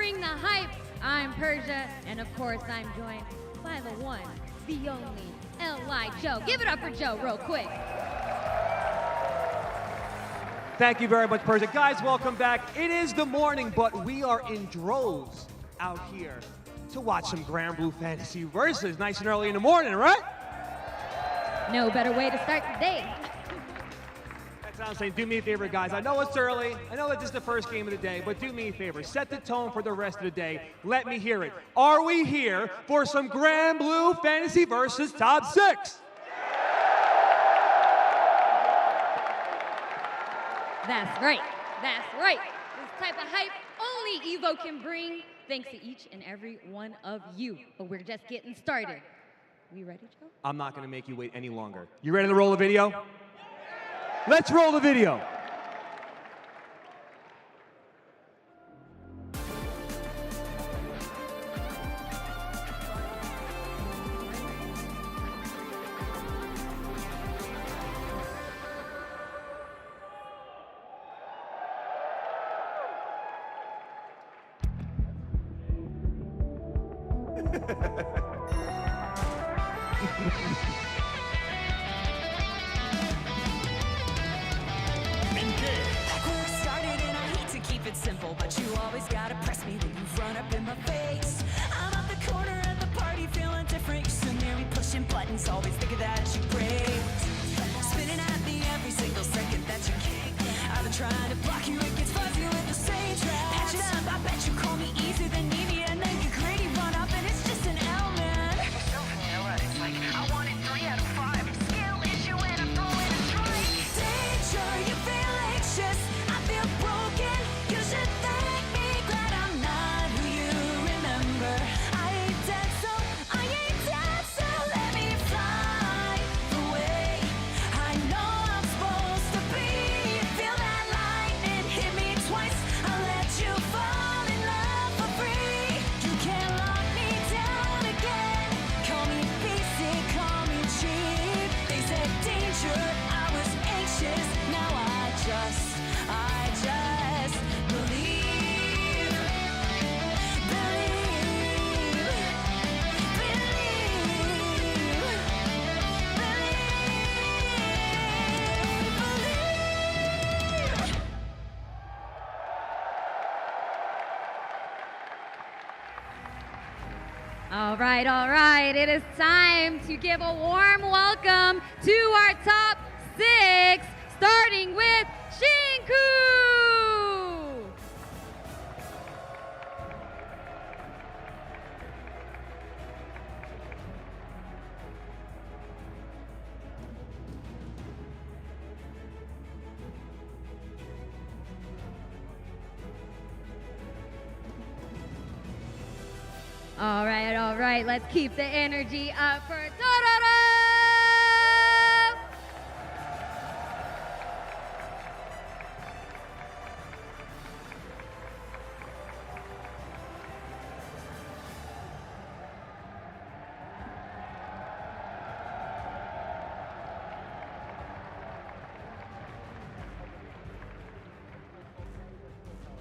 bring the hype. I'm Persia, and of course I'm joined by the one, the only, L.I. Joe. Give it up for Joe real quick. Thank you very much, Persia. Guys, welcome back. It is the morning, but we are in droves out here to watch some Granblue Fantasy Versus nice and early in the morning, right? No better way to start the day. That sounds like, do me a favor, guys. I know it's early. I know it's just the first game of the day, but do me a favor. Set the tone for the rest of the day. Let me hear it. Are we here for some Granblue Fantasy Versus Top 6? That's right. That's right. This type of hype only Evo can bring, thanks to each and every one of you. But we're just getting started. We ready, Joe? I'm not going to make you wait any longer. You ready to roll the video? Let's roll the video. Simple, but you always gotta press me when you run up in my face. I'm at the corner at the party feeling different. You so near me pushing buttons, always thinking that you break. Spinning at me every single second that you kick. I've been trying to block you, it gets fuzzy with the same track. Patch it up, I bet you call me easy than needy, and then you greedy run up and it's just an L, man. You're so vanilla, it's like I wanted 3 out of 5. Skill issue and I'm throwing a strike. Danger, you feel anxious, I feel broken. You should thank me, glad I'm not who you remember. I ain't dead, so let me fly away. I know I'm supposed to be. Feel that lightning hit me twice. I'll let you fall in love for free. You can't lock me down again. Call me basic, call me cheap. They said danger, I was anxious. Now I just All right. It is time to give a warm welcome to our top 6, starting with Shinku. All right, let's keep the energy up for Dororo!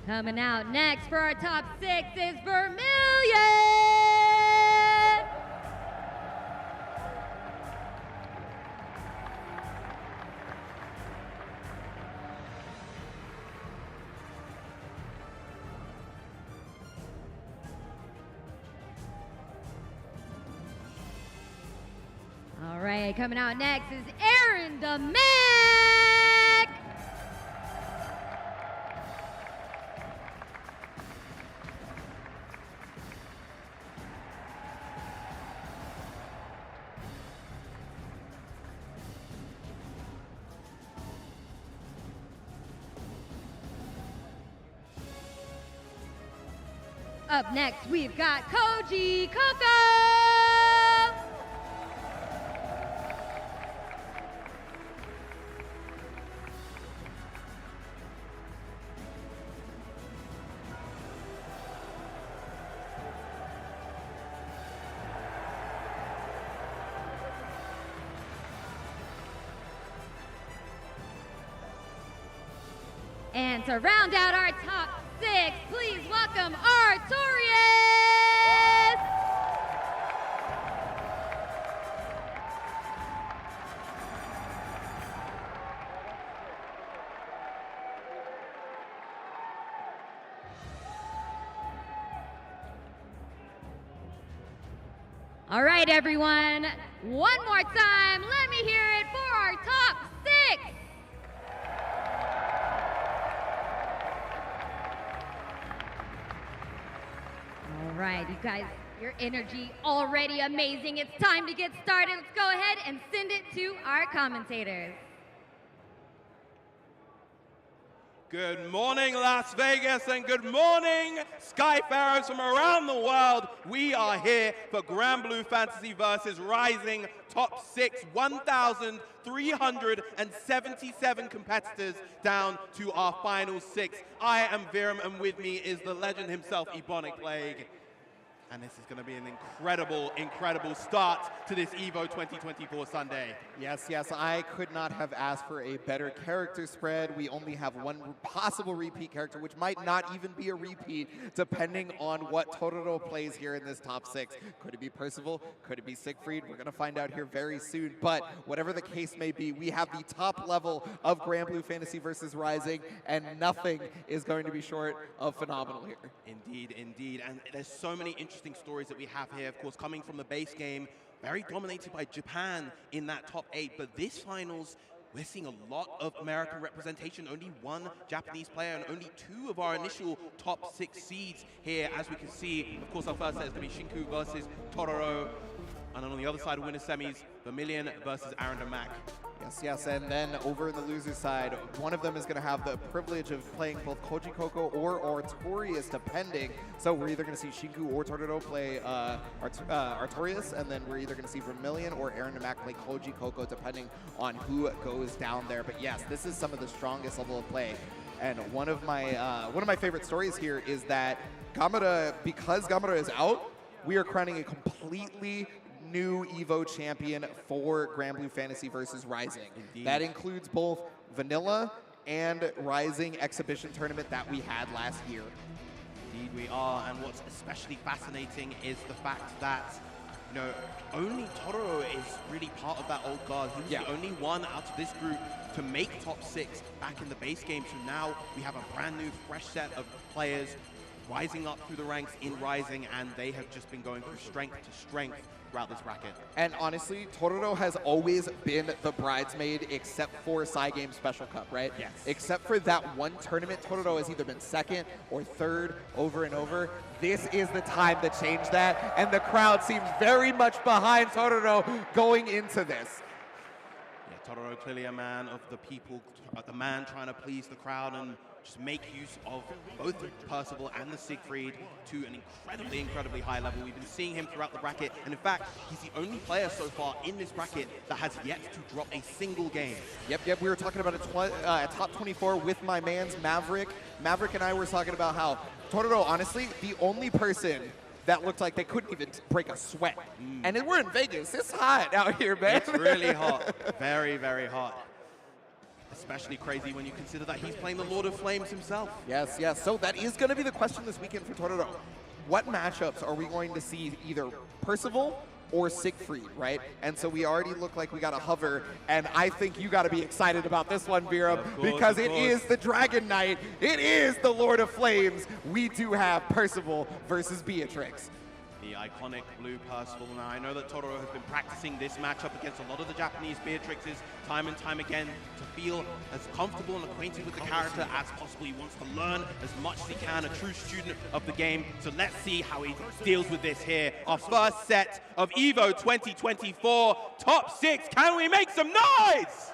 Coming out next for our top 6 is Vermilion! All right, coming out next is Aaron the Mac! Up next, we've got Koji Coco! And to round out our top 6, please welcome our All right, everyone. One more time. Let me hear it for our top 6. All right, you guys, your energy already amazing. It's time to get started. Let's go ahead and send it to our commentators. Good morning, Las Vegas, and good morning, Skyfarers from around the world. We are here for Granblue Fantasy Versus Rising Top 6, 1,377 competitors down to our final 6. I am Viram, and with me is the legend himself, Ebonic Plague. And this is going to be an incredible, incredible start to this Evo 2024 Sunday. Yes, I could not have asked for a better character spread. We only have one possible repeat character, which might not even be a repeat, depending on what Totoro plays here in this top 6. Could it be Percival? Could it be Siegfried? We're going to find out here very soon. But whatever the case may be, we have the top level of Granblue Fantasy Versus Rising, and nothing is going to be short of phenomenal here. Indeed, indeed. And there's so many interesting stories that we have here, of course, coming from the base game, very dominated by Japan in that top 8. But this finals, we're seeing a lot of American representation, only one Japanese player and only 2 of our initial top 6 seeds here. As we can see, of course, our first set is going to be Shinku versus Totoro. And then on the other side of winner semis, Vermilion versus Aaron Mack. Yes, and then over in the loser side, one of them is going to have the privilege of playing both Koji Koko or Artorias, depending. So we're either going to see Shinku or Totoro play Artorias, and then we're either going to see Vermilion or Aaron Mack play Koji Koko, depending on who goes down there. But yes, this is some of the strongest level of play. And one of my favorite stories here is that Gamera, because Gamera is out, we are crowning a completely new Evo champion for Granblue Fantasy Versus Rising. Indeed. That includes both Vanilla and Rising exhibition tournament that we had last year. Indeed we are, and what's especially fascinating is the fact that, you know, only Totoro is really part of that old guard. He was the only one out of this group to make top 6 back in the base game, so now we have a brand new, fresh set of players rising up through the ranks in Rising, and they have just been going from strength to strength throughout this bracket. And honestly, Totoro has always been the bridesmaid, except for Cygames Special Cup, right? Yes. Except for that one tournament, Totoro has either been 2nd or 3rd over and over. This is the time to change that, and the crowd seems very much behind Totoro going into this. Yeah, Totoro clearly a man of the people, the man trying to please the crowd and just make use of both the Percival and the Siegfried to an incredibly high level. We've been seeing him throughout the bracket, and in fact, he's the only player so far in this bracket that has yet to drop a single game. Yep, we were talking about a top 24 with my man's Maverick. Maverick and I were talking about how Totoro, honestly, the only person that looked like they couldn't even break a sweat. And we're in Vegas. It's hot out here, man. It's really hot. Very, very hot. Especially crazy when you consider that he's playing the Lord of Flames himself. Yes. So that is going to be the question this weekend for Totoro. What matchups are we going to see either Percival or Siegfried, right? And so we already look like we got a hover, and I think you got to be excited about this one, Viram, because it is the Dragon Knight. It is the Lord of Flames. We do have Percival versus Beatrix. The iconic blue Percival. Now, I know that Totoro has been practicing this matchup against a lot of the Japanese Beatrixes time and time again to feel as comfortable and acquainted with the character as possible. He wants to learn as much as he can, a true student of the game. So let's see how he deals with this here. Our first set of Evo 2024, top 6. Can we make some noise?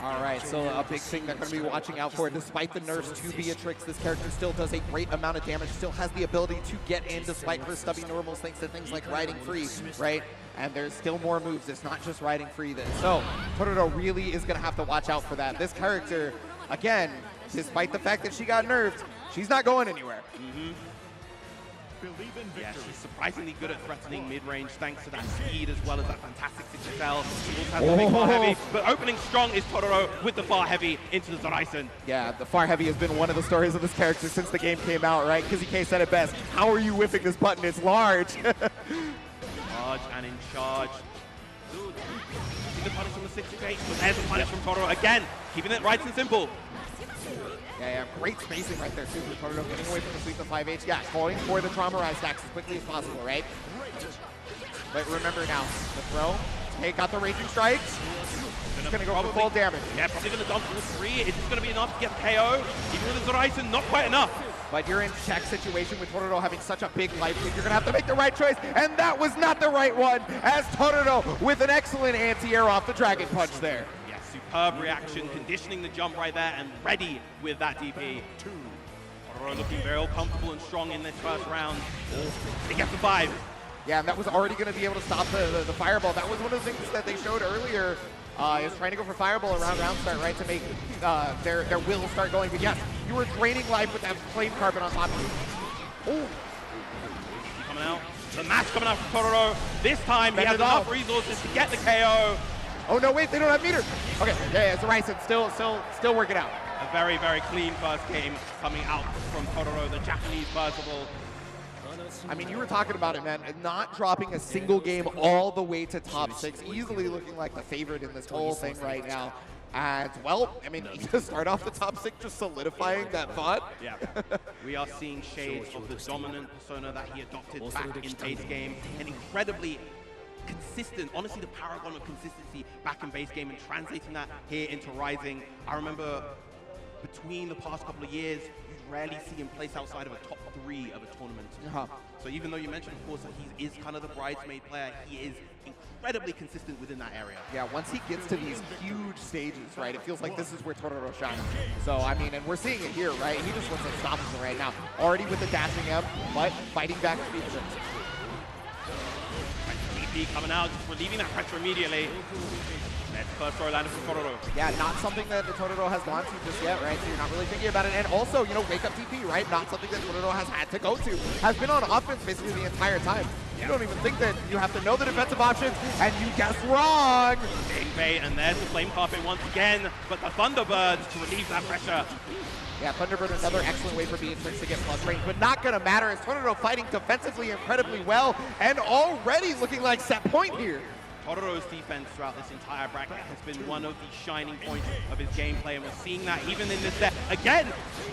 All right, so a big thing they're going to be watching out for. Despite the nerfs to Beatrix, this character still does a great amount of damage, still has the ability to get in despite her stubby normals, thanks to things like riding free, right? And there's still more moves. It's not just riding free then. So Totoro really is going to have to watch out for that. This character, again, despite the fact that she got nerfed, she's not going anywhere. Yeah, she's surprisingly good at threatening mid-range thanks to that speed as well as that fantastic 6XL. She also has the big far heavy, but opening strong is Totoro with the far heavy into the Zoraisen. Yeah, the far heavy has been one of the stories of this character since the game came out, right? Kizzy K said it best. How are you whiffing this button? It's large. Large and in charge. See the punish from the 6-8, but there's the punish from Totoro again, keeping it right and simple. Yeah, great spacing right there, too, for Totoro getting away from the sweep of 5H. Yeah, going for the trauma rise stacks as quickly as possible, right? But remember now, the throw. Hey, got the raging strikes. It's going to go for full damage. Yeah, probably going to dump all 3. Is this going to be enough to get the KO? Even with the Zoraisen, not quite enough. But you're in check situation with Totoro having such a big life lead. You're going to have to make the right choice, and that was not the right one, as Totoro with an excellent anti-air off the Dragon Punch there. Yeah, superb reaction, conditioning the jump right there, and ready with that DP. Totoro looking very comfortable and strong in this first round. He gets the 5. Yeah, and that was already going to be able to stop the fireball. That was one of the things that they showed earlier. Is trying to go for fireball around round start, right, to make their will start going. But yes, you were draining life with that flame carbon on top of you. Ooh. Coming out. The match coming out from Totoro. This time he has enough resources to get the KO. Oh no, wait, they don't have meter. Okay, yeah, Zoraisen still working out. A very, very clean first game coming out from Totoro, the Japanese first of all. I mean, you were talking about it, man. Not dropping a single game all the way to top 6. Easily looking like the favorite in this whole thing right now. And, well, I mean, to start off the top 6, just solidifying that thought. Yeah. We are seeing shades of the dominant persona that he adopted back in base game. An incredibly consistent, honestly, the paragon of consistency back in base game and translating that here into Rising. I remember between the past couple of years, you'd rarely see him place outside of a top 3 of a tournament. So even though you mentioned, of course, that he is kind of the bridesmaid player, he is incredibly consistent within that area. Yeah, once he gets to these huge stages, right, it feels like this is where Totoro shines. So, I mean, and we're seeing it here, right? He just looks unstoppable right now. Already with the dashing M, but fighting back to Beatrix. DP coming out, just relieving that pressure immediately. That's first throw landed from Totoro. Yeah, not something that the Totoro has gone to just yet, right? So you're not really thinking about it. And also, you know, wake up TP, right? Not something that Totoro has had to go to. Has been on offense basically the entire time. You don't even think that you have to know the defensive options, and you guess wrong. Big bait, and there's the flame carpet once again, but the Thunderbirds to relieve that pressure. Yeah, Thunderbird, another excellent way for Beatrix to get plus range, but not going to matter as Totoro fighting defensively incredibly well, and already looking like set point here. Totoro's defense throughout this entire bracket has been one of the shining points of his gameplay, and we're seeing that even in this set. Again,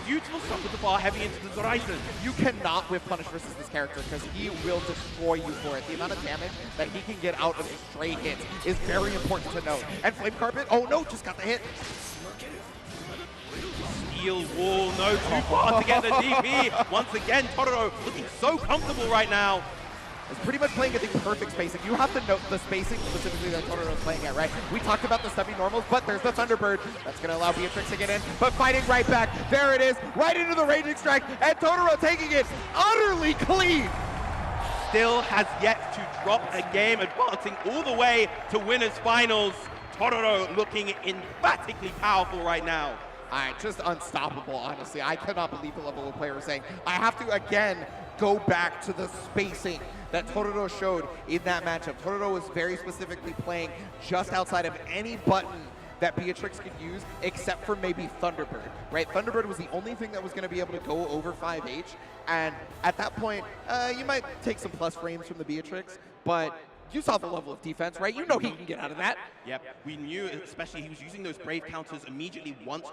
beautiful stuff with the bar heavy into the Zoraisen. You cannot whip punish versus this character because he will destroy you for it. The amount of damage that he can get out of his stray hits is very important to note. And Flame Carpet, oh no, just got the hit. Steel wall, no too far to get the DP. Once again, Totoro looking so comfortable right now. It's pretty much playing at the perfect spacing. You have to note the spacing specifically that Totoro is playing at, right? We talked about the stubby normals, but there's the Thunderbird. That's going to allow Beatrix to get in, but fighting right back. There it is, right into the Raging Strike, and Totoro taking it utterly clean. Still has yet to drop a game, advancing all the way to winners finals. Totoro looking emphatically powerful right now. All right, just unstoppable, honestly. I cannot believe the level of player is saying. I have to, again, go back to the spacing that Totoro showed in that matchup. Totoro was very specifically playing just outside of any button that Beatrix could use, except for maybe Thunderbird, right? Thunderbird was the only thing that was going to be able to go over 5H, and at that point, you might take some plus frames from the Beatrix, but you saw the level of defense, right? You know he can get out of that. Yep, we knew, especially he was using those Brave counters immediately once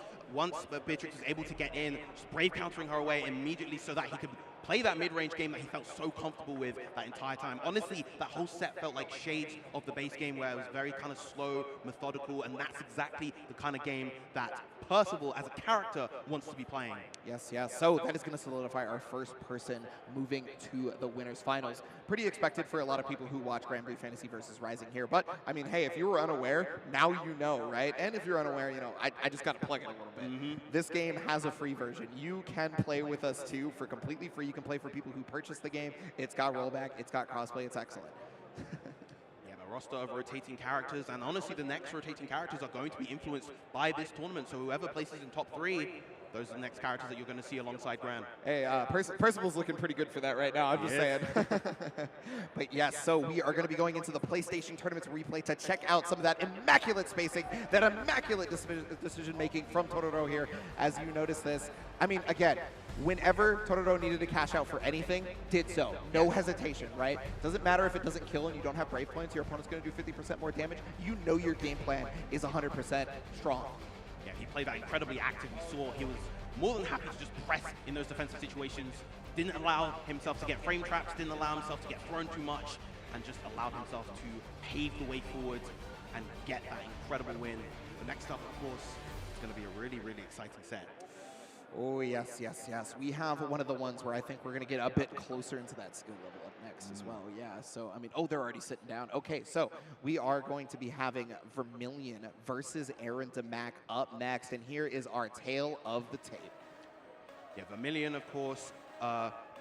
Beatrix was able to get in, just Brave countering her away immediately so that he could play that mid-range game that he felt so comfortable with that entire time. Honestly, that whole set felt like shades of the base game where it was very kind of slow, methodical, and that's exactly the kind of game that Percival as a character wants to be playing. Yes, yes. So that is going to solidify our first person moving to the winners finals. Pretty expected for a lot of people who watch Granblue Fantasy Versus Rising here. But, I mean, hey, if you were unaware, now you know, right? And if you're unaware, you know, I just got to plug it a little bit. This game has a free version. You can play with us, too, for completely free. You can play for people who purchase the game. It's got rollback. It's got crossplay. It's excellent. Yeah, the roster of rotating characters, and honestly, the next rotating characters are going to be influenced by this tournament. So whoever places in top 3, those are the next characters that you're going to see alongside Gran. Hey, Percival's looking pretty good for that right now, I'm just saying. But yes, so we are going to be going into the PlayStation Tournaments replay to check out some of that immaculate spacing, that immaculate decision-making from Totoro here. As you notice this, I mean, again, whenever Totoro needed to cash out for anything, did so. No hesitation, right? Doesn't matter if it doesn't kill and you don't have Brave points, your opponent's going to do 50% more damage. You know your game plan is 100% strong. Yeah, he played that incredibly active. We saw he was more than happy to just press in those defensive situations. Didn't allow himself to get frame traps, didn't allow himself to get thrown too much, and just allowed himself to pave the way forward and get that incredible win. But next up, of course, it's going to be a really, really exciting set. Oh, yes, yes, yes. We have one of the ones where I think we're going to get a bit closer into that skill level up next as well. Yeah, so, I mean, oh, they're already sitting down. Okay, so we are going to be having Vermilion versus Aaron DeMac up next, and here is our tale of the tape. Yeah, Vermilion, of course,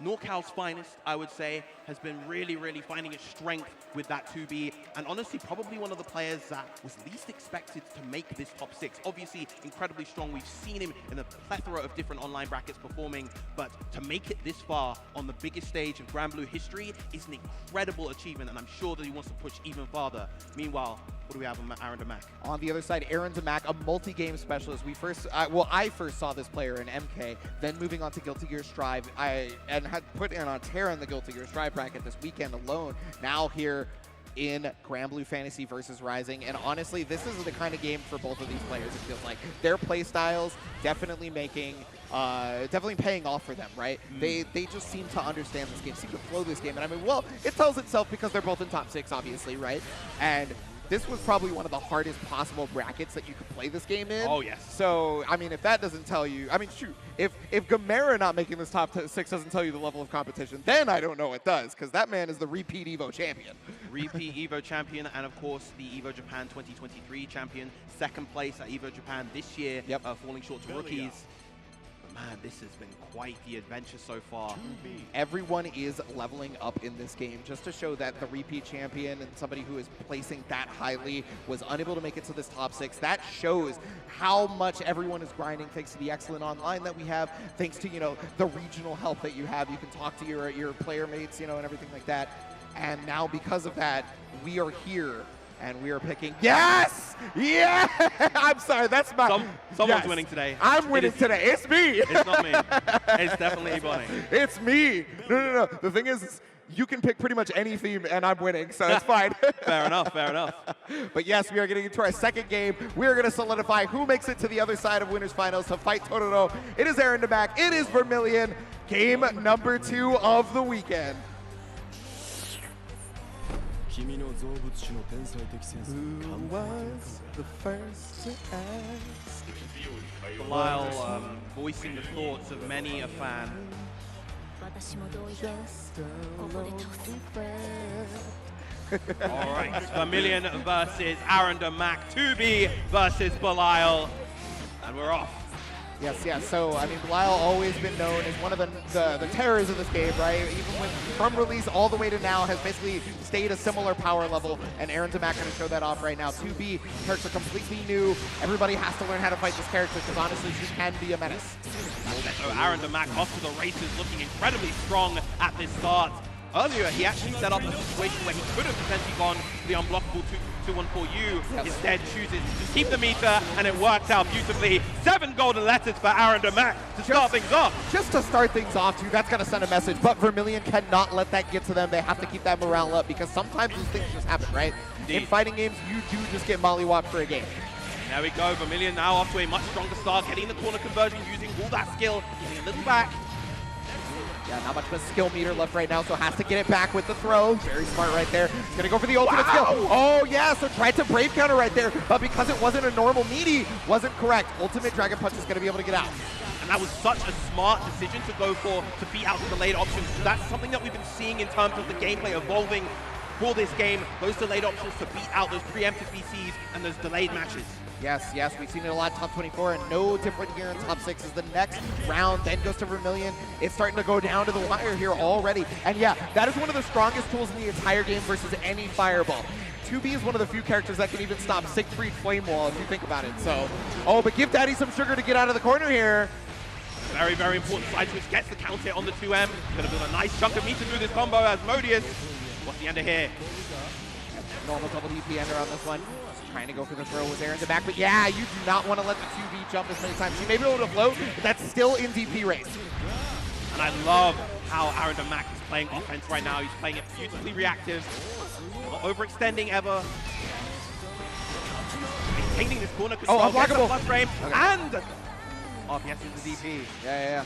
NorCal's finest, I would say, has been really, really finding its strength with that 2B, and honestly, probably one of the players that was least expected to make this top 6. Obviously, incredibly strong. We've seen him in a plethora of different online brackets performing, but to make it this far on the biggest stage of Granblue history is an incredible achievement, and I'm sure that he wants to push even farther. Meanwhile, what do we have on Aaron DeMac? On the other side, Aaron DeMac, a multi-game specialist. We first, I first saw this player in MK, then moving on to Guilty Gear Strive, and had put in on Terra in the Guilty Gear Strive bracket this weekend alone. Now here in Granblue Fantasy Versus Rising, and honestly, this is the kind of game for both of these players. It feels like their play styles definitely making, definitely paying off for them, right? They just seem to understand this game, seem to flow this game, and I mean, well, it tells itself because they're both in top 6, obviously, right? And this was probably one of the hardest possible brackets that you could play this game in. Oh, yes. So, I mean, if that doesn't tell you, I mean, shoot, if Gamera not making this top 6 doesn't tell you the level of competition, then I don't know what does, because that man is the repeat Evo champion. Repeat Evo champion, and of course, the Evo Japan 2023 champion. Second place at Evo Japan this year, falling short to rookies. Man, this has been quite the adventure so far. Everyone is leveling up in this game just to show that the repeat champion and somebody who is placing that highly was unable to make it to this top 6. That shows how much everyone is grinding thanks to the excellent online that we have, thanks to, you know, the regional help that you have. You can talk to your player mates, you know, and everything like that. And now because of that, we are here. And we are picking, yes! Yeah! I'm sorry, that's my... Someone's winning today. I'm winning today. It's me! It's not me. It's definitely Ebony. It's me! No. The thing is, you can pick pretty much any theme and I'm winning, so it's fine. Fair enough, fair enough. But yes, we are getting into our second game. We are going to solidify who makes it to the other side of Winners Finals to fight Tororo. It is Aaron DeMac. It is Vermilion. Game number 2 of the weekend. Who was the first to ask? Belial voicing the thoughts of many a fan. All right, Vermilion versus Aaron DeMac, 2B versus Belial, and we're off. Yes. So, I mean, Belial always been known as one of the terrors of this game, right? Even from release all the way to now has basically stayed a similar power level, and Aaron DeMac going to show that off right now. 2B, character completely new. Everybody has to learn how to fight this character because honestly, she can be a menace. So Aaron DeMac off to the races, looking incredibly strong at this start. Earlier, he actually set up a situation where he could have potentially gone to the unblockable 214U. Instead, chooses to keep the meter, and it worked out beautifully. 7 golden letters for Aaron DeMac to start things off. Just to start things off, too, that's going to send a message. But Vermilion cannot let that get to them. They have to keep that morale up because sometimes these things just happen, right? Indeed. In fighting games, you do just get mollywopped for a game. There we go. Vermilion now off to a much stronger start, getting the corner conversion, using all that skill, getting a little back. Yeah, not much of a skill meter left right now, so has to get it back with the throw. Very smart right there. He's going to go for the ultimate skill. Oh, yeah, so tried to brave counter right there, but because it wasn't a normal meaty, wasn't correct. Ultimate Dragon Punch is going to be able to get out. And that was such a smart decision to go for, to beat out the delayed options. That's something that we've been seeing in terms of the gameplay evolving for this game. Those delayed options to beat out those preemptive BCs and those delayed matches. Yes, we've seen it a lot in top 24, and no different here in top 6 as the next round then goes to Vermilion. It's starting to go down to the wire here already. And yeah, that is one of the strongest tools in the entire game versus any fireball. 2B is one of the few characters that can even stop Siegfried Flame Wall if you think about it. So, oh, but give Daddy some sugar to get out of the corner here. Very, very important side switch, gets the counter on the 2M. Gonna build a nice chunk of meter through this combo as Modius. What's the ender here? Normal double DP ender on this one. Trying to go for the throw with Aaron DeMac, but yeah, you do not want to let the 2B jump as many times. She may be able to float, but that's still in DP range. And I love how Aaron DeMac is playing offense right now. He's playing it beautifully reactive, not overextending ever. Maintaining this corner control, gets the plus frame, and RPS is the DP. Yeah.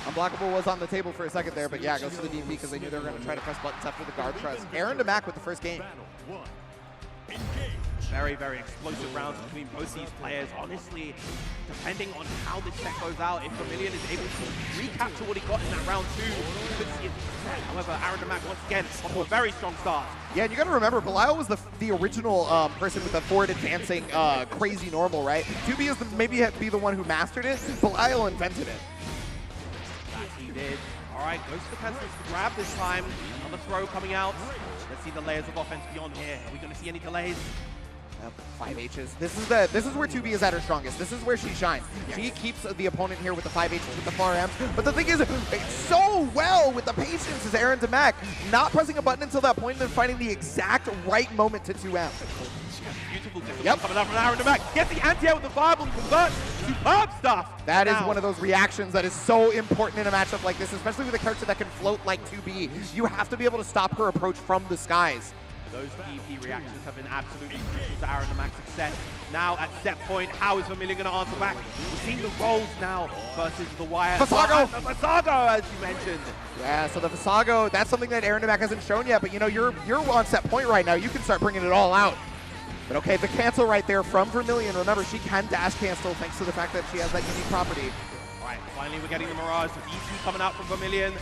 Unblockable was on the table for a second there, but yeah, goes to the DP because they knew they were going to try to press buttons after the guard trust. Aaron DeMac with the first game. Very, very explosive rounds between both these players. Honestly, depending on how this set goes out, if Vermilion is able to recapture what he got in that round 2, you could see it set. However, Aaron DeMac once again off to a very strong start. Yeah, and you got to remember, Belial was the original person with the forward advancing crazy normal, right? 2B is maybe be the one who mastered it. Belial invented it. That he did. All right, goes to the pencils to grab this time. Another throw coming out. Let's see the layers of offense beyond here. Are we going to see any delays? 5 H's. This is where 2B is at her strongest. This is where she shines. Yes. She keeps the opponent here with the 5 H's with the far M's. But the thing is, so well with the patience is Aaron DeMac, not pressing a button until that point and then finding the exact right moment to 2M. Beautiful discipline coming out from Aaron DeMac. Gets the anti-air with the fireball and converts. Superb stuff. That is one of those reactions that is so important in a matchup like this, especially with a character that can float like 2B. You have to be able to stop her approach from the skies. Those DP reactions have been absolutely crucial to Aaron DeMac's success. Now at set point, how is Vermilion going to answer back? We're seeing the rolls now versus the wire. Fasago! The Fasago, as you mentioned. Yeah, so the Fasago, that's something that Aaron DeMac hasn't shown yet, but you know, you're on set point right now. You can start bringing it all out. But okay, the cancel right there from Vermilion. Remember, she can dash cancel thanks to the fact that she has that unique property. All right, finally we're getting the Mirage. The DP coming out from Vermilion.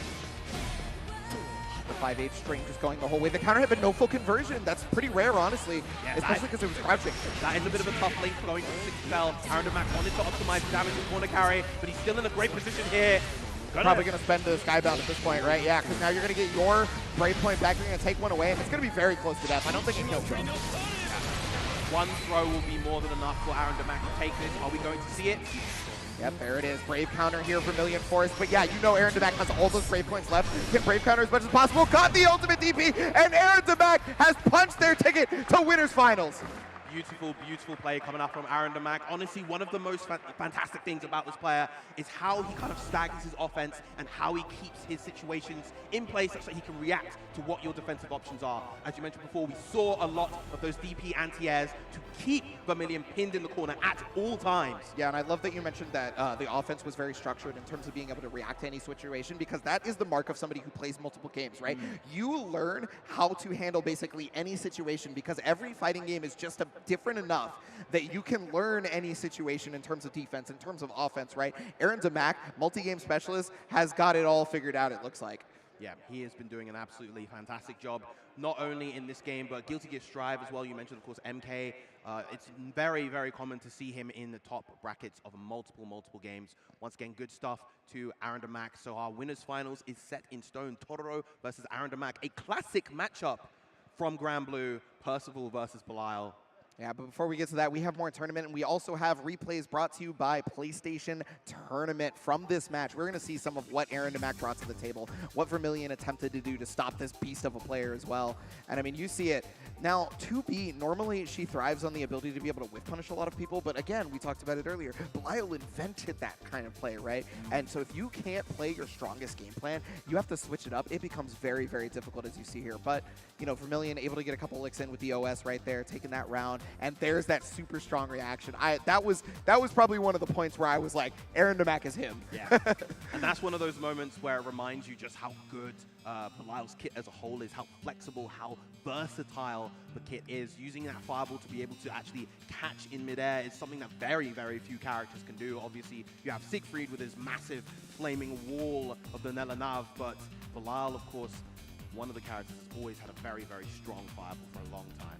The 5H string just going the whole way. The counter hit, but no full conversion. That's pretty rare, honestly, especially because it was crouching. That is a bit of a tough link going to 6 spell. Aaron DeMac wanted to optimize damage in corner carry, but he's still in a great position here. Probably going to spend the Skybound at this point, right? Yeah, because now you're going to get your Brave Point back. You're going to take one away, and it's going to be very close to death. I don't think he kills him. One throw will be more than enough for Aaron DeMac to take this. Are we going to see it? Yep, there it is. Brave counter here for Vermilion Forest. But yeah, you know Aaron DeMac has all those Brave points left. Can Brave counter as much as possible. Got the ultimate DP, and Aaron DeMac has punched their ticket to winners finals. Beautiful, beautiful play coming up from Aaron DeMac. Honestly, one of the most fantastic things about this player is how he kind of staggers his offense and how he keeps his situations in place such that he can react to what your defensive options are. As you mentioned before, we saw a lot of those DP anti-airs to keep Vermilion pinned in the corner at all times. Yeah, and I love that you mentioned that the offense was very structured in terms of being able to react to any situation, because that is the mark of somebody who plays multiple games, right? You learn how to handle basically any situation because every fighting game is just different enough that you can learn any situation in terms of defense, in terms of offense, right? Aaron DeMac, multi-game specialist, has got it all figured out, it looks like. Yeah, he has been doing an absolutely fantastic job, not only in this game, but Guilty Gear Strive as well. You mentioned, of course, MK. It's very, very common to see him in the top brackets of multiple games. Once again, good stuff to Aaron DeMac. So our winners finals is set in stone. Totoro versus Aaron DeMac, a classic matchup from Granblue. Percival versus Belial. Yeah, but before we get to that, we have more tournament, and we also have replays brought to you by PlayStation Tournament from this match. We're going to see some of what Aaron DeMac brought to the table, what Vermilion attempted to do to stop this beast of a player as well. And I mean, you see it. Now, 2B, normally she thrives on the ability to be able to whiff punish a lot of people, but again, we talked about it earlier, Belial invented that kind of play, right? And so if you can't play your strongest game plan, you have to switch it up. It becomes very, very difficult, as you see here. But, you know, Vermilion able to get a couple licks in with the OS right there, taking that round. And there's that super strong reaction. That was probably one of the points where I was like, Aaron DeMac is him. Yeah, and that's one of those moments where it reminds you just how good Belial's kit as a whole is, how flexible, how versatile the kit is. Using that fireball to be able to actually catch in midair is something that very, very few characters can do. Obviously, you have Siegfried with his massive flaming wall of the Nella Nav, but Belial, of course, one of the characters has always had a very, very strong fireball for a long time.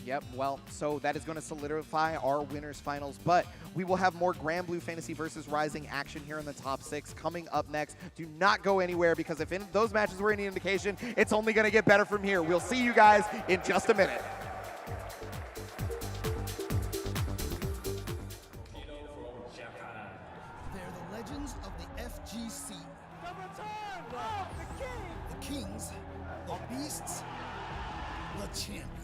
Yep, well, so that is going to solidify our winners finals, but we will have more Granblue Fantasy Versus Rising action here in the top 6 coming up next. Do not go anywhere, because if those matches were any indication, it's only going to get better from here. We'll see you guys in just a minute. They're the legends of the FGC. The kings, the beasts, the champions.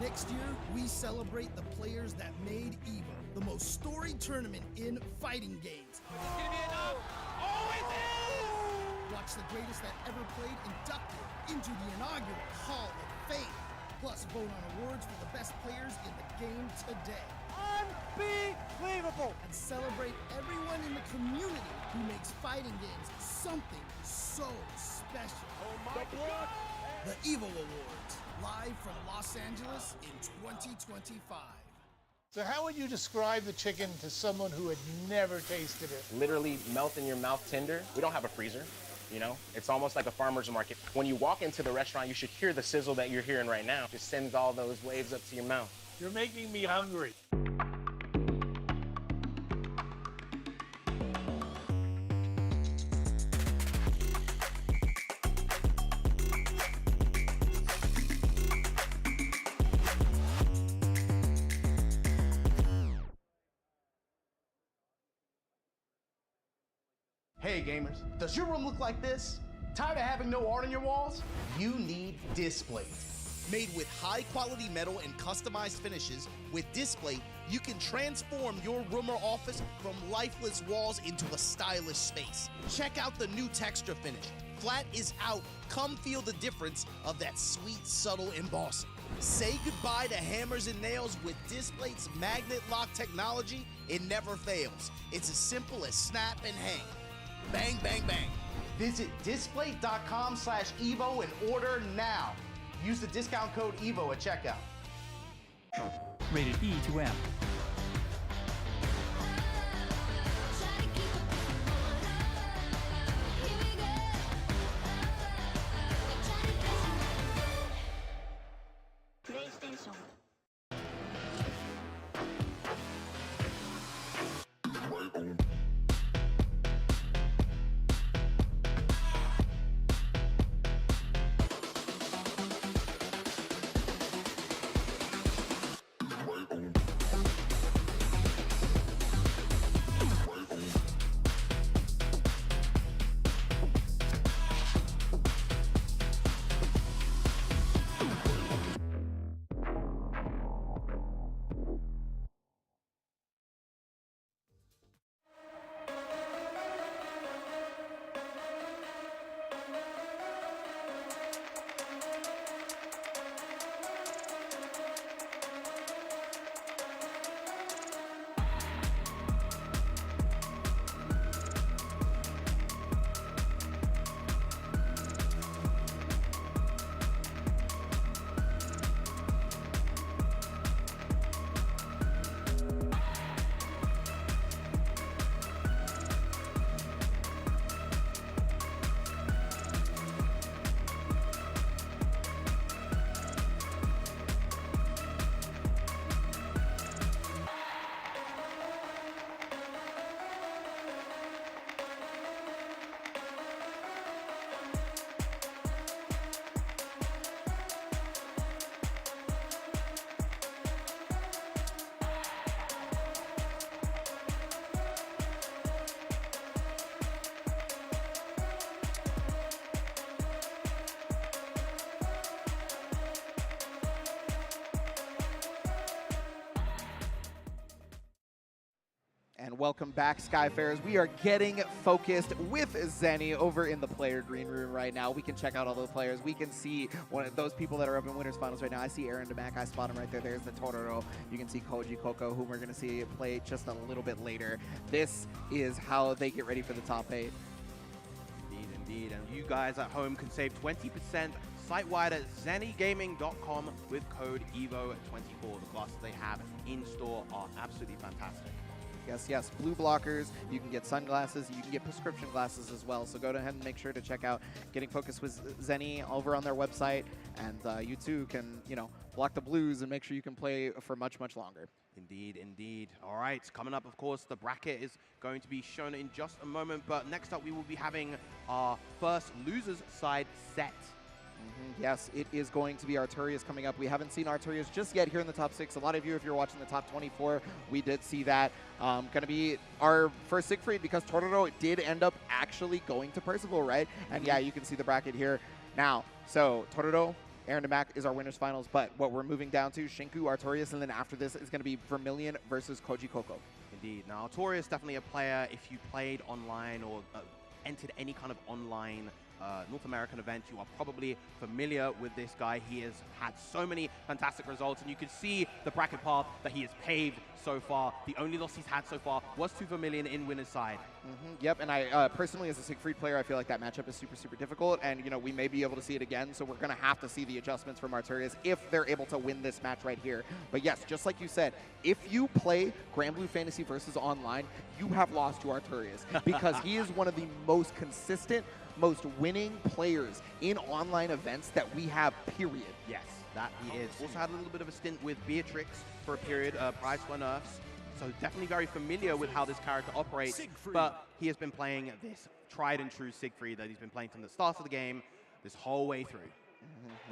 Next year, we celebrate the players that made Evo the most storied tournament in fighting games. Always is! Watch the greatest that ever played inducted into the inaugural Hall of Fame. Plus, vote on awards for the best players in the game today. Unbelievable! And celebrate everyone in the community who makes fighting games something so special. Oh my God! The Evo Awards, live from Los Angeles in 2025. So how would you describe the chicken to someone who had never tasted it? Literally melt in your mouth tender. We don't have a freezer, you know? It's almost like a farmer's market. When you walk into the restaurant, you should hear the sizzle that you're hearing right now. Just sends all those waves up to your mouth. You're making me hungry. Hey gamers, does your room look like this? Tired of having no art on your walls? You need Displate. Made with high-quality metal and customized finishes, with Displate, you can transform your room or office from lifeless walls into a stylish space. Check out the new texture finish. Flat is out. Come feel the difference of that sweet, subtle embossing. Say goodbye to hammers and nails with Displate's magnet lock technology. It never fails. It's as simple as snap and hang. Bang, bang, bang. Visit displate.com/Evo and order now. Use the discount code EVO at checkout. Rated E to M. And welcome back, Skyfarers. We are getting focused with Zenny over in the player green room right now. We can check out all the players. We can see one of those people that are up in Winners Finals right now. I see Aaron DeMack. I spot him right there. There's the Tororo. You can see Koji Koko, whom we're going to see play just a little bit later. This is how they get ready for the top 8. Indeed, indeed. And you guys at home can save 20% site-wide at zennygaming.com with code EVO24. The glasses they have in store are absolutely fantastic. Yes, yes, blue blockers. You can get sunglasses. You can get prescription glasses as well. So go ahead and make sure to check out Getting Focused with Zenny over on their website. And you too can, you know, block the blues and make sure you can play for much, much longer. Indeed, indeed. All right, coming up, of course, the bracket is going to be shown in just a moment. But next up, we will be having our first losers side set. Yes, it is going to be Arturius coming up. We haven't seen Arturius just yet here in the top 6. A lot of you, if you're watching the top 24, we did see that. Going to be our first Siegfried because Tororo did end up actually going to Percival, right? And yeah, you can see the bracket here now. So Tororo, Aaron DeMack is our winners finals, but what we're moving down to, Shinku, Arturius, and then after this is going to be Vermilion versus Koji Koko. Indeed. Now, Arturius definitely a player, if you played online or entered any kind of online North American event, you are probably familiar with this guy. He has had so many fantastic results, and you can see the bracket path that he has paved so far. The only loss he's had so far was to Vermilion in winner's side. Yep, and I personally, as a Siegfried player, I feel like that matchup is super, super difficult, and you know, we may be able to see it again, so we're going to have to see the adjustments from Arturius if they're able to win this match right here. But yes, just like you said, if you play Granblue Fantasy Versus online, you have lost to Arturius because he is one of the most consistent, most winning players in online events that we have, period. Yes, that he is. Also had a little bit of a stint with Beatrix for a period prior to her nerfs. So definitely very familiar with how this character operates, Siegfried. But he has been playing this tried and true Siegfried that he's been playing from the start of the game this whole way through.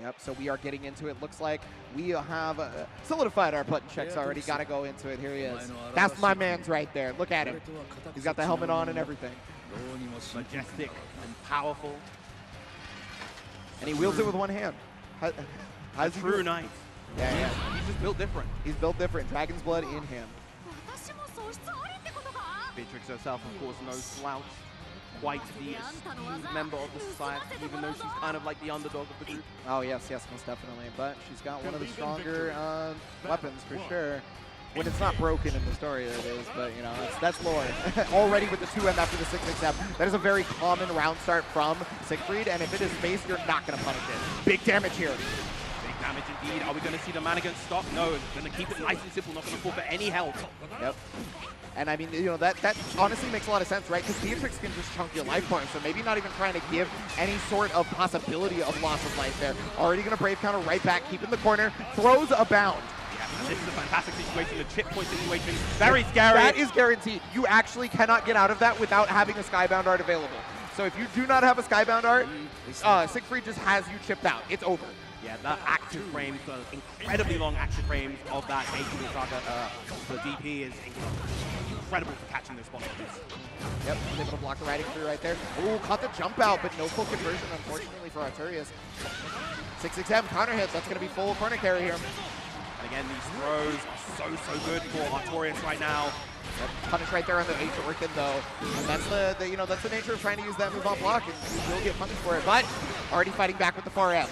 Yep, so we are getting into it. Looks like we have solidified our button checks already. Got to go into it. Here he is. That's my man's right there. Look at him. He's got the helmet on and everything. Majestic and powerful. And he wields it with one hand. A true knight. Yeah. He's just built different. He's built different. Dragon's blood in him. Beatrix herself, of course, no slouch. Quite the esteemed member of the society, even though she's kind of like the underdog of the group. Oh, yes, most definitely. But she's got one of the stronger weapons for sure. When it's not broken in the story, that is. But, you know, that's lore. Already with the 2M after the 6-6-7. That is a very common round start from Siegfried. And if it is space, you're not going to punish it. Big damage here. Big damage indeed. Are we going to see the mannequin stop? No, going to keep it nice and simple. Not going to fall for any health. Yep. And I mean, you know, that honestly makes a lot of sense, right? Because Beatrix can just chunk your life points, so maybe not even trying to give any sort of possibility of loss of life there. Already going to Brave counter right back, keep in the corner, throws a bound. Yeah, this is a fantastic situation, the chip point situation, very scary. That is guaranteed. You actually cannot get out of that without having a Skybound art available. So if you do not have a Skybound art, Siegfried just has you chipped out. It's over. Yeah, the active frames, the incredibly long active frames of that H2 Saga, the DP is incredible for catching those spots like this. Yep, was able to block the riding through right there. Ooh, caught the jump out, but no full conversion, unfortunately, for Arturius. 6-6-7 counter hit, that's going to be full corner carry here. And again, these throws are so good for Arturius right now. Yep, punish right there on the H Orchid though. And that's the you know, that's the nature of trying to use that move on block, and you will get punished for it. But already fighting back with the 4M.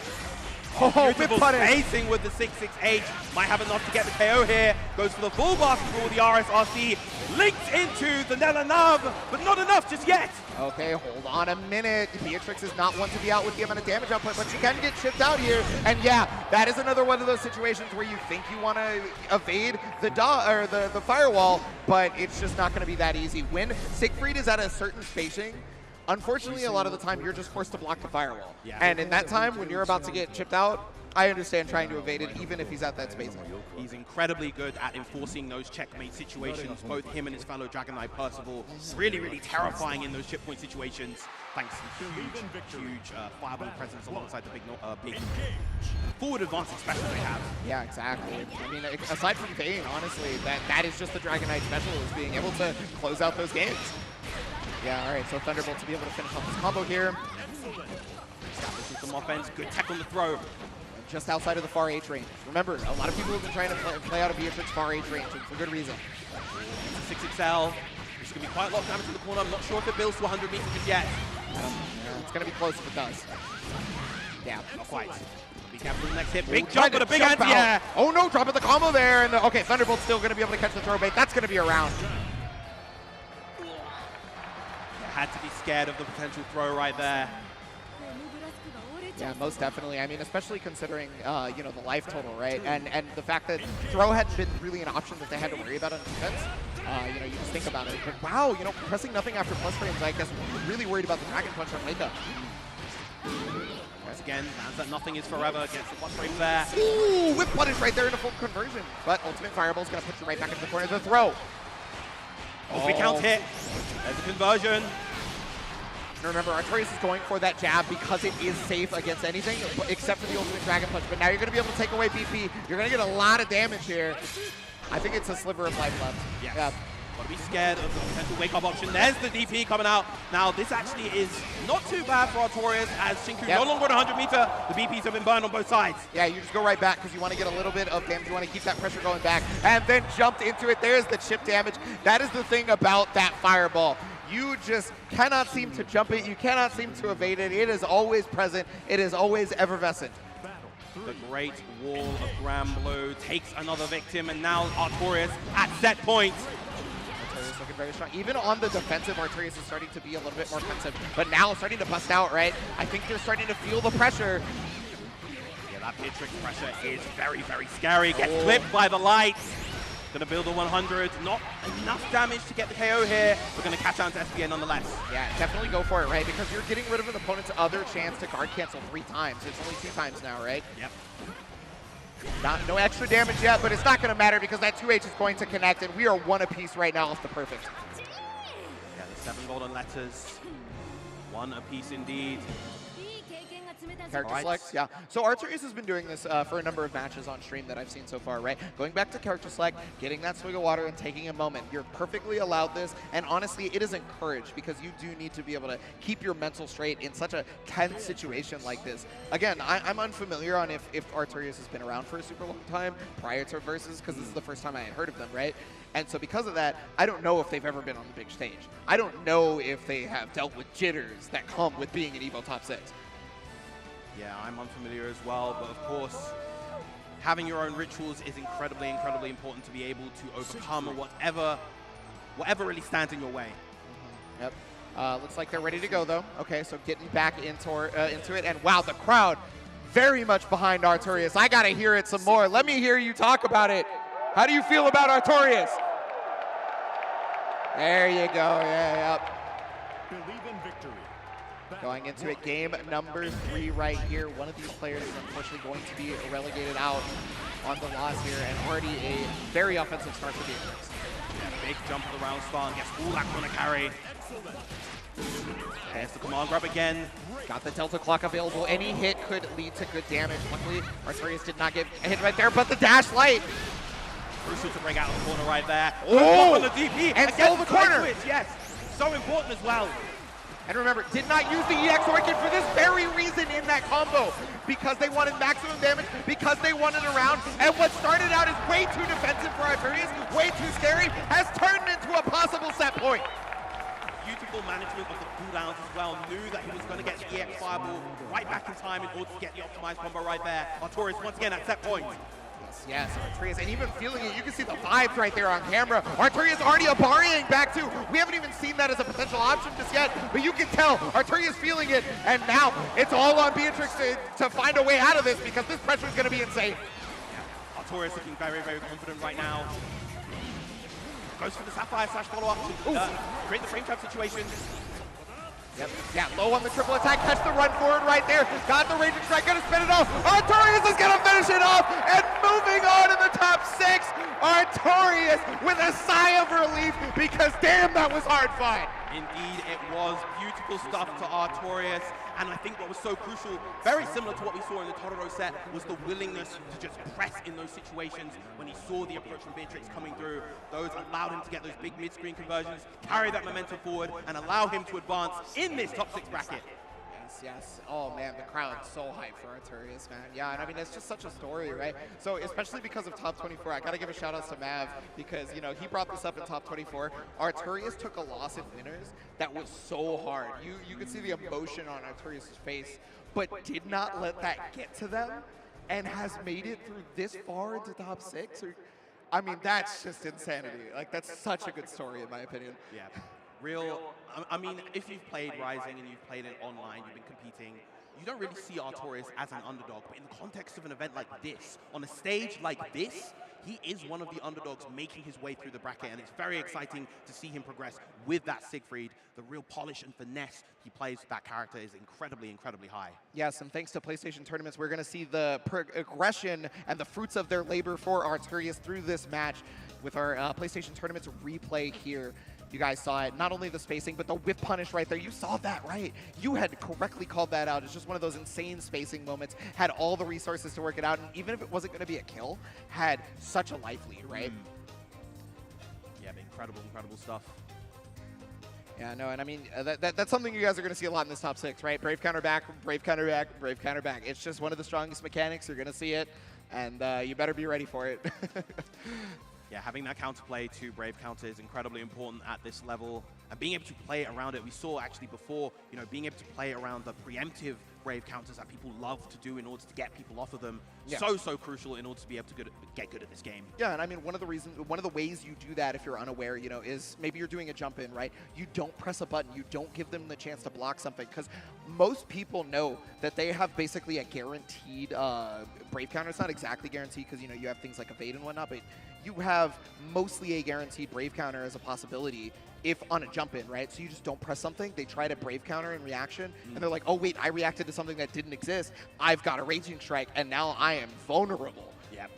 Oh, beautiful spacing with the 6-6-H. Might have enough to get the KO here. Goes for the full basketball with the RSRC. Linked into the Nella Nav, but not enough just yet. Okay, hold on a minute. Beatrix is not one to be out with the amount of damage output, but she can get chipped out here. And yeah, that is another one of those situations where you think you want to evade the firewall, but it's just not going to be that easy. When Siegfried is at a certain spacing, unfortunately, a lot of the time, you're just forced to block the firewall. Yeah. And in that time, when you're about to get chipped out, I understand trying to evade it, even if he's at that spacing. He's incredibly good at enforcing those checkmate situations. Both him and his fellow Dragon Knight Percival, really, really terrifying in those chip point situations, thanks to huge fireball presence alongside the big forward advancing special they have. Yeah, exactly. I mean, aside from Vayne, honestly, that is just the Dragon Knight special, is being able to close out those games. Yeah, all right, so Thunderbolt to be able to finish off this combo here. Establishing some offense, good tech on the throw. Just outside of the far H range. Remember, a lot of people have been trying to play out of Beatrix far H range, and for good reason. 6XL. This is going to be quite a lot of damage in the corner. I'm not sure if it builds to 100 meters just yet. Yeah, it's going to be close if it does. Yeah, not quite. Be careful the next hit. Big jump, but a big anti-air. Oh no, dropping the combo there. And okay, Thunderbolt's still going to be able to catch the throw bait. That's going to be around. Had to be scared of the potential throw right there. Yeah, most definitely. I mean, especially considering, you know, the life total, right? And the fact that throw hadn't been really an option that they had to worry about on defense. You know, you just think about it. But wow, you know, pressing nothing after plus frames, I guess we're really worried about the Dragon Punch on Wake Up. Once again, lands that nothing is forever, gets the plus frames there. Ooh, whip punish right there in a full conversion. But Ultimate Fireball's going to put you right back into the corner. The throw. Oh, big count hit. There's a conversion. Remember, Arturius is going for that jab because it is safe against anything except for the Ultimate Dragon Punch. But now you're going to be able to take away BP. You're going to get a lot of damage here. I think it's a sliver of life left. Yes. Yeah. Got to be scared of the potential wake-up option. There's the DP coming out. Now, this actually is not too bad for Arturius as Shinku no longer at 100 meter. The BPs have been burned on both sides. Yeah, you just go right back because you want to get a little bit of damage. You want to keep that pressure going back. And then jumped into it. There's the chip damage. That is the thing about that fireball. You just cannot seem to jump it. You cannot seem to evade it. It is always present. It is always effervescent. The great wall of Granblue takes another victim, and now Artorias at set point. Artorias looking very strong. Even on the defensive, Artorias is starting to be a little bit more offensive, but now starting to bust out, right? I think they're starting to feel the pressure. Yeah, that Beatrix pressure is very, very scary. Gets clipped by the lights. Gonna build a 100. Not enough damage to get the KO here. We're gonna catch on to SBA nonetheless. Yeah, definitely go for it, right? Because you're getting rid of an opponent's other chance to guard cancel 3 times. It's only 2 times now, right? Yep. No extra damage yet, but it's not going to matter because that 2H is going to connect, and we are 1 apiece right now off the perfect. Yeah, the 7 golden letters. 1 apiece indeed. Character selects, yeah. So Artorias has been doing this for a number of matches on stream that I've seen so far, right? Going back to character select, getting that swig of water and taking a moment. You're perfectly allowed this, and honestly, it is encouraged because you do need to be able to keep your mental straight in such a tense situation like this. Again, I'm unfamiliar on if Artorias has been around for a super long time prior to Versus, because this is the first time I had heard of them, right? And so because of that, I don't know if they've ever been on the big stage. I don't know if they have dealt with jitters that come with being an Evo Top 6. Yeah, I'm unfamiliar as well, but of course, having your own rituals is incredibly, incredibly important to be able to overcome whatever really stands in your way. Yep. Looks like they're ready to go, though. Okay, so getting back into it, and wow, the crowd very much behind Artorias. I gotta hear it some more. Let me hear you talk about it. How do you feel about Artorias? There you go. Yeah, yep. Believe in victory. Going into it, game number 3 right here. One of these players is unfortunately going to be relegated out on the loss here, and already a very offensive start for Beatrix. Yeah, big jump of the round spawn, gets Ulak on a carry. There's the command grab again. Got the Delta Clock available. Any hit could lead to good damage. Luckily, Artorias did not get a hit right there, but the dash light. Crucial to break out of the corner right there. Oh! On the DP, and stole the corner. Switch, yes, so important as well. And remember, did not use the EX Orchid for this very reason in that combo. Because they wanted maximum damage, because they wanted a round. And what started out as way too defensive for Artorias, way too scary, has turned into a possible set point. Beautiful management of the cooldowns as well. Knew that he was going to get the EX Fireball right back in time in order to get the optimized combo right there. Artorias once again at set point. Yes, Artorias, and even feeling it, you can see the vibes right there on camera. Artorias already Abariing back too. We haven't even seen that as a potential option just yet, but you can tell Artorias feeling it, and now it's all on Beatrix to find a way out of this because this pressure is going to be insane. Yeah. Artorias looking very, very confident right now. Goes for the Sapphire slash follow-up to create the frame trap situation. Yep. Yeah, low on the triple attack, catch the run forward right there. Got the Raging Strike, gonna spin it off. Artorias is gonna finish it off, and moving on in the top 6, Artorias with a sigh of relief because damn, that was hard fight. Indeed, it was beautiful stuff to Artorias, and I think what was so crucial, very similar to what we saw in the Totoro set, was the willingness to just press in those situations when he saw the approach from Beatrix coming through. Those allowed him to get those big mid-screen conversions, carry that momentum forward, and allow him to advance in this top 6 bracket. Yes. Oh man, the crowd's so hyped for Artorias, man. Yeah, and I mean, it's just such a story, right? So especially because of top 24, I gotta give a shout out to Mav because, you know, he brought this up in top 24. Artorias took a loss in winners that was so hard. You could see the emotion on Artorias' face, but did not let that get to them and has made it through this far into top 6. I mean, that's just insanity. Like, that's such a good story in my opinion. Yeah. I mean, if you've played Rising and you've played it online, you've been competing, you don't really see Artorias as an underdog, but in the context of an event like this, on a stage like this, he is one of the underdogs making his way through the bracket, and it's very exciting to see him progress with that Siegfried. The real polish and finesse he plays with that character is incredibly, incredibly high. Yes, and thanks to PlayStation Tournaments, we're going to see the progression and the fruits of their labor for Artorias through this match with our PlayStation Tournaments replay here. You guys saw it, not only the spacing, but the whip punish right there. You saw that, right? You had correctly called that out. It's just one of those insane spacing moments. Had all the resources to work it out, and even if it wasn't going to be a kill, had such a life lead, right? Yeah, incredible, incredible stuff. Yeah, no, and I mean, that's something you guys are going to see a lot in this top 6, right? Brave counter back, brave counter back, brave counter back. It's just one of the strongest mechanics. You're going to see it, and you better be ready for it. Yeah, having that counterplay to Brave counter is incredibly important at this level. and being able to play around it. We saw actually before, you know, being able to play around the preemptive Brave counters that people love to do in order to get people off of them. Yeah. So crucial in order to be able to get good at this game. Yeah, and I mean, one of the ways you do that if you're unaware, you know, is maybe you're doing a jump in, right? You don't press a button. You don't give them the chance to block something, because most people know that they have basically a guaranteed Brave counter. It's not exactly guaranteed because, you know, you have things like evade and whatnot, but you have mostly a guaranteed Brave counter as a possibility if on a jump in, right? So you just don't press something, they try to Brave counter in reaction, and they're like, oh wait, I reacted to something that didn't exist, I've got a Raging Strike, and now I am vulnerable. Yep.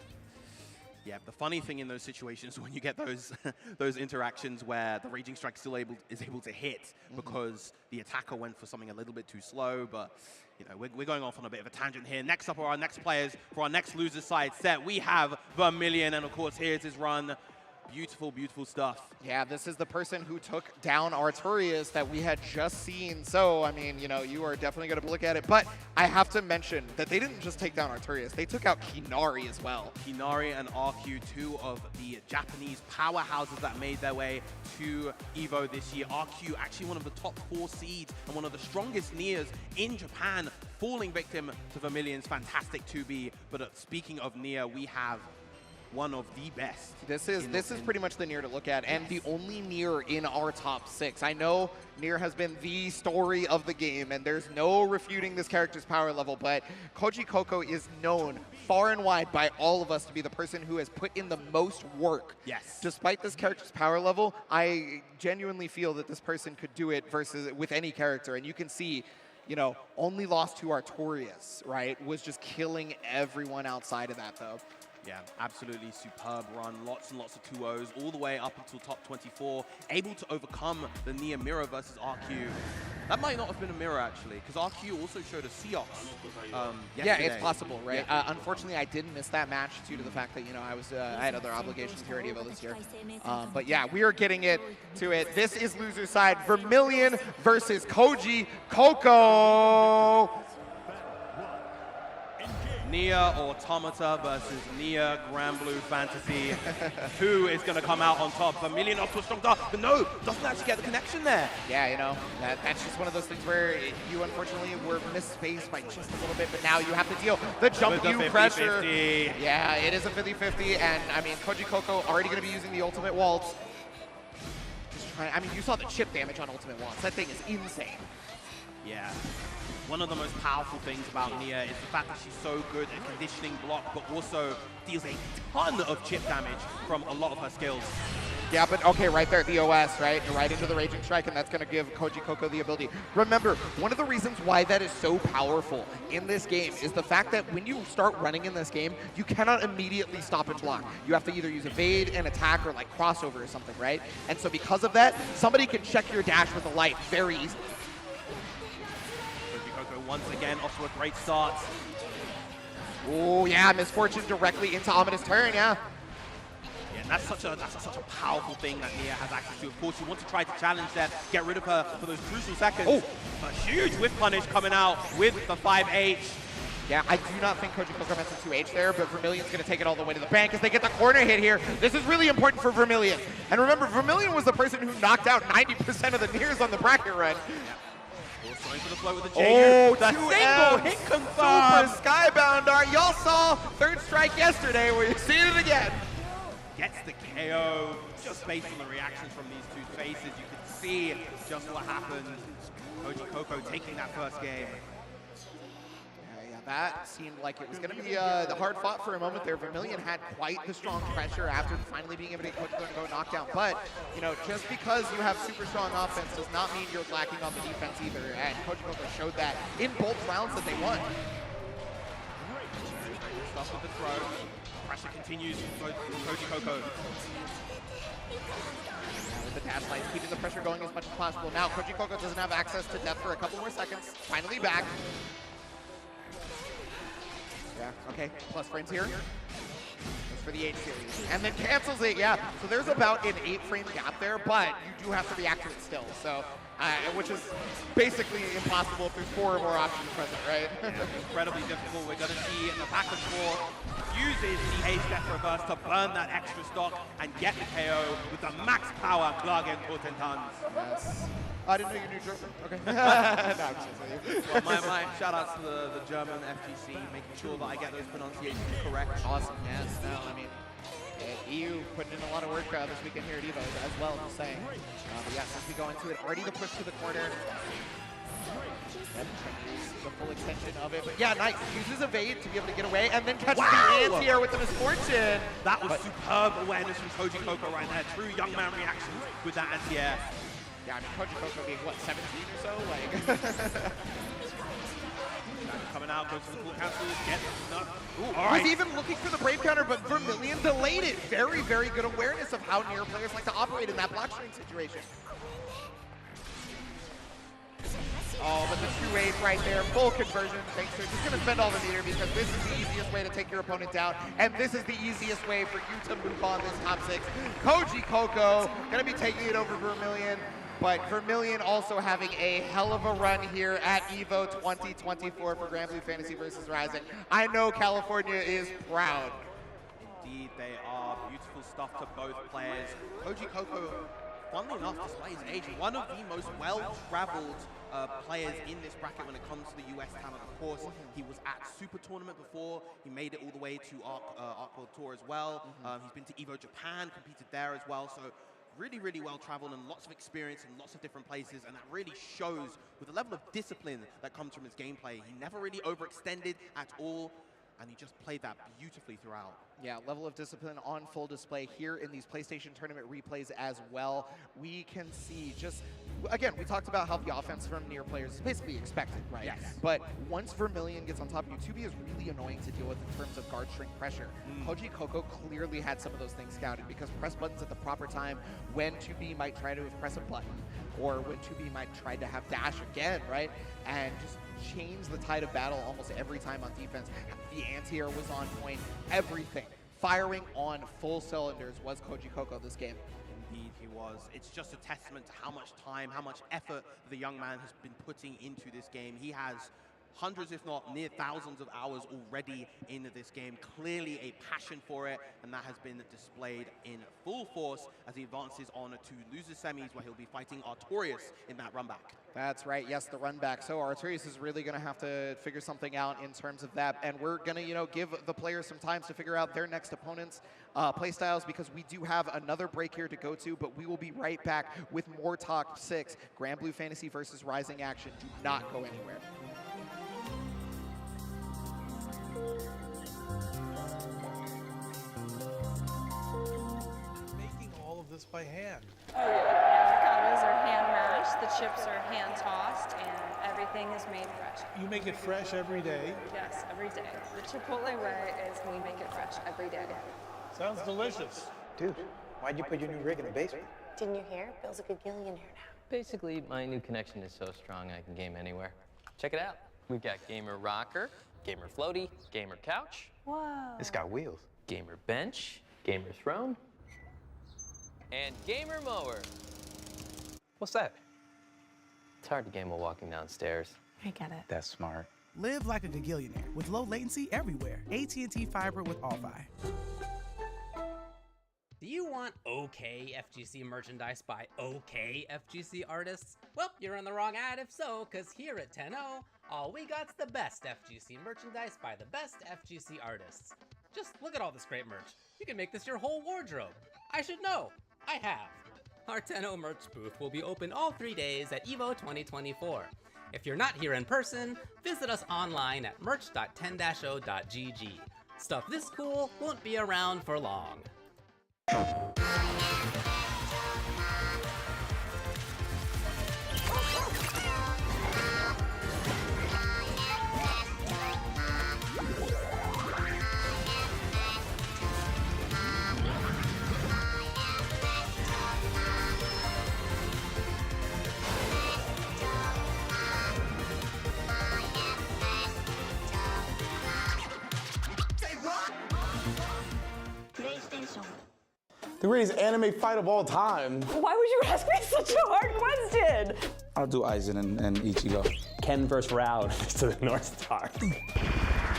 Yeah, the funny thing in those situations when you get those those interactions where the Raging Strike still is able to hit because the attacker went for something a little bit too slow, but you know, we're going off on a bit of a tangent here. Next up are our next players for our next loser side set. We have Vermilion, and of course here's his run. Beautiful, beautiful stuff. Yeah, this is the person who took down Artorias that we had just seen. So, I mean, you know, you are definitely going to look at it. But I have to mention that they didn't just take down Artorias. They took out Kinari as well. Kinari and RQ, two of the Japanese powerhouses that made their way to Evo this year. RQ, actually one of the top 4 seeds and one of the strongest Nias in Japan, falling victim to Vermilion's fantastic 2B. But speaking of Nia, we have one of the best. This is pretty much the Nier to look at, and the only Nier in our top 6. I know Nier has been the story of the game, and there's no refuting this character's power level, but Koji Coco is known far and wide by all of us to be the person who has put in the most work. Yes. Despite this character's power level, I genuinely feel that this person could do it versus with any character, and you can see, you know, only lost to Artorias, right? Was just killing everyone outside of that, though. Yeah, absolutely superb run. Lots and lots of 2-0s all the way up until top 24. Able to overcome the Nia mirror versus RQ. That might not have been a mirror, actually, because RQ also showed a Seox yeah, it's possible, right? Yeah. Unfortunately, I did miss that match due to the fact that, you know, I had other obligations here at Evo this year. But yeah, we are getting to it. This is loser side. Vermilion versus Koji Coco. Nia Automata versus Nia Granblue Fantasy. Who is going to come out on top? Vermilion off to a strong start, but no, doesn't actually get the connection there. Yeah, you know, that's just one of those things where you unfortunately were misspaced by just a little bit, but now you have to deal the jump you pressure. 50-50. Yeah, it is a 50-50, and I mean, Koji Coco already going to be using the ultimate waltz. Just trying, I mean, you saw the chip damage on ultimate waltz. That thing is insane. Yeah. One of the most powerful things about Nia is the fact that she's so good at conditioning block, but also deals a ton of chip damage from a lot of her skills. Yeah, but okay, right there, the OS, right? Right into the Raging Strike, and that's going to give Koji Coco the ability. Remember, one of the reasons why that is so powerful in this game is the fact that when you start running in this game, you cannot immediately stop and block. You have to either use evade and attack or like crossover or something, right? And so because of that, somebody can check your dash with a light very easily. Once again, off to a great start. Oh yeah, Misfortune directly into Ominous Turn, yeah. Yeah, that's such a powerful thing that Nia has access to. Of course, you want to try to challenge that, get rid of her for those crucial seconds. Oh, a huge whiff punish coming out with the 5H. Yeah, I do not think Koji Coco meant the 2H there, but Vermilion's going to take it all the way to the bank as they get the corner hit here. This is really important for Vermilion. And remember, Vermilion was the person who knocked out 90% of the Niers on the bracket run. Yeah. Going for the flow with the Oh, the single hit confirmed. Super Skybound Dart. Y'all saw Third Strike yesterday. We're seeing it again. Gets the KO. Just based on the reactions from these two faces, you can see just what happened. Koji Coco taking that first game. That seemed like it was going to be the hard fought for a moment there. Vermilion had quite the strong pressure after finally being able to get Koji Coco and go knockdown. But, you know, just because you have super strong offense does not mean you're lacking on the defense either. And Koji Coco showed that in both rounds that they won. Stuff with the throw. Pressure continues for Koji Coco. With the dash lines, keeping the pressure going as much as possible. Now, Koji Coco doesn't have access to death for a couple more seconds. Finally back. Yeah, okay, plus frames here. That's for the 8 series. And then cancels it, yeah. So there's about an 8-frame gap there, but you do have to react to it still. So, which is basically impossible if there's 4 or more options present, right? Yeah, incredibly difficult. We're going to see in the back and forth a uses the A-step reverse to burn that extra stock and get the KO with the max power Glagen Totentans. Yes. I didn't know you knew German. Okay. No, I'm just kidding. Well, my shout outs to the German FGC, making sure that I get those pronunciations correct. Awesome. Yes. No, I mean, EU putting in a lot of work this weekend here at Evo as well, just saying. But yes, as we go into it, ready to push to the corner. The full extension of it, but yeah, nice. Uses evade to be able to get away, and then catches the anti-air with the misfortune. That was superb awareness from Koji Coco right there. True young man reactions with that anti-air. Yeah, I mean, Koji Coco being, what, 17 or so? Like, coming out, goes for the full cancel, gets enough. Was even looking for the Brave counter, but Vermilion delayed it. Very, very good awareness of how near players like to operate in that block string situation. Oh, but the 2-8 right there, full conversion. Thanks to just gonna spend all the meter because this is the easiest way to take your opponent down, and this is the easiest way for you to move on this top 6. Koji Coco gonna be taking it over Vermilion, but Vermilion also having a hell of a run here at Evo 2024 for Granblue Fantasy Versus Rising. I know California is proud. Indeed, they are. Beautiful stuff to both players. Koji Coco, funnily enough, despite his age, one of the most well-traveled players in this bracket when it comes to the US talent. Of course, he was at Super Tournament before. He made it all the way to Arc World Tour as well. He's been to Evo Japan, competed there as well. So really, really well-traveled and lots of experience in lots of different places. And that really shows with the level of discipline that comes from his gameplay. He never really overextended at all. And he just played that beautifully throughout. Yeah, level of discipline on full display here in these PlayStation Tournament replays as well. We can see just, again, we talked about how the offense from near players is basically expected, right? Yes. But once Vermilion gets on top of you, 2B is really annoying to deal with in terms of guard shrink pressure. Koji Coco clearly had some of those things scouted because press buttons at the proper time when 2B might try to press a button or when 2B might try to have dash again, right? And just change the tide of battle almost every time on defense. The anti-air was on point, everything. Firing on full cylinders was Koji Coco this game. Indeed he was. It's just a testament to how much time, how much effort the young man has been putting into this game. He has hundreds, if not near thousands of hours already into this game. Clearly a passion for it, and that has been displayed in full force as he advances on to losers semis, where he'll be fighting Artorias in that run back. That's right, yes, the run back. So Artorias is really gonna have to figure something out in terms of that, and we're gonna, give the players some time to figure out their next opponent's play styles, because we do have another break here to go to, but we will be right back with more Top 6 Granblue Fantasy Versus Rising action. Do not go anywhere. Making all of this by hand. Oh yeah, the avocados are hand mashed, the chips are hand tossed, and everything is made fresh. You make it fresh every day. Yes, every day. The Chipotle way is we make it fresh every day. Sounds delicious. Dude, why'd you put your new rig in the basement? Didn't you hear? Bill's a gagillionaire now. Basically, my new connection is so strong I can game anywhere. Check it out. We've got Gamer Rocker, Gamer Floaty, Gamer Couch. Whoa. It's got wheels. Gamer Bench, Gamer Throne, and Gamer Mower. What's that? It's hard to game while walking downstairs. I get it. That's smart. Live like a gagillionaire with low latency everywhere. AT&T Fiber with All-Fi. Do you want okay FGC merchandise by okay FGC artists? Well, you're in the wrong ad if so, because here at 10-0, all we got's the best FGC merchandise by the best FGC artists. Just look at all this great merch. You can make this your whole wardrobe. I should know. I have. Our 10-0 merch booth will be open all 3 days at Evo 2024. If you're not here in person, visit us online at merch.10-0.gg. Stuff this cool won't be around for long. The greatest anime fight of all time. Why would you ask me such a hard question? I'll do Aizen and Ichigo. Ken versus Raud to the North Star.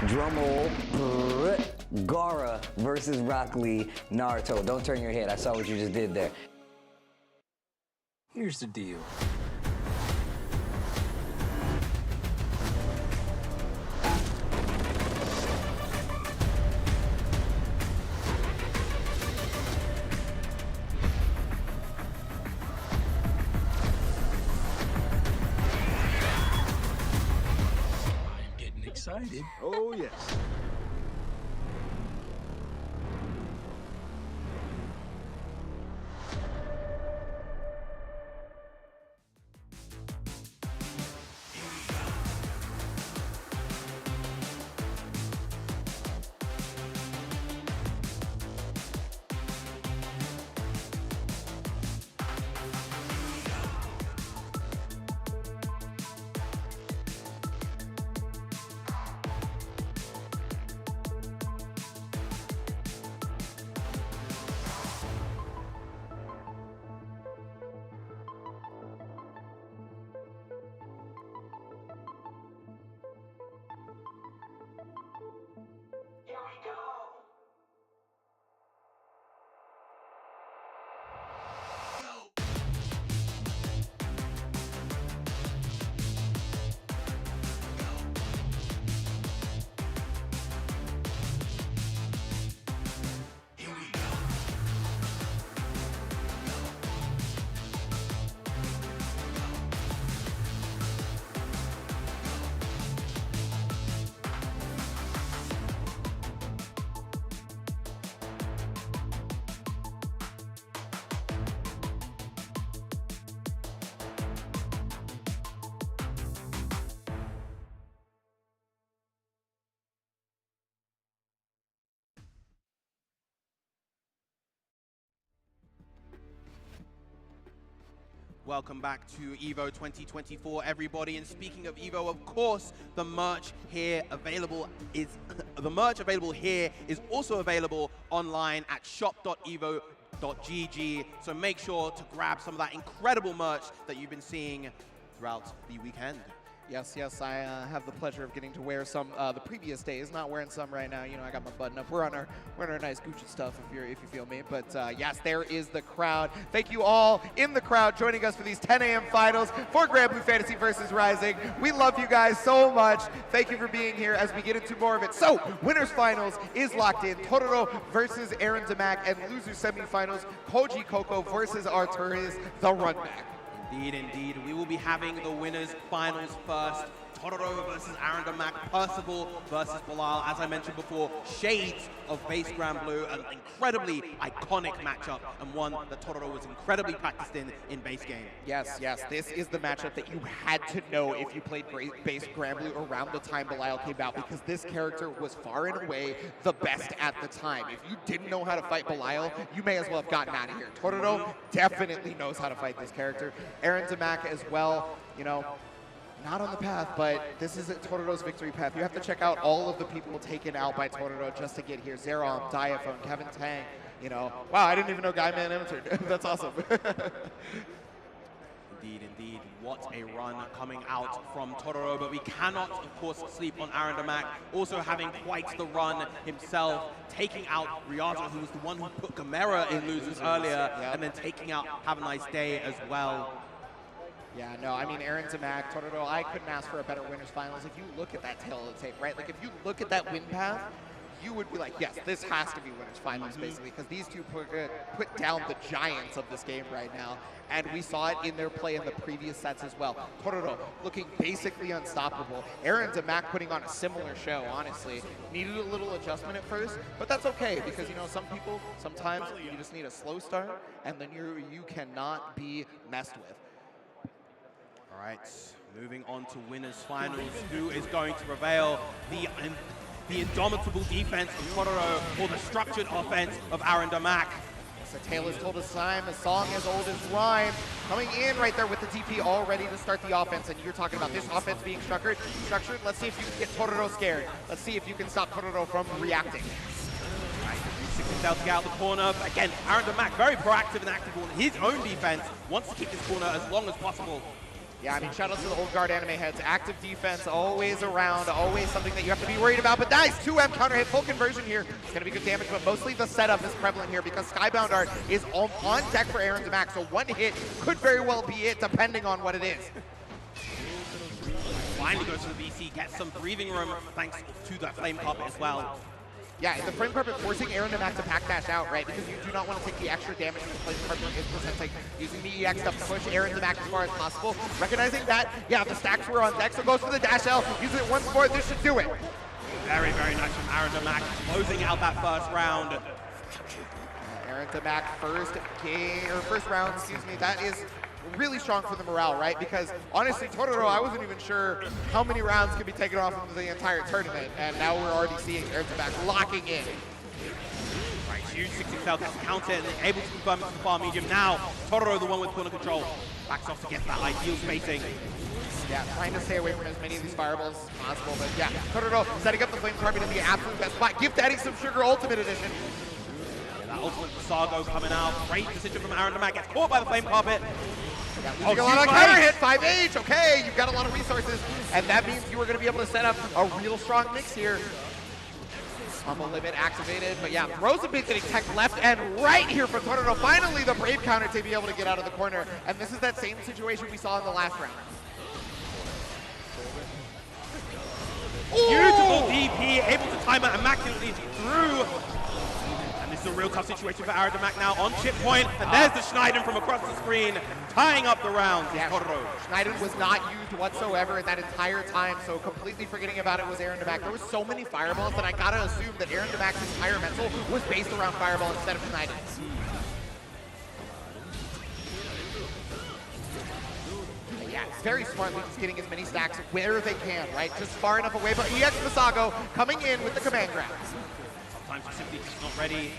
Drumroll. Gaara versus Rock Lee, Naruto. Don't turn your head. I saw what you just did there. Here's the deal. I'm getting excited. Oh, yes. Welcome back to Evo 2024, everybody. And speaking of Evo, of course, the merch here available is also available online at shop.evo.gg. So make sure to grab some of that incredible merch that you've been seeing throughout the weekend. Yes, yes, I have the pleasure of getting to wear some the previous days. Not wearing some right now. You know, I got my button up. We're on our nice Gucci stuff, if you feel me. But yes, there is the crowd. Thank you all in the crowd joining us for these 10 a.m. finals for Granblue Fantasy Versus Rising. We love you guys so much. Thank you for being here as we get into more of it. So, winners finals is locked in. Tororo versus Aaron Damac, and losers semifinals, Koji Coco versus Arturius, the runback. Indeed, indeed. We will be having the winners finals first. Tororo versus Aaron Damac, Percival versus Bilal. As I mentioned before, shades of base Granblue, an incredibly iconic matchup, and one that Tororo was incredibly practiced in base game. Yes, yes, this is the matchup that you had to know if you played base Granblue around the time Bilal came out, because this character was far and away the best at the time. If you didn't know how to fight Bilal, you may as well have gotten out of here. Tororo definitely knows how to fight this character. Aaron Damac as well, you know, not on the path, but this is Tororo's victory path. You have to check out all of the people taken out by Tororo just to get here. Zerom, Diaphone, Kevin Tang, you know. Wow, I didn't even know Guy Man entered. That's awesome. Indeed, indeed. What a run coming out from Tororo, but we cannot, of course, sleep on Aaron Damac. Also having quite the run himself, taking out Ryata, who was the one who put Gamera in losers earlier, and then taking out Have a Nice Day as well. Yeah, no, I mean, Aaron Damac, Tororo, I couldn't ask for a better winners finals. If you look at that tail of the tape, right? Like, if you look at that win path, you would be like, yes, this has to be winners finals, basically, because these two put down the giants of this game right now, and we saw it in their play in the previous sets as well. Tororo looking basically unstoppable. Aaron Damac putting on a similar show, honestly. Needed a little adjustment at first, but that's okay, because, you know, some people, sometimes you just need a slow start, and then you cannot be messed with. All right, moving on to winners finals. Who is going to prevail? The indomitable defense of Tororo or the structured offense of Aaron Damac? So Taylor's told us time, a song as old as rhyme. Coming in right there with the DP all ready to start the offense, and you're talking about this offense being structured. Let's see if you can get Tororo scared. Let's see if you can stop Tororo from reacting. Right, to get out the corner. Again, Aaron Damac very proactive and active on his own defense. Wants to keep this corner as long as possible. Yeah, I mean, shout out to the old guard anime heads. Active defense, always around, always something that you have to be worried about. But nice, 2M counter hit, full conversion here. It's going to be good damage, but mostly the setup is prevalent here because Skybound Art is on deck for Aaron Demac. So one hit could very well be it, depending on what it is. Finally goes to the VC, gets some breathing room thanks to that flame carpet as well. Yeah, the flame carpet forcing Aaron Demac to pack dash out, right? Because you do not want to take the extra damage that the flame carpet is presenting. Using the EX to push Aaron Demac as far as possible. Recognizing that, yeah, the stacks were on deck, so goes for the dash L. Uses it once more, this should do it. Very, very nice from Aaron Demac, closing out that first round. Aaron Demac first round, excuse me, that is really strong for the morale, right? Because honestly, Totoro, I wasn't even sure how many rounds could be taken off of the entire tournament, and now we're already seeing Aaron Demac locking in. Right, huge 60 cell gets the counter and able to confirm it to the far medium. Now, Totoro, the one with corner control, backs off to get that ideal spacing. Yeah, trying to stay away from as many of these fireballs as possible, but yeah, Totoro setting up the flame carpet in the absolute best spot. Give Daddy some sugar, ultimate edition. Yeah, that ultimate Sago coming out. Great decision from Aaron Demac, gets caught by the flame carpet. Yeah, a lot of counter hit, 5H, okay, you've got a lot of resources, and that means you are going to be able to set up a real strong mix here. Combo limit activated, but yeah, throws a bit getting tech left and right here for Totoro. Finally, the Brave counter to be able to get out of the corner, and this is that same situation we saw in the last round. Beautiful DP, able to time it immaculately through. This is a real tough situation for Aaron Demac now on chip point, and there's the Schneiden from across the screen, tying up the round. Yeah, Schneiden was not used whatsoever in that entire time, so completely forgetting about it was Aaron Demac. There were so many fireballs that I gotta assume that Aaron Demac's entire mental was based around fireball instead of Schneiden. Yeah, very smartly just getting as many stacks where they can, right? Just far enough away, but EX Masago coming in with the command grab. Sometimes you're simply just not ready.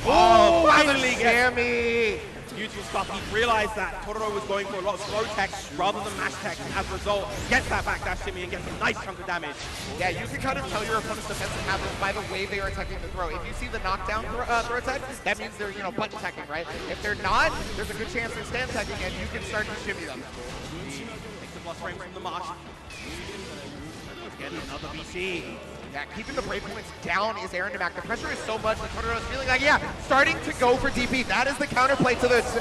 Oh, finally Sammy! Beautiful stuff. He realized that Totoro was going for a lot of slow tech rather than mash tech, and as a result, gets that backdash shimmy and gets a nice chunk of damage. Yeah, you can kind of tell your opponent's defensive habits by the way they are attacking the throw. If you see the knockdown throw tech, that means they're, button teching, right? If they're not, there's a good chance they're stand teching, and you can start to shimmy them. Takes the plus frame from the marsh. Again, another BC. Yeah, keeping the break points down is Aaron Demac. The pressure is so much that Totoro is feeling like, yeah, starting to go for DP. That is the counterplay to this.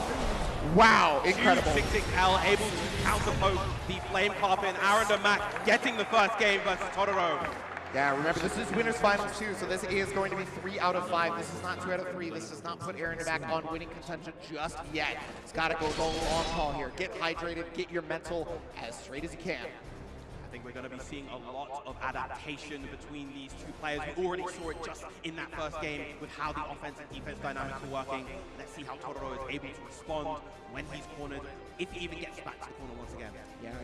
Wow, incredible. 6-6L able to counterpoke the flame carpet. Aaron Demac getting the first game versus Totoro. Yeah, remember, this is winners finals too, so this is going to be 3 out of 5. This is not 2 out of 3. This does not put Aaron Demac on winning contention just yet. It's got to go the long haul here. Get hydrated, get your mental as straight as you can. I think we're going to be seeing a lot of adaptation between these two players. We already saw it just in that first game with how the offense and defense dynamics are working. Let's see how Totoro is able to respond when he's cornered, if he even gets back to the corner once again.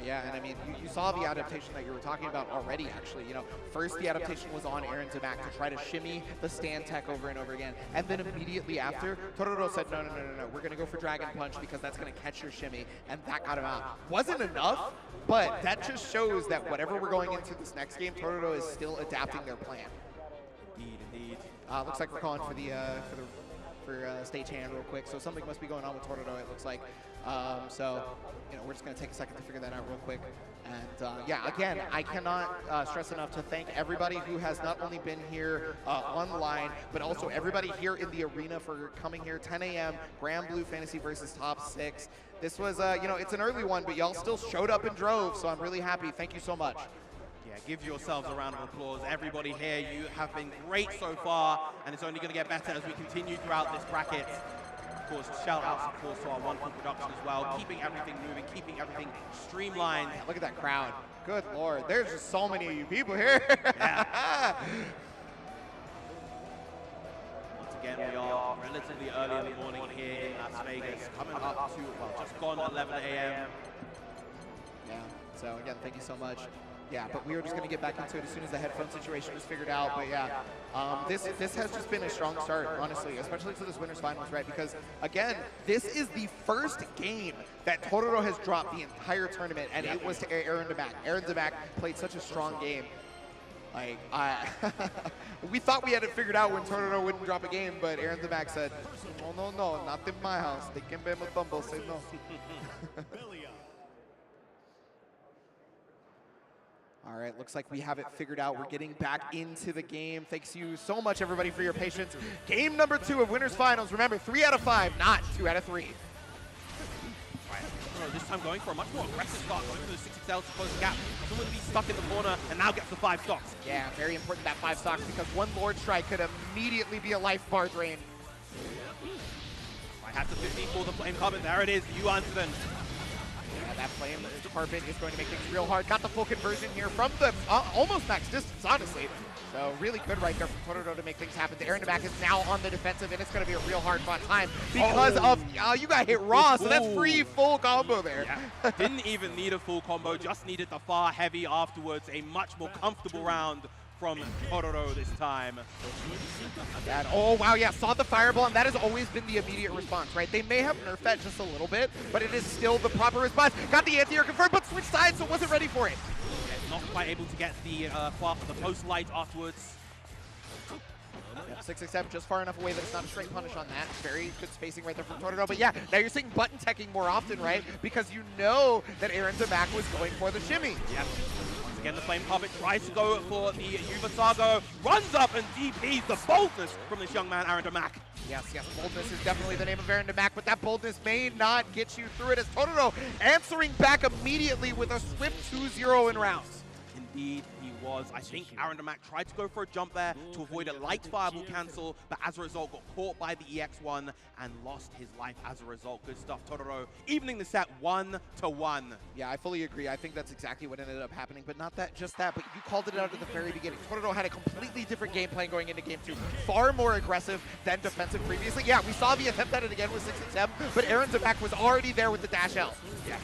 Yeah, and I mean, you saw the adaptation that you were talking about already, actually. First the adaptation was on Aaron Demac to try to shimmy the stand tech over and over again. And then immediately after, Totoro said, no, we're going to go for Dragon Punch because that's going to catch your shimmy. And that got him out. Wasn't enough, but that just shows that whatever we're going into this next game, Totoro is still adapting their plan. Indeed. Looks like we're calling for the stagehand real quick. So something must be going on with Totoro, it looks like. We're just going to take a second to figure that out real quick. And yeah, again, I cannot stress enough to thank everybody who has not only been here online, but also everybody here in the arena for coming here. 10 a.m. Granblue Fantasy Versus Top 6. This was, it's an early one, but y'all still showed up in droves, so I'm really happy. Thank you so much. Yeah, give yourselves a round of applause. Everybody here, you have been great so far, and it's only going to get better as we continue throughout this bracket. Of course, shout outs, of course, to our wonderful production as well, keeping everything moving, keeping everything streamlined. Yeah, look at that crowd. Good Lord, there's just so many of you people here. Yeah. Once again, we are relatively early in the morning here in Las Vegas, coming up to, just gone 11 a.m. Yeah, so again, thank you so much. Yeah, but we were just going to get back into it as soon as the headphone situation was figured out. But yeah, this has just been a strong start, honestly, especially to this winners finals, right? Because again, this is the first game that Totoro has dropped the entire tournament, and it was to Aaron Demac. Aaron Demac played such a strong game. Like, we thought we had it figured out when Totoro wouldn't drop a game, but Aaron Demac said, no, not in my house. They can be my bumble, say no. All right, looks like we have it figured out. We're getting back into the game. Thanks you so much, everybody, for your patience. Game number 2 of Winners Finals. Remember, 3 out of 5, not 2 out of 3. This time going for a much more aggressive start, going for the 6XL to close the gap. Someone to be stuck in the corner and now gets the 5 stocks. Yeah, very important that 5 stocks because one Lord Strike could immediately be a life bar drain. I have the 15 for the Flame Carbon. There it is, you answer. Yeah, that Flame Carbon is going to make things real hard. Got the full conversion here from the almost max distance, honestly. So really good right there from Totoro to make things happen. The Aaron back is now on the defensive, and it's going to be a real hard fought time because of you got hit raw, so that's free full combo there. Yeah. Didn't even need a full combo, just needed the far heavy afterwards. A much more comfortable round from Totoro this time. And, oh, wow, yeah, saw the fireball, and that has always been the immediate response, right? They may have nerfed that just a little bit, but it is still the proper response. Got the anti-air confirmed, but switched sides, so wasn't ready for it. Not quite able to get the post light afterwards. Yep, 667 just far enough away that it's not a straight punish on that. Very good spacing right there from Totoro. But yeah, now you're seeing button teching more often, right? Because you know that Aaron Zamak was going for the shimmy. Yep. Once again, the Flame Puppet tries to go for the Yuvasago, runs up and DPs the boldness from this young man, Aaron Zamak. Yes, boldness is definitely the name of Aaron Zamak, but that boldness may not get you through it as Totoro answering back immediately with a swift 2-0 in rounds. Indeed, he was. I think Aaron Zamak tried to go for a jump there to avoid a light fireball cancel, but as a result got caught by the EX1 and lost his life as a result. Good stuff, Totoro. Evening the set 1-1. Yeah, I fully agree. I think that's exactly what ended up happening, but not that just that, but you called it out at the very beginning. Totoro had a completely different game plan going into game 2. Far more aggressive than defensive previously. Yeah, we saw the attempt at it again with 6XM, but Aaron Zamak was already there with the dash L. Yes.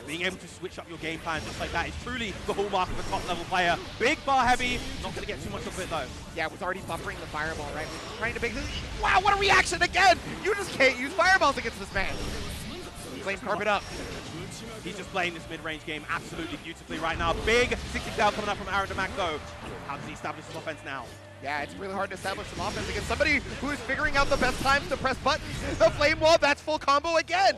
Being able to switch up your game plan just like that is truly the hallmark of a top-level player. Big bar heavy, not going to get too much of it though. Yeah, it was already buffering the fireball, right? Was trying to make this. Wow, what a reaction again! You just can't use fireballs against this man. Flame carpet up. He's just playing this mid-range game absolutely beautifully right now. Big 60 down coming up from Aaron Zamak though. How does he establish his offense now? Yeah, it's really hard to establish some offense against somebody who is figuring out the best times to press buttons. The flame wall, that's full combo again.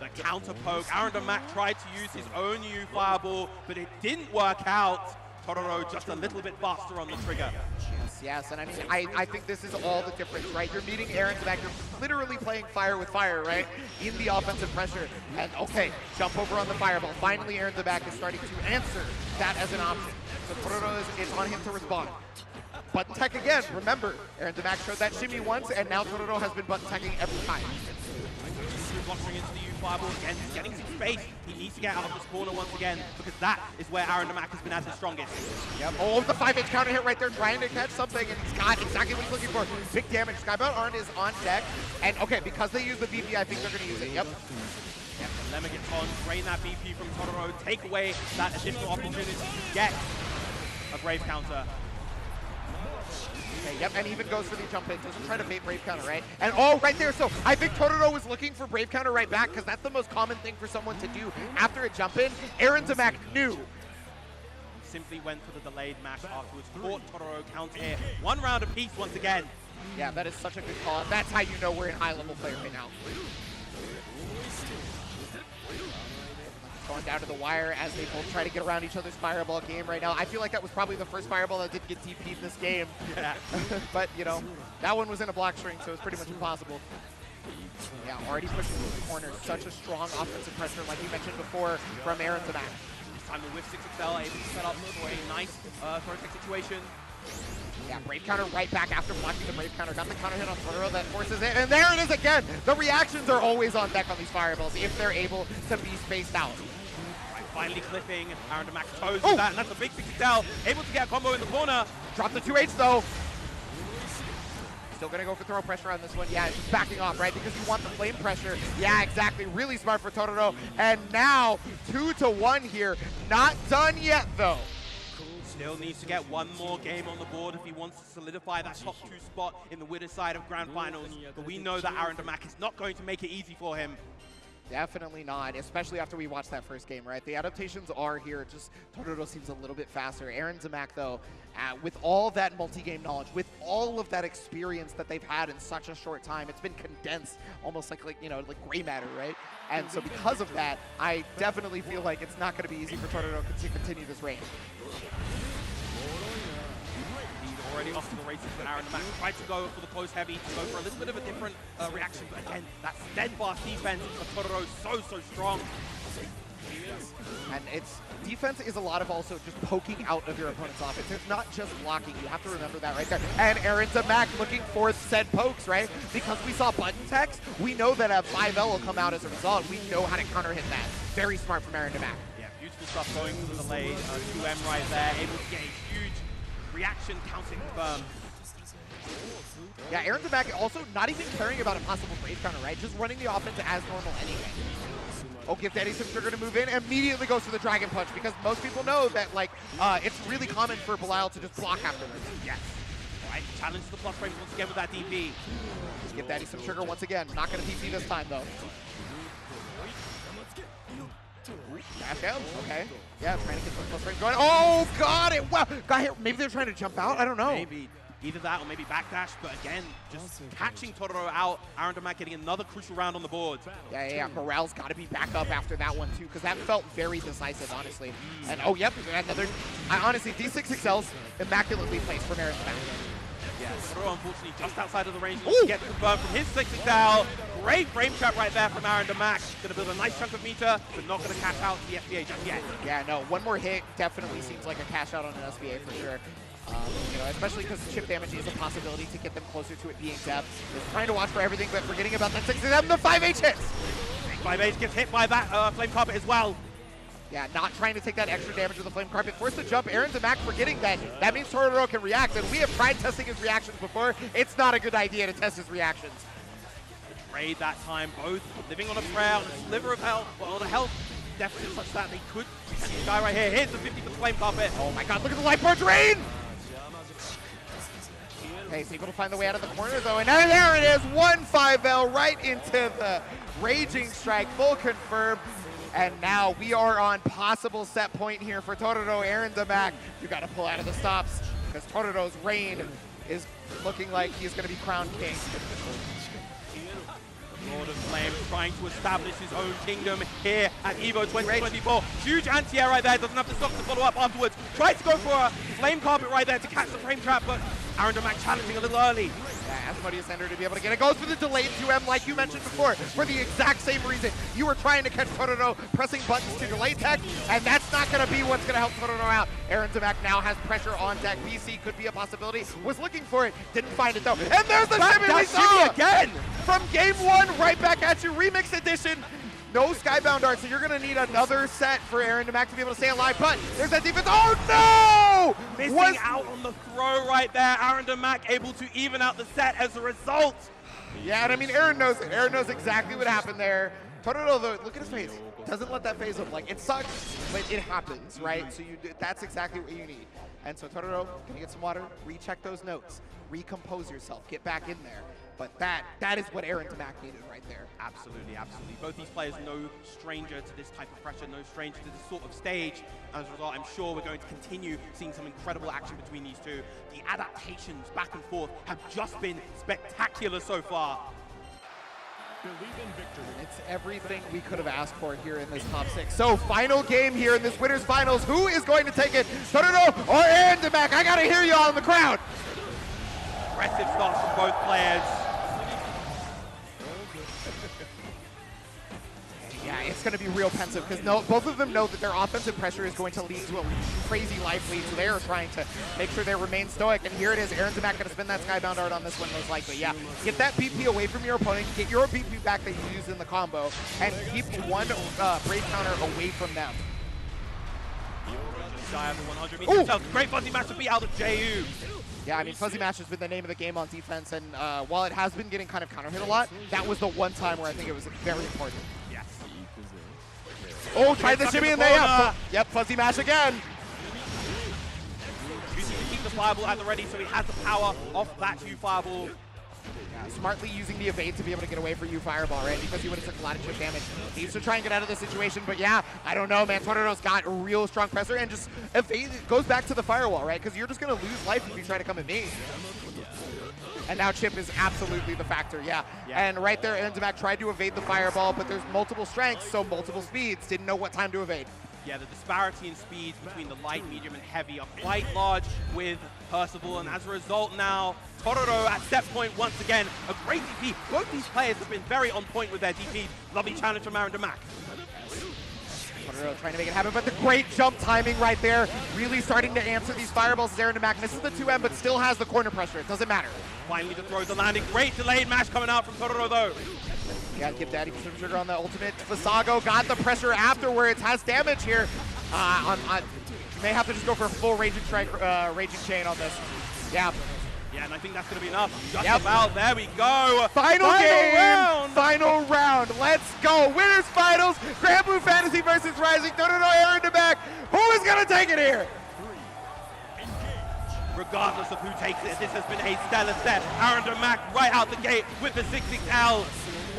The counter poke. Aaron Zamak tried to use his own new fireball, but it didn't work out. Totoro just a little bit faster on the trigger. Yes, and I mean, I think this is all the difference, right? You're meeting Aaron Zamak, you're literally playing fire with fire, right? In the offensive pressure. And okay, jump over on the fireball. Finally, Aaron Zamak is starting to answer that as an option. So Totoro is on him to respond. Button tech again. Remember, Aaron Zamak showed that shimmy once, and now Totoro has been button teching every time. Blocking into the U-Fireball again, he's getting some space. He needs to get out of this corner once again, because that is where Aaron Zamak has been at his strongest. Yep, oh, the 5-inch counter hit right there, trying to catch something, and he's got exactly what he's looking for. Big damage. Skybound Arn is on deck, and okay, because they use the BP, I think they're going to use it. Yep. Yep, Lemma gets on, drain that BP from Totoro, take away that additional opportunity to get a Brave counter. Okay, yep, and even goes for the jump in. Doesn't try to bait Brave counter, right? And oh, right there. So I think Totoro was looking for Brave counter right back because that's the most common thing for someone to do after a jump in. Aaron Zamak knew. Simply went for the delayed mash afterwards. Caught Totoro counter here. 1 round apiece once again. Yeah, that is such a good call. That's how you know we're in high-level play right now. Going down to the wire as they both try to get around each other's fireball game right now. I feel like that was probably the first fireball that didn't get TP'd in this game. Yeah. But, you know, that one was in a block string, so it's pretty much impossible. Yeah, already pushing through the corner. Such a strong offensive pressure, like you mentioned before, from Aaron Zamak. This time the whiff 6XL able to set up for a nice throw tech situation. Yeah, Brave counter right back after blocking the Brave counter. Got the counter hit on Totoro that forces it, and there it is again! The reactions are always on deck on these fireballs if they're able to be spaced out. Finally clipping Aaron Zamak toes with that, and that's a big 6XL. Able to get a combo in the corner. Drop the 2H though. Still gonna go for throw pressure on this one. Yeah, it's just backing off, right? Because you want the flame pressure. Yeah, exactly. Really smart for Totoro. And now 2-1 here. Not done yet though. Still needs to get 1 more game on the board if he wants to solidify that top 2 spot in the winner's side of Grand Finals. But we know that Aaron Zamak is not going to make it easy for him. Definitely not, especially after we watched that first game, right? The adaptations are here, just Totoro seems a little bit faster. Aaron Zamak, though, with all that multi-game knowledge, with all of that experience that they've had in such a short time, it's been condensed almost like gray matter, right? And so because of that, I definitely feel like it's not going to be easy for Totoro to continue this reign. Already off to the races, but Aaron Mack tried to go for the close heavy, to go for a little bit of a different reaction, but again, that steadfast defense of Totoro so strong. And its defense is a lot of also just poking out of your opponent's offense. It's not just blocking. You have to remember that right there. And Aaron Zamak looking for said pokes, right? Because we saw button text, we know that a 5L will come out as a result. We know how to counter hit that. Very smart from Aaron Zamak. Yeah, beautiful stuff going through the lane. 2M right there, able to get a huge reaction counting confirmed. Yeah, Aaron Zamak also not even caring about a possible brave counter, right? Just running the offense as normal anyway. Oh, give Daddy some sugar to move in, immediately goes for the Dragon Punch, because most people know that, like, it's really common for Belial to just block afterwards. Yes. All right, challenge the plus frames once again with that DP. Give Daddy some sugar once again. Not going to DP this time, though. Dash down, okay. Yeah, trying to get some plus frames going. Oh, got it! Wow, got hit. Maybe they're trying to jump out? I don't know. Maybe either that or maybe backdash, but again, just catching Totoro out. Aaron Zamak getting another crucial round on the board. Yeah. Morale's got to be back up after that one, too, because that felt very decisive, honestly. And, oh, yep, another. Honestly, D6XL's immaculately placed from Aaron Zamak. Yeah, Totoro unfortunately just outside of the range. He gets confirmed from his 6XL. Great frame trap right there from Aaron Zamak. Going to build a nice chunk of meter, but not going to cash out to the SBA just yet. Yeah, no, one more hit definitely seems like a cash out on an SBA for sure. Especially because chip damage is a possibility to get them closer to it being death. They're trying to watch for everything, but forgetting about that 6-7, the 5H hits! 5H gets hit by that Flame Carpet as well. Yeah, not trying to take that extra damage with the Flame Carpet. Forced to jump. Aaron Zamak forgetting that. That means Totoro can react, and we have tried testing his reactions before. It's not a good idea to test his reactions. Raid that time, both living on a prayer, on a sliver of health, well, on a health deficit such that they could die right here. Here's the 50 for the Flame Carpet. Oh my god, look at the light bar drain! Okay, he's able to find the way out of the corner though, and there it is, 1-5L right into the Raging Strike, full confirm. And now we are on possible set point here for Totoro. Aaron Zamak, you got to pull out of the stops because Totoro's reign is looking like he's going to be crowned king. Lord of Flame trying to establish his own kingdom here at Evo 2024. Huge anti-air right there, doesn't have the stock to follow up afterwards. Tries to go for a Flame Carpet right there to catch the frame trap, but Aaron Zamak challenging a little early. Yeah, Asmodeus Ender to be able to get it. Goes for the delayed 2M like you mentioned before, for the exact same reason. You were trying to catch Totoro pressing buttons to delay tech, and that's not going to be what's going to help Totoro out. Aaron Zamak now has pressure on deck. BC could be a possibility. Was looking for it, didn't find it though. And there's the shimmy we saw! Again! From game one, right back at you, Remix Edition. No Skybound Art, so you're going to need another set for Aaron Zamak to be able to stay alive, but there's that defense. Oh no! Missing out on the throw right there. Aaron Zamak able to even out the set as a result. Yeah, and I mean, Aaron knows exactly what happened there. Totoro, though, look at his face. Doesn't let that phase up. Like, it sucks, but it happens, right? So that's exactly what you need. And so Totoro, can you get some water? Recheck those notes. Recompose yourself. Get back in there. But that is what Aaron Zamak needed right there. Absolutely. Both these players no stranger to this type of pressure, no stranger to this sort of stage. As a result, I'm sure we're going to continue seeing some incredible action between these two. The adaptations back and forth have just been spectacular so far. It's everything we could have asked for here in this top 6. So final game here in this winners finals. Who is going to take it? Totoro or Aaron Zamak? I gotta hear y'all in the crowd. Aggressive starts from both players. Yeah, it's going to be real pensive because both of them know that their offensive pressure is going to lead to a crazy life lead, so they are trying to make sure they remain stoic. And here it is, Aaron Zamak going to spin that Skybound Art on this one most likely. Yeah, get that BP away from your opponent, get your BP back that you use in the combo, and keep one Brave counter away from them. Shy of the 100 meters himself. Great fuzzy match to beat out of JU. Yeah, I mean, Fuzzy Mash has been the name of the game on defense, and while it has been getting kind of counter hit a lot, that was the one time where I think it was very important. Yes. Oh, tried the shimmy in there. Yep, Fuzzy Mash again. Choosing to keep the fireball at the ready, so he has the power off that 2 fireball. Yeah, smartly using the evade to be able to get away for you Fireball, right? Because he would have took a lot of chip damage. Needs to try and get out of the situation, but yeah, I don't know, man. Tornado's got a real strong pressure and just evade goes back to the firewall, right? Because you're just going to lose life if you try to come evade. And now Chip is absolutely the factor, yeah. And right there, Enzimac tried to evade the fireball, but there's multiple strengths, so multiple speeds. Didn't know what time to evade. Yeah, the disparity in speeds between the light, medium, and heavy are quite large with Percival, and as a result now, Tororo at set point once again. A great DP. Both these players have been very on point with their DPs. Lovely challenge from Aaron Damac. Tororo trying to make it happen, but the great jump timing right there, really starting to answer these fireballs as Aaron Damac misses the 2M, but still has the corner pressure. It doesn't matter. Finally, the throws the landing. Great delayed mash coming out from Tororo, though. Yeah, give Daddy some sugar on the ultimate. Fasago got the pressure afterwards, has damage here. You may have to just go for a full Raging Strike, Raging Chain on this. Yeah. Yeah, and I think that's going to be enough. Just about. There we go. Final game. Round. Final round. Let's go. Winners finals. Granblue Fantasy Versus Rising. Aaron Damac. Who is going to take it here? Regardless of who takes it, this has been a stellar set. Aaron Damac right out the gate with the 6-6L.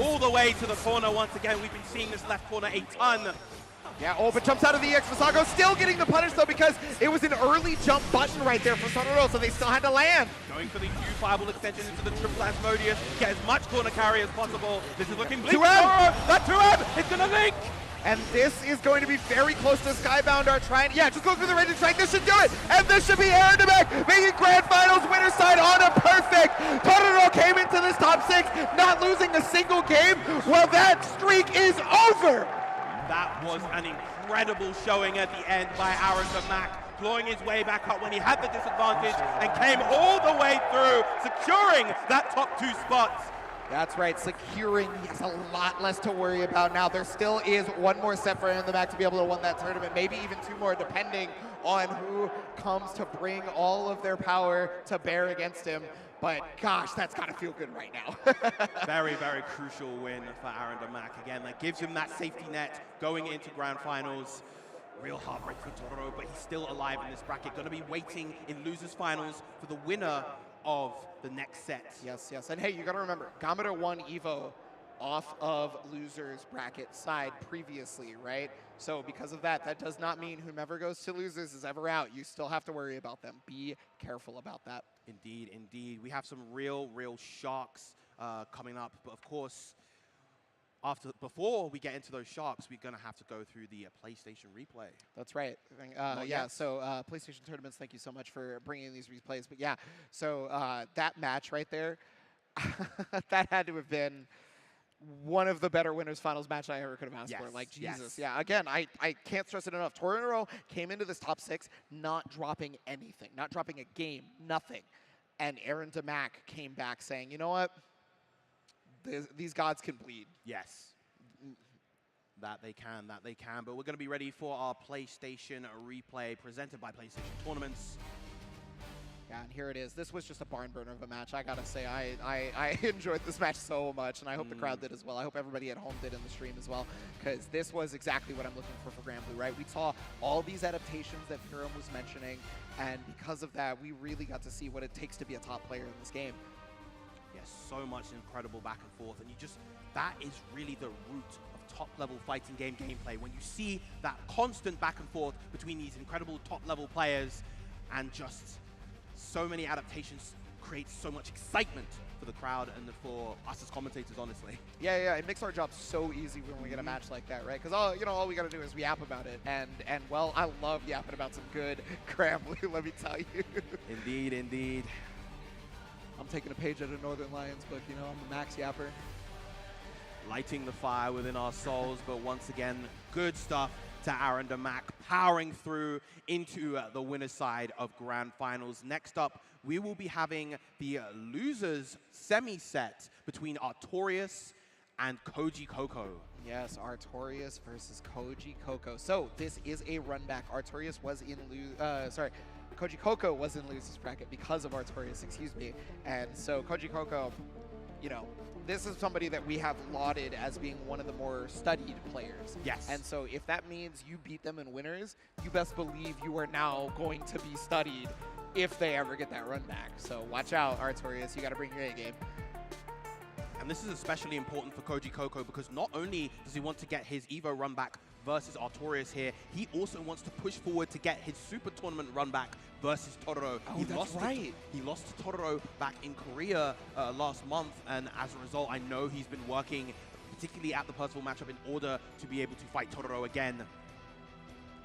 All the way to the corner once again. We've been seeing this left corner a ton. Yeah, oh, but jumps out of the EX. Fasago still getting the punish, though, because it was an early jump button right there from Tororo, so they still had to land. Going for the huge fireball extension into the triple Asmodeus. Get as much corner carry as possible. This is looking bleak. 2M! That 2M! It's going to link! And this is going to be very close to Skybound are trying. Yeah, just go through the Raging Strike. This should do it. And this should be Aaron Damac making Grand Finals winner side on a perfect. Tororo came into this top 6, not losing a single game. Well, that streak is over. That was an incredible showing at the end by Aaron Damac, clawing his way back up when he had the disadvantage and came all the way through, securing that top 2 spots. That's right, securing is a lot less to worry about now. There still is one more set for Aaron Damac to be able to win that tournament, maybe even 2 more, depending on who comes to bring all of their power to bear against him. But gosh, that's gotta feel good right now. Very, very crucial win for Aaron Damac. Again, that gives him that safety net going into Grand Finals. Real heartbreak for Tororo, but he's still alive in this bracket. Gonna be waiting in losers finals for the winner of the next set. Yes, yes. And hey, you gotta remember, Gamera won Evo off of losers bracket side previously, right? So because of that, that does not mean whomever goes to losers is ever out. You still have to worry about them. Be careful about that. Indeed, indeed. We have some real sharks coming up, but of course, before we get into those sharks, we're going to have to go through the PlayStation replay. That's right. Yeah, so PlayStation Tournaments, thank you so much for bringing these replays. But yeah, so that match right there, that had to have been one of the better winners finals match I ever could have asked for. Like, Jesus. Yeah, again, I can't stress it enough. Tororo came into this top 6 not dropping anything, not dropping a game, nothing. And Aaron Damac came back saying, you know what? These gods can bleed. Yes. That they can. But we're going to be ready for our PlayStation replay presented by PlayStation Tournaments. Yeah, and here it is. This was just a barn burner of a match. I gotta say, I enjoyed this match so much, and I hope the crowd did as well. I hope everybody at home did in the stream as well, because this was exactly what I'm looking for Granblue, right? We saw all these adaptations that Piram was mentioning, and because of that, we really got to see what it takes to be a top player in this game. Yes, so much incredible back and forth, and that is really the root of top-level fighting game gameplay, when you see that constant back and forth between these incredible top-level players, and just so many adaptations create so much excitement for the crowd and for us as commentators, honestly. Yeah, it makes our job so easy when we get a match like that, right? Because all we gotta do is yap about it, and well, I love yapping about some good Granblue, let me tell you. Indeed, indeed. I'm taking a page out of Northern Lions book, you know, I'm a max yapper. Lighting the fire within our souls, but once again, good stuff to Aaron Damac, powering through into the winner's side of Grand Finals. Next up, we will be having the losers semi-set between Artorias and Koji Coco. Yes, Artorias versus Koji Coco. So this is a run back. Artorias was in Koji Coco was in losers bracket because of Artorias, excuse me. And so Koji Coco, you know, this is somebody that we have lauded as being one of the more studied players. Yes. And so if that means you beat them in winners, you best believe you are now going to be studied if they ever get that run back. So watch out, Artorias. You got to bring your A game. And this is especially important for Koji Coco because not only does he want to get his Evo run back versus Artorias here, he also wants to push forward to get his Super Tournament run back versus Totoro. Oh, that's right. He lost to Totoro back in Korea last month, and as a result, I know he's been working, particularly at the Percival matchup, in order to be able to fight Totoro again.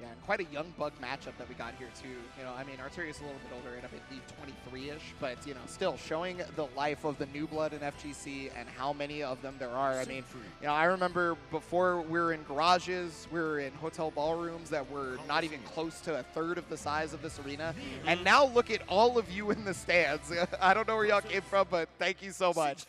Yeah, and quite a young bug matchup that we got here too. You know, I mean, Artorias is a little bit older, and I believe 23-ish, but you know, still showing the life of the new blood in FGC and how many of them there are. I mean, you know, I remember before we were in garages, we were in hotel ballrooms that were not even close to a third of the size of this arena, and now look at all of you in the stands. I don't know where y'all came from, but thank you so much.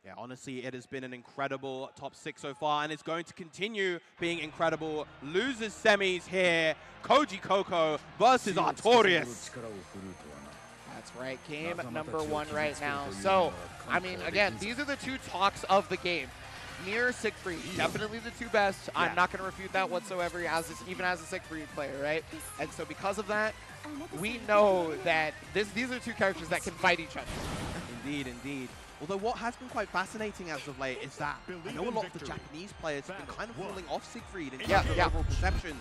Yeah, honestly, it has been an incredible top 6 so far, and it's going to continue being incredible. Losers semis here, Koji Coco versus Artorias. That's right, game number 1 right now. So, I mean, again, these are the two talks of the game. Nier, Siegfried, definitely the two best. Yeah. I'm not going to refute that whatsoever, even as a Siegfried player, right? And so because of that, we know that these are two characters that can fight each other. Indeed, indeed. Although what has been quite fascinating as of late is that I know a lot of the Japanese players have been kind of falling off Siegfried in terms of overall perception,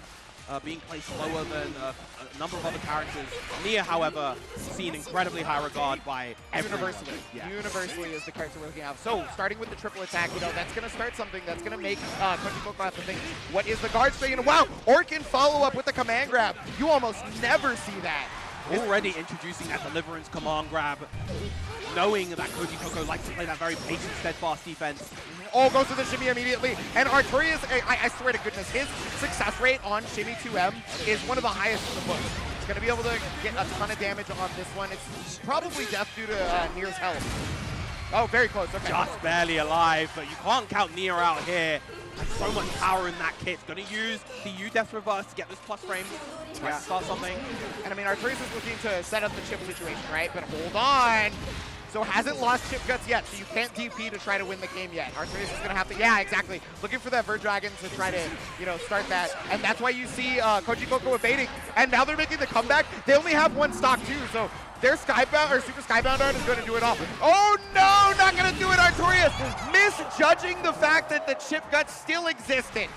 being placed lower than a number of other characters. Nier, however, seen incredibly high regard by everyone. Universally. Yeah. Universally is the character we're looking at. So, starting with the triple attack, you know, that's going to start something that's going to make Koji Coco have to think, what is the guard straight? And wow, Orkin follow up with the command grab. You almost never see that. Already introducing that deliverance command grab, knowing that Koji Coco likes to play that very patient, steadfast defense. Oh, goes to the shimmy immediately. And Artorias, I swear to goodness, his success rate on shimmy 2M is one of the highest in the book. He's going to be able to get a ton of damage on this one. It's probably death due to Nier's health. Oh, very close. Okay. Just barely alive, but you can't count Nier out here. There's so much power in that kit. Going to use the U-Death reverse to get this plus frame. Try to start something. And I mean, Artorias is looking to set up the chip situation, right? But hold on. So hasn't lost chip guts yet, so you can't DP to try to win the game yet. Artorias is going to have to, yeah, exactly. Looking for that Verdragon to try to, you know, start that. And that's why you see Koji Coco evading. And now they're making the comeback. They only have one stock too, so their Skybound, or Super Skybound art is going to do it all. Oh no, not going to do it, Artorias. Misjudging the fact that the chip guts still existed.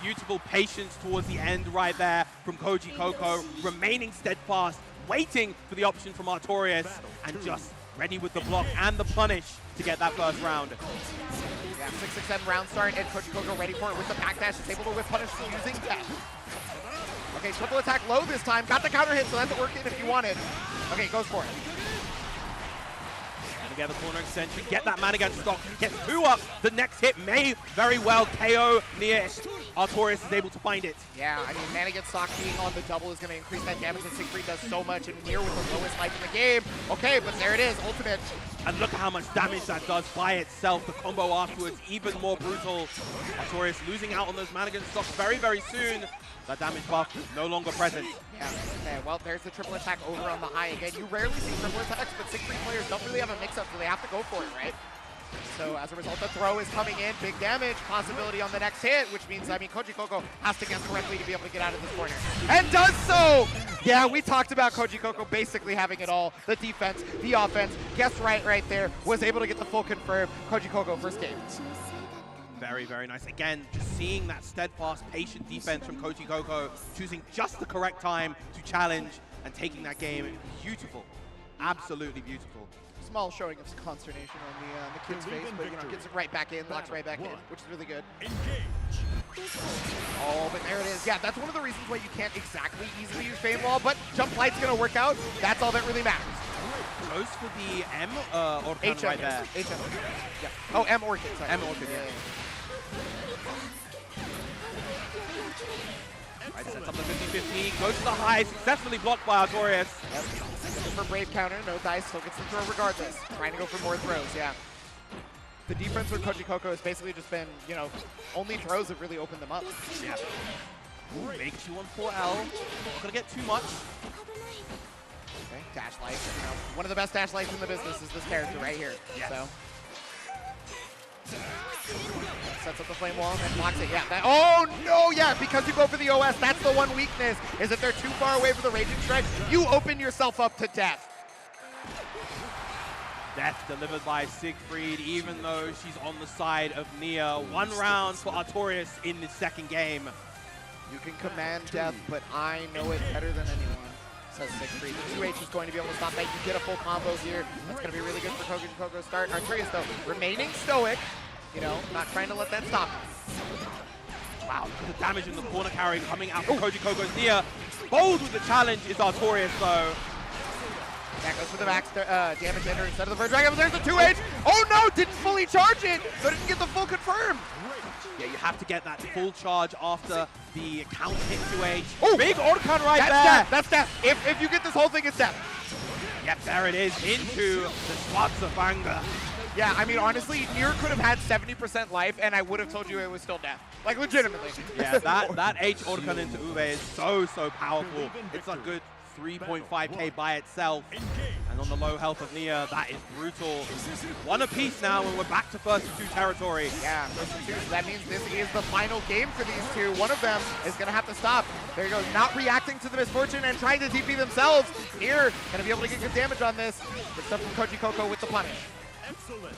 Beautiful patience towards the end right there from Koji Coco, remaining steadfast, waiting for the option from Artorias, and just ready with the block and the punish to get that first round. Yeah, 6-6-7 round start, and Koji Coco ready for it with the back dash. Is able to whip punish using that. Okay, triple attack low this time. Got the counter hit, so that's working if you wanted. Okay, goes for it. And again, the corner extension, get that man against stock, get 2 up. The next hit may very well KO Nier. Artorias is able to find it. Yeah, I mean, man against stock being on the double is going to increase that damage, and Siegfried does so much, and Nier with the lowest life in the game. Okay, but there it is, ultimate. And look at how much damage that does by itself. The combo afterwards, even more brutal. Artorias losing out on those man against stock very, very soon. That damage buff no longer present. Yeah, okay, well, there's the triple attack over on the high again. You rarely see triple attacks, but Siegfried players don't really have a mix-up, so they have to go for it, right? So as a result, the throw is coming in. Big damage, possibility on the next hit, which means, I mean, Koji Coco has to guess correctly to be able to get out of this corner. And does so! Yeah, we talked about Koji Coco basically having it all. The defense, the offense, guessed right there, was able to get the full confirm. Koji Coco, first game. Very, very nice. Again, just seeing that steadfast, patient defense from Koji Coco, choosing just the correct time to challenge and taking that game. Beautiful. Absolutely beautiful. Small showing of consternation on the kid's face, but you know, gets it right back in, locks right back in, which is really good. Oh, but there it is. Yeah, that's one of the reasons why you can't exactly easily use Fame Wall, but Jump Light's going to work out. That's all that really matters. Goes for the M Orchid HM, right there. HM. Yeah. Oh, M Orchid, sorry. M Orchid, yeah. Right, sets up the 50-50, goes to the high, successfully blocked by Artorias. Yep. Looking for Brave counter, no dice, still gets the throw regardless. Trying to go for more throws, yeah. The defense with Koji Coco has basically just been, you know, only throws have really opened them up. Yeah. Big 2-on-4L, not gonna get too much. Okay, dash life, you know, one of the best dash lights in the business is this character right here. Yes. So. Sets up the flame wall and then blocks it. Yeah. Oh no! Yeah, because you go for the OS, that's the one weakness. Is if they're too far away for the raging strike, you open yourself up to death. Death delivered by Siegfried, even though she's on the side of Nia. 1 round for Artorias in the second game. You can command death, but I know it better than anyone, says Siegfried. The 2H is going to be able to stop that. You get a full combo here. That's going to be really good for Koji Coco's start. Artorias, though, remaining stoic, you know, not trying to let that stop him. Wow, the damage in the corner carry coming out from Koji Coco's Nia. Bold with the challenge is Artorias, though. That goes for the max damage ender instead of the first dragon. There's the 2H. Oh no, didn't fully charge it, so didn't get the full confirm. Yeah, you have to get that full charge after the count hit 2H. Oh, big Orkan right there. Death. That's death. If you get this whole thing, it's death. Yep, there it is, into the Schwarzerbanger. Yeah, I mean, honestly, Nier could have had 70% life, and I would have told you it was still death. Like, legitimately. Yeah, that H Orkan into Uwe is so powerful. It's a good 3.5k by itself. And on the low health of Nia, that is brutal. 1 apiece now, and we're back to first to 2 territory. Yeah, first to 2. So that means this is the final game for these two. One of them is going to have to stop. There you go, not reacting to the misfortune and trying to DP themselves. Here, going to be able to get good damage on this. Good stuff from Koji Coco with the punish. Excellent.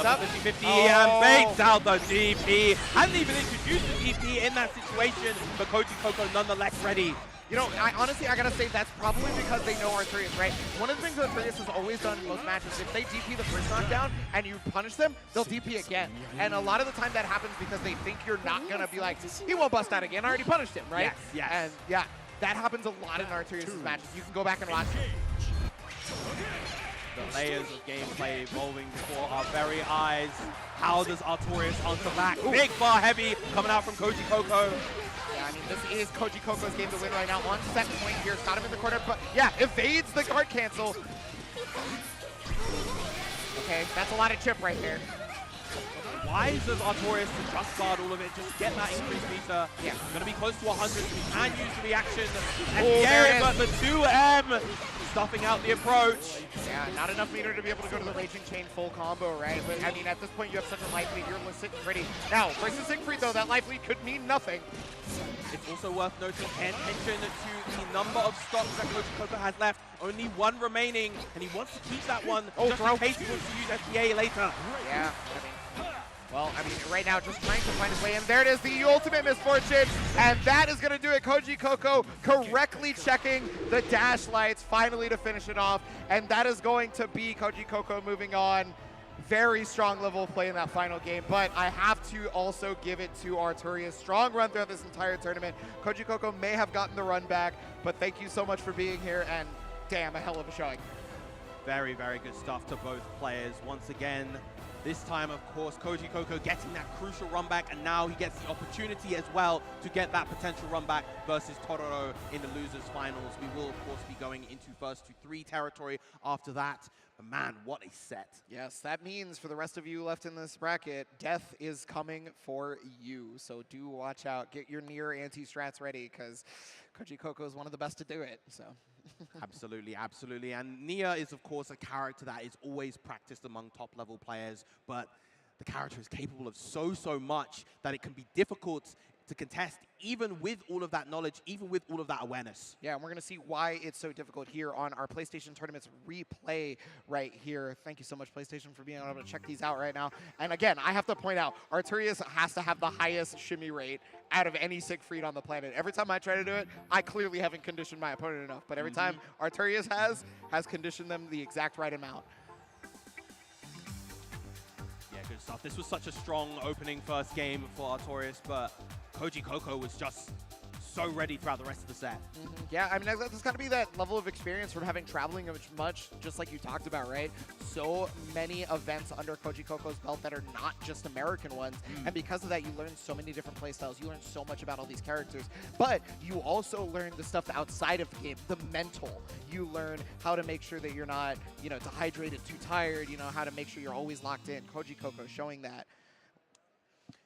Up 50-50 and baits out the DP. Hadn't even introduced the DP in that situation, but Koji Coco nonetheless ready. You know, honestly, I gotta say that's probably because they know Artorias, right? One of the things Artorias has always done in most matches, if they DP the first knockdown and you punish them, they'll DP again. And a lot of the time that happens because they think you're not gonna be like, he won't bust out again, I already punished him, right? Yes. And yeah, that happens a lot in Artorias' matches. You can go back and watch it. The layers of gameplay evolving before our very eyes. How does Artorias answer back? Big bar heavy coming out from Koji Coco. Yeah, I mean, this is Koji Coco's game to win right now. On set point here, got him in the corner, but yeah, evades the guard cancel. Okay, that's a lot of chip right there. Wise of Artorias to just guard all of it, just get that increased meter. Yeah, gonna be close to 100. We can use the reaction. And yeah, but the 2M stuffing out the approach. Yeah, not enough meter to be able to go to the Raging Chain full combo, right? But I mean, at this point, you have such a life lead. You're sitting pretty. Now, versus Siegfried, though, that life lead could mean nothing. It's also worth noting, pay attention to the number of stocks that Koji Coco has left. Only 1 remaining, and he wants to keep that one just in case he wants to use FTA later. Yeah, well, I mean, right now, just trying to find his way in. There it is, the ultimate misfortune, and that is going to do it. Koji Coco correctly checking the dash lights, finally to finish it off, and that is going to be Koji Coco moving on. Very strong level of play in that final game, but I have to also give it to Artorias. Strong run throughout this entire tournament. Koji Coco may have gotten the run back, but thank you so much for being here, and damn, a hell of a showing. Very, very good stuff to both players. Once again, this time, of course, Koji Coco getting that crucial run back, and now he gets the opportunity as well to get that potential run back versus Tororo in the losers finals. We will, of course, be going into first to 3 territory after that. But man, what a set. Yes, that means for the rest of you left in this bracket, death is coming for you. So do watch out. Get your Nier anti-strats ready, because Koji Coco is one of the best to do it. So. Absolutely, absolutely. And Nia is, of course, a character that is always practiced among top-level players, but the character is capable of so much that it can be difficult to contest, even with all of that knowledge, even with all of that awareness. Yeah, and we're going to see why it's so difficult here on our PlayStation Tournaments replay right here. Thank you so much, PlayStation, for being able to check these out right now. And again, I have to point out, Artorias has to have the highest shimmy rate out of any Siegfried on the planet. Every time I try to do it, I clearly haven't conditioned my opponent enough. But every time Artorias has conditioned them the exact right amount. Yeah, good stuff. This was such a strong opening first game for Artorias, but Koji Coco was just so ready throughout the rest of the set. Yeah, I mean, there's got to be that level of experience from having traveling much, just like you talked about, right? So many events under Koji Coco's belt that are not just American ones, and because of that, you learn so many different playstyles. You learn so much about all these characters, but you also learn the stuff outside of the game, the mental. You learn how to make sure that you're not, dehydrated, too tired, how to make sure you're always locked in. Koji Coco showing that.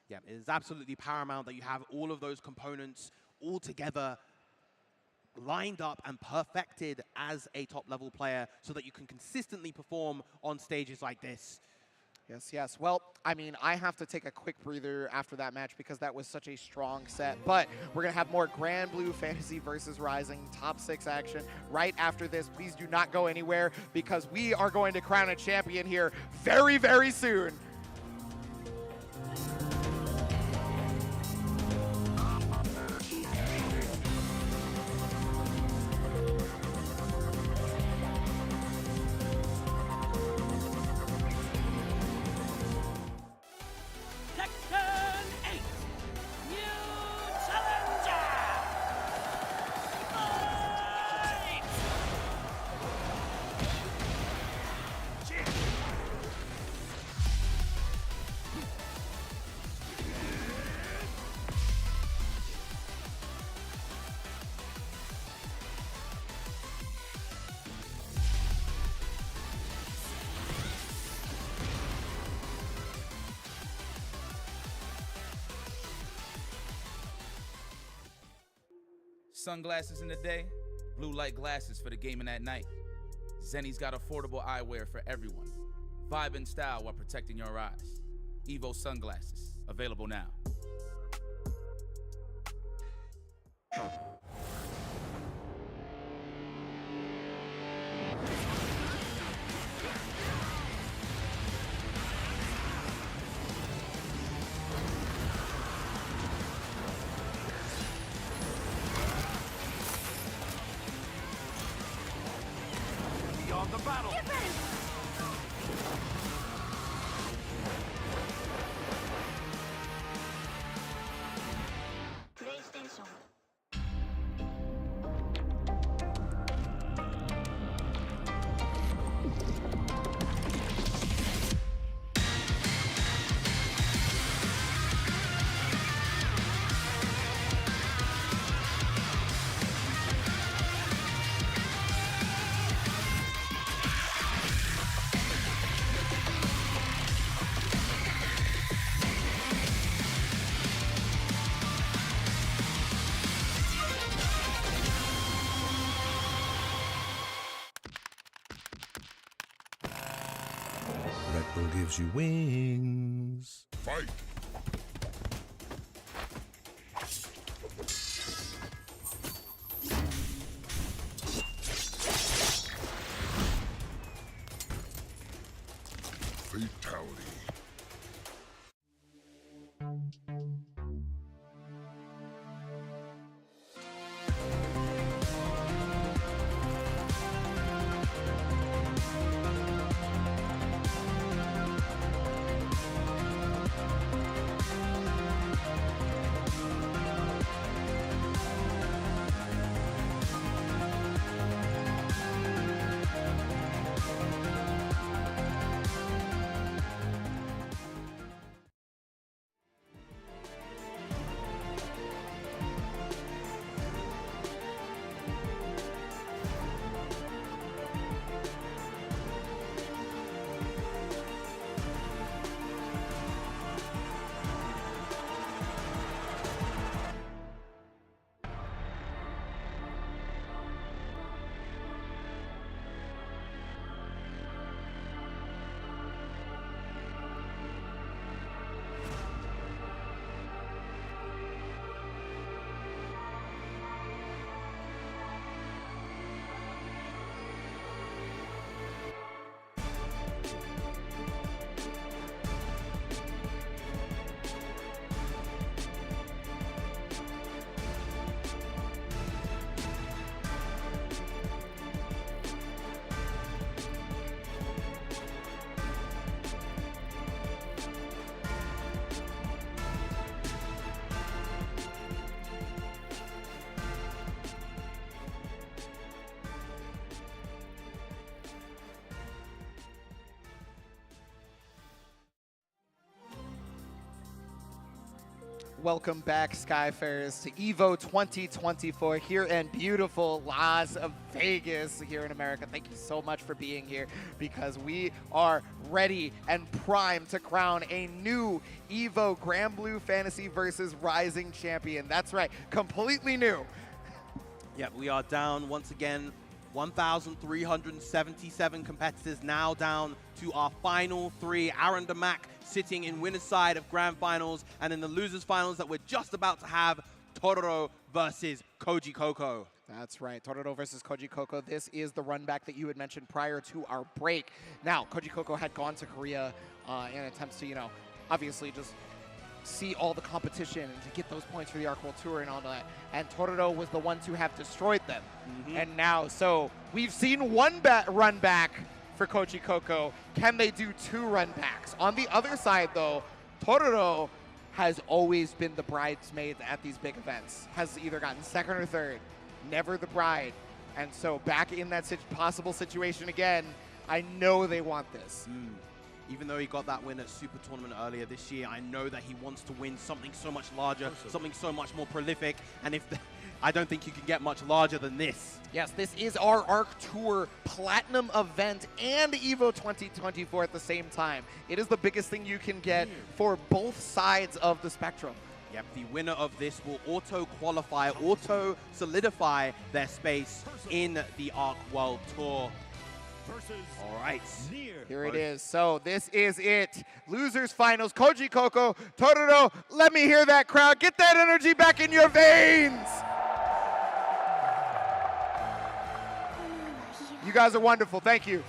Yeah, it is absolutely paramount that you have all of those components all together, lined up and perfected as a top-level player so that you can consistently perform on stages like this. Yes, yes. Well, I mean, I have to take a quick breather after that match because that was such a strong set. But we're going to have more Granblue Fantasy Versus Rising top 6 action right after this. Please do not go anywhere because we are going to crown a champion here very, very soon. Tekken 8, new challenger! Fight! Sunglasses in the day, blue light glasses for the gaming at night. Zenny's got affordable eyewear for everyone. Vibe and style while protecting your eyes. Evo sunglasses, available now. Beyond the battle! PlayStation. Red Bull gives you wings. Fight! Fatality. Welcome back, Skyfarers, to Evo 2024 here in beautiful Las Vegas here in America. Thank you so much for being here because we are ready and primed to crown a new Evo Granblue Fantasy Versus Rising champion. That's right, completely new. Yeah, we are down once again 1,377 competitors now down to our final 3. Aaron Damac sitting in winner's side of grand finals, and in the losers finals that we're just about to have, Tororo versus Koji Coco. That's right, Tororo versus Koji Coco. This is the run back that you had mentioned prior to our break. Now, Koji Coco had gone to Korea in attempts to, obviously just see all the competition and to get those points for the Arc World Tour and all that. And Tororo was the one to have destroyed them. And now, so we've seen one run back for Koji Coco. Can they do 2 run backs? On the other side, though, Tororo has always been the bridesmaid at these big events. Has either gotten 2nd or 3rd, never the bride. And so back in that possible situation again, I know they want this. Even though he got that win at Super Tournament earlier this year, I know that he wants to win something so much larger, something so much more prolific, and I don't think you can get much larger than this. Yes, this is our Arc Tour Platinum event and Evo 2024 at the same time. It is the biggest thing you can get for both sides of the spectrum. Yep, the winner of this will auto-qualify, auto-solidify their space in the Arc World Tour. All right. Here it is. So this is it. Losers finals. Koji Coco, Tororo, let me hear that crowd. Get that energy back in your veins. You guys are wonderful. Thank you.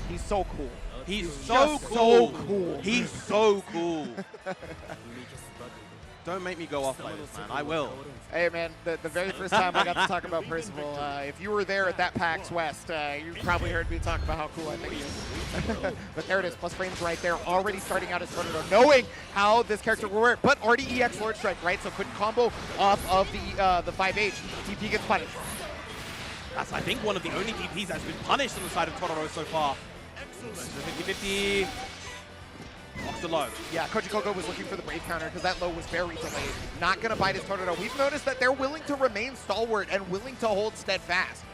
He's so cool. He's so cool. He's so cool. Don't make me go off like this, man. I will. Hey, man, the very first time I got to talk about Percival, if you were there at that PAX West, you probably heard me talk about how cool I think he is. But there it is, plus frames right there, already starting out as Tornado, knowing how this character will work, but already EX Lord Strike, right? So couldn't combo off of the 5H. DP gets punished. That's, I think, one of the only DPs that's been punished on the side of Tororo so far. 50-50. Off the low. Yeah, Koji Coco was looking for the Brave counter because that low was very delayed. Not going to bite his Tornado. We've noticed that they're willing to remain stalwart and willing to hold steadfast.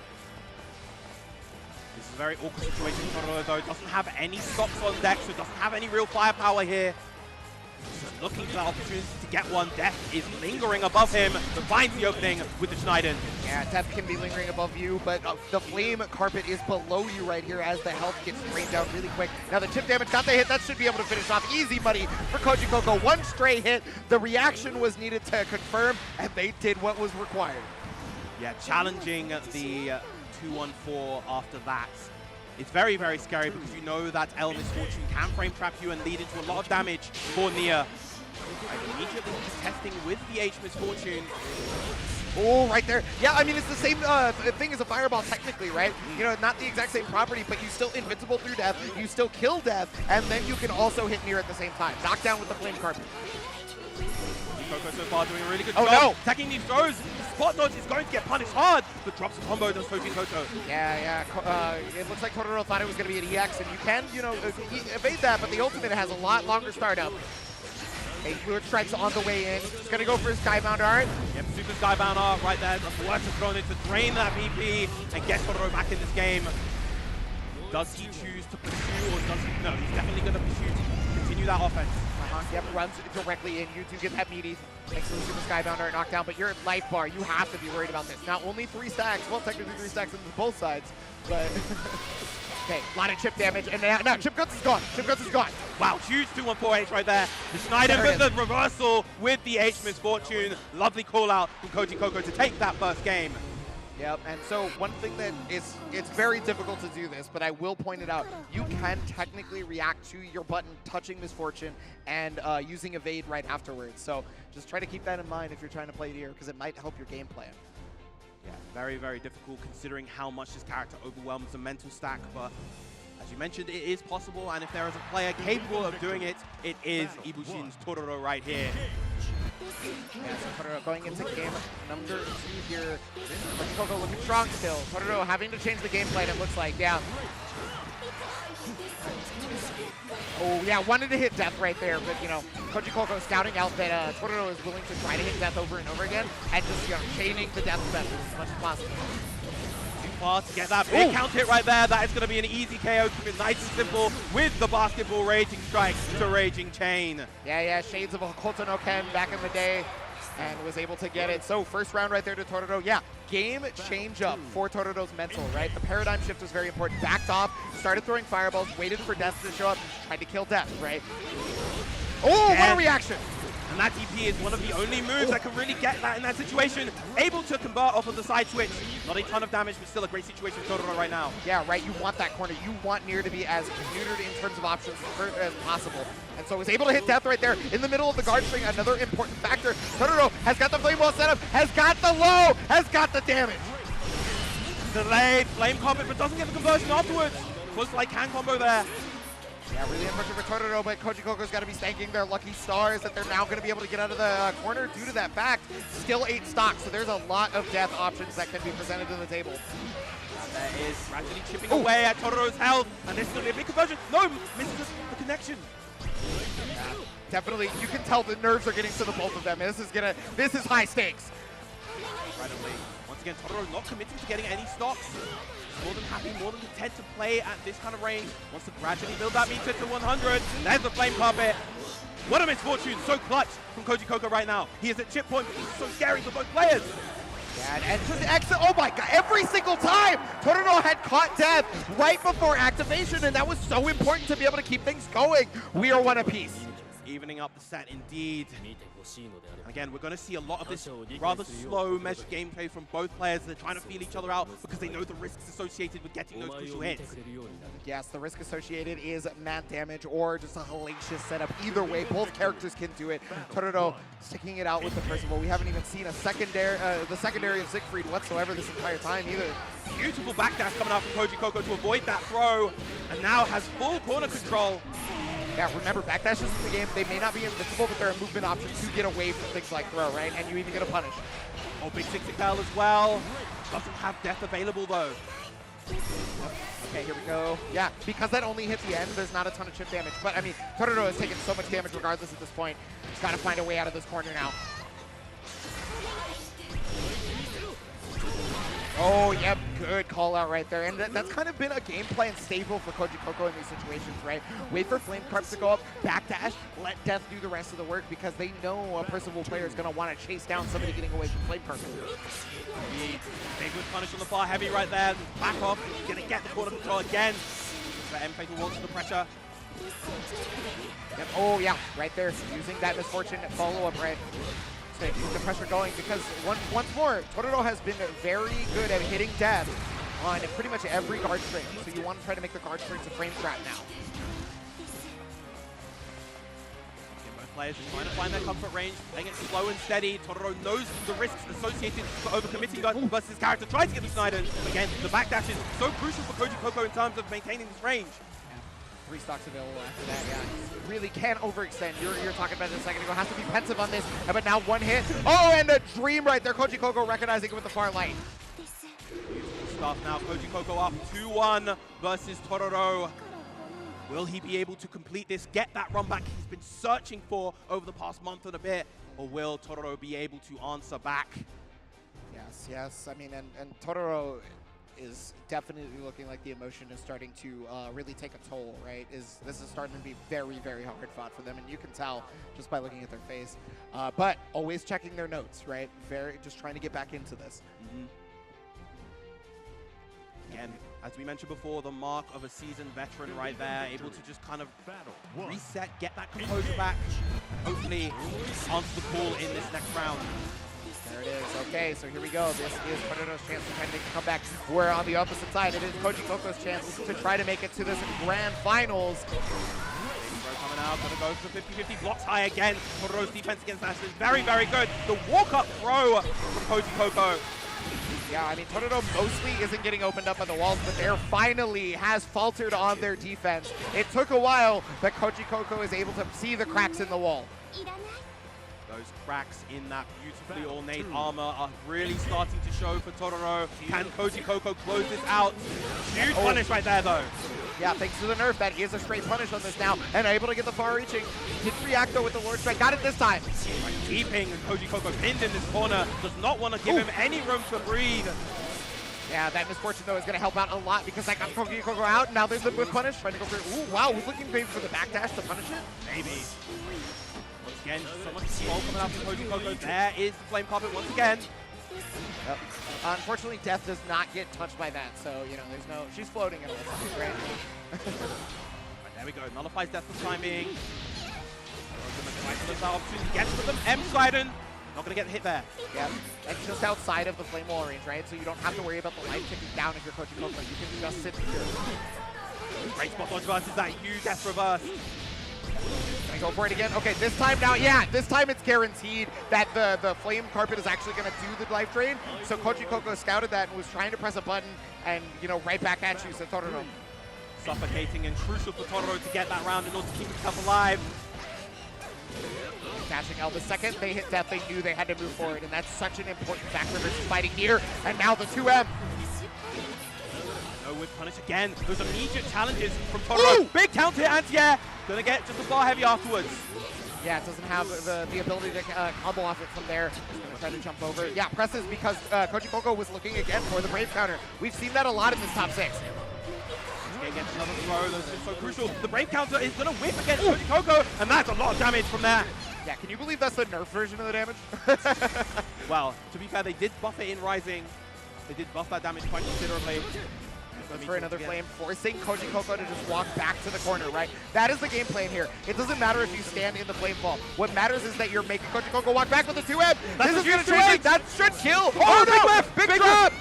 This is a very awkward situation for Tororo, though. Doesn't have any stocks on deck, so doesn't have any real firepower here. Just looking for the opportunity to get one. Death is lingering above him, but finds the opening with the Schneiden. Yeah, Death can be lingering above you, but the flame carpet is below you right here as the health gets drained down really quick. Now the chip damage got the hit. That should be able to finish off. Easy money for Koji Coco. One stray hit. The reaction was needed to confirm, and they did what was required. Yeah, challenging the 2-1-4 after that. It's very, very scary because you know that L Misfortune can frame trap you and lead into a lot of damage for Nia. Immediately contesting with the H Misfortune. Oh, right there. Yeah, I mean, it's the same thing as a fireball technically, right? You know, not the exact same property, but you still invincible through Death, you still kill Death, and then you can also hit Nier at the same time. Knockdown with the flame carpet. Coco so far doing a really good job. No. Attacking these throws. Spot dodge is going to get punished hard, but drops a combo does Koji Coco. Yeah. It looks like Tororo thought it was going to be an EX, and you can, evade that, but the ultimate has a lot longer startup. A Fluid Strike's on the way in. He's going to go for his Skybound art. Yep, super Skybound art right there. The work is thrown in to drain that VP and get Tororo back in this game. Does he choose to pursue, or does he? No, he's definitely going to pursue to continue that offense. Yep, runs directly in. You do get that meaty. Makes the super Skybound art knockdown, but you're at life bar. You have to be worried about this. Now, only 3 stacks. Well, technically 3 stacks into both sides, but... Okay, a lot of chip damage, and now Chip Guts is gone. Chip Guts is gone. Wow, huge 2-1-4H right there. The Schneiden, but the reversal with the H Misfortune. Lovely call out from Koji Coco to take that first game. Yep, and so one thing that it's very difficult to do this, but I will point it out. You can technically react to your button touching Misfortune and using evade right afterwards. So just try to keep that in mind if you're trying to play Nier, because it might help your game plan. Yeah, very, very difficult considering how much this character overwhelms the mental stack, but as you mentioned, it is possible, and if there is a player capable of doing it, it is Ibushin's Tororo right here. Yeah, so Tororo going into game number 2 here. Coco looking strong still. Tororo having to change the game plan, it looks like, yeah. Oh, yeah, wanted to hit Death right there, but, Koji Coco scouting out that Tororo is willing to try to hit Death over and over again, and just, chaining the Death spell as much as possible. far to get that big count hit right there. That is going to be an easy KO. Keep it nice and simple with the basketball Raging Strike to Raging Chain. Yeah, shades of a Hokuto no Ken back in the day, and was able to get it. So first round right there to Tororo. Yeah, game change up for Tororo's mental, right? The paradigm shift was very important. Backed off, started throwing fireballs, waited for Death to show up, tried to kill Death, right? Oh, what a reaction! And that TP is one of the only moves that can really get that in that situation. Able to convert off of the side switch. Not a ton of damage, but still a great situation for Totoro right now. Yeah, right. You want that corner. You want Nier to be as neutered in terms of options as possible. And so was able to hit Death right there in the middle of the guard string. Another important factor. Totoro has got the flame wall set up, has got the low, has got the damage. Delayed flame combo, but doesn't get the conversion afterwards. Close to like can combo there. Yeah, really unfortunate for Tororo, but Koji Koko's got to be thanking their lucky stars that they're now going to be able to get out of the corner due to that fact. Still 8 stocks, so there's a lot of death options that can be presented to the table. That is gradually chipping away at Totoro's health, and this is going to be a big conversion. No, misses the connection. Yeah, definitely, you can tell the nerves are getting to the both of them. This is high stakes. Right away. Once again, Totoro not committing to getting any stocks. More than happy, more than content to play at this kind of range. Wants to gradually build that meter to 100. There's the flame carpet. What a misfortune. So clutch from Koji Koko right now. He is at chip point, but he's so scary for both players. Yeah, and to the exit. Oh my god, every single time Totoro had caught Death right before activation, and that was so important to be able to keep things going. We are one apiece. Evening up the set indeed. Again, we're going to see a lot of this rather slow measured gameplay from both players. They're trying to feel each other out because they know the risks associated with getting those crucial hits. Yes, the risk associated is mad damage or just a hellacious setup. Either way, both characters can do it. Tororo sticking it out with the Percival. We haven't even seen a secondary, the secondary of Siegfried whatsoever this entire time either. Beautiful backdash coming out from Koji Koko to avoid that throw, and now has full corner control. Yeah, remember, backdashes in the game, they may not be invincible, but they're a movement option to get away from things like throw, right? And you even get a punish. Oh, big 60 Bell as well. Doesn't have death available, though. Okay, here we go. Yeah, because that only hit the end, there's not a ton of chip damage. But, I mean, Tororo has taken so much damage regardless at this point. He's got to find a way out of this corner now. Oh, yep, good call out right there. And that's kind of been a game plan staple for Koji Koko in these situations, right? Wait for Flame Carps to go up, backdash, let Death do the rest of the work because they know a Percival player is going to want to chase down somebody getting away from Flame Carps. Big with punish on the far heavy right there. Back off, going to get the corner control again. But M Fatal wants the pressure. Yep. Oh, yeah, right there. Using that misfortune follow-up, right? Keep the pressure going because once more, Tororo has been very good at hitting Death on pretty much every guard string. So you want to try to make the guard strings a frame trap now. Both players are trying to find their comfort range, playing it slow and steady. Tororo knows the risks associated for overcommitting versus his character. Tries to get the Snyder. Again, the backdash is so crucial for Koji Koko in terms of maintaining this range. 3 stocks available after that, yeah. Really can't overextend. You're talking about it a second ago. Has to be pensive on this, but now one hit. Oh, and a dream right there. Koji Koko recognizing it with the far light. Beautiful stuff now. Koji Koko up 2-1 versus Tororo. Will he be able to complete this, get that run back he's been searching for over the past month and a bit, or will Tororo be able to answer back? Yes. I mean, and Tororo is definitely looking like the emotion is starting to really take a toll, right? This is starting to be very, very hard fought for them, and you can tell just by looking at their face. But always checking their notes, right? Just trying to get back into this. Again, as we mentioned before, the mark of a seasoned veteran right there, able to just kind of reset, get that composure back, and hopefully answer the call in this next round. There it is. Okay, so here we go. This is Tororo's chance to try to make a comeback. Where on the opposite side, it is Koji Koko's chance to try to make it to this grand finals. Coming out, gonna go for 50-50, blocks high again. Tororo's defense against that is very, very good. The walk-up throw from Koji Koko. Yeah, I mean, Tororo mostly isn't getting opened up by the walls, but there finally has faltered on their defense. It took a while, but Koji Koko is able to see the cracks in the wall. Those cracks in that beautifully ornate armor are really starting to show for Tororo. Can Koji Koko close this out? Huge punish right there, though. Yeah, thanks to the nerf, that is a straight punish on this now, and able to get the far reaching. Didn't react though with the Lord Strike, got it this time. Keeping Koji Koko pinned in this corner, does not want to give him any room to breathe. Yeah, that misfortune, though, is going to help out a lot because that got Koji Coco out. Now there's the whip punish. Trying to go for it. Ooh, wow. Who's looking maybe for the backdash to punish it? Maybe. Once again, so much control coming out from Koji Coco. There is the flame carpet once again. Yep. Unfortunately, Death does not get touched by that. So, you know, there's no... She's floating at all times, right? Right, there we go. Nullifies Death for the time being. Gets with them. M-Sliden. Not going to get hit there. Yeah, and just outside of the flame wall range, right? So you don't have to worry about the life ticking down if you're Koji Coco. You can just sit here. Great spot dodge versus that huge death reverse. Gonna go for it again. Okay, this time now, yeah, this time it's guaranteed that the flame carpet is actually going to do the life drain. So Koji Coco scouted that and was trying to press a button and, you know, right back at you, so Tororo. Suffocating and crucial for Tororo to get that round in order to keep himself alive. Dashing L. The second they hit Death, they knew they had to move forward, and that's such an important factor versus fighting Nier. And now the 2M. No whip punish again. Those immediate challenges from Tororo. Ooh! Big counter anti-air. Gonna get just a bar heavy afterwards. Yeah, it doesn't have the ability to combo off it from there. He's gonna try to jump over. Yeah, presses because Koji Coco was looking again for the Brave counter. We've seen that a lot in this top 6. Against another throw, that's just so crucial. The Brave counter is gonna whip against Koji Coco, and that's a lot of damage from that. Yeah, can you believe that's the nerf version of the damage? Well, to be fair, they did buff it in Rising. They did buff that damage quite considerably. Goes for another flame, forcing Koji Coco to just walk back to the corner, right? That is the game plan here. It doesn't matter if you stand in the flame fall. What matters is that you're making Koji Coco walk back with the 2M. This is gonna change. That should kill. Oh, no! Big whip! Big drop!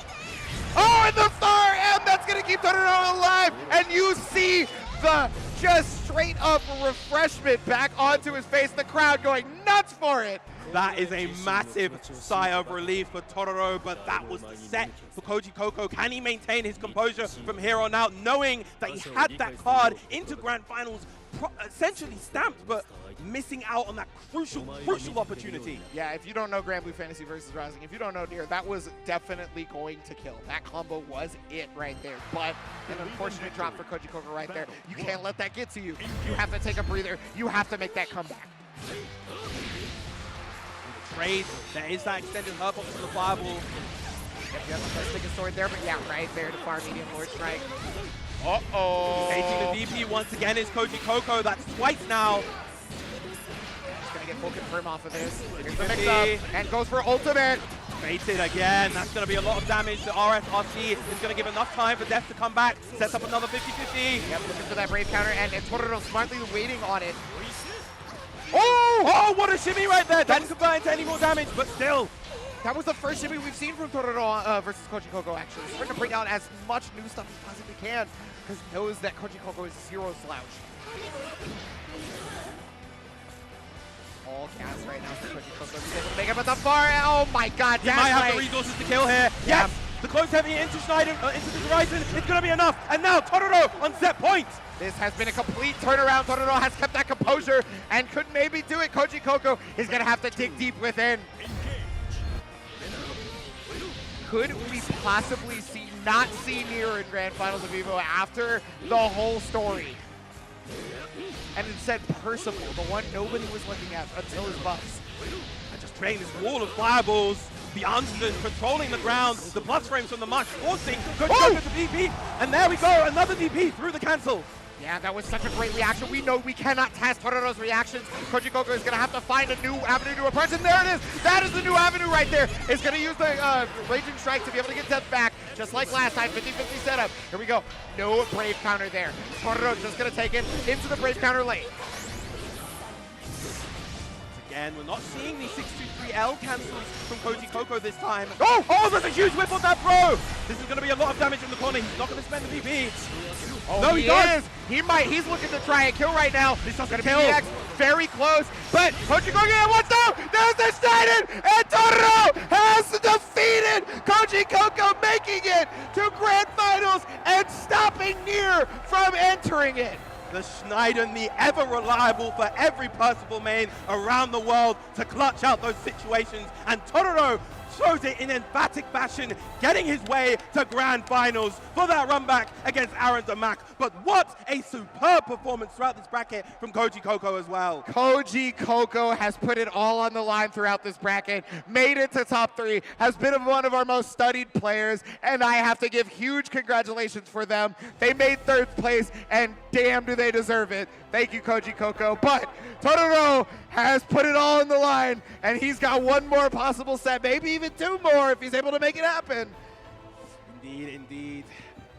Oh, and the far M! That's gonna keep Tororo alive! And you see the just straight up refreshment back onto his face. The crowd going nuts for it. That is a massive sigh of relief for Tororo, but that was the set for Koji Coco. Can he maintain his composure from here on out, knowing that he had that card into Grand Finals essentially stamped, but missing out on that crucial opportunity? Yeah, if you don't know Granblue Fantasy Versus Rising, if you don't know Nier, that was definitely going to kill. That combo was it right there, but an unfortunate drop for Koji Coco right there. You can't let that get to you. You have to take a breather. You have to make that comeback. Trade, there is that extended hurt box from the fireball. Yep, you have to stick a sword there, but yeah, right there to far medium Lord Strike. Uh-oh. Taking the DP once again is Koji Coco. That's twice now. Just gonna get full confirm off of this. Here's the mix-up, and goes for ultimate. Baited again. That's going to be a lot of damage to RSRC. It's going to give enough time for Death to come back. Sets up another 50-50. Yep, looking for that Brave counter, and Tororo smartly waiting on it. Oh, what a shimmy right there. Doesn't convert into any more damage, but still. That was the first shimmy we've seen from Tororo versus Koji Coco, actually. He's trying to bring out as much new stuff as possibly can, because he knows that Koji Coco is zero slouch. All gas right now for Koji Coco. He's able to make it, but the far, oh my god, he might have the resources to kill here. Yes, the close heavy into Schneider, into the horizon. It's going to be enough. And now Tororo on set point. This has been a complete turnaround. Tororo has kept that composure and could maybe do it. Koji Coco is going to have to dig deep within. Could we possibly not see Nier in Grand Finals of Evo after the whole story? And instead, Percival, the one nobody was looking at until his buffs. And just creating this wall of fireballs. The Anston controlling the ground. The plus frames from the March forcing Koji Coco to DP. And there we go, another DP through the cancel. Yeah, that was such a great reaction. We know we cannot test Tororo's reactions. Koji Coco is going to have to find a new avenue to approach, and there it is. That is the new avenue right there. Is going to use the Raging Strike to be able to get Death back, just like last time, 50-50 setup. Here we go. No Brave counter there. Tororo just going to take it into the Brave counter lane. Again, we're not seeing these 623L cancels from Koji Coco this time. Oh, there's a huge whip on that throw. This is going to be a lot of damage in the corner. He's not going to spend the DP. Oh, no, he does. He might. He's looking to try and kill right now. This is going to be EX very close. But Koji Coco, what's up? There's the Schneider, and Tororo has defeated Koji Coco, making it to Grand Finals and stopping Nier from entering it. The Schneider, the ever reliable for every Percival main around the world to clutch out those situations. And Tororo throws it in emphatic fashion, getting his way to grand finals for that run back against Aaron Damac. But what a superb performance throughout this bracket from Koji Coco as well. Koji Coco has put it all on the line throughout this bracket, made it to top 3, has been one of our most studied players, and I have to give huge congratulations for them. They made 3rd place, and damn do they deserve it. Thank you, Koji Coco. But Totoro has put it all on the line, and he's got one more possible set, maybe even 2 more if he's able to make it happen. Indeed, indeed.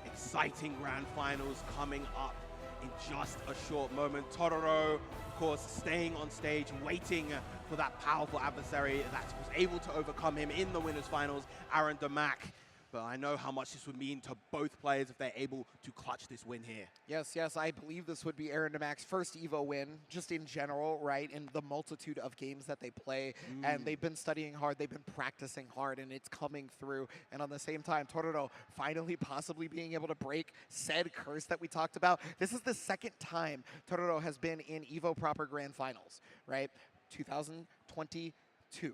Exciting grand finals coming up in just a short moment. Totoro, of course, staying on stage, waiting for that powerful adversary that was able to overcome him in the winners finals, Aaron Damac. But I know how much this would mean to both players if they're able to clutch this win here. Yes, yes, I believe this would be Aaron Damac's first Evo win, just in general, right? In the multitude of games that they play. And they've been studying hard, they've been practicing hard, and it's coming through. And on the same time, Totoro finally possibly being able to break said curse that we talked about. This is the 2nd time Totoro has been in Evo Proper Grand Finals, right? 2022,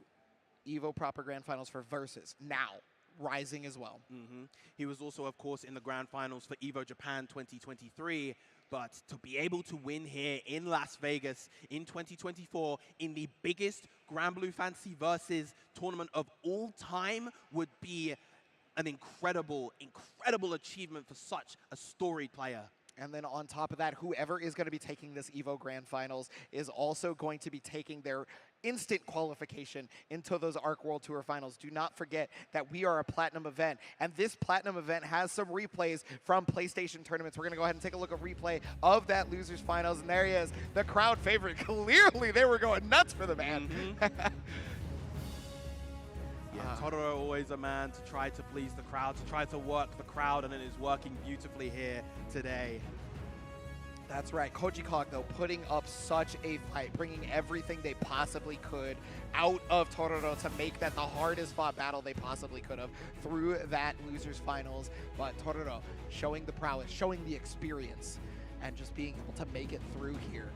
Evo Proper Grand Finals for Versus. Now, rising as well. He was also, of course, in the grand finals for Evo Japan 2023, but to be able to win here in Las Vegas in 2024 in the biggest Granblue Fantasy Versus tournament of all time would be an incredible, incredible achievement for such a storied player. And then on top of that, whoever is going to be taking this Evo Grand Finals is also going to be taking their instant qualification into those ARC World Tour Finals. Do not forget that we are a Platinum event, and this Platinum event has some replays from PlayStation tournaments. We're going to go ahead and take a look at replay of that Losers Finals, and there he is, the crowd favorite. Clearly, they were going nuts for the man. Yeah, Totoro always a man to try to please the crowd, to try to work the crowd, and it is working beautifully here today. That's right. Koji Cog, though, putting up such a fight, bringing everything they possibly could out of Totoro to make that the hardest fought battle they possibly could have through that Losers Finals. But Totoro showing the prowess, showing the experience, and just being able to make it through here.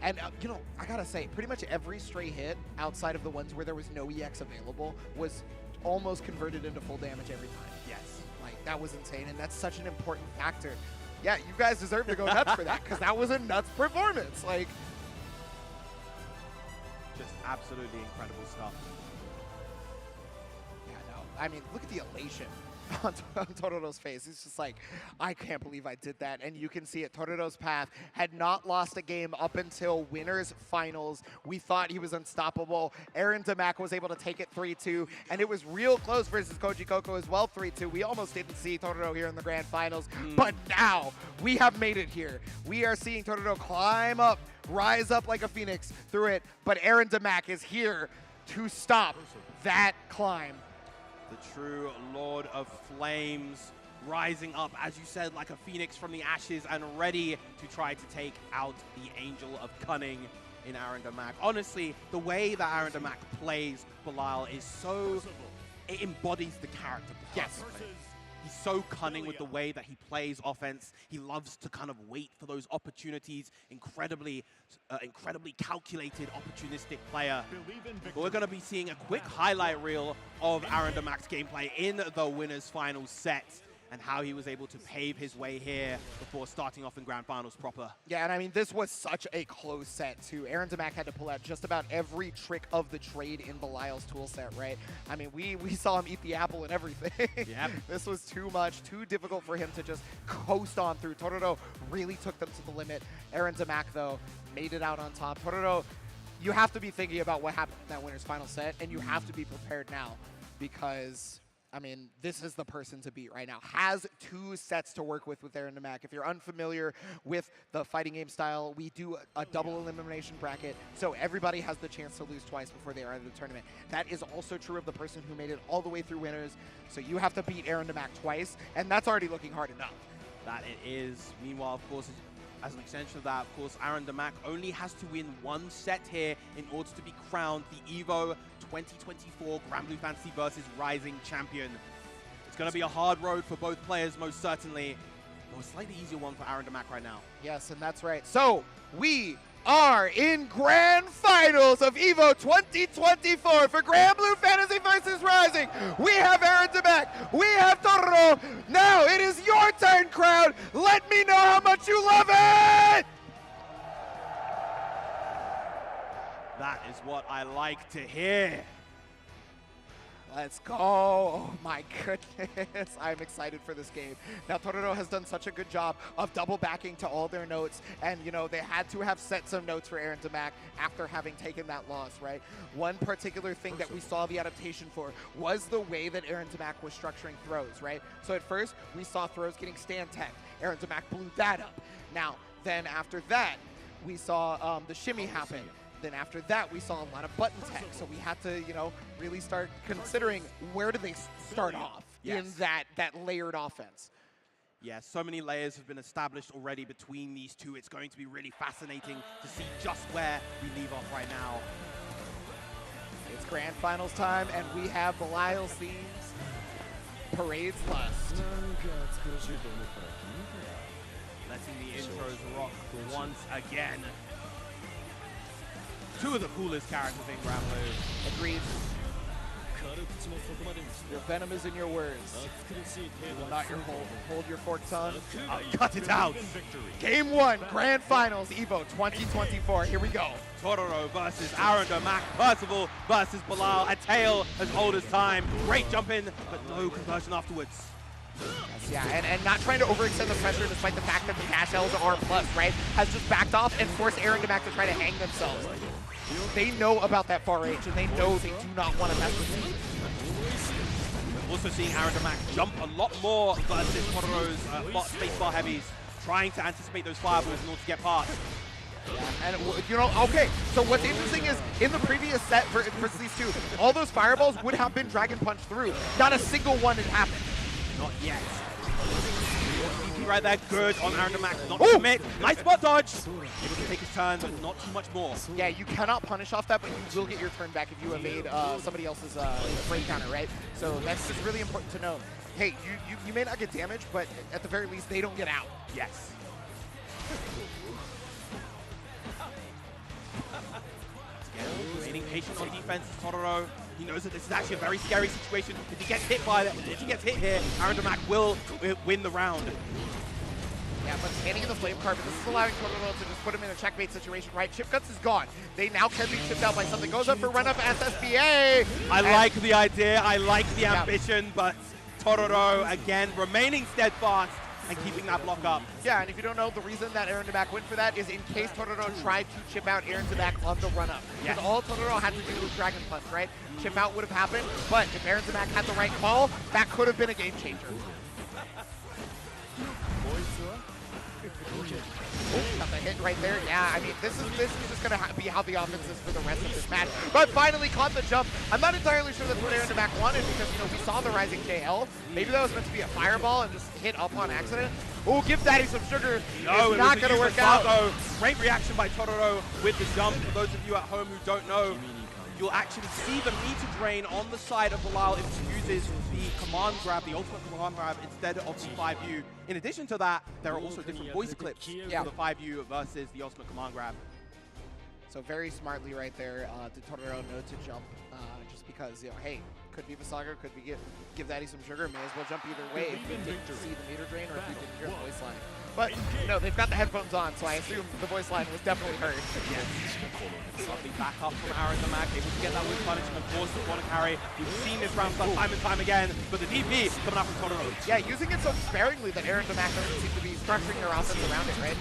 And, you know, I gotta say, pretty much every stray hit outside of the ones where there was no EX available was almost converted into full damage every time. Yes. Like, that was insane, and that's such an important factor. Yeah, you guys deserve to go nuts for that, because that was a nuts performance. Like, just absolutely incredible stuff. Yeah, no, I mean, look at the elation on Totoro's face. He's just like, I can't believe I did that. And you can see it. Totoro's path had not lost a game up until winners finals. We thought he was unstoppable. Aaron Damac was able to take it 3-2, and it was real close versus Koji Coco as well, 3-2. We almost didn't see Totoro here in the grand finals, but now we have made it here. We are seeing Totoro climb up, rise up like a phoenix through it, but Aaron Damac is here to stop that climb. The true Lord of Flames rising up, as you said, like a phoenix from the ashes and ready to try to take out the Angel of Cunning in Aaron Damac. Honestly, the way that Aaron Damac plays Belial is so... it embodies the character perfectly. He's so cunning with the way that he plays offense. He loves to kind of wait for those opportunities. Incredibly calculated, opportunistic player. But we're going to be seeing a quick highlight reel of Aaron Damac's gameplay in the winners final set, and how he was able to pave his way here before starting off in grand finals proper. Yeah, and I mean, this was such a close set, too. Aaron Damac had to pull out just about every trick of the trade in Belial's tool set, right? I mean, we saw him eat the apple and everything. Yep. This was too much, too difficult for him to just coast on through. Totoro really took them to the limit. Aaron Damac, though, made it out on top. Totoro, you have to be thinking about what happened in that winner's final set, and you have to be prepared now, because... I mean, this is the person to beat right now. Has 2 sets to work with Aaron Damac. If you're unfamiliar with the fighting game style, we do a double elimination bracket, so everybody has the chance to lose twice before they are in the tournament. That is also true of the person who made it all the way through winners, so you have to beat Aaron Damac twice, and that's already looking hard enough. That it is. Meanwhile, of course, as an extension of that, of course, Aaron Damac only has to win 1 set here in order to be crowned the Evo 2024 Granblue Fantasy Versus Rising Champion. It's going to be a hard road for both players, most certainly, but a slightly easier one for Aaron Damac right now. Yes, and that's right. So, we are in grand finals of Evo 2024 for Granblue Fantasy Versus Rising. We have Aaron Demek, we have Tororo. Now it is your turn, crowd. Let me know how much you love it! That is what I like to hear. Let's go. Oh my goodness. I'm excited for this game. Now, Tororo has done such a good job of double backing to all their notes. And, you know, they had to have set some notes for Aaron Demek after having taken that loss, right? One particular thing that we saw the adaptation for was the way that Aaron Demek was structuring throws, right? So at first, we saw throws getting stand tech. Aaron Demek blew that up. Now, then after that, we saw the shimmy happen. Then after that, we saw a lot of button tech. So we had to, you know, really start considering where do they start off in that layered offense. Yeah, so many layers have been established already between these two. It's going to be really fascinating to see just where we leave off right now. It's grand finals time, and we have Belial Scenes Parade's Lust. Letting the intros rock once again. Two of the coolest characters in Granblue. Agreed. Your venom is in your words. You will not hold your forked tongue. I'll cut it out. Game 1, Grand Finals, Evo 2024. Here we go. Tororo versus Aaron Demek. Percival versus Bilal. A tale as old as time. Great jump in, but no conversion afterwards. Yes, yeah, and not trying to overextend the pressure despite the fact that the dash L's are plus, right? Has just backed off and forced Aaron Demek to try to hang themselves. They know about that far range, and they know they do not want to mess with it. We're also seeing Aaron Demek jump a lot more versus Tororo's spacebar heavies, trying to anticipate those fireballs in order to get past. Yeah, and you know, okay, so what's interesting is in the previous set versus these two, all those fireballs would have been Dragon Punch through. Not a single one had happened. Not yet. DP right there, good on Aaron Demek. Not to commit. Nice spot dodge. Able to take his turn, but not too much more. Yeah, you cannot punish off that, but you will get your turn back if you evade somebody else's break counter, right? So that's just really important to know. Hey, you may not get damage, but at the very least, they don't get out. Yes. Again, remaining patient on defense is Tororo. He knows that this is actually a very scary situation. If he gets hit here, Aaron Demek will win the round. Yeah, but standing in the flame card, but this is allowing Tororo to just put him in a checkmate situation, right? Chip Guts is gone. They now can be chipped out by something. Goes up for run up SSBA. I like the idea. I like the ambition, but Tororo again remaining steadfast and keeping that block up. Yeah, and if you don't know, the reason that Aaron Demek went for that is in case Tororo tried to chip out Aaron Demek on the run-up. Because all Tororo had to do was Dragon Punch, right? Chip out would have happened, but if Aaron Demek had the right call, that could have been a game changer. Got the hit right there. Yeah, I mean, this is just going to be how the offense is for the rest of this match. But finally caught the jump. I'm not entirely sure that's what Aaron Demek wanted because, you know, we saw the rising JL. Maybe that was meant to be a fireball and just hit up on accident. Oh, give Daddy some sugar. No, it's not going to work out. Great reaction by Tororo with the jump. For those of you at home who don't know, you'll actually see the meter drain on the side of Bilal if he uses the command grab, the ultimate command grab, instead of the 5U. In addition to that, there are also different voice clips for the 5U versus the ultimate command grab. So very smartly right there, did Tororo know to jump, just because, you know, hey, could be Visaga, could be give Daddy some sugar, may as well jump either way if you didn't see the meter drain or if you didn't hear the voice line. But, you know, they've got the headphones on, so I assume the voice line was definitely heard. Yes. Lovely back up from Aaron Demek, able to get that with punishment, force the corner carry. We've seen this round time and time again, but the DP coming out from Tororo. Yeah, using it so sparingly that Aaron Demek doesn't seem to be structuring their offense around it, right?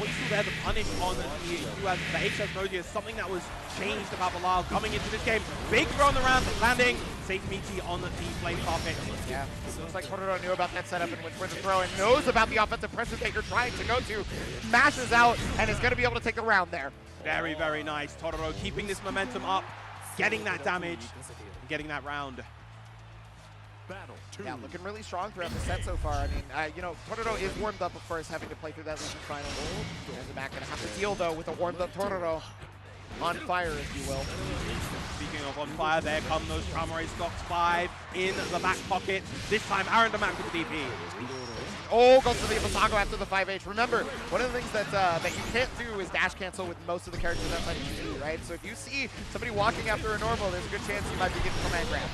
What you saw there, the punish on the HS Nodia is something that was changed about Bilal coming into this game. Big throw on the round, landing. Safe meaty on the flame carpet. Yeah, looks like Tororo knew about that setup and went for the throw and knows about the offensive pressure that you're trying to go to. Mashes out and is going to be able to take a round there. Very, very nice. Tororo keeping this momentum up, getting that damage, and getting that round. Yeah, looking really strong throughout the set so far. I mean, you know, Tororo is warmed up, of course, having to play through that Legion final. Aaron Demek going to have to deal, though, with a warmed up Tororo. on fire, if you will. Speaking of on fire, there come those Tramore stocks. 5 in the back pocket. This time, Aaron Damac with the DP. Oh, goes to the Masago after the 5H. Remember, one of the things that that you can't do is dash cancel with most of the characters outside of GG, right? So if you see somebody walking after a normal, there's a good chance you might be getting command grab.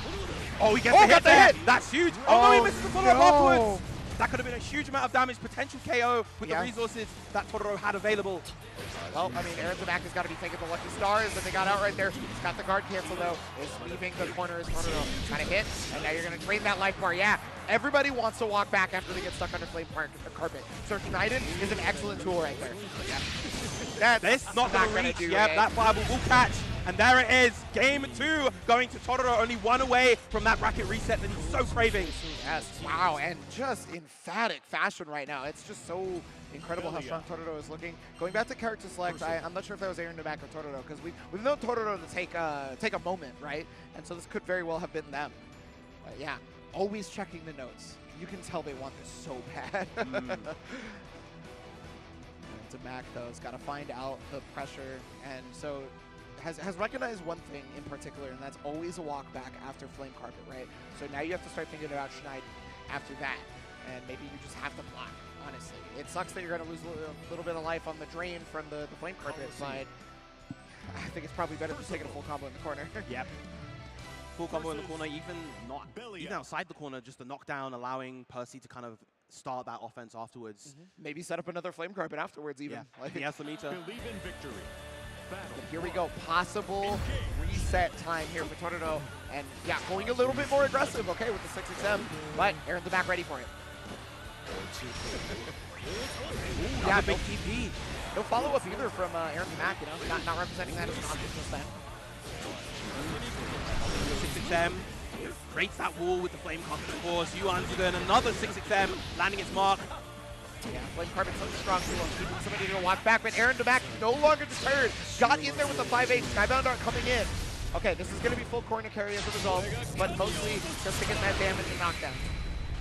Oh, he gets the hit. That's huge. Oh, no, he misses the follow-up afterwards. That could have been a huge amount of damage, potential KO with the resources that Totoro had available. Well, I mean, Aaron Damac has got to be thinking the lucky stars that they got out right there. He's got the guard cancel, though. Is leaving the corner as Totoro trying to hit, and now you're going to drain that life bar. Yeah, everybody wants to walk back after they get stuck under flame carpet. Surf United is an excellent tool right there. Yeah. That's not going to reach. Yep, that fireball will catch. And there it is, game 2 going to Totoro, only 1 away from that bracket reset that he's so craving. Yes, wow, and just emphatic fashion right now. It's just so incredible how strong Totoro is looking. Going back to character select, I'm not sure if that was Aaron Damac or Totoro, because we've known Totoro to take a moment, right? And so this could very well have been them. But yeah, always checking the notes. You can tell they want this so bad. Damac, though, has got to find out the pressure, and so has recognized one thing in particular, and that's always a walk back after flame carpet, right? So now you have to start thinking about Schneid after that, and maybe you just have to block, honestly. It sucks that you're going to lose a little bit of life on the drain from the flame carpet, but I think it's probably better just taking a full combo in the corner. Yep. Full combo in the corner, even outside the corner, just a knockdown, allowing Percy to kind of start that offense afterwards. Maybe set up another flame carpet afterwards, even. Yeah, like he has the meter. Believe in victory. And here we go, possible reset time here for Totoro, and yeah, going a little bit more aggressive, okay, with the 6XM, but Aaron Damac ready for it. Yeah, big TP. No follow-up either from Aaron Damac, you know, not representing that as an option just then. 6XM breaks that wall with the flame carpet, of course. Yuan's doing another 6XM, landing its mark. Yeah, flame carpet so strong tool, keeping somebody to walk back, but Aaron Damac no longer deterred. Got in there with the 5H, Skybound Art coming in. Okay, this is going to be full corner carry as a result, but mostly just to get that damage and knockdown.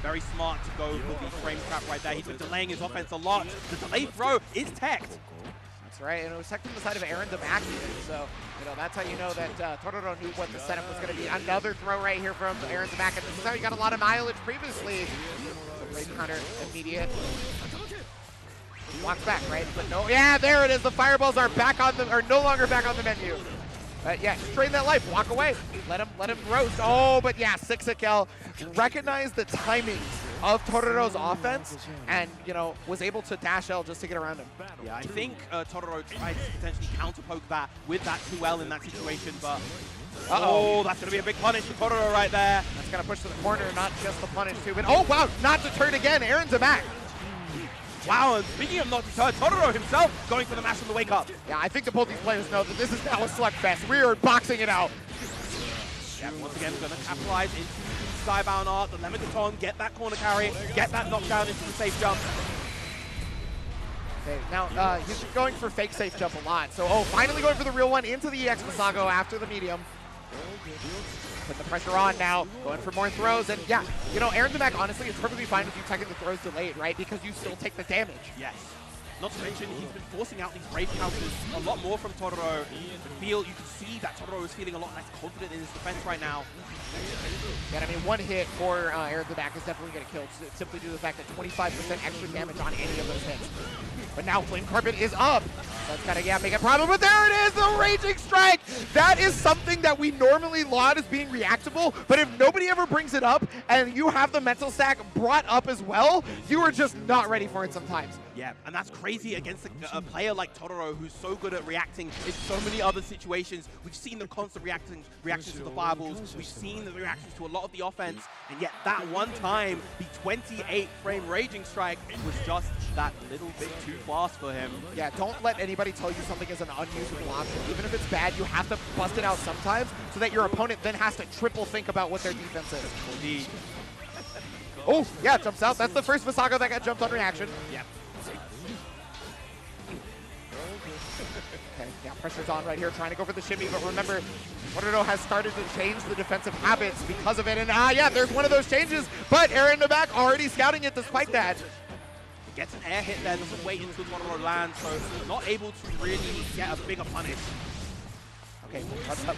Very smart to go for the frame trap right there. He's been delaying his offense a lot. The delay throw is teched. That's right, and it was teched on the side of Aaron Damac here, so you know that's how you know that Totoro knew what the setup was going to be. Another throw right here from Aaron Damac, and this is how he got a lot of mileage previously. Great counter, immediate. Walks back, right? But no, yeah, there it is. The fireballs are back on the, are no longer back on the menu. But yeah, drain that life, walk away. Let him roast. Oh, but yeah, 6XL. Recognize the timing of Totoro's offense, and you know was able to dash L just to get around him. Yeah, I think Totoro tried to potentially counterpoke that with that 2L in that situation, but oh, that's going to be a big punish for Totoro right there. That's going to push to the corner, not just the punish too, but oh wow, not deterred again, Aaron Damac. Wow, and speaking of not deterred, Totoro himself going for the mash on the wake up. Yeah, I think that both these players know that this is now a slugfest. We are boxing it out. Yeah, once again, going to capitalize into the Skybound Art, the Lemon get that corner carry, get that knockdown into the safe jump. Okay, now he's going for fake safe jump a lot. So, finally going for the real one into the EX Masago after the medium. Put the pressure on now, going for more throws, and yeah, you know, Aaron Damac honestly is perfectly fine with you taking the throws delayed, right? Because you still take the damage. Yes. Not to mention, he's been forcing out these brave counters a lot more from Totoro. You can see that Totoro is feeling a lot less confident in his defense right now. Yeah, I mean, one hit for Aaron Damac is definitely going to kill, simply due to the fact that 25% extra damage on any of those hits. But now Flame Carpet is up. That's got to make a problem, but there it is, the Raging Strike! That is something that we normally laud as being reactable, but if nobody ever brings it up, and you have the mental stack brought up as well, you are just not ready for it sometimes. Yeah, and that's crazy against a player like Totoro, who's so good at reacting in so many other situations. We've seen the constant reactions to the fireballs. We've seen the reactions to a lot of the offense, and yet that one time, the 28-frame Raging Strike was just that little bit too fast for him. Yeah, don't let anybody tell you something is an unusable option. Even if it's bad, you have to bust it out sometimes so that your opponent then has to triple think about what their defense is. Indeed. Oh, yeah, jumps out. That's the first Masago that got jumped on reaction. Yeah. Okay, yeah, pressure's on right here, trying to go for the shimmy, but remember, Totoro has started to change the defensive habits because of it, and yeah, there's one of those changes, but Aaron Damac already scouting it despite that. Gets an air hit there, doesn't wait until Totoro lands, so not able to really get a bigger punish. Okay,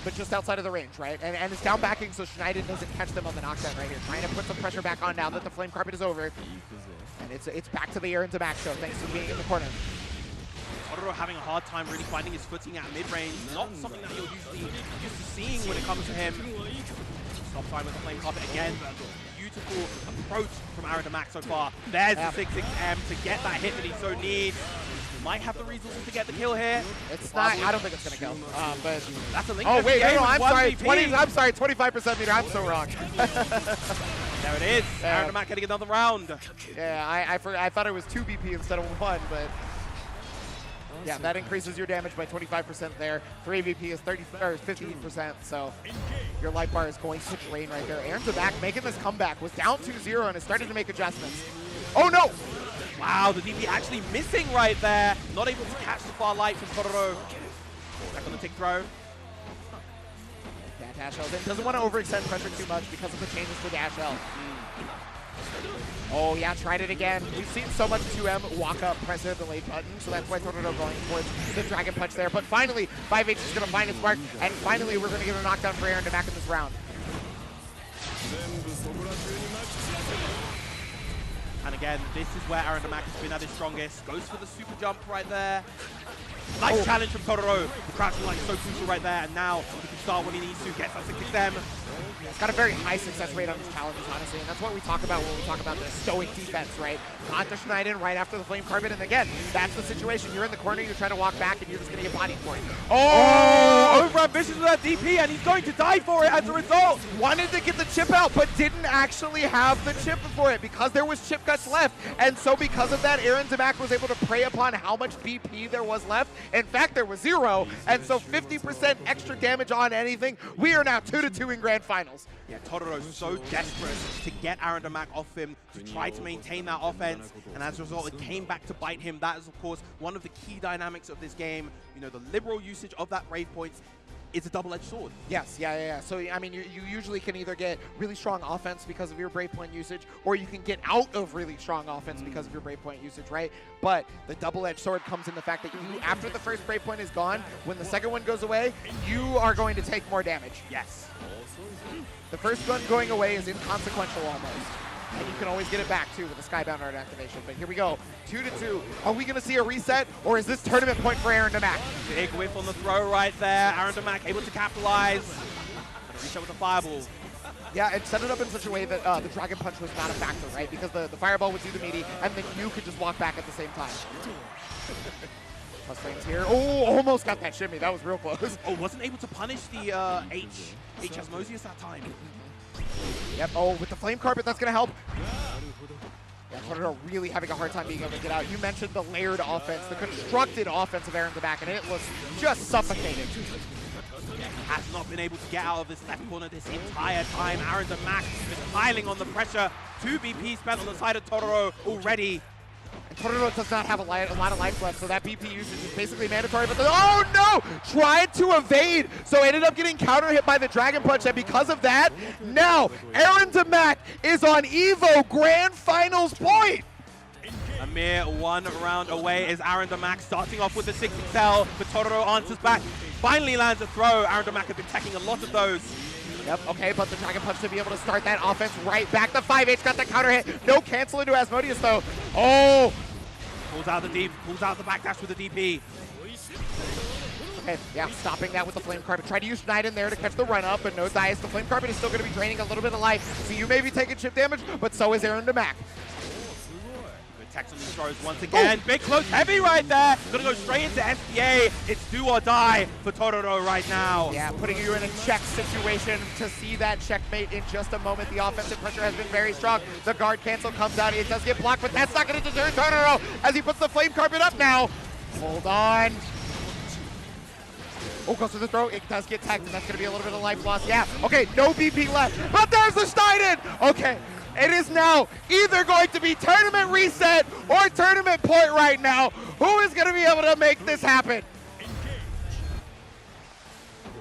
but just outside of the range, right? And it's down backing, so Schneider doesn't catch them on the knockdown right here. Trying to put some pressure back on now that the flame carpet is over. And it's back to the Aaron to back show, thanks to being in the corner. Totoro having a hard time really finding his footing at mid-range. Not something that you're usually used to seeing when it comes to him. Stop time with the flame carpet again. Beautiful approach from Aaron to Max so far. There's the 6-6M to get that hit that he so needs. Might have the resources to get the kill here. It's not. I don't think it's gonna kill. But that's a link. Oh wait, no, I'm sorry. 25% meter. I'm so wrong. There it is. Aaron to Max getting another round. Yeah, I thought it was 2 BP instead of 1, but yeah, that increases your damage by 25% there. 3 BP is 50%. So your life bar is going to drain right there. Aaron to back making this comeback, was down 2-0 and is starting to make adjustments. Oh no! Wow, the DP actually missing right there. Not able to catch the far light from Totoro. Back on the tick throw. Yeah, dash L doesn't want to overextend pressure too much because of the changes to dash L. Oh yeah, tried it again. We've seen so much 2M walk up, press the late button, so that's why Totoro going towards the Dragon Punch there. But finally, 5H is going to find its mark, and finally we're going to get a knockdown for Aaron to back in this round. And again, this is where Aaron Damac has been at his strongest. Goes for the super jump right there. Nice challenge from Totoro. The crouching line is so crucial right there, and now he can start when he needs to. Gets us to kick them. He's got a very high success rate on his challenges, honestly, and that's what we talk about when we talk about the stoic defense, right? Got the Schneider right after the flame carpet, and again, that's the situation. You're in the corner, you're trying to walk back, and you're just going to get bodied for it. Oh! Over ambitious with that DP, and he's going to die for it as a result. Wanted to get the chip out, but didn't actually have the chip for it because there was chip guts left, and so because of that, Aaron Damac was able to prey upon how much BP there was left. In fact, there was 0, and so 50% extra damage on anything. We are now 2-2 in Grand Finals. Yeah, Totoro's so desperate to get Aaron Damac off him, to try to maintain that offense, and as a result, it came back to bite him. That is, of course, one of the key dynamics of this game. You know, the liberal usage of that Brave Points is a double-edged sword. Yes, yeah. So, I mean, you usually can either get really strong offense because of your Brave Point usage, or you can get out of really strong offense because of your Brave Point usage, right? But the double-edged sword comes in the fact that you, after the first Brave Point is gone, when the second one goes away, you are going to take more damage. Yes. The first one going away is inconsequential almost. And you can always get it back, too, with the Skybound Art activation. But here we go, 2-2. Are we going to see a reset, or is this tournament point for Aaron Damac? Big whiff on the throw right there. Aaron Damac able to capitalize. Gonna reach out with the fireball. Yeah, and set it up in such a way that the Dragon Punch was not a factor, right? Because the fireball would do the meaty, and then you could just walk back at the same time. Plus frames here. Oh, almost got that shimmy. That was real close. Oh, wasn't able to punish the HS Mosius that time. Yep, oh, with the flame carpet, that's going to help. Yeah, Totoro really having a hard time being able to get out. You mentioned the layered offense, the constructed offense of Aaron Damac, and it was just suffocating. Has not been able to get out of this left corner this entire time. Aaron Damac is piling on the pressure. 2 BP spent on the side of Totoro already. And Totoro does not have a lot of life left, so that BP usage is basically mandatory. But oh no! Tried to evade, so ended up getting counter hit by the Dragon Punch, and because of that, now Aaron Damac is on Evo Grand Finals point! A mere 1 round away is Aaron Damac starting off with the 6XL, but Totoro answers back. Finally lands a throw. Aaron Damac has been taking a lot of those. Yep, okay, but the Dragon Punch to be able to start that offense right back. The 5H got the counter hit. No cancel into Asmodeus, though. Oh! Pulls out the deep, pulls out the backdash with the DP. Okay, yeah, stopping that with the Flame Carpet. Tried to use Schneid in there to catch the run-up, but no dice. The Flame Carpet is still going to be draining a little bit of life, so you may be taking chip damage, but so is Aaron Damac. Attacks on these throws once again. Big close heavy right there. Gonna go straight into SPA. It's do or die for Totoro right now. Yeah, putting you in a check situation to see that checkmate in just a moment. The offensive pressure has been very strong. The guard cancel comes out. It does get blocked, but that's not going to deter Totoro as he puts the Flame Carpet up now. Hold on. Oh, goes to the throw. It does get tagged, and that's going to be a little bit of life loss. Yeah, okay, no BP left, but there's the Schneiden. Okay. It is now either going to be tournament reset or tournament point right now. Who is going to be able to make this happen?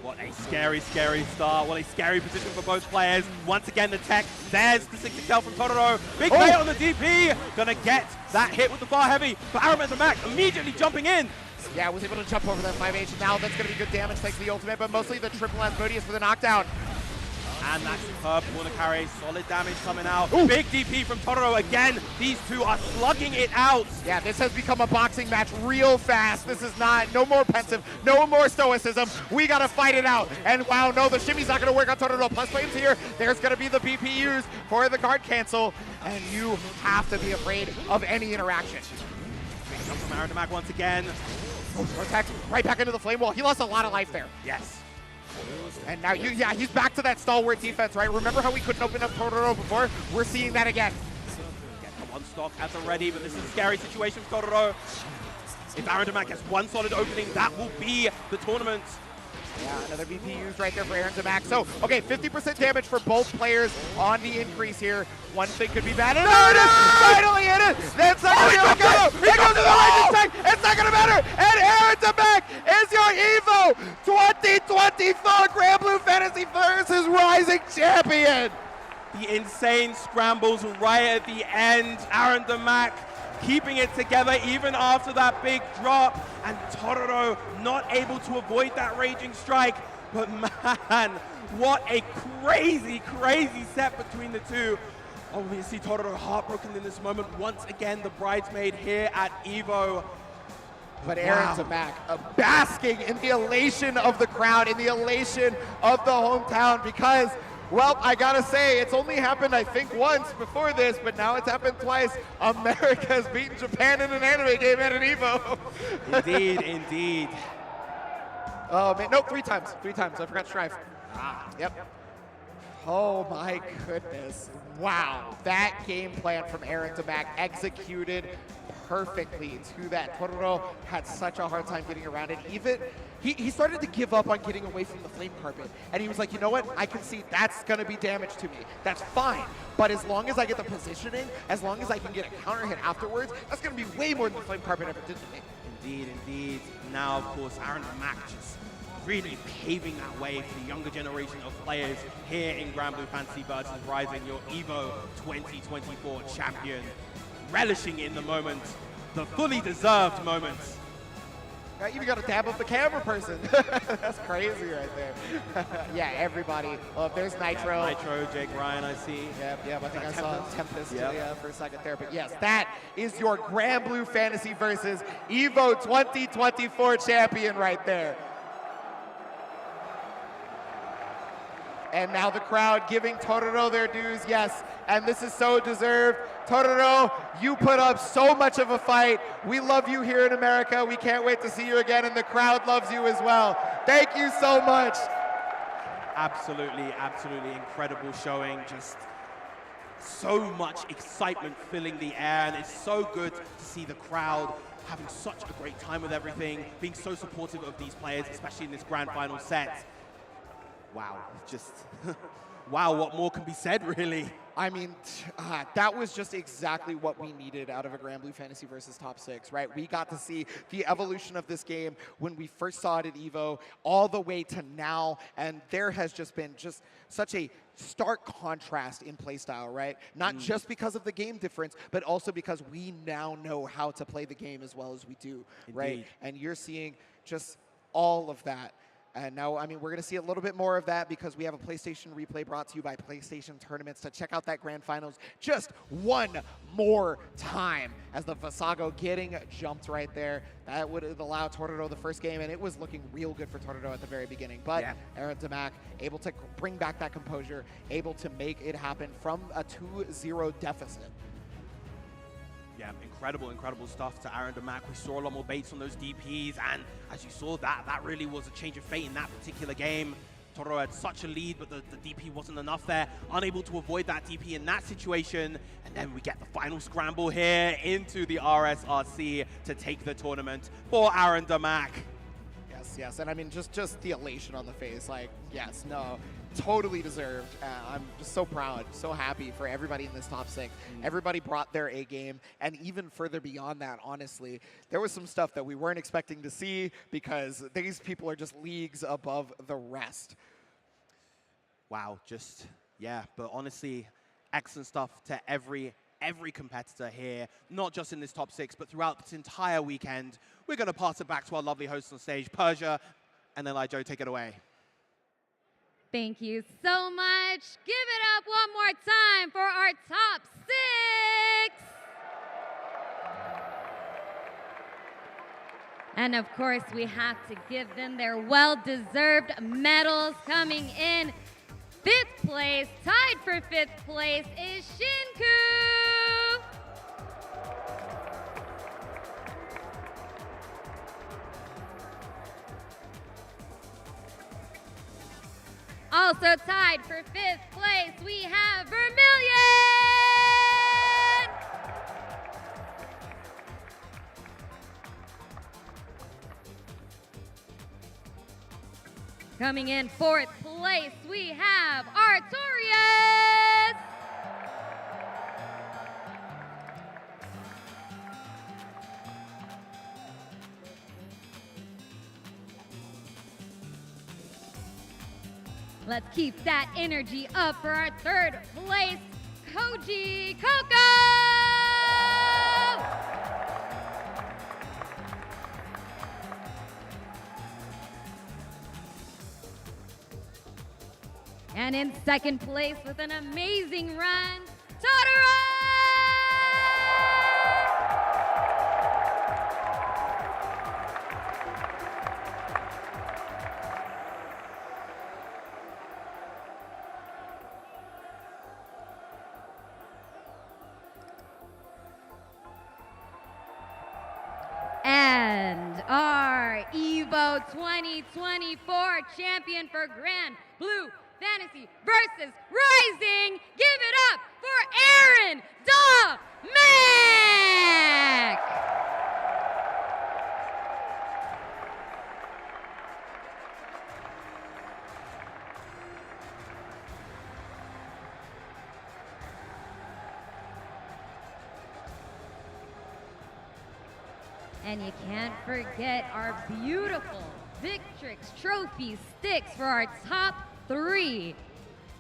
What a scary, scary start. What a scary position for both players. Once again, the tech. There's the 6XL from Totoro. Big bait on the DP. Gonna get that hit with the far heavy. But Aaron Damac immediately jumping in. Yeah, was able to jump over that 5H. Now that's going to be good damage thanks to the ultimate, but mostly the triple Asmodeus for the knockdown. And that superb corner carry, solid damage coming out. Ooh. Big DP from Totoro again. These two are slugging it out. Yeah, this has become a boxing match real fast. This is no more pensive, no more stoicism. We got to fight it out. And wow, no, the shimmy's not going to work on Totoro. Plus flames here. There's going to be the BPUs for the guard cancel. And you have to be afraid of any interaction. Big jump from Aaron Damac once again. Protect right back into the flame wall. He lost a lot of life there. Yes. And now, he's back to that stalwart defense, right? Remember how we couldn't open up Totoro before? We're seeing that again. Get the one stock at the ready, but this is a scary situation for Totoro. If Aaron Damac gets one solid opening, that will be the tournament. Yeah, another BP used right there for Aaron Damac. So, okay, 50% damage for both players on the increase here. One thing could be bad. And there it is! Finally hit it! That's not going to go! It goes to the lightning strike! It's not going to matter! And Aaron Damac is your Evo 2024 Granblue Fantasy Versus Rising Champion! The insane scrambles right at the end. Aaron Damac keeping it together even after that big drop, and Totoro not able to avoid that raging strike. But man, what a crazy, crazy set between the two. Obviously Totoro heartbroken in this moment. Once again, the bridesmaid here at Evo. But Aaron Damac basking in the elation of the crowd, in the elation of the hometown, because, well, I gotta say, it's only happened, I think, once before this, but now it's happened twice. America's beaten Japan in an anime game at an Evo. Indeed, indeed. Oh, man, no, 3 times. 3 times, I forgot Strife. Yep. Oh my goodness. Wow, that game plan from Aaron Damac executed perfectly to that. Totoro had such a hard time getting around it. Even he started to give up on getting away from the flame carpet, and he was like, you know what, I can see that's gonna be damage to me. That's fine, but as long as I get the positioning, as long as I can get a counter hit afterwards, that's gonna be way more than the flame carpet ever did to me. Indeed, indeed. Now, of course, Aaron Damac just really paving that way for the younger generation of players here in Granblue Fantasy Versus Rising, your Evo 2024 champion. Relishing in the moment, the fully deserved moment. I even got a dab of the camera person. That's crazy right there. Yeah, everybody. Oh, there's Nitro. Nitro, Jake Ryan, I see. Yep, I think I saw Tempest for a second there. But yes, that is your Granblue Fantasy Versus Evo 2024 champion right there. And now the crowd giving Totoro their dues, yes, and this is so deserved. Totoro, you put up so much of a fight. We love you here in America. We can't wait to see you again, and the crowd loves you as well. Thank you so much. Absolutely, absolutely incredible showing. Just so much excitement filling the air, and it's so good to see the crowd having such a great time with everything, being so supportive of these players, especially in this grand final set. Wow, just, wow, what more can be said, really? I mean, that was just exactly what we needed out of a Granblue Fantasy Versus Top 6, right? We got to see the evolution of this game when we first saw it at Evo, all the way to now, and there has just been just such a stark contrast in playstyle, right? Not just because of the game difference, but also because we now know how to play the game as well as we do, right? Indeed. And you're seeing just all of that. And now, I mean, we're going to see a little bit more of that because we have a PlayStation replay brought to you by PlayStation Tournaments to check out that grand finals just one more time as the Vasago getting jumped right there. That would have allowed Totoro the first game, and it was looking real good for Totoro at the very beginning. But Aaron Damac able to bring back that composure, able to make it happen from a 2-0 deficit. Yeah, incredible, incredible stuff to Aaron Damac. We saw a lot more baits on those DPs, and as you saw, that really was a change of fate in that particular game. Totoro had such a lead, but the DP wasn't enough there. Unable to avoid that DP in that situation, and then we get the final scramble here into the RSRC to take the tournament for Aaron Damac. Yes, and I mean, just the elation on the face, like, yes, no, totally deserved. I'm just so proud, so happy for everybody in this top 6. Everybody brought their A game, and even further beyond that, honestly, there was some stuff that we weren't expecting to see because these people are just leagues above the rest. Wow, just, yeah, but honestly, excellent stuff to every every competitor here, not just in this top 6, but throughout this entire weekend. We're going to pass it back to our lovely hosts on stage, Persia, and then Joe, take it away. Thank you so much. Give it up one more time for our top 6. And of course, we have to give them their well-deserved medals. Coming in 5th place, tied for 5th place, is Shinku. Also tied for 5th place, we have Vermilion. Coming in 4th place, we have Artorias. Let's keep that energy up for our 3rd place, Koji Coco. And in 2nd place with an amazing run, Totoro! And our Evo 2024 champion for Granblue Fantasy Versus Rising. Give it up for Aaron Mac. And you can't forget our beautiful Victrix trophy sticks for our top 3.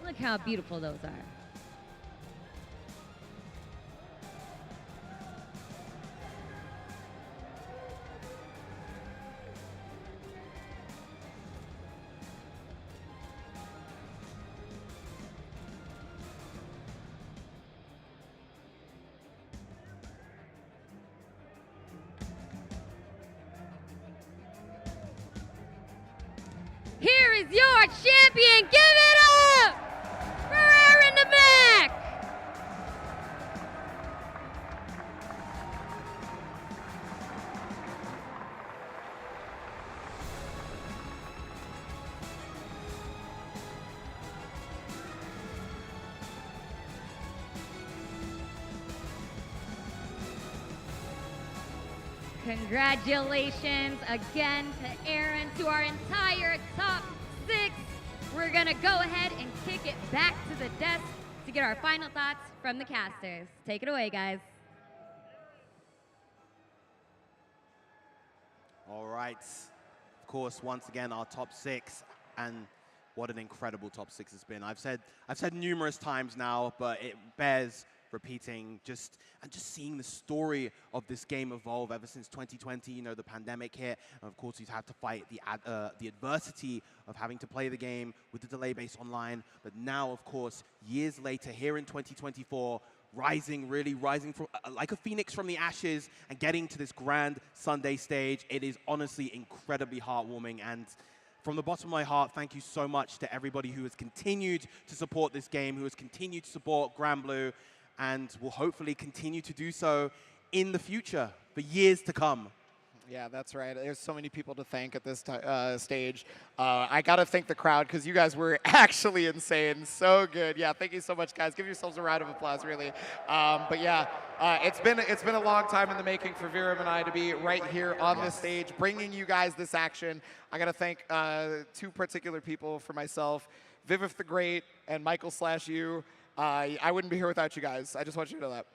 Look how beautiful those are. Here is your champion. Give it up for Aaron Mac. Congratulations again to Aaron, to our entire top 6. We're gonna go ahead and kick it back to the desk to get our final thoughts from the casters. Take it away, guys. All right. Of course, once again, our top 6, and what an incredible top 6 it's been. I've said numerous times now, but it bears repeating, just seeing the story of this game evolve ever since 2020, you know, the pandemic hit. And of course, we've had to fight the adversity of having to play the game with the delay-based online. But now, of course, years later, here in 2024, really rising from, like a phoenix from the ashes and getting to this grand Sunday stage. It is honestly incredibly heartwarming. And from the bottom of my heart, thank you so much to everybody who has continued to support this game, who has continued to support Granblue, and will hopefully continue to do so in the future for years to come. Yeah, that's right. There's so many people to thank at this stage. I got to thank the crowd because you guys were actually insane. So good. Yeah, thank you so much, guys. Give yourselves a round of applause, really. But yeah, it's been a long time in the making for Viram and I to be right here on this stage, bringing you guys this action. I got to thank 2 particular people for myself, Vivif the Great and Michael/you. I wouldn't be here without you guys. I just want you to know that.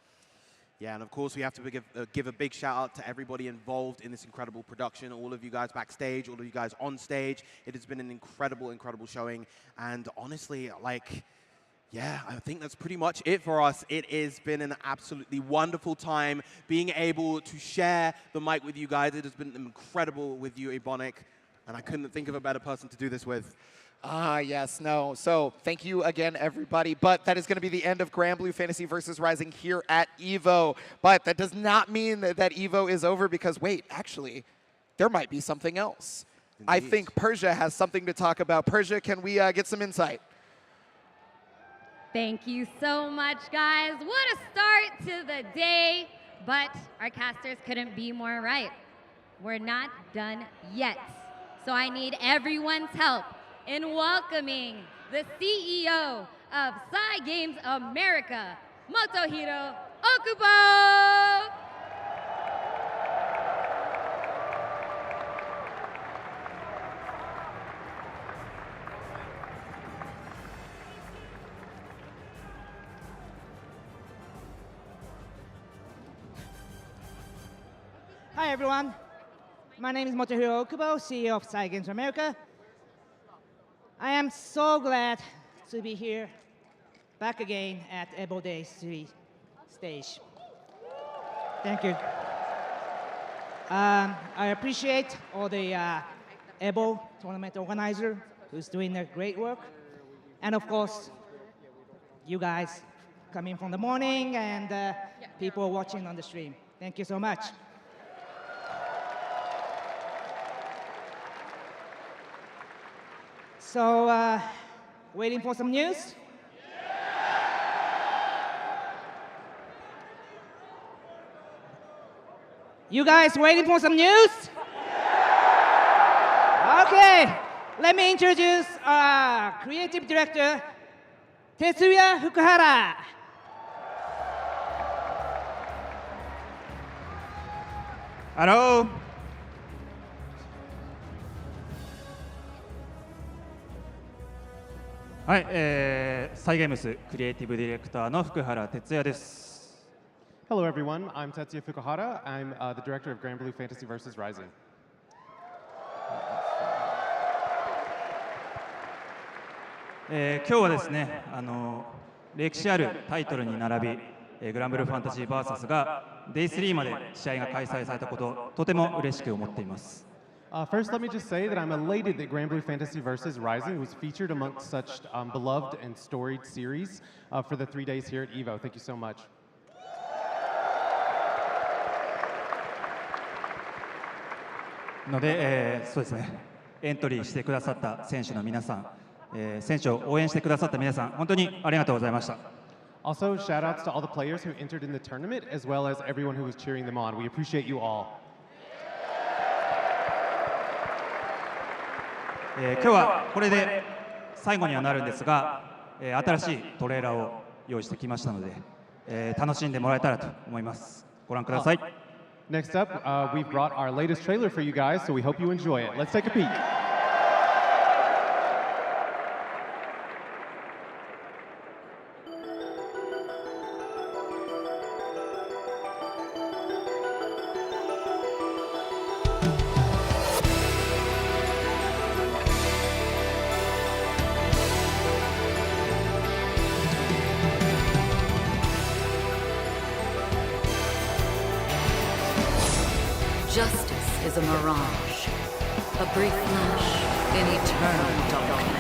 Yeah, and of course, we have to give a big shout out to everybody involved in this incredible production, all of you guys backstage, all of you guys on stage. It has been an incredible, incredible showing. And honestly, like, Yeah, I think that's pretty much it for us. It has been an absolutely wonderful time being able to share the mic with you guys. It has been incredible with you, Ebonic, and I couldn't think of a better person to do this with. Yes, no. So thank you again, everybody. But that is going to be the end of Granblue Fantasy Versus Rising here at Evo. But that does not mean that Evo is over because, wait, actually, there might be something else. Indeed. I think Persia has something to talk about. Persia, can we get some insight? Thank you so much, guys. What a start to the day. But our casters couldn't be more right. We're not done yet. So I need everyone's help in welcoming the CEO of Cygames America, Motohiro Okubo. Hi everyone, my name is Motohiro Okubo, CEO of Cygames America. I am so glad to be here, back again at Evo Day 3 stage. Thank you. I appreciate all the Evo tournament organizer who's doing their great work. And of course, you guys coming from the morning and people watching on the stream. Thank you so much. So, waiting for some news? You guys waiting for some news? Okay, let me introduce our creative director, Tetsuya Fukuhara. Hello. Hi, Cygames Creative Director の福原哲也です。Hello everyone, I'm Tetsuya Fukuhara. I'm the director of Granblue Fantasy Versus Rising. 今日はですね、歴史あるタイトルに並び、グランブルーファンタジー VS が Day3 まで試合が開催されたこと、とても嬉しく思っています。First, let me just say that I'm elated that Granblue Fantasy Versus Rising was featured amongst such beloved and storied series for the 3 days here at Evo. Thank you so much. ので、そうですね、エントリーしてくださった選手の皆さん、選手を応援してくださった皆さん、本当にありがとうございました。Also, shout outs to all the players who entered in the tournament, as well as everyone who was cheering them on. We appreciate you all. 今日はこれで最後にはなるんですが、新しいトレーラーを用意してきましたので、楽しんでもらえたらと思います。ご覧ください。Next up, we've brought our latest trailer for you guys, so we hope you enjoy it. Let's take a peek. Justice is a mirage, a brief flash in eternal darkness.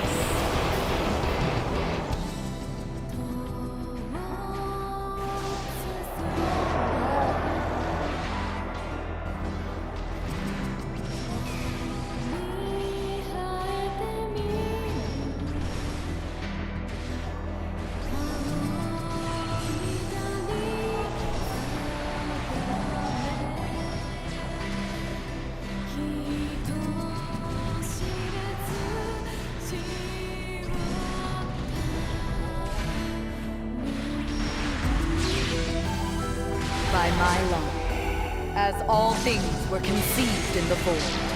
By my law, as all things were conceived in the void.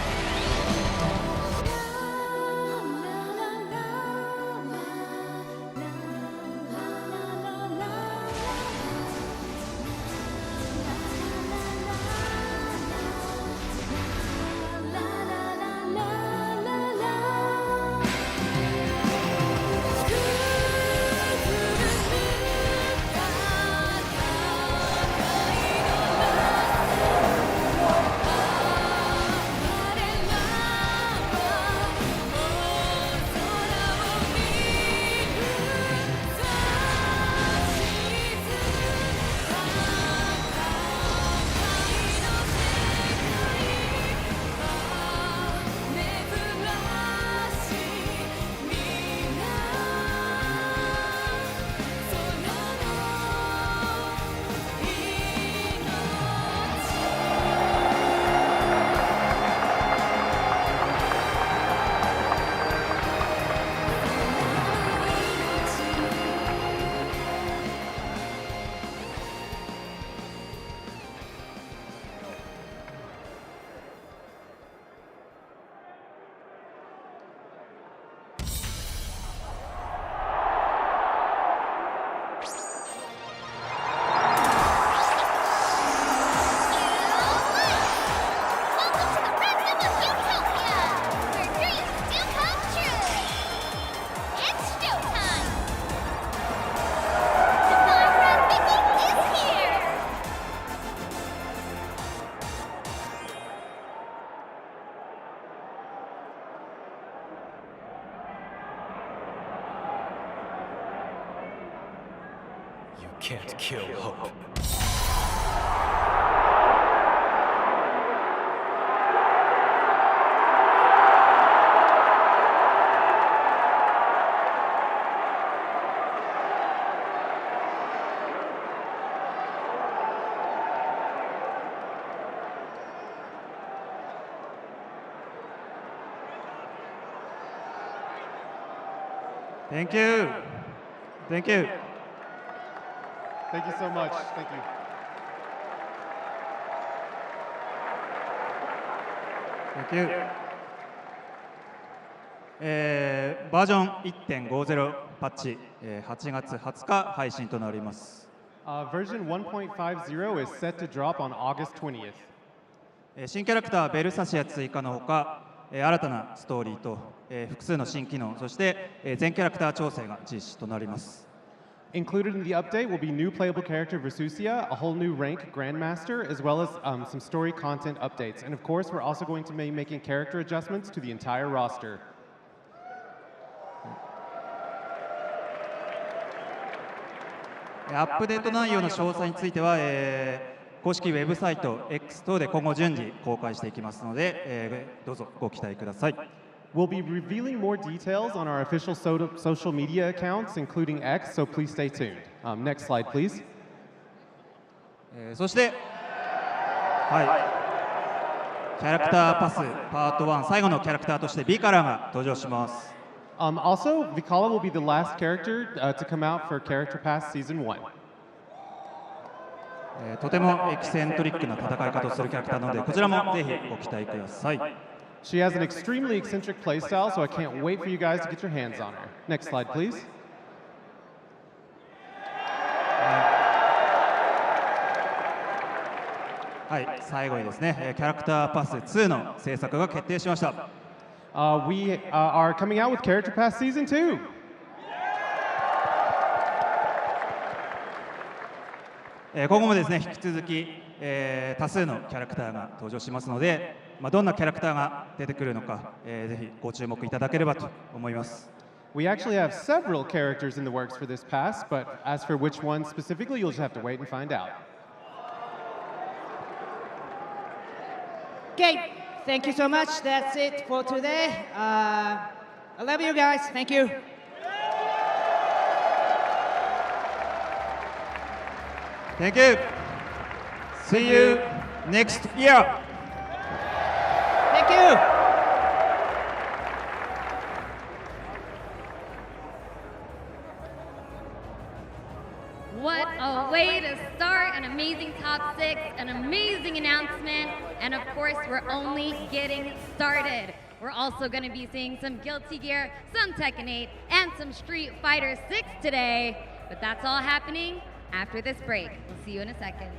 can't kill hope. Thank you. Thank you. Thank you so much. Thank you. Thank you. バージョン 1.50 パッチ、8月20日配信となります。Version 1.50 is set to drop on August 20th. 新キャラクターベルサシア追加のほか、新たなストーリーと、複数の新機能、そして、全キャラクター調整が実施となります。Included in the update will be new playable character Versusia, a whole new rank Grandmaster, as well as some story content updates. And of course, we're also going to be making character adjustments to the entire roster. アップデート内容の詳細については、公式ウェブサイト X 等で今後順次公開していきますので、どうぞご期待ください。We'll be revealing more details on our official social media accounts, including X, so please stay tuned. Next slide, please. そして、キャラクターパスパート1最後のキャラクターとしてビカラが登場します。Also, Vikala will be the last character to come out for Character Pass Season 1. とてもエキセントリックな戦い方をするキャラクターなので、こちらもぜひご期待ください。She has an extremely eccentric playstyle, so I can't wait for you guys to get your hands on her. Next slide, please. はい、最後にですね、キャラクターパス2の制作が決定しました。We are coming out with Character Pass Season 2. 今後もですね、引き続き、多数のキャラクターが登場しますので、どんなキャラクターが出てくるのか、ぜひご注目いただければと思います。We actually have several characters in the works for this pass, but as for which one specifically, you'll just have to wait and find out. Okay, thank you so much. That's it for today. I love you guys. Thank you. Thank you. See you next year. Thank you. What a way to start, an amazing top 6, an amazing announcement, and of course, we're only getting started. We're also going to be seeing some Guilty Gear, some Tekken 8, and some Street Fighter 6 today, but that's all happening after this break. We'll see you in a second.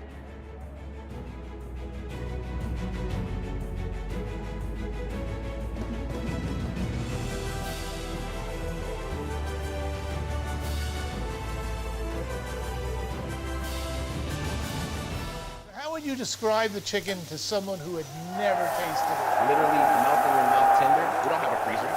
How would you describe the chicken to someone who had never tasted it? Literally melt in your mouth tender. We don't have a freezer,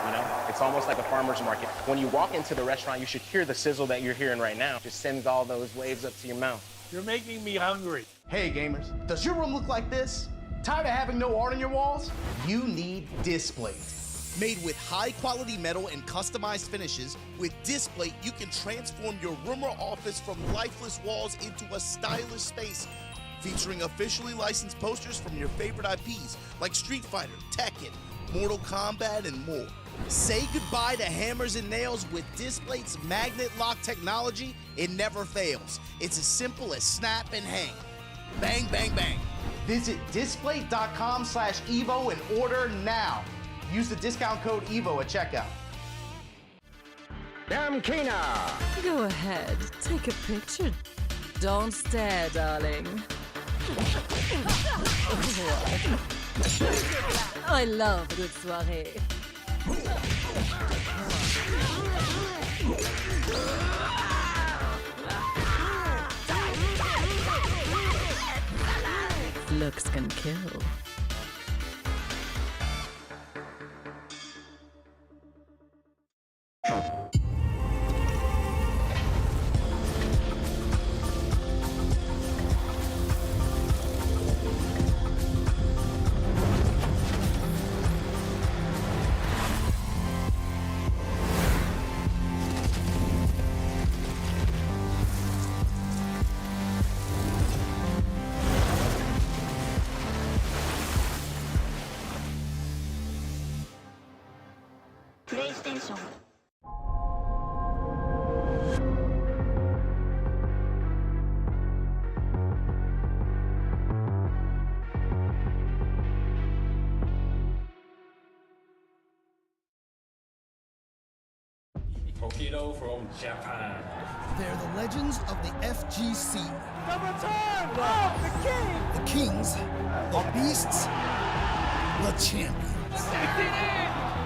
you know? It's almost like a farmer's market. When you walk into the restaurant, you should hear the sizzle that you're hearing right now. Just sends all those waves up to your mouth. You're making me hungry. Hey gamers, does your room look like this? Tired of having no art on your walls? You need Displate. Made with high-quality metal and customized finishes, with Displate, you can transform your room or office from lifeless walls into a stylish space, featuring officially licensed posters from your favorite IPs like Street Fighter, Tekken, Mortal Kombat, and more. Say goodbye to hammers and nails with Displate's magnet lock technology. It never fails. It's as simple as snap and hang. Bang, bang, bang. Visit displate.com/Evo and order now. Use the discount code EVO at checkout. Damkina! Go ahead, take a picture. Don't stare, darling. I love a good soirée. Looks can kill. プレイステーション Tokido from Japan. They're the legends of the FGC. Double time! Oh, the king! The kings, the beasts, the champions.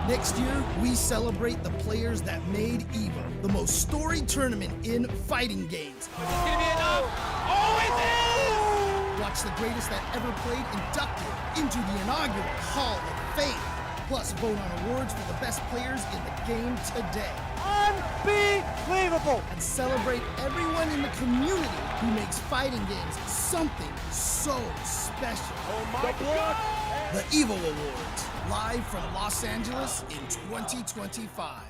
Next year, we celebrate the players that made Evo the most storied tournament in fighting games. Is this gonna be enough? Oh, it is! Watch the greatest that ever played inducted into the inaugural Hall of Fame. Plus, vote on awards for the best players in the game today. Unbelievable! And celebrate everyone in the community who makes fighting games something so special. Oh my God! The Evo Awards, live from Los Angeles in 2025.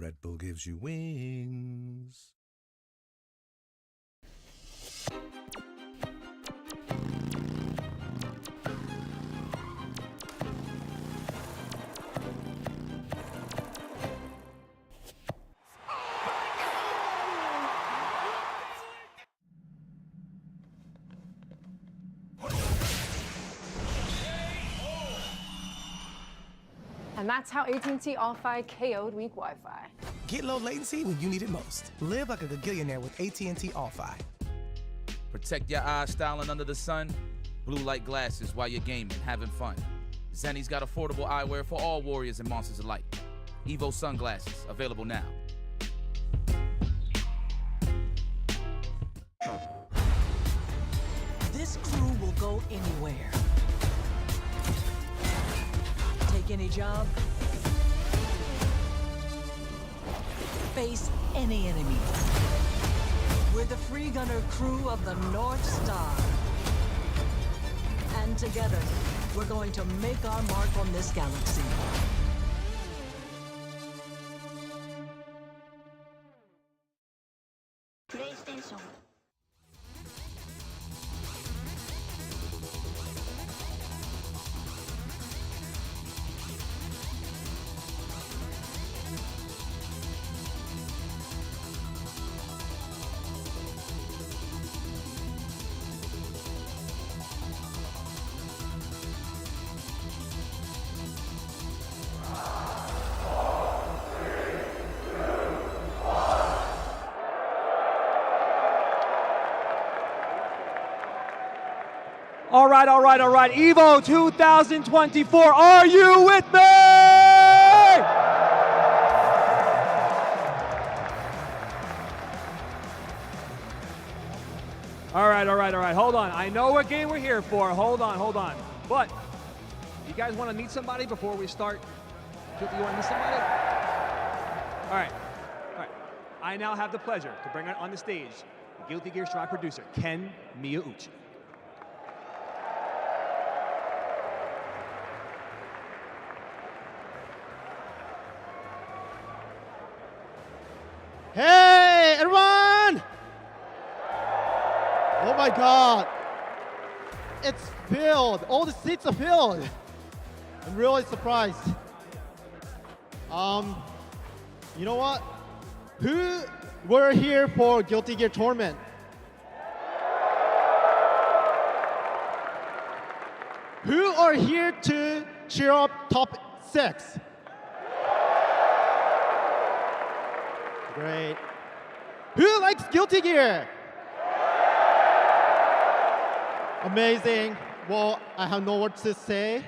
Red Bull gives you wings. And that's how AT&T All-Fi KO'd weak Wi-Fi. Get low latency when you need it most. Live like a gagillionaire with AT&T All-Fi. Protect your eyes styling under the sun. Blue light glasses while you're gaming, having fun. Zenny's got affordable eyewear for all warriors and monsters alike. Evo sunglasses, available now. This crew will go anywhere. Take any job. Face any enemy. We're the free gunner crew of the North Star. And together, we're going to make our mark on this galaxy. PlayStation. All right. Evo 2024, are you with me? All right. Hold on. I know what game we're here for. Hold on. But you guys want to meet somebody before we start? You want to meet somebody? All right. I now have the pleasure to bring on the stage Guilty Gear Strive producer, Ken Miyauchi. Hey, everyone! Oh my God. It's filled. All the seats are filled. I'm really surprised. You know what? Who were here for Guilty Gear Tournament? Who are here to cheer up top 6? Great. Who likes Guilty Gear? Amazing. Well, I have no words to say.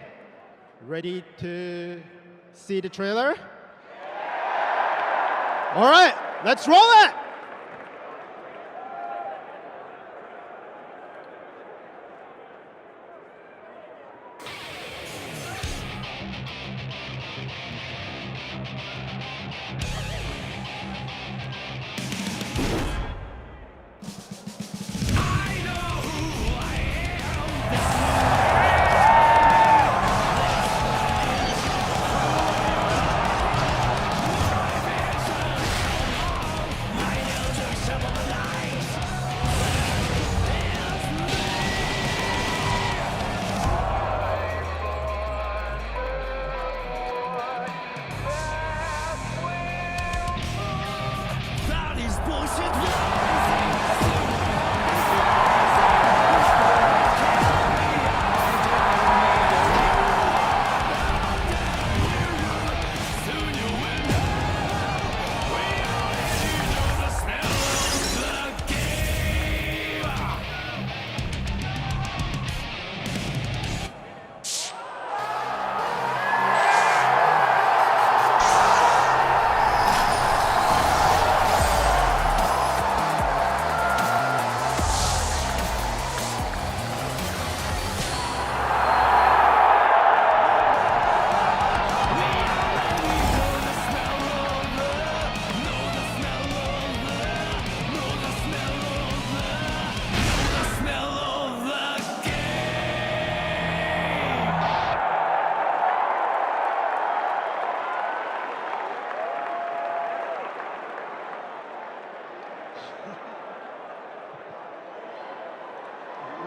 Ready to see the trailer? All right, let's roll it.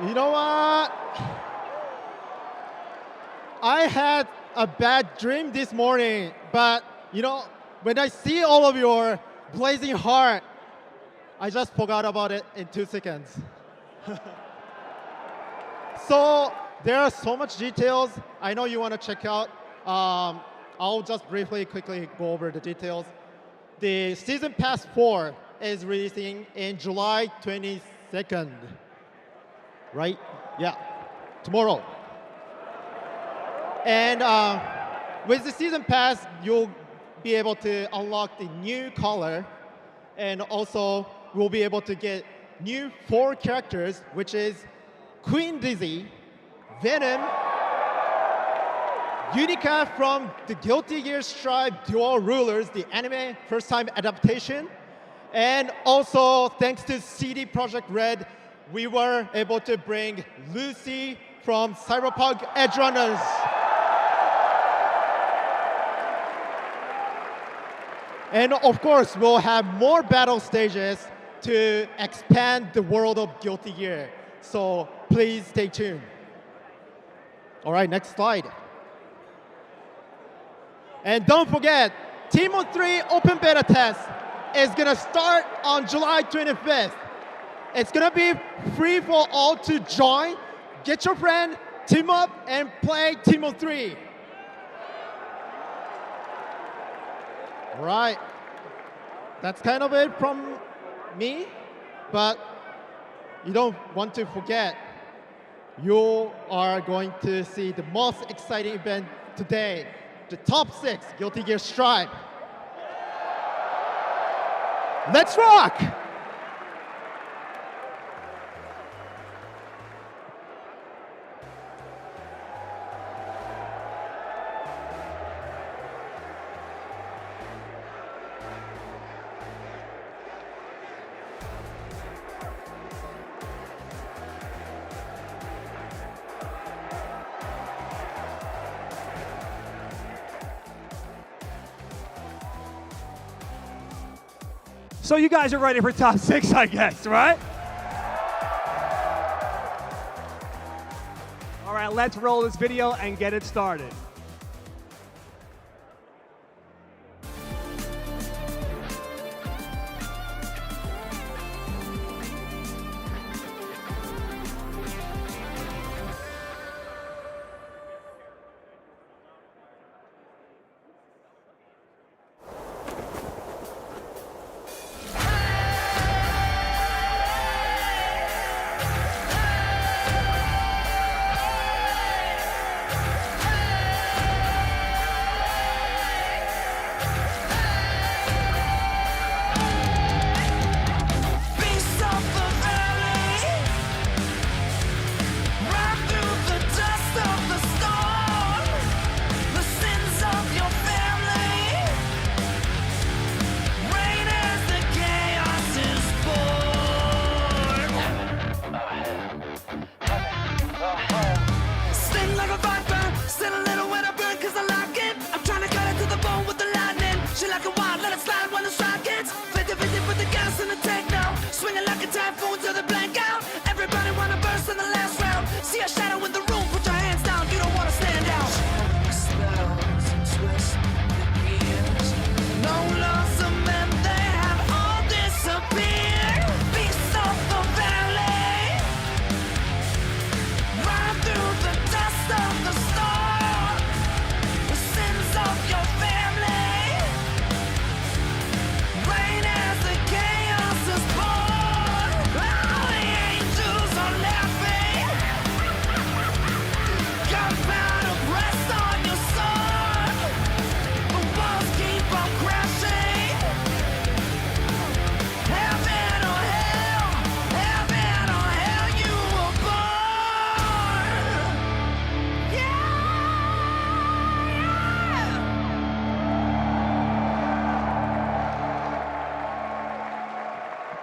You know what? I had a bad dream this morning, but you know, when I see all of your blazing heart, I just forgot about it in 2 seconds. So there are so much details. I know you want to check out. I'll just quickly go over the details. The Season Pass 4 is releasing in July 22nd. Right? Yeah, tomorrow. And with the Season Pass, you'll be able to unlock the new color, and also we'll be able to get new 4 characters, which is Queen Lizzie, Venom, Unica from the Guilty Gear Strive Dual Rulers, the anime first-time adaptation, and also thanks to CD Projekt Red, we were able to bring Lucy from Cyberpunk Edge Runners. And of course, we'll have more battle stages to expand the world of Guilty Gear. So please stay tuned. All right, next slide. And don't forget, Team 3 Open Beta Test is gonna start on July 25th. It's gonna be free for all to join. Get your friend, team up, and play Team 3. All right, that's kind of it from me, but you don't want to forget, you are going to see the most exciting event today, the top 6 Guilty Gear Strive. Let's rock! So you guys are ready for top 6, I guess, right? All right, let's roll this video and get it started.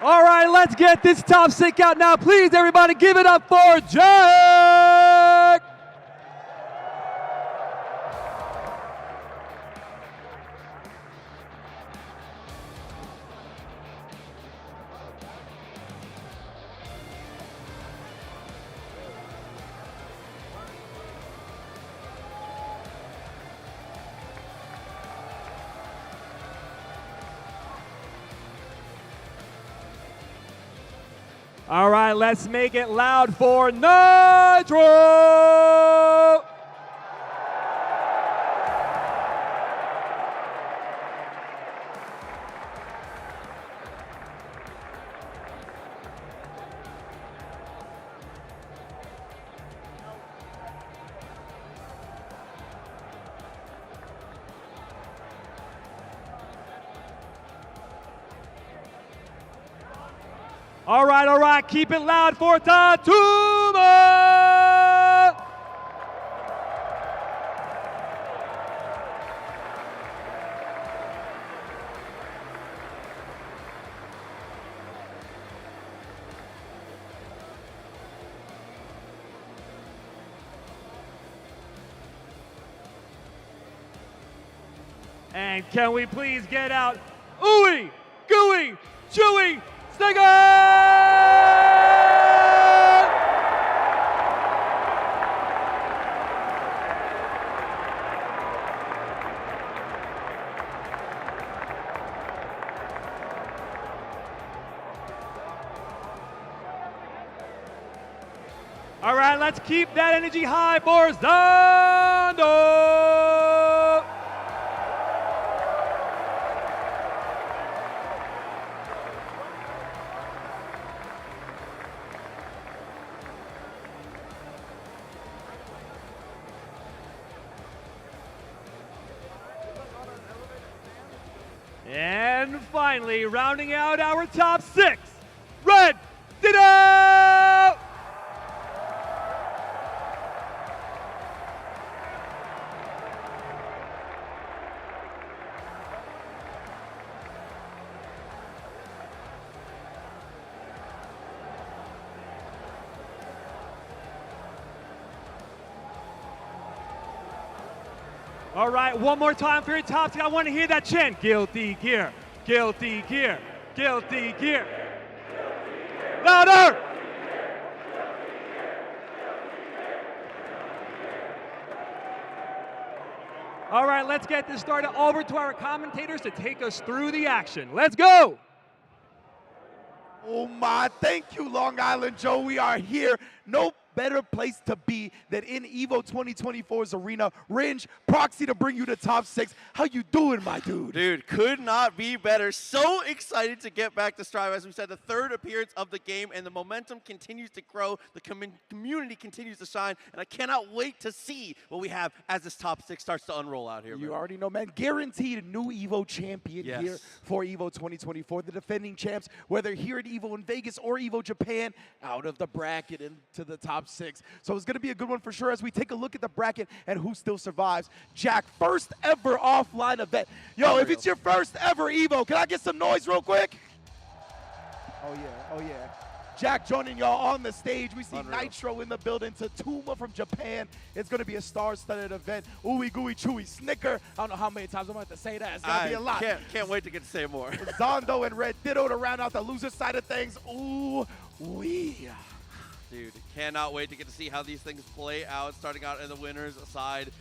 All right, let's get this top 6 out now. Please, everybody, give it up for Jack! All right, let's make it loud for Nitro! All right, keep it loud for Tatuma! And can we please get out Ooey, Gooey, Chewy, Snicker! All right, let's keep that energy high for Zando! And finally, rounding out our top 6, Red Ditto! All right, one more time for your top 6. I want to hear that chant. Guilty Gear, Guilty Gear, Guilty Gear. Louder! All right, let's get this started. Over to our commentators to take us through the action. Let's go! Oh my, thank you, Long Island Joe. We are here. No better place to be than in Evo 2024's arena. Ringe, proxy to bring you to top 6. How you doing, my dude? Dude, could not be better. So excited to get back to Strive. As we said, the 3rd appearance of the game, and the momentum continues to grow. The community continues to shine, and I cannot wait to see what we have as this top 6 starts to unroll out here. You already know, man. Guaranteed new Evo champion here for Evo 2024. The defending champs, whether here at Evo in Vegas or Evo Japan, out of the bracket into the top 6. So it's going to be a good one for sure as we take a look at the bracket and who still survives. Jack, first ever offline event. Yo, if it's your first ever Evo, can I get some noise real quick? Oh yeah. Jack joining y'all on the stage. We see Nitro in the building. Tatuma from Japan. It's going to be a star-studded event. Ooey gooey chewy snicker. I don't know how many times I'm going to have to say that. It's going to be a lot. Can't wait to get to say more. Zondo and Red Ditto to round out the loser side of things. Ooh wee. Dude, cannot wait to get to see how these things play out, starting out in the winner's side.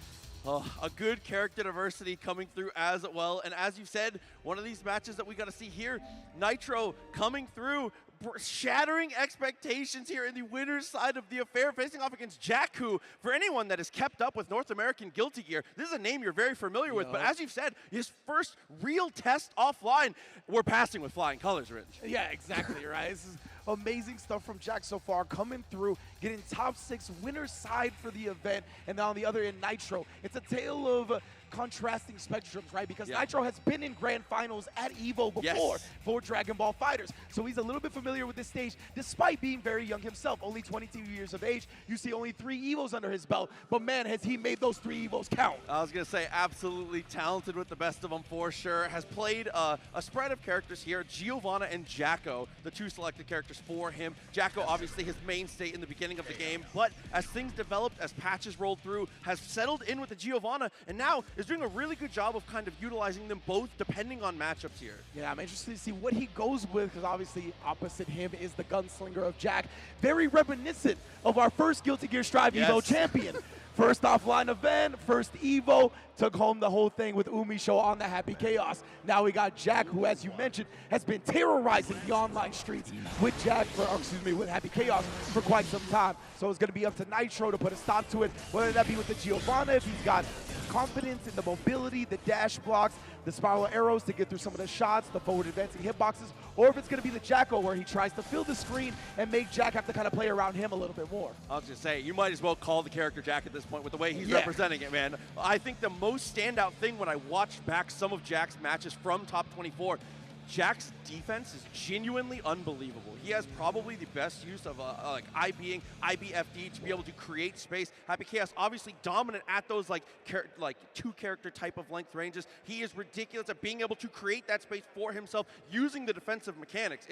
A good character diversity coming through as well. And as you said, one of these matches that we got to see here, Nitro coming through, shattering expectations here in the winner's side of the affair, facing off against Jack, who, for anyone that has kept up with North American Guilty Gear, this is a name you're very familiar with. But as you've said, his first real test offline, we're passing with flying colors, Rich. Yeah, exactly, right? This is amazing stuff from Jack so far, coming through, getting top 6 winner's side for the event, and then on the other end, Nitro. It's a tale of contrasting spectrums, right? Because Nitro has been in grand finals at Evo before for Dragon Ball FighterZ. So he's a little bit familiar with this stage, despite being very young himself, only 22 years of age. You see only 3 Evos under his belt, but man, has he made those 3 Evos count. I was going to say, absolutely talented with the best of them for sure. Has played a spread of characters here, Giovanna and Jacko, the 2 selected characters for him. Jacko, obviously his mainstay in the beginning of the game, but as things developed, as patches rolled through, has settled in with the Giovanna, and now is doing a really good job of kind of utilizing them both depending on matchups here. Yeah, I'm interested to see what he goes with, because obviously opposite him is the gunslinger of Jack. Very reminiscent of our first Guilty Gear Strive Evo champion. First offline event, first Evo, took home the whole thing with Umisho on the Happy Chaos. Now we got Jack, who, as you mentioned, has been terrorizing the online streets with with Happy Chaos for quite some time. So it's going to be up to Nitro to put a stop to it, whether that be with the Giovanna, if he's got confidence in the mobility, the dash blocks, the spiral arrows to get through some of the shots, the forward advancing hitboxes, or if it's going to be the Jacko where he tries to fill the screen and make Jack have to kind of play around him a little bit more. I was going to say, you might as well call the character Jack at this point with the way he's representing it, man. I think the most standout thing when I watched back some of Jack's matches from Top 24, Jack's defense is genuinely unbelievable. He has probably the best use of like IBFD to be able to create space. Happy Chaos obviously dominant at those like two character type of length ranges. He is ridiculous at being able to create that space for himself using the defensive mechanics.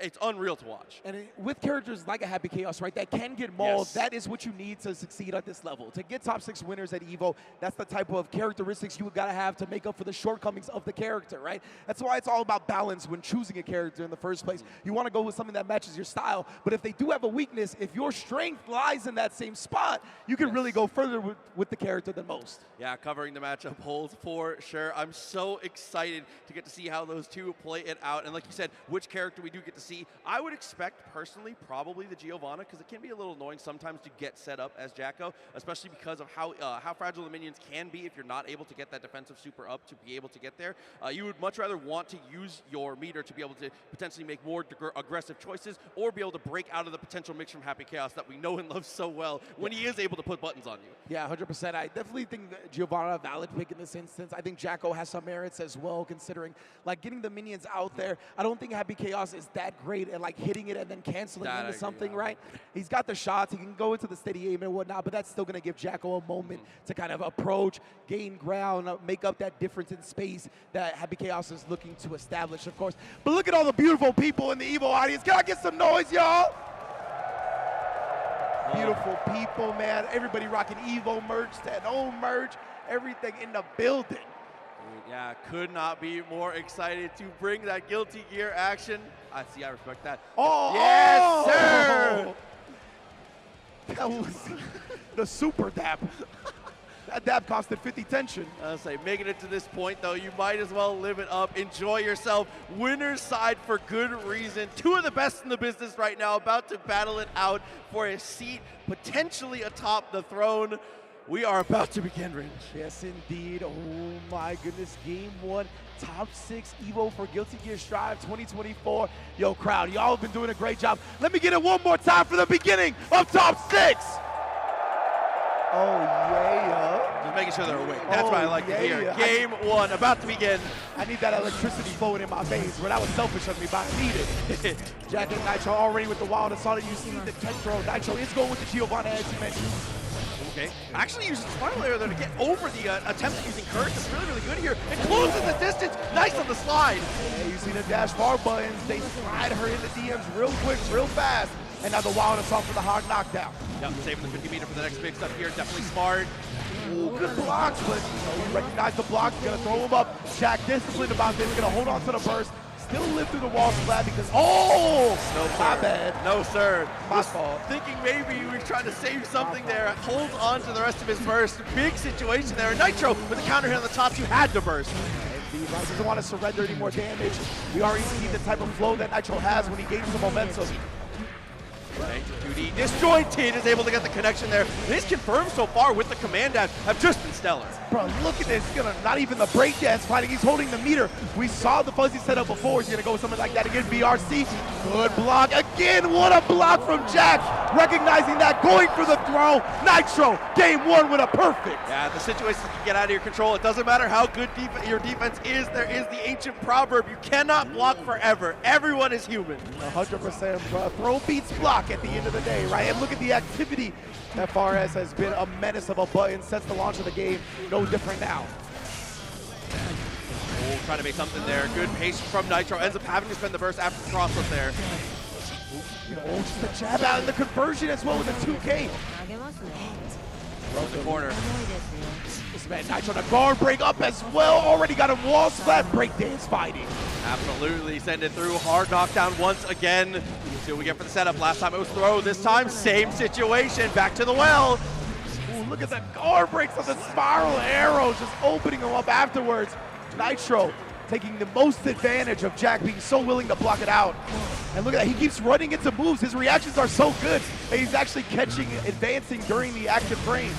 It's unreal to watch. And with characters like a Happy Chaos, right, that can get mauled, that is what you need to succeed at this level. To get top 6 winners at Evo, that's the type of characteristics you gotta have to make up for the shortcomings of the character, right? That's why it's all about balance when choosing a character in the first place. You wanna go with something that matches your style, but if they do have a weakness, if your strength lies in that same spot, you can really go further with the character than most. Yeah, covering the matchup holds for sure. I'm so excited to get to see how those two play it out. And like you said, which character we do get to see. I would expect, personally, probably the Giovanna, because it can be a little annoying sometimes to get set up as Jacko, especially because of how fragile the minions can be if you're not able to get that defensive super up to be able to get there. You would much rather want to use your meter to be able to potentially make more aggressive choices or be able to break out of the potential mix from Happy Chaos that we know and love so well when he is able to put buttons on you. Yeah, 100%. I definitely think that Giovanna a valid pick in this instance. I think Jacko has some merits as well, considering like getting the minions out there. I don't think Happy Chaos is that great at like hitting it and then canceling into something, right? He's got the shots, he can go into the steady aim and whatnot, but that's still gonna give Jacko a moment to kind of approach, gain ground, make up that difference in space that Happy Chaos is looking to establish, of course. But look at all the beautiful people in the Evo audience. Can I get some noise, y'all? Beautiful people, man. Everybody rocking Evo merch, that old merch, everything in the building. Yeah, could not be more excited to bring that Guilty Gear action. I respect that. Oh, yes, sir! That was the super dab. That dab costed 50 tension. I'll say, making it to this point, though, you might as well live it up. Enjoy yourself. Winner's side for good reason. Two of the best in the business right now, about to battle it out for a seat potentially atop the throne. We are about to begin, Rich. Yes, indeed. Oh, my goodness. Game 1, top 6 Evo for Guilty Gear Strive 2024. Yo, crowd, y'all have been doing a great job. Let me get it one more time for the beginning of top 6. Oh, yeah. Just making sure they're awake. That's what I like to hear. Game 1, about to begin. I need that electricity flowing in my veins, where that was selfish of me, but I need it. Jack and Nitro already with the wild assault. You see the tech throw. Nitro is going with the Giovanna, as you mentioned. Okay. Actually uses spiral arrow there to get over the attempt at using Curse. It's really, really good here. It closes the distance. Nice on the slide. Yeah, you see the dash bar buttons. They slide her in the DMs real quick, real fast. And now the wild assault for the hard knockdown. Yep, saving the 50 meter for the next big stuff here. Definitely smart. Ooh, good blocks, but you recognize the blocks. Gonna throw him up. Jack disciplined about this. Gonna hold on to the burst. Still live through the wall slab because, oh! No, sir. My bad. No, sir. My fault. Thinking maybe he was trying to save something there. Hold on to the rest of his burst. Big situation there. Nitro with the counter hit on the top. You had to burst. Indeed, right? Doesn't want to surrender any more damage. We already see the type of flow that Nitro has when he gains the momentum. Right, Duty disjointed, is able to get the connection there. His confirmed so far with the command dash have just been stellar. Bro, look at this. He's gonna not even the breakdance fighting. He's holding the meter. We saw the fuzzy setup before. He's gonna go with something like that again. BRC, good block again. What a block from Jack. Recognizing that, going for the throw. Nitro, game 1 with a perfect. Yeah, the situation can get out of your control. It doesn't matter how good your defense is. There is the ancient proverb: you cannot block forever. Everyone is human. 100%, bro. Throw beats block at the end of the day, right? And look at the activity that Fares has been a menace of a button since the launch of the game. No different now. Oh, trying to make something there. Good patience from Nitro. Ends up having to spend the burst after the cross-up there. Oh, just the jab out and the conversion as well with the 2K. in the corner. This man Nitro, the guard break up as well. Already got him wall splat, breakdance fighting. Absolutely, send it through. Hard knockdown once again. See what we get for the setup. Last time it was throw. This time, same situation. Back to the well. Ooh, look at the guard breaks of the spiral arrows, just opening him up afterwards. Nitro taking the most advantage of Jack being so willing to block it out. And look at that, he keeps running into moves. His reactions are so good that he's actually catching, advancing during the active frames.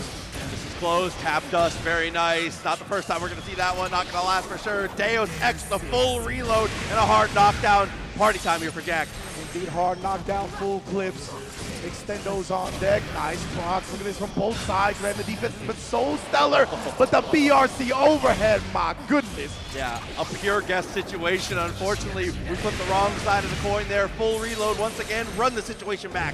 This is close, tap dust, very nice. Not the first time we're gonna see that one, not gonna last for sure. Deus Ex, the full reload and a hard knockdown. Party time here for Jack. Indeed, hard knockdown, full clips. Extendos on deck, nice blocks. Look at this from both sides, man. The defense has been so stellar, but the BRC overhead, my goodness. Yeah, a pure guess situation. Unfortunately, we put the wrong side of the coin there. Full reload once again, run the situation back.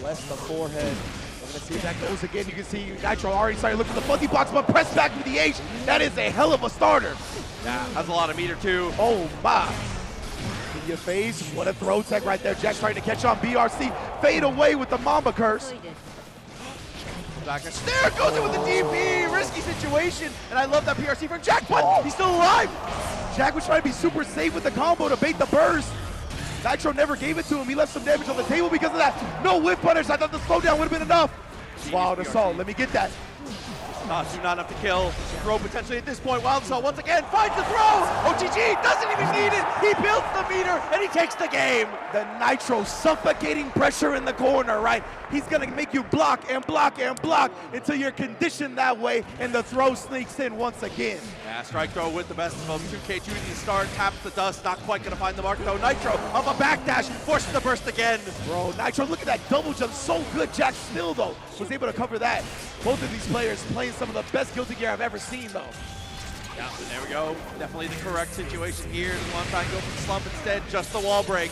Bless the forehead. We're gonna see if that goes again. You can see Nitro already started looking for the funky blocks, but press back with the H. That is a hell of a starter. Yeah, has a lot of meter too. Oh my. In your face, what a throw tech right there. Jack's trying to catch on BRC. Fade away with the Mamba curse. Back there goes it with the DP. Risky situation. And I love that PRC from Jack, but he's still alive. Jack was trying to be super safe with the combo to bait the burst. Nitro never gave it to him. He left some damage on the table because of that. No whiff punish. I thought the slowdown would have been enough. Wild Assault. Let me get that. Do not enough to kill. Throw potentially at this point. Wild Assault once again finds the throw. OTG doesn't even need it. He builds the meter and he takes the game. The Nitro suffocating pressure in the corner, right? He's gonna make you block and block and block until you're conditioned that way, and the throw sneaks in once again. Yeah, strike throw with the best of them. 2K2 to start, taps the dust, not quite gonna find the mark though. Nitro up a backdash, forces the burst again. Bro, Nitro, look at that double jump, so good. Jack still though was able to cover that. Both of these players playing some of the best Guilty Gear I've ever seen though. Yeah, there we go. Definitely the correct situation here. Doesn't want to try and go for the slump instead, just the wall break.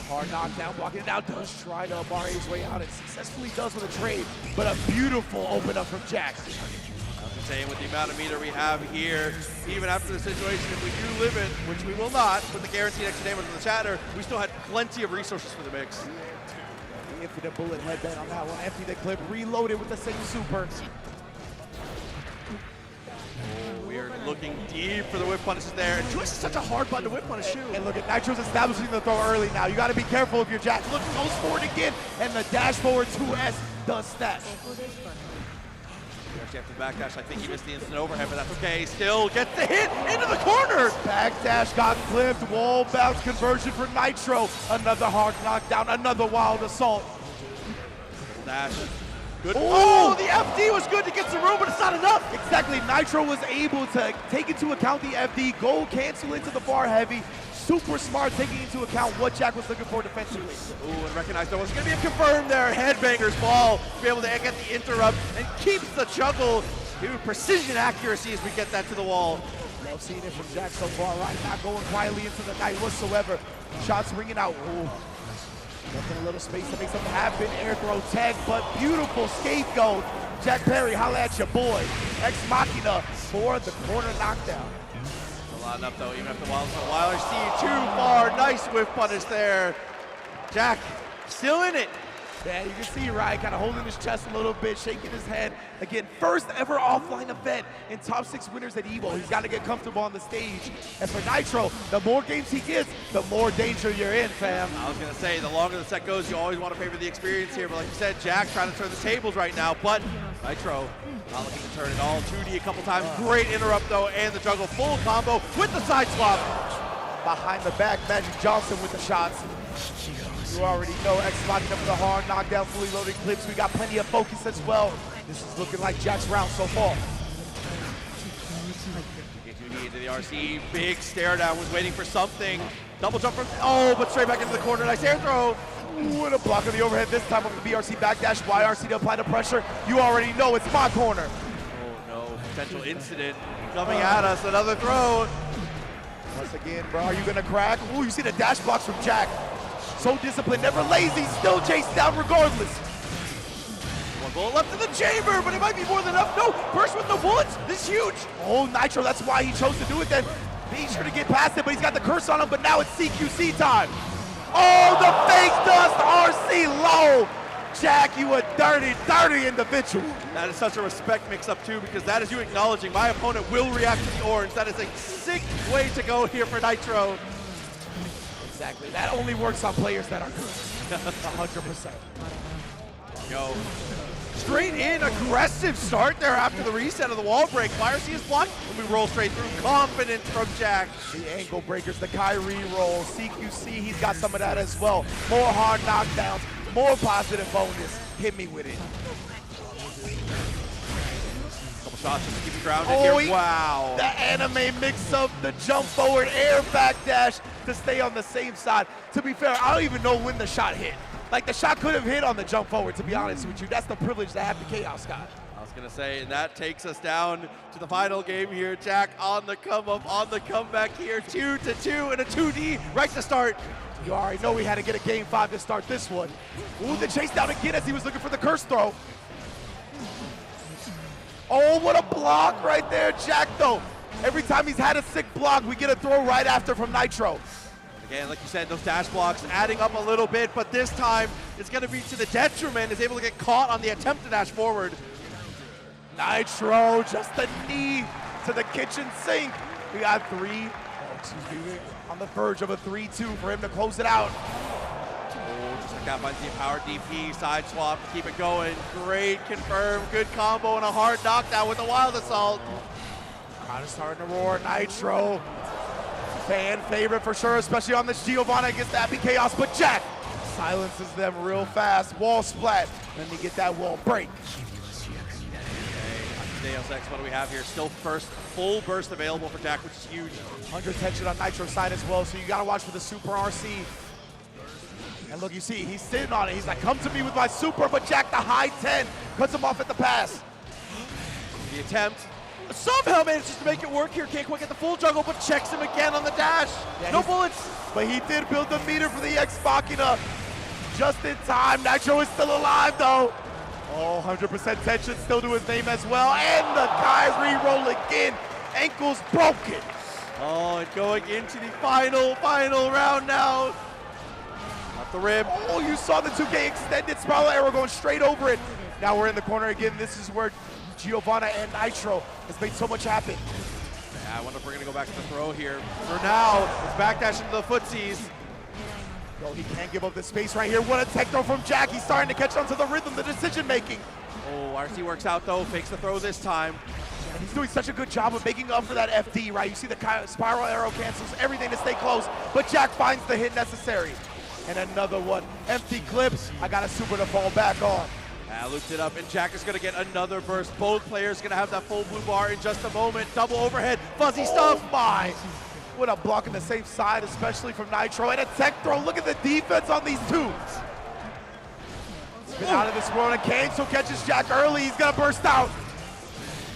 Hard knockdown, blocking it out, does try to bar his way out and successfully does with a trade, but a beautiful open up from Jack. I'm saying with the amount of meter we have here, even after the situation, if we do live it, which we will not, with the guaranteed extra damage on the chatter, we still had plenty of resources for the mix. The infinite bullet headband on that one, empty the clip, reloaded with the same super. We are looking deep for the whip punishes there. And Joyce is such a hard button to whip punish too. And look at Nitro's establishing the throw early now. You got to be careful if you're Jack. Look, goes forward again, and the dash forward 2S does that. Actually after the backdash, I think he missed the instant overhead, but that's okay. Still gets the hit into the corner. Backdash got clipped, wall bounce conversion for Nitro. Another hard knockdown, another wild assault. Dash. Good. Oh, the FD was good to get some room, but it's not enough. Exactly, Nitro was able to take into account the FD, go cancel into the far heavy. Super smart, taking into account what Jack was looking for defensively. Ooh, and recognize there was going to be a confirm there. Headbanger's ball to be able to get the interrupt and keeps the juggle. Dude, precision accuracy as we get that to the wall. Love seeing it from Jack so far, right? Not going quietly into the night whatsoever. Shots ringing out. Ooh. Left in a little space to make something happen. Air throw tag, but beautiful scapegoat. Jack Perry, holla at your boy. Ex Machina for the corner knockdown. A lot enough though, even after Wilder see too far. Nice whiff punish there. Jack still in it. Yeah, you can see Ryan kind of holding his chest a little bit, shaking his head. Again, first ever offline event in top 6 winners at Evo. He's got to get comfortable on the stage. And for Nitro, the more games he gets, the more danger you're in, fam. I was going to say, the longer the set goes, you always want to favor the experience here. But like you said, Jack trying to turn the tables right now. But Nitro not looking to turn it all. 2D a couple times. Great interrupt, though, and the juggle. Full combo with the side swap. Behind the back, Magic Johnson with the shots. You already know X Machina for the hard knockdown, fully loaded clips. We got plenty of focus as well. This is looking like Jack's round so far. G2D into the RC, big stare down, was waiting for something. Double jump from, oh, but straight back into the corner. Nice air throw. Ooh, and a block on the overhead this time with the BRC backdash. YRC to apply the pressure. You already know it's my corner. Oh no, potential incident coming at us. Another throw. Once again, bro, are you gonna crack? Ooh, you see the dash blocks from Jack. So disciplined, never lazy, still chased down regardless. One bullet left in the chamber, but it might be more than enough. No, burst with no bullets. This is huge. Oh, Nitro, that's why he chose to do it then. Be sure to get past it, but he's got the curse on him, but now it's CQC time. Oh, the fake dust, RC low. Jack, you a dirty, dirty individual. That is such a respect mix-up too, because that is you acknowledging my opponent will react to the orange. That is a sick way to go here for Nitro. Exactly. That only works on players that are good. 100%. Yo. Straight in, aggressive start there after the reset of the wall break. YRC is blocked, and we roll straight through. Confidence from Jack. The ankle breakers, the Kyrie roll, CQC, he's got some of that as well. More hard knockdowns, more positive bonus. Hit me with it. Couple shots just to keep you grounded here. Wow. The anime mix-up, the jump forward, air backdash to stay on the same side. To be fair, I don't even know when the shot hit. Like, the shot could have hit on the jump forward, to be honest with you. That's the privilege to have the Chaos guy. I was going to say, and that takes us down to the final game here. Jack on the come-up, on the comeback here. 2-2 and a 2D right to start. You already know we had to get a game 5 to start this one. Ooh, the chase down again as he was looking for the curse throw. Oh, what a block right there, Jack, though. Every time he's had a sick block, we get a throw right after from Nitro. Again, like you said, those dash blocks adding up a little bit, but this time it's going to be to the detriment. Is able to get caught on the attempt to dash forward. Nitro, just the knee to the kitchen sink. We got on the verge of a 3-2 for him to close it out. Oh, just like that finds the power DP, side swap to keep it going. Great confirm, good combo, and a hard knockdown with the Wild Assault. Crowd is starting to roar. Nitro, fan favorite for sure, especially on this Giovanna against the Happy Chaos, but Jack silences them real fast. Wall splat, then they get that wall break. Deus Ex, what do we have here? Still first full burst available for Jack, which is huge. 100 tension on Nitro's side as well, so you gotta watch for the super RC. And look, you see, he's sitting on it. He's like, come to me with my super, but Jack, the high 10, cuts him off at the pass. The attempt. Somehow manages to make it work here. Can't quite get the full juggle, but checks him again on the dash. Yeah, no bullets. But he did build the meter for the Ex Machina just in time. Nitro is still alive, though. Oh, 100% tension still to his name as well. And the Kyrie roll again. Ankles broken. Oh, and going into the final round now. Off the rib. Oh, you saw the 2K extended spiral arrow going straight over it. Now we're in the corner again. This is where Giovanna and Nitro has made so much happen. Yeah, I wonder if we're going to go back to the throw here. For now, it's backdash into the footsies. Bro, he can't give up the space right here. What a tech throw from Jack. He's starting to catch on to the rhythm, the decision making. Oh, RC works out though, fakes the throw this time. And he's doing such a good job of making up for that FD, right? You see the spiral arrow cancels everything to stay close, but Jack finds the hit necessary. And another one, empty clips. I got a super to fall back on. Looped it up, and Jack is going to get another burst. Both players going to have that full blue bar in just a moment. Double overhead, fuzzy stuff. My. What a block on the same side, especially from Nitro. And a tech throw. Look at the defense on these two. Spin out of this world, and Kane still catches Jack early. He's going to burst out.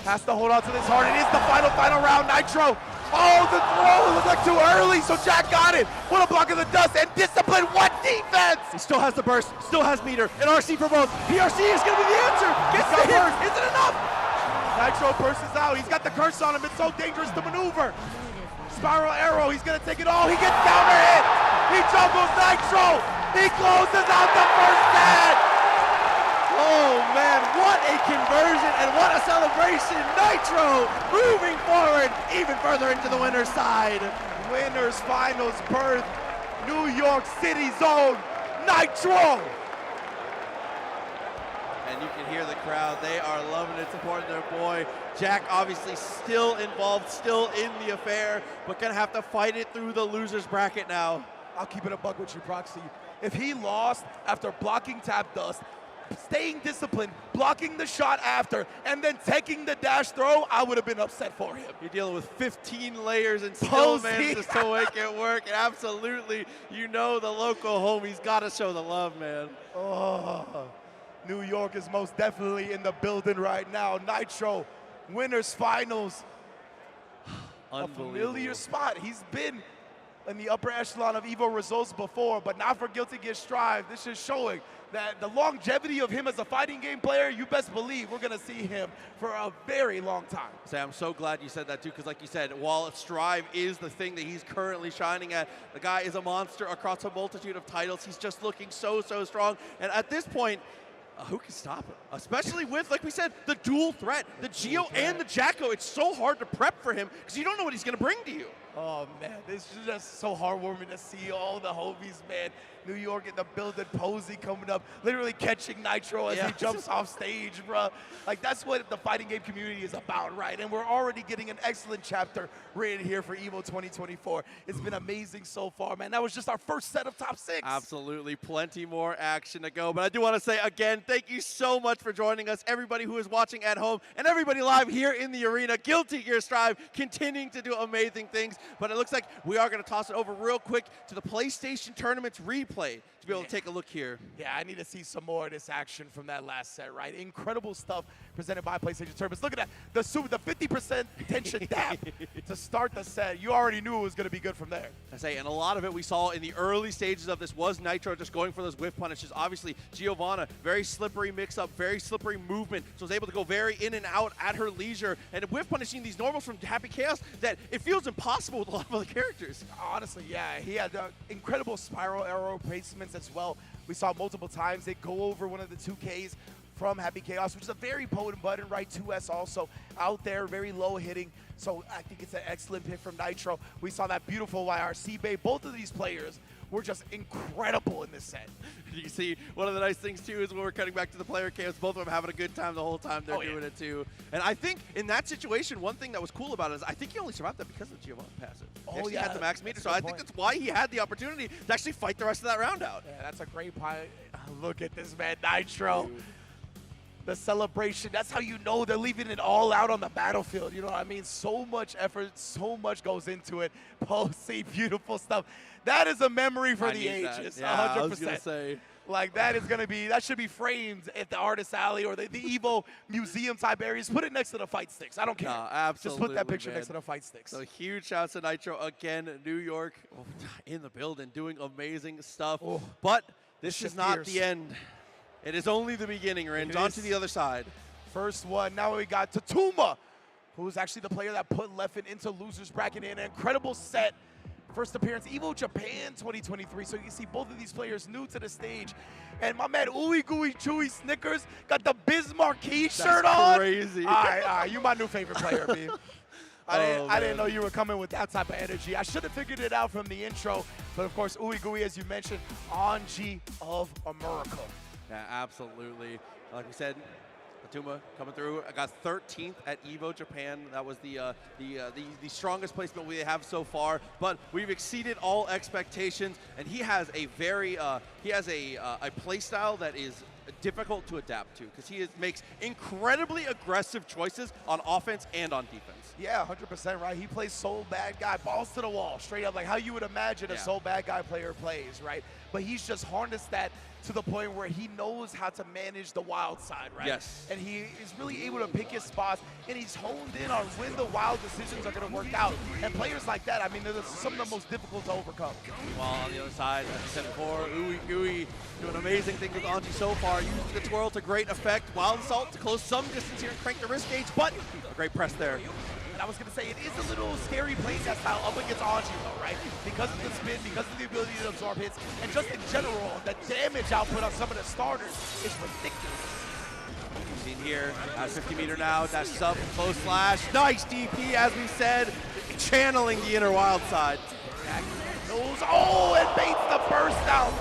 Has to hold on to this hard. It is the final round. Nitro. Oh, the throw looked like too early, so Jack got it. What a block of the dust, and discipline. What defense? He still has the burst, still has meter, and RC for both. PRC is going to be the answer. Gets the hit. Is it enough? Nitro bursts out. He's got the curse on him. It's so dangerous to maneuver. Spiral arrow. He's going to take it all. He gets counter hit. He juggles Nitro. He closes out the first set. Oh man, what a conversion and what a celebration. Nitro moving forward even further into the winner's side. Winners finals berth, New York City zone, Nitro. And you can hear the crowd. They are loving it, supporting their boy. Jack obviously still involved, still in the affair, but gonna have to fight it through the loser's bracket now. I'll keep it a buck with you, Proxy. If he lost after blocking tap dust, staying disciplined, blocking the shot after, and then taking the dash throw, I would have been upset for him. You're dealing with 15 layers and still manages to make it work. And absolutely, you know the local homies got to show the love, man. Oh, New York is most definitely in the building right now. Nitro, winners finals. A familiar spot. He's been in the upper echelon of Evo results before, but not for Guilty Gear Strive. This is showing that the longevity of him as a fighting game player, you best believe we're going to see him for a very long time. Sam, I'm so glad you said that too, because like you said, while Strive is the thing that he's currently shining at, the guy is a monster across a multitude of titles. He's just looking so strong. And at this point, Who can stop him? Especially with, like we said, the dual threat, the Geo and the Jacko. It's so hard to prep for him because you don't know what he's going to bring to you. Oh, man, this is just so heartwarming to see all the homies, man. New York in the building, Posey coming up, literally catching Nitro as he jumps off stage, bro. Like, that's what the fighting game community is about, right? And we're already getting an excellent chapter written here for Evo 2024. It's been amazing so far, man. That was just our first set of top 6. Absolutely, plenty more action to go. But I do want to say, again, thank you so much for joining us, everybody who is watching at home and everybody live here in the arena. Guilty Gear Strive continuing to do amazing things. But it looks like we are going to toss it over real quick to the PlayStation Tournaments replay to be able to take a look here. Yeah, I need to see some more of this action from that last set, right? Incredible stuff presented by PlayStation Tournaments. Look at that, the 50% tension dap to start the set. You already knew it was going to be good from there. I say, and a lot of it we saw in the early stages of this was Nitro just going for those whiff punishes. Obviously, Giovanna, very slippery mix-up, very slippery movement, so was able to go very in and out at her leisure, and whiff punishing these normals from Happy Chaos that it feels impossible with a lot of other characters. Honestly, yeah, he had incredible spiral arrow placements as well. We saw multiple times they go over one of the 2Ks from Happy Chaos, which is a very potent button, right? 2S also out there, very low hitting. So I think it's an excellent pick from Nitro. We saw that beautiful YRC bait. Both of these players were just incredible in this set. You can see one of the nice things too is when we're cutting back to the player cams, both of them having a good time the whole time they're doing it too. And I think in that situation, one thing that was cool about it is I think he only survived that because of Giovanna passive. He actually had the max meter, so I think that's why he had the opportunity to actually fight the rest of that round out. Yeah, that's a great point. Look at this, man, Nitro. Dude. The celebration, that's how you know they're leaving it all out on the battlefield. You know what I mean? So much effort, so much goes into it. Posey, beautiful stuff. That is a memory for the ages, 100%. I was gonna say. Like, that should be framed at the Artist Alley or the Evo Museum type areas. Put it next to the fight sticks. I don't care. No, absolutely, just put that picture next to the fight sticks. So huge shouts to Nitro again, New York in the building, doing amazing stuff. Oh, but this is not the end. It is only the beginning, Ringe. On to the other side. First one, now we got Tatuma, who's actually the player that put Leffen into loser's bracket in an incredible set. First appearance, Evo Japan 2023. So you can see both of these players new to the stage. And my man, Ooey Gooey Chewy Snickers got the Bismarck shirt on. Crazy. All right, you my new favorite player, B. I didn't know you were coming with that type of energy. I should have figured it out from the intro. But of course, Ooey Gooey, as you mentioned, Anji of America. Yeah, absolutely. Like we said, Tatuma coming through. I got 13th at Evo Japan. That was the strongest placement we have so far. But we've exceeded all expectations, and he has a very a play style that is difficult to adapt to because he makes incredibly aggressive choices on offense and on defense. Yeah, 100% right. He plays Soul Bad Guy, balls to the wall, straight up, like how you would imagine a Soul Bad Guy player plays, right? But he's just harnessed that to the point where he knows how to manage the wild side, right? Yes. And he is really able to pick his spots, and he's honed in on when the wild decisions are going to work out. And players like that, I mean, they're some of the most difficult to overcome. While on the other side, as I said before, Ooey Gooey doing amazing things with Anji so far, using the twirl to great effect. Wild Assault to close some distance here and crank the wrist gauge, but a great press there. And I was going to say, it is a little scary playing that style up against Anji, though, right? Because of the spin, because of the ability to absorb hits, and just in general, the damage output on some of the starters is ridiculous. Seen here at 50 meter now, dashes up, close slash, nice DP, as we said, channeling the inner wild side. Oh, and baits the burst out.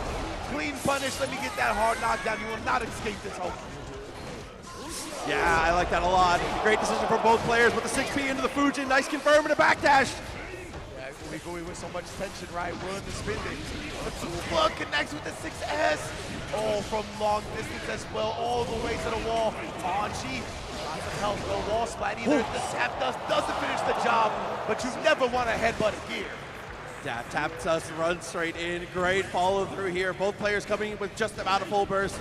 Clean punish, let me get that hard knockdown. You will not escape this hole. Yeah, I like that a lot. Great decision from both players with the 6P into the Fujin. Nice confirm and a backdash. Yeah, Ooey Gooey with so much tension, right? Willing to spin it. Tatuma connects with the 6S. Oh, from long distance as well, all the way to the wall. Anji, lots of health, no wall splat either. The tap doesn't finish the job, but you never want to headbutt a gear. Yeah, tap us, run straight in. Great follow through here. Both players coming in with just about a full burst.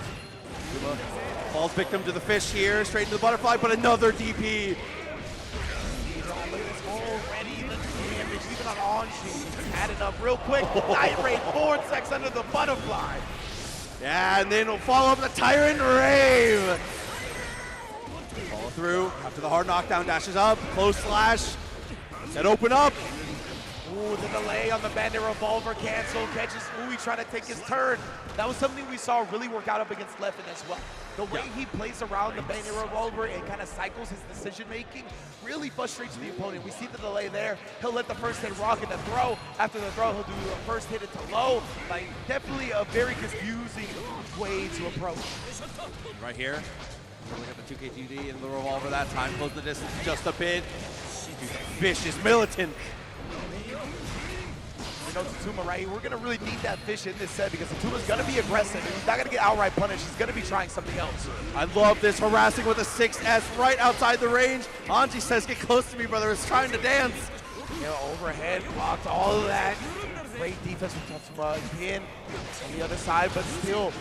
Falls victim to the fish here, straight into the butterfly, but another DP. Already the damage, even on Anji. Added up real quick. Night Raid, forward sex under the butterfly. Yeah, and then we'll follow up the Tyrant Rave. Follow through after the hard knockdown, dashes up, close slash, and open up. Ooh, the delay on the bandit revolver cancel. Catches Uwe trying to take his turn. That was something we saw really work out up against Leffen as well. The way he plays around the bandit revolver and kind of cycles his decision making really frustrates the opponent. We see the delay there. He'll let the first hit rock in the throw. After the throw, he'll do the first hit into low. Like, definitely a very confusing way to approach. Right here, look at the 2K2D and the revolver that time. Close the distance just a bit. Vicious militant. You know, Tatuma, right? We're going to really need that fish in this set because Tatuma's going to be aggressive. He's not going to get outright punished. He's going to be trying something else. I love this, harassing with a 6S right outside the range. Anji says, get close to me, brother. It's trying to dance. Yeah, overhead, blocked all of that. Great defense from Tatuma. Again, on the other side, but still.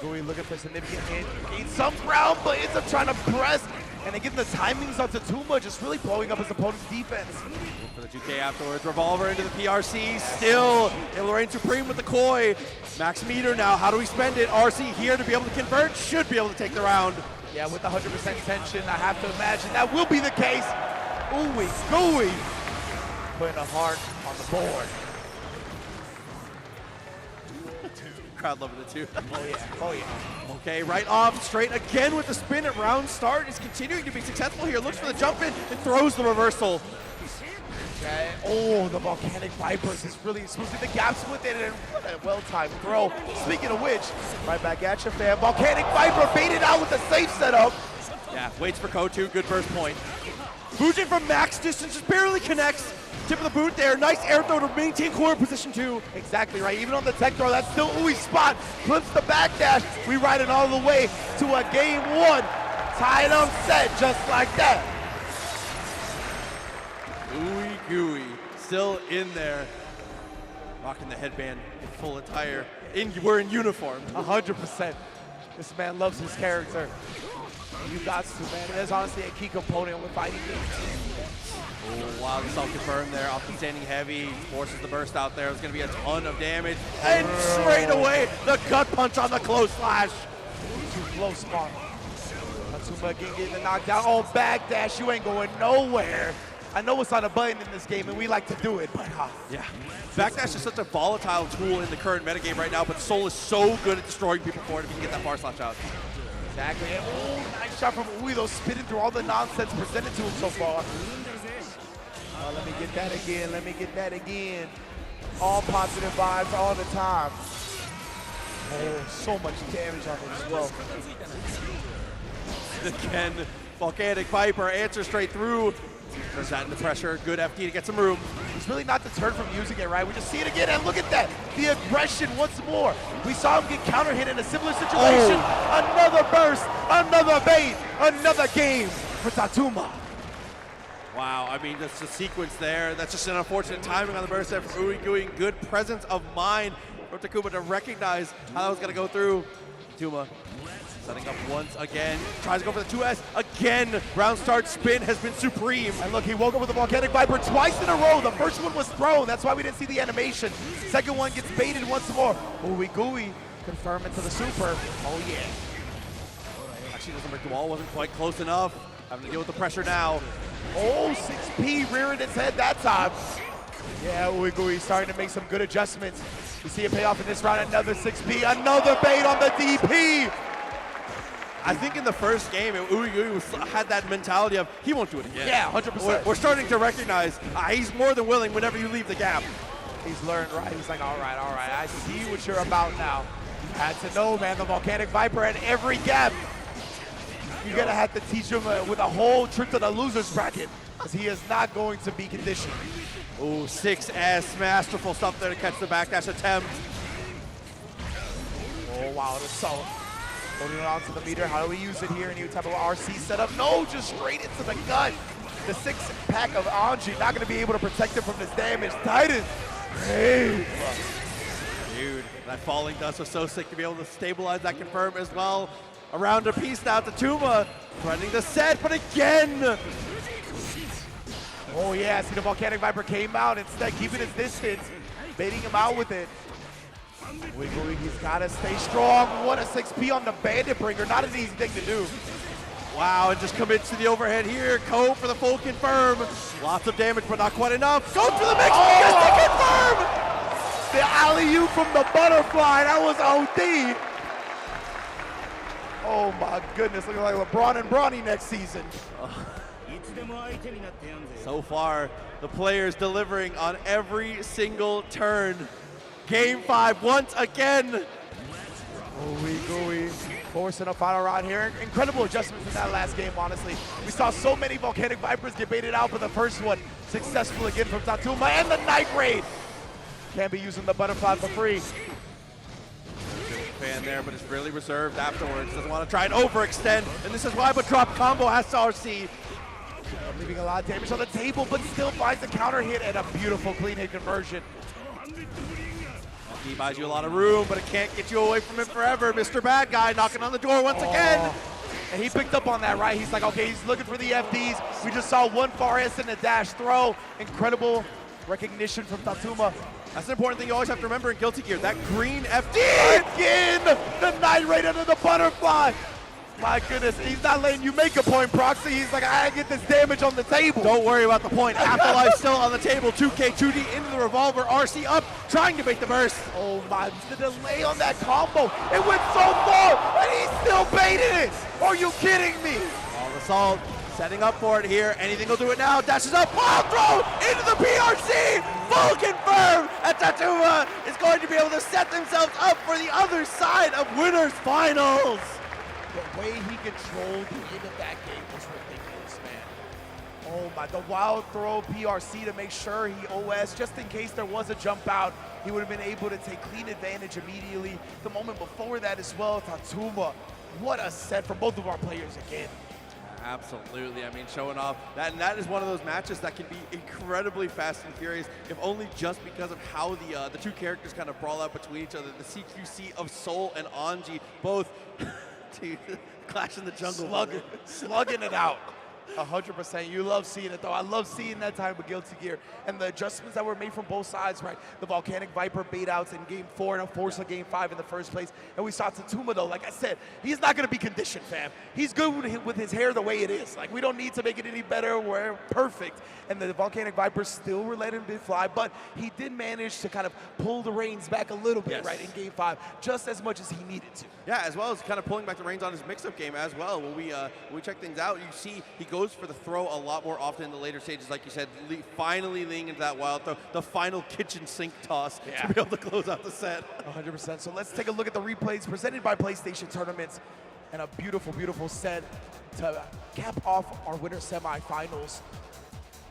Gui looking for significant hit. Gains some ground, but ends up trying to press. And again, the timings on Tatuma just really blowing up his opponent's defense. For the 2K afterwards, revolver into the PRC, still, it'll reign supreme with the koi. Max meter now, how do we spend it? RC here to be able to convert, should be able to take the round. Yeah, with 100% tension, I have to imagine that will be the case. Ooh-wee, gooey. Putting a heart on the board. Crowd loving it too. Oh yeah, oh yeah. Okay, right off, straight again with the spin at round start. He's continuing to be successful here. Looks for the jump in and throws the reversal. Okay. Oh, the Volcanic Vipers is really supposed to be the gaps with it, and what a well-timed throw. Speaking of which, right back at you, fam. Volcanic Viper baited out with a safe setup. Yeah, waits for Kotu, good burst point. Fujin from max distance just barely connects. Tip of the boot there, nice air throw to maintain core position 2. Exactly right, even on the tech throw, that's still Uwe's spot. Flips the backdash, we ride it all the way to a game 1. Tied up set, just like that. Ooey gooey, still in there. Rocking the headband in full attire. We're in uniform. 100%. This man loves his character. You got to, man. That's honestly a key component with fighting games. Oh, wow, the self-confirm there off the standing heavy. Forces the burst out there. It's going to be a ton of damage. And straight away, the gut punch on the close slash. Too close, Mark. Tatuma again getting the knockdown. Oh, backdash, you ain't going nowhere. I know it's on a button in this game, and we like to do it, but yeah. Backdash is such a volatile tool in the current metagame right now, but Soul is so good at destroying people for it if you can get that far slash out. Exactly. And nice shot from Uwe, though, spitting through all the nonsense presented to him so far. Let me get that again. Let me get that again. All positive vibes all the time. Oh, so much damage on it as well. Again, Volcanic Viper answers straight through. Turns that into pressure. Good FD to get some room. He's really not deterred from using it, right? We just see it again, and look at that. The aggression once more. We saw him get counter hit in a similar situation. Oh. Another burst, another bait, another game for Tatuma. Wow, I mean, that's the sequence there. That's just an unfortunate timing on the burst there from Uwe Gui. Good presence of mind for Takuma to recognize how that was going to go through. Tatuma setting up once again. Tries to go for the 2S. Again, round start spin has been supreme. And look, he woke up with the Volcanic Viper twice in a row. The first one was thrown. That's why we didn't see the animation. Second one gets baited once more. Uwe Gui confirm into the super. Oh, yeah. Actually, doesn't break the wall. Wasn't quite close enough. Having to deal with the pressure now. Oh, 6P rearing its head that time. Yeah, Uwe Gui starting to make some good adjustments. You see it pay off in this round. Another 6P, another bait on the DP. I think in the first game, Uwe Gui had that mentality of, he won't do it again. Yeah, 100%. We're starting to recognize he's more than willing whenever you leave the gap. He's learned, right? He's like, all right, I see what you're about now. You had to know, man, the Volcanic Viper at every gap. You're going to have to teach him with a whole trip to the loser's bracket, because he is not going to be conditioned. Oh, 6S, masterful stuff there to catch the backdash attempt. Oh, wow, the assault. Holding it onto the meter. How do we use it here? A new type of RC setup. No, just straight into the gut. The 6-pack of Anji not going to be able to protect him from this damage. Titan. Hey. Dude, that falling dust was so sick to be able to stabilize that confirm as well. Around a piece now, Tatuma threatening the set, but again. Oh yeah, see the Volcanic Viper came out instead, keeping his distance, baiting him out with it. Wiggly, he's gotta stay strong. What a 6P on the Bandit Bringer, not an easy thing to do. Wow, and just commits to the overhead here. Ko for the full confirm. Lots of damage, but not quite enough. Go for the mix because they confirm! The alley-oop from the butterfly, that was OD. Oh my goodness, looking like LeBron and Bronny next season. So far, the players delivering on every single turn. Game 5 once again. Gooey, forcing a final round here. Incredible adjustments in that last game, honestly. We saw so many Volcanic Vipers get baited out, but the first one successful again from Tatuma, and the Night Raid. Can't be using the butterfly for free. Fan there, but it's really reserved afterwards. Doesn't want to try and overextend, and this is why, but drop combo has to RC. Leaving a lot of damage on the table, but still finds a counter hit and a beautiful clean hit conversion. He buys you a lot of room, but it can't get you away from him forever. Mr. Bad Guy knocking on the door once again. And he picked up on that, right? He's like, okay, he's looking for the FDs. We just saw one far S and a dash throw. Incredible recognition from Tatuma. That's an important thing you always have to remember in Guilty Gear. That green FD! Again! The Night Raid under the butterfly! My goodness, he's not letting you make a point, Proxy. He's like, I get this damage on the table. Don't worry about the point. Afterlife still on the table. 2K, 2D into the revolver. RC up, trying to make the burst. Oh my, the delay on that combo. It went so far, and he's still baiting it. Are you kidding me? All assault, setting up for it here. Anything will do it now. Dashes up, wild throw into the PRC. Full confirm. And Tatuma is going to be able to set themselves up for the other side of winners finals. The way he controlled the end of that game was ridiculous, man. Oh my, the wild throw PRC to make sure he OS, just in case there was a jump out, he would have been able to take clean advantage immediately. The moment before that as well, Tatuma, what a set for both of our players again. Absolutely, I mean, showing off that, and that is one of those matches that can be incredibly fast and furious, if only just because of how the two characters kind of brawl out between each other. The CQC of Soul and Anji, both to clash in the jungle. Slugging it out. 100%. You love seeing it, though. I love seeing that time with Guilty Gear and the adjustments that were made from both sides, right? The Volcanic Viper bait outs in Game 4 and, of course, in Game 5 in the first place. And we saw Tatuma, though. Like I said, he's not going to be conditioned, fam. He's good with his hair the way it is. Like, we don't need to make it any better. We're perfect. And the Volcanic Vipers still were letting him fly, but he did manage to kind of pull the reins back a little bit, right, in Game 5, just as much as he needed to. Yeah, as well as kind of pulling back the reins on his mix-up game as well. When we check things out, you see he goes for the throw a lot more often in the later stages, like you said, finally leaning into that wild throw, the final kitchen sink toss to be able to close out the set. 100%. So let's take a look at the replays presented by PlayStation Tournaments, and a beautiful, beautiful set to cap off our winter semifinals.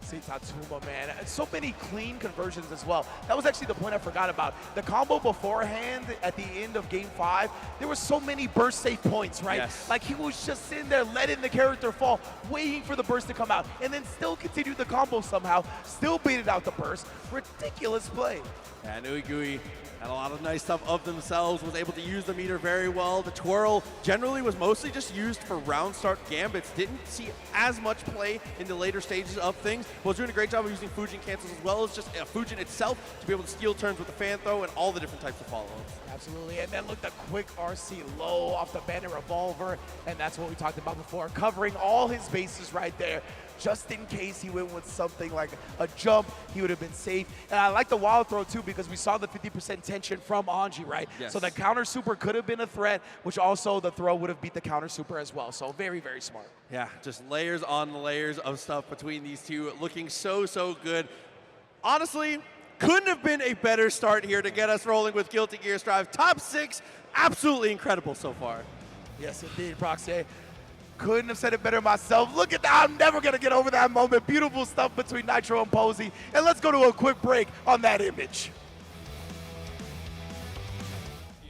See Tatuma, man. And so many clean conversions as well. That was actually the point I forgot about. The combo beforehand at the end of Game 5, there were so many burst safe points, right? Yes. Like he was just sitting there letting the character fall, waiting for the burst to come out, and then still continued the combo somehow, still baited out the burst. Ridiculous play. And Uigui had a lot of nice stuff of themselves, was able to use the meter very well. The twirl generally was mostly just used for round start gambits. Didn't see as much play in the later stages of things, but was doing a great job of using Fujin cancels as well as just Fujin itself to be able to steal turns with the fan throw and all the different types of follow-ups. Absolutely, and then look, the quick RC low off the bandit revolver, and that's what we talked about before, covering all his bases right there. Just in case he went with something like a jump, he would have been safe. And I like the wild throw too, because we saw the 50% tension from Anji, right? Yes. So the counter super could have been a threat, which also the throw would have beat the counter super as well. So very, very smart. Yeah, just layers on layers of stuff between these two, looking so, so good. Honestly, couldn't have been a better start here to get us rolling with Guilty Gear Strive. Top 6, absolutely incredible so far. Yes, indeed, Proxy. Couldn't have said it better myself. Look at that. I'm never going to get over that moment. Beautiful stuff between Nitro and Posey. And let's go to a quick break on that image.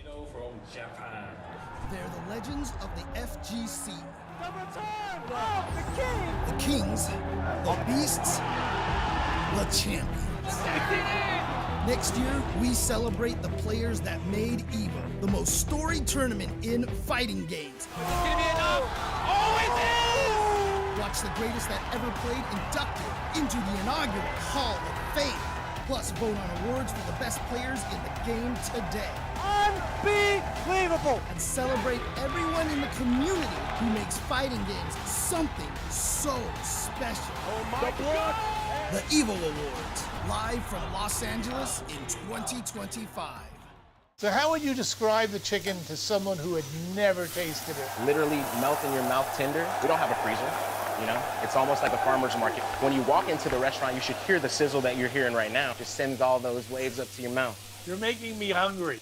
From Japan. They're the legends of the FGC. The return of the king. The kings, the beasts, the champions. Next year, we celebrate the players that made Evo the most storied tournament in fighting games. Is this gonna be enough? Oh, it is! Watch the greatest that ever played inducted into the inaugural Hall of Fame. Plus, vote on awards for the best players in the game today. Unbelievable! And celebrate everyone in the community who makes fighting games something so special. Oh my God! The Evo Awards, live from Los Angeles in 2025. So how would you describe the chicken to someone who had never tasted it? Literally melt in your mouth tender. We don't have a freezer, you know? It's almost like a farmer's market. When you walk into the restaurant, you should hear the sizzle that you're hearing right now. Just sends all those waves up to your mouth. You're making me hungry.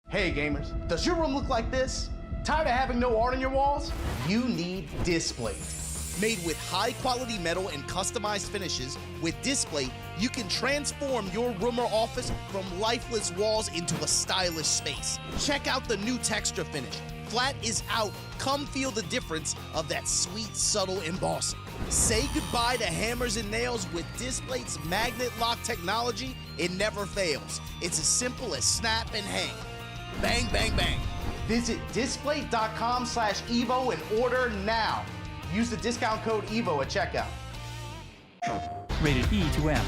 Hey gamers, does your room look like this? Tired of having no art on your walls? You need Displate. Made with high quality metal and customized finishes, with Displate, you can transform your room or office from lifeless walls into a stylish space. Check out the new texture finish. Flat is out. Come feel the difference of that sweet, subtle embossing. Say goodbye to hammers and nails with Displate's magnet lock technology. It never fails. It's as simple as snap and hang. Bang, bang, bang. Visit displate.com/Evo and order now. Use the discount code EVO at checkout. Rated E to M.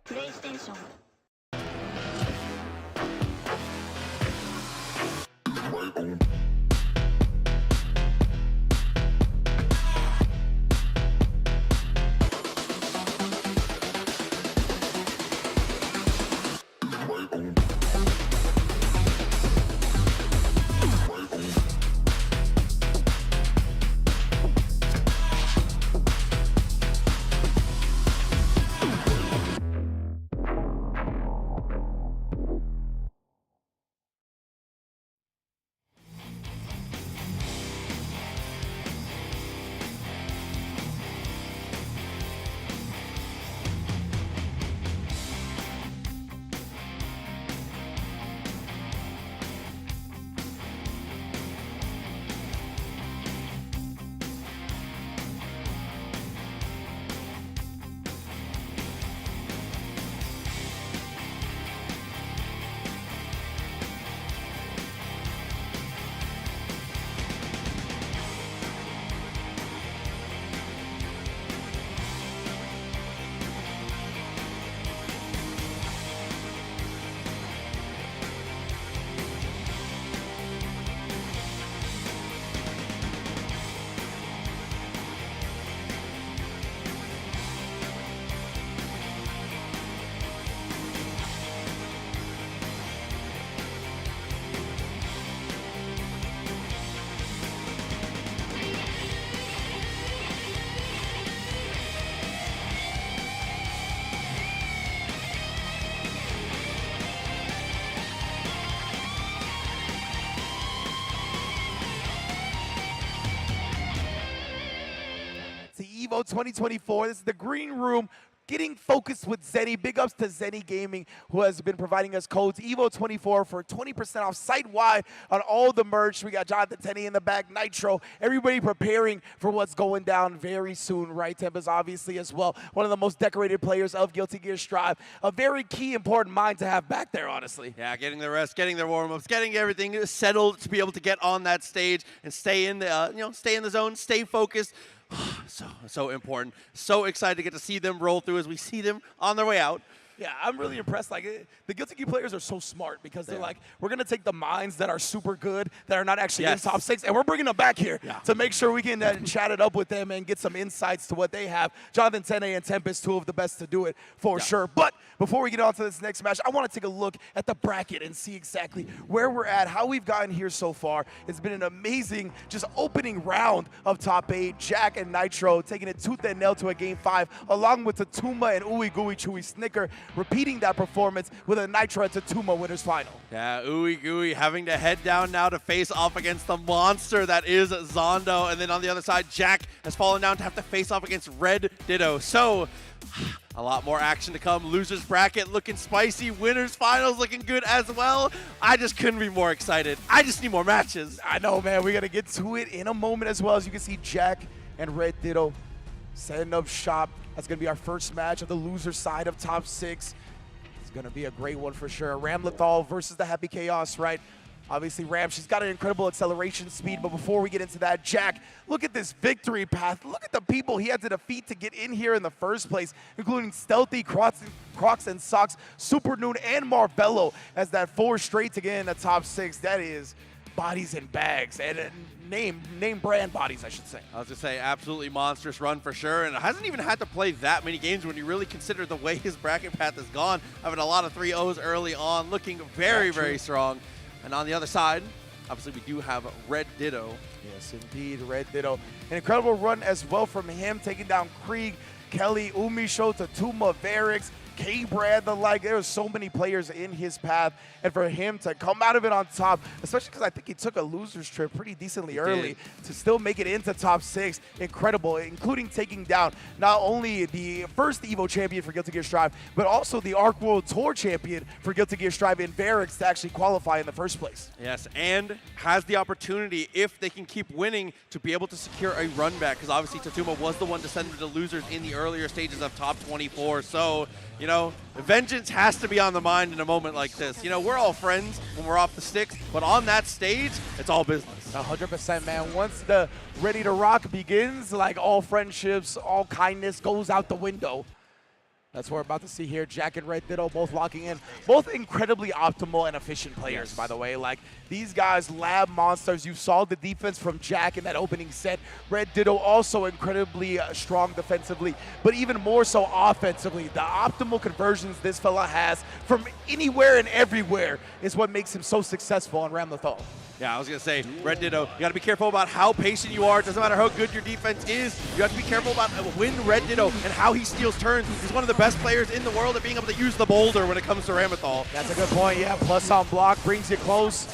PlayStation. Evo 2024. This is the green room getting focused with Zenny. Big ups to Zenny Gaming, who has been providing us codes Evo 24 for 20% off site-wide on all the merch. We got Jonathan Tenney in the back, Nitro, everybody preparing for what's going down very soon, right? Tempest obviously as well, one of the most decorated players of Guilty Gear Strive. A very key, important mind to have back there, honestly. Yeah, getting the rest, getting their warm-ups, getting everything settled to be able to get on that stage and stay in the, stay in the zone, stay focused. So important. So excited to get to see them roll through as we see them on their way out. Yeah, I'm really impressed. Like, the Guilty Gear players are so smart because they're like, we're going to take the minds that are super good, that are not actually in top 6, and we're bringing them back here to make sure we can chat it up with them and get some insights to what they have. Jonathan Tenney and Tempest, two of the best to do it for sure. But before we get on to this next match, I want to take a look at the bracket and see exactly where we're at, how we've gotten here so far. It's been an amazing just opening round of top 8. Jack and Nitro taking it tooth and nail to a game 5, along with Tatuma and Ooey Gooey Chewy Snicker repeating that performance with a Nitro to Tuma winners final. Yeah, Ooey Gooey having to head down now to face off against the monster that is Zondo. And then on the other side, Jack has fallen down to have to face off against Red Ditto. So, a lot more action to come. Losers bracket looking spicy. Winners finals looking good as well. I just couldn't be more excited. I just need more matches. I know, man. We're going to get to it in a moment as well. As you can see, Jack and Red Ditto setting up shop. That's going to be our first match of the loser side of top 6. It's going to be a great one for sure. Ramlethal versus the Happy Chaos, right? Obviously, Ram, she's got an incredible acceleration speed, but before we get into that, Jack, look at this victory path. Look at the people he had to defeat to get in here in the first place, including Stealthy, Crocs and Socks, Super Noon, and Marvello as that 4 straight to get in the top 6. That is bodies and bags, and name brand bodies, I should say. I was going to say, absolutely monstrous run for sure, and hasn't even had to play that many games when you really consider the way his bracket path has gone, having a lot of 3-0s early on, looking very, very strong. And on the other side, obviously we do have Red Ditto. Yes, indeed, Red Ditto. An incredible run as well from him, taking down Krieg, Kelly, Umisho, Tatuma, Varix, K-Brad, the like. There are so many players in his path. And for him to come out of it on top, especially because I think he took a loser's trip pretty decently early to still make it into top 6, incredible, including taking down not only the first Evo champion for Guilty Gear Strive, but also the Arc World Tour champion for Guilty Gear Strive in Varix to actually qualify in the first place. Yes, and has the opportunity, if they can keep winning, to be able to secure a run back, because obviously Tatuma was the one to send the losers in the earlier stages of top 24. So, you know, vengeance has to be on the mind in a moment like this. You know, we're all friends when we're off the sticks, but on that stage, it's all business. 100%, man. Once the Ready to Rock begins, like all friendships, all kindness goes out the window. That's what we're about to see here. Jack and Red Ditto both locking in. Both incredibly optimal and efficient players, by the way. Like, these guys, lab monsters. You saw the defense from Jack in that opening set. Red Ditto also incredibly strong defensively, but even more so offensively. The optimal conversions this fella has from anywhere and everywhere is what makes him so successful on Ramlethal. Yeah, I was going to say, Red Ditto, you got to be careful about how patient you are. It doesn't matter how good your defense is. You have to be careful about when Red Ditto and how he steals turns. He's one of the best players in the world at being able to use the boulder when it comes to Ramlethal. That's a good point, yeah. Plus on block brings you close.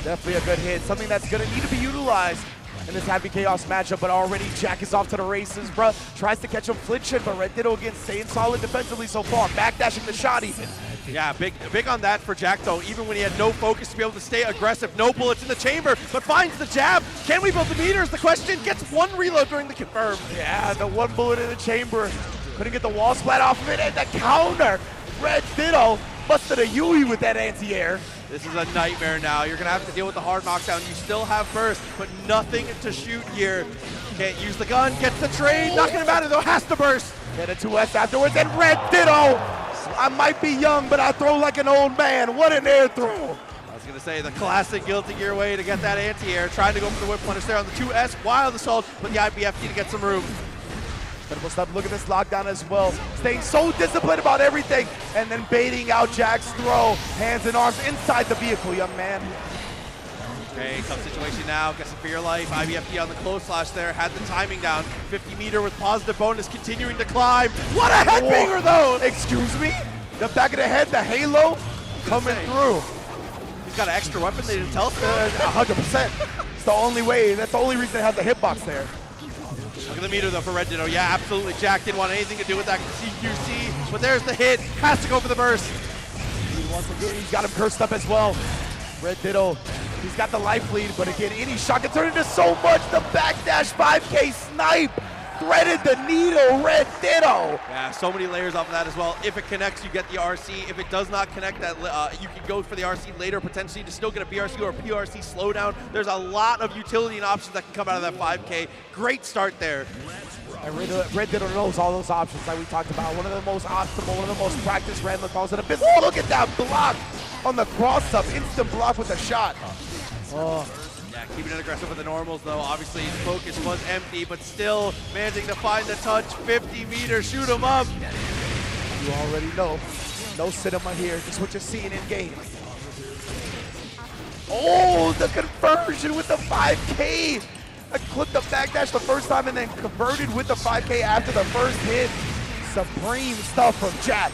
Definitely a good hit. Something that's going to need to be utilized in this Happy Chaos matchup, but already Jack is off to the races, bro. Tries to catch him flinching, but Red Ditto again staying solid defensively so far. Backdashing the shot even. Yeah, big on that for Jack, though, even when he had no focus to be able to stay aggressive. No bullets in the chamber, but finds the jab. Can we build the meter is the question. Gets one reload during the confirm. Yeah, the one bullet in the chamber. Couldn't get the wall splat off of it, and the counter. Red Ditto busted a Yui with that anti-air. This is a nightmare now. You're going to have to deal with the hard knockdown. You still have burst, but nothing to shoot here. Can't use the gun, gets the trade. Not going to matter, though, has to burst. Get a 2S afterwards, and Red Ditto. I might be young, but I throw like an old man. What an air throw. I was going to say the classic Guilty Gear way to get that anti-air. Trying to go for the whip punish there on the 2S. Wild Assault, but the IBFT to get some room. Incredible stuff. Look at this lockdown as well. Staying so disciplined about everything, and then baiting out Jack's throw. Hands and arms inside the vehicle, young man. Okay, tough situation now. Guessing for your life. IBFT on the close slash there. Had the timing down. 50 meter with positive bonus continuing to climb. What a head finger, though! Excuse me? The back of the head, the halo coming through. He's got an extra weapon they didn't tell us. 100%. It's the only way. That's the only reason it has the hitbox there. Look at the meter, though, for Red Ditto. Yeah, absolutely. Jack didn't want anything to do with that CQC, but there's the hit. Has to go for the burst. Once again, he's got him cursed up as well. Red Ditto, he's got the life lead, but again, any shot can turn into so much. The backdash 5K snipe threaded the needle, Red Ditto. Yeah, so many layers off of that as well. If it connects, you get the RC. If it does not connect, that you can go for the RC later, potentially to still get a BRC or a PRC slowdown. There's a lot of utility and options that can come out of that 5K. Great start there. And Red Ditto knows all those options like we talked about. One of the most optimal, one of the most practiced Ramlethals in a business. Oh, look at that block on the cross-up. Instant block with the shot. Oh. Yeah, keeping it aggressive with the normals, though. Obviously, his focus was empty, but still managing to find the touch. 50 meters, shoot him up. You already know. No cinema here, just what you're seeing in game. Oh, the conversion with the 5K. I clipped the backdash the first time and then converted with the 5K after the first hit. Supreme stuff from Jack.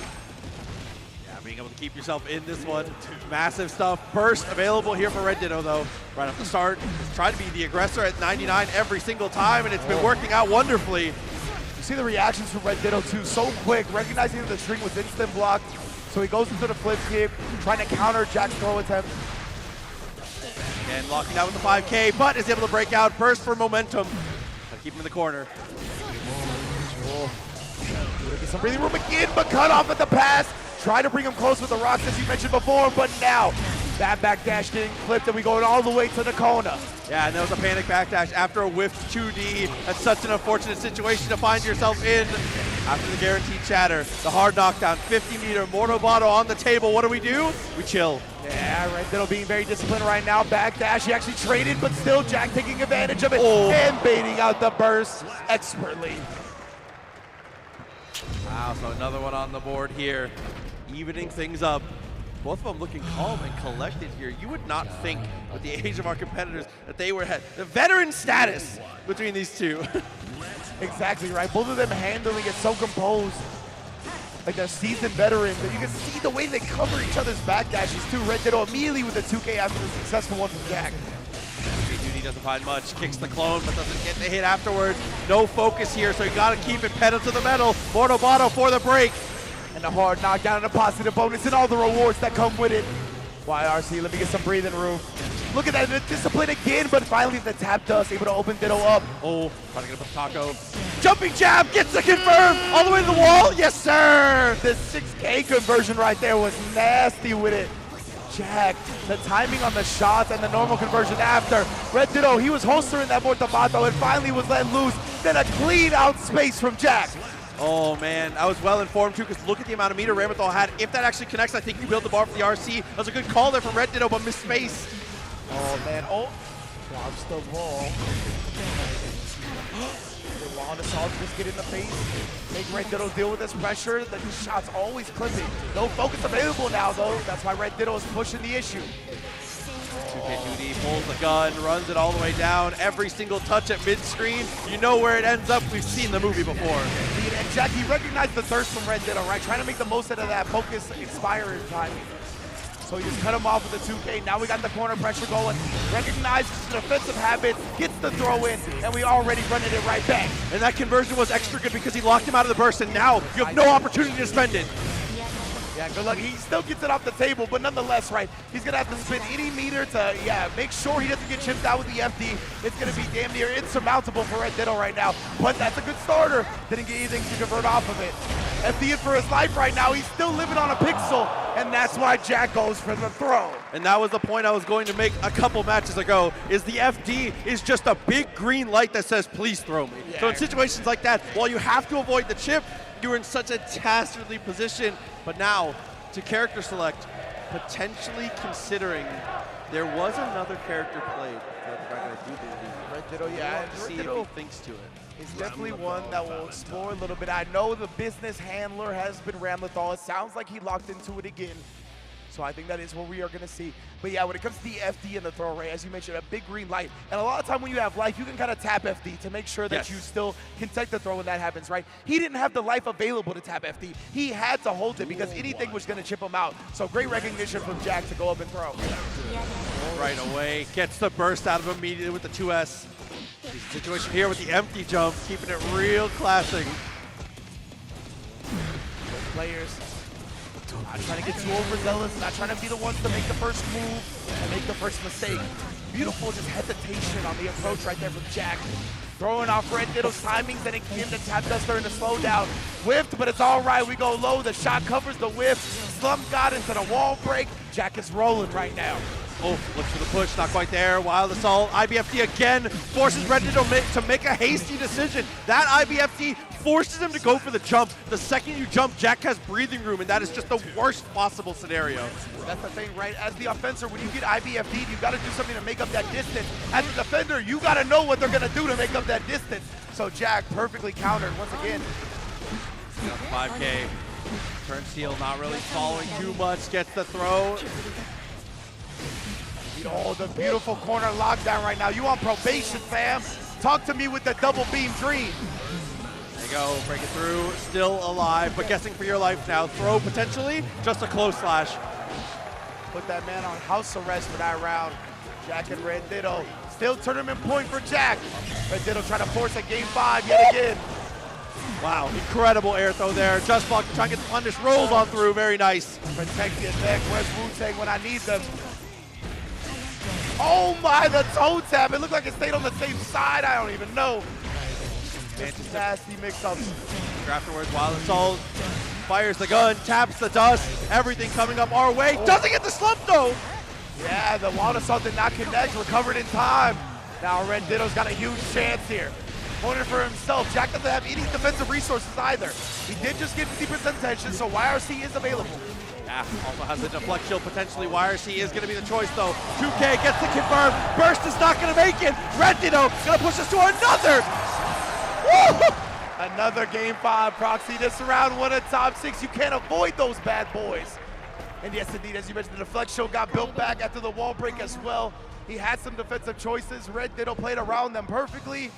being able to keep yourself in this one. Massive stuff. Burst available here for Red Ditto, though. Right off the start, he's tried to be the aggressor at 99 every single time, and it's been working out wonderfully. You see the reactions from Red Ditto, too, so quick, recognizing that the string was instant blocked. So he goes into the flip kick, trying to counter Jack's throw attempt. Again, locking down with the 5K, but is able to break out. Burst for momentum. Gotta keep him in the corner. Get some breathing room again, but cut off at the pass. Try to bring him close with the rocks, as you mentioned before, but now that backdash getting clipped, and we going all the way to the Kona. Yeah, and that was a panic backdash after a whiffed 2D. That's such an unfortunate situation to find yourself in after the guaranteed chatter. The hard knockdown, 50-meter Mortal Bottle on the table. What do? We chill. Yeah, Red Ditto being very disciplined right now. Backdash, he actually traded, but still Jack taking advantage of it and baiting out the burst expertly. Wow, so another one on the board here, evening things up. Both of them looking calm and collected here. You would not think, with the age of our competitors, that they were the veteran status between these two. Exactly right. Both of them handling it so composed, like they're seasoned veterans. And you can see the way they cover each other's backdashes too. Red Ditto immediately with the 2K after the successful one from Jack. Duty doesn't find much. Kicks the clone, but doesn't get the hit afterwards. No focus here, so you got to keep it pedal to the metal. Mortal Bottle for the break. And the hard knockdown and a positive bonus and all the rewards that come with it. YRC, let me get some breathing room. Look at that, the discipline again, but finally the tap dust able to open Ditto up. Oh, trying to get up with Taco. Jumping jab, gets the confirm, all the way to the wall, yes sir! The 6K conversion right there was nasty with it. Jack, the timing on the shots and the normal conversion after. Red Ditto, he was holstering that Mortabato and finally was let loose. Then a clean out space from Jack. Oh man, I was well informed too, because look at the amount of meter Ramathal had. If that actually connects, I think you build the bar for the RC. That was a good call there from Red Ditto, but missed space. Oh man, drops the ball. The long assault just get in the face. Make Red Ditto deal with this pressure. The shot's always clipping. No focus available now though. That's why Red Ditto is pushing the issue. 2K Duty pulls the gun, runs it all the way down. Every single touch at mid-screen, you know where it ends up. We've seen the movie before. And Jack, he recognized the thirst from Red Ditto, right? Trying to make the most out of that focus expiring time. So he just cut him off with the 2K. Now we got the corner pressure going. Recognizes the defensive habits, gets the throw in, and we already running it right back. And that conversion was extra good because he locked him out of the burst, and now you have no opportunity to spend it. Yeah, good luck. He still gets it off the table, but nonetheless, right, he's going to have to spend any meter to, make sure he doesn't get chipped out with the FD. It's going to be damn near insurmountable for Red Ditto right now, but that's a good starter. Didn't get anything to convert off of it. FD in for his life right now. He's still living on a pixel, and that's why Jack goes for the throw. And that was the point I was going to make a couple matches ago, is the FD is just a big green light that says, please throw me. Yeah. So in situations like that, while you have to avoid the chip, you're in such a dastardly position. But now, to character select, potentially considering there was another character played. Red Ditto, yeah. See if he thinks to it. It's definitely one that we'll explore a little bit. I know the business handler has been Ramlethal. It sounds like he locked into it again. So I think that is what we are going to see. But yeah, when it comes to the FD and the throw array, as you mentioned, a big green light. And a lot of time when you have life, you can kind of tap FD to make sure that you still can take the throw when that happens, right? He didn't have the life available to tap FD. He had to hold it because anything was going to chip him out. So great recognition from Jack to go up and throw. Right away, gets the burst out of him immediately with the 2S. Situation here with the empty jump, keeping it real classic. Players. Not trying to get too overzealous, not trying to be the ones to make the first move and make the first mistake. Beautiful just hesitation on the approach right there from Jack. Throwing off Red Ditto's timings, and again the tap dust starting to slow down. Whiffed, but it's all right, we go low. The shot covers the whiff. Slump got into the wall break. Jack is rolling right now. Oh, looks for the push, not quite there. Wild assault, IBFD again forces Red Ditto to make a hasty decision. That IBFD forces him to go for the jump. The second you jump, Jack has breathing room, and that is just the worst possible scenario. That's the thing, right? As the offenser, when you get IBFD'd, you got to do something to make up that distance. As a defender, you got to know what they're going to do to make up that distance. So Jack perfectly countered once again. 5K. Turn seal not really following too much. Gets the throw. Oh, the beautiful corner lockdown right now. You on probation, fam. Talk to me with the double beam dream. go, break it through, still alive, but guessing for your life now. Throw potentially, just a close slash. Put that man on house arrest for that round. Jack and Red Ditto. Still tournament point for Jack. Red Ditto trying to force a game 5 yet again. Wow, incredible air throw there. Just block, trying to get the punish, rolls on through, very nice. Protect your neck, where's Wu-Tang when I need them? Oh my, the toe tap. It looked like it stayed on the same side, I don't even know. Nasty mix-ups. Afterwards, Wild Assault fires the gun, taps the dust, everything coming up our way. Doesn't get the slump though. Yeah, the Wild Assault did not connect, recovered in time. Now Red Ditto's got a huge chance here. Pointed for himself. Jack doesn't have any defensive resources either. He did just get 50% tension, so YRC is available. Yeah, also has a deflect shield potentially. YRC is going to be the choice though. 2K gets the confirm. Burst is not going to make it. Red Ditto going to push us to another. Woo! Another game 5 proxy. This round 1 of top 6. You can't avoid those bad boys. And yes, indeed, as you mentioned, the deflect shield got built back after the wall break as well. He had some defensive choices. Red Ditto played around them perfectly.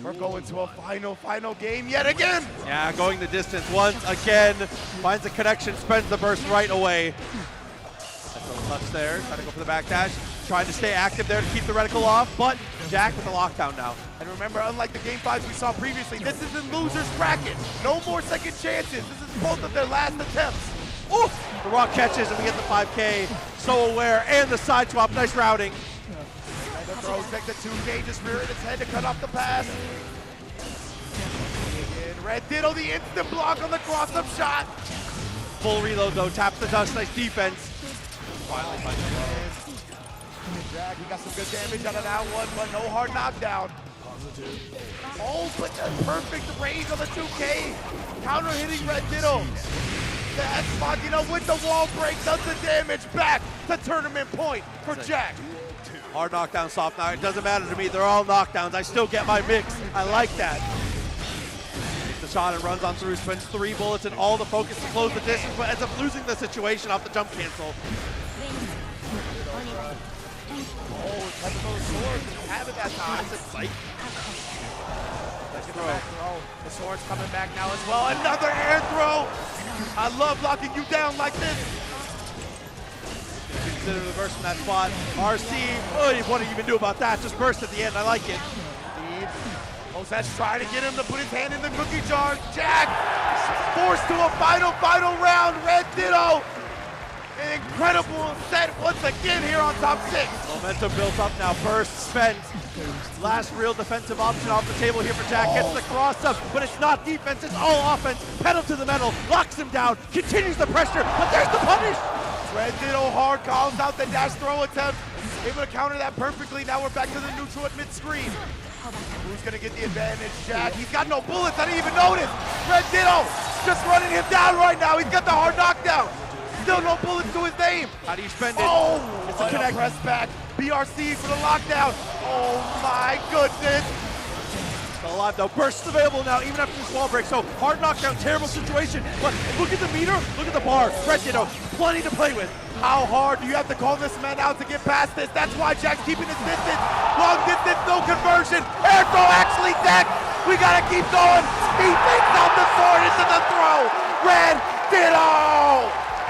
We're going to a final game yet again. Yeah, going the distance once again. Finds a connection, spends the burst right away. That's a little touch there, trying to go for the back dash. Trying to stay active there to keep the reticle off, but Jack with the lockdown now. And remember, unlike the game 5s we saw previously, this is in loser's bracket. No more second chances. This is both of their last attempts. Ooh, the rock catches and we get the 5K. So aware, and the side swap, nice routing. The throw, take the 2K, just rearing its head to cut off the pass. And Red Ditto, the instant block on the cross-up shot. Full reload though, taps the dust, nice defense. Finally finds the low. Jack, he got some good damage out of that one, but no hard knockdown. Oh, but the perfect range on the 2K. Counter hitting Red Ditto. The X-Spot, you know, with the wall break, does the damage back to tournament point for Jack. Hard knockdown, soft knock. It doesn't matter to me. They're all knockdowns. I still get my mix. I like that. Takes the shot and runs on through. Spends 3 bullets and all the focus to close the distance, but ends up losing the situation off the jump cancel. Oh, technical sword. Didn't have it that time. That's a sight. The sword's coming back now as well. Another air throw. I love locking you down like this. Consider the burst from that spot. RC, what do you even do about that? Just burst at the end, I like it. Moset's trying to get him to put his hand in the cookie jar. Jack forced to a final round. Red Ditto. An incredible set once again here on top 6. Momentum built up now, burst spent. Last real defensive option off the table here for Jack. Gets the cross up, but it's not defense, it's all offense. Pedal to the metal, locks him down, continues the pressure, but there's the punish. Red Ditto hard calls out the dash throw attempt. Able to counter that perfectly. Now we're back to the neutral at mid-screen. Who's gonna get the advantage? Jack, he's got no bullets, I didn't even notice. Red Ditto just running him down right now. He's got the hard knockdown. Still no bullets to his name. How do you spend it? Oh, it's a connect. Press back. BRC for the lockdown. Oh my goodness. Still alive though. Burst available now, even after this wall break. So hard knockdown, terrible situation. But look at the meter, look at the bar. Red Ditto, plenty to play with. How hard do you have to call this man out to get past this? That's why Jack's keeping his distance. Long distance, no conversion. Air throw actually decked. We gotta keep going. He takes out the sword into the throw. Red Ditto.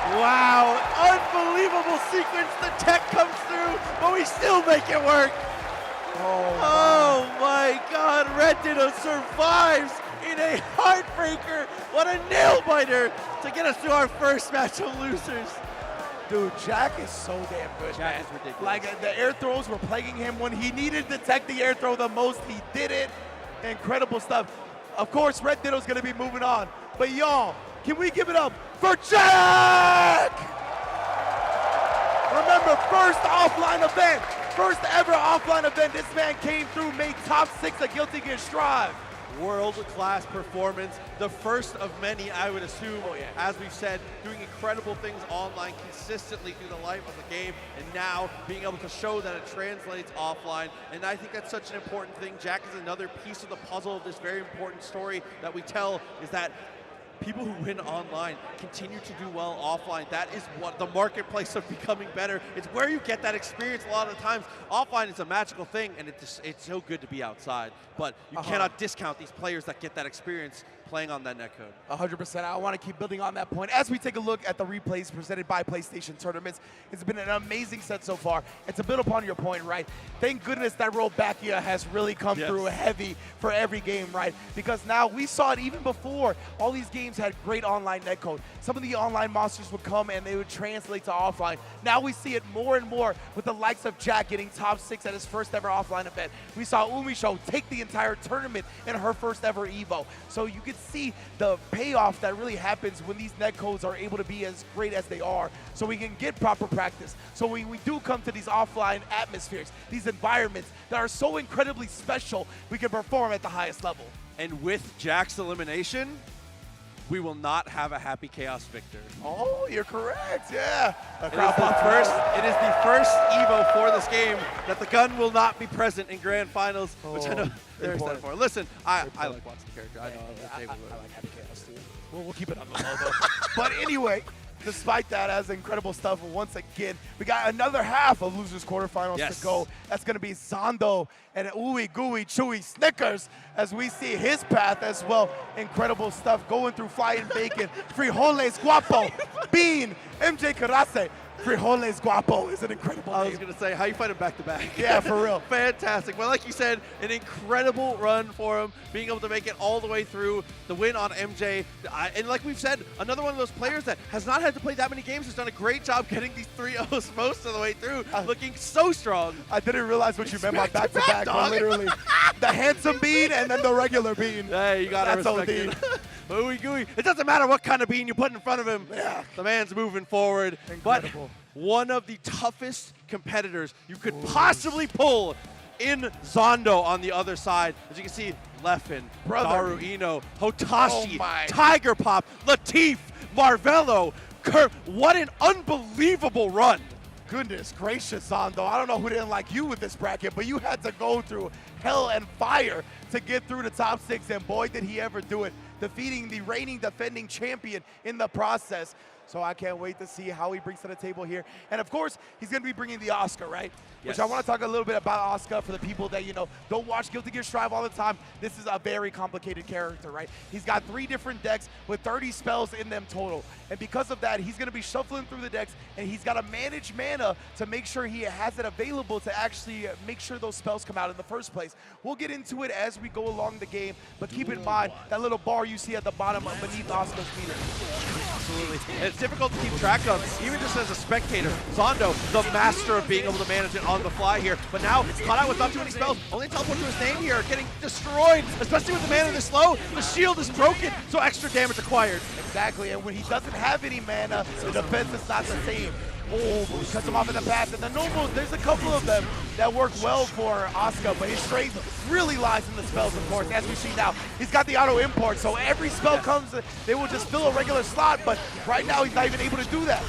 Wow, unbelievable sequence. The tech comes through, but we still make it work. Oh my God, Red Ditto survives in a heartbreaker. What a nail biter to get us to our first match of losers. Dude, Jack is so damn good, Jack is ridiculous. Like, the air throws were plaguing him when he needed to tech the air throw the most. He did it. Incredible stuff. Of course, Red Ditto's gonna be moving on. But y'all, can we give it up for Jack? Remember, first offline event. First ever offline event. This man came through, made top 6 at Guilty Gear Strive. World-class performance, the first of many, I would assume. As we've said, doing incredible things online consistently through the life of the game, and now being able to show that it translates offline. And I think that's such an important thing. Jack is another piece of the puzzle of this very important story that we tell, is that people who win online continue to do well offline. That is what the marketplace of becoming better. It's where you get that experience a lot of the times. Offline is a magical thing, and it's so good to be outside. But you cannot discount these players that get that experience playing on that netcode. 100%. I want to keep building on that point. As we take a look at the replays presented by PlayStation Tournaments, it's been an amazing set so far. And to build upon your point, right, thank goodness that Rollbackia has really come through heavy for every game, right? Because now we saw it even before. All these games had great online netcode. Some of the online monsters would come and they would translate to offline. Now we see it more and more with the likes of Jack getting top 6 at his first ever offline event. We saw Umisho take the entire tournament in her first ever Evo. So you can see the payoff that really happens when these netcodes are able to be as great as they are, so we can get proper practice. So when we do come to these offline atmospheres, these environments that are so incredibly special, we can perform at the highest level. And with Jack's elimination, we will not have a happy Chaos victor. Oh, you're correct, yeah. It is the first Evo for this game that the gun will not be present in Grand Finals, which I know they're excited for. Listen, I like watching the character. I know I like happy Chaos too. We'll keep it on the low though. But anyway, despite that, as incredible stuff, once again, we got another half of Losers Quarterfinals to go. That's going to be Zondo and Ooey Gooey Chewy Snickers as we see his path as well. Incredible stuff going through Flying Bacon, Frijoles Guapo, Bean, MJ Karase. Frijoles Guapo is an incredible name. I was going to say, how you fight him back-to-back? Yeah, for real. Fantastic. Well, like you said, an incredible run for him, being able to make it all the way through, the win on MJ. And like we've said, another one of those players that has not had to play that many games, has done a great job getting these 3-0s most of the way through, looking so strong. I didn't realize what you meant by back-to-back, but literally. The handsome Bean and then the regular Bean. Hey, you got to respect it. Ooey gooey. It doesn't matter what kind of bean you put in front of him. Yeah. The man's moving forward. Incredible. But one of the toughest competitors you could possibly pull in Zondo on the other side. As you can see, Leffen, Daru Ino, Hotashi, Tiger Pop, Latif, Marvello, Kurt. What an unbelievable run. Goodness gracious, Zondo. I don't know who didn't like you with this bracket, but you had to go through hell and fire to get through the top 6, and boy, did he ever do it, defeating the reigning defending champion in the process. So I can't wait to see how he brings to the table here. And of course, he's going to be bringing the Oscar, right? Yes. Which I want to talk a little bit about Oscar for the people that, don't watch Guilty Gear Strive all the time. This is a very complicated character, right? He's got 3 different decks with 30 spells in them total. And because of that, he's going to be shuffling through the decks, and he's got to manage mana to make sure he has it available to actually make sure those spells come out in the first place. We'll get into it as we go along the game, but keep in mind that little bar you see at the bottom beneath Oscar's meter. Absolutely. And it's difficult to keep track of, even just as a spectator. Zondo, the master of being able to manage it on the fly here, but now caught out with not too many spells. Only teleport to his name here, getting destroyed, especially with the mana this low. The shield is broken, so extra damage acquired. Exactly, and when he doesn't have any mana, the defense is not the same. Oh, cuts him off in the path, and the normals, there's a couple of them that work well for Oscar, but his strength really lies in the spells, of course, as we see now. He's got the auto import, so every spell comes, they will just fill a regular slot, but right now he's not even able to do that.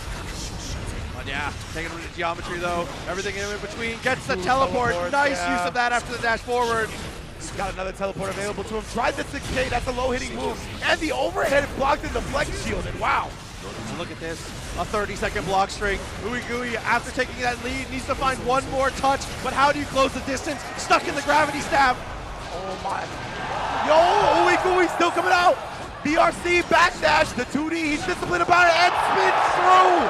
But yeah, taking him into geometry though, everything in between, gets the teleport, nice use of that after the dash forward. He's got another teleport available to him, tried the 6K, that's a low-hitting move, and the overhead blocked in the flex shield, and wow. Look at this, a 30-second block string. Ooey Gooey, after taking that lead, needs to find one more touch, but how do you close the distance? Stuck in the gravity stab. Oh my. Yo, Ooey Gooey still coming out. BRC backdash, the 2D, he's disciplined about it, and spins through.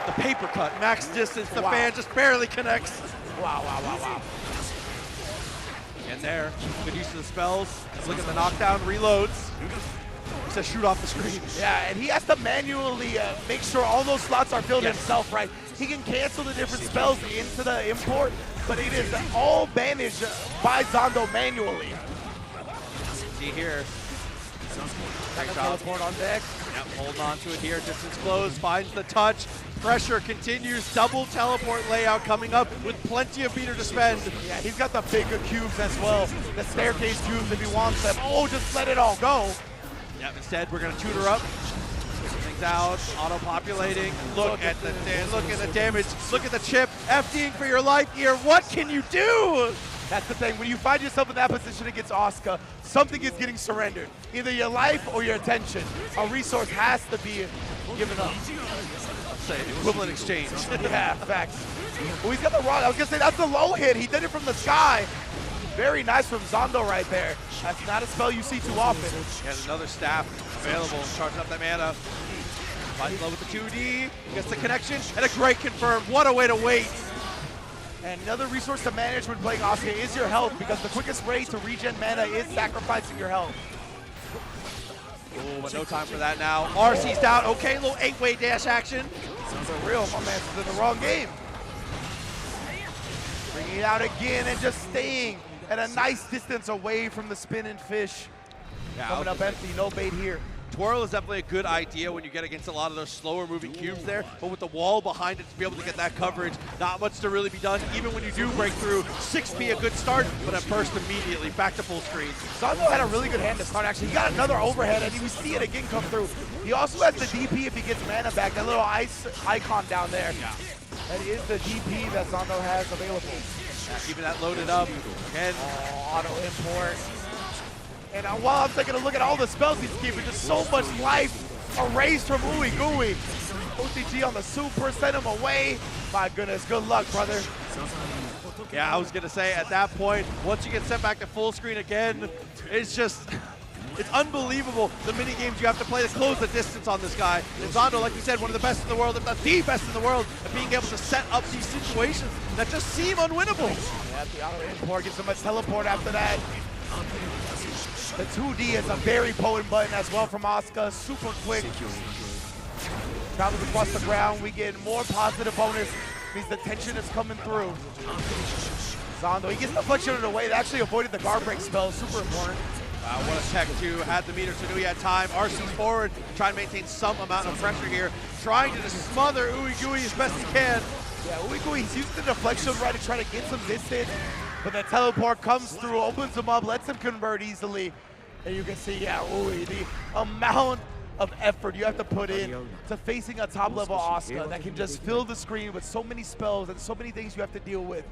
The paper cut, max distance, the fan just barely connects. Wow. And there, good use of the spells. Look at the knockdown, reloads. To shoot off the screen. Yeah, and he has to manually make sure all those slots are filled himself, right? He can cancel the different spells into the import, but it is all managed by Zondo manually. See here. Teleport on deck. Yep, holding on to it here. Distance close, finds the touch. Pressure continues. Double teleport layout coming up with plenty of meter to spend. Yeah, he's got the bigger cubes as well. The staircase cubes if he wants them. Oh, just let it all go. Yep, instead we're gonna tutor up. Switching things out, auto-populating. Look at the damage. Look at the chip. FDing for your life here. What can you do? That's the thing. When you find yourself in that position against Asuka, something is getting surrendered. Either your life or your attention. A resource has to be given up. Say equivalent exchange. Yeah, facts. Oh, he's got the wrong. I was gonna say that's a low hit. He did it from the sky. Very nice from Zondo right there. That's not a spell you see too often. And another staff available, charging up that mana. Finds low with the 2D, gets the connection, and a great confirm. What a way to wait. And another resource to manage when playing Asuka is your health, because the quickest way to regen mana is sacrificing your health. Oh, but no time for that now. RC's down. Okay, little 8-way dash action. For real, my man's in the wrong game. Bringing it out again and just staying at a nice distance away from the spinning fish. Yeah, coming up empty, no bait here. Twirl is definitely a good idea when you get against a lot of those slower moving cubes there, but with the wall behind it to be able to get that coverage, not much to really be done. Even when you do break through, 6P a good start, but at first immediately back to full screen. Zondo had a really good hand to start actually. He got another overhead and we see it again come through. He also has the DP if he gets mana back, that little ice icon down there. Yeah. That is the DP that Zondo has available. Yeah, keeping that loaded up. And auto import. And while I'm taking a look at all the spells he's keeping, just so much life erased from Ooey Gooey. OTG on the super, send him away. My goodness, good luck, brother. Yeah, I was gonna say at that point, once you get sent back to full screen again, it's just, it's unbelievable the mini games you have to play to close the distance on this guy. And Zondo, like we said, one of the best in the world, if not the best in the world, at being able to set up these situations that just seem unwinnable. Yeah, the auto import gets him a teleport after that. The 2D is a very potent button as well from Asuka, super quick. Travels across the ground, we get more positive bonus, means the tension is coming through. Zondo, he gets the flexion out of the way, that actually avoided the guard break spell, super important. What a tech too, had the meter, so knew he had time. RC's forward, trying to maintain some amount of pressure here, trying to just smother Ooey Gooey as best he can. Yeah, Ooey Gooey, he's using the deflection right to try to get some distance, but the teleport comes through, opens him up, lets him convert easily. And you can see, yeah, Ooey, the amount of effort you have to put in to facing a top-level Asuka that can just fill the screen with so many spells and so many things you have to deal with.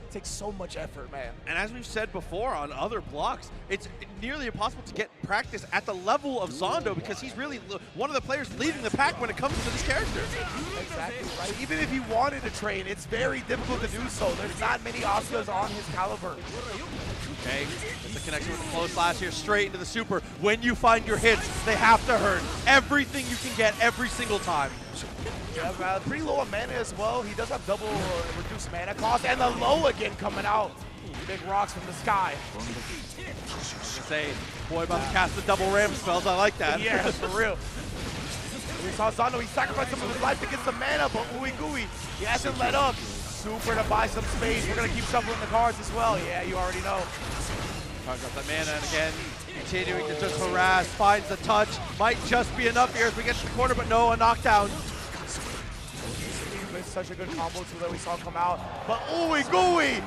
It takes so much effort, man. And as we've said before on other blocks, it's nearly impossible to get practice at the level of Zondo because he's really one of the players leading the pack when it comes to this character. Exactly right. Even if he wanted to train, it's very difficult to do so. There's not many Asukas on his caliber. Okay, it's a connection with the close slash here, straight into the super. When you find your hits, they have to hurt. Everything you can get every single time. Yeah, pretty low on mana as well. He does have double reduced mana cost, and the low again coming out. Big rocks from the sky. I was gonna say, boy, about to cast the double ram spells. I like that. Yeah, for real. We saw Zondo, he sacrificed some of his life to get some mana, but Ooey Gooey, he hasn't let up. Super to buy some space. We're gonna keep shuffling the cards as well. Yeah, you already know. Talking about the mana, and again, continuing to just harass, finds the touch. Might just be enough here as we get to the corner, but no, a knockdown. It's such a good combo too that we saw come out. But Ooey Gooey,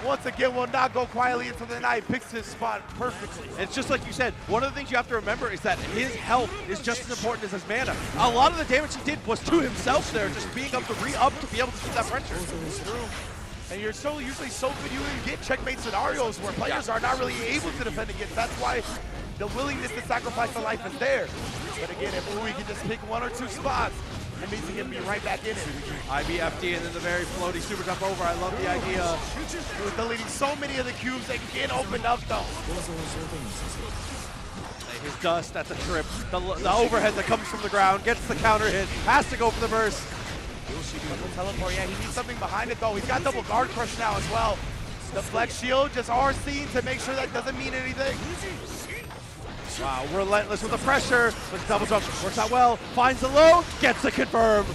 once again, will not go quietly into the night. Picks his spot perfectly. It's just like you said, one of the things you have to remember is that his health is just as important as his mana. A lot of the damage he did was to himself there, just being able to re-up to be able to keep that pressure. And you're so usually so good you get checkmate scenarios where players are not really able to defend against. That's why the willingness to sacrifice the life is there. But again, if Ooey can just pick one or two spots, it means he can be right back in it. IBFD and then the very floaty super jump over. I love the idea. He was deleting so many of the cubes that get opened up though. His dust at the trip, the overhead that comes from the ground, gets the counter hit, has to go for the burst. Teleport, yeah, he needs something behind it though. He's got double guard crush now as well. The flex shield just RC to make sure that doesn't mean anything. Wow, relentless with the pressure, but the double jump works out well, finds the low, gets the confirm.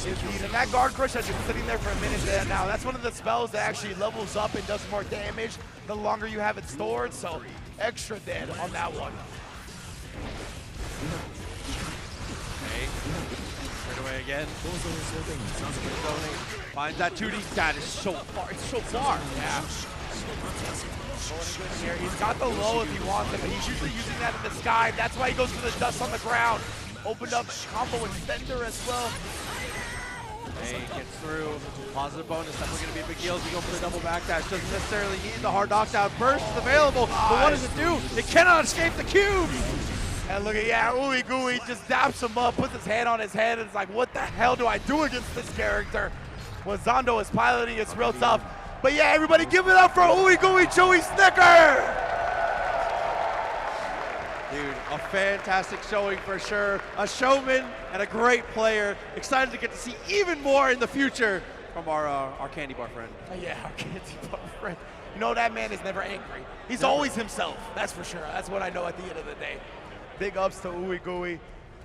Indeed, and that guard crush has been sitting there for a minute there now. That's one of the spells that actually levels up and does more damage the longer you have it stored, so extra dead on that one. Okay, straight away again. Finds that 2D, that is so far, it's so far. Yeah. Here. He's got the low if he wants it, but he's usually using that in the sky. That's why he goes for the dust on the ground. Opened up combo extender as well. Hey, gets through. Positive bonus, definitely going to be a big deal as we go for the double backdash. Doesn't necessarily need the hard knockdown. Burst is available, but what does it do? It cannot escape the cube! And look at, yeah, Ooey Gooey just daps him up, puts his hand on his head, and it's like, what the hell do I do against this character? When Zondo is piloting, it's real tough. But yeah, everybody give it up for Ooey Gooey Chewy Snicker! Dude, a fantastic showing for sure. A showman and a great player. Excited to get to see even more in the future from our candy bar friend. Yeah, our candy bar friend. You know, that man is never angry. He's always himself, that's for sure. That's what I know at the end of the day. Big ups to Ooey Gooey.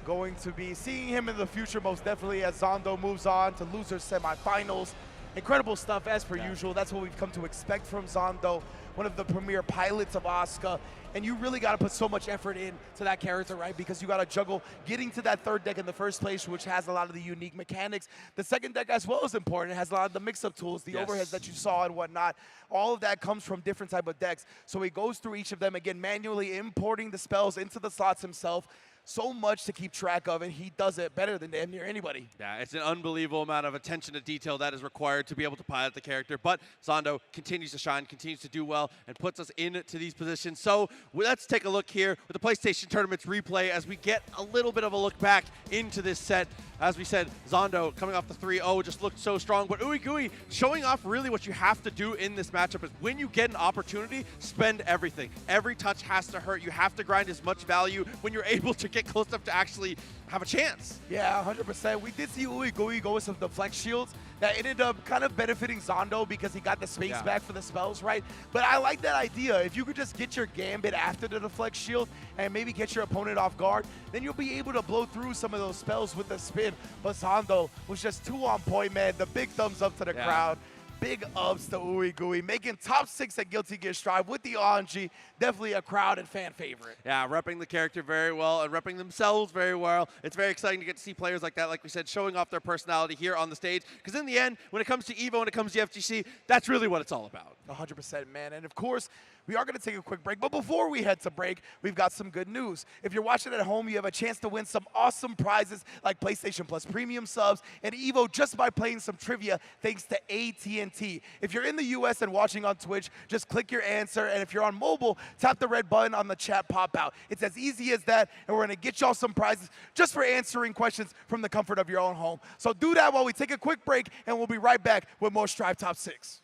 Going to be seeing him in the future most definitely as Zondo moves on to loser semifinals. Incredible stuff as per usual. That's what we've come to expect from Zondo, one of the premier pilots of Asuka. And you really got to put so much effort into that character, right? Because you got to juggle getting to that third deck in the first place, which has a lot of the unique mechanics. The second deck as well is important. It has a lot of the mix-up tools, the overheads that you saw and whatnot. All of that comes from different type of decks. So he goes through each of them, again, manually importing the spells into the slots himself. So much to keep track of, and he does it better than damn near anybody. Yeah, it's an unbelievable amount of attention to detail that is required to be able to pilot the character, but Zondo continues to shine, continues to do well, and puts us into these positions. So let's take a look here with the PlayStation Tournaments replay as we get a little bit of a look back into this set. As we said, Zondo coming off the 3-0 just looked so strong, but Ooey Gooey showing off really what you have to do in this matchup is when you get an opportunity, spend everything. Every touch has to hurt. You have to grind as much value when you're able to get close enough to actually have a chance. Yeah, 100%. We did see Ooey Gooey go with some deflect shields that ended up kind of benefiting Zondo because he got the space back for the spells, right? But I like that idea. If you could just get your gambit after the deflect shield and maybe get your opponent off guard, then you'll be able to blow through some of those spells with the spin. But Zondo was just too on point, man. The big thumbs up to the crowd. Big ups to Ooey Gooey, making top 6 at Guilty Gear Strive with the RNG. Definitely a crowd and fan favorite. Yeah, repping the character very well and repping themselves very well. It's very exciting to get to see players like that, like we said, showing off their personality here on the stage. Because in the end, when it comes to Evo, when it comes to FGC, that's really what it's all about. 100%, man. And of course, we are going to take a quick break, but before we head to break, we've got some good news. If you're watching at home, you have a chance to win some awesome prizes like PlayStation Plus Premium subs and Evo just by playing some trivia thanks to AT&T. If you're in the US and watching on Twitch, just click your answer, and if you're on mobile, tap the red button on the chat pop out. It's as easy as that, and we're going to get y'all some prizes just for answering questions from the comfort of your own home. So do that while we take a quick break, and we'll be right back with more Strive Top 6.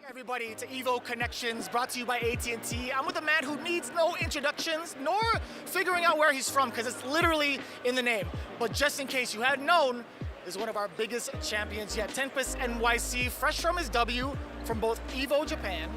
Everybody to Evo Connections, brought to you by AT&T. I'm with a man who needs no introductions, nor figuring out where he's from, because it's literally in the name. But just in case you hadn't known, is one of our biggest champions yet. Tempest NYC, fresh from his W from both Evo Japan,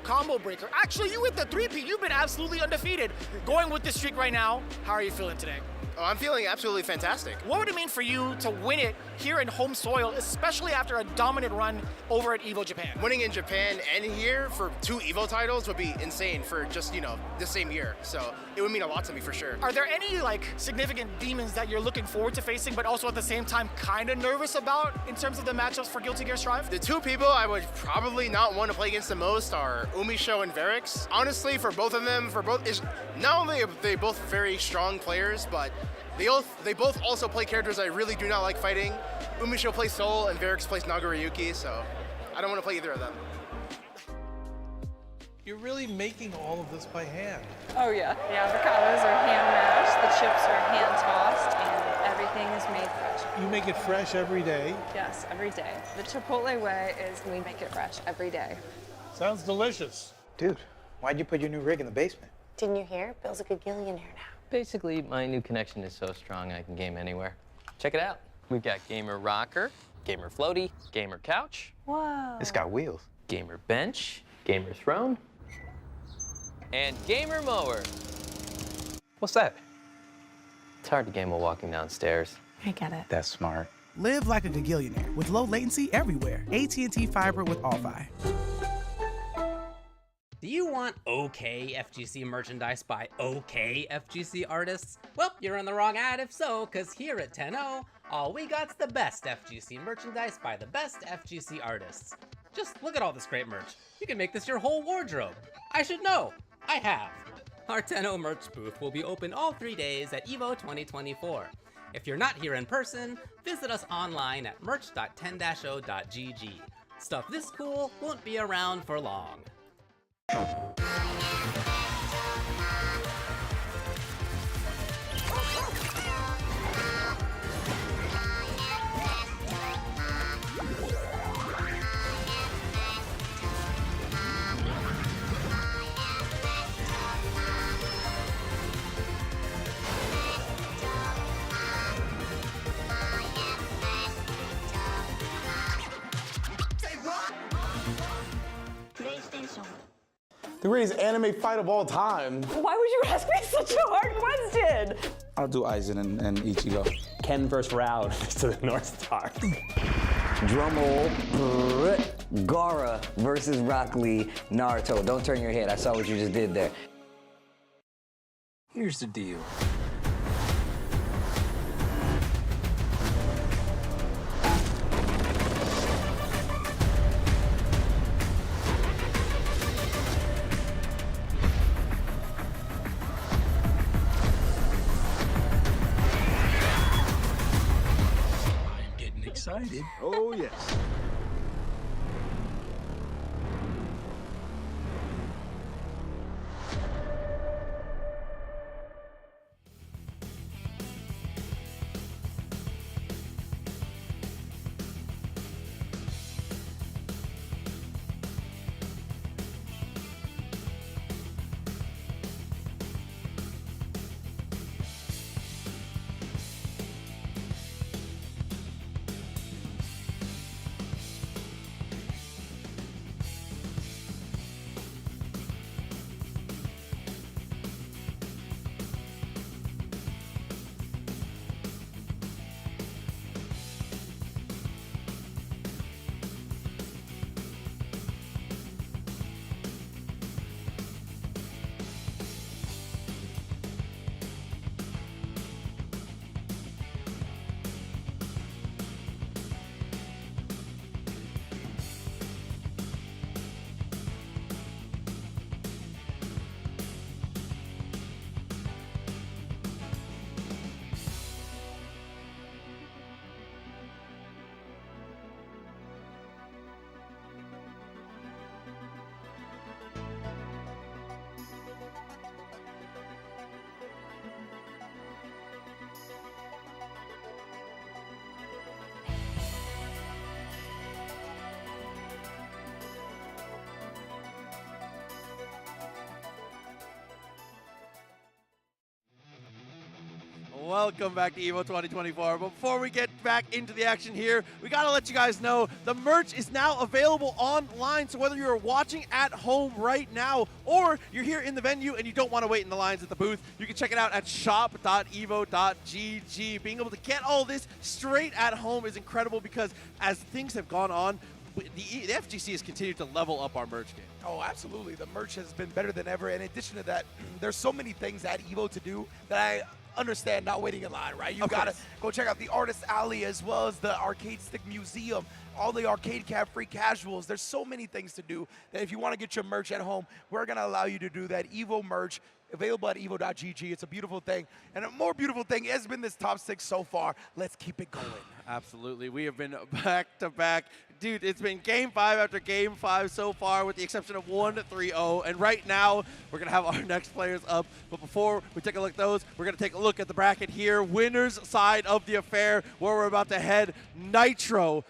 Combo Breaker. Actually, you with the 3P, you've been absolutely undefeated. Going with this streak right now, how are you feeling today? Oh, I'm feeling absolutely fantastic. What would it mean for you to win it here in home soil, especially after a dominant run over at Evo Japan? Winning in Japan and here for 2 Evo titles would be insane for just, the same year. So it would mean a lot to me for sure. Are there any significant demons that you're looking forward to facing, but also at the same time kind of nervous about in terms of the matchups for Guilty Gear Strive? The 2 people I would probably not want to play against the most are Umisho and Varix. Honestly, for both of them, not only are they both very strong players, but they both also play characters I really do not like fighting. Umisho plays Soul and Varix plays Nagoriyuki, so I don't want to play either of them. You're really making all of this by hand. Oh yeah. The avocados are hand mashed, the chips are hand tossed, and everything is made fresh. You make it fresh every day. Yes, every day. The Chipotle way is we make it fresh every day. Sounds delicious. Dude, why'd you put your new rig in the basement? Didn't you hear? Bill's a gagillionaire now. Basically, my new connection is so strong I can game anywhere. Check it out. We've got Gamer Rocker, Gamer Floaty, Gamer Couch. Whoa. It's got wheels. Gamer Bench, Gamer Throne, and Gamer Mower. What's that? It's hard to game while walking downstairs. I get it. That's smart. Live like a gagillionaire with low latency everywhere. AT&T Fiber with All-Fi. Do you want okay FGC merchandise by okay FGC artists? Well, you're on the wrong ad if so, cause here at 10-0, all we got's the best FGC merchandise by the best FGC artists. Just look at all this great merch. You can make this your whole wardrobe. I should know. I have. Our 10-0 merch booth will be open all 3 days at EVO 2024. If you're not here in person, visit us online at merch.10-0.gg. Stuff this cool won't be around for long. The greatest anime fight of all time. Why would you ask me such a hard question? I'll do Aizen and Ichigo. Ken versus Raoh to the North Star. Drumroll, Gaara versus Rock Lee, Naruto. Don't turn your head, I saw what you just did there. Here's the deal. Excited. Oh, yes. Welcome back to Evo 2024. But before we get back into the action here, we gotta let you guys know the merch is now available online. So whether you're watching at home right now or you're here in the venue and you don't want to wait in the lines at the booth, you can check it out at shop.evo.gg. Being able to get all this straight at home is incredible because as things have gone on, the FGC has continued to level up our merch game. Oh, absolutely. The merch has been better than ever. In addition to that, there's so many things at Evo to do that I understand not waiting in line, right? You gotta go check out the Artist Alley as well as the Arcade Stick Museum, all the arcade cab free casuals. There's so many things to do that if you want to get your merch at home, we're gonna allow you to do that. Evo merch available at evo.gg. It's a beautiful thing. And a more beautiful thing has been this top 6 so far. Let's keep it going. Absolutely. We have been back to back. Dude, it's been game 5 after game 5 so far with the exception of 1-3-0. And right now, we're going to have our next players up. But before we take a look at those, we're going to take a look at the bracket here. Winner's side of the affair where we're about to head. Nitro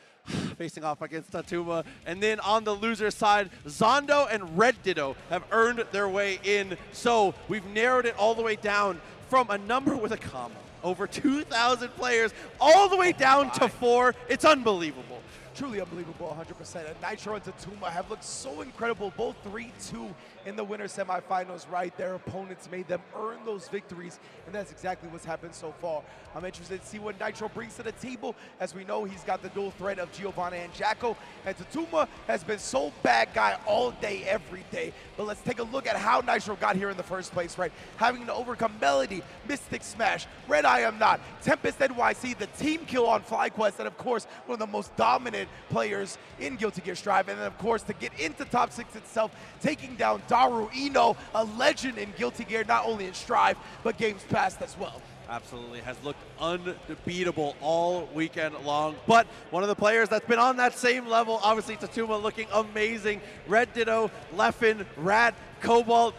facing off against Tatuma. And then on the loser side, Zondo and Red Ditto have earned their way in. So we've narrowed it all the way down from a number with a comma. Over 2,000 players, all the way down to 4. It's unbelievable. Truly unbelievable, 100%. And Nitro and Tatuma have looked so incredible, both 3-2 in the winter semifinals, right? Their opponents made them earn those victories, and that's exactly what's happened so far. I'm interested to see what Nitro brings to the table. As we know, he's got the dual threat of Giovanna and Jacko, and Tatuma has been so bad guy all day, every day. But let's take a look at how Nitro got here in the first place, right? Having to overcome Melody, Mystic Smash, Red I Am Not, Tempest NYC, the team kill on FlyQuest, and of course, one of the most dominant players in Guilty Gear Strive, and then of course to get into top 6 itself, taking down Daru Ino, a legend in Guilty Gear, not only in Strive, but games past as well. Absolutely, has looked unbeatable all weekend long. But one of the players that's been on that same level, obviously Tatuma looking amazing. Red Ditto, Leffen, Rat, Cobalt,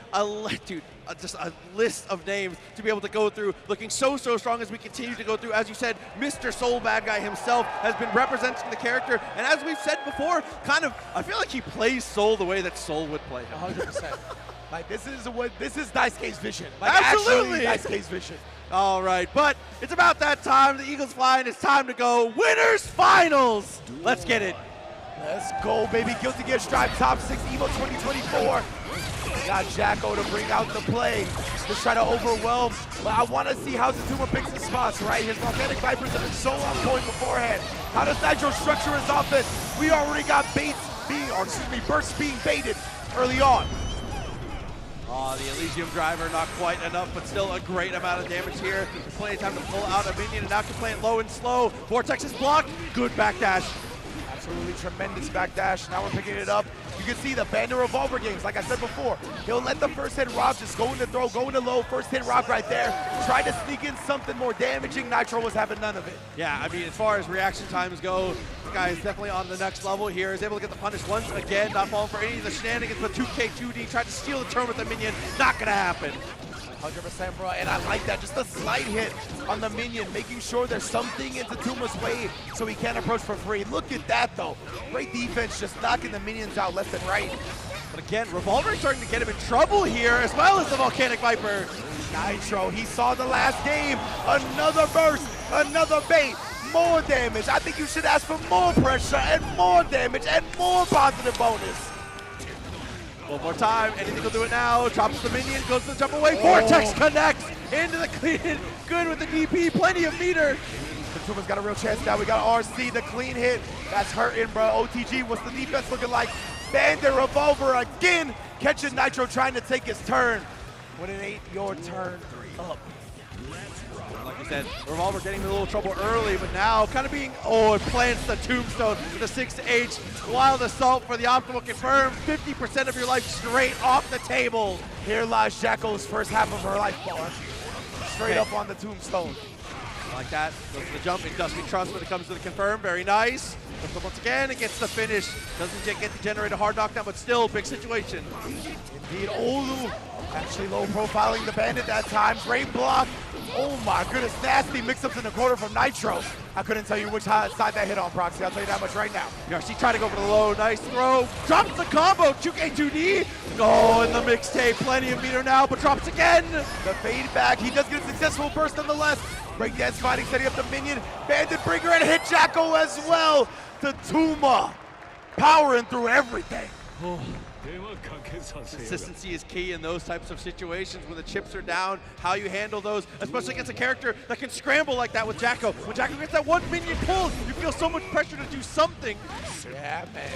just a list of names to be able to go through, looking so strong as we continue to go through. As you said, Mr. Soul Bad Guy himself has been representing the character, and as we've said before, I feel like he plays Soul the way that Soul would play him. 100%. Like, this is Daisuke's vision. Like, absolutely, actually Daisuke's vision. All right, but it's about that time. The Eagles fly, and it's time to go winners finals. Let's get it. Let's go, baby. Guilty Gear Strive Top 6 Evo 2024. Got Jacko to bring out the play. Just try to overwhelm. But I want to see how Tatuma picks his spots, right? His Volcanic Vipers have been so on point beforehand. How does Nitro structure his offense? We already got bursts being baited early on. The Elysium Driver, not quite enough, but still a great amount of damage here. Plenty of time to pull out a minion, and now can play it low and slow. Vortex is blocked. Good backdash. Absolutely tremendous backdash. Now we're picking it up. You can see the Bandit Revolver games, like I said before. He'll let the first hit rock just go into throw, go into low, first hit rock right there. Try to sneak in something more damaging. Nitro was having none of it. Yeah, I mean, as far as reaction times go, the guy is definitely on the next level here. Is able to get the punish once again, not falling for any of the shenanigans, but 2K, 2D, tried to steal the turn with the minion. Not gonna happen. 100%, bro, and I like that. Just a slight hit on the minion, making sure there's something in Tatuma's way so he can't approach for free. Look at that, though. Great defense, just knocking the minions out left and right. But again, Revolver is starting to get him in trouble here, as well as the Volcanic Viper. Nitro, he saw the last game. Another burst, another bait, more damage. I think you should ask for more pressure and more damage and more positive bonus. One more time, anything will do it now. Drops the minion, goes to the jump away. Vortex connects into the clean. Good with the DP, plenty of meter. Tatuma's got a real chance now. We got RC, the clean hit. That's hurting, bro. OTG, what's the defense looking like? Bandit Revolver again, catching Nitro trying to take his turn. When it ain't your turn, up. Like I said, Revolver getting in a little trouble early, but now kind of being, it plants the tombstone with the 6H. Wild Assault for the optimal confirm. 50% of your life straight off the table. Here lies Jacko's first half of her life bar. Straight up on the tombstone. Like that, goes to the jump, Industrial Trust when it comes to the confirm, very nice. But once again, it gets the finish. Doesn't get to generate a hard knockdown, but still, big situation. Indeed, Olu actually low profiling the Bandit that time. Great block. Oh my goodness, nasty mix-ups in the corner from Nitro. I couldn't tell you which side that hit on, Proxy. I'll tell you that much right now. Yarcy trying to go for the low, nice throw. Drops the combo, 2K2D. Oh, in the mixtape, plenty of meter now, but drops again. The fade back, he does get a successful burst nonetheless. Breakdance fighting, setting up the minion. Bandit Bringer and hit Jacko as well. Tatuma powering through everything. Consistency is key in those types of situations when the chips are down, how you handle those, especially against a character that can scramble like that with Jacko. When Jacko gets that one minion pulled, you feel so much pressure to do something. Yeah, man.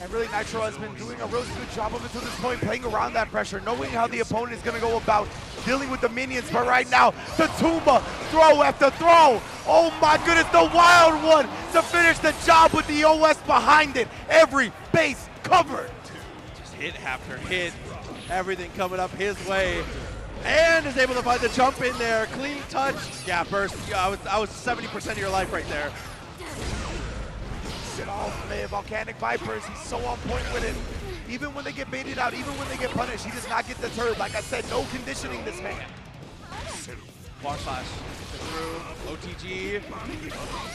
And really, Nitro has been doing a really good job of it to this point, playing around that pressure, knowing how the opponent is going to go about dealing with the minions. But right now, Tatuma, throw after throw. Oh my goodness, the wild one to finish the job with the OS behind it. Every base covered. Just hit after hit, everything coming up his way. And is able to find the jump in there. Clean touch. Yeah, burst. I was 70% of your life right there. Get off, man. Volcanic Vipers, he's so on point with it. Even when they get baited out, even when they get punished, he does not get deterred. Like I said, no conditioning this man. Bar slash through, OTG.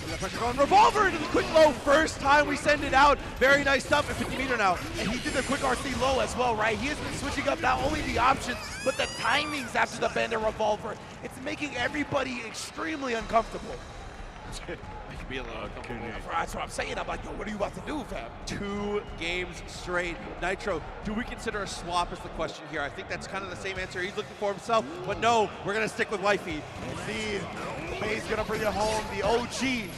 The pressure going, Revolver into the quick low. First time we send it out. Very nice stuff at 50 meter now. And he did the quick RC low as well, right? He has been switching up not only the options, but the timings after the Bandit Revolver. It's making everybody extremely uncomfortable. Be a little uncomfortable. That's what I'm saying. I'm like, yo, what are you about to do, fam? 2 games straight. Nitro, do we consider a swap is the question here. I think that's kind of the same answer he's looking for himself, but no, we're going to stick with Wifey. Indeed. May's going to bring it home. The OG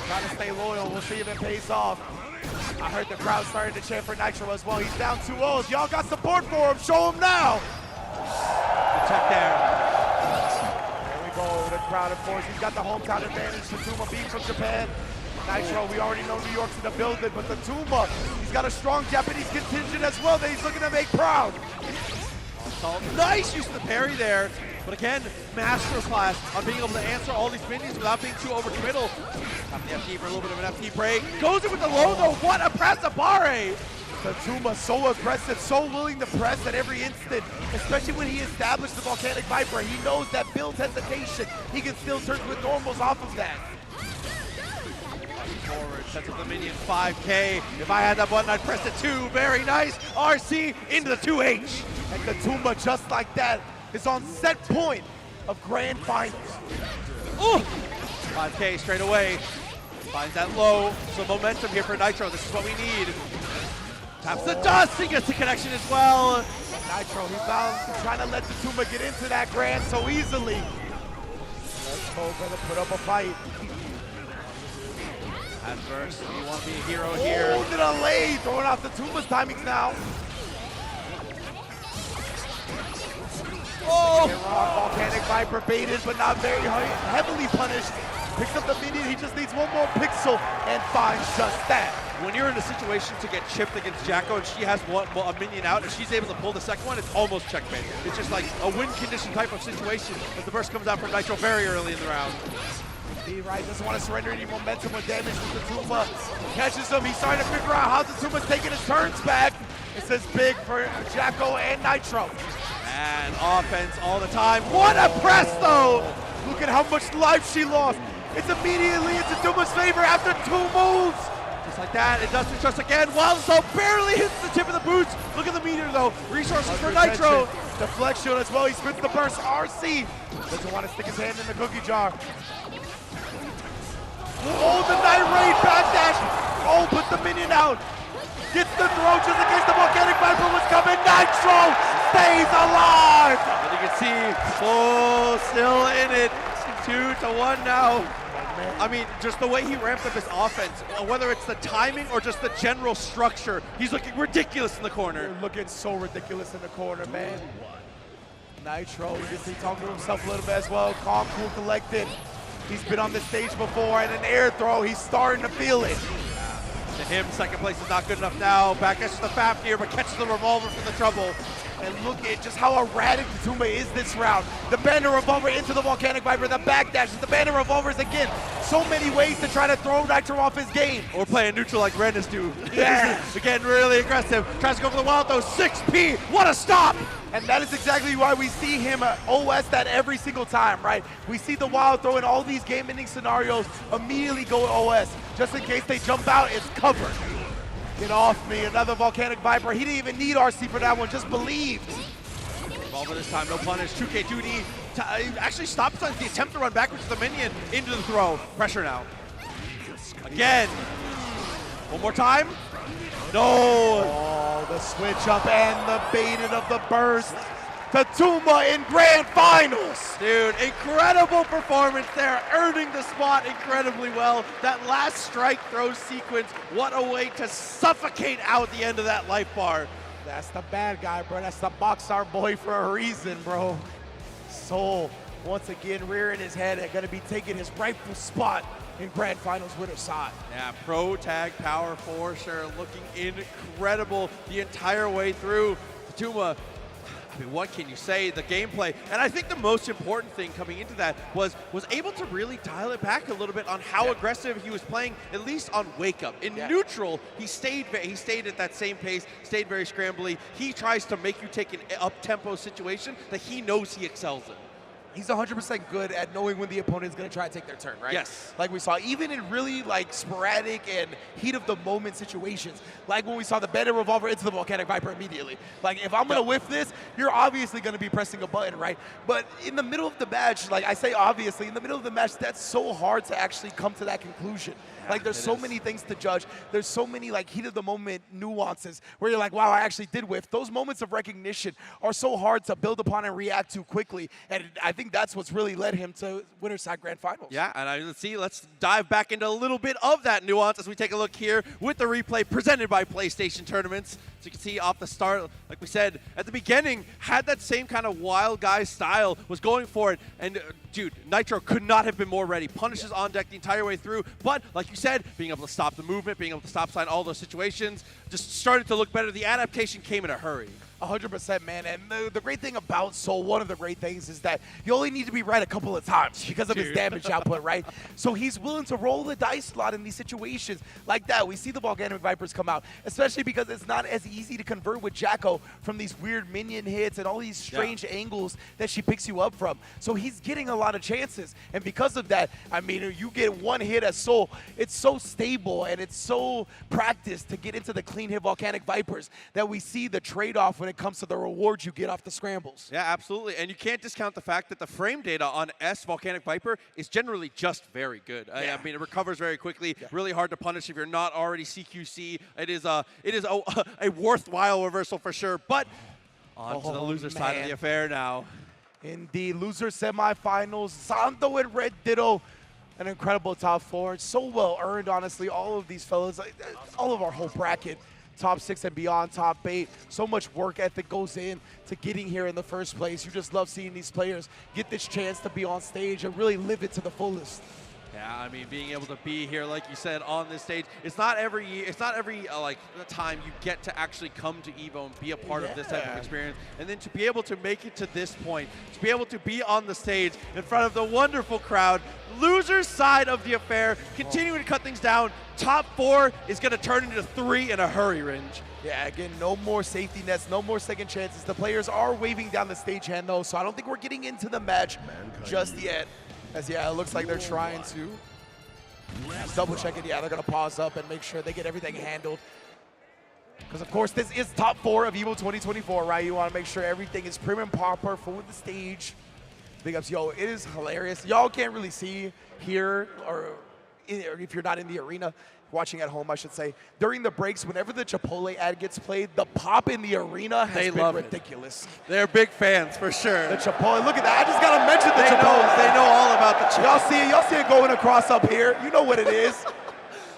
trying to stay loyal. We'll see if it pays off. I heard the crowd starting to chant for Nitro as well. He's down 2-0. Y'all got support for him. Show him now. Good check there. The crowd, of course, he's got the hometown advantage. Tatuma being from Japan. Nitro, we already know New York's in the building, but Tatuma, he's got a strong Japanese contingent as well that he's looking to make proud. Nice use of the parry there. But again, masterclass on being able to answer all these minions without being too overcommittal. Tapping the FT for a little bit of an FT break. Goes in with the low though. What a press of Bare! Tatuma so aggressive, so willing to press at every instant, especially when he established the Volcanic Viper. He knows that builds hesitation. He can still turn with normals off of that. Forward, sets up the minion 5K. If I had that button, I'd press it too. Very nice. RC into the 2H. And Tatuma, just like that, is on set point of Grand Finals. Ooh! 5K straight away. Finds that low. Some momentum here for Nitro. This is what we need. Taps the dust. He gets the connection as well. Nitro, he's now trying to let Tatuma get into that Grand so easily. Let's go, gonna put up a fight. Adverse, you want to be a hero here. Oh, the delay, throwing off Tatuma's timings now. Oh! Volcanic Viper baited, but not very heavily punished. Picks up the minion, he just needs one more pixel and finds just that. When you're in a situation to get chipped against Jacko and she has a minion out and she's able to pull the second one, it's almost checkmate. It's just like a win condition type of situation as the burst comes out from Nitro very early in the round. B-Right doesn't want to surrender any momentum with damage to Tatuma. Catches him, he's starting to figure out how Tatuma's taking his turns back. This is big for Jacko and Nitro. And offense all the time. What a press though! Look at how much life she lost. It's immediately in Tatuma's favor after 2 moves. Just like that, it doesn't just again. Wild Soul barely hits the tip of the boots. Look at the meter though. Resources for Nitro. Deflection as well, he spins the burst. RC doesn't want to stick his hand in the cookie jar. Oh, the Night Raid backdash. Oh, puts the minion out. Gets the throw just in case the Volcanic Viper was coming. Nitro stays alive. And you can see, oh, still in it. 2-1 now. I mean, just the way he ramped up his offense, whether it's the timing or just the general structure, he's looking ridiculous in the corner. You're looking so ridiculous in the corner, man. Nitro, you can see talking to himself a little bit as well. Calm, cool, collected. He's been on this stage before, and an air throw, he's starting to feel it. To him, second place is not good enough now. Back catches the FAP here, but catches the revolver for the trouble. And look at just how erratic Tatuma is this round. The banner revolver into the Volcanic Viper, the backdashes, the banner revolvers again. So many ways to try to throw Nitro off his game. Or playing neutral like Renus do. Yeah. Again, really aggressive. Tries to go for the wild though. 6P, what a stop! And that is exactly why we see him OS that every single time, right? We see the wild throw in all these game-ending scenarios immediately go OS. Just in case they jump out, it's covered. Get off me, another Volcanic Viper. He didn't even need RC for that one, just believed. Revolver this time, no punish. 2K 2D actually stops the attempt to run backwards to the minion into the throw. Pressure now. Again. One more time. No. Oh, the switch up and the baited of the burst. Tatuma in Grand Finals. Dude, incredible performance there, earning the spot incredibly well. That last strike throw sequence, what a way to suffocate out the end of that life bar. That's the bad guy, bro. That's the Boxar boy for a reason, bro. Soul, once again, rearing his head and gonna be taking his rightful spot in Grand Finals winner side. Yeah, pro tag power 4 sure looking incredible the entire way through. Tatuma, I mean, what can you say? The gameplay, and I think the most important thing coming into that was able to really dial it back a little bit on how aggressive he was playing, at least on Wake Up. In neutral, he stayed at that same pace, stayed very scrambly. He tries to make you take an up-tempo situation that he knows he excels in. He's 100% good at knowing when the opponent is going to try to take their turn, right? Yes. Like we saw, even in really like sporadic and heat of the moment situations, like when we saw the banner revolver into the Volcanic Viper immediately. Like if I'm going to whiff this, you're obviously going to be pressing a button, right? But in the middle of the match, like I say obviously, in the middle of the match, that's so hard to actually come to that conclusion. Like there's so many things to judge. There's so many like heat of the moment nuances where you're like, wow, I actually did whiff. Those moments of recognition are so hard to build upon and react to quickly. And I think that's what's really led him to winner's side Grand Finals. Yeah, and let's dive back into a little bit of that nuance as we take a look here with the replay presented by PlayStation Tournaments. So you can see off the start, like we said, at the beginning, had that same kind of wild guy style, was going for it, and dude, Nitro could not have been more ready. Punishes on deck the entire way through, but like you said, being able to stop the movement, being able to stop sign all those situations, just started to look better. The adaptation came in a hurry. 100%, man. And the great thing about Soul, one of the great things is that you only need to be right a couple of times because of his damage output, right? So he's willing to roll the dice a lot in these situations like that. We see the Volcanic Vipers come out, especially because it's not as easy to convert with Jacko from these weird minion hits and all these strange angles that she picks you up from. So he's getting a lot of chances. And because of that, I mean, you get one hit as Soul, it's so stable and it's so practiced to get into the clean hit Volcanic Vipers that we see the trade-off when it comes to the rewards you get off the scrambles. Yeah, absolutely. And you can't discount the fact that the frame data on S Volcanic Viper is generally just very good. I mean, it recovers very quickly, really hard to punish if you're not already CQC. It is a worthwhile reversal for sure, but on to the loser side of the affair now. Indeed, loser semifinals, Santo and Red Ditto. An incredible top 4. So well earned, honestly. All of these fellas, all of our whole bracket, top 6 and beyond, top 8. So much work ethic goes in to getting here in the first place. You just love seeing these players get this chance to be on stage and really live it to the fullest. Yeah, I mean, being able to be here, like you said, on this stage, it's not every year, it's not every like time you get to actually come to Evo and be a part of this type of experience. And then to be able to make it to this point, to be able to be on the stage in front of the wonderful crowd, loser's side of the affair, continuing to cut things down. Top 4 is going to turn into 3 in a hurry, Ringe. Yeah, again, no more safety nets, no more second chances. The players are waving down the stagehand, though, so I don't think we're getting into the match just yet. As, yeah, it looks like they're trying to double check it. Yeah, they're going to pause up and make sure they get everything handled. Because, of course, this is top 4 of Evo 2024, right? You want to make sure everything is prim and proper for the stage. Big ups. Yo, it is hilarious. Y'all can't really see here, or if you're not in the arena, watching at home, I should say. During the breaks, whenever the Chipotle ad gets played, the pop in the arena has been ridiculous. They're big fans, for sure. The Chipotle, look at that. I just got to mention the Chipotle. They know all about the Chipotle. Y'all see it going across up here. You know what it is.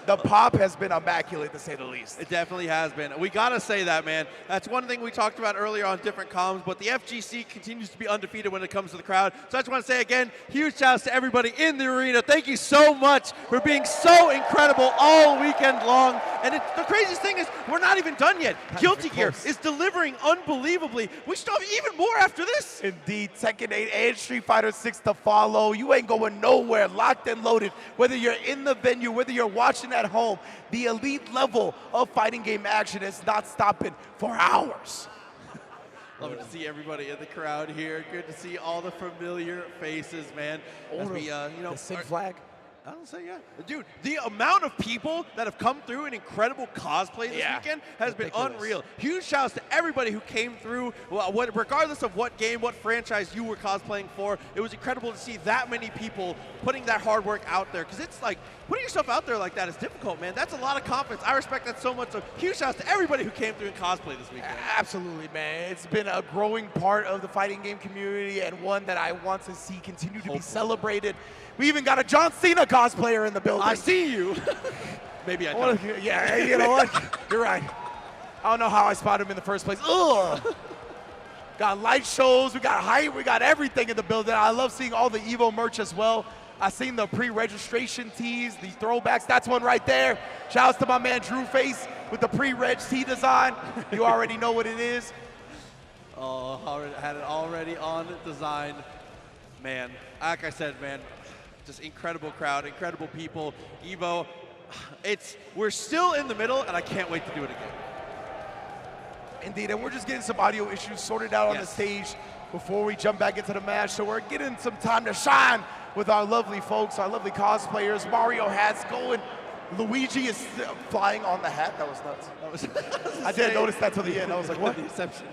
The pop has been immaculate, to say the least. It definitely has been. We got to say that, man. That's one thing we talked about earlier on different comms, but the FGC continues to be undefeated when it comes to the crowd. So I just want to say again, huge shouts to everybody in the arena. Thank you so much for being so incredible all weekend long. And the craziest thing is, we're not even done yet. Guilty Gear is delivering unbelievably. We still have even more after this. Indeed, Tekken 8 and Street Fighter 6 to follow. You ain't going nowhere, locked and loaded. Whether you're in the venue, whether you're watching at home, the elite level of fighting game action is not stopping for hours. Love to see everybody in the crowd here. Good to see all the familiar faces, man. As we, the SIG flag. I don't say Dude, the amount of people that have come through in incredible cosplay this weekend has been unreal. Huge shouts to everybody who came through, regardless of what game, what franchise you were cosplaying for. It was incredible to see that many people putting that hard work out there, because it's like, putting yourself out there like that is difficult, man. That's a lot of confidence. I respect that so much. So huge shouts to everybody who came through and cosplay this weekend. Absolutely, man. It's been a growing part of the fighting game community, and one that I want to see continue to be celebrated. We even got a John Cena cosplayer in the building. I see you. Maybe I don't. Yeah, you know what? You're right. I don't know how I spotted him in the first place. Ugh. Got light shows, we got hype, we got everything in the building. I love seeing all the Evo merch as well. I seen the pre-registration tees, the throwbacks. That's one right there. Shouts to my man Drew Face with the pre-reg tee design. You already know what it is. Oh, had it already on design. Man, like I said, man, just incredible crowd, incredible people. Evo, we're still in the middle, and I can't wait to do it again. Indeed, and we're just getting some audio issues sorted out on the stage before we jump back into the match. So we're getting some time to shine with our lovely folks, our lovely cosplayers. Mario hats going. Luigi is flying on the hat. That was nuts. I didn't notice that till the end. I was like, what? Deception.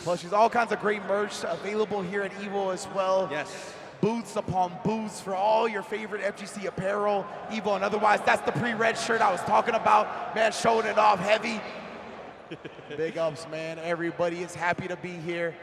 Plushies, all kinds of great merch available here at Evo as well. Yes. Booths upon booths for all your favorite FGC apparel, Evo and otherwise. That's the pre-reg shirt I was talking about. Man, showing it off heavy. Big ups, man. Everybody is happy to be here.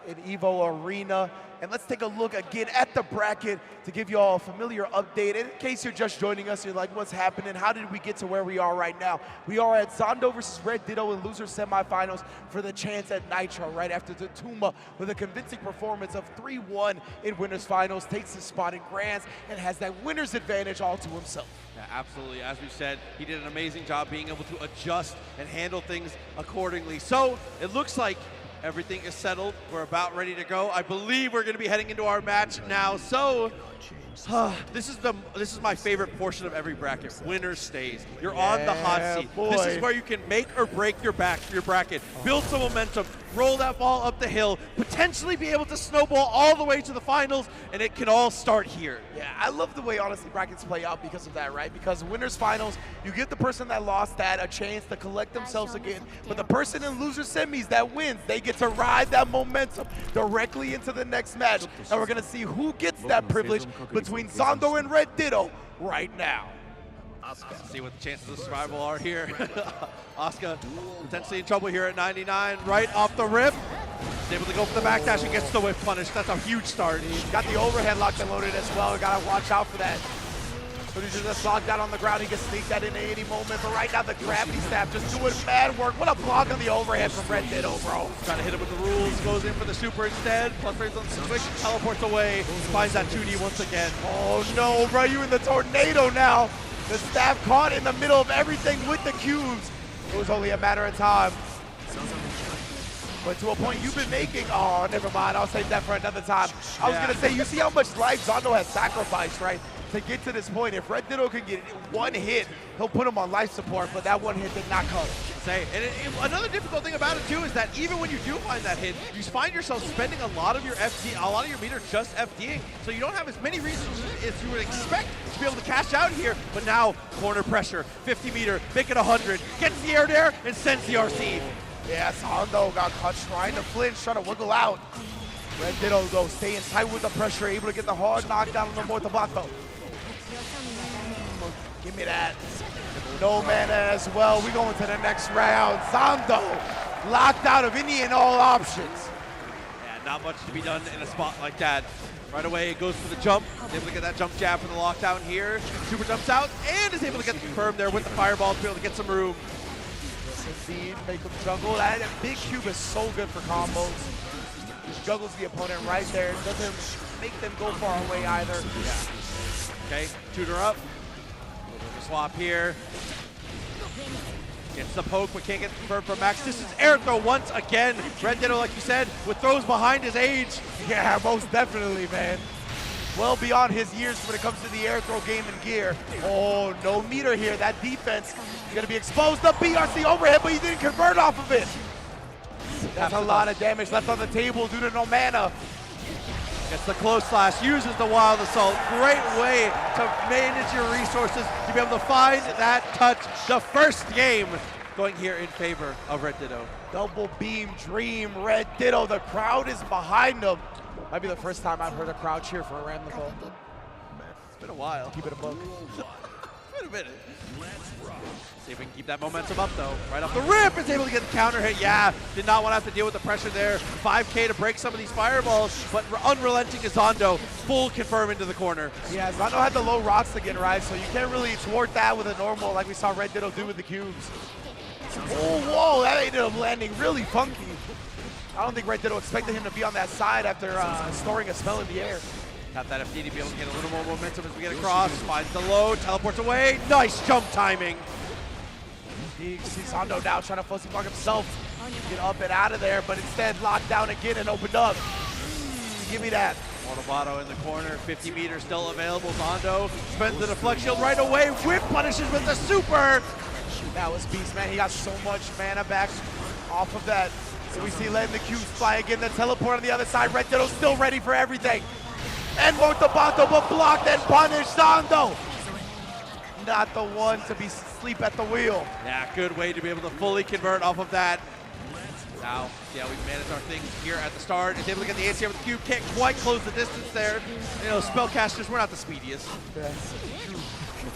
in Evo Arena. And let's take a look again at the bracket to give you all a familiar update. And in case you're just joining us, you're like, what's happening? How did we get to where we are right now? We are at Zondo versus Red Ditto in loser semifinals for the chance at Nitro right after Tatuma with a convincing performance of 3-1 in winners finals, takes his spot in Grands and has that winner's advantage all to himself. Yeah, absolutely. As we said, he did an amazing job being able to adjust and handle things accordingly. So it looks like everything is settled. We're about ready to go. I believe we're going to be heading into our match now. So this is my favorite portion of every bracket. Winner stays. You're on the hot seat. Boy. This is where you can make or break your bracket, build some momentum, roll that ball up the hill, potentially be able to snowball all the way to the finals, and it can all start here. Yeah, I love the way, honestly, brackets play out because of that, right? Because winners finals, you give the person that lost that a chance to collect themselves again. But the person in loser semis that wins, they get to ride that momentum directly into the next match. And we're going to see who gets that privilege between Zondo and Red Ditto right now. Let's see what the chances of survival are here. Asuka potentially in trouble here at 99, right off the rip. He's able to go for the backdash and gets the whip punish. That's a huge start. He's got the overhead locked and loaded as well. We gotta watch out for that. But he's just locked down on the ground. He can sneak that in at any moment. But right now, the gravity staff just doing mad work. What a block on the overhead from Red Ditto, bro. Trying to hit him with the rules. Goes in for the super instead. Plus frames on the switch. Teleports away. Finds that 2D once again. Oh no, bro. You in the tornado now. The staff caught in the middle of everything with the cubes. It was only a matter of time. But to a point you've been making, oh, never mind. I'll save that for another time. I was going to say, you see how much life Zondo has sacrificed, right, to get to this point. If Red Ditto can get one hit, he'll put him on life support, but that one hit did not come. Another difficult thing about it too is that even when you do find that hit, you find yourself spending a lot of your meter just FDing, so you don't have as many resources as you would expect to be able to cash out here. But now corner pressure, 50 meter, make it 100, gets the air there and sends the RC. Yeah, Zondo got caught trying to flinch, trying to wiggle out. Red Ditto though staying tight with the pressure, able to get the hard knockdown on the Mortabato. Give me that. No mana as well. We going to the next round. Zondo locked out of any and all options. Yeah, not much to be done in a spot like that. Right away, it goes for the jump. Able to get that jump jab for the lockdown here. Super jumps out and is able to get the confirm there with the fireball to be able to get some room. Indeed, make him juggle. That big cube is so good for combos. Just juggles the opponent right there. Doesn't make them go far away either. Yeah. Okay, tutor up. Swap here. Gets the poke, but can't get confirmed from Max. This is air throw once again. Red Ditto, like you said, with throws behind his age. Yeah, most definitely, man. Well beyond his years when it comes to the air throw game and gear. Oh, no meter here. That defense is going to be exposed. The BRC overhead, but he didn't convert off of it. That's a lot of damage left on the table due to no mana. Gets the close slash, uses the wild assault. Great way to manage your resources to be able to find that touch. The first game going here in favor of Red Ditto. Double beam dream, Red Ditto. The crowd is behind him. Might be the first time I've heard a crowd cheer for a Ramnico. It's been a while. Keep it a book. It's been a minute. See if we can keep that momentum up though. Right off the rip, is able to get the counter hit. Yeah, did not want to have to deal with the pressure there. 5K to break some of these fireballs, but unrelenting is Zondo. Full confirm into the corner. Yeah, Zondo had the low rocks again, right? So you can't really thwart that with a normal like we saw Red Ditto do with the cubes. Oh, whoa, that ended up landing really funky. I don't think Red Ditto expected him to be on that side after storing a spell in the air. Got that FD to be able to get a little more momentum as we get across. Finds the low, teleports away. Nice jump timing. You see Zondo now trying to fuzzy mark himself, get up and out of there, but instead locked down again and opened up. Give me that. Mortabato in the corner, 50 meters still available. Zondo spends the deflect shield right away. Whip punishes with the super. That was beast, man. He got so much mana back off of that. So we see letting the cubes fly again. The teleport on the other side. Red Ditto still ready for everything. And Mortabato, but blocked and punished. Zondo not the one to be asleep at the wheel. Yeah, good way to be able to fully convert off of that. Now, see how we manage our things here at the start. Is able to get the ACR with the cube. Can't quite close the distance there. You know, spellcasters, we're not the speediest. Yeah.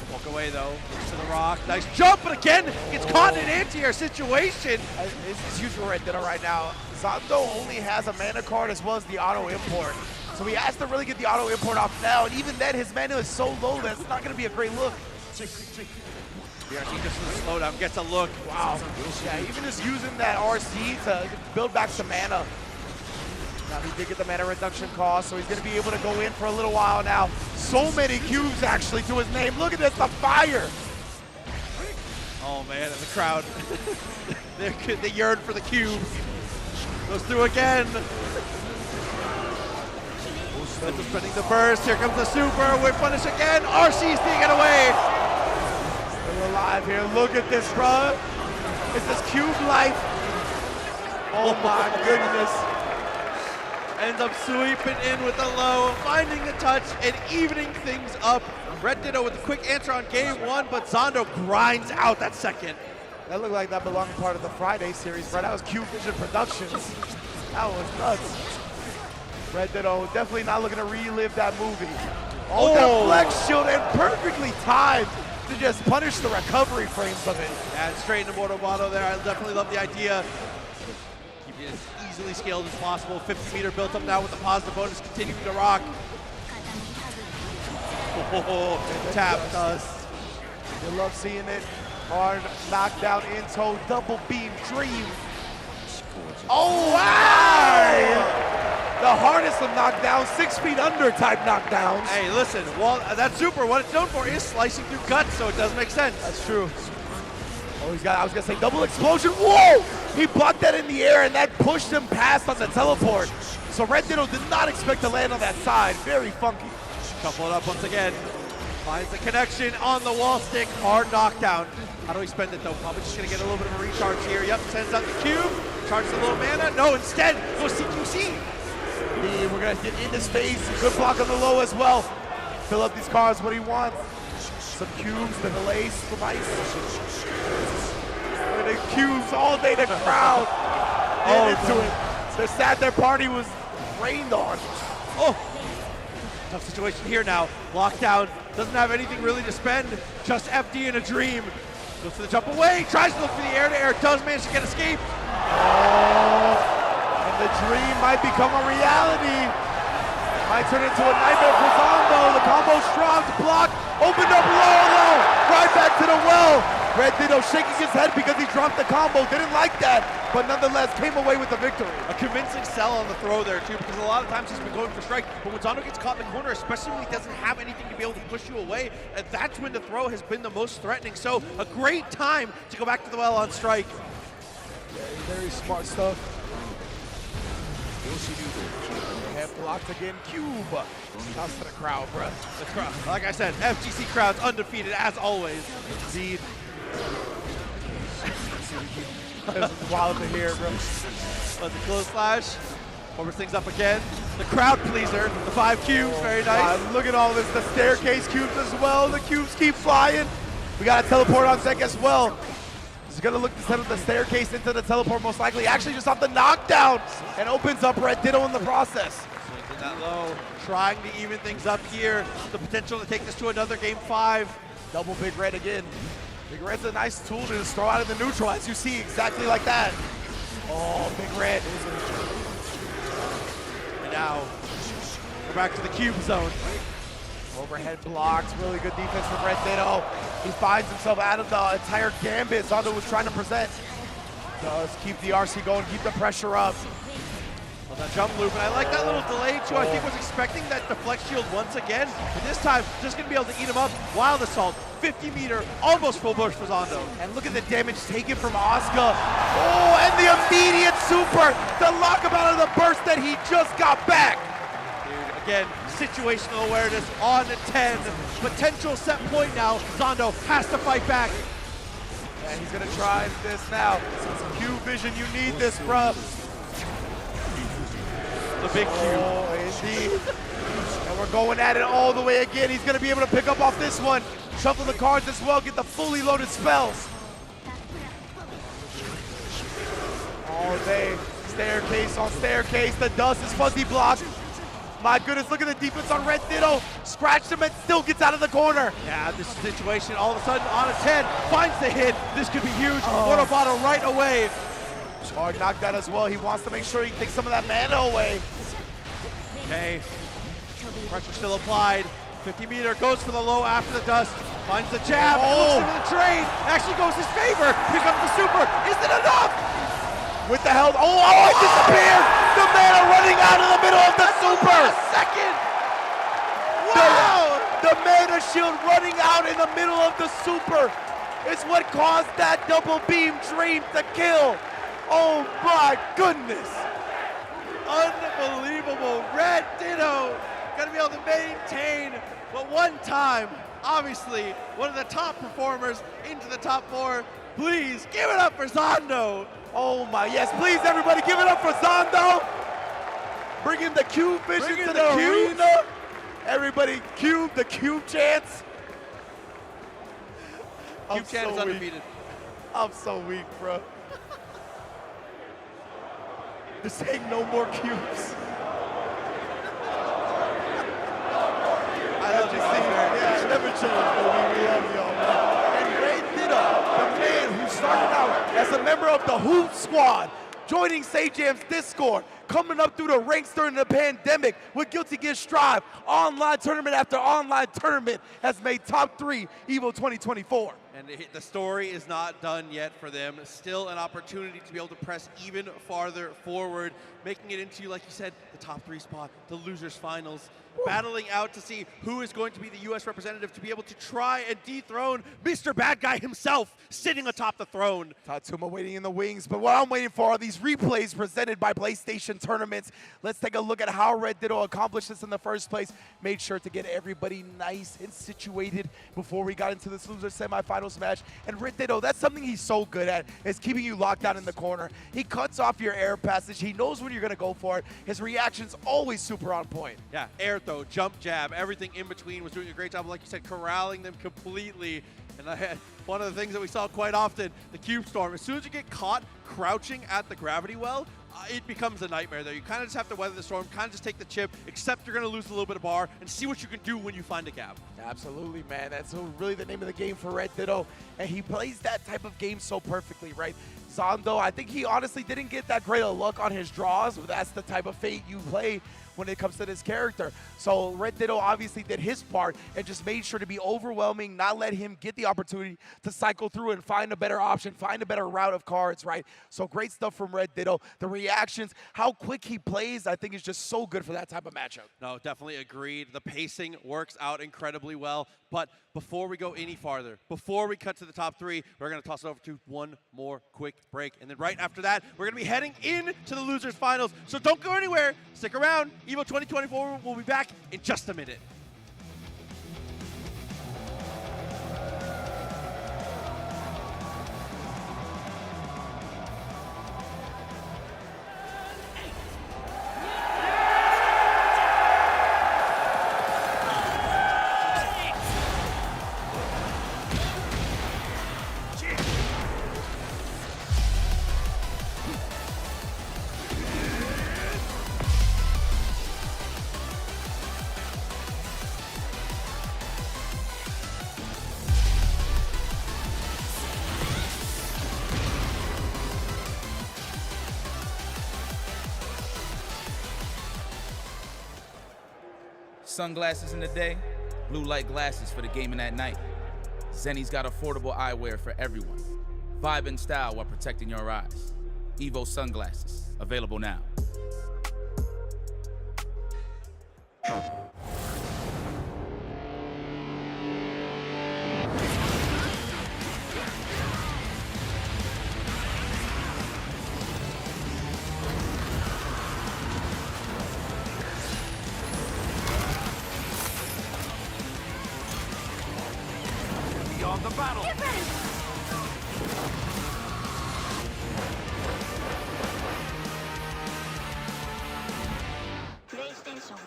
Walk away though, to the rock. Nice jump, but again, gets caught in an anti-air situation. It's huge for Red Ditto right now. Zondo only has a mana card as well as the auto import. So he has to really get the auto import off now, and even then his mana is so low that it's not going to be a great look. BRC just in the slowdown gets a look. Wow. Yeah, even just using that RC to build back some mana. Now he did get the mana reduction cost, so he's going to be able to go in for a little while now. So many cubes actually to his name. Look at this, the fire. Oh man, and the crowd, they yearn for the cubes. Goes through again. Spencer spending the burst. Here comes the super. Whip punish again. RC's taking it away. Still alive here. Look at this, bro. It's this cube life. Oh my goodness. Ends up sweeping in with the low, finding the touch, and evening things up. Red Ditto with a quick answer on game one, but Zondo grinds out that second. That looked like that belonged part of the Friday series, bro. That was Cube Vision Productions. That was nuts. Red Ditto definitely not looking to relive that movie. Oh, that flex shield, and perfectly timed to just punish the recovery frames of it. And straight into Mortal Mono there. I definitely love the idea. Keeping it as easily scaled as possible. 50 meter built up now with the positive bonus continuing to rock. Oh, tap dust. You love seeing it. Hard knockdown in tow, double beam dream. Oh, wow! The hardest of knockdowns, 6 feet under type knockdowns. Hey, listen, well, that super, what it's known for is slicing through guts, so it does make sense. That's true. Oh, he's got, I was gonna say double explosion. Whoa! He blocked that in the air and that pushed him past on the teleport. So Red Ditto did not expect to land on that side. Very funky. Couple it up once again. Finds the connection on the wall stick. Hard knockdown. How do we spend it though? Probably just gonna get a little bit of a recharge here. Yep, sends out the cube. Charges a little mana. No, instead, goes CQC. We're gonna get into space. Good block on the low as well. Fill up these cards what he wants. Some cubes, the delays, some ice. Look at the cubes all day, the crowd. Into it. They're sad their party was rained on. Oh! Tough situation here now. Lockdown, doesn't have anything really to spend. Just FD in a dream. Goes for the jump away, tries to look for the air-to-air, does manage to get escape. Oh, and the dream might become a reality. Might turn into a nightmare for Zondo. The combo strong to block. Opened up low, right back to the well. Red Ditto shaking his head because he dropped the combo. Didn't like that, but nonetheless came away with the victory. A convincing sell on the throw there too, because a lot of times he's been going for strike, but when Zondo gets caught in the corner, especially when he doesn't have anything to be able to push you away, and that's when the throw has been the most threatening. So a great time to go back to the well on strike. Yeah, very smart stuff. Head blocked again, Cube. Shouts to the crowd, bro. The crowd, like I said, FGC crowd's undefeated as always. Indeed. This is wild to hear, bro. Let the close flash. Warmers things up again. The crowd pleaser, the 5 cubes, very nice. Look at all this, the staircase cubes as well. The cubes keep flying. We got a teleport on deck as well. He's gonna look to set up the staircase into the teleport most likely. Actually just off the knockdown and opens up Red Ditto in the process. Swings in that low, trying to even things up here. The potential to take this to another game 5. Double Big Red again. Big Red's a nice tool to just throw out of the neutral, as you see, exactly like that. Oh, Big Red. And now, we're back to the cube zone. Overhead blocks, really good defense from Red Ditto. He finds himself out of the entire gambit Zondo was trying to present. Does keep the RC going, keep the pressure up. Well, that jump loop, and I like that little delay too. I think was expecting that deflect shield once again, but this time just gonna be able to eat him up. Wild Assault, 50 meter, almost full burst for Zondo. And look at the damage taken from Asuka. Oh, and the immediate super to lock him out of the burst that he just got back. Dude, again, situational awareness on 10. Potential set point now. Zondo has to fight back. And he's gonna try this now. Cube vision, you need this, bruh. The big cube. Oh, indeed. And we're going at it all the way again. He's gonna be able to pick up off this one. Shuffle the cards as well, get the fully loaded spells. All day, staircase on staircase. The dust is fuzzy blocked. My goodness, look at the defense on Red Ditto. Scratched him and still gets out of the corner. Yeah, this situation all of a sudden on a 10, finds the hit. This could be huge. What a bottle right away. Hard knockdown as well. He wants to make sure he takes some of that mana away. Okay, pressure still applied. 50-meter goes for the low after the dust. Finds the jab, looks into the trade. Actually goes his favor. Here comes the super. Is it enough? With the held, it disappeared! The mana running out in the middle of the super! Second! Wow! The mana shield running out in the middle of the super is what caused that double beam dream to kill. Oh my goodness! Unbelievable. Red Ditto gonna be able to maintain, but one time, obviously, one of the top performers into the top 4. Please give it up for Zondo. Oh my, yes, please everybody give it up for Zondo. Bringing the cube vision to the arena. Everybody cube, the cube chants. Cube chant is undefeated. I'm so weak, bro. They're saying no more cubes. I love you, yeah, never change, baby. We love y'all, man. And Ray Ditto, the man who started out as a member of the Hoop Squad, joining Sajam's Discord, coming up through the ranks during the pandemic with Guilty Gear Strive, online tournament after online tournament, has made top 3 Evo 2024. And the story is not done yet for them. Still an opportunity to be able to press even farther forward, making it into, like you said, the top 3 spot, the losers finals. Battling out to see who is going to be the U.S. representative to be able to try and dethrone Mr. Bad Guy himself, sitting atop the throne. Tatsuma waiting in the wings, but what I'm waiting for are these replays presented by PlayStation Tournaments. Let's take a look at how Red Ditto accomplished this in the first place. Made sure to get everybody nice and situated before we got into this loser semifinals match. And Red Ditto, that's something he's so good at, is keeping you locked down in the corner. He cuts off your air passage. He knows when you're going to go for it. His reaction's always super on point. Yeah, air throw, jump jab, everything in between, was doing a great job, like you said, corralling them completely. And one of the things that we saw quite often, the cube storm, as soon as you get caught crouching at the gravity well, it becomes a nightmare there. You kind of just have to weather the storm, kind of just take the chip, except you're going to lose a little bit of bar, and see what you can do when you find a gap. Absolutely, man. That's really the name of the game for Red Ditto, and he plays that type of game so perfectly, right? Zondo, I think he honestly didn't get that great a luck on his draws, but that's the type of fate you play when it comes to this character. So Red Ditto obviously did his part and just made sure to be overwhelming, not let him get the opportunity to cycle through and find a better option, find a better route of cards, right? So great stuff from Red Ditto. The reactions, how quick he plays, I think is just so good for that type of matchup. No, definitely agreed. The pacing works out incredibly well. But before we go any farther, before we cut to the top 3, we're going to toss it over to one more quick break. And then right after that, we're going to be heading into the losers finals. So don't go anywhere. Stick around. Evo 2024 will be back in just a minute. Sunglasses in the day, blue light glasses for the gaming at night. Zenny's got affordable eyewear for everyone. Vibe in style while protecting your eyes. Evo sunglasses, available now. Beyond the battle. PlayStation.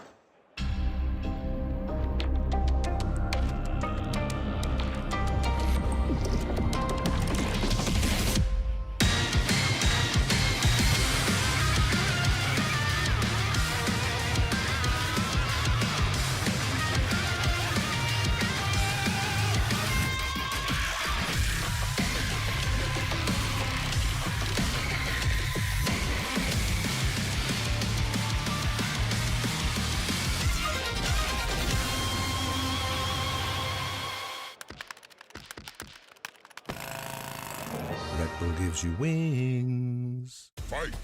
Who gives you wings? Fight!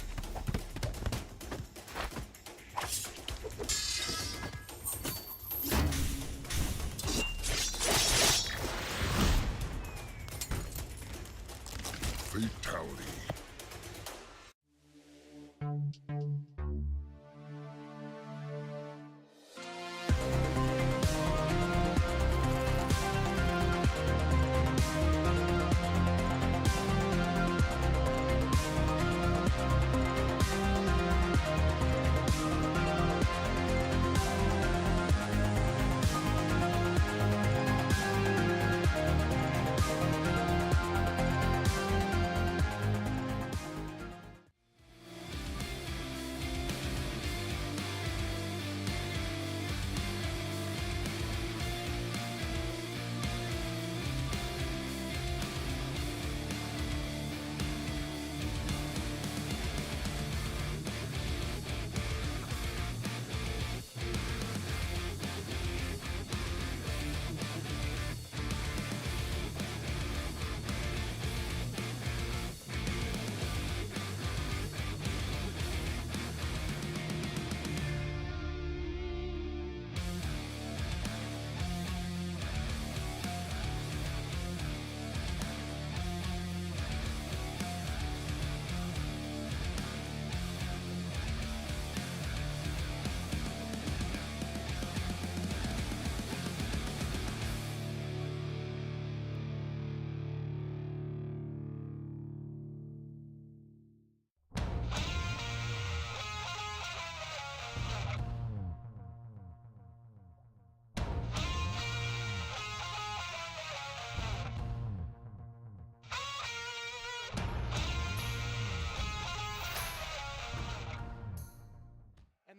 Fatality.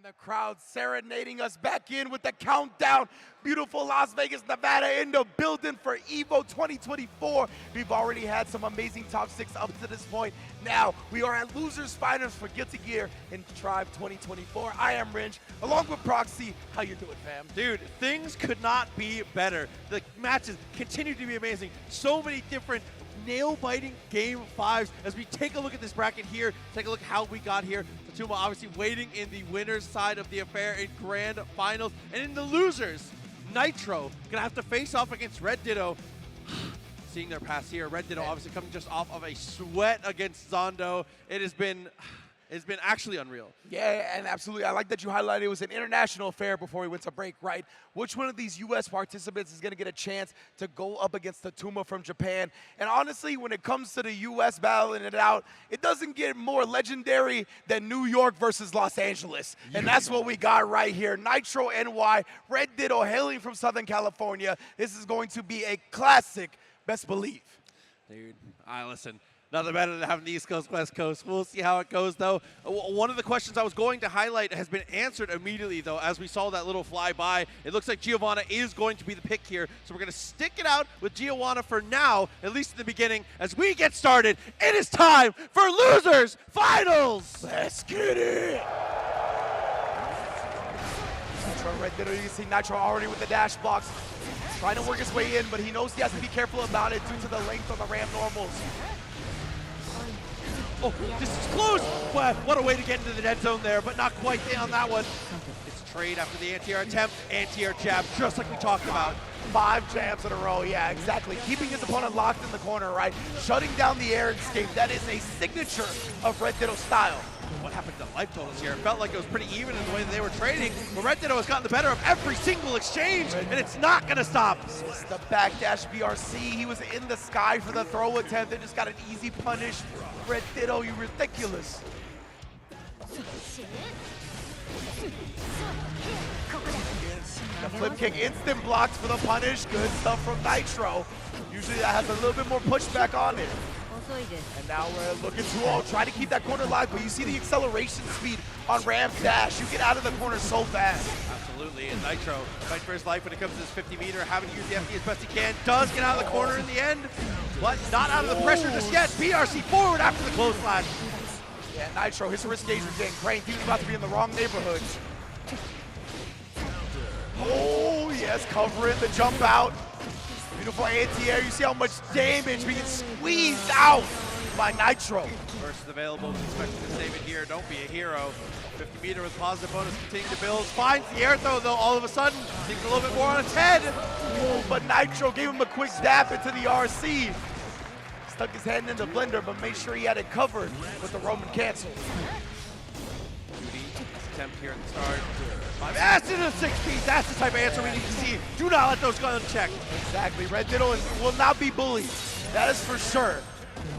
The crowd serenading us back in with the countdown. Beautiful Las Vegas, Nevada in the building for Evo 2024. We've already had some amazing top 6 up to this point. Now we are at Losers Finals for Guilty Gear in Tribe 2024. I am Ringe, along with Proxy. How you doing, fam? Dude, things could not be better. The matches continue to be amazing. So many different nail-biting Game 5s. As we take a look at this bracket here, take a look how we got here. Tatuma obviously waiting in the winner's side of the affair in Grand Finals. And in the losers, Nitro gonna have to face off against Red Ditto. Seeing their pass here, Red Ditto obviously coming just off of a sweat against Zondo. It's been actually unreal. Yeah, and absolutely. I like that you highlighted it was an international affair before we went to break, right? Which one of these U.S. participants is going to get a chance to go up against Tatuma from Japan? And honestly, when it comes to the U.S. battling it out, it doesn't get more legendary than New York versus Los Angeles. And that's what we got right here. Nitro NY, Red Ditto hailing from Southern California. This is going to be a classic, best believe. Dude, listen. Nothing better than having the East Coast, West Coast. We'll see how it goes, though. One of the questions I was going to highlight has been answered immediately, though, as we saw that little flyby. It looks like Giovanna is going to be the pick here, so we're going to stick it out with Giovanna for now, at least in the beginning. As we get started, it is time for Losers Finals! Let's get it! Nitro, Red Ditto, you can see Nitro already with the dash blocks. Trying to work his way in, but he knows he has to be careful about it due to the length of the Ram normals. Oh, this is close! What a way to get into the dead zone there, but not quite on that one. It's a trade after the anti-air attempt, anti-air jab, just like we talked about. 5 jabs in a row, yeah, exactly. Keeping his opponent locked in the corner, right? Shutting down the air escape, that is a signature of Red Ditto style. What happened to life totals here? It felt like it was pretty even in the way that they were trading, but Red Ditto has gotten the better of every single exchange, and it's not gonna stop. It's the backdash BRC. He was in the sky for the throw attempt and just got an easy punish. Red Ditto, you ridiculous. The flip kick instant blocks for the punish. Good stuff from Nitro. Usually that has a little bit more pushback on it. And now we're looking to try to keep that corner live, but you see the acceleration speed on Ram's dash. You get out of the corner so fast. Absolutely, and Nitro fights for his life when it comes to this 50-meter, having to use the FD as best he can. Does get out of the corner in the end, but not out of the pressure just yet. BRC forward after the close slash. Yeah, Nitro, his risk gauge was getting cranked. He was about to be in the wrong neighborhood. Oh, yes, covering the jump out. Beautiful anti-air. You see how much damage being squeezed out by Nitro. Burst is available, expecting to save it here. Don't be a hero. 50 meter with positive bonus, continuing to build. Finds the air throw though, all of a sudden. Seems a little bit more on its head. Ooh, but Nitro gave him a quick dap into the RC. Stuck his hand in the blender, but made sure he had it covered with the Roman cancel. Attempt here at the start. Acid to the 6-piece. That's the type of answer we need to see. Do not let those guns check. Exactly. Red Ditto will not be bullied. That is for sure.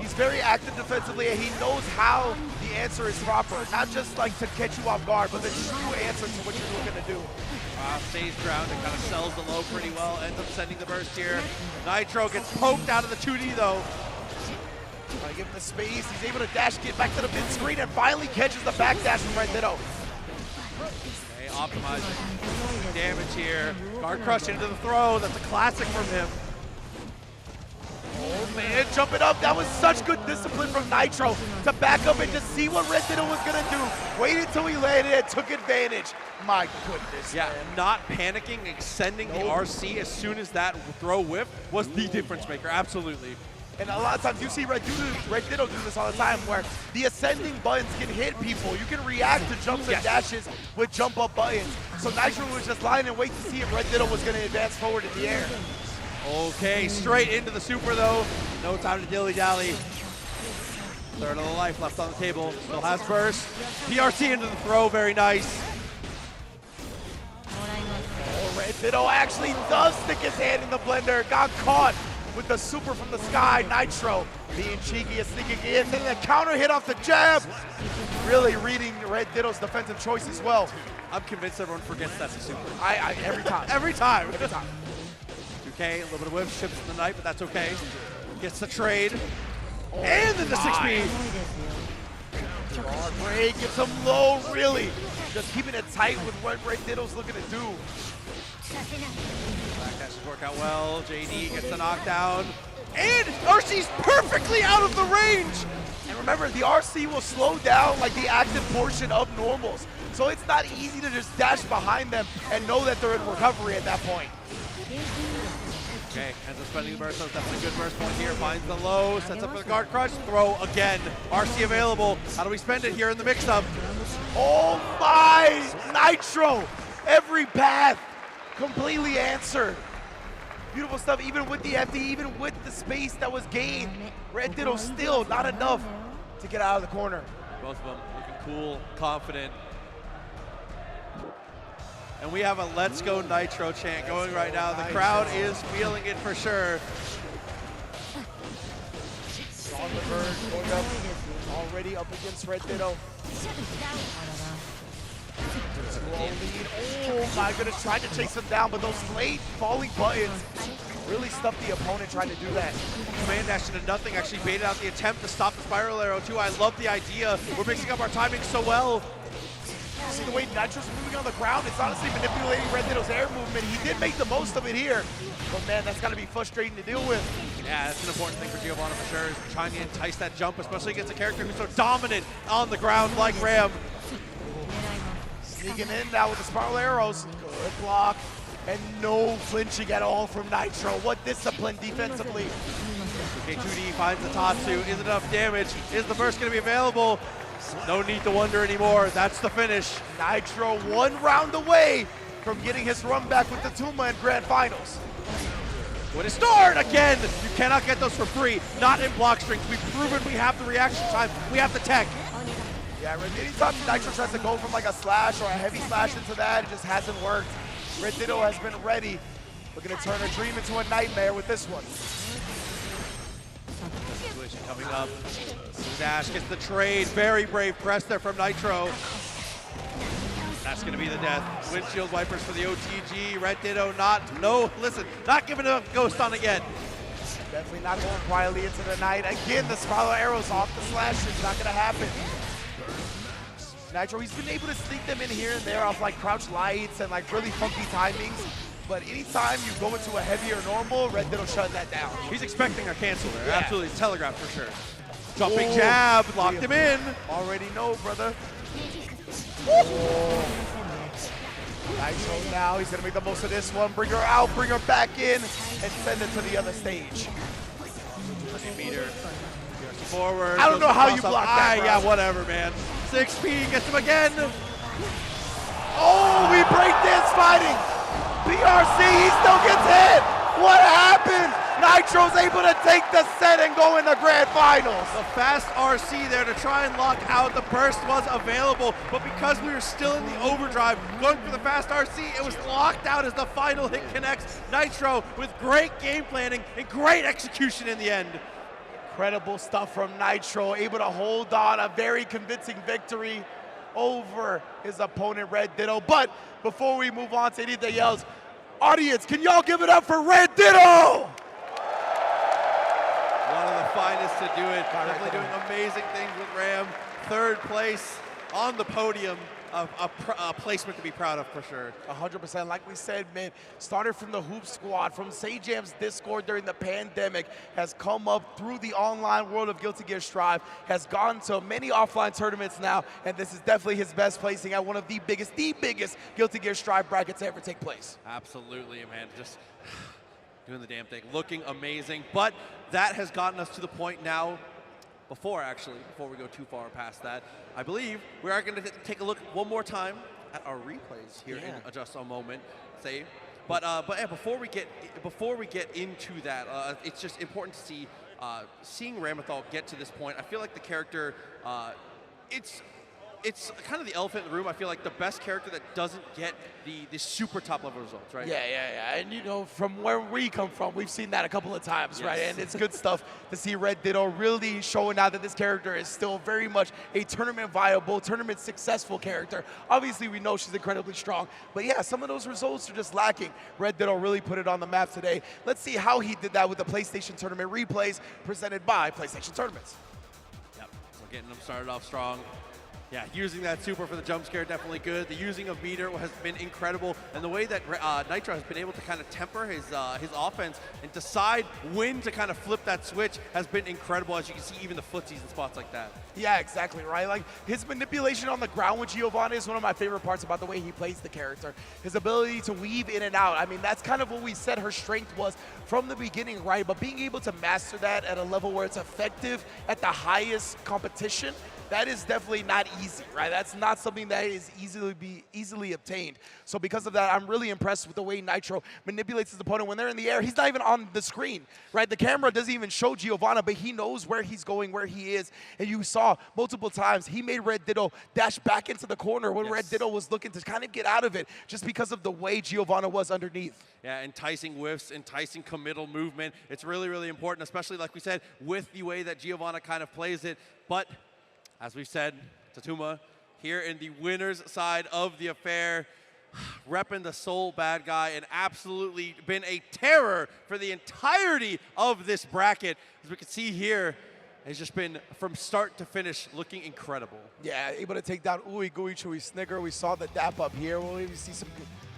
He's very active defensively, and he knows how the answer is proper. Not just like to catch you off guard, but the true answer to what you're looking to do. Stays ground and kind of sells the low pretty well. Ends up sending the burst here. Nitro gets poked out of the 2D though. Trying to give him the space. He's able to dash, get back to the mid screen, and finally catches the backdash from Red Ditto. Okay, optimizing damage here. Guard crush into the throw. That's a classic from him. Oh man, jumping up. That was such good discipline from Nitro to back up and just see what Red Ditto was gonna do. Waited until he landed and took advantage. My goodness, yeah, man. Not panicking, extending the RC as soon as that throw whiffed was the difference maker, absolutely. And a lot of times you see Red Ditto do this all the time, where the ascending buttons can hit people. You can react to jumps and dashes with jump up buttons. So Nitro was just lying in wait to see if Red Ditto was gonna advance forward in the air. Okay, straight into the super though. No time to dilly-dally. Third of the life left on the table. Still has burst. PRC into the throw, very nice. Oh, Red Ditto actually does stick his hand in the blender. Got caught with the super from the sky. Nitro being cheeky and sneaking in. Then the counter hit off the jab. Really reading Red Ditto's defensive choice as well. I'm convinced everyone forgets that's a super. Every time. Every time. Every time. 2K, a little bit of whip, ships in the night, but that's okay. Gets the trade. And then the 6B. Hard break, gets him low, really. Just keeping it tight with what Red Ditto's looking to do. Backdash should work out well. JD gets the knockdown. And RC's perfectly out of the range. And remember, the RC will slow down like the active portion of normals. So it's not easy to just dash behind them and know that they're in recovery at that point. Okay, ends up spending the burst, so that's a good burst point here. Finds the low, sets up for the guard crush, throw again. RC available. How do we spend it here in the mix-up? Oh my! Nitro! Every path completely answered. Beautiful stuff, even with the FD, even with the space that was gained. Red Ditto still not enough to get out of the corner. Both of them looking cool, confident. And we have a Let's Go Nitro chant going right now. The crowd is feeling it for sure. On the verge, going up, already up against Red Ditto. Oh my goodness, trying to chase him down, but those late falling buttons really stuffed the opponent trying to do that. Command dash into nothing, actually baited out the attempt to stop the spiral arrow too. I love the idea. We're mixing up our timing so well. See the way Nitro's moving on the ground, it's honestly manipulating Red Ditto's air movement. He did make the most of it here, but man, that's gotta be frustrating to deal with. Yeah, that's an important thing for Giovanna for sure, is trying to entice that jump, especially against a character who's so dominant on the ground like Ram. Sneaking in now with the spiral arrows. Good block, and no flinching at all from Nitro. What discipline defensively. Okay, 2D finds the Tatsu, is enough damage. Is the burst gonna be available? No need to wonder anymore, that's the finish. Nitro 1 round away from getting his run back with the Tuma in Grand Finals. What is start again? You cannot get those for free, not in block strings. We've proven we have the reaction time, we have the tech. Yeah, anytime Nitro tries to go from like a slash or a heavy slash into that, it just hasn't worked. Red Ditto has been ready. Looking to turn a dream into a nightmare with this one. Situation coming up. Dash gets the trade. Very brave press there from Nitro. That's gonna be the death. Windshield wipers for the OTG. Red Ditto not giving up Ghost on again. Definitely not going quietly into the night. Again, the spiral arrows off the slash is not gonna happen. Nitro, he's been able to sneak them in here and there off like crouch lights and like really funky timings. But anytime you go into a heavier normal, Red Ditto shutting that down. He's expecting a cancel there. Yeah. Absolutely, telegraphed for sure. Jumping jab, locked him in. Already know, brother. Oh. Nitro now, he's gonna make the most of this one. Bring her out, bring her back in, and send it to the other stage. 100 meter. Forward. I don't know how you cross up. block that, bro. Yeah, whatever, man. 6P gets him again. Oh, we break dance fighting. BRC, he still gets hit. What happened? Nitro's able to take the set and go in the grand finals. The fast RC there to try and lock out. The burst was available, but because we were still in the overdrive, going for the fast RC, it was locked out as the final hit connects. Nitro with great game planning and great execution in the end. Incredible stuff from Nitro, able to hold on a very convincing victory over his opponent, Red Ditto. But before we move on to anything else, audience, can y'all give it up for Red Ditto? One of the finest to do it. Definitely doing amazing things with Ram. Third place on the podium. A placement to be proud of for sure. 100%. Like we said, man, started from the Hoop Squad, from Sajam's Discord during the pandemic, has come up through the online world of Guilty Gear Strive, has gone to many offline tournaments now, and this is definitely his best placing at one of the biggest Guilty Gear Strive brackets to ever take place. Absolutely, man. Just doing the damn thing. Looking amazing. But that has gotten us to the point now, before we go too far past that, I believe we are going to take a look one more time at our replays here in just a moment. But yeah, before we get into that, it's just important to see seeing Ramathal get to this point. I feel like the character, it's kind of the elephant in the room. I feel like the best character that doesn't get the super top level results, right? Yeah. And you know, from where we come from, we've seen that a couple of times, right? And it's good stuff to see Red Ditto really showing out that this character is still very much a tournament viable, tournament successful character. Obviously, we know she's incredibly strong, but yeah, some of those results are just lacking. Red Ditto really put it on the map today. Let's see how he did that with the PlayStation Tournament replays presented by PlayStation Tournaments. Yep, so getting them started off strong. Yeah, using that super for the jump scare, definitely good. The using of meter has been incredible, and the way that Nitro has been able to kind of temper his offense and decide when to kind of flip that switch has been incredible, as you can see even the footsies and spots like that. Yeah, exactly, right? Like, his manipulation on the ground with Giovanna is one of my favorite parts about the way he plays the character. His ability to weave in and out. I mean, that's kind of what we said her strength was from the beginning, right? But being able to master that at a level where it's effective at the highest competition, that is definitely not easy, right? That's not something that is easily obtained. So because of that, I'm really impressed with the way Nitro manipulates his opponent when they're in the air. He's not even on the screen, right? The camera doesn't even show Giovanna, but he knows where he's going, where he is. And you saw multiple times he made Red Ditto dash back into the corner when Red Ditto was looking to kind of get out of it just because of the way Giovanna was underneath. Yeah, enticing whiffs, enticing committal movement. It's really, really important, especially like we said, with the way that Giovanna kind of plays it. But as we said, Tatuma here in the winner's side of the affair, repping the sole bad guy and absolutely been a terror for the entirety of this bracket. As we can see here, has just been from start to finish looking incredible. Yeah, able to take down Ooey Gooey Chewy Snicker. We saw the dap up here. We'll even see some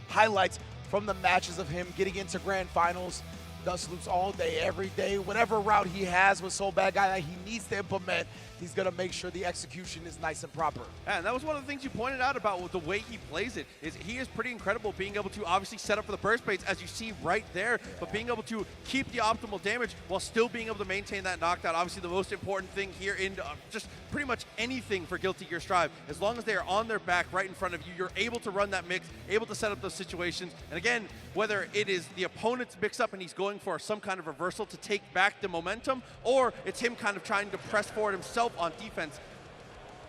highlights from the matches of him getting into grand finals. Dust loops all day, every day. Whatever route he has with Soul Bad Guy that he needs to implement, he's going to make sure the execution is nice and proper. And that was one of the things you pointed out about the way he plays it, is he is pretty incredible being able to obviously set up for the burst baits, as you see right there, but being able to keep the optimal damage while still being able to maintain that knockdown. Obviously the most important thing here in just pretty much anything for Guilty Gear Strive, as long as they are on their back right in front of you, you're able to run that mix, able to set up those situations. And again, whether it is the opponent's mix up and he's going for some kind of reversal to take back the momentum, or it's him kind of trying to press forward himself on defense,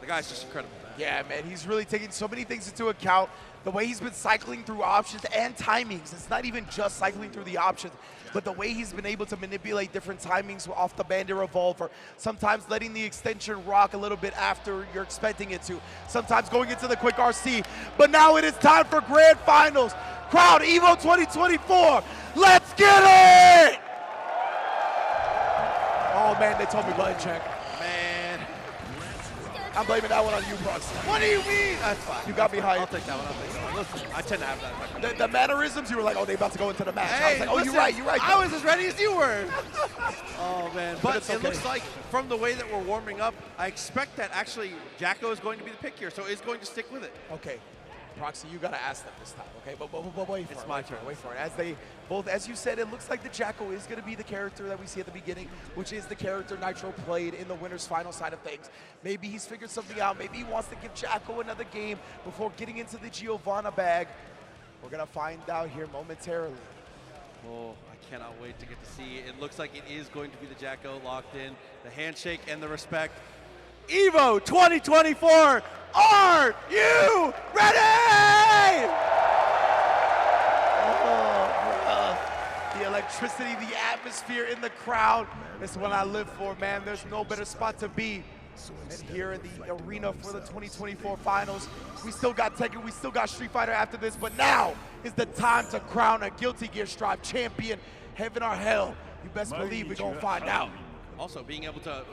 the guy's just incredible, man. Yeah, man, he's really taking so many things into account. The way he's been cycling through options and timings. It's not even just cycling through the options, but the way he's been able to manipulate different timings off the Bandit Revolver. Sometimes letting the extension rock a little bit after you're expecting it to. Sometimes going into the quick RC. But now it is time for grand finals. Crowd Evo 2024. Let's get it! Oh man, they told me button check. Man. I'm blaming that one on you, Bucks. What do you mean? That's fine. You got me high. I'll take that one. I'll take that one. Listen, I tend to have that. The mannerisms, you were like, oh, they about to go into the match. Hey, I was like, oh, listen, you're right. I was as ready as you were. Oh, man. But it's it okay. looks like from the way that we're warming up, I expect that actually Jacko is going to be the pick here, so he's going to stick with it. Okay. Proxy, you gotta ask them this time, okay? But wait for it. It's my turn. Wait for it. As they both, as you said, it looks like the Jacko is gonna be the character that we see at the beginning, which is the character Nitro played in the winner's final side of things. Maybe he's figured something out. Maybe he wants to give Jacko another game before getting into the Giovanna bag. We're gonna find out here momentarily. Oh, I cannot wait to get to see. It looks like it is going to be the Jacko locked in. The handshake and the respect. Evo 2024, are you ready? Oh, bruh. The electricity, the atmosphere in the crowd. This is what I live for, man. There's no better spot to be than here in the arena for the 2024 finals. We still got Tekken, we still got Street Fighter after this, but now is the time to crown a Guilty Gear Strive champion. Heaven or hell, you best believe we're gonna find out. Also, being able to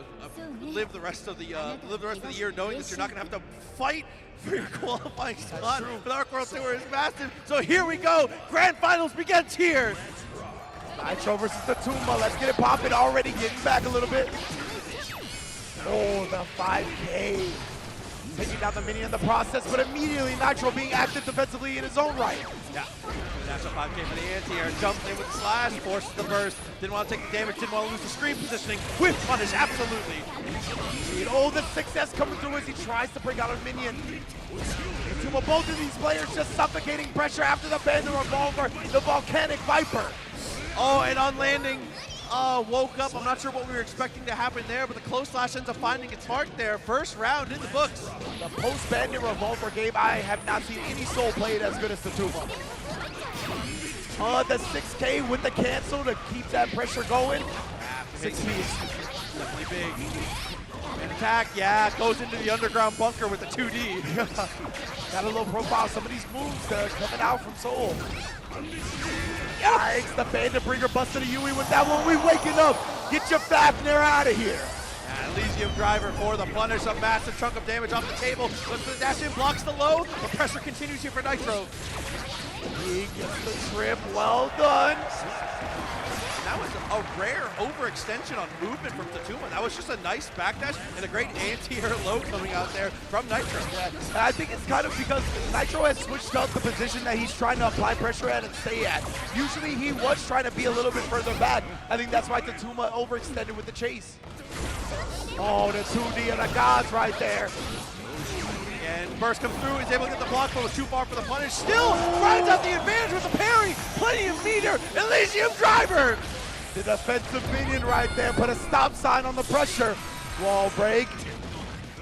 live the rest of the year knowing that you're not gonna have to fight for your qualifying spot with Arc World Tour is massive. So here we go. Grand Finals begins here. Nitro versus the Tumba. Let's get it popping. Already getting back a little bit. Oh, the 5K. Taking down the minion in the process, but immediately Nitro being active defensively in his own right. Yeah. That's a 5K for the anti-air. Jumps in with the slash, forces the burst. Didn't want to take the damage, didn't want to lose the screen positioning. With punish, absolutely. Oh, the success coming through as he tries to break out a minion. Both of these players just suffocating pressure after the Bandit Revolver, the Volcanic Viper. Oh, and on landing, woke up. I'm not sure what we were expecting to happen there, but the close slash ends up finding its mark there. First round in the books. The post-Bandit Revolver game, I have not seen any soul played as good as the Tumba. The 6K with the cancel to keep that pressure going. 6 feet. Definitely big. And attack, yeah, goes into the underground bunker with the 2D. Got a little profile. Some of these moves coming out from Soul. Yikes, the Bandit Bringer busted a Yui with that one. We waking up. Get your Fafnir out of here. Elysium Driver for the punish, a massive chunk of damage off the table. Looks for the dash in, blocks the low. The pressure continues here for Nitro. He gets the trip, well done. That was a rare overextension on movement from Tatuma. That was just a nice backdash and a great anti-air low coming out there from Nitro. Yeah, I think it's kind of because Nitro has switched up the position that he's trying to apply pressure at and stay at. Usually he was trying to be a little bit further back. I think that's why Tatuma overextended with the chase. Oh, the 2D of the gods right there. And burst comes through, he's able to get the block, but was too far for the punish. Still rides out the advantage with the parry. Plenty of meter. Elysium Driver. The defensive minion right there, put a stop sign on the pressure. Wall break.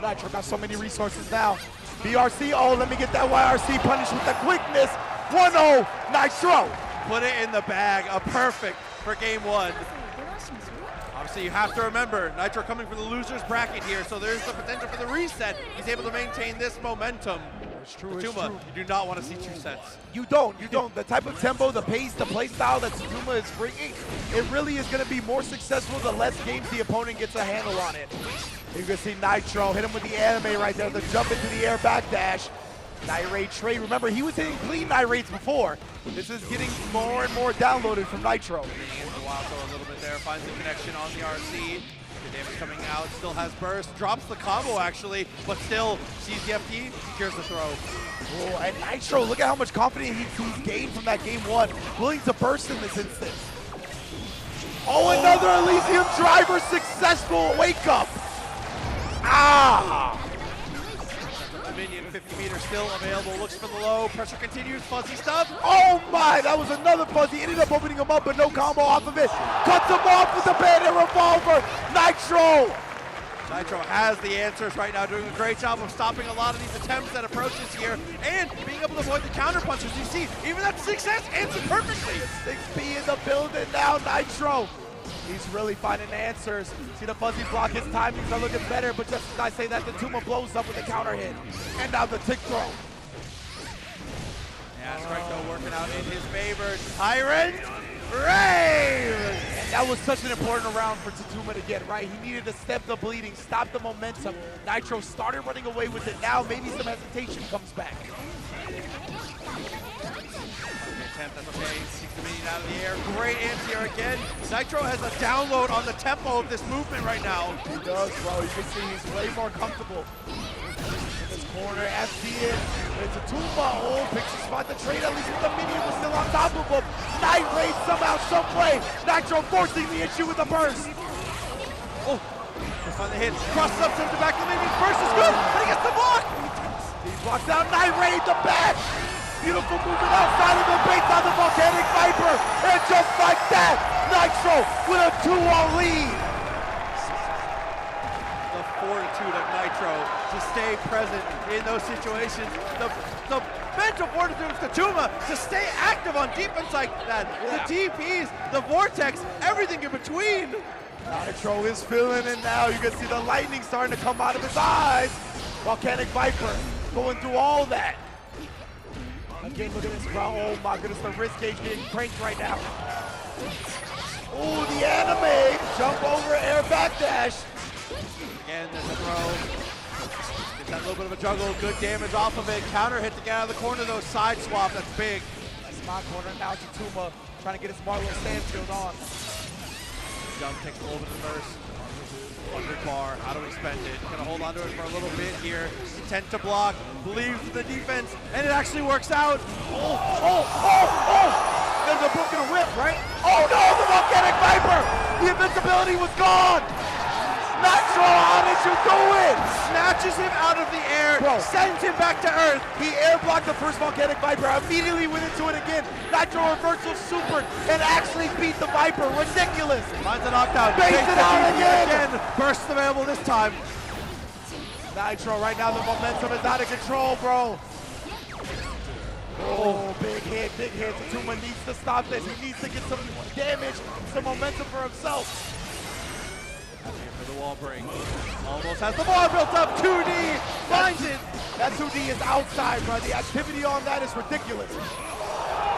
Nitro got so many resources now. BRC, oh, let me get that YRC punish with the quickness. 1-0, Nitro. Put it in the bag, a perfect for game one. Obviously, you have to remember, Nitro coming from the loser's bracket here, so there's the potential for the reset. He's able to maintain this momentum. It's true, it's Tatuma, true. you do not want to see 2 sets. You don't. The type of tempo, the pace, the play style that Tatuma is bringing, it really is going to be more successful the less games the opponent gets a handle on it. You can see Nitro hit him with the anime right there, the jump into the air backdash. Nirate trade, remember he was hitting clean Nirates before. This is getting more and more downloaded from Nitro. The wild throw a little bit there, finds the connection on the RC. The damage coming out, still has burst, drops the combo actually, but still sees the FD, secures the throw. Oh, and Nitro, look at how much confidence he's gained from that game one. Willing to burst in this instance. Oh, another Elysium Driver successful wake up. Ah! The minion, 50 meters still available, looks for the low, pressure continues, fuzzy stuff. Oh my, that was another fuzzy. Ended up opening him up, but no combo off of it. Cuts him off with the Bandit Revolver. Nitro! Nitro has the answers right now, doing a great job of stopping a lot of these attempts at approaches here, and being able to avoid the counter punches. You see, even that 6S answered perfectly. 6P in the building now, Nitro. He's really finding answers. See the fuzzy block, his timings are looking better, but just as I say that, the Tatuma blows up with a counter hit. And now the tick throw. Yeah, strike though working out in his favor. Tyrant Rave! And that was such an important round for Tatuma to get, right? He needed to stem the bleeding, stop the momentum. Nitro started running away with it. Now maybe some hesitation comes back. That's okay, keeps the minion out of the air. Great anti-air again. Nitro has a download on the tempo of this movement right now. He does, bro. You can see he's way more comfortable. His Corner FD in. It's a Tuma. Oh, picks a spot to trade. At least the minion was still on top of him. Night Raid somehow, some way. Nitro forcing the issue with the burst. Oh, just find the hit. Crosses up, sends it back to the minion. Burst is good, but he gets the block. He blocks out Night Raid, the back. Beautiful movement outside of the base on the Volcanic Viper. And just like that, Nitro with a 2-1 lead. The fortitude of Nitro to stay present in those situations. The mental fortitude of Tatuma to stay active on defense like that. The TPs, the Vortex, everything in between. Nitro is feeling it now. You can see the lightning starting to come out of his eyes. Volcanic Viper going through all that. Again, look at this crowd. Oh my goodness, the wrist gauge getting cranked right now. Oh, the anime. Jump over, air backdash. Again, there's a throw. Gets that little bit of a juggle. Good damage off of it. Counter hit to get out of the corner, though. Side swap, that's big. That's my corner. Now Tatuma trying to get his Marlo Stanfield on. Jump takes a little bit of first. Under bar, how do we spend it? Gonna hold on to it for a little bit here. Intent to block, believes in the defense, and it actually works out. There's a broken whip, right? Oh no, the Volcanic Viper! The invincibility was gone! Nitro, how did you do it? Snatches him out of the air, sends him back to earth. He air blocked the first Volcanic Viper, immediately went into it again. Nitro reversal super and actually beat the Viper. Ridiculous. Finds a knockdown. Base it out again. Burst available this time. Nitro, right now the momentum is out of control, bro. Oh, big hit, big hit. Tatuma needs to stop this. He needs to get some damage, some momentum for himself. For the wall break. Almost has the ball built up. 2D finds it. That 2D is outside, bro. The activity on that is ridiculous.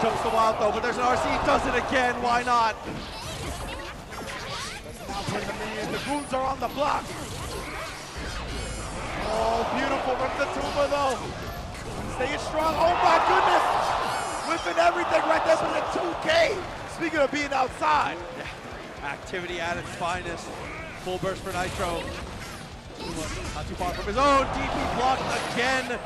Jumps the wild though, but there's an RC. Does it again. Why not? Now turn the minion. The goons are on the block. Oh, beautiful from Tatuma though. Staying strong. Oh my goodness. Whipping everything right there with a 2K. Speaking of being outside. Yeah. Activity at its finest. Full burst for Nitro. Not too far from his own. DP blocked again.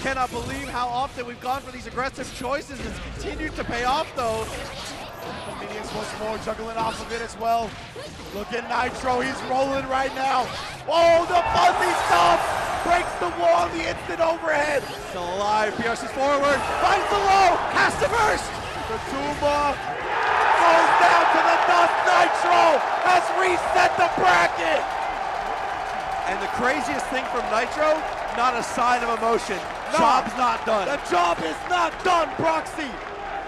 Cannot believe how often we've gone for these aggressive choices. It's continued to pay off though. The minions once more juggling off of it as well. Look at Nitro, he's rolling right now. Oh, the fuzzy stomp breaks the wall, the instant overhead. Still alive, PRC's forward, finds the low, has to burst. Tatuma goes down to the dust. Nitro has reset the bracket. And the craziest thing from Nitro, not a sign of emotion. No. Job's not done. The job is not done, Proxy.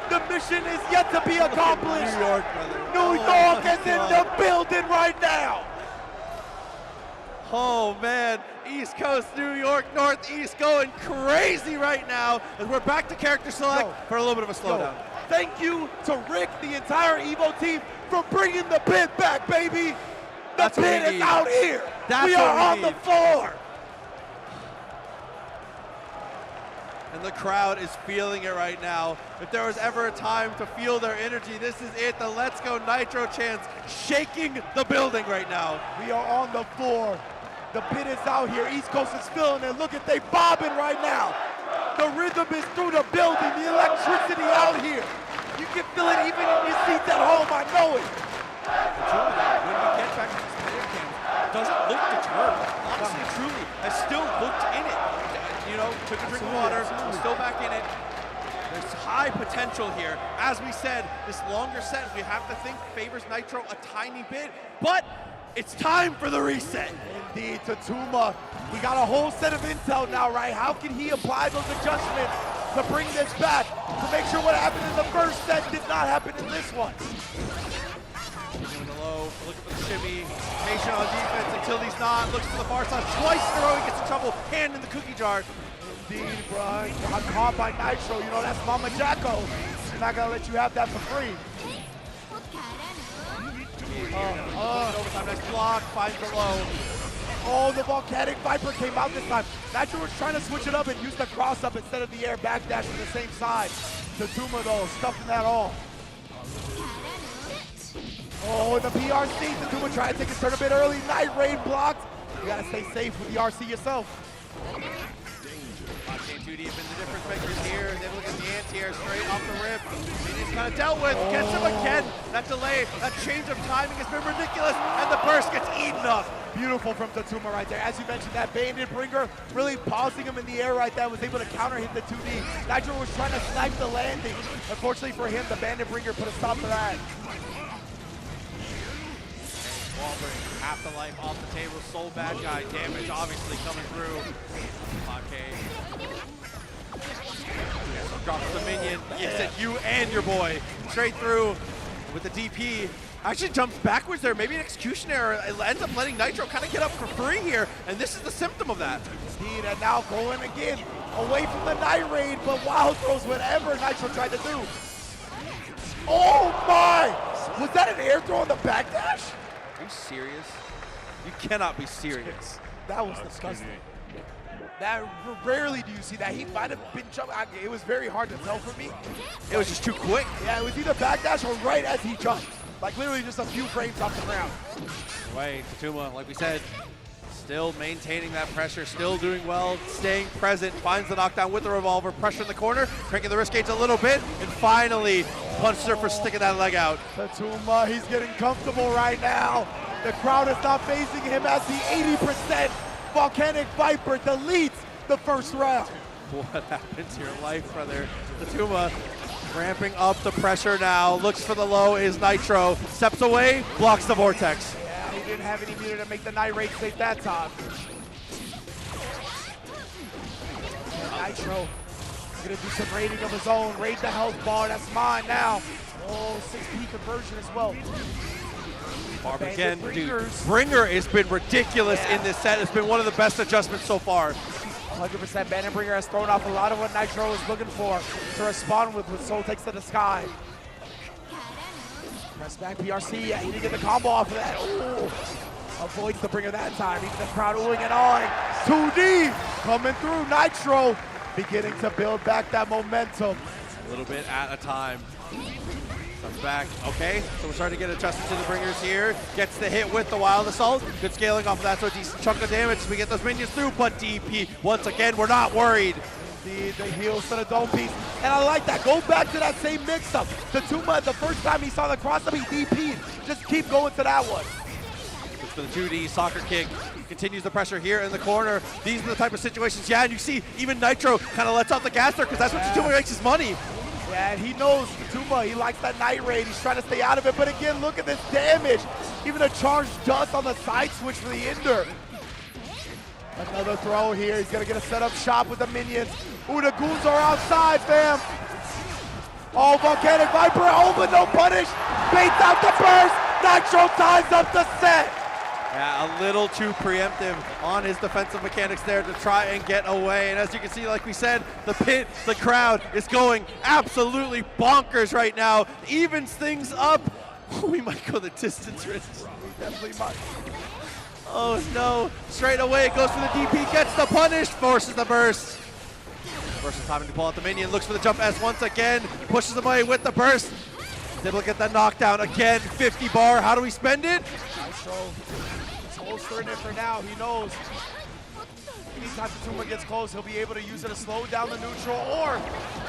The mission is yet to be accomplished. New York, brother. New York is in the building right now. Oh man, East Coast, New York, Northeast going crazy right now as we're back to character select for a little bit of a slowdown. Thank you to Rick, the entire Evo team, for bringing the pit back, baby. The pit is out here. We are on the floor. And the crowd is feeling it right now. If there was ever a time to feel their energy, this is it. The Let's Go Nitro chants shaking the building right now. We are on the floor. The pit is out here. East Coast is feeling it. Look at they bobbing right now. The rhythm is through the building. The electricity out here. You can feel it even in your seats at home. I know it. When we get back to this player cam, doesn't look deterred. Honestly, truly, has still looked in it. You know, took a drink of water, still back in it. There's high potential here. As we said, this longer set, we have to think, favors Nitro a tiny bit, but it's time for the reset. Indeed, Tatuma. We got a whole set of intel now, right? How can he apply those adjustments to bring this back, to make sure what happened in the first set did not happen in this one? Doing the low, looking for the shimmy, patient on defense until he's not, looks to the far side, twice in a row he gets in trouble, hand in the cookie jar. Indeed, bro, got caught by Nitro, you know, that's Mama Jacko. She's not gonna let you have that for free. Overtime, nice block, finds the low. Oh, the Volcanic Viper came out this time. Nitro was trying to switch it up and use the cross up instead of the air backdash from the same side. Tatuma though, stuffing that all. Oh, the PRC, Tatuma tried to take his turn a bit early. Night Raid blocked. You gotta stay safe with the RC yourself. keeping the difference makers here. They look at the anti-air straight off the rip. He's kind of dealt with, gets him again. That delay, that change of timing has been ridiculous, and the burst gets eaten up. Beautiful from Tatuma right there. As you mentioned, that bandit bringer really pausing him in the air right there, was able to counter hit the 2D. Nitro was trying to snipe the landing. Unfortunately for him, the bandit bringer put a stop to that. Wahlberg, half the life off the table, so bad guy damage obviously coming through. 5K. Drops the minion. You said you and your boy straight through with the DP. Actually jumps backwards there, maybe an execution error. It ends up letting Nitro kind of get up for free here, and this is the symptom of that. Indeed, and now going again, away from the Night Raid, but wild throws whatever Nitro tried to do. Oh my! Was that an air throw on the backdash? Are you serious? You cannot be serious. That was disgusting. That rarely do you see that. He might have been jumping. It was very hard to tell for me. It was just too quick. Yeah, it was either backdash or right as he jumped. Like literally just a few frames off the ground. Right, Tatuma, like we said, still maintaining that pressure, still doing well, staying present, finds the knockdown with the revolver, pressure in the corner, cranking the wrist gauge a little bit, and finally punches her for sticking that leg out. Tatuma, he's getting comfortable right now. The crowd is not facing him as the 80% Volcanic Viper deletes the first round. What happened to your life, brother? Tatuma ramping up the pressure now, looks for the low, is Nitro, steps away, blocks the vortex. Yeah, he didn't have any meter to make the Night Raid safe that time. And Nitro gonna do some raiding of his own, raid the health bar, that's mine now. Oh, 6P conversion as well. Barb again, dude. Bringer has been ridiculous in this set. It's been one of the best adjustments so far. 100% Bandit Bringer has thrown off a lot of what Nitro is looking for to respond with Soul Takes to the Sky. Press back PRC, yeah, he didn't get the combo off of that. Ooh. Avoids the Bringer that time, even the crowd oohing and awing. 2D coming through, Nitro beginning to build back that momentum. A little bit at a time. Comes back, okay, so we're starting to get adjusted to the Bringers here. Gets the hit with the Wild Assault. Good scaling off of that, so a decent chunk of damage as we get those minions through, but DP, once again, we're not worried. The heals to the dome piece, and I like that. Go back to that same mix-up. Tatuma, the first time he saw the cross-up, he DP'd. Just keep going to that one. Looks for the 2D, soccer kick. Continues the pressure here in the corner. These are the type of situations, yeah, and you see even Nitro kind of lets off the gas there because that's what Tatuma makes his money. Yeah, and he knows Tatuma, he likes that Night Raid. He's trying to stay out of it, but again, look at this damage. Even a charged dust on the side switch for the Ender. Another throw here. He's gonna get a setup shot with the minions. Ooh, the goons are outside, fam. Oh, Volcanic Viper, oh, but no punish. Baits out the burst. Nitro ties up the set. Yeah, a little too preemptive on his defensive mechanics there to try and get away. And as you can see, like we said, the pit, the crowd is going absolutely bonkers right now. Evens things up. We might go the distance, Rich. We definitely might. Oh no, straight away it goes for the DP, gets the punish, forces the burst. Versus timing to pull out the minion, looks for the jump S once again, pushes him away with the burst. He's able to get that knockdown again, 50 bar, how do we spend it? Nitro is holstering it for now, he knows. Anytime Tatuma gets close, he'll be able to use it to slow down the neutral or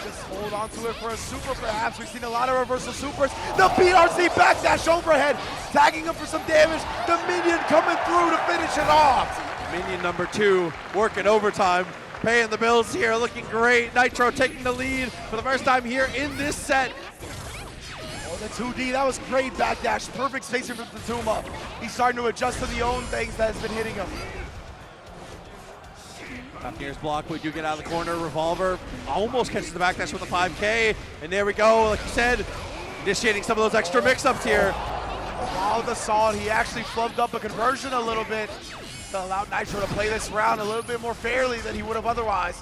just hold on to it for a super perhaps. We've seen a lot of reversal supers. The PRC backdash overhead, tagging him for some damage. The minion coming through to finish it off. Minion number 2, working overtime, paying the bills here, looking great. Nitro taking the lead for the first time here in this set. Oh, the 2D, that was great backdash. Perfect spacing from Tatuma. He's starting to adjust to the own things that has been hitting him. Top gears block, we do get out of the corner. Revolver almost catches the backdash with a 5K. And there we go, like you said, initiating some of those extra mix-ups here. Wild Assault, he actually flubbed up a conversion a little bit to allow Nitro to play this round a little bit more fairly than he would have otherwise.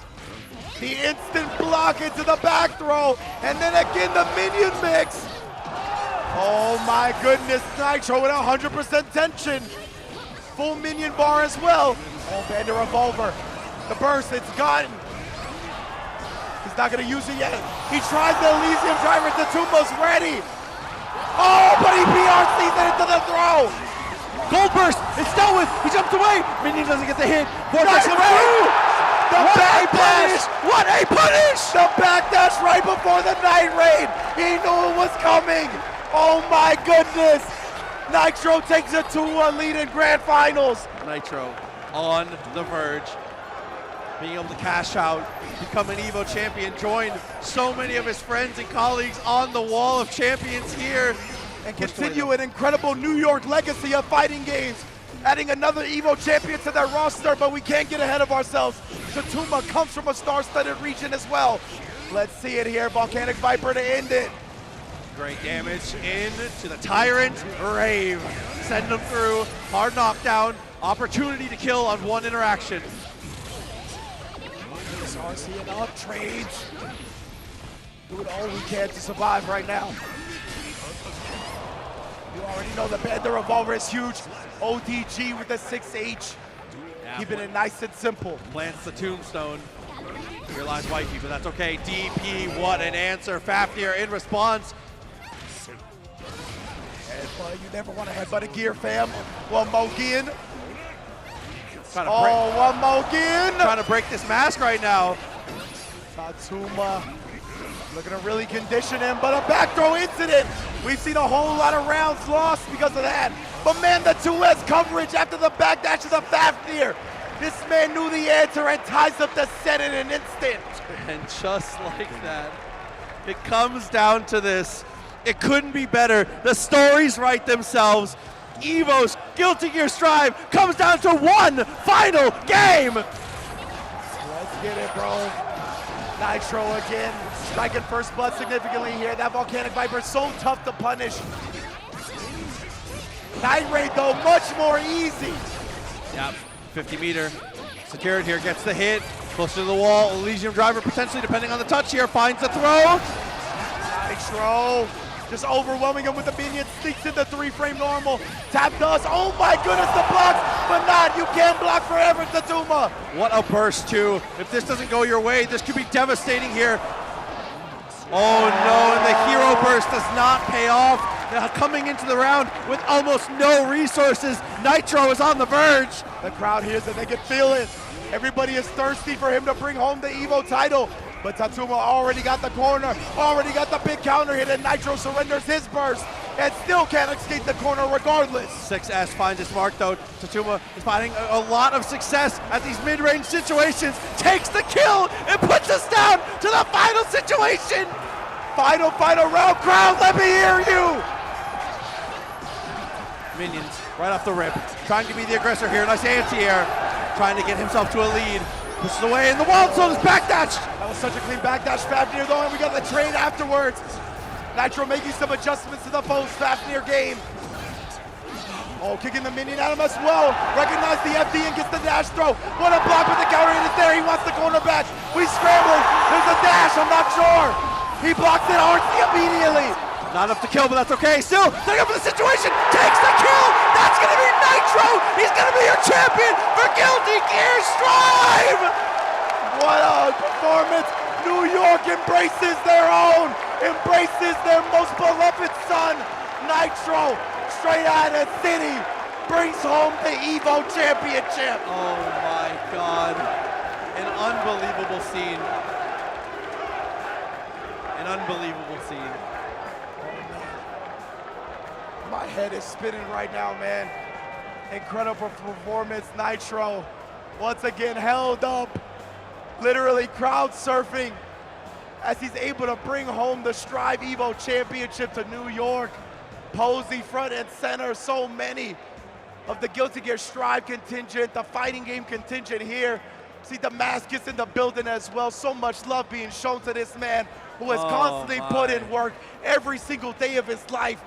The instant block into the back throw, and then again the minion mix. Oh my goodness, Nitro with 100% tension. Full minion bar as well. Oh, Bandit Revolver. The burst, it's gone. He's not gonna use it yet. He tries the Elysium driver, Tatuma's ready. Oh, but he PRC's it into the throw. Gold burst, it's dealt with, he jumps away. Minion doesn't get the hit. Vortex away. The backdash! What a punish! The backdash right before the Night Raid. He knew it was coming. Oh my goodness. Nitro takes a 2-1 lead in Grand Finals. Nitro on the verge, being able to cash out, become an Evo champion, join so many of his friends and colleagues on the wall of champions here. And continue an incredible New York legacy of fighting games. Adding another Evo champion to their roster, but we can't get ahead of ourselves. Tatuma comes from a star-studded region as well. Let's see it here, Volcanic Viper to end it. Great damage into the Tyrant. Rave. Send them through. Hard knockdown. Opportunity to kill on one interaction. RC up, trades. Doing all we can to survive right now. You already know the bed, the revolver is huge. ODG with the 6H. Yeah, Keeping it nice and simple. Plants the tombstone. Realize wifey, but that's okay. DP, what an answer. Fafnir in response. Headbutt, you never want to headbutt a gear, fam. One more again. One more again. Trying to break this mask right now. Tatuma looking to really condition him, but a back throw incident. We've seen a whole lot of rounds lost because of that. But man, the 2S coverage after the backdash is a Fafnir. This man knew the answer and ties up the set in an instant. And just like that, it comes down to this. It couldn't be better. The stories write themselves. Evo's Guilty Gear Strive comes down to one final game. Let's get it, bro. Nitro again, striking first blood significantly here. That Volcanic Viper is so tough to punish. Night Raid, though, much more easy. Yep, 50 meter. Secured here, gets the hit. Closer to the wall. Elysium Driver potentially, depending on the touch here, finds the throw. Nitro just overwhelming him with the minions, sneaks in the 3-frame normal. Tap does, oh my goodness, the blocks, but not, you can't block forever, Tatuma. What a burst too. If this doesn't go your way, this could be devastating here. Oh no, and the hero burst does not pay off. Now coming into the round with almost no resources, Nitro is on the verge. The crowd hears it, they can feel it. Everybody is thirsty for him to bring home the Evo title. But Tatuma already got the corner, already got the big counter hit, and Nitro surrenders his burst and still can't escape the corner regardless. 6S finds its mark though. Tatuma is finding a lot of success at these mid-range situations, takes the kill, and puts us down to the final situation. Final round, crowd, let me hear you. Minions right off the rip, trying to be the aggressor here. Nice anti-air, trying to get himself to a lead. Pushes away in the wild zone, is backdash. That was such a clean backdash, Fafnir though, and we got the trade afterwards. Nitro making some adjustments to the post-Fafnir game. Oh, kicking the minion at him as well. Recognize the FD and gets the dash throw. What a block with the counter hit is there. He wants the corner back. We scrambling. There's a dash, I'm not sure. He blocks it RC immediately. Not enough to kill, but that's okay. Still, setting up for the situation. Takes the kill. That's going to be Nitro. He's going to be your champion for Guilty Gear Strive. What a performance. New York embraces their own, embraces their most beloved son. Nitro, straight out of the city, brings home the Evo Championship. Oh my God. An unbelievable scene. An unbelievable scene. My head is spinning right now, man. Incredible performance, Nitro. Once again held up, literally crowd surfing as he's able to bring home the Strive Evo Championship to New York. Posey front and center, so many of the Guilty Gear Strive contingent, the fighting game contingent here. See Damascus in the building as well. So much love being shown to this man who has constantly put in work every single day of his life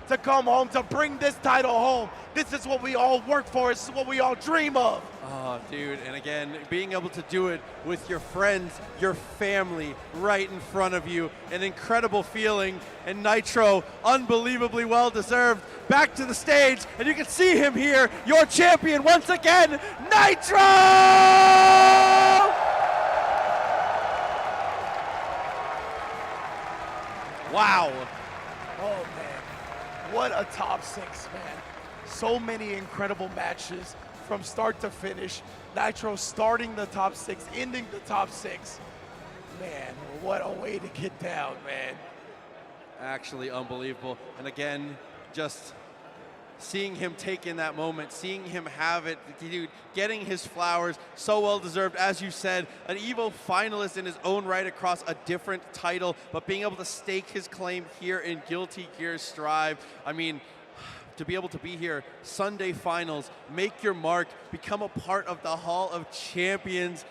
to come home, to bring this title home. This is what we all work for. This is what we all dream of. Oh, dude, and again, being able to do it with your friends, your family, right in front of you, an incredible feeling. And Nitro, unbelievably well-deserved, back to the stage, and you can see him here, your champion once again, Nitro! Wow. Oh, man. What a top 6, man. So many incredible matches. from start to finish. Nitro starting the top 6, ending the top 6. Man, what a way to get down, man. Actually unbelievable. And again, just seeing him take in that moment, seeing him have it, dude, getting his flowers, so well deserved. As you said, an Evo finalist in his own right across a different title, but being able to stake his claim here in Guilty Gear Strive. I mean, to be able to be here, Sunday finals, make your mark, become a part of the Hall of Champions.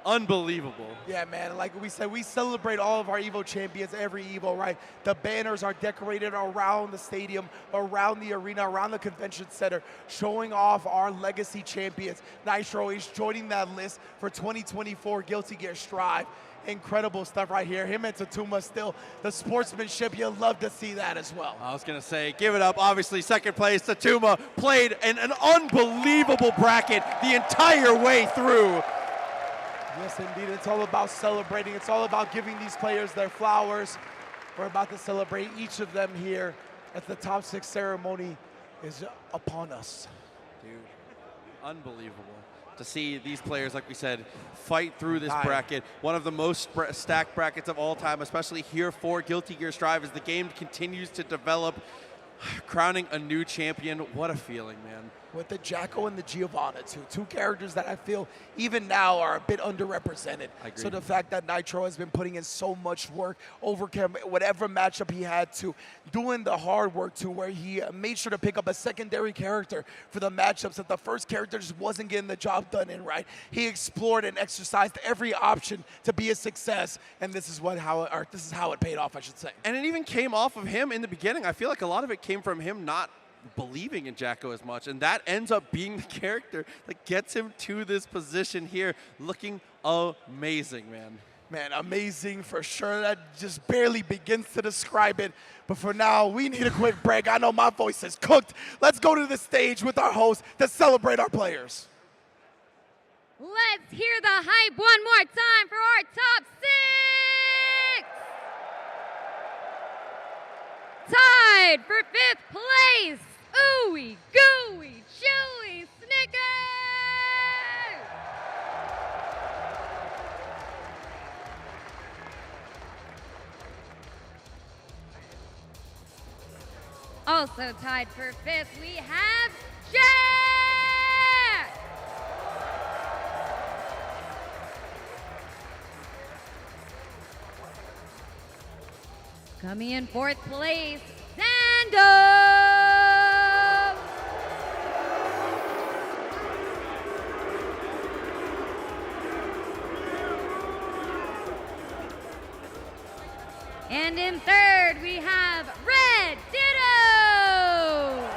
Unbelievable. Yeah, man, like we said, we celebrate all of our Evo champions every Evo, right? The banners are decorated around the stadium, around the arena, around the convention center, showing off our legacy champions. Nitro is joining that list for 2024 Guilty Gear Strive. Incredible stuff right here. Him and Tatuma still, the sportsmanship, you'll love to see that as well. I was going to say, give it up. Obviously, second place, Tatuma played in an unbelievable bracket the entire way through. Yes, indeed. It's all about celebrating. It's all about giving these players their flowers. We're about to celebrate each of them here as the top 6 ceremony is upon us. Dude, unbelievable to see these players, like we said, fight through this bracket. One of the most stacked brackets of all time, especially here for Guilty Gear Strive as the game continues to develop, crowning a new champion. What a feeling, man. With the Jacko and the Giovanna, two characters that I feel even now are a bit underrepresented. So the fact that Nitro has been putting in so much work, overcome whatever matchup he had to, doing the hard work to where he made sure to pick up a secondary character for the matchups that the first character just wasn't getting the job done in, right? He explored and exercised every option to be a success, and this is how it paid off, I should say. And it even came off of him in the beginning. I feel like a lot of it came from him not believing in Jacko as much, and that ends up being the character that gets him to this position here, looking amazing, man. Man, amazing for sure. That just barely begins to describe it. But for now, we need a quick break. I know my voice is cooked. Let's go to the stage with our host to celebrate our players. Let's hear the hype one more time for our top 6. Tied for 5th place. Ooey, gooey, chewy, Snickers! Also tied for 5th, we have Jack! Coming in 4th place, Sando! And in 3rd, we have Red Ditto!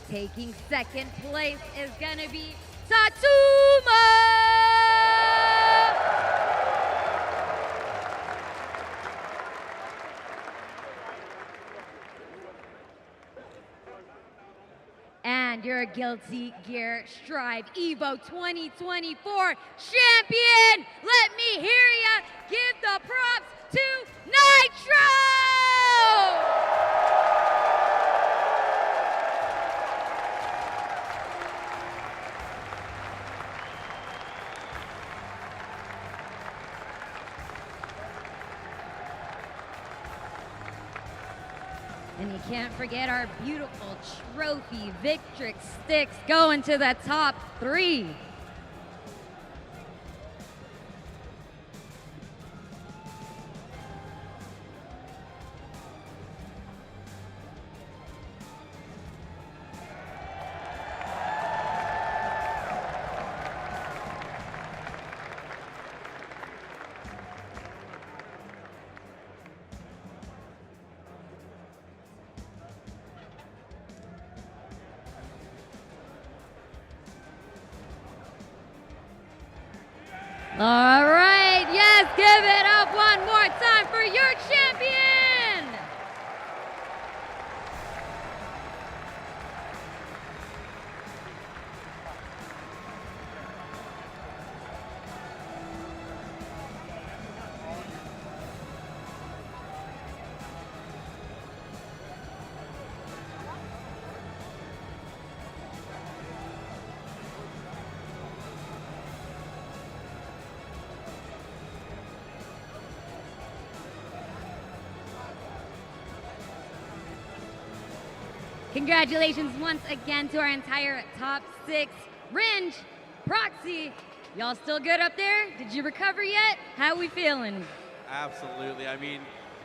Taking 2nd place is gonna be Tatuma! And your Guilty Gear Strive Evo 2024 champion! Let me hear ya give the props to Nitro! And you can't forget our beautiful trophy Victrix sticks going to the top 3. All right, yes, give it up one more time for your champion. Congratulations once again to our entire top 6. Ringe, Proxy, y'all still good up there? Did you recover yet? How we feeling? Absolutely. I mean,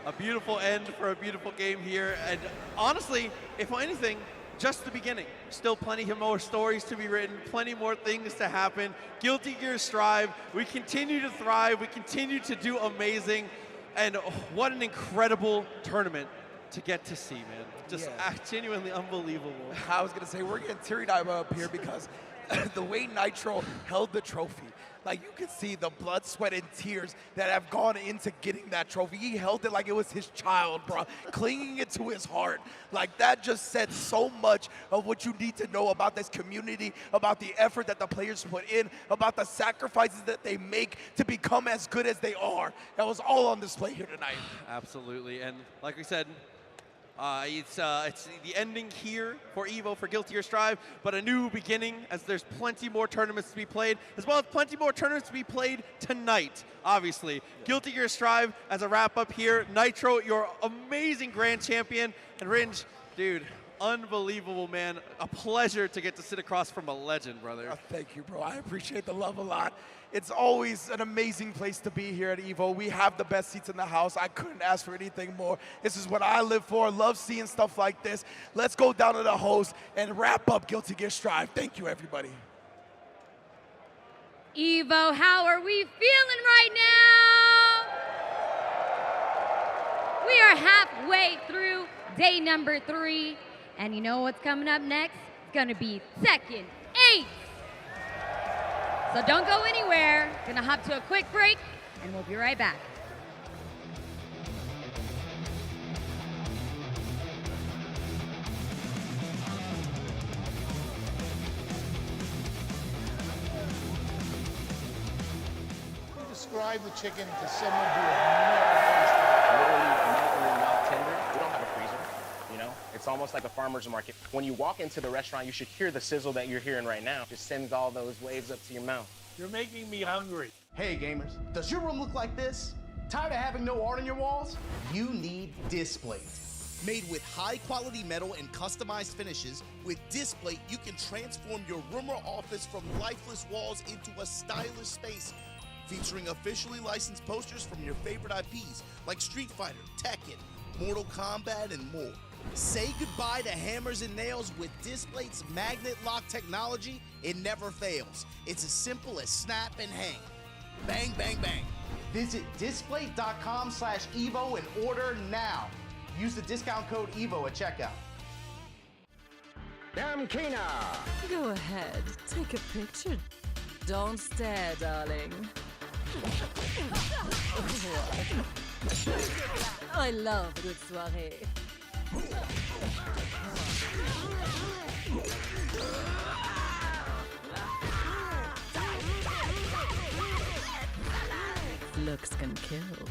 a beautiful end for a beautiful game here. And honestly, if anything, just the beginning. Still plenty more stories to be written, plenty more things to happen. Guilty Gear Strive, we continue to thrive, we continue to do amazing, and what an incredible tournament to get to see, man. Just genuinely unbelievable. I was gonna say, we're getting teary-eyed up here because the way Nitro held the trophy, like you can see the blood, sweat, and tears that have gone into getting that trophy. He held it like it was his child, bro, clinging it to his heart. Like that just said so much of what you need to know about this community, about the effort that the players put in, about the sacrifices that they make to become as good as they are. That was all on display here tonight. Absolutely, and like we said, it's the ending here for Evo, for Guilty Gear Strive, but a new beginning as there's plenty more tournaments to be played, as well as plenty more tournaments to be played tonight, obviously. Guilty Gear Strive as a wrap-up here. Nitro, your amazing grand champion, and Ringe, dude, unbelievable, man. A pleasure to get to sit across from a legend, brother. Thank you, bro. I appreciate the love a lot. It's always an amazing place to be here at Evo. We have the best seats in the house. I couldn't ask for anything more. This is what I live for. Love seeing stuff like this. Let's go down to the host and wrap up Guilty Gear Strive. Thank you, everybody. Evo, how are we feeling right now? We are halfway through day number 3. And you know what's coming up next? It's gonna be Tekken 8. So don't go anywhere. Gonna hop to a quick break, and we'll be right back. Describe the chicken to someone who had never Literally melt in your mouth tender. We don't have a freezer, you know? It's almost like a farmer's market. When you walk into the restaurant, you should hear the sizzle that you're hearing right now. Just sends all those waves up to your mouth. You're making me hungry. Hey gamers, does your room look like this? Tired of having no art on your walls? You need Displate. Made with high-quality metal and customized finishes, with Displate you can transform your room or office from lifeless walls into a stylish space. Featuring officially licensed posters from your favorite IPs like Street Fighter, Tekken, Mortal Kombat, and more. Say goodbye to hammers and nails with Displate's magnet lock technology. It never fails. It's as simple as snap and hang. Bang, bang, bang. Visit Displate.com/Evo and order now. Use the discount code EVO at checkout. Damkina! Go ahead, take a picture. Don't stare, darling. I love a good soirée. Looks can kill.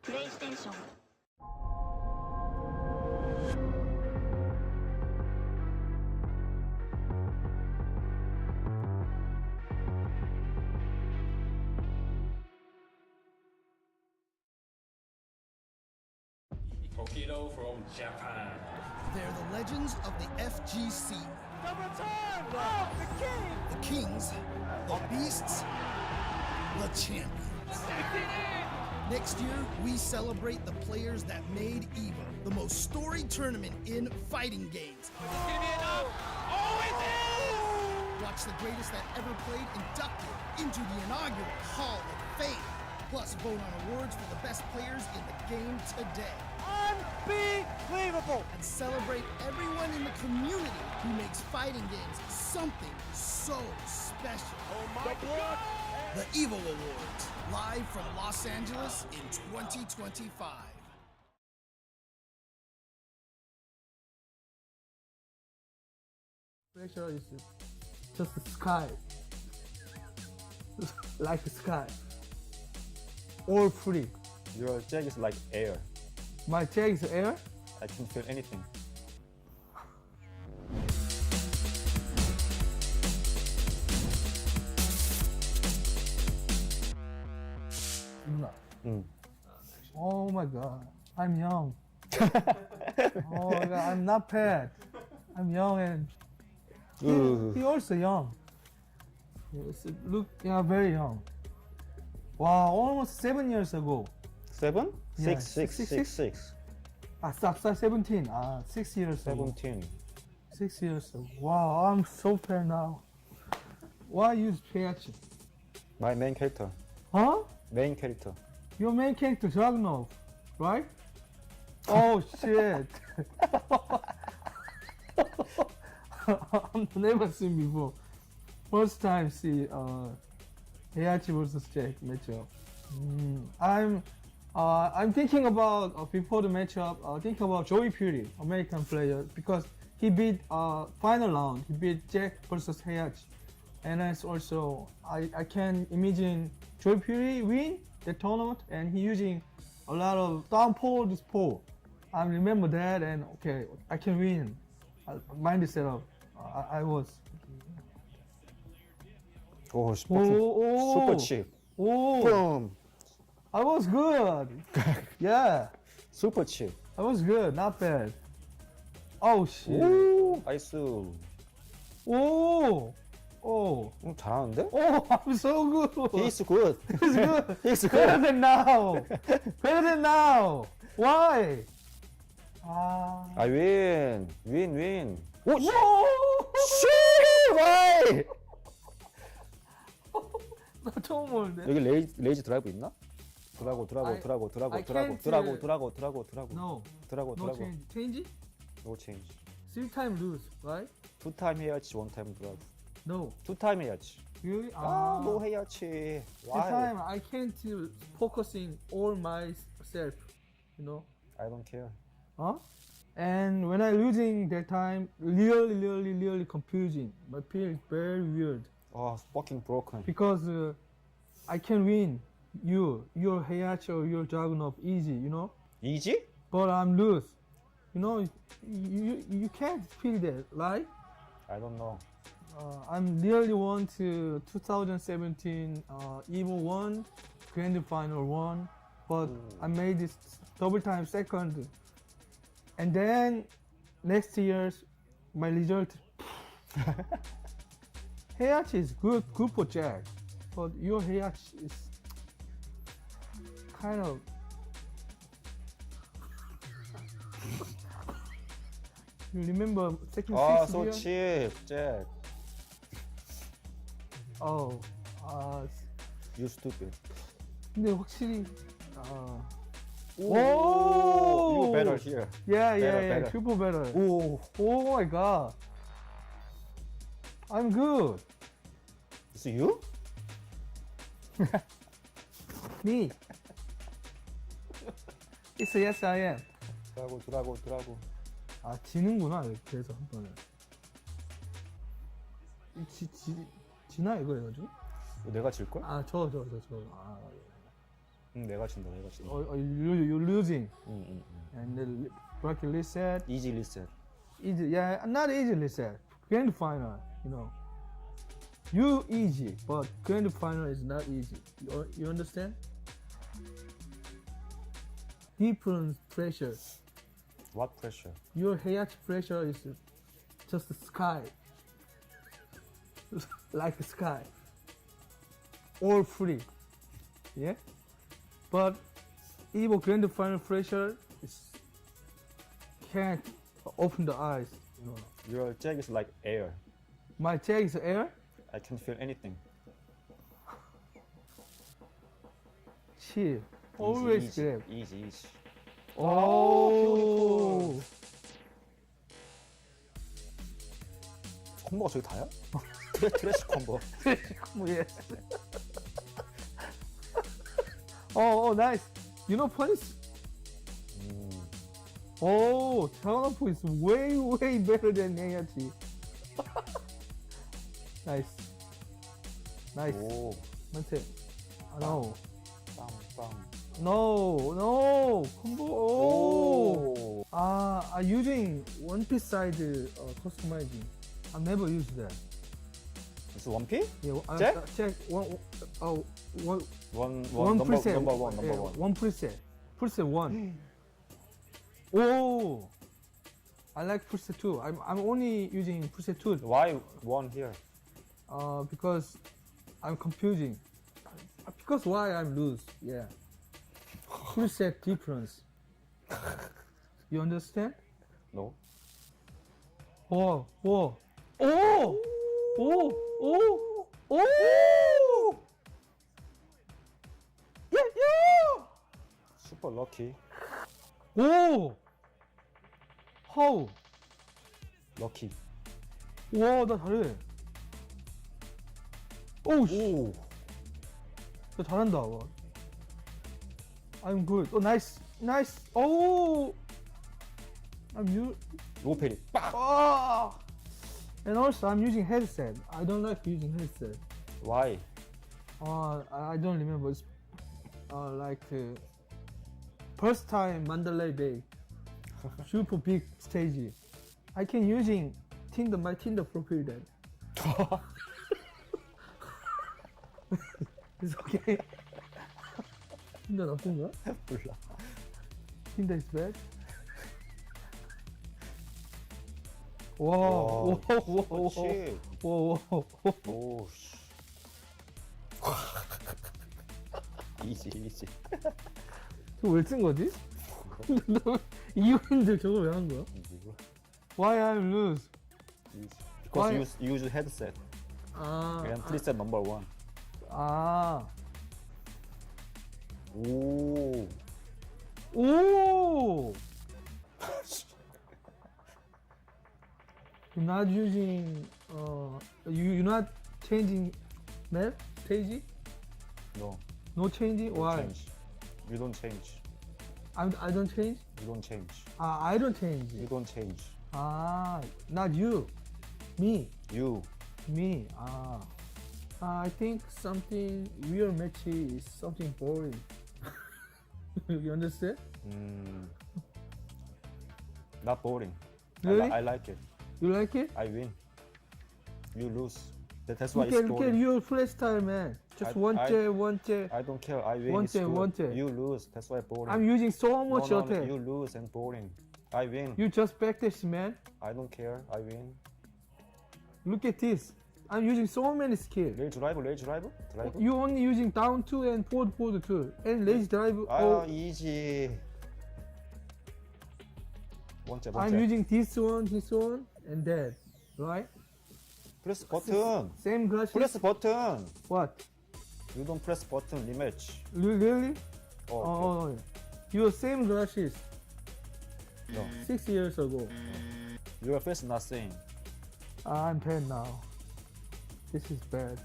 PlayStation. Tokido from Japan. They're the legends of the FGC. Double time! Oh, the king! The kings, the beasts, the champions. Next year, we celebrate the players that made Evo the most storied tournament in fighting games. Is this gonna be enough? Oh, it is! Watch the greatest that ever played inducted into the inaugural Hall of Fame. Plus, vote on awards for the best players in the game today. Unbelievable! And celebrate everyone in the community who makes fighting games something so special. Oh my God! The Evo Awards, live from Los Angeles in 2025. Pressure is just the sky. Like the sky. All free. Your jag is like air. My jag is air? I can feel anything. Oh my god, I'm young. Oh my god, I'm not bad. I'm young and he also young. Yes, look, yeah, very young. Wow, almost 7 years ago. 7? Yeah, 6. Ah, 17. 6 years ago. 17. 6 years ago. Wow, I'm so bad now. Why use PH? My main character. Huh? Main character. Your main character, Dragunov, right? Oh shit. I've never seen before. First time see Heihachi versus Jack matchup. I'm thinking about before the matchup. Thinking about Joey Fury, American player, because he beat final round. He beat Jack versus Heihachi, and it's also I can imagine Joey Fury win the tournament, and he using a lot of downpour this pole. I remember that, and okay, I can win. Mind setup. I was. Oh, super cheap. Oh, Boom. I was good. Yeah, super cheap. I was good, not bad. Oh shit. 오, 나이스. 오, 오. 잘하는데? Oh, I'm so good. He's good. He's good. He's good. Better than now. Better than now. Why? I win. Win. 오, 씨! Why? 나 처음 보는데. 여기 레이지 드라이브 있나? 드라고. No. 드라고. No change. Change? No change. 3 time lose, right? 2 time 해야지, 1 time 드라이브. No. 2 time 해야지. Really? no 해야지. 2 Why? time I can't focusing all myself, you know? I don't care. Huh? And when I losing that time, really confusing. My feel is very weird. Oh, fucking broken. Because I can win your Heihachi or your Dragunov easy, you know? Easy? But I'm lose. You know, you can't feel that, right? I don't know. I'm really want to 2017 Evo 1, Grand Final 1, but I made this double time second. And then next year's my result. Heihachi is good for Jack, but your Heihachi is kind of. You remember second six? So cheap, Jack. Oh, You stupid. 근데 확실히 You better here. Yeah, better. super better. Oh my god. I'm good. Is it you? Me. Yes, I am. 드라고. 지는구나, 그래서 한 번에. 지나 이거 해가지고? 내가 질걸? 저. 내가 진다. You're losing. And the bracket reset. Easy reset. Easy, yeah, not easy reset. Grand final, you know. You easy, but grand final is not easy. You understand? Different pressure. What pressure? Your Heihachi pressure is just the sky. Like the sky. All free. Yeah? But Evo Grand Final pressure is can't open the eyes. You know. Your jag is like air. My jag is air? I can feel anything. Chill. Always grab. Easy. Oh. 콤보가 저기 다야? 트래시 콤보. Yeah. Oh, nice. You know punish? Oh, Dragunov is way better than Heihachi. Nice. Nice. 오. Maintain. No. 빵, 빵. No. Combo. Oh. I'm using one piece side customizing. I've never used that. It's 1P? Yeah. Check? Check. One number preset. one. Yeah, one preset. Preset one. Oh. I like preset two. I'm only using preset two. Why one here? Because I'm confusing. Because why I'm lose? Yeah. Preset difference. You understand? No. Oh. Yeah. Super lucky. 오! How? Lucky. 와, 나 잘해. 오우, 씨. 나 잘한다. 와. I'm good. Oh, nice. Oh! 로페리 빡! And also, I'm using headset. I don't like using headset. Why? I don't remember. It's first time Mandalay Bay. Super big stage. I can using my Tinder profile then. It's okay. Tinder 나쁜가? 몰라. Tinder is bad. 와. 그렇지. 오. 오, 씨. 이지. 저거 왜 쓴 거지? 이유인데 저거 왜 한 거야? Why I lose? Because you use headset. And preset number one. 오. You're not using you're not changing map stage? No. No changing? Why? Change. You don't change. I don't change? You don't change. I don't change. You don't change. Not you. Me. You. Me. I think something real match is something boring. You understand? Not boring. Really? I like it. You like it? I win. You lose. That's why Look it's at boring. your play style, man. Just one chair. I don't care. I win. One it's chair, good. one chair. You lose. That's why boring. I'm using so much no, attack. you lose and boring. I win. You just practice, man. I don't care. I win. Look at this. I'm using so many skills. 레일 드라이브? You only using down 2 and forward 2 and lazy drive. easy. 번째. I'm using this one, and that, right? Press button. Same glasses. Press button. What? You don't press button. Rematch. Really? Okay. Your same glasses. No. 6 years ago. Your face not same. I'm bad now. This is bad.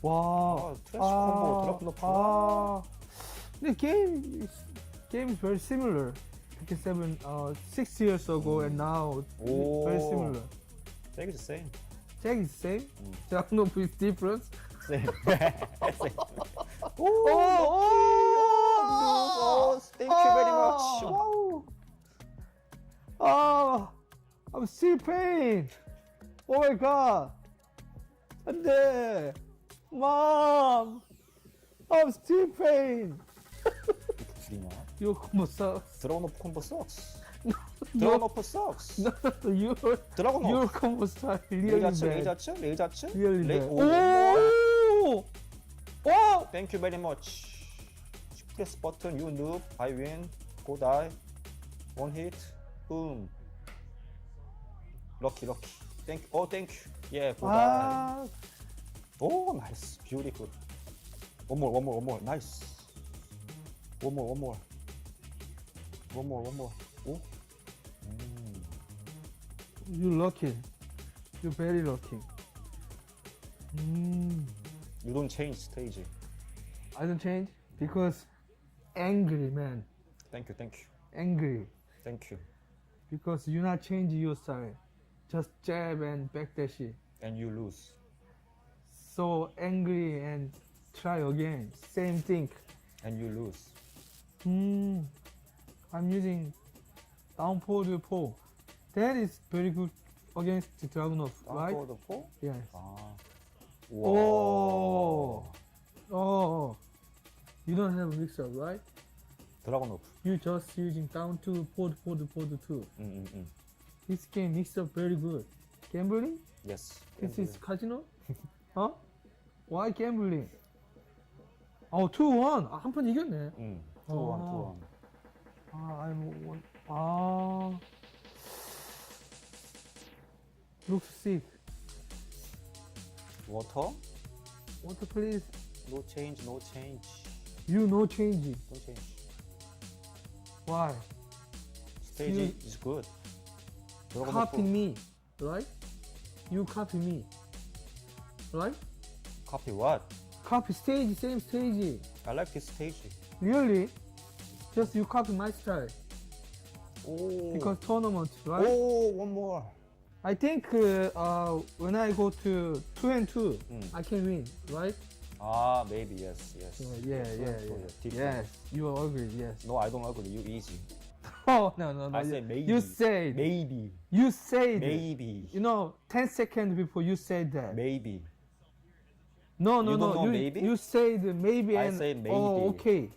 Wow. 트래쉬 콤보 드랍. The game is very similar. Tekken 7 6 years ago and now very similar. Jack is the same. Jack is same? Jack no difference? Same. Thank you very much. Wow. I'm still pain. Oh my god. 안돼. Mom. I'm still pain. Your combo sucks. 드라곤 오프 콤보 sucks. 드라곤 오프 sucks. Your combo style really bad. 레이자츠. Really bad. Oh! Thank you very much. Press button, you noob. I win. Go die. One hit. Boom. Lucky. Thank you. Yeah, go die. Oh, nice. Beautiful. One more. Nice. One more. Oh. You're lucky. You're very lucky. You don't change stage. I don't change because angry, man. Thank you. Angry Thank you. because you not change your style. just jab and backdash. And you lose. So angry and try again. Same thing. And you lose. I'm using down forward 4. That is very good against the Dragunov, right? Down forward 4? Yes. Wow. Oh. You don't have a mix-up, right? Dragunov. You just using down 2, forward 2. This game mix-up very good. Gambling? Yes. This is casino? huh? Why gambling? 2-1. 한 판 이겼네. 2-1. Looks sick. Water? Water, please. No change. You no change. No change. Why? Stage is good. Copy me, right? You copy me, right? Copy what? Copy stage, same stage. I like this stage. Really? Just you copy my style. Oh. Because tournament, right? Oh, one more. I think when I go to 2-2, I can win, right? Maybe yes. Yeah. Yes, you agree, yes. No, I don't agree. You easy. Oh, no. I said maybe. You said. Maybe. You said. Maybe. 10 seconds before you said that. Maybe. No. You don't know maybe? You said maybe I and. said maybe. Oh, okay.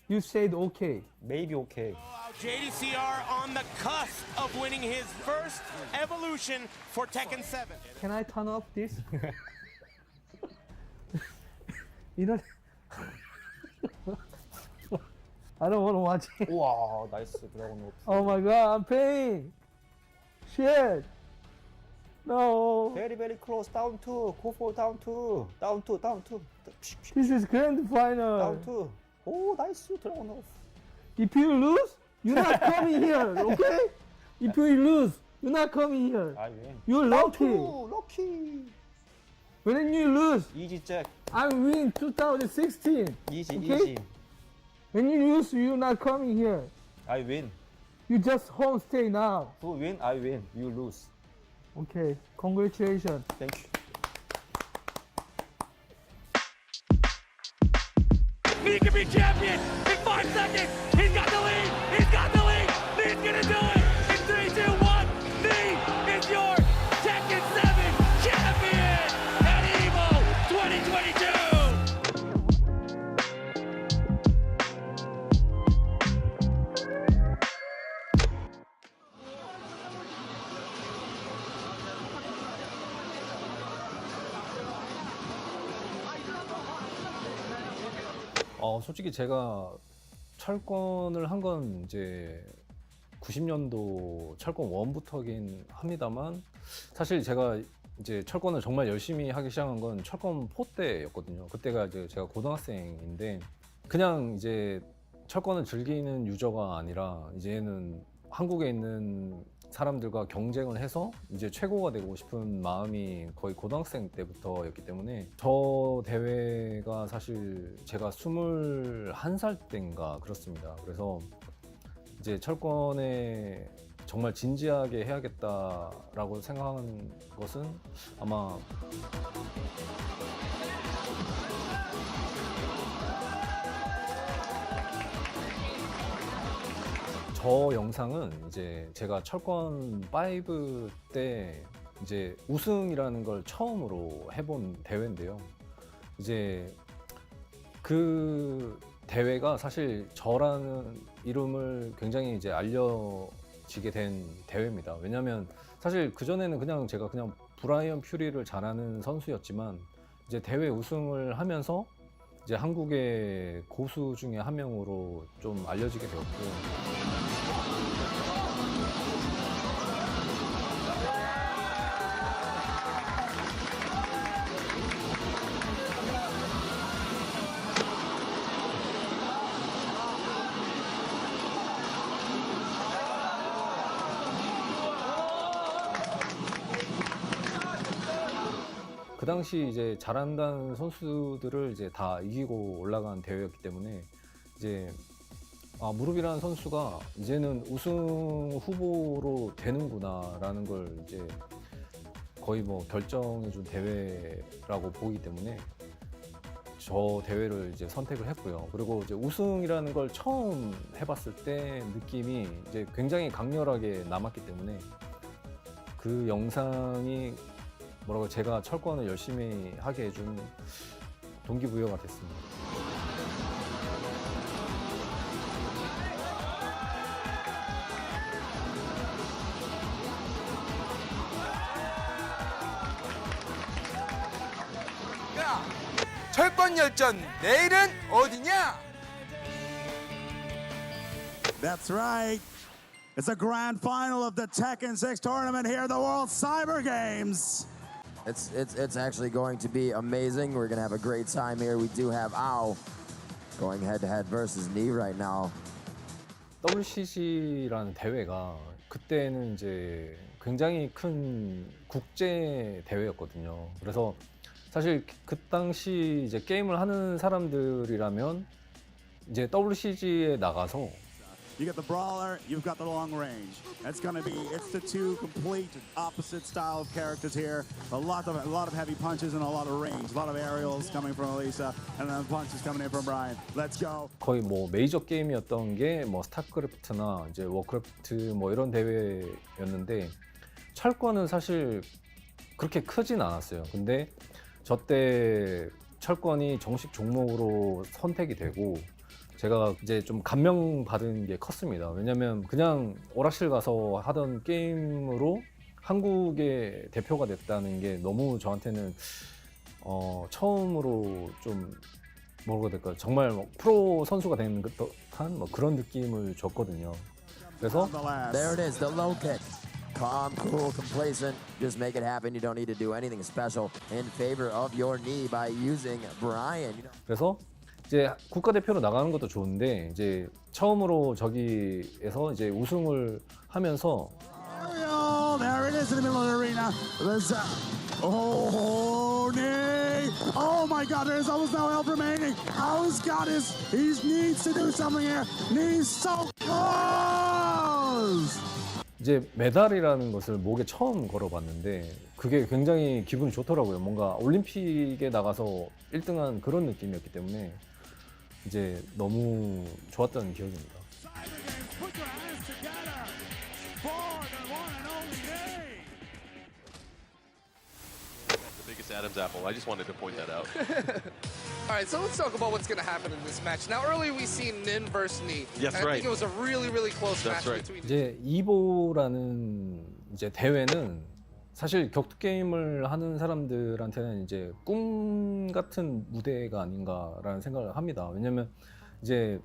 You said okay. Maybe okay. JDCR on the cusp of winning his first evolution for Tekken 7. Can I turn off this? I don't want to watch it. Wow, nice Dragunov. Oh my god, I'm paying. Shit. No. Very, very close. Down 2. Go for down 2. Down 2. This is grand final. Down 2. Oh, nice Dragunov. If you lose, you're not coming here, okay? If you lose, you're not coming here. I win. You're lucky. Lucky. When you lose, Easy check. I win 2016. Easy, okay? easy. When you lose, you're not coming here. I win. You just home stay now. Who win? I win. You lose. Okay, congratulations. Thank you. He can be champion in 5 seconds. He's got the lead. He's gonna do it. In 3, 2, 1. Lee is your Tekken 7 champion at Evo 2022. 솔직히 제가 철권을 한 건 이제 90년도 철권 1부터긴 합니다만 사실 제가 이제 철권을 정말 열심히 하기 시작한 건 철권 4 때였거든요. 그때가 이제 제가 고등학생인데 그냥 이제 철권을 즐기는 유저가 아니라 이제는 한국에 있는 사람들과 경쟁을 해서 이제 최고가 되고 싶은 마음이 거의 고등학생 때부터였기 때문에 저 대회가 사실 제가 21살 때인가 그렇습니다. 그래서 이제 철권에 정말 진지하게 해야겠다라고 생각한 것은 아마 저 영상은 이제 제가 철권 5 때 이제 우승이라는 걸 처음으로 해본 대회인데요. 이제 그 대회가 사실 저라는 이름을 굉장히 이제 알려지게 된 대회입니다. 왜냐면 사실 그전에는 그냥 제가 그냥 브라이언 퓨리를 잘하는 선수였지만 이제 대회 우승을 하면서 이제 한국의 고수 중에 한 명으로 좀 알려지게 되었고 그 당시 이제 잘한다는 선수들을 이제 다 이기고 올라간 대회였기 때문에 이제 무릎이라는 선수가 이제는 우승 후보로 되는구나라는 걸 이제 거의 뭐 결정해준 대회라고 보기 때문에 저 대회를 이제 선택을 했고요. 그리고 이제 우승이라는 걸 처음 해봤을 때 느낌이 이제 굉장히 강렬하게 남았기 때문에 그 영상이 뭐라고 제가 철권을 열심히 하게 해준 동기부여가 됐습니다. 철권 열전 내일은 어디냐? That's right. It's a grand final of the Tekken 6 tournament here at the World Cyber Games. It's actually going to be amazing. We're going to have a great time here. We do have Ao going head-to-head versus Knee right now. WCC라는 대회가 그때는 이제 굉장히 큰 국제 대회였거든요. 그래서 사실 그 당시 이제 게임을 하는 사람들이라면 이제 WCG에 나가서 You got the brawler, you've got the long range. It's the two complete opposite style of characters here. A lot of heavy punches and a lot of range. A lot of aerials coming from Elisa, and then punches coming in from Brian. Let's go. 거의 뭐 메이저 게임이었던 게 뭐 스타크래프트나 이제 워크래프트 뭐 이런 대회였는데 철권은 사실 그렇게 크진 않았어요. 근데 저 때 철권이 정식 종목으로 선택이 되고 제가 이제 좀 감명받은 게 컸습니다. 왜냐면 그냥 오락실 가서 하던 게임으로 한국의 대표가 됐다는 게 너무 저한테는 처음으로 좀 뭐라고 해야 될까요? 정말 뭐 프로 선수가 되는 듯한 뭐 그런 느낌을 줬거든요. 그래서 There it is, the low kick. Calm, cool, complacent. Just make it happen. You don't need to do anything special in favor of your knee by using Brian. 그래서 이제 국가대표로 나가는 것도 좋은데 이제 처음으로 저기에서 이제 우승을 하면서 There it is in the middle of the arena. Oh, knee! Oh my God, there's almost no help remaining. Ao's got he needs to do something here. Knee's so close! 이제 메달이라는 것을 목에 처음 걸어봤는데 그게 굉장히 기분이 좋더라고요. 뭔가 올림픽에 나가서 1등한 그런 느낌이었기 때문에 이제 너무 좋았던 기억입니다. The biggest Adam's apple. I just wanted to point that out. All right, so let's talk about what's going to happen in this match. Now, earlier we seen Nin versus Knee. Yes, and I right. think it was a really, really close That's match right. between. 이제 이보라는 이제 대회는 사실 격투 게임을 하는 사람들한테는 이제 꿈 같은 무대가 아닌가라는 생각을 합니다. 왜냐면 이제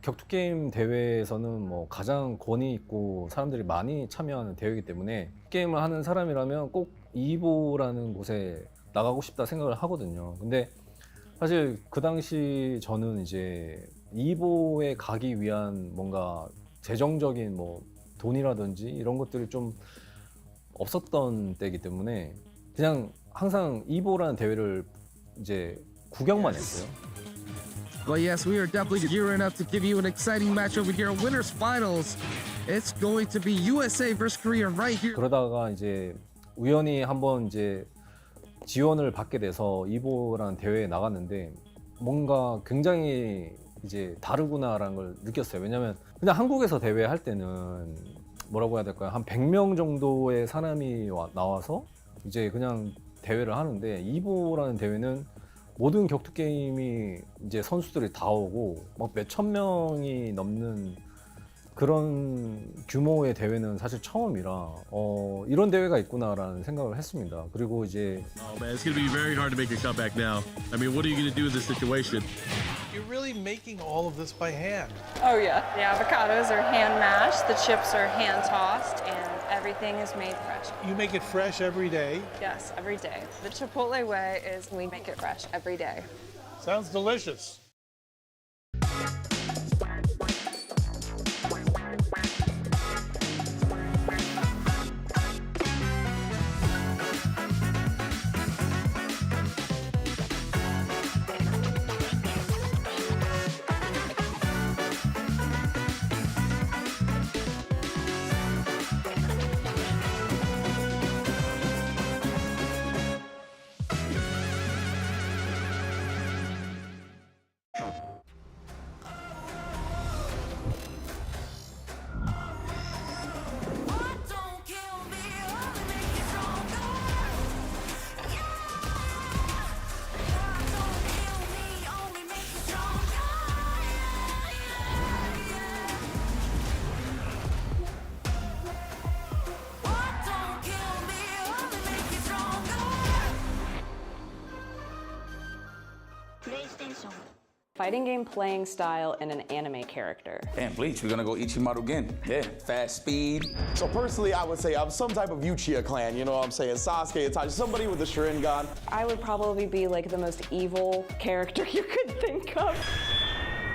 격투 게임 대회에서는 뭐 가장 권위 있고 사람들이 많이 참여하는 대회이기 때문에 게임을 하는 사람이라면 꼭 이보라는 곳에 나가고 싶다 생각을 하거든요. 근데 사실 그 당시 저는 이제 이보에 가기 위한 뭔가 재정적인 뭐 돈이라든지 이런 것들이 좀 없었던 때이기 때문에 그냥 항상 이보라는 대회를 이제 구경만 했어요. But yes, we are definitely gearing up to give you an exciting match over here. Winners finals. It's going to be USA versus Korea right here. 그러다가 이제 우연히 한번 이제 지원을 받게 돼서 이보라는 대회에 나갔는데 뭔가 굉장히 이제 다르구나라는 걸 느꼈어요. 왜냐면 그냥 한국에서 대회 할 때는 뭐라고 해야 될까요? 한 100명 정도의 사람이 나와서 이제 그냥 대회를 하는데 이보라는 대회는 모든 격투 게임이 이제 선수들이 다 오고 막 몇천 명이 넘는 그런 규모의 대회는 사실 처음이라 이런 대회가 있구나라는 생각을 했습니다. 그리고 이제 Oh man, it's going to be very hard to make a comeback now. I mean, what are you going to do in this situation? You're really making all of this by hand. Oh yeah, the avocados are hand mashed, the chips are hand tossed, and everything is made fresh. You make it fresh every day. Yes, every day. The Chipotle way is we make it fresh every day. Sounds delicious. ンション Fighting game playing style and an anime character. Damn, Bleach, we're gonna go Ichimaru again. Yeah, fast speed. So personally, I would say I'm some type of Uchiha clan, you know what I'm saying? Sasuke, Itachi, somebody with a Sharingan. I would probably be like the most evil character you could think of.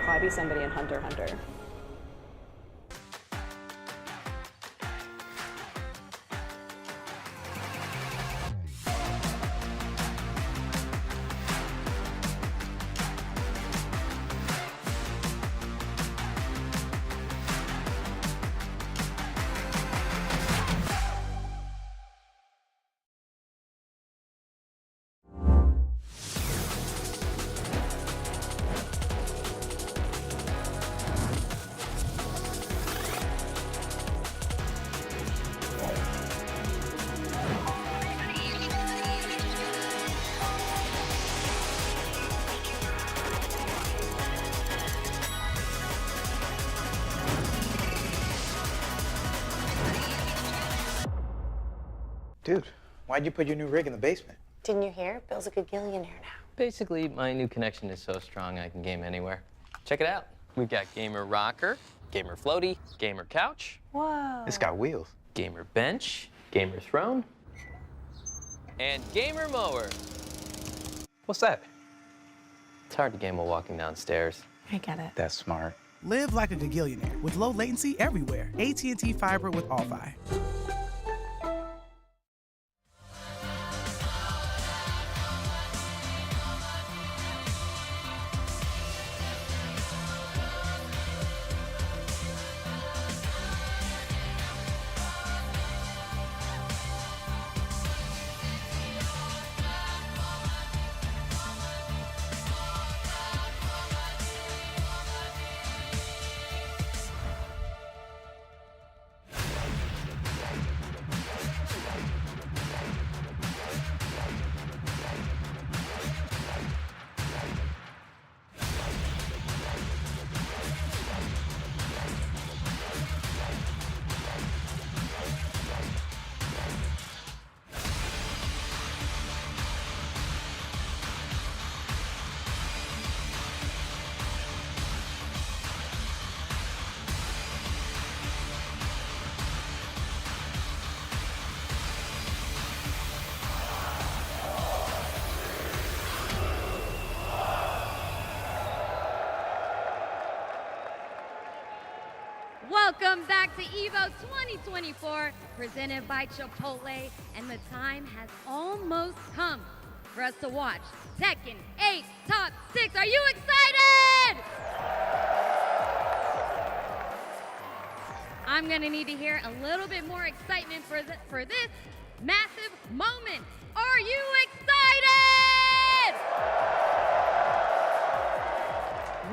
Probably be somebody in Hunter x Hunter. Dude, why'd you put your new rig in the basement? Didn't you hear? Bill's a gagillionaire now. Basically, my new connection is so strong I can game anywhere. Check it out. We've got gamer rocker, gamer floaty, gamer couch. Whoa. It's got wheels. Gamer bench, gamer throne, and gamer mower. What's that? It's hard to game while walking downstairs. I get it. That's smart. Live like a gagillionaire with low latency everywhere. AT&T Fiber with All-Fi. Welcome back to Evo 2024, presented by Chipotle, and the time has almost come for us to watch Tekken 8 Top 6. Are you excited? I'm gonna need to hear a little bit more excitement for this massive moment. Are you excited?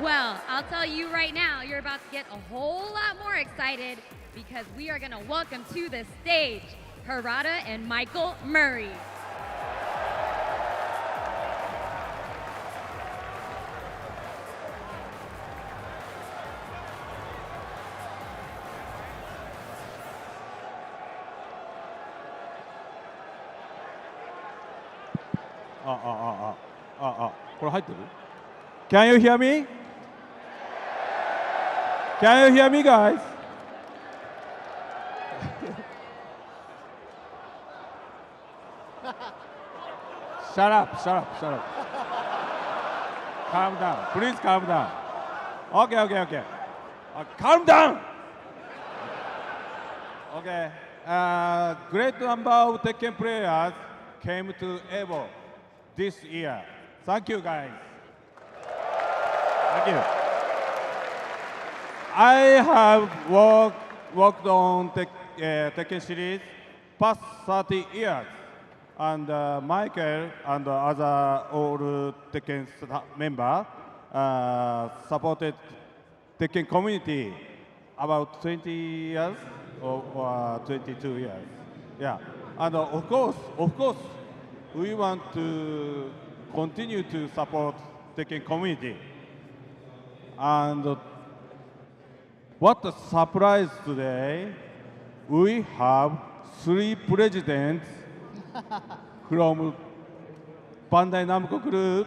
Well, I'll tell you right now, you're about to get a whole lot more excited because we are gonna welcome to the stage Harada and Michael Murray. Can you hear me? Can you hear me, guys? Shut up, shut up, shut up. Calm down, please calm down. Okay. Calm down! Okay, great number of Tekken players came to Evo this year. Thank you, guys. Thank you. I have worked on Tekken series past 30 years, and Michael and other all Tekken members supported Tekken community about 20 years or 22 years. Yeah, and of course, we want to continue to support Tekken community. And what a surprise today, we have 3 presidents from Bandai Namco Group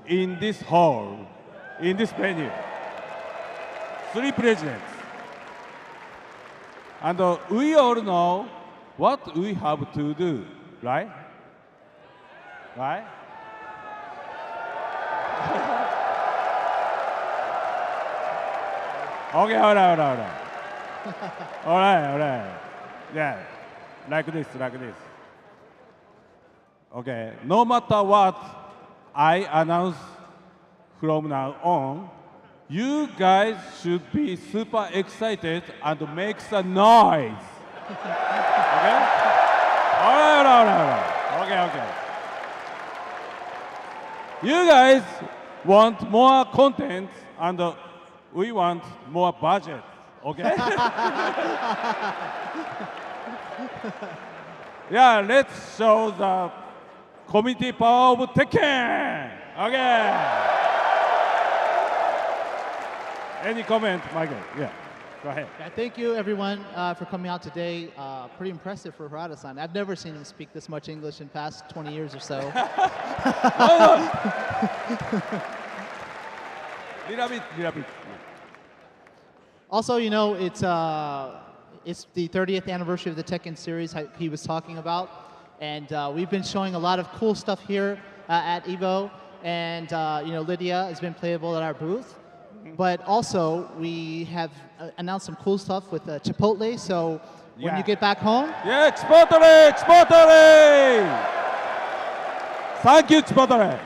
in this hall, in this venue. 3 presidents. And we all know what we have to do, right? Right? Okay, all right. All right. Yeah, like this. Okay, no matter what I announce from now on, you guys should be super excited and make some noise. Okay? All right. Okay. You guys want more content and we want more budget. Okay? Yeah, let's show the community power of Tekken. Okay. Any comment, Michael? Yeah, go ahead. Yeah, thank you, everyone, for coming out today. Pretty impressive for Harada-san. I've never seen him speak this much English in past 20 years or so. Little bit. Also, you know, it's the 30th anniversary of the Tekken series he was talking about. And we've been showing a lot of cool stuff here at Evo. And, you know, Lydia has been playable at our booth. But also, we have announced some cool stuff with Chipotle. So when you get back home... Yeah, Chipotle! Thank you, Chipotle.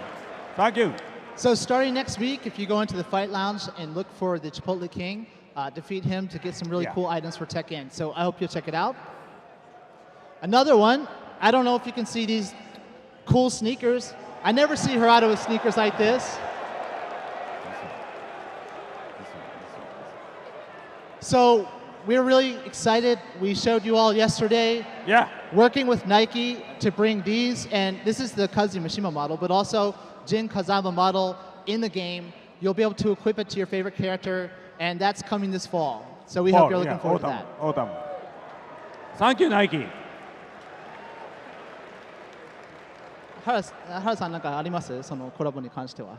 Thank you. So starting next week, if you go into the Fight Lounge and look for the Chipotle King, defeat him to get some really cool items for Tekken. So I hope you'll check it out. Another one, I don't know if you can see these cool sneakers. I never see Harada with sneakers like this. So we're really excited. We showed you all yesterday. Yeah. Working with Nike to bring these, and this is the Kazu Mishima model, but also Jin Kazama model in the game. You'll be able to equip it to your favorite character, and that's coming this fall. So we hope you're looking forward to that. Autumn. Thank you, Nike. 原さんなんかありますそのコラボに関しては。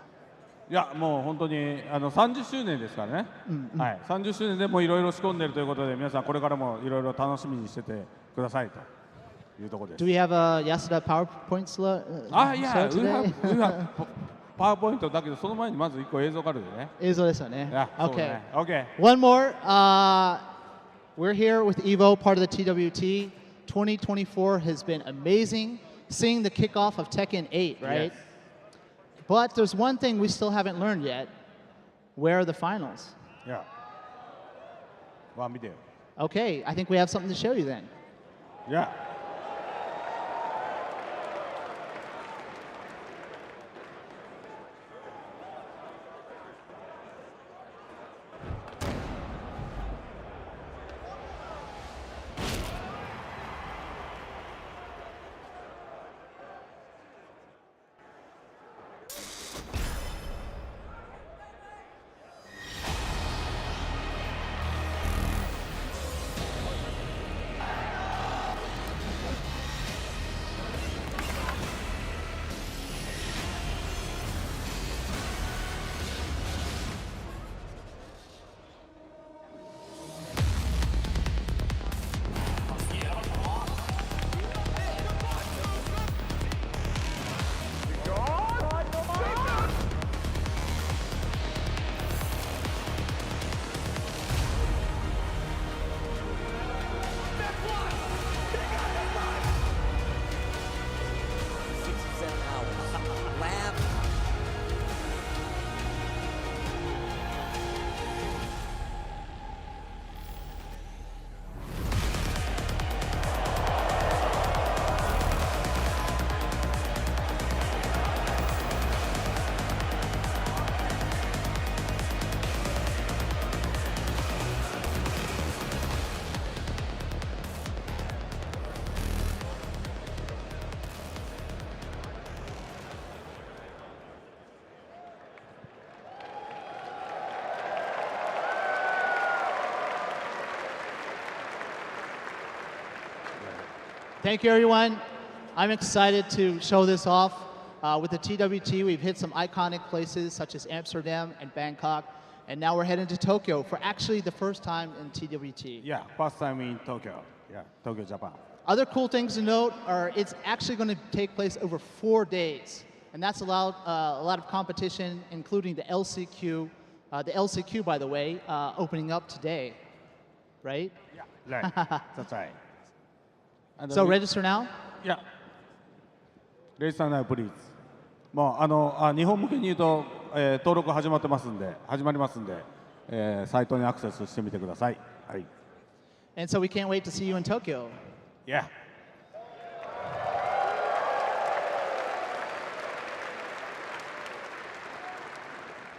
いやもう本当に30周年ですからね、はい、30周年でもいろいろ仕込んでいるということで皆さんこれからもいろいろ楽しみにしててくださいというところです。Do we have a Yasuda PowerPoint slot? Yeah, we have PowerPoint だけどその前にまず1個映像があるよね。映像ですよね。Okay. Okay. One more. We're here with Evo, part of the TWT. 2024 has been amazing. Seeing the kickoff of Tekken 8, right? Yes. But there's one thing we still haven't learned yet. Where are the finals? Yeah. One video. Okay, I think we have something to show you then. Yeah. Thank you, everyone. I'm excited to show this off. With the TWT, we've hit some iconic places such as Amsterdam and Bangkok, and now we're heading to Tokyo for actually the first time in TWT. Yeah, first time in Tokyo. Yeah, Tokyo, Japan. Other cool things to note are it's actually going to take place over 4 days, and that's allowed a lot of competition, including the LCQ. The LCQ, by the way, opening up today, right? Yeah, right. That's right. And So register now? Yeah. Register now, please. もう日本向けに言うと、登録始まりますんで、サイトにアクセスしてみてください。はい。And so we can't wait to see you in Tokyo. Yeah.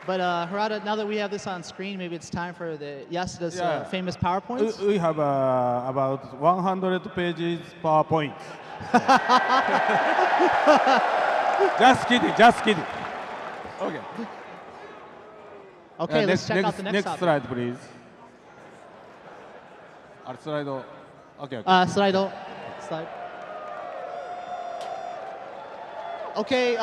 But Harada, now that we have this on screen, maybe it's time for the Yasuda's famous PowerPoints. We have about 100 pages PowerPoint. Just kidding. Okay. Okay, let's check out the next topic. Slide, please. Slide. Okay. Slide. Okay,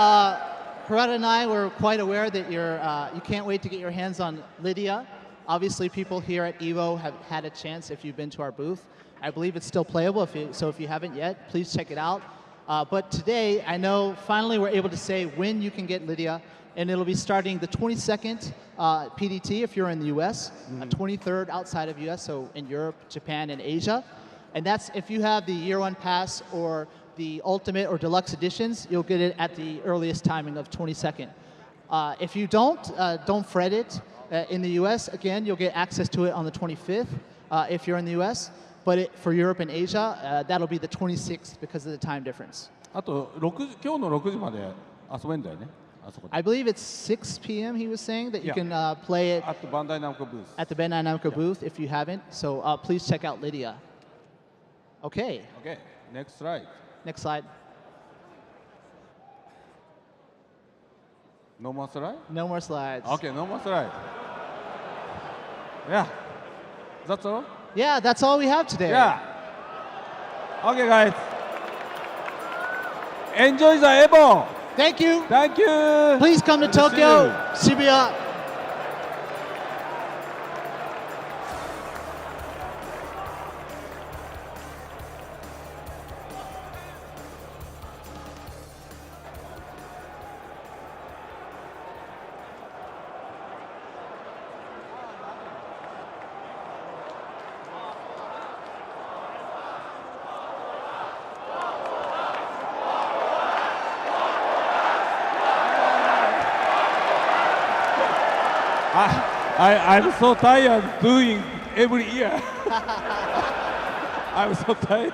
Harada and I were quite aware that you can't wait to get your hands on Lydia. Obviously, people here at Evo have had a chance if you've been to our booth. I believe it's still playable, so if you haven't yet, please check it out. But today, I know finally we're able to say when you can get Lydia, and it'll be starting the 22nd PDT if you're in the US, 23rd outside of US, so in Europe, Japan, and Asia. And that's if you have the Year 1 Pass or the Ultimate or Deluxe editions, you'll get it at the earliest timing of 22nd. If you don't fret it. In the US, again, you'll get access to it on the 25th if you're in the US. But for Europe and Asia, that'll be the 26th because of the time difference. あと今日の6時まで遊べんだよね。I believe it's 6 p.m. he was saying that you can play it at the Bandai Namco booth. At the Bandai Namco booth if you haven't. So please check out Lydia. Okay. Okay. Next slide. Next slide. No more slide? No more slides. Okay, no more slide. Yeah. That's all? Yeah, that's all we have today. Yeah. Okay, guys. Enjoy the Evo. Thank you. Thank you. Please come to Tokyo, Shibuya. I'm so tired doing every year. I'm so tired.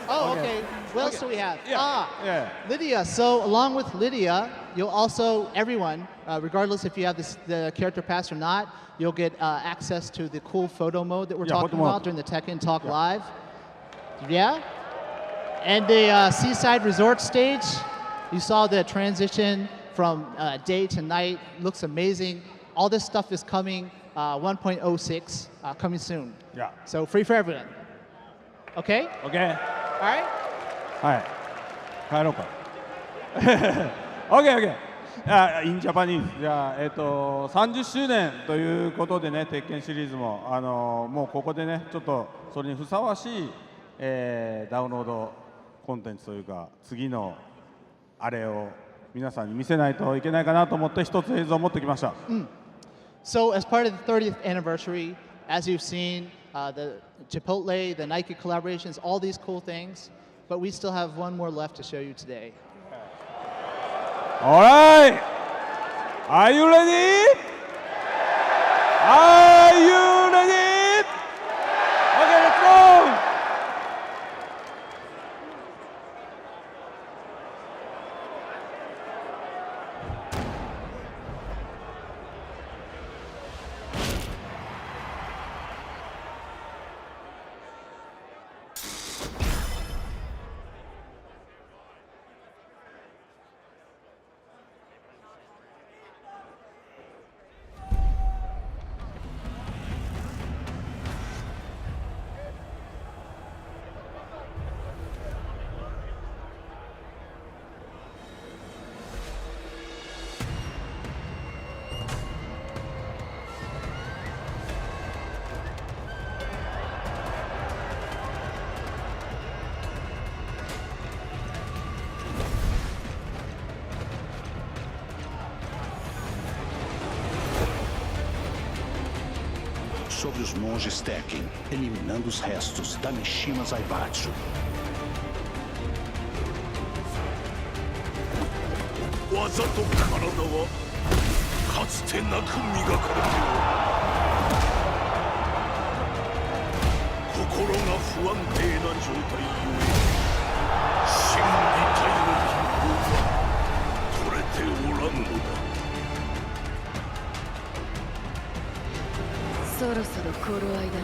Oh, okay. What else do we have? Yeah. Lydia. So along with Lydia, you'll also, everyone, regardless if you have the character pass or not, you'll get access to the cool photo mode that we're talking about during the Tekken Talk Live. Yeah? And the Seaside Resort stage, you saw the transition from day to night. Looks amazing. All this stuff is coming 1.06, coming soon. Yeah. So free for everyone. Okay? Okay. All right? はい。帰ろうか。OK。in Japanese。じゃあ、30周年ということでね、鉄拳シリーズも、もうここでね、ちょっとそれにふさわしい、ダウンロードコンテンツというか、次のあれを皆さんに見せないといけないかなと思って一つ映像を持ってきました。So as part of the 30th anniversary, as you've seen, the Chipotle, the Nike collaborations, all these cool things, but we still have one more left to show you today. All right. Are you ready? Are you ready? Okay, let's go. sobre os monges Tekken, eliminando os restos da Mishima Zaibatsu. 技と体はかつてなく磨かれておる。心が不安定な状態ゆえ心技体の均衡は取れておらんのだ。そろそろ頃合いだな。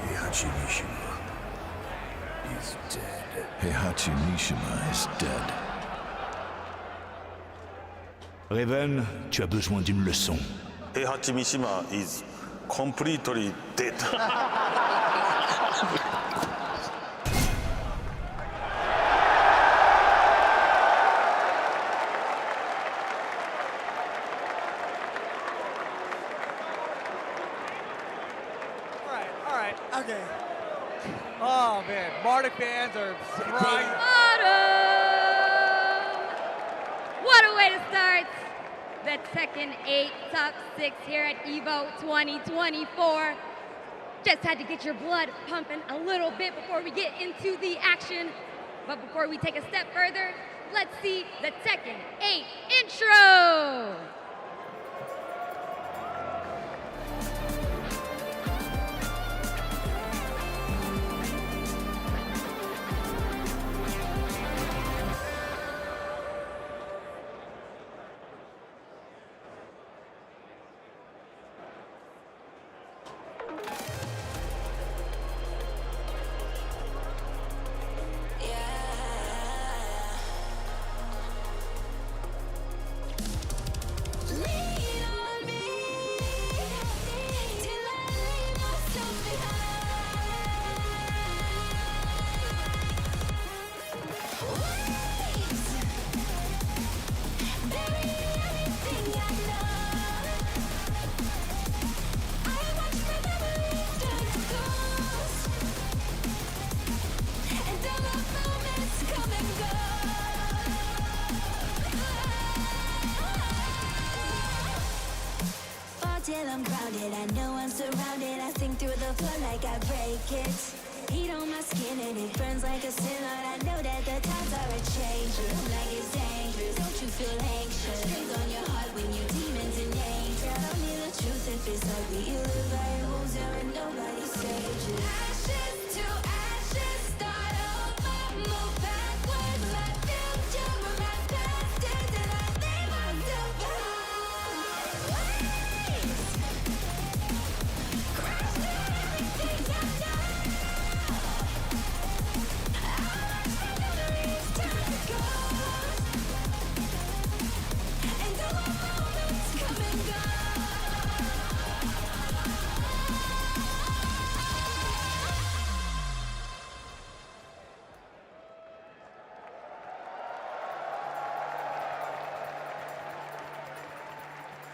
Heihachi Mishima is dead. Heihachi Mishima is dead. Raven, tu as besoin d'une leçon. Heihachi Mishima is completely dead. Okay. Oh man, Martic fans are crying. What a way to start the Tekken 8 Top 6 here at Evo 2024. Just had to get your blood pumping a little bit before we get into the action. But before we take a step further, let's see the Tekken 8 intro. Till I'm grounded, I know I'm surrounded. I sing through the floor like I break it. Heat on my skin and it burns like a sin. I know that the times are a-changing. Like it's dangerous, don't you feel anxious? Strings on your heart when you demons in danger. Tell me the truth if it's ugly. You live by rules, there and nobody saves you. Ashes to ashes, start over, move backwards. My future, my past is, and I leave myself behind.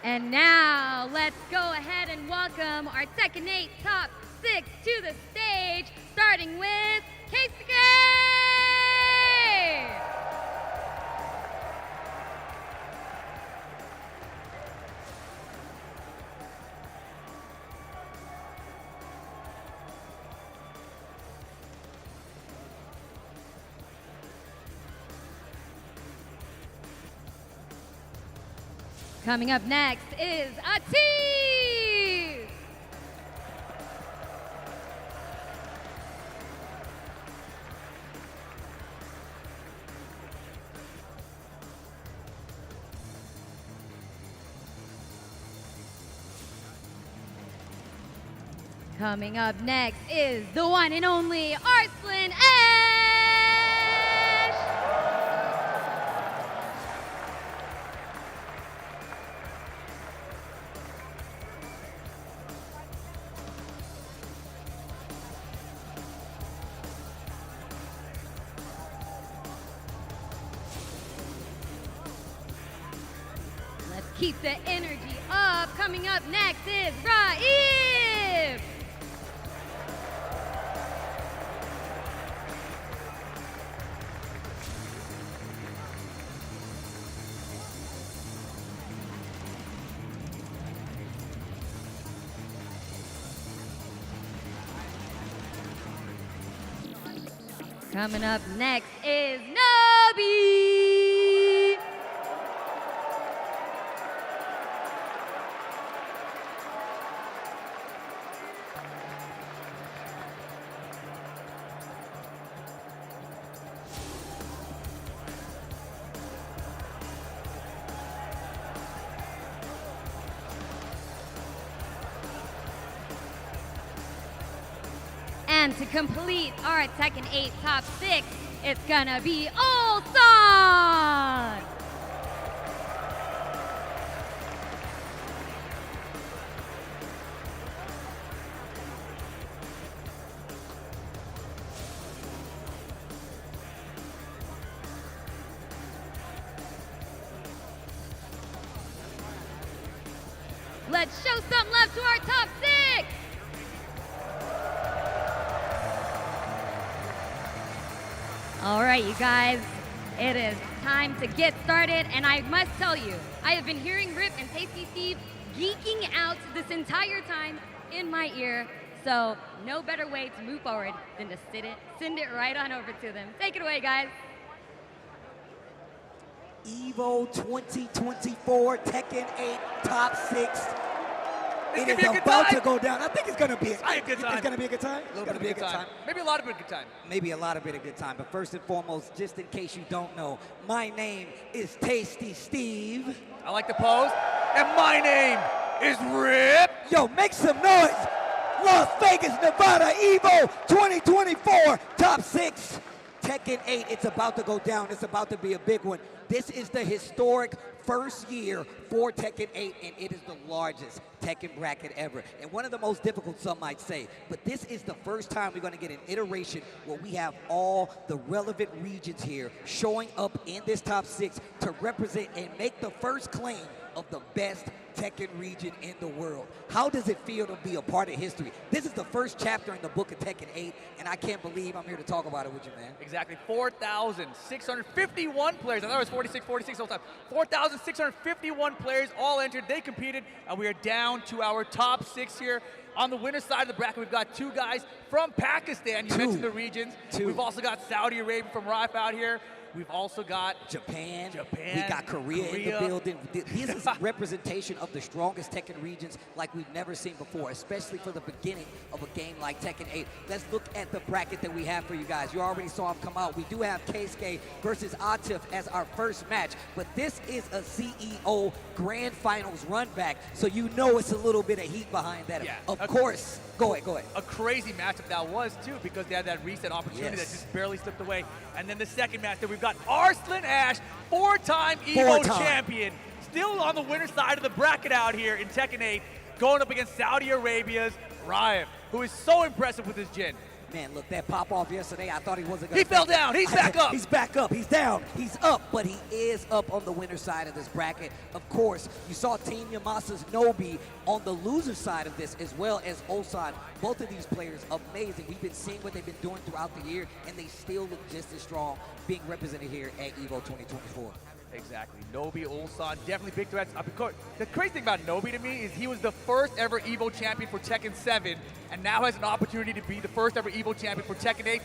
And now, let's go ahead and welcome our Tekken 8 Top 6 to the stage, starting with Keisuke! Coming up next is Ati! Coming up next is the one and only Arslan Ash! Let's keep the energy up. Coming up next is Raif! Coming up next is Nabi! And to complete our Tekken 8 top 6, it's gonna be Ulsan! Let's show some love to our top 6! All right, you guys, it is time to get started, and I must tell you, I have been hearing Rip and Tasty Steve geeking out this entire time in my ear, so no better way to move forward than to send it right on over to them. Take it away, guys. Evo 2024 Tekken 8 top 6. It's It is about to go down. I think it's going to be a good time. It's going to be a good time? It's going to be a good time. Maybe a lot of it a good time. Maybe a lot of it a good time. But first and foremost, just in case you don't know, my name is Tasty Steve. I like the pose. And my name is Rip. Yo, make some noise. Las Vegas, Nevada, Evo 2024 top 6. Tekken 8, it's about to go down. It's about to be a big one. This is the historic first year for Tekken 8, and it is the largest Tekken bracket ever. And one of the most difficult, some might say. But this is the first time we're going to get an iteration where we have all the relevant regions here showing up in this top 6 to represent and make the first claim of the best Tekken region in the world. How does it feel to be a part of history? This is the first chapter in the book of Tekken 8, and I can't believe I'm here to talk about it with you, man. Exactly, 4,651 players. I thought it was 46 the whole time. 4,651 players all entered. They competed, and we are down to our top 6 here. On the winner's side of the bracket, we've got 2 guys from Pakistan. You mentioned the regions. We've also got Saudi Arabia from Raif out here. We've also got Japan. We got Korea in the building. This is representation of the strongest Tekken regions like we've never seen before, especially for the beginning of a game like Tekken 8. Let's look at the bracket that we have for you guys. You already saw him come out. We do have Keisuke versus Atif as our first match, but this is a CEO Grand Finals run back, so you know it's a little bit of heat behind that. Yeah. Of course. Go ahead. A crazy matchup that was, too, because they had that reset opportunity that just barely slipped away. And then the second match that we've got Arslan Ash, 4-time Evo champion, still on the winner's side of the bracket out here in Tekken 8, going up against Saudi Arabia's Raif, who is so impressive with his Jin. Man, look, that pop-off yesterday, I thought he wasn't going to... He fell down. He's back up. He's back up. He's down. He's up, but he is up on the winner's side of this bracket. Of course, you saw Team Yamasa's Nobi on the loser side of this, as well as Ulsan. Both of these players, amazing. We've been seeing what they've been doing throughout the year, and they still look just as strong being represented here at Evo 2024. Exactly. Nobi, Ulsan, definitely big threats. The crazy thing about Nobi to me is he was the first ever Evo champion for Tekken 7 and now has an opportunity to be the first ever Evo champion for Tekken 8.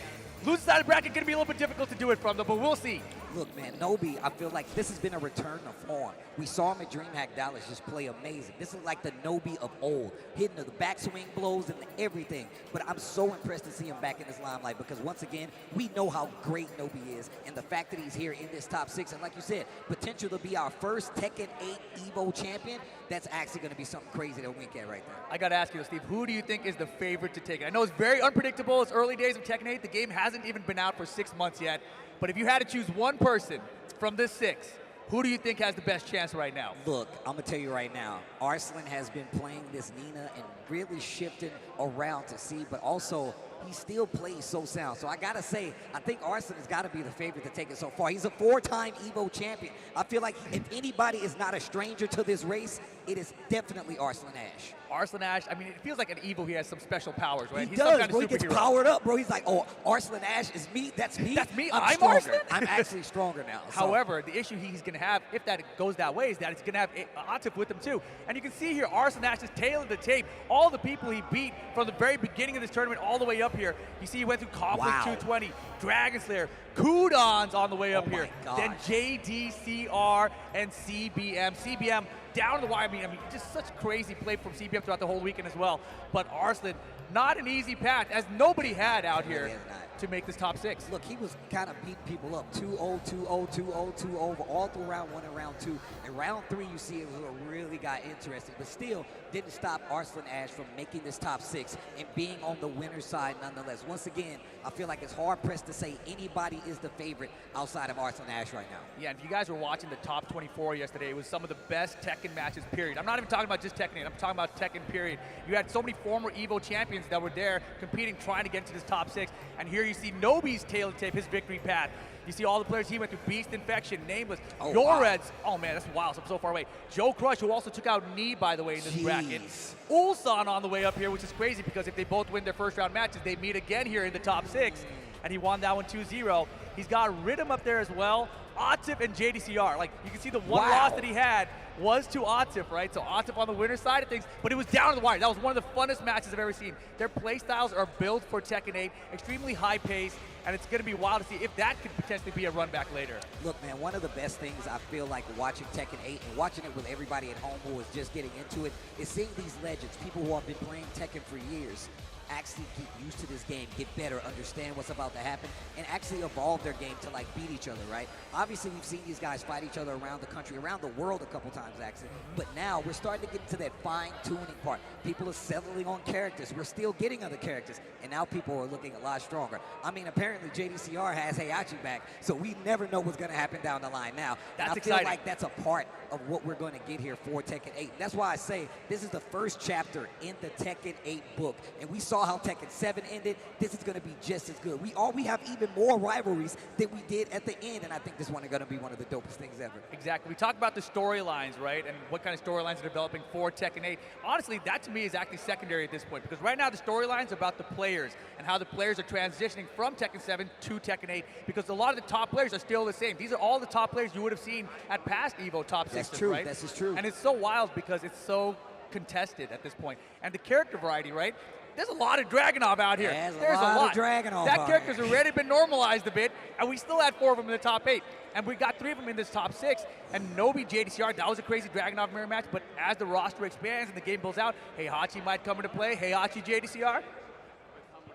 Loser side of the bracket going to be a little bit difficult to do it from, though, but we'll see. Look, man, Nobi, I feel like this has been a return of form. We saw him at DreamHack Dallas just play amazing. This is like the Nobi of old, hitting the backswing blows and everything. But I'm so impressed to see him back in this limelight because, once again, we know how great Nobi is, and the fact that he's here in this top 6, and like you said, potential to be our first Tekken 8 Evo champion, that's actually going to be something crazy to wink at right there. I got to ask you, Steve, who do you think is the favorite to take it? I know it's very unpredictable. It's early days of Tekken 8. The game hasn't even been out for 6 months yet. But if you had to choose one person from this 6, who do you think has the best chance right now? Look, I'm going to tell you right now, Arslan has been playing this Nina and really shifting around to see, but also he still plays so sound. So I got to say, I think Arslan has got to be the favorite to take it so far. He's a 4-time Evo champion. I feel like if anybody is not a stranger to this race, it is definitely Arslan Ash. Arslan Ash, I mean, it feels like an Evo, he has some special powers, right? He He's does, some kind bro. of He superhero. gets powered up, bro. He's like, oh, Arslan Ash is me. That's me. That's me. I'm stronger. Arslan. I'm actually stronger now. So. However, the issue he's going to have, if that goes that way, is that he's going to have Atif with him too. And you can see here, Arslan Ash's tail of the tape, all the people he beat from the very beginning of this tournament all the way up here. You see he went through Conflict 220, Dragon Slayer, Kudon's on the way up here. Then JDCR and CBM. CBM down to the wire. I mean, just such crazy play from CBM throughout the whole weekend as well. But Arslan, not an easy path, as nobody had out here to make this top 6. Look, he was kind of beating people up 2-0, 2-0, 2-0, 2-0 all through round 1 and round 2. And round 3, you see it really got interesting, but still didn't stop Arslan Ash from making this top 6 and being on the winner's side nonetheless. Once again, I feel like it's hard-pressed to say anybody is the favorite outside of Arslan Ash right now. Yeah, and if you guys were watching the top 24 yesterday, it was some of the best Tekken matches, period. I'm not even talking about just Tekken 8, I'm talking about Tekken, period. You had so many former Evo champions that were there competing, trying to get into this top 6. And here you see Nobi's tail to tape, his victory path. You see all the players he went through, Beast Infection, Nameless, Yoreds. Wow. Oh man, that's wild, I'm so far away. Joe Crush, who also took out Knee, by the way, in this bracket. Ulsan on the way up here, which is crazy because if they both win their first round matches, they meet again here in the top 6. And he won that one 2-0. He's got Rhythm up there as well. Atif and JDCR. Like, you can see the one loss that he had was to Atif, right? So Atif on the winner's side of things, but it was down to the wire. That was one of the funnest matches I've ever seen. Their play styles are built for Tekken 8, extremely high pace, and it's going to be wild to see if that could potentially be a run back later. Look, man, one of the best things I feel like watching Tekken 8 and watching it with everybody at home who is just getting into it is seeing these legends, people who have been playing Tekken for years, actually get used to this game, get better, understand what's about to happen, and actually evolve their game to like beat each other, right? Obviously, we've seen these guys fight each other around the country, around the world a couple times, actually. But now we're starting to get into that fine-tuning part. People are settling on characters. We're still getting other characters, and now people are looking a lot stronger. I mean, apparently JDCR has Heihachi back, so we never know what's going to happen down the line now. That's and I exciting. feel like that's a part of what we're going to get here for Tekken 8. That's why I say this is the first chapter in the Tekken 8 book, and we saw how Tekken 7 ended. This is going to be just as good. We have even more rivalries than we did at the end, and I think this one is going to be one of the dopest things ever. Exactly. We talk about the storylines, right, and what kind of storylines are developing for Tekken 8. Honestly, that to me is actually secondary at this point, because right now the storylines are about the players and how the players are transitioning from Tekken 7 to Tekken 8, because a lot of the top players are still the same. These are all the top players you would have seen at past Evo top 6s, That's true. right? This is true. And it's so wild because it's so contested at this point. And the character variety, right? There's a lot of Dragunov out here. There's a lot lot. of Dragunov That out character's here. already been normalized a bit, and we still had 4 of them in the top 8. And we got 3 of them in this top 6. And Nobi, JDCR, that was a crazy Dragunov mirror match, but as the roster expands and the game builds out, Heihachi might come into play. Heihachi, JDCR.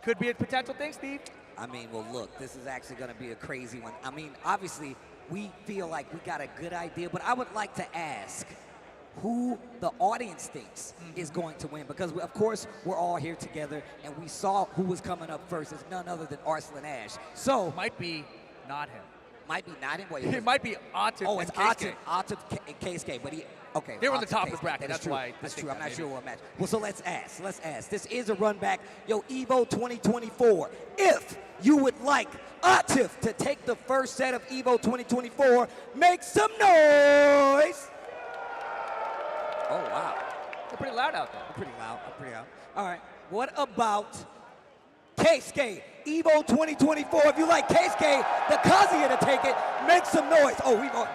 Could be a potential thing, Steve. I mean, well, look, this is actually going to be a crazy one. I mean, obviously, we feel like we got a good idea, but I would like to ask who the audience thinks is going to win, because of course we're all here together and we saw who was coming up first. It's none other than Arslan Ash. So might be not him. Might be not him. Wait, it might be Atif. Oh, it's and Atif and Keisuke, but he. Okay, they were in the Atif, top of the Keisuke. bracket. That's true. why. That's true. I'm not sure what match. Well, so let's ask. This is a run back. Yo, Evo 2024. If you would like Atif to take the first set of Evo 2024, make some noise. Oh, wow. They're pretty loud out there. Pretty loud. All right. What about Keisuke, Evo 2024? If you like Keisuke, the Kazuya to take it, make some noise. Oh,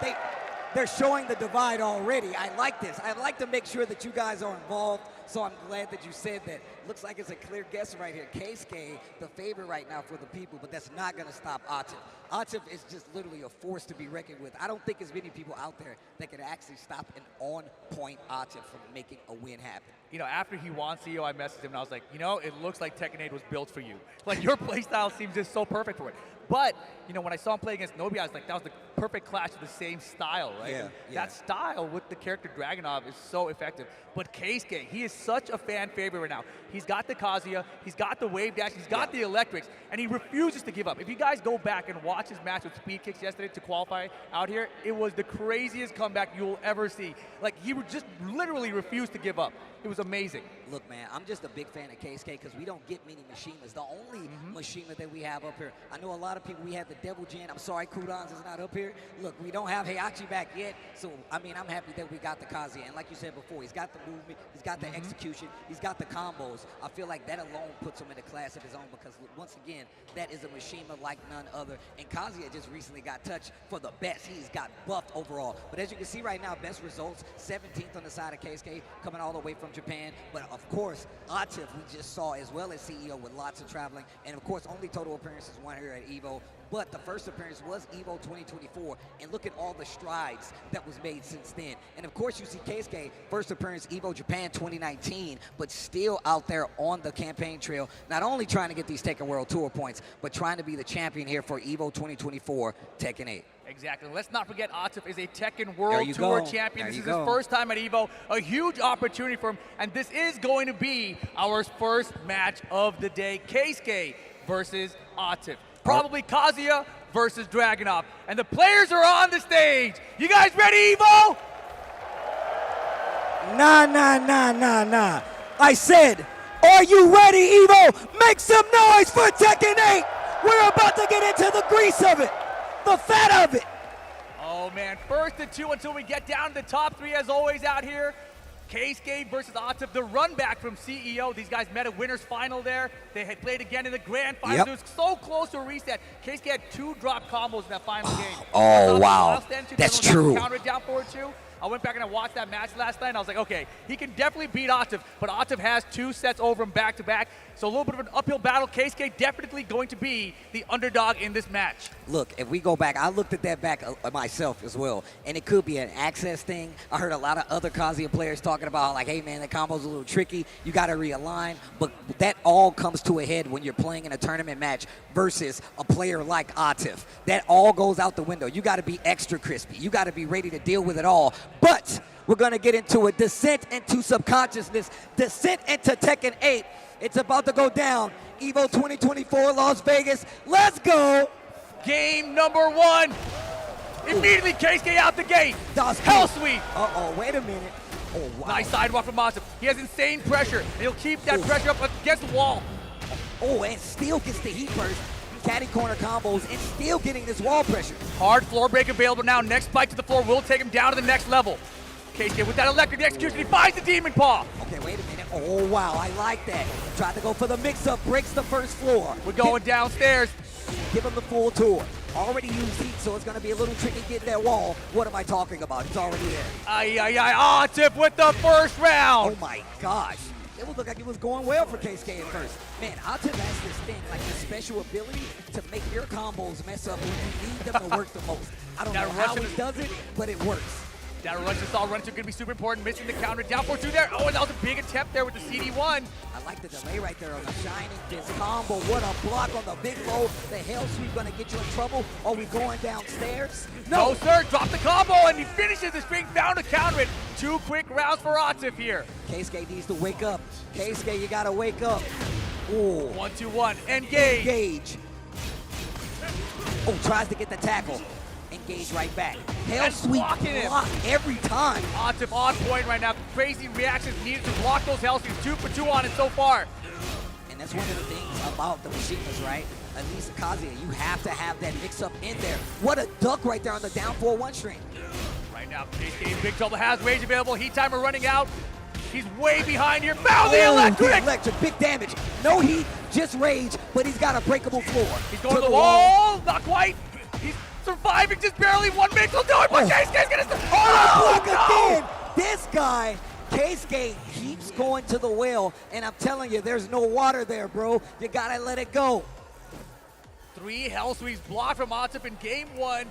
they're showing the divide already. I like this. I like to make sure that you guys are involved So I'm glad that you said that. Looks like it's a clear guess right here. Keisuke, the favorite right now for the people, but that's not going to stop Atif. Atif is just literally a force to be reckoned with. I don't think there's many people out there that can actually stop an on-point Atif from making a win happen. You know, after he won CEO, I messaged him and I was like, you know, it looks like Tekken 8 was built for you. Like, your playstyle seems just so perfect for it. But, you know, when I saw him play against Nobi, I was like, that was the perfect clash of the same style, right? Yeah, That style with the character Dragunov is so effective. But Keisuke, he is such a fan favorite right now. He's got the Kazuya, he's got the wave dash, he's got the electrics, and he refuses to give up. If you guys go back and watch his match with Speed Kicks yesterday to qualify out here, it was the craziest comeback you'll ever see. Like, he would just literally refused to give up. It was amazing. Look, man, I'm just a big fan of Keisuke because we don't get many Mishimas. The only Mishima that we have up here, I know a lot of people, we have the Devil Jin. I'm sorry, Kudans is not up here. Look, we don't have Heihachi back yet, so, I mean, I'm happy that we got the Kazuya. And like you said before, he's got the movement, he's got the execution, he's got the combos. I feel like that alone puts him in a class of his own because, once again, that is a Mishima like none other. And Kazuya just recently got touched for the best. He's got buffed overall. But as you can see right now, best results, 17th on the side of Keisuke, coming all the way from Japan. But, of course, Atif we just saw, as well as CEO with lots of traveling. And, of course, only total appearances one here at Evo. But the first appearance was Evo 2024, and look at all the strides that was made since then. And of course, you see Keisuke, first appearance Evo Japan 2019, but still out there on the campaign trail, not only trying to get these Tekken World Tour points, but trying to be the champion here for Evo 2024 Tekken 8. Exactly. Let's not forget Atif is a Tekken World Tour champion. This is his first time at Evo. A huge opportunity for him, and this is going to be our first match of the day. Keisuke versus Atif. Probably Kazuya versus Dragunov. And the players are on the stage. You guys ready, Evo? Nah. I said, are you ready, Evo? Make some noise for Tekken 8. We're about to get into the grease of it, the fat of it. Oh, man. First and two until we get down to the top three, as always, out here. Keisuke versus Atif, the run back from CEO. These guys met a winner's final there. They had played again in the grand final. It was so close to a reset. Keisuke had 2 drop combos in that final game. Oh, wow. That's true. Counter down forward 2. I went back and I watched that match last night, and I was like, okay, he can definitely beat Atif, but Atif has 2 sets over him back-to-back, so a little bit of an uphill battle. Keisuke definitely going to be the underdog in this match. Look, if we go back, I looked at that back myself as well, and it could be an access thing. I heard a lot of other Kazuya players talking about, like, hey, man, the combo's a little tricky. You got to realign, but that all comes to a head when you're playing in a tournament match versus a player like Atif. That all goes out the window. You got to be extra crispy. You got to be ready to deal with it all. But we're going to get into a descent into subconsciousness, descent into Tekken 8. It's about to go down. Evo 2024 Las Vegas. Let's go. Game number 1. Immediately Keisuke out the gate. Hell sweep. Uh-oh, wait a minute. Oh, wow. Nice sidewalk from Atif. He has insane pressure. He'll keep that pressure up against the wall. Oh, and still gets the heat burst. Caddy corner combos and still getting this wall pressure. Hard floor break available now. Next spike to the floor will take him down to the next level. Keisuke with that electric execution, he finds the Demon Paw. Okay, wait a minute. Oh, wow, I like that. Tried to go for the mix-up, breaks the first floor. We're going downstairs. Give him the full tour. Already used heat, so it's going to be a little tricky getting that wall. What am I talking about? It's already there. Atif with the first round. Oh, my gosh. It would look like it was going well for Keisuke at first. Man, Atif has this thing, like this special ability to make your combos mess up when you need them to work the most. I don't know how he does it, but it works. That rush just all run to going to be super important. Missing the counter, down 4-2 there. Oh, and that was a big attempt there with the CD1. I like the delay right there on the Shining Fist combo. What a block on the big low. The Hell Sweep going to get you in trouble. Are we going downstairs? No, sir. Drop the combo, and he finishes this being bound to counter it. 2 quick rounds for Atif here. Keisuke needs to wake up. Keisuke, you got to wake up. Ooh. 1-2-1. Engage. Oh, tries to get the tackle. Engage right back. Hell Sweep block every time. Atif on point right now. Crazy reactions needed to block those Hell Sweeps. 2 for 2 on it so far. And that's one of the things about the Mishimas, right? At least Kazuya, you have to have that mix-up in there. What a duck right there on the down 4-1 string. Right now, Keisuke Big Trouble has rage available. Heat timer running out. He's way behind here. Found the electric! The electric, big damage. No heat, just rage, but he's got a breakable floor. He's going to the wall. Not quite. He's surviving just barely. 1 mix will do it, but Keisuke's gonna... Oh, block again! This guy Keisuke keeps going to the well, and I'm telling you, there's no water there, bro. You gotta let it go. 3 hell sweeps blocked from Atif in game 1.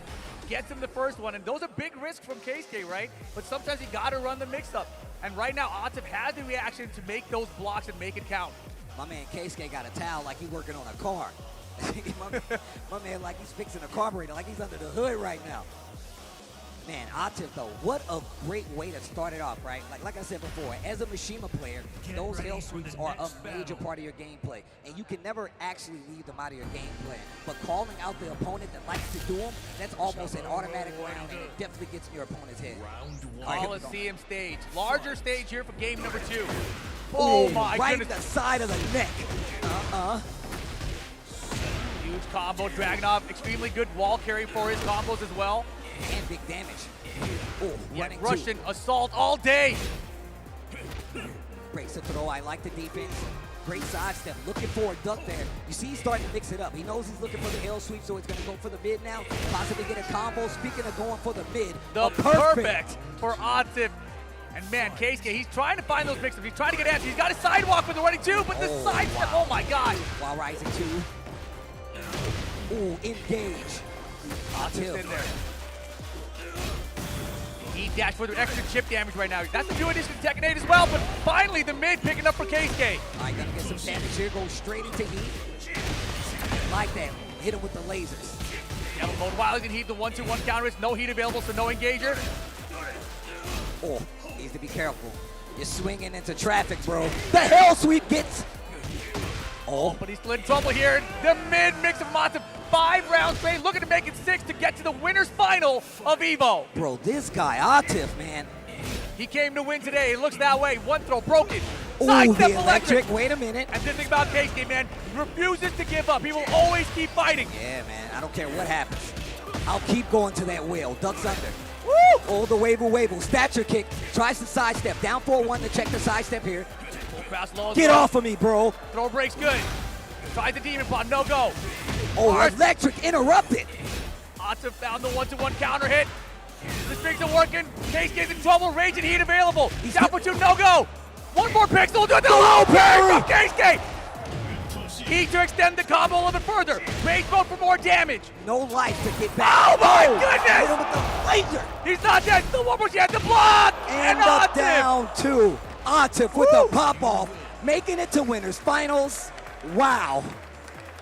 Gets him the first one, and those are big risks from Keisuke, right? But sometimes you gotta run the mix-up. And right now, Atif has the reaction to make those blocks and make it count. My man Keisuke got a towel like he's working on a car. my man like he's fixing a carburetor, like he's under the hood right now. Man, Atif though, what a great way to start it off, right? Like I said before, as a Mishima player, those hell sweeps are a major part of your gameplay, and you can never actually leave them out of your gameplay. But calling out the opponent that likes to do them, that's almost an automatic round, and it definitely gets in your opponent's head. Coliseum stage, larger stage here for game number 2. Oh my right goodness. the side of the neck. Huge combo, Dragunov, extremely good wall carry for his combos as well. And big damage. Oh, running Russian assault all day. Breaks the throw. I like the defense. Great sidestep. Looking for a duck there. You see he's starting to mix it up. He knows he's looking for the hell sweep, so he's going to go for the mid now. Possibly get a combo. Speaking of going for the mid, The perfect for Atif. And man, Keisuke, he's trying to find those mix-ups. He's trying to get answers. He's got a sidewalk with the running 2, but the sidestep, oh my God. While rising 2. Ooh, engage. Atif's in there. He dashed for the extra chip damage right now. That's the new addition to Tekken 8 as well, but finally the mid picking up for Keisuke. All right, gonna get some damage here, go straight into heat. Like that, hit him with the lasers. Yellow mode while he can heat the 1-2-1 counter. It's no heat available, so no engager. Oh, needs to be careful. You're swinging into traffic, bro. The hell sweep gets. Oh, but he's still in trouble here. The mid mix of Atif. 5 rounds straight, looking to make it 6 to get to the winner's final of Evo. Bro, this guy, Atif, man. He came to win today. It looks that way. One throw broken. Ooh, Sidestep the electric. Wait a minute. And this thing about Keisuke, man, refuses to give up. He will always keep fighting. Yeah, man. I don't care what happens. I'll keep going to that wheel. Ducks under. Woo! Oh, the wave. Stature kick. Tries to sidestep. Down 4-1 to check the sidestep here. Get off of me, bro. Throw breaks good. Tried the demon pod. No go. Oh, electric interrupted. Atif found the 1-2-1 counter hit. The strings are working. Keisuke's in trouble. Rage and heat available. He's out for 2. No go. One more pixel. Do the low parry from Keisuke. Heat to extend the combo a little bit further. Rage mode for more damage. No life to get back. Oh my goodness! Hit him with the laser. He's not dead. Still one more chance to block. And the down 2. Atif with the pop off, making it to winners finals. Wow.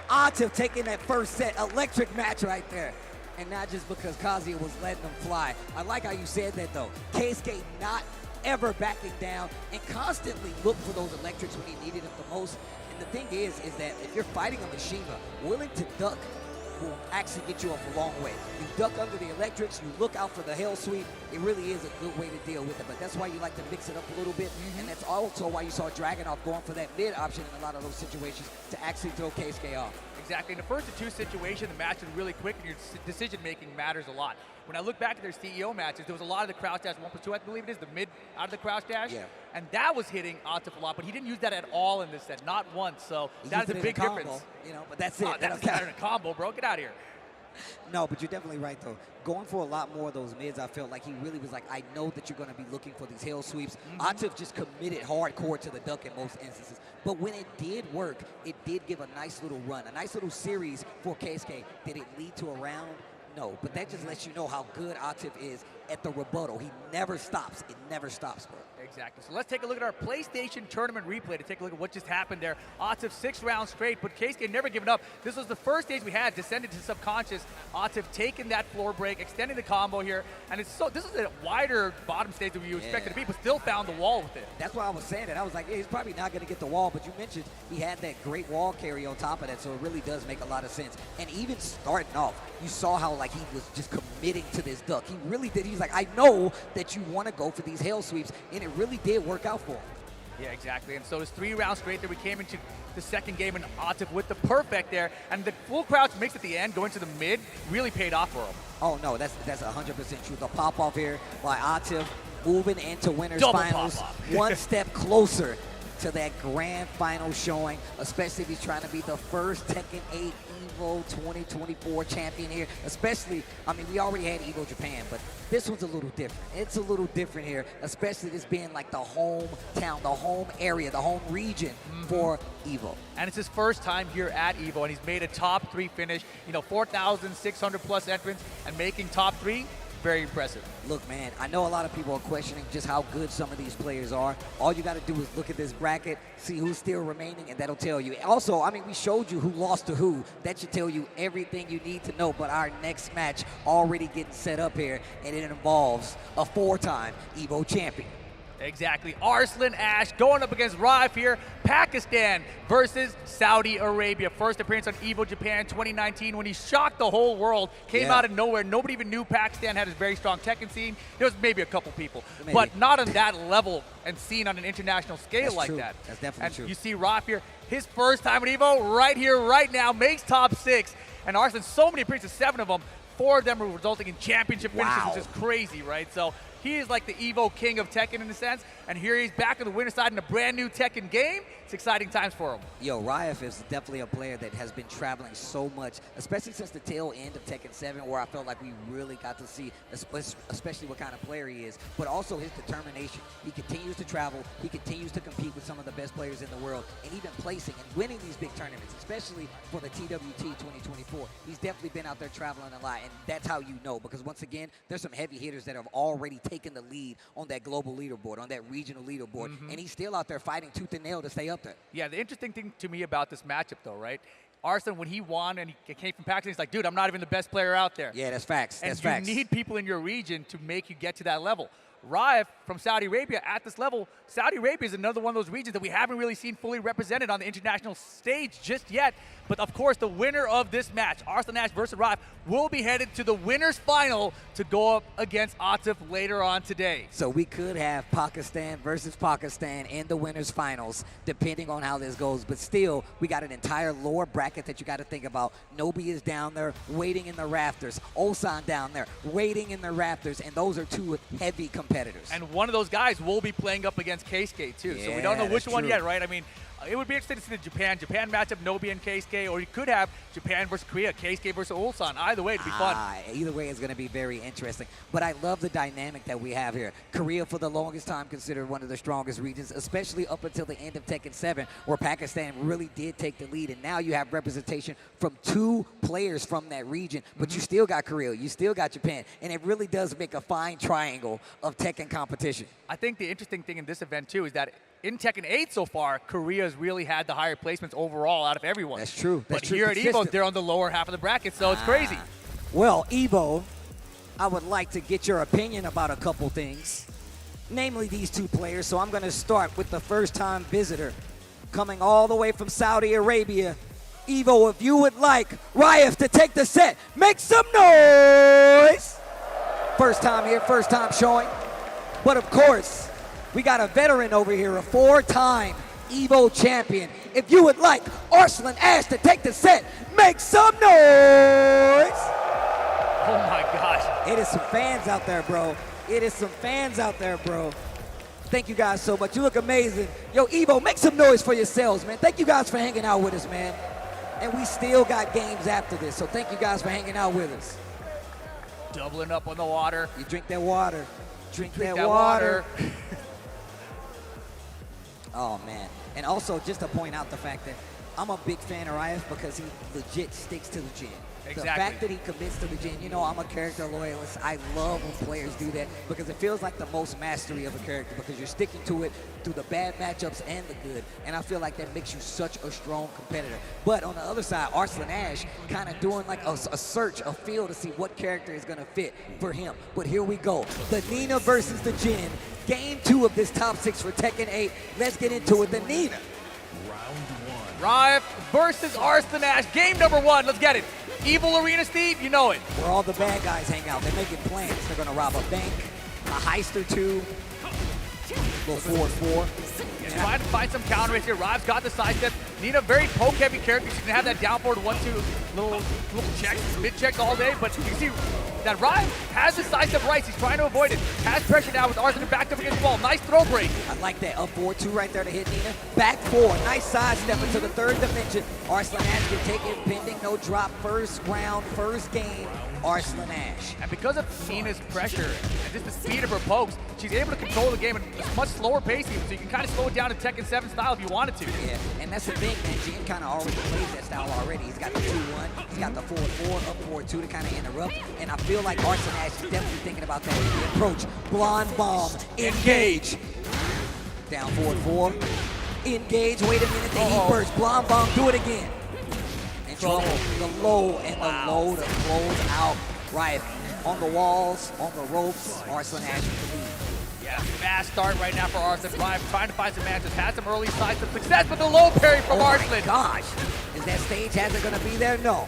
Atif taking that first set, electric match right there. And not just because Kazuya was letting them fly. I like how you said that though. Keisuke not ever backing down and constantly look for those electrics when he needed them the most. And the thing is that if you're fighting a Mishima, willing to duck will actually get you a long way. You duck under the electrics, you look out for the hell sweep. It really is a good way to deal with it, but that's why you like to mix it up a little bit, and that's also why you saw Dragunov going for that mid option in a lot of those situations to actually throw Keisuke off. Exactly. In the first of 2 situation, the match is really quick, and your decision-making matters a lot. When I look back at their CEO matches, there was a lot of the crouch dash 1+2, I believe it is, the mid out of the crouch dash. Yeah. And that was hitting Atif a lot, but he didn't use that at all in this set, not once. So that's a big difference. You know, but that's it. That's not in a combo, bro. Get out of here. No, but you're definitely right, though. Going for a lot more of those mids, I felt like he really was like, I know that you're going to be looking for these hell sweeps. Atif just committed hardcore to the duck in most instances. But when it did work, it did give a nice little run, a nice little series for Keisuke. Did it lead to a round? No, but that just lets you know how good Atif is at the rebuttal. He never stops. It never stops, bro. Exactly. So let's take a look at our PlayStation tournament replay to take a look at what just happened there. Atif 6 rounds straight, but Keisuke never given up. This was the first stage we had, descended to subconscious. Atif taking that floor break, extending the combo here, and this is a wider bottom stage than you expected to be, but still found the wall with it. That's why I was saying that. I was like, yeah, he's probably not going to get the wall, but you mentioned he had that great wall carry on top of that, so it really does make a lot of sense. And even starting off, you saw how like he was just committing to this duck. He really did. He's like, I know that you want to go for these hell sweeps, and it really did work out for him. Yeah, exactly. And so it's 3 rounds straight there. We came into the second game, and Atif with the perfect there, and the full crouch mix at the end, going to the mid, really paid off for him. Oh no, that's 100% true. The pop off here by Atif, moving into winners Double finals, pop-off. one step closer to that grand final showing, especially if he's trying to be the first Tekken 8 Evo 2024 champion here, especially, I mean, we already had Evo Japan, but this one's a little different. It's a little different here, especially this being like the hometown, the home area, the home region for Evo. And it's his first time here at Evo, and he's made a top 3 finish. You know, 4,600 plus entrants, and making top 3. Very impressive. Look, man, I know a lot of people are questioning just how good some of these players are. All you got to do is look at this bracket, see who's still remaining, and that'll tell you. Also, I mean, we showed you who lost to who. That should tell you everything you need to know. But our next match already getting set up here, and it involves a 4-time Evo champion. Exactly. Arslan Ash going up against Raif here. Pakistan versus Saudi Arabia. First appearance on Evo Japan 2019 when he shocked the whole world. Came out of nowhere. Nobody even knew Pakistan had a very strong Tekken scene. There was maybe a couple people, but not on that level and seen on an international scale like that. That's definitely true. You see Raif here, his first time at Evo, right here, right now, makes top 6. And Arslan, so many appearances, 7 of them. 4 of them are resulting in championship finishes, which is crazy, right? So he is like the Evo king of Tekken in a sense, and here he's back on the winner's side in a brand new Tekken game. It's exciting times for him. Yo, Raif is definitely a player that has been traveling so much, especially since the tail end of Tekken 7, where I felt like we really got to see, especially what kind of player he is, but also his determination. He continues to travel, he continues to compete with some of the best players in the world, and even placing and winning these big tournaments, especially for the TWT 2024. He's definitely been out there traveling a lot, and that's how you know, because once again, there's some heavy hitters that have already taken the lead on that global leaderboard, on that regional leaderboard, and he's still out there fighting tooth and nail to stay up there. Yeah, the interesting thing to me about this matchup, though, right? Arslan, when he won and he came from Pakistan, he's like, dude, I'm not even the best player out there. Yeah, that's facts. And that's facts. you need people in your region to make you get to that level. Raif from Saudi Arabia at this level, Saudi Arabia is another one of those regions that we haven't really seen fully represented on the international stage just yet. But of course, the winner of this match, Arslan Ash versus Raif, will be headed to the winner's final to go up against Atif later on today. So we could have Pakistan versus Pakistan in the winner's finals, depending on how this goes. But still, we got an entire lower bracket that you got to think about. Nobi is down there waiting in the rafters. Ulsan down there waiting in the rafters. And those are 2 heavy competitors. And one of those guys will be playing up against Keisuke too. Yeah, so we don't know which one true. yet, right? I mean, it would be interesting to see the Japan matchup, Nobi and Keisuke, or you could have Japan versus Korea, Keisuke versus Ulsan. Either way, it'd be fun. Either way is going to be very interesting. But I love the dynamic that we have here. Korea, for the longest time, considered one of the strongest regions, especially up until the end of Tekken 7, where Pakistan really did take the lead. And now you have representation from 2 players from that region. But you still got Korea, you still got Japan. And it really does make a fine triangle of Tekken competition. I think the interesting thing in this event, too, is that in Tekken 8 so far, Korea's really had the higher placements overall out of everyone. That's true. But here at Evo, they're on the lower half of the bracket, so it's crazy. Well, Evo, I would like to get your opinion about a couple things, namely these 2 players. So I'm going to start with the first-time visitor coming all the way from Saudi Arabia. Evo, if you would like Raif to take the set, make some noise. First time here, first time showing. But of course, we got a veteran over here, a 4-time Evo champion. If you would like Arslan Ash to take the set, make some noise. Oh my gosh. It is some fans out there, bro. It is some fans out there, bro. Thank you guys so much. You look amazing. Yo, Evo, make some noise for yourselves, man. Thank you guys for hanging out with us, man. And we still got games after this, so thank you guys for hanging out with us. Doubling up on the water. You drink that water. Drink that water. Oh, man. And also, just to point out the fact that I'm a big fan of Raif because he legit sticks to the gym. Exactly. The fact that he commits to the gym, you know, I'm a character loyalist. I love when players do that because it feels like the most mastery of a character because you're sticking to it through the bad matchups and the good. And I feel like that makes you such a strong competitor. But on the other side, Arslan Ash kind of doing like a search, a feel to see what character is going to fit for him. But here we go. The Nina versus the Jin. Game 2 of this top 6 for Tekken 8. Let's get into it. The Nina. Raif versus Arslan Ash. Game number 1. Let's get it. Evil Arena, Steve, you know it. Where all the bad guys hang out. They're making plans. They're going to rob a bank, a heist or 2. Little 4-4. He's trying to find some counter hits here. Raif's got the sidestep. Nina, very poke-heavy character. She's going to have that down forward 1-2 little checks, mid-checks all day. But you see that Ryan has the side-step rights. He's trying to avoid it. Has pressure now with Arslan backed up against the wall. Nice throw break. I like that up forward 2 right there to hit Nina. Back 4, nice side step into the 3rd dimension. Arslan Ash can take it, pending no drop. First round, first game, Arslan Ash. And because of Nina's pressure and just the speed of her pokes, she's able to control the game at a much slower pace even, so you can kind of slow it down in Tekken 7 style if you wanted to. Yeah, and that's the thing, man. Jin kind of already plays that style already. He's got the 2-1, he's got the 4-4, up forward 2 to kind of interrupt. And I feel like Arslan Ash is definitely thinking about that in the approach. Blonde bomb, engage. Down forward 4, engage. Wait a minute, the heat burst. Blonde bomb, do it again. In trouble. The low and the low to close out. Riot on the walls, on the ropes. Arslan Ash with the lead. Yeah, fast start right now for Arslan. Ryan trying to find some matches. Has some early signs of success, but the low parry from Arslan. Oh my gosh. Is that stage hazard going to be there? No.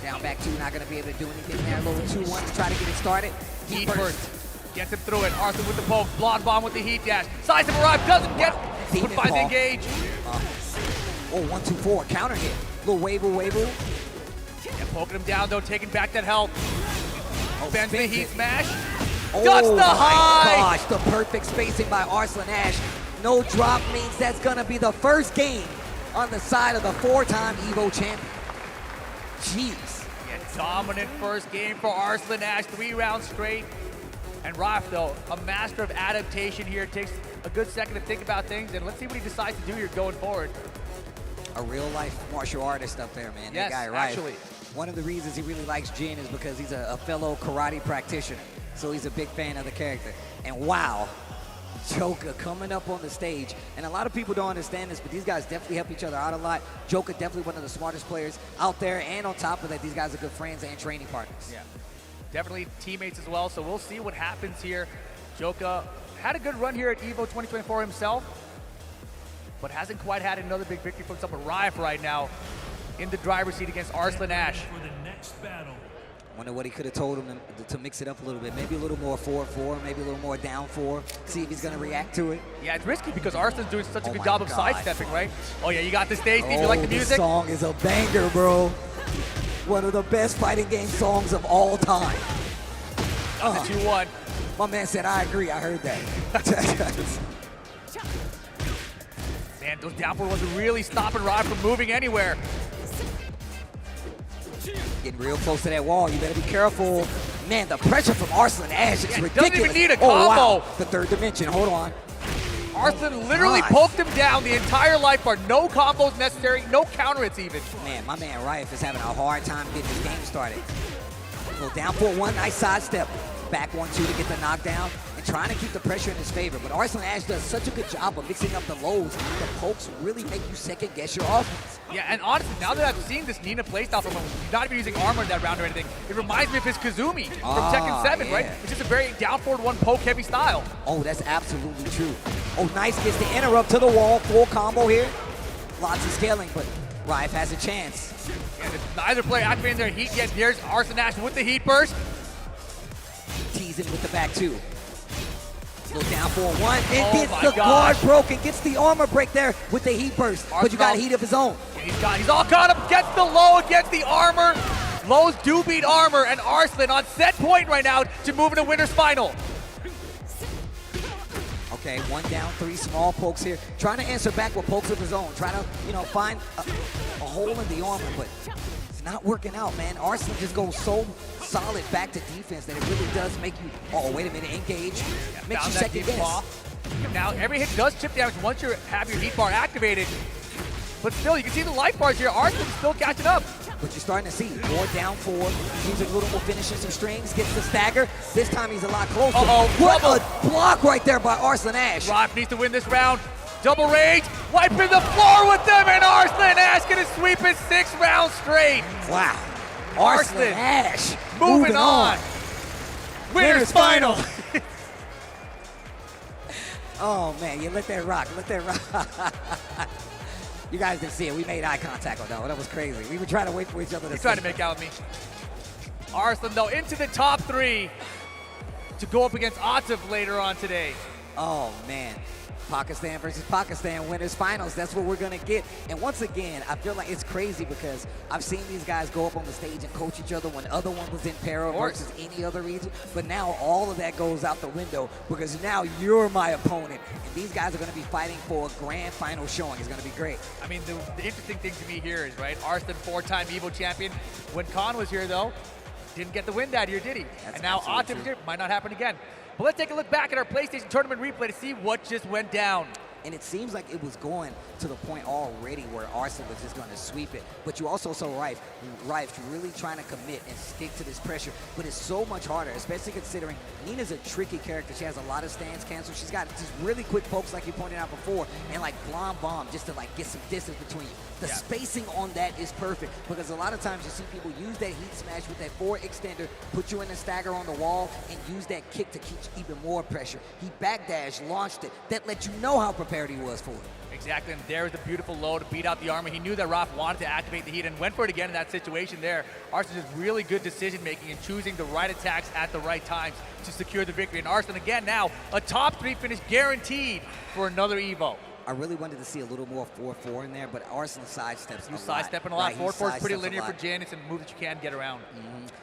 Down back 2, not going to be able to do anything there. A little 2-1 to try to get it started. Heat burst. Gets him through it. Arslan with the poke. Blonde bomb with the heat dash. Sides of arrive. Doesn't get it. But finds the engage. 1-2-4. Counter hit. Little wave-a. Yeah, poking him down though. Taking back that health. Bends the heat smash. Oh Guts the high. My gosh. The perfect spacing by Arslan Ash. No drop means that's going to be the first game on the side of the 4-time Evo champion. Jeez. Yeah, dominant first game for Arslan Ash. 3 rounds straight. And Raf, though, a master of adaptation here. Takes a good second to think about things, and let's see what he decides to do here going forward. A real-life martial artist up there, man. Yes, that guy, right? actually. One of the reasons he really likes Jin is because he's a fellow karate practitioner. So he's a big fan of the character. And wow, Joker coming up on the stage. And a lot of people don't understand this, but these guys definitely help each other out a lot. Joker definitely one of the smartest players out there. And on top of that, these guys are good friends and training partners. Yeah. Definitely teammates as well, so we'll see what happens here. Joka had a good run here at Evo 2024 himself, but hasn't quite had another big victory from some Riot right now in the driver's seat against Arslan Ash. For the next battle. Wonder what he could have told him to mix it up a little bit. Maybe a little more 4-4, maybe a little more down 4. See if he's going to react to it. Yeah, it's risky because Arslan's doing such a good job of sidestepping, right? Oh yeah, you got this, Stacey. If you like the music. This song is a banger, bro. One of the best fighting game songs of all time. 2-1. My man said, I agree. I heard that. Man, those down forward wasn't really stopping Rod from moving anywhere. Getting real close to that wall. You better be careful. Man, the pressure from Arslan Ash is ridiculous. Doesn't even need a combo. Oh, wow. The 3rd dimension. Hold on. Arslan literally poked him down the entire life bar. No combos necessary, no counter hits even. Man, my man Riot is having a hard time getting this game started. Well, down 4-1, nice sidestep. Back 1-2 to get the knockdown and trying to keep the pressure in his favor. But Arslan Ash does such a good job of mixing up the lows. The pokes really make you second guess your offense. Yeah, and honestly, now that I've seen this Nina playstyle from him, he's not even using armor in that round or anything, it reminds me of his Kazumi from Tekken 7, right? It's just a very down forward 1 poke heavy style. Oh, that's absolutely true. Oh, nice, gets the interrupt to the wall, full combo here. Lots of scaling, but Riot has a chance. And neither player activating their heat yet. There's Arslan Ash with the heat burst. Teasing with the back 2. Go down 4-1, and gets the guard broken, gets the armor break there with the heat burst. But you got heat of his own. Yeah, he's all caught up, gets the low against the armor. Lows do beat armor, and Arslan on set point right now to move into winner's final. Okay, 1 down, 3 small pokes here. Trying to answer back with pokes of his own. Trying to, find a hole in the armor, but it's not working out, man. Arslan just goes so solid back to defense that it really does make you, oh, wait a minute, engage. Makes you second guess. Now, every hit does chip damage once you have your heat bar activated. But still, you can see the life bars here. Arslan's still catching up. But you're starting to see more down 4. Using a little more finishing some strings. Gets the stagger. This time he's a lot closer. What a block right there by Arslan Ash. Rob needs to win this round. Double rage. Wiping the floor with them. And Arslan Ash going to sweep it 6 rounds straight. Wow. Arslan Ash moving on. Winner's final. Oh, man. You let that rock. Let that rock. You guys didn't see it. We made eye contact on that one. That was crazy. We were trying to wait for each other to He's trying to make out with me. Arslan, though, into the top 3 to go up against Atif later on today. Oh, man. Pakistan versus Pakistan winners finals. That's what we're gonna get. And once again, I feel like it's crazy because I've seen these guys go up on the stage and coach each other when the other one was in para versus any other region. But now all of that goes out the window because now you're my opponent. And these guys are gonna be fighting for a grand final showing. It's gonna be great. I mean, the interesting thing to me here is, right, Arslan, 4-time Evo champion. When Khan was here, though, didn't get the win that year, did he? And now Atif here, might not happen again. But let's take a look back at our PlayStation Tournament replay to see what just went down. And it seems like it was going to the point already where Arslan was just going to sweep it. But you also saw Rife really trying to commit and stick to this pressure. But it's so much harder, especially considering Nina's a tricky character. She has a lot of stance cancel. She's got just really quick pokes like you pointed out before, and like blonde bomb just to like get some distance between you. The spacing on that is perfect because a lot of times you see people use that heat smash with that forward extender, put you in a stagger on the wall, and use that kick to keep even more pressure. He backdashed, launched it. That let you know how prepared he was for it. Exactly, and there's the beautiful low to beat out the armor. He knew that Raf wanted to activate the heat and went for it again in that situation there. Arslan just really good decision making and choosing the right attacks at the right times to secure the victory. And Arslan again now, a top 3 finish guaranteed for another Evo. I really wanted to see a little more 4-4 in there, but Arslan sidesteps a lot. Sidestepping a lot. 4-4 is pretty linear for Jan. It's a move that you can get around.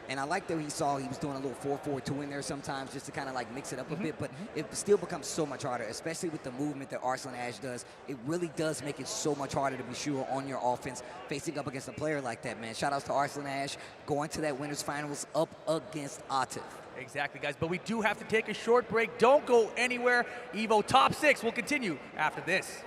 And I like that he was doing a little 4-4-2 in there sometimes just to kind of like mix it up a bit, but it still becomes so much harder, especially with the movement that Arslan Ash does. It really does make it so much harder to be sure on your offense facing up against a player like that, man. Shout outs to Arslan Ash going to that winners finals up against Atif. Exactly, guys, but we do have to take a short break. Don't go anywhere. Evo Top 6 will continue after this.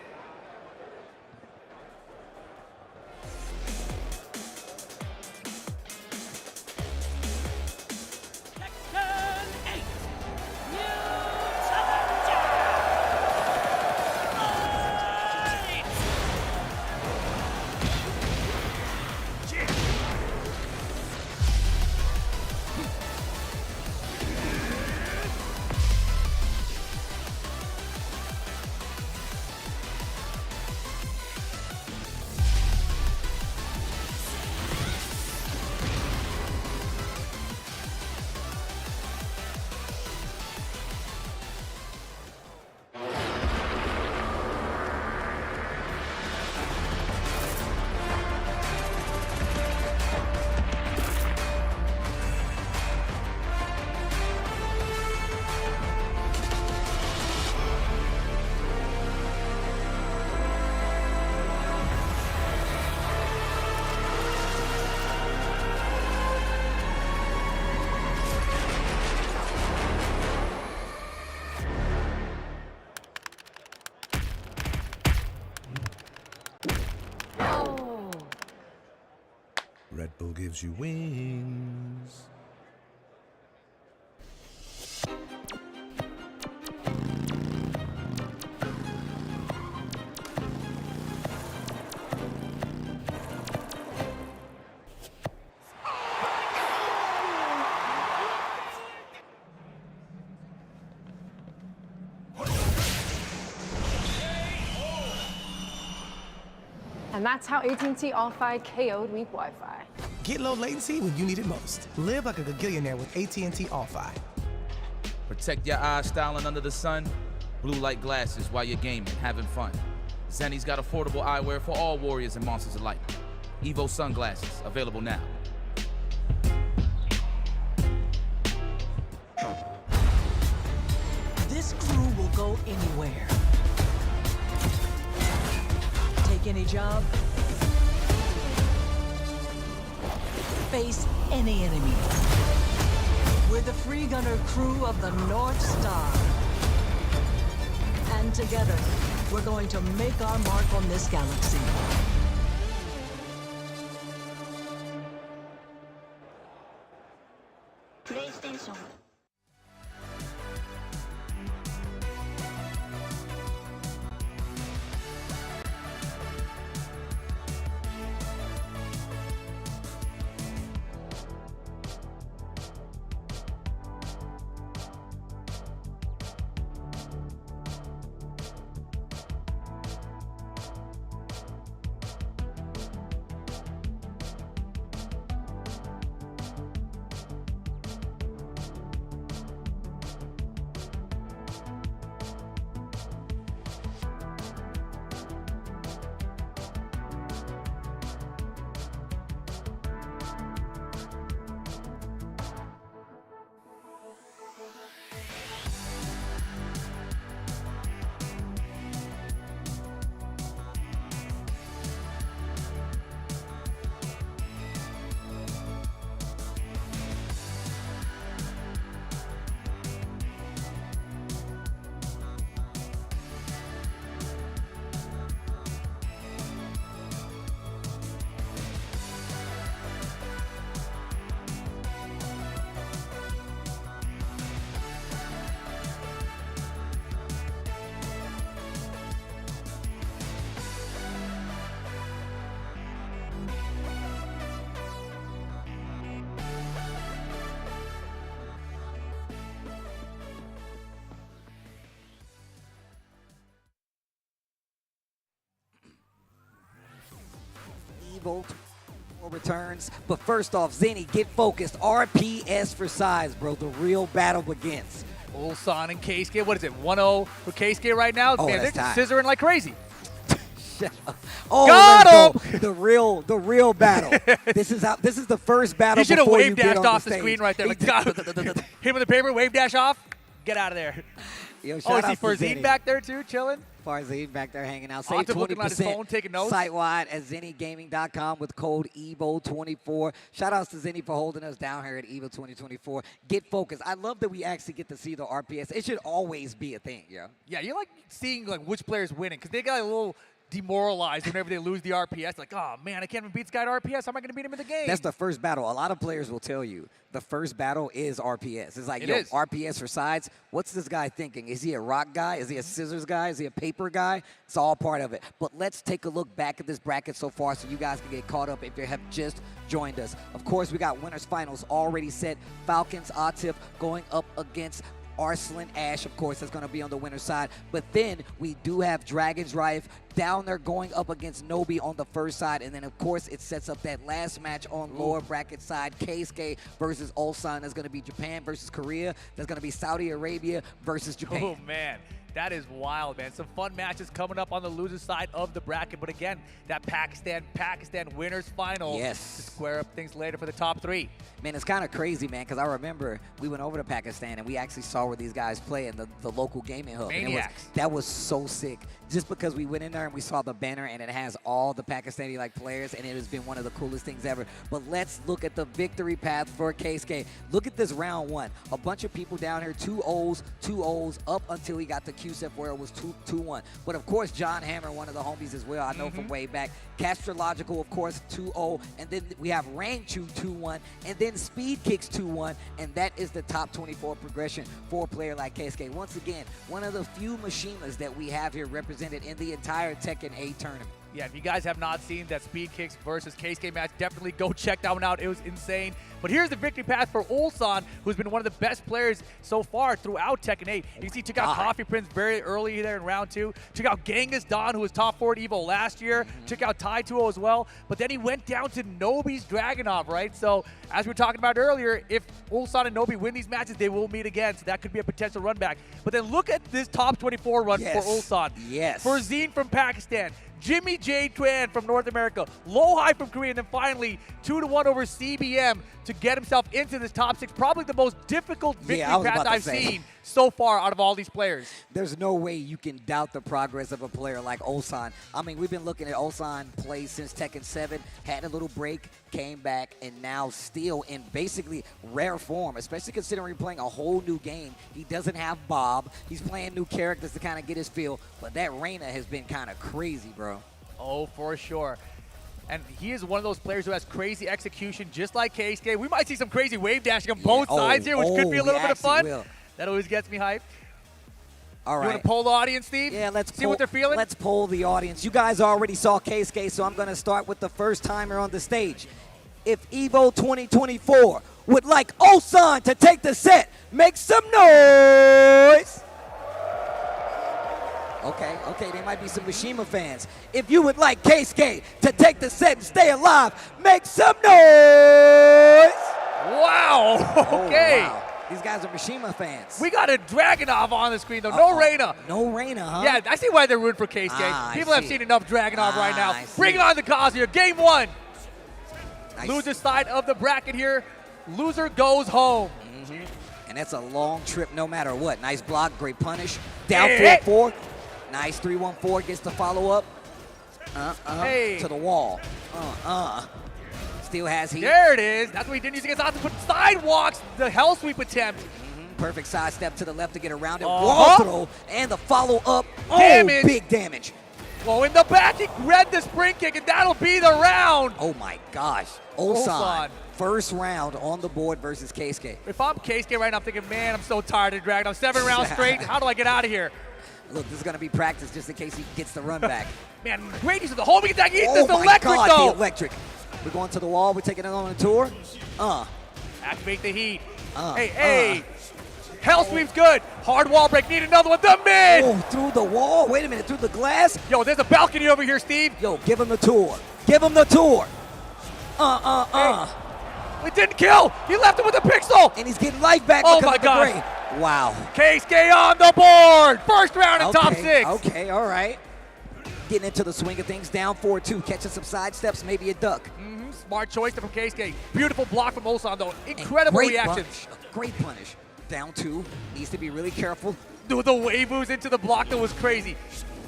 Red Bull gives you wings. And that's how AT&T All-Fi KO'd weak Wi-Fi. Get low latency when you need it most. Live like a gagillionaire with AT&T All-Fi. Protect your eyes styling under the sun. Blue light glasses while you're gaming, having fun. Zenny's got affordable eyewear for all warriors and monsters alike. Evo sunglasses, available now. This crew will go anywhere. Take any job. Face any enemy. We're the free gunner crew of the North Star. And together, we're going to make our mark on this galaxy. PlayStation. Evo returns. But first off, Zenny, get focused. RPS for size, bro. The real battle begins. Ulsan and Keisuke, what is it, 1-0 for Keisuke right now? Oh, man, they're that's just scissoring like crazy. Oh, got him! The real battle. This is the first battle. He should have before wave you get dashed on off the the stage. screen right there. Like, hit him with the paper, wave dash off, get out of there. Yo, Oh, shout I see out to Farzine Zenny. back there too, chilling. Farzine back there hanging out. Save Octave looking on his 20% phone, taking notes. site-wide at ZennyGaming.com with code EVO24. Shout outs to Zenny for holding us down here at EVO 2024. Get focused. I love that we actually get to see the RPS. It should always be a thing, yo. Yeah, you like seeing like which player's winning because they got a little demoralized whenever they lose the RPS. Like, oh man, I can't even beat this guy at RPS. How am I going to beat him in the game? That's the first battle. A lot of players will tell you the first battle is RPS. It's like, yo, RPS for sides. What's this guy thinking? Is he a rock guy? Is he a scissors guy? Is he a paper guy? It's all part of it. But let's take a look back at this bracket so far so you guys can get caught up if you have just joined us. Of course, we got winners finals already set. Falcons, Atif going up against Arslan Ash, of course, that's going to be on the winner's side. But then we do have Dragon's Rife down there going up against Nobi on the first side. And then, of course, it sets up that last match on lower bracket side. Keisuke versus Ulsan. That's going to be Japan versus Korea. That's going to be Saudi Arabia versus Japan. Oh, man. That is wild, man. Some fun matches coming up on the loser side of the bracket. But again, that Pakistan winners final to square up things later for the top three. Man, it's kind of crazy, man, because I remember we went over to Pakistan and we actually saw where these guys play in the local gaming hub. Maniacs. And that was so sick. Just because we went in there and we saw the banner and it has all the Pakistani players, and it has been one of the coolest things ever. But let's look at the victory path for Keisuke. Look at this round one. A bunch of people down here, 2 O's up until he got to QSEF where it was 2-1. But of course, John Hammer, one of the homies as well, I know from way back. Castrological, of course, 2-0. And then we have Rangchu 2-1. And then Speed Kicks 2-1. And that is the top 24 progression for a player like Keisuke. Once again, one of the few Mishimas that we have here represented in the entire Tekken 8 tournament. Yeah, if you guys have not seen that Speed Kicks versus Keisuke match, definitely go check that one out. It was insane. But here's the victory path for Ulsan, who's been one of the best players so far throughout Tekken 8. You can see, took out Coffee Prince very early there in round 2. Took out Genghis Don, who was top 4 at Evo last year. Took out Tai 2-0 as well. But then he went down to Nobi's Dragunov, right? So, as we were talking about earlier, if Ulsan and Nobi win these matches, they will meet again. So that could be a potential run back. But then look at this top 24 run for Ulsan. Yes. Farzine from Pakistan. Jimmy J. Tran from North America, Lohai from Korea, and then finally 2-1 over CBM to get himself into this top 6. Probably the most difficult victory path I've seen so far out of all these players. There's no way you can doubt the progress of a player like Ulsan. I mean, we've been looking at Ulsan play since Tekken 7, had a little break, came back, and now still in basically rare form, especially considering playing a whole new game. He doesn't have Bob. He's playing new characters to kind of get his feel, but that Reina has been kind of crazy, bro. Oh, for sure. And he is one of those players who has crazy execution, just like Keisuke. We might see some crazy wave dashing on both sides here, which could be a little bit of fun. That always gets me hyped. All right. You want to poll the audience, Steve? Yeah, let's see what they're feeling. Let's poll the audience. You guys already saw Keisuke, so I'm going to start with the first timer on the stage. If Evo 2024 would like Ulsan to take the set, make some noise. Okay, there might be some Mishima fans. If you would like Keisuke to take the set and stay alive, make some noise. Wow, okay. Oh, wow. These guys are Mishima fans. We got a Dragunov on the screen, though. No Reina. No Reina, huh? Yeah, I see why they're rooting for Keisuke. People have seen enough Dragunov right now. Bring on the cause here. Game 1. Loser side of the bracket here. Loser goes home. And that's a long trip no matter what. Nice block, great punish. Down 4-4. Nice 3-1-4, gets the follow-up. To the wall. Still has heat. There it is. That's what he didn't use against Austin. Put sidewalks, the hell sweep attempt. Perfect side step to the left to get around it. Wall throw and the follow-up. Damage. Big damage. Well, in the back, he read the spring kick, and that'll be the round. Oh, my gosh. Ulsan. First round on the board versus Keisuke. If I'm Keisuke right now, I'm thinking, man, I'm so tired of dragging. I'm 7 rounds straight. How do I get out of here? Look, this is going to be practice just in case he gets the run back. Man, great use of the homing attack. He's oh, this electric, God, though. The electric. We're going to the wall. We're taking it on a tour. Activate the heat. Hey. Hell sweep's good. Hard wall break. Need another one. The mid. Oh, through the wall. Wait a minute. Through the glass. Yo, there's a balcony over here, Steve. Yo, give him the tour. Give him the tour. It didn't kill. He left him with a pixel. And he's getting life back Oh because my of the God. gray. Wow. Keisuke on the board. First round in top 6. Okay, all right. Getting into the swing of things. Down 4-2. Catching some side steps, maybe a duck. Smart choice from Keisuke. Beautiful block from Ulsan, though. Incredible reaction. Great punish. Down 2. Needs to be really careful. The wave moves into the block that was crazy.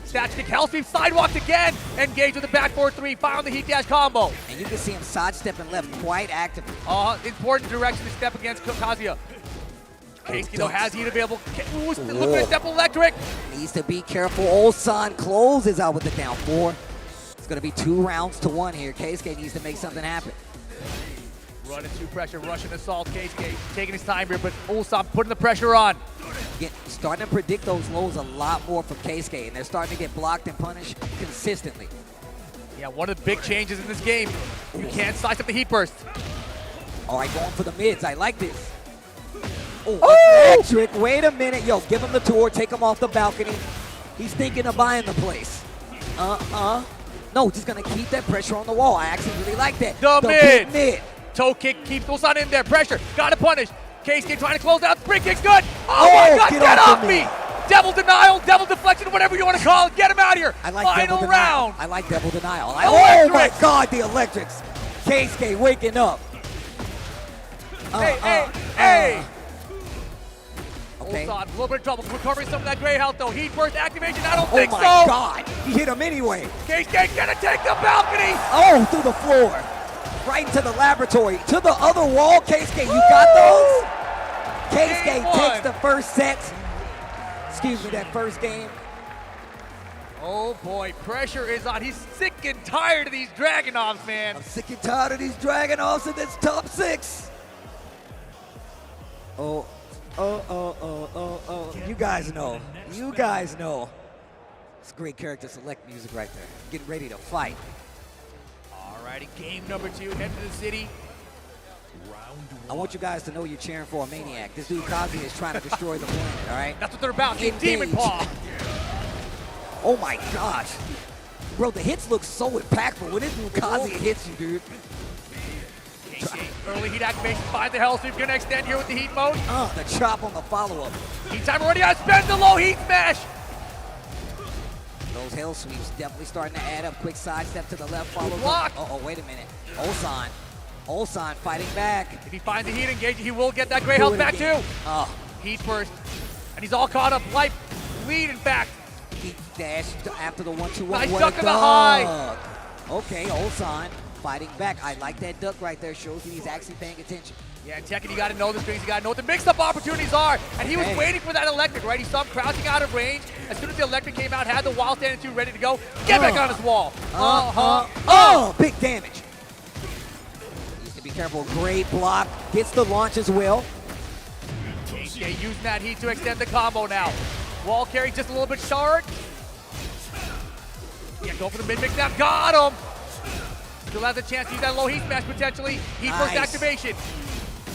Snatch kick, hell sweep, sidewalked again. Engage with the back 4-3. Found the heat dash combo. And you can see him sidestepping left quite actively. Important direction to step against Kazuya. Keisuke, though, has heat available. Ooh, look at the step electric. Needs to be careful. Ulsan closes out with the down 4. It's going to be 2 rounds to 1 here. Keisuke needs to make something happen. Running to pressure, Russian assault. Keisuke taking his time here, but Ulsan putting the pressure on. Starting to predict those lows a lot more from Keisuke, and they're starting to get blocked and punished consistently. Yeah, one of the big changes in this game. You can't slice up the heat burst. All right, going for the mids. I like this. Oh, electric. Wait a minute. Yo, give him the tour. Take him off the balcony. He's thinking of buying the place. No, just going to keep that pressure on the wall. I actually really like that. The mid. Toe kick keeps Ulsan in there. Pressure. Got to punish. Keisuke trying to close out. Spring kick's good. Oh my God, get off me. Devil denial, devil deflection, whatever you want to call it. Get him out of here. I like Final devil round. Denial. I like devil denial. Oh my God, the electrics. Keisuke waking up. Hey. Okay. Ulsan, a little bit of trouble. Recovering some of that gray health, though. Heat burst activation. I don't think so. Oh my God. He hit him anyway. Keisuke gonna take the balcony. Oh, through the floor. Right into the laboratory. To the other wall. Keisuke, you got those? Keisuke takes the first set. Excuse me, that first game. Oh boy, pressure is on. He's sick and tired of these Dragunovs, man. I'm sick and tired of these Dragunovs in this top 6. Oh. You guys know. You guys know. It's great character select music right there. Getting ready to fight. Alrighty, game number 2, head to the city. I want you guys to know you're cheering for a maniac. This dude Kazuya is trying to destroy the planet, all right? That's what they're about, Demon Paw. Oh my gosh. Bro, the hits look so impactful. When this dude Kazuya hits you, dude. Early heat activation, find the hell sweep, gonna extend here with the heat mode. The chop on the follow-up. Heat time already out, spend the low heat smash. Those hell sweeps definitely starting to add up. Quick sidestep to the left, follow block. Oh, wait a minute. Ulsan fighting back. If he finds the heat engage, he will get that gray health back too. Heat first, and he's all caught up. Life lead, in fact. Heat dash after the 1-2-1. Nice duck in the high. Okay, Ulsan fighting back. I like that duck right there. Shows that he's actually paying attention. Yeah, and Tekken, you got to know the strings. You got to know what the mix-up opportunities are. And he was waiting for that electric, right? He saw him crouching out of range. As soon as the electric came out, had the wall standing 2 ready to go. Get back on his wall. Big damage. Needs to be careful. Great block. Gets the launch as well. Keisuke using that heat to extend the combo now. Wall carry just a little bit short. Yeah, go for the mid-mix now. Got him. Still has a chance to use that low heat smash potentially. Heat burst activation.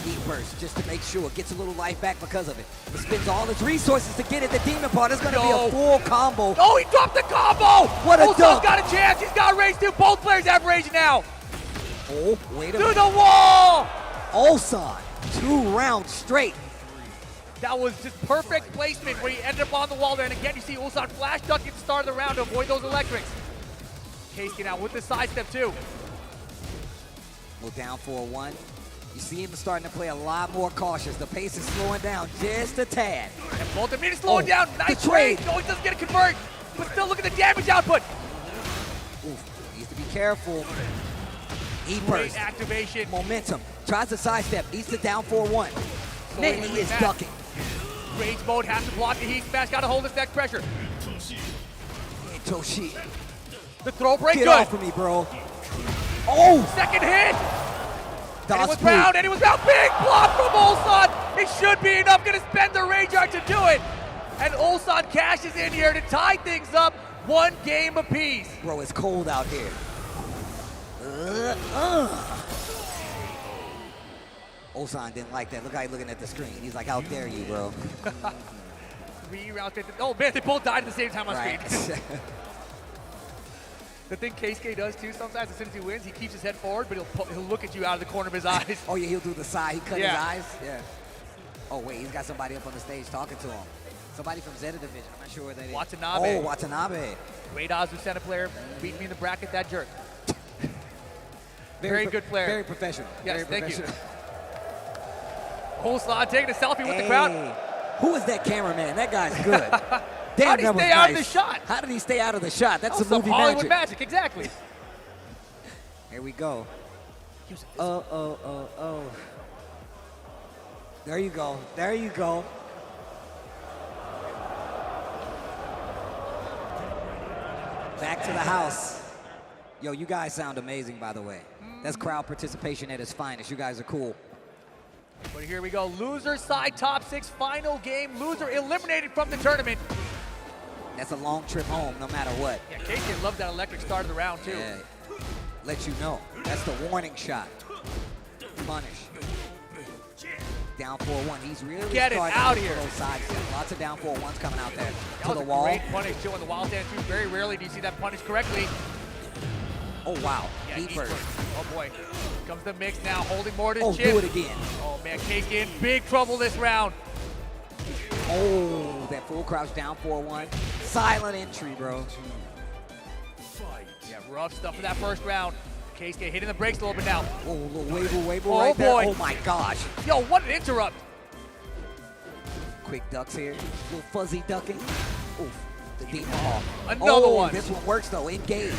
Heat burst just to make sure. Gets a little life back because of it. He spends all his resources to get it. The demon part is going to be a full combo. Oh, he dropped the combo. What a duck. Got a chance. He's got range too. Both players have range now. Oh, wait a minute. To the wall. Ulsan, 2 rounds straight. That was just perfect placement where he ended up on the wall there. And again, you see Ulsan flash duck at the start of the round to avoid those electrics. Keisuke now with the sidestep too. Well, down 4-1. You see him starting to play a lot more cautious. The pace is slowing down just a tad. And both immediately slowing down. Nice trade. No, he doesn't get a convert. But still, look at the damage output. Oof, needs to be careful. Heat burst. Great activation. Momentum. Tries to sidestep. Needs to down 4-1. Then he is ducking. Rage mode has to block the heat smash. Got to hold his neck pressure. And Toshi. The throw break. Get off of me, bro. Oh! Second hit. And he was bound, and he was bound. Big block from Ulsan. It should be enough. Going to spend the rage art to do it. And Ulsan cashes in here to tie things up 1 game apiece. Bro, it's cold out here. Ulsan didn't like that. Look how he's looking at the screen. He's like, how dare you, bro. 3 rounds. Oh, man, they both died at the same time on screen. The thing Keisuke does too sometimes, as soon as he wins, he keeps his head forward, but he'll look at you out of the corner of his eyes. Oh yeah, he'll do the side. He cut his eyes. Yeah. Oh wait, he's got somebody up on the stage talking to him. Somebody from Zeta Division. I'm not sure where that is. Watanabe. Oh, Watanabe. Great Azu Center player. Beat me in the bracket, that jerk. Very good player. Very professional. Yes, very thank professional. you. Hulslan taking a selfie with the crowd. Who is that cameraman? That guy's good. Damn, How did he stay out of the shot? How did he stay out of the shot? That's some movie Hollywood magic. exactly. Here we go. Oh. There you go. There you go. Back to the house. Yo, you guys sound amazing, by the way. That's crowd participation at its finest. You guys are cool. But here we go. Loser side top 6 final game. Loser eliminated from the tournament. That's a long trip home, no matter what. Yeah, Casey loved that electric start of the round, too. Yeah. Let you know. That's the warning shot. Punish. Down 4-1. He's really Get it out here. Those sides. Lots of down 4-1s coming out there. That was a great punish, too, on the wild stand, too. Very rarely do you see that punish correctly. Oh, wow. Yeah, Heat first. Oh, boy. Comes the mix now, holding more to Oh, chin. do it again. Oh, man, Casey in big trouble this round. Oh, that full crouch down 4-1. Silent entry, bro. Yeah, rough stuff for that first round. Keisuke hitting the brakes a little bit now. Oh, a little wave Oh, right there. boy. Oh, my gosh. Yo, what an interrupt. Quick ducks here. Little fuzzy ducking. Oof. The deep ball. Another one. This one works, though. Engage.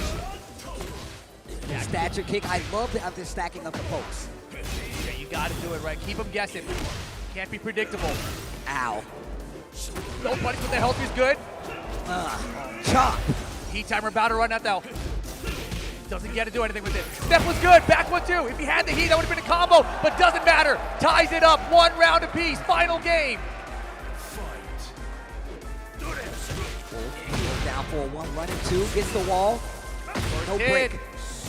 Yeah. Stature kick. I love that they're stacking up the pokes. Yeah, you got to do it right. Keep them guessing. Can't be predictable. Ow. No punish with the health is good. Chop. Heat timer about to run out though. Doesn't get to do anything with it. Step was good. Back 1-2. If he had the heat, that would have been a combo, but doesn't matter. Ties it up. 1 round apiece. Final game. Down 4-1. Running 2. Gets the wall. No break.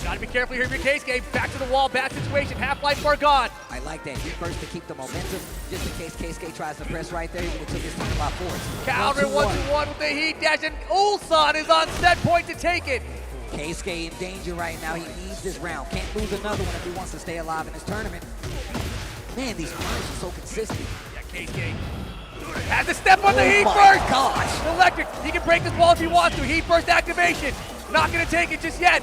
Got to be careful here, your case game. Back to the wall, bad situation. Half-life bar gone. I like that. He first to keep the momentum, just in case Keisuke tries to press right there. He would have took his time by force. Counter 1-2-1 with the heat dash, and Ulsan is on set point to take it. Keisuke in danger right now. He needs this round. Can't lose another one if he wants to stay alive in this tournament. Man, these runs are so consistent. Yeah, Keisuke has to step on the heat my first. Gosh. Electric. He can break this wall if he wants to. Heat first activation. Not going to take it just yet.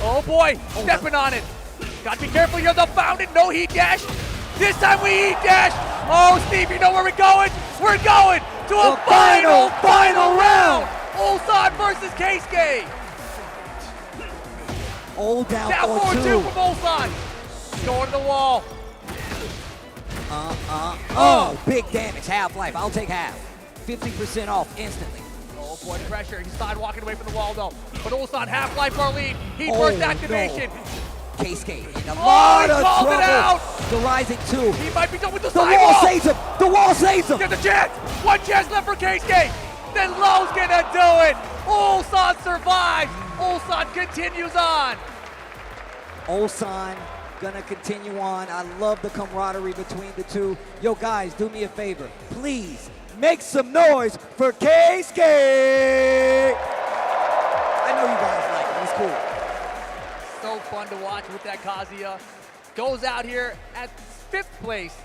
Oh boy, stepping on it. Got to be careful here. They'll found it. No heat dash. This time we heat dash. Oh, Steve, you know where we're going? We're going to a final round. Ulsan versus Keisuke. All down 4-2 from Ulsan. Going to the wall. Oh, big damage. Half-life. I'll take half. 50% off instantly. Oh boy, pressure. He's sidewalking away from the wall though. But Ulsan half-life our lead. Heat first activation. No. Keisuke in a lot of called trouble. It out. The rising 2. He might be done with the wall saves him. The wall saves him. There's a chance. One chance left for Keisuke. Then Lowe's gonna do it. Ulsan survives. Ulsan continues on. Ulsan gonna continue on. I love the camaraderie between the two. Yo, guys, do me a favor. Please make some noise for Keisuke. I know you guys like him. He's cool. So fun to watch with that Kazuya. Goes out here at 5th place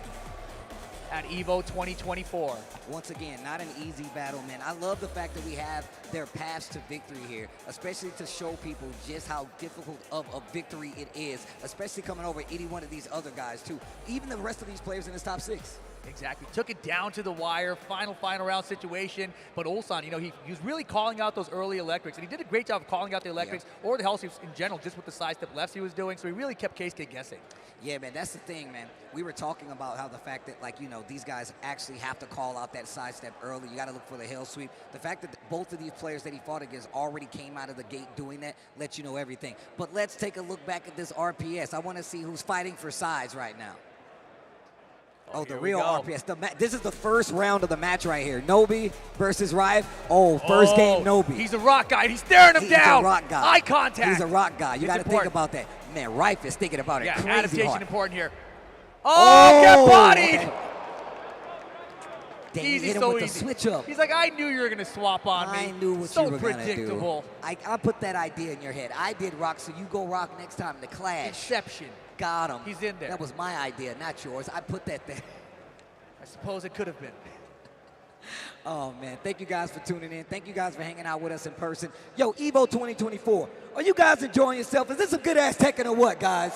at Evo 2024. Once again, not an easy battle, man. I love the fact that we have their paths to victory here, especially to show people just how difficult of a victory it is, especially coming over any one of these other guys, too. Even the rest of these players in this top 6. Exactly. Took it down to the wire, final round situation. But Ulsan, you know, he was really calling out those early electrics, and he did a great job of calling out the electrics or the hell in general, just with the sidestep lefts he was doing. So he really kept Keisuke guessing. Yeah, man, that's the thing, man. We were talking about how the fact that, like, you know, these guys actually have to call out that sidestep early. You got to look for the hell sweep. The fact that both of these players that he fought against already came out of the gate doing that lets you know everything. But let's take a look back at this RPS. I want to see who's fighting for sides right now. Oh, the real RPS. This is the first round of the match right here. Nobi versus Rive. Oh, first game Nobi. He's a rock guy. He's staring him down. He's a rock guy. Eye contact. He's a rock guy. You got to think about that. Man, Rife is thinking about it crazy adaptation hard. important here. Oh, get bodied. Okay. Dang, Easy, hit him so with the easy. switch up. He's like, I knew you were going to swap on me. I knew what so you were gonna do. predictable. I put that idea in your head. I did rock, so you go rock next time. The clash. Inception. Got him. He's in there. That was my idea, not yours. I put that there. I suppose it could have been. Oh, man. Thank you guys for tuning in. Thank you guys for hanging out with us in person. Yo, Evo 2024. Are you guys enjoying yourself? Is this some good-ass Tekken or what, guys?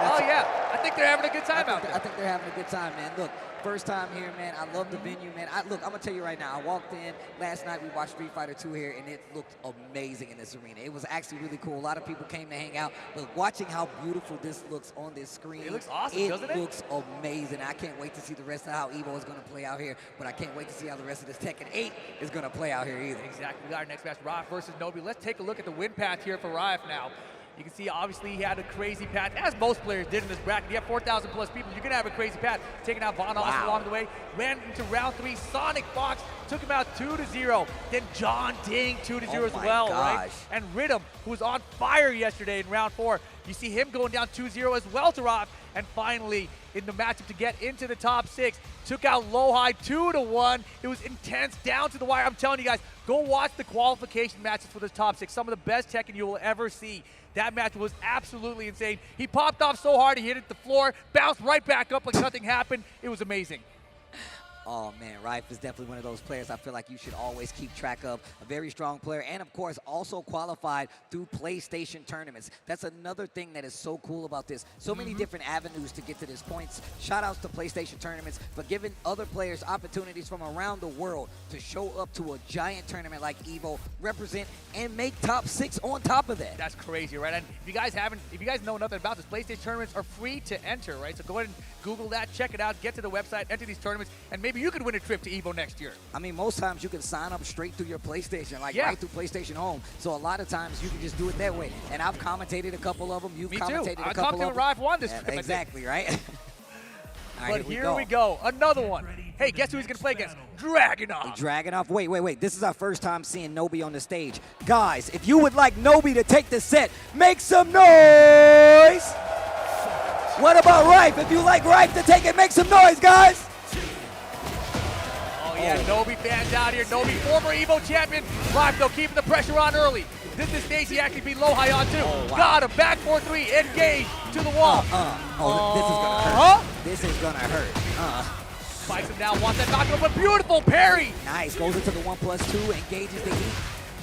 Oh, yeah. I think they're having a good time out there. I think they're having a good time, man. Look, first time here, man. I love the venue, man. Look, I'm going to tell you right now. I walked in. Last night we watched Street Fighter 2 here, and it looked amazing in this arena. It was actually really cool. A lot of people came to hang out. But watching how beautiful this looks on this screen. It looks awesome, doesn't it? It looks amazing. I can't wait to see the rest of how Evo is going to play out here. But I can't wait to see how the rest of this Tekken 8 is going to play out here either. Exactly. We got our next match, Riot versus Nobi. Let's take a look at the win path here for Riot now. You can see, obviously, he had a crazy path, as most players did in this bracket. You have 4,000 plus people. You're going to have a crazy path. Taking out Von Austin along the way. Ran into round 3. Sonic Fox took him out 2-0. Then John Ding 2-0 as well, right? And Rhythm, who was on fire yesterday in round 4. You see him going down 2-0 as well to Rob. And finally, in the matchup to get into the top 6, took out Lowhigh 2-1. It was intense, down to the wire. I'm telling you guys, go watch the qualification matches for the top 6. Some of the best Tekken you will ever see. That match was absolutely insane. He popped off so hard, he hit it the floor, bounced right back up like nothing happened. It was amazing. Oh, man, Rife is definitely one of those players I feel like you should always keep track of. A very strong player, and of course, also qualified through PlayStation tournaments. That's another thing that is so cool about this. So many different avenues to get to this point. Shout outs to PlayStation tournaments for giving other players opportunities from around the world to show up to a giant tournament like Evo, represent, and make top 6 on top of that. That's crazy, right? And if you guys know nothing about this, PlayStation tournaments are free to enter, right? So go ahead and Google that, check it out, get to the website, enter these tournaments, and maybe you could win a trip to Evo next year. I mean, most times you can sign up straight through your PlayStation, like right through PlayStation Home. So a lot of times you can just do it that way. And I've commentated a couple of them. You've commentated a couple of them. I won this trip. Exactly, right? But here we go. Another one. Hey, guess who he's going to play against? Dragunov. Dragunov. Wait. This is our first time seeing Nobi on the stage. Guys, if you would like Nobi to take the set, make some noise. What about Rife? If you like Rife to take it, make some noise, guys. Oh, yeah, Nobi fans out here. Nobi, former Evo champion. Rife, though, keeping the pressure on early. This is stage he actually beat Lowhigh on, too. Oh, wow. Got him. Back 4-3. Engage to the wall. This is going to hurt. Fights him down. Wants that knockdown, but beautiful parry. Nice. Goes into the 1+2, engages the heat,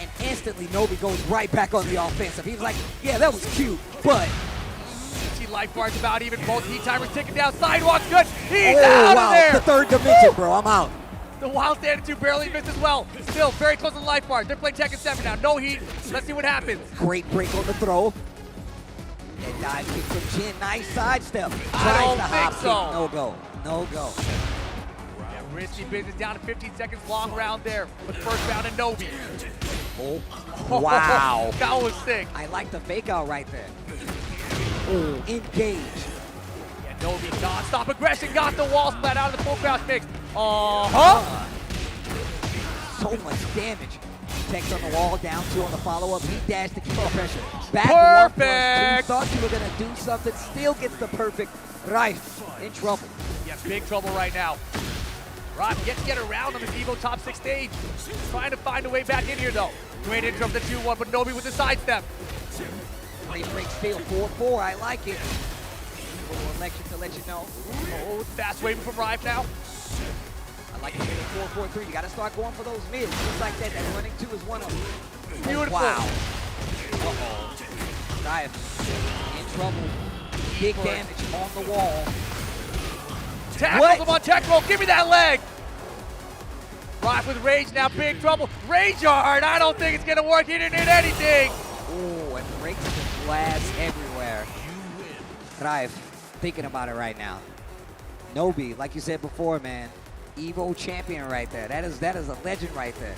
and instantly Nobi goes right back on the offensive. He was like, yeah, that was cute, but... You see life bars about even. Both heat timers ticking down. Sidewalk's good. He's out of there. The third dimension, bro. I'm out. The wild standing 2 barely missed as well. Still very close to the life bars. They're playing Tekken 7 now. No heat. Let's see what happens. Great break on the throw. And dive kick from Jin. Nice sidestep. I don't think so. No go. No go. Yeah, risky business down to 15 seconds. Long round there. But first round in Nobi. Oh, wow. That was sick. I like the fake out right there. Oh, engage. Yeah, Nobi non-stop aggression. Got the wall splat out of the full crouch mix. So much damage. Text on the wall, down 2 on the follow-up. He dashed to keep the pressure. Back Perfect. 1+2. Thought you were going to do something. Still gets the perfect. Rife in trouble. Yeah, big trouble right now. Rob gets to get around on this Evo top 6 stage. Trying to find a way back in here, though. Great intro of the 2-1, but Nobi with the sidestep. Great break steal, 4-4. I like it. A little election to let you know. Oh, fast waving from Rife now. I like the 4-4-3. You got to start going for those mids. Just like that. That running 2 is one of them. Beautiful. Wow. Uh-oh. Rife in trouble. Big damage on the wall. Tackles him on tech roll. Give me that leg. Rife with rage now. Big trouble. Rage hard. I don't think it's going to work. He didn't hit anything. Oh, and breaks the glass everywhere. Rife, thinking about it right now. Nobi, like you said before, man, Evo champion right there. That is a legend right there.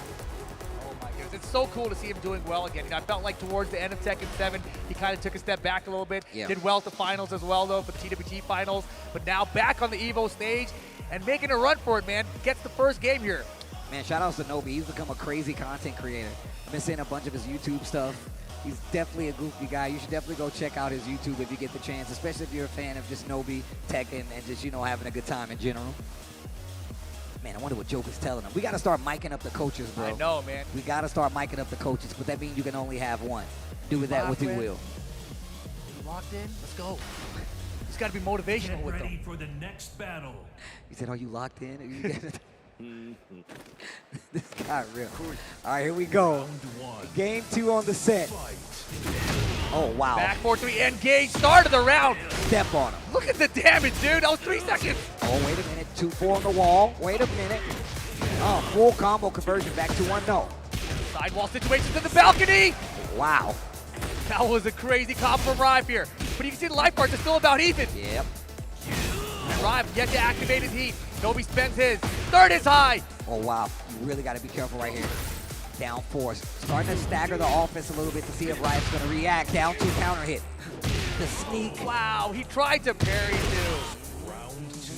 Oh my goodness, it's so cool to see him doing well again. You know, I felt like towards the end of Tekken 7, he kind of took a step back a little bit. Yeah. Did well at the finals as well, though, for the TWT finals. But now back on the Evo stage and making a run for it, man. Gets the first game here. Man, shout outs to Nobi. He's become a crazy content creator. I've been seeing a bunch of his YouTube stuff. He's definitely a goofy guy. You should definitely go check out his YouTube if you get the chance, especially if you're a fan of just Nobi, Tekken, and just, you know, having a good time in general. Man, I wonder what Joker's telling them. We got to start micing up the coaches, bro. I know, man. We got to start micing up the coaches, but that means you can only have one. Do with that what you will. You locked in? Let's go. It's got to be motivational with them. Ready for the next battle. He said, are you locked in? This guy real. All right, here we go. Game 2 on the set. Oh, wow. Back 4-3, engage, started the round. Step on him. Look at the damage, dude. That was 3 seconds. Oh, wait a minute. 2-4 on the wall. Wait a minute. Oh, full combo conversion back to 1-0. Sidewall situations in the balcony. Wow. That was a crazy combo from Rive here. But you can see the life bars are still about even. Yep. And Rive yet to activate his heat. Nobi spends his. Third is high. Oh, wow. You really got to be careful right here. Down 4. Starting to stagger the offense a little bit to see if Riot's going to react. Down 2 counter hit. The sneak. Wow, he tried to parry too. Round 2.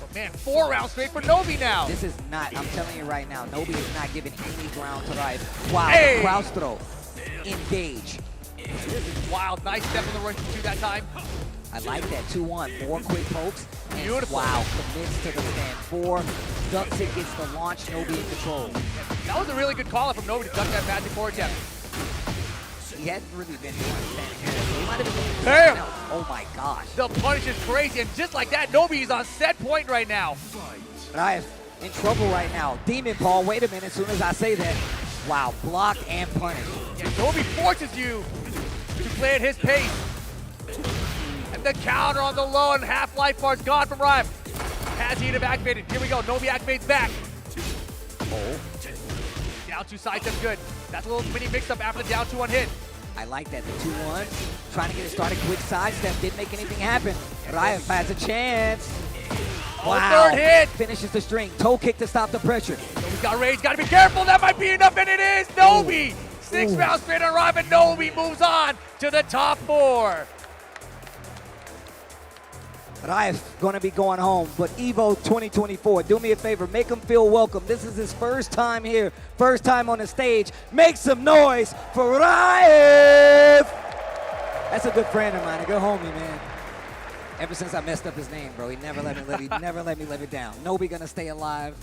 But man, 4 rounds straight for Nobi now. This is not, I'm telling you right now, Nobi is not giving any ground to Riot. Wow, Hey! the crouch throw. Engage. This is wild. Nice step on the right to that time. I like that. 2-1. 4 quick pokes. And Beautiful. Wow, commits to the stand. 4. Ducks it, gets the launch. Nobi in control. That was a really good call from Nobi to duck that magic forward attempt. He hadn't really been doing standing here. So he might have been Damn! Oh my gosh. The punish is crazy, and just like that, Nobi is on set point right now. Riot in trouble right now. Demon Paul, wait a minute. As soon as I say that, wow, block and punish. Yeah, Nobi forces you to play at his pace. And the counter on the low and half life bar's gone from Rive. Has heat have activated. Here we go. Nobi activates back. Oh. Down 2 side step good. That's a little mini mix up after the down 2-1 hit. I like that. The 2-1. Trying to get it started. Quick sidestep. Didn't make anything happen. Riot has a chance. Wow. Third hit. Finishes the string. Toe kick to stop the pressure. Nobi's got rage. Got to be careful. That might be enough, and it is. Nobi. 6 rounds straight on Rive, and Nobi moves on to the top 4. Riot's going to be going home, but Evo 2024, do me a favor, make him feel welcome. This is his first time here, first time on the stage. Make some noise for Riot! That's a good friend of mine, a good homie, man. Ever since I messed up his name, bro, he never let me live it down. Nobi gonna stay alive.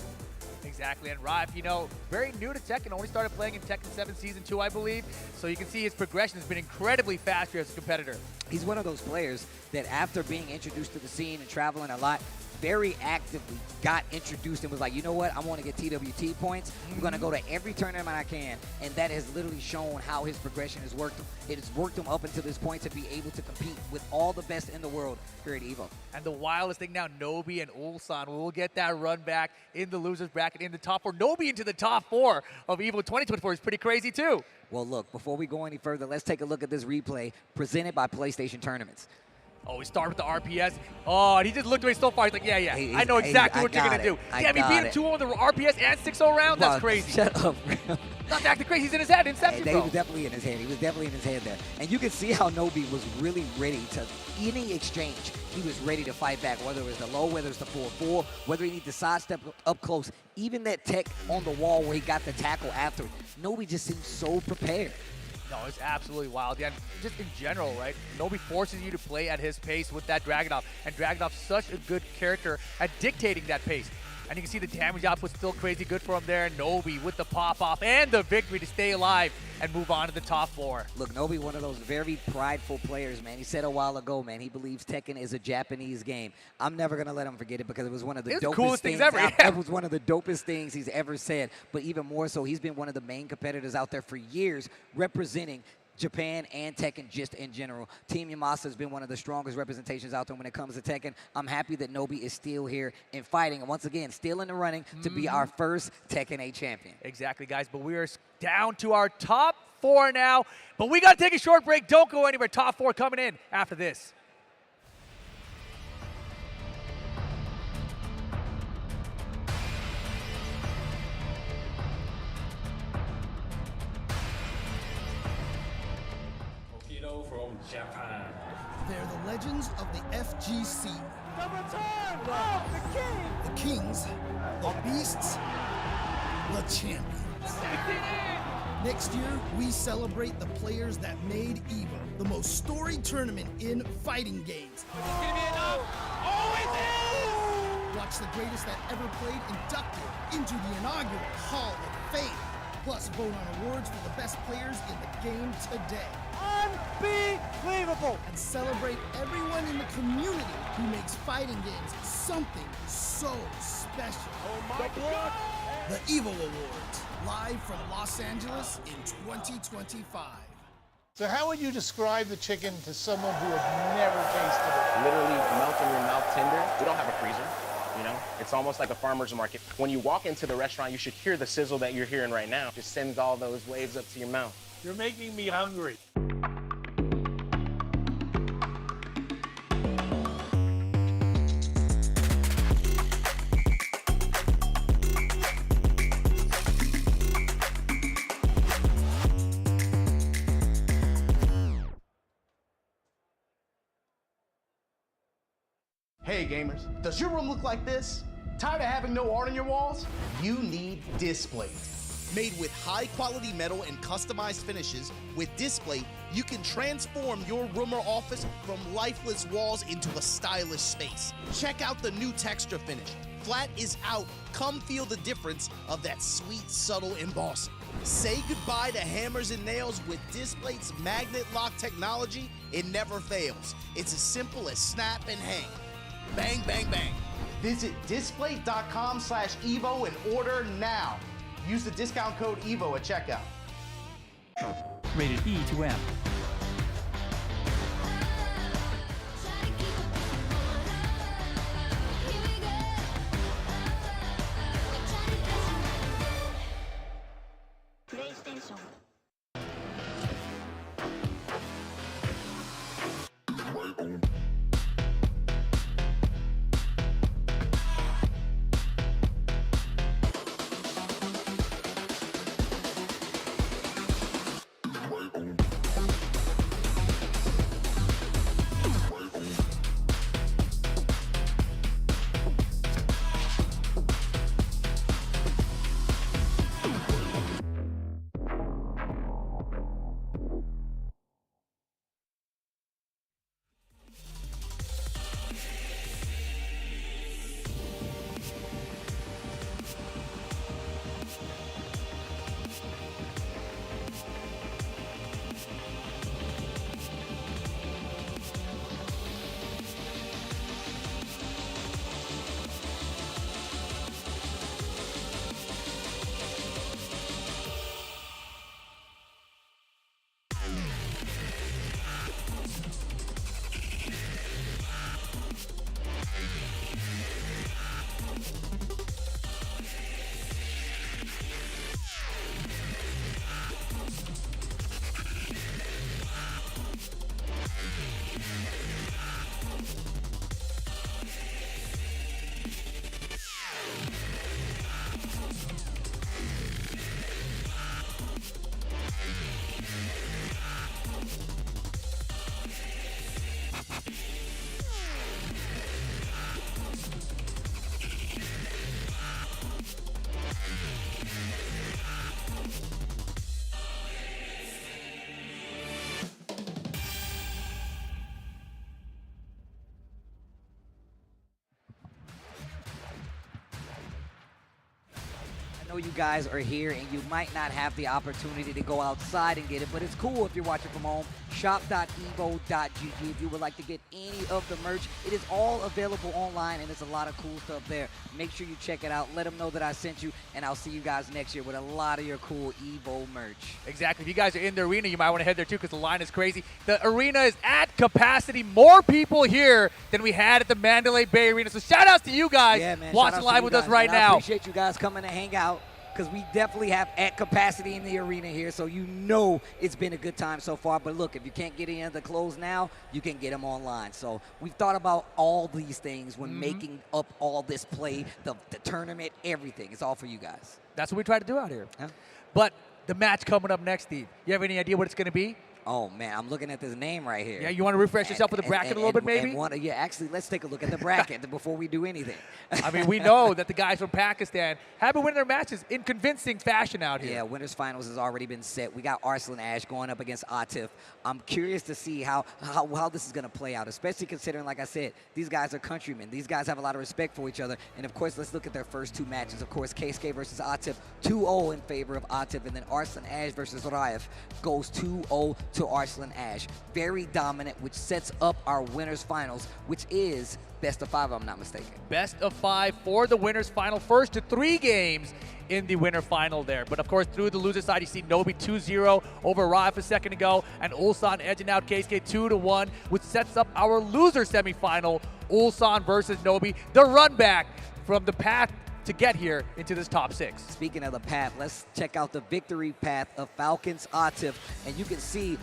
Exactly, and Rive, you know, very new to Tekken, only started playing in Tekken 7 Season 2, I believe. So you can see his progression has been incredibly fast here as a competitor. He's one of those players that after being introduced to the scene and traveling a lot, very actively got introduced and was like, you know what, I want to get TWT points. I'm going to go to every tournament I can. And that has literally shown how his progression has worked. It has worked him up until this point to be able to compete with all the best in the world here at Evo. And the wildest thing now, Nobi and Ulsan will get that run back in the losers bracket in the top 4. Nobi into the top 4 of Evo 2024 is pretty crazy too. Well, look, before we go any further, let's take a look at this replay presented by PlayStation Tournaments. Oh, we start with the RPS. Oh, and he just looked away so far. He's like, yeah, I know exactly what you're going to do. Damn, he beat him 2-0 with the RPS and 6-0 round? That's crazy. Shut up, Not acting crazy. He's in his head. Inception, He bro. was definitely in his head. He was definitely in his head there. And you can see how Nobi was really ready to any exchange. He was ready to fight back, whether it was the low, whether it's the 4-4, whether he needs to sidestep up close. Even that tech on the wall where he got the tackle after, Nobi just seemed so prepared. No, it's absolutely wild. Yeah, and just in general, right? Nobi forces you to play at his pace with that Dragunov. And Dragunov's such a good character at dictating that pace. And you can see the damage output still crazy good for him there. And Nobi with the pop-off and the victory to stay alive and move on to the top 4. Look, Nobi, one of those very prideful players, man. He said a while ago, man, he believes Tekken is a Japanese game. I'm never going to let him forget it because it was one of the dopest things ever. It was one of the dopest things he's ever said. But even more so, he's been one of the main competitors out there for years representing Japan and Tekken just in general. Team Yamasa has been one of the strongest representations out there when it comes to Tekken. I'm happy that Nobi is still here and fighting, and once again, still in the running to be our first Tekken 8 champion. Exactly, guys, but we are down to our top 4 now. But we got to take a short break. Don't go anywhere. Top 4 coming in after this. From Japan. They're the legends of the FGC. Double time! Oh, the king! The kings, the beasts, the champions. Next year, we celebrate the players that made Evo the most storied tournament in fighting games. It's gonna be enough! Oh, it is! Watch Watch the greatest that ever played inducted into the inaugural Hall of Fame. Plus, vote on awards for the best players in the game today. Unbelievable! And celebrate everyone in the community who makes fighting games something so special. Oh my God! The Evo Awards, live from Los Angeles in 2025. So how would you describe the chicken to someone who had never tasted it? Literally melt in your mouth tender. We don't have a freezer, you know? It's almost like a farmer's market. When you walk into the restaurant, you should hear the sizzle that you're hearing right now. Just sends all those waves up to your mouth. You're making me hungry. Hey gamers, does your room look like this? Tired of having no art on your walls? You need Displate. Made with high quality metal and customized finishes, with Displate, you can transform your room or office from lifeless walls into a stylish space. Check out the new texture finish. Flat is out. Come feel the difference of that sweet, subtle embossing. Say goodbye to hammers and nails with Displate's magnet lock technology. It never fails. It's as simple as snap and hang. Bang, bang, bang. Visit displate.com/Evo and order now. Use the discount code EVO at checkout. Rated E to M. PlayStation. know you guys are here and you might not have the opportunity to go outside and get it, but it's cool if you're watching from home. Shop.evo.gg if you would like to get any of the merch. It is all available online, and there's a lot of cool stuff there. Make sure you check it out. Let them know that I sent you, and I'll see you guys next year with a lot of your cool Evo merch. Exactly. If you guys are in the arena, you might want to head there too because the line is crazy. The arena is at capacity. More people here than we had at the Mandalay Bay Arena. So shout outs to you guys watching live with us right now. I appreciate you guys coming to hang out, because we definitely have at capacity in the arena here, so you know it's been a good time so far. But look, if you can't get any of the clothes now, you can get them online. So we've thought about all these things when making up all this play, the tournament, everything. It's all for you guys. That's what we try to do out here. But the match coming up next, Steve, you have any idea what it's going to be? Oh, man, I'm looking at this name right here. Yeah, you want to refresh yourself with the bracket a little bit, maybe? Yeah, actually, let's take a look at the bracket before we do anything. I mean, we know that the guys from Pakistan have been winning their matches in convincing fashion out here. Yeah, winners finals has already been set. We got Arslan Ash going up against Atif. I'm curious to see how this is going to play out, especially considering, like I said, these guys are countrymen. These guys have a lot of respect for each other. And, of course, let's look at their first two matches. Of course, Keisuke versus Atif, 2-0 in favor of Atif. And then Arslan Ash versus Raif goes 2-0 to Arslan Ash. Very dominant, which sets up our winners finals, which is best of 5, if I'm not mistaken. Best of 5 for the winners final. First to 3 games in the winner final there. But of course, through the loser side, you see Nobi 2-0 over Raif a second ago, and Ulsan edging out Keisuke 2-1, which sets up our loser semifinal, Ulsan versus Nobi. The run back from the path to get here into this top 6. Speaking of the path, let's check out the victory path of Falcons Atif, and you can see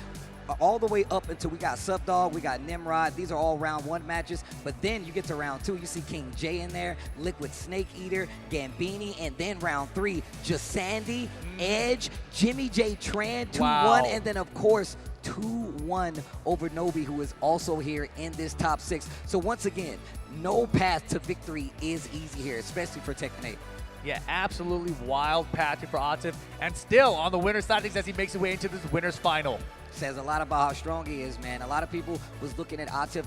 all the way up until we got Subdog, we got Nimrod. These are all round 1 matches, but then you get to round 2. You see King J in there, Liquid Snake Eater, Gambini, and then round 3, Jasandi, Edge, Jimmy J Tran, 2-1, and then of course 2-1 over Nobi, who is also here in this top 6. So once again, no path to victory is easy here, especially for Tekken 8. Yeah, absolutely wild path for Atif, and still on the winner's side of things as he makes his way into this winner's final. Says a lot about how strong he is, man. A lot of people was looking at Atif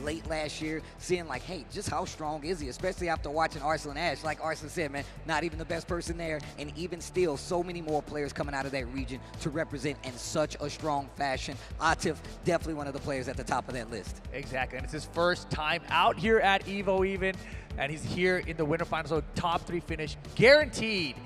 late last year, seeing like, hey, just how strong is he, especially after watching Arslan Ash. Like Arslan said, man, not even the best person there, and even still, so many more players coming out of that region to represent in such a strong fashion. Atif, definitely one of the players at the top of that list. Exactly, and it's his first time out here at Evo even, and he's here in the winter final, so top 3 finish guaranteed.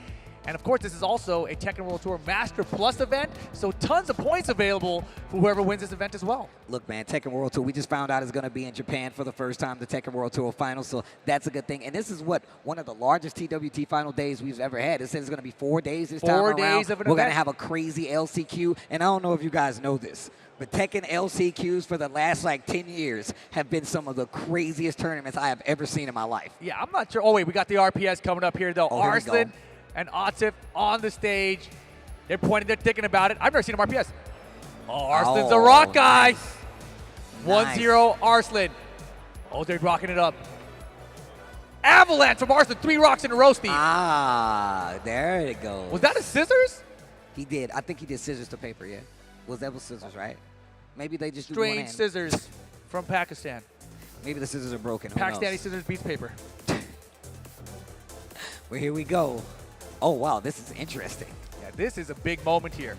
And of course, this is also a Tekken World Tour Master Plus event, so tons of points available for whoever wins this event as well. Look, man, Tekken World Tour, we just found out is going to be in Japan for the first time, the Tekken World Tour Finals, so that's a good thing. And this is one of the largest TWT final days we've ever had. It says it's going to be 4 days this time around. 4 days of an We're event. going to have a crazy LCQ, and I don't know if you guys know this, but Tekken LCQs for the last like 10 years have been some of the craziest tournaments I have ever seen in my life. Yeah, I'm not sure. Oh, wait, we got the RPS coming up here, though. Oh, here we Arslan go. and Atif on the stage. They're pointing, they're thinking about it. I've never seen him RPS. Oh, Arslan's a rock guy. Nice. 1-0 Arslan. Oh, they're rocking it up. Avalanche from Arslan. 3 rocks in a row, Steve. Ah, there it goes. Was that a scissors? He did. I think he did scissors to paper, yeah. That was scissors, right? Maybe they just do Strange one hand. scissors from Pakistan. Maybe the scissors are broken. Who Pakistani knows? scissors beats paper. Well, here we go. Oh, wow, this is interesting. Yeah, this is a big moment here.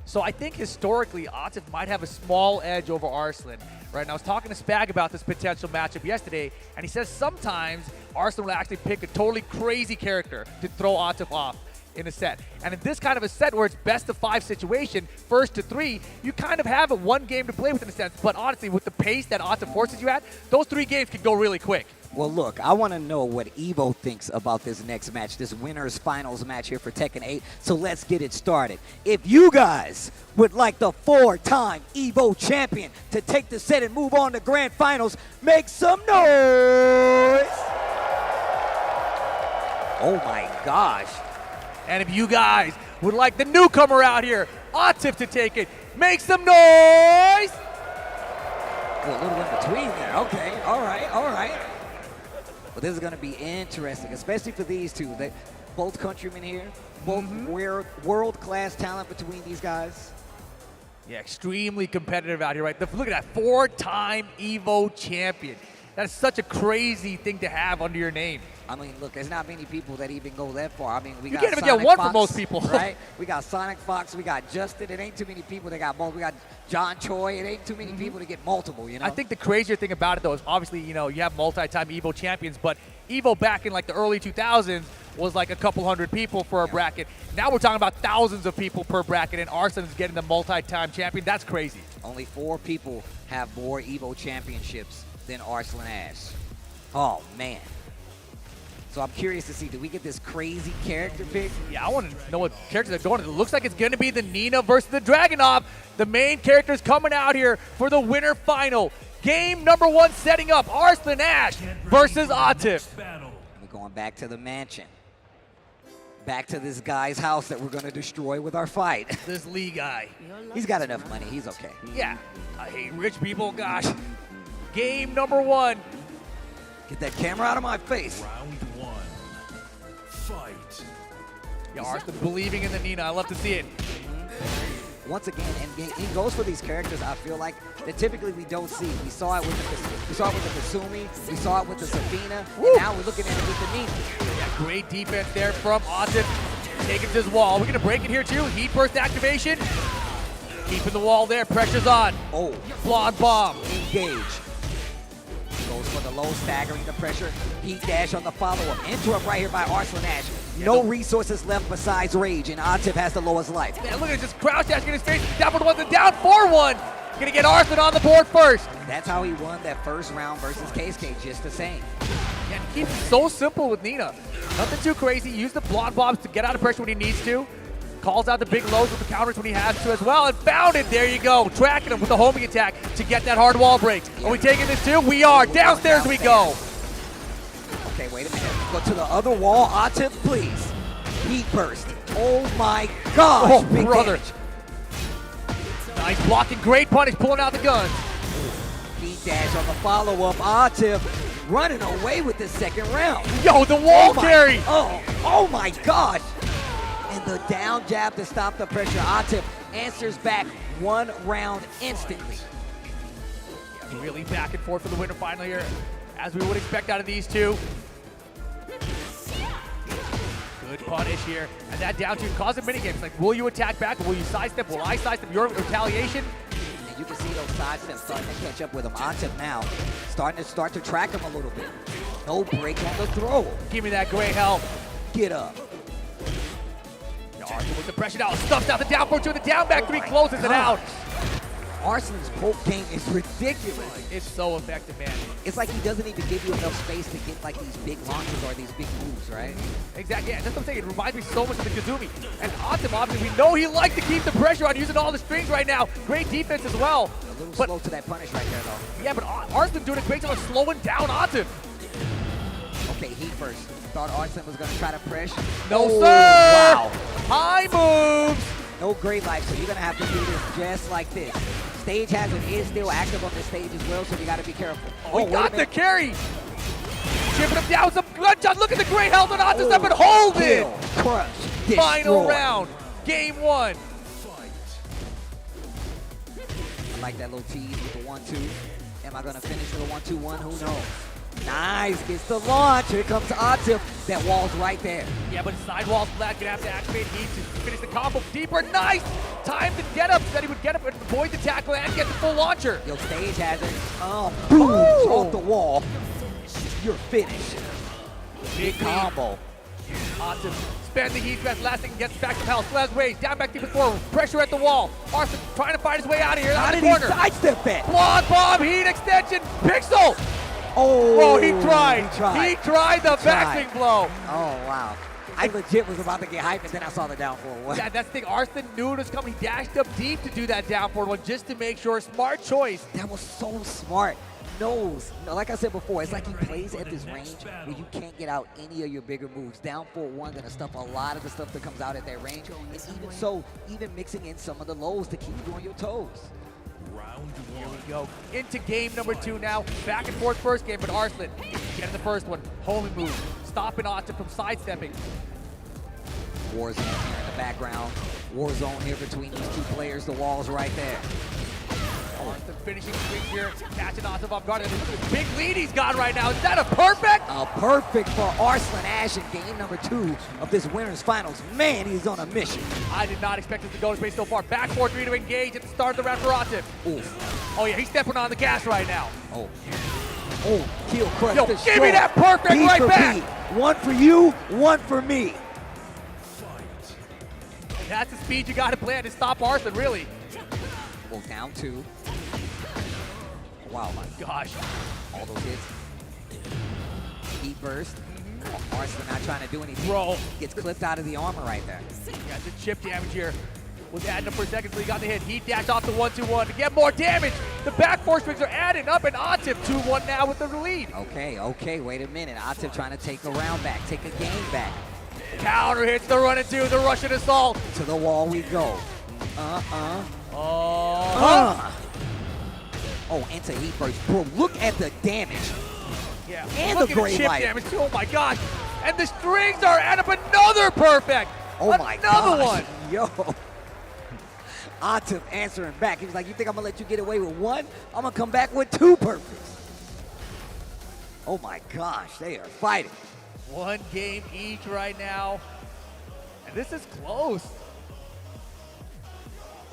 So I think historically, Atif might have a small edge over Arslan. Right, and I was talking to Spag about this potential matchup yesterday, and he says sometimes Arslan will actually pick a totally crazy character to throw Atif off in a set. And in this kind of a set where it's best of 5 situation, first to 3, you kind of have one game to play with in a sense. But honestly, with the pace that Atif forces you at, those 3 games could go really quick. Well, look, I want to know what Evo thinks about this next match, this winners finals match here for Tekken 8. So let's get it started. If you guys would like the 4-time Evo champion to take the set and move on to grand finals, make some noise. Oh my gosh. And if you guys would like the newcomer out here, Atif, to take it, make some noise! A little in between there. Okay, all right, all right. Well, this is going to be interesting, especially for these two. They both countrymen here, both world-class talent between these guys. Yeah, extremely competitive out here, right? Look at that, 4-time Evo champion. That is such a crazy thing to have under your name. I mean, look, there's not many people that even go that far. I mean, we you got can't even Sonic get one Fox, for most people. Right? We got Sonic Fox, we got Justin. It ain't too many people that got both. We got John Choi. It ain't too many people to get multiple, you know? I think the crazier thing about it, though, is obviously, you know, you have multi-time Evo champions, but Evo back in, like, the early 2000s was like a couple hundred people for a bracket. Now we're talking about thousands of people per bracket, and Arslan's getting the multi-time champion. That's crazy. Only 4 people have more Evo championships than Arslan Ash. Oh, man. So I'm curious to see, do we get this crazy character pick? Yeah, I want to know what characters are going. It looks like it's going to be the Nina versus the Dragunov. The main characters coming out here for the winner final. Game number 1 setting up, Arslan Ash versus Atif. We're going back to the mansion. Back to this guy's house that we're gonna destroy with our fight. This Lee guy. He's got enough money, he's okay. Yeah, I hate rich people, gosh. Game number 1. Get that camera out of my face. Round 1. Fight. Yeah, Arslan believing in the Nina, I love to see it. Once again, and he goes for these characters I feel like that typically we don't see. We saw it with the Kasumi, we saw it with the Safina, and now we're looking at it with the Nina. Yeah, great defense there from Atif. Taking to his wall. We're gonna break it here too. Heat burst activation. Keeping the wall there, pressure's on. Oh. Blonde bomb. Engage. Goes for the low, staggering the pressure. Heat dash on the follow-up. Interrupt right here by Arslan Ash. No resources left besides rage, and Atif has the lowest life. Man, look at just crouch dashing in his face. Down for the one, down 4-1. Gonna get Arslan on the board first. That's how he won that first round versus Keisuke, just the same. Yeah, he keeps it so simple with Nina. Nothing too crazy. Use the blonde bombs to get out of pressure when he needs to. Calls out the big lows with the counters when he has to as well. And found it. There you go. Tracking him with the homing attack to get that hard wall break. Are we taking this too? We are. Downstairs we go. Okay, wait a minute. Go to the other wall. Atif, please. Heat burst. Oh my gosh. Oh, big brother. damage. Nice blocking. Great punish. Pulling out the guns. Heat dash on the follow-up. Atif running away with the second round. Yo, the wall carry. Oh my gosh. And the down jab to stop the pressure. Atif answers back 1 round instantly. Yeah, really back and forth for the winner final here, as we would expect out of these two. Good punish here. And that down two causes minigames. Like, will you attack back? Will you sidestep? Will I sidestep your retaliation? And you can see those sidesteps starting to catch up with him. Atif now starting to track him a little bit. No break on the throw. Give me that great help. Get up. Arslan with the pressure now. Stuffs out the down 4-2. The down back 3 closes it out. Arslan's poke game is ridiculous. It's so effective, man. It's like he doesn't even give you enough space to get like these big launches or these big moves, right? Exactly, yeah, that's what I'm saying. It reminds me so much of the Kazumi. And Atif, obviously, we know he likes to keep the pressure on, using all the strings right now. Great defense as well. A little slow to that punish right there, though. Yeah, but Arslan doing a great job of slowing down Atif. Okay, heat first. Thought Arslan was going to try to press. No, sir! Wow. High moves! No great life, so you're going to have to do this just like this. Stage hazard is still active on the stage as well, so you got to be careful. Oh, he got the carry! Chipping him down, some good shot. Look at the great health on Atif up and hold it! Crush. Final round, game 1. I like that little tease with the 1-2. Am I going to finish with a 1-2-1? Who knows? Nice, gets the launch. Here comes Atif. That wall's right there. Yeah, but side wall's flat. Gonna have to activate heat to finish the combo deeper. Nice! Time to get up so that he would get up and avoid the tackle and get the full launcher. Yo, stage hazard. Boom! Off the wall. You're finished. Big combo. Atif spend the heat vest. Last thing gets back to health. Still has waves. Down back deep and forward. Pressure at the wall. Arslan trying to find his way out of here. How Out did the corner. he sidestep that? Blonde bomb. Heat extension. Pixel. Oh, he tried. He tried the backswing blow. Oh, wow. I legit was about to get hyped, and then I saw the down forward one. Yeah, that's the thing. Arslan knew it was coming. He dashed up deep to do that down forward one just to make sure. Smart choice. That was so smart. Knows. Like I said before, it's like he plays at this range where you can't get out any of your bigger moves. Down 4-1 gonna stuff a lot of the stuff that comes out at that range. And even so, even mixing in some of the lows to keep you on your toes. Here we go. Into game number 2 now. Back and forth first game, but Arslan getting the first one. Homing move. Stopping Atif from sidestepping. Warzone here in the background. Warzone here between these two players. The wall's right there. Arslan finishing swing here. Catching Atif off guard. The big lead he's got right now. Is that a perfect? A perfect for Arslan Ash in game number 2 of this winner's finals. Man, he's on a mission. I did not expect him to go to space so far. Back 4-3 to engage at the start of the round for Atif. Oh yeah, he's stepping on the gas right now. Oh, heel crush. Yo, give me that perfect B right for back. B. One for you, one for me. And that's the speed you got to play to stop Arslan, really. Well, down 2. Wow, my gosh. All those hits. Heat burst. Arslan not trying to do anything. Bro. Gets clipped out of the armor right there. Yeah, the chip damage here was adding up for a second until he got the hit. Heat dash off the 1-2-1 to get more damage. The back 4 strings are adding up, and Atif 2-1 now with the lead. Okay, wait a minute. Atif trying to take a round back, take a game back. Counter hits the run into the Russian assault. To the wall we go. Oh, into heat burst. Bro, look at the damage. Yeah. And look the at gray chip light. damage. Oh my god. And the strings are add up another perfect. Oh my Another gosh. one. Yo. Atif answering back. He was like, you think I'm going to let you get away with one? I'm going to come back with 2 perfects. Oh my gosh, they are fighting. 1 game each right now. And this is close.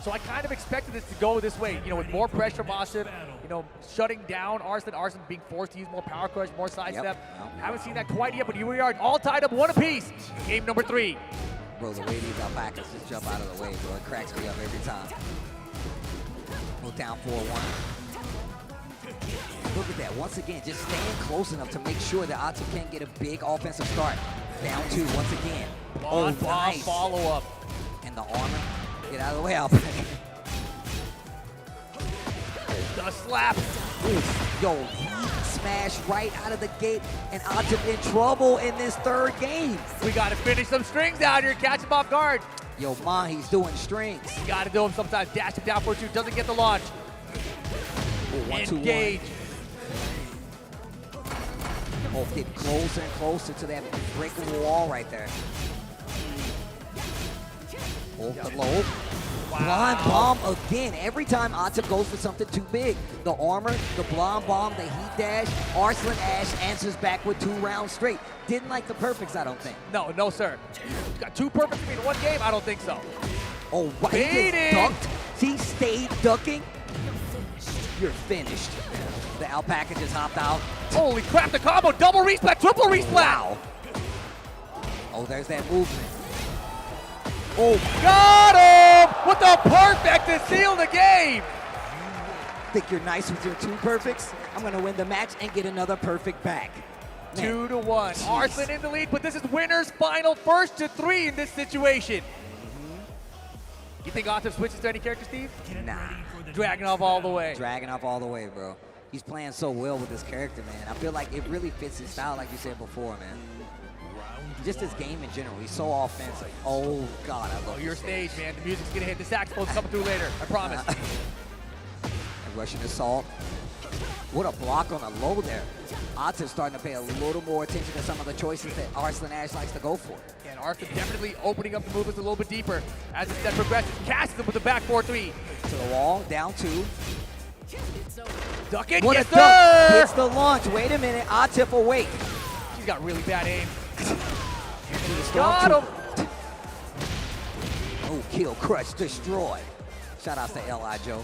So I kind of expected this to go this way, you know, with more pressure from Atif, you know, shutting down Arslan being forced to use more power crush, more sidestep. Haven't seen that quite yet, but here we are, all tied up 1 apiece. Game number 3. Bro, the way these alpacas just jump out of the way, bro, it cracks me up every time. Go down 4-1. Look at that, once again, just staying close enough to make sure that Atif can't get a big offensive start. Down 2 once again. Bomb follow-up. And the armor. Get out of the way, Alpaca. The slap. Oof. Yo, heat smash right out of the gate, and Atif in trouble in this 3rd game. We got to finish some strings out here, catch him off guard. Yo, Mahi's doing strings. You got to do him sometimes. Dash him down for 2, doesn't get the launch. Ooh, 1, 2, 1. Engage. Oh, getting closer and closer to that breakable wall right there. Oh, the low. Blind bomb again. Every time Atif goes for something too big. The armor, the blind bomb, the heat dash. Arslan Ash answers back with 2 rounds straight. Didn't like the perfects, I don't think. No, sir. You got 2 perfects in 1 game? I don't think so. Oh, wow. He just ducked. He stayed ducking. You're finished. The alpaca just hopped out. Holy crap, the combo. Double resplat, triple resplat. Wow. Oh, there's that movement. Oh, got him with the perfect to seal the game. Think you're nice with your 2 perfects? I'm going to win the match and get another perfect back. 2-1. Arslan in the lead, but this is winner's final, 1st to 3 in this situation. You think Atif switches to any character, Steve? Nah. Dragunov all the way. Dragunov all the way, bro. He's playing so well with this character, man. I feel like it really fits his style, like you said before, man. Just his game in general. He's so offensive. Oh, God, I love your stage, man. The music's going to hit. The saxophone's coming through later. I promise. Russian assault. What a block on a low there. Atif's starting to pay a little more attention to some of the choices that Arslan Ash likes to go for. And Arslan definitely opening up the movements a little bit deeper as the set progresses. Casts him with the back 4-3. To the wall, down 2. Duck it, What yes, a duck. sir! Hits the launch. Wait a minute. Atif awake. She's got really bad aim. Got him. Oh, kill, crush, destroy. Shout out to L.I. Joe.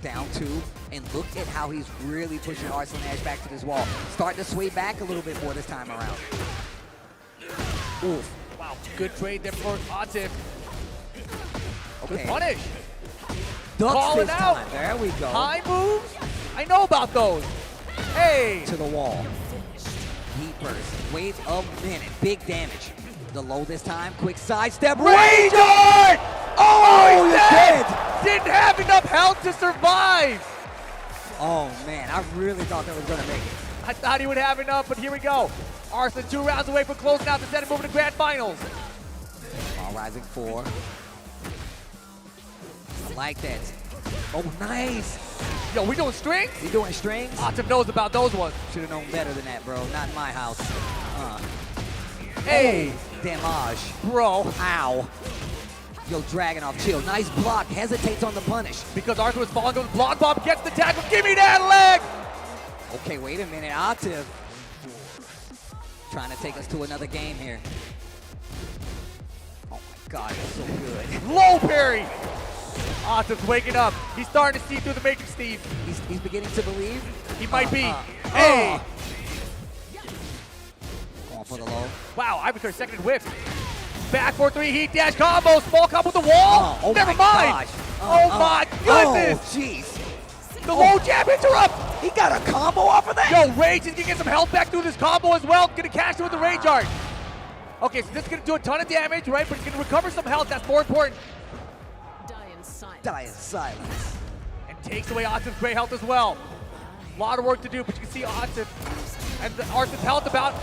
Down 2, and look at how he's really pushing Arslan Ash back to this wall. Starting to sway back a little bit more this time around. Oof. Wow, good trade there for Atif. Okay. Good punish. Ducks Calling this out. time. There we go. High moves? I know about those. Hey. To the wall. Heat burst. Wait a minute. Big damage. The low this time. Quick sidestep. Rage Art! Oh, he's dead! Didn't have enough health to survive. Oh, man. I really thought that was going to make it. I thought he would have enough, but here we go. Arslan 2 rounds away from closing out the set and moving to grand finals. All rising 4. I like that. Oh, nice. Yo, we doing strings? We doing strings? Atif knows about those ones. Should have known better than that, bro. Not in my house. Hey. Oh, damage. Bro. Ow. Yo, Dragunov, chill. Nice block. Hesitates on the punish. Because Arslan was falling, goes block bomb, gets the tackle. Give me that leg. Okay, wait a minute. Atif trying to take us to another game here. Oh, my God. It's so good. Low parry. Atif's waking up. He's starting to see through the matrix, Steve. He's beginning to believe. He might be. Hey. Going for the low. Wow, Ivan's second whip. Back 4-3 heat dash combo. Small combo with the wall. Oh Never my mind. Gosh. Oh my goodness. Oh, jeez. The low jab interrupt. He got a combo off of that. Yo, Rage is gonna get some health back through this combo as well. Gonna cash it with the Rage Art. Okay, so this is gonna do a ton of damage, right? But it's gonna recover some health. That's more important. Die in silence. And takes away Atif's great health as well. A lot of work to do, but you can see Atif And Arslan's health about.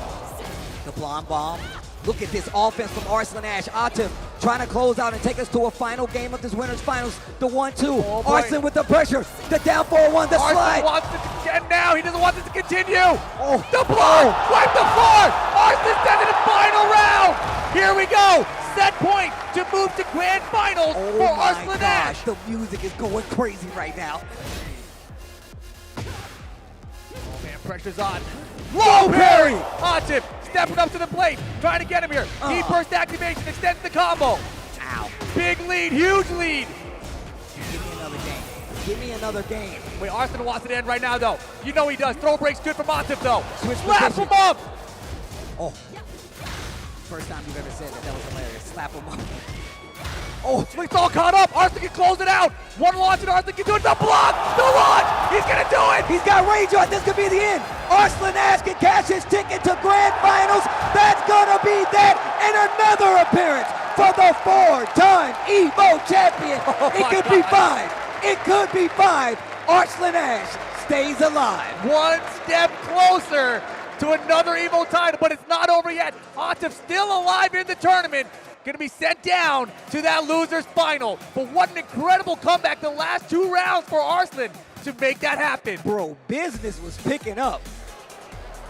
The blonde bomb. Look at this offense from Arslan Ash. Atif trying to close out and take us to a final game of this winner's finals. The 1-2. Oh, Arslan with the pressure. The down 4-1. The slide. Arslan wants to contend now. He doesn't want this to continue. Oh. The block. Wipe the floor. Arslan sends it to final round. Here we go. Set point to move to grand finals for Arslan Ash. The music is going crazy right now. Oh man, pressure's on. Low parry! Atif stepping up to the plate, trying to get him here. Knee burst activation, extends the combo. Ow. Big lead, huge lead. Give me another game. Give me another game. Wait, Arslan wants it to end right now though. You know he does. Throw breaks good from Atif though. Switch Slap position. him up! Oh. First time you've ever said that. That was hilarious. Slap him up. Oh, It's all caught up. Arslan can close it out. One launch and Arslan can do it. The block! The launch! He's gonna do it! He's got range on. This could be the end. Arslan Ash can cash his ticket to grand finals. That's gonna be that and another appearance for the 4-time Evo champion. It could be 5. It could be 5. Arslan Ash stays alive. One step closer to another Evo title, but it's not over yet. Atif still alive in the tournament. Gonna be sent down to that loser's final. But what an incredible comeback the last 2 rounds for Arslan to make that happen. Bro, business was picking up.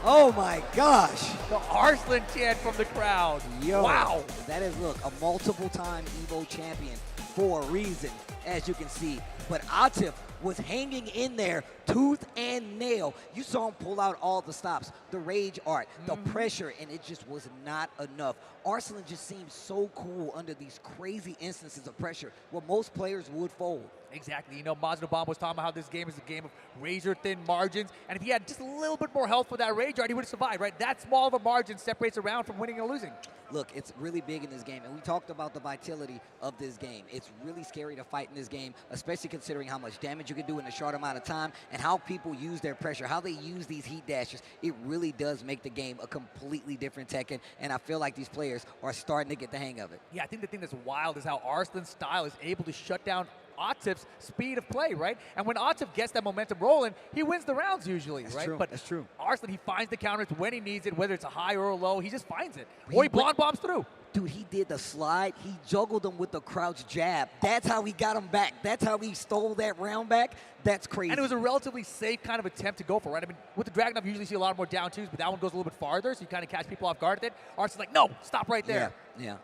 Oh my gosh. The Arslan chant from the crowd. Yo, wow. That is, look, a multiple-time Evo champion for a reason, as you can see. But Atif was hanging in there tooth and nail. You saw him pull out all the stops, the rage art, the pressure, and it just was not enough. Arslan just seems so cool under these crazy instances of pressure where most players would fold. Exactly. You know, Mazda Bomb was talking about how this game is a game of razor-thin margins, and if he had just a little bit more health for that rage art, he would have survived, right? That small of a margin separates a round from winning or losing. Look, it's really big in this game, and we talked about the vitality of this game. It's really scary to fight in this game, especially considering how much damage you can do in a short amount of time and how people use their pressure, how they use these heat dashes. It really does make the game a completely different Tekken, and I feel like these players are starting to get the hang of it. Yeah, I think the thing that's wild is how Arslan's style is able to shut down Atif's speed of play, right? And when Atif gets that momentum rolling, he wins the rounds usually, That's right? true. But That's true. Arslan, he finds the counters when he needs it, whether it's a high or a low, he just finds it. Or he blonde bombs through. Dude, he did the slide. He juggled him with the crouch jab. That's how he got him back. That's how he stole that round back. That's crazy. And it was a relatively safe kind of attempt to go for, right? I mean, with the Dragunov, you usually see a lot more down twos, but that one goes a little bit farther, so you kind of catch people off guard with it. Arslan's like, no, stop right there. Yeah.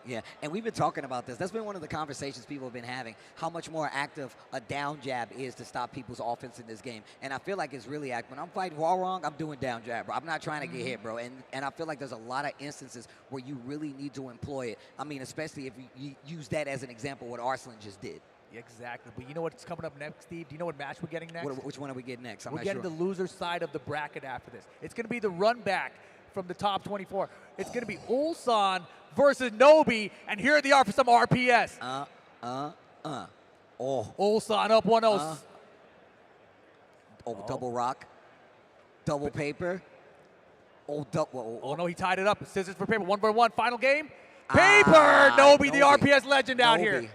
And we've been talking about this. That's been one of the conversations people have been having, how much more active a down jab is to stop people's offense in this game. And I feel like it's really active. When I'm fighting wall wrong, I'm doing down jab, bro. I'm not trying to get hit, bro. And I feel like there's a lot of instances where you really need to employ it. I mean, especially if you use that as an example, what Arslan just did. Exactly. But you know what's coming up next, Steve? Do you know what match we're getting next? Which one are we getting next? We're getting the loser side of the bracket after this. It's going to be the run back from the top 24. It's going to be Ulsan versus Nobi, and here they are for some RPS. Ulsan up 1-0. Double rock. Double paper. Oh, no, he tied it up. Scissors for paper. 1-1. Final game. Paper! Nobi, the RPS legend out here.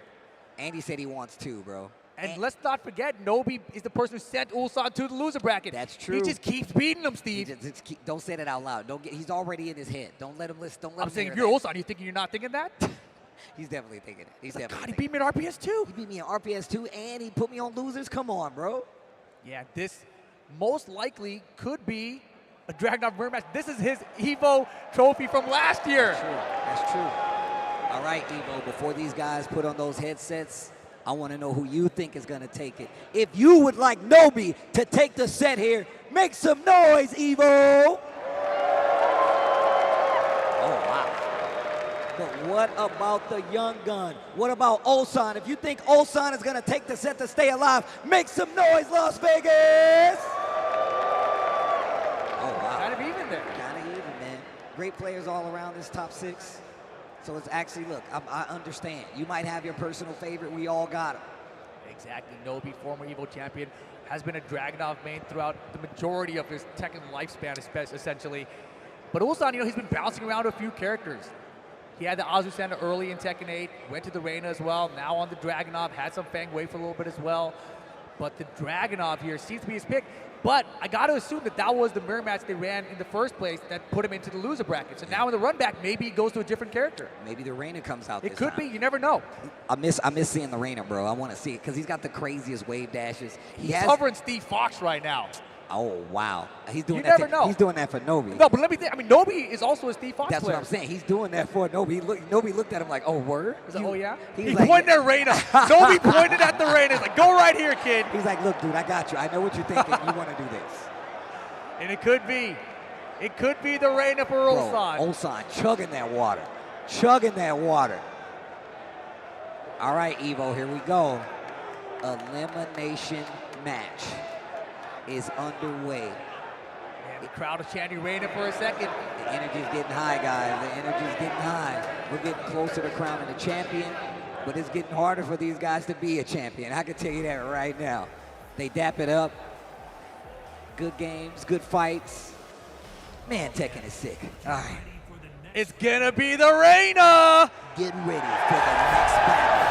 Andy said he wants 2, bro. And let's not forget, Nobi is the person who sent Ulsan to the loser bracket. That's true. He just keeps beating him, Steve. Don't say that out loud. He's already in his head. Don't let him listen. I'm saying, if you're Ulsan, you thinking you're not thinking that? He's definitely thinking it. He's definitely God, he beat me at RPS 2. He beat me at RPS 2, and he put me on losers. Come on, bro. Yeah, this most likely could be a Dragunov rematch. This is his Evo trophy from last year. That's true. All right, Evo, before these guys put on those headsets, I want to know who you think is going to take it. If you would like Nobi to take the set here, make some noise, Evo. Oh, wow. But what about the young gun? What about Ulsan? If you think Ulsan is going to take the set to stay alive, make some noise, Las Vegas. Oh, wow. Kind of even there. Kind of even, man. Great players all around this top 6. So it's actually, look, I understand. You might have your personal favorite. We all got him. Exactly. Nobi, former Evo champion, has been a Dragunov main throughout the majority of his Tekken lifespan, essentially. But Ulsan, you know, he's been bouncing around a few characters. He had the Azucena early in Tekken 8, went to the Reina as well, now on the Dragunov, had some Fang Wei for a little bit as well. But the Dragunov here seems to be his pick. But I got to assume that that was the mirror match they ran in the first place that put him into the loser bracket. So now in the run back, maybe he goes to a different character. Maybe the Reina comes out. It could be. You never know. I miss seeing the Reina, bro. I want to see it because he's got the craziest wave dashes. He's covering Steve Fox right now. Oh, wow. He's doing that. You never know. He's doing that for Nobi. No, but let me think. I mean, Nobi is also a Steve Fox That's player. what I'm saying. He's doing that for Nobi. Nobi looked at him like, oh, word? He's like, oh, yeah? He like, pointed at Reina. Nobi pointed at the Reina. He's like, go right here, kid. He's like, look, dude, I got you. I know what you're thinking. You want to do this. And it could be. It could be the Reina for Ulsan. Ulsan chugging that water. Chugging that water. All right, Evo, here we go. Elimination match is underway. And the crowd is chanting Reina for a second. The energy's getting high, guys. The energy's getting high. We're getting closer to crowning a champion, but it's getting harder for these guys to be a champion. I can tell you that right now. They dap it up. Good games, good fights. Man, Tekken is sick. All right. It's gonna be the Reina. Get ready for the next battle.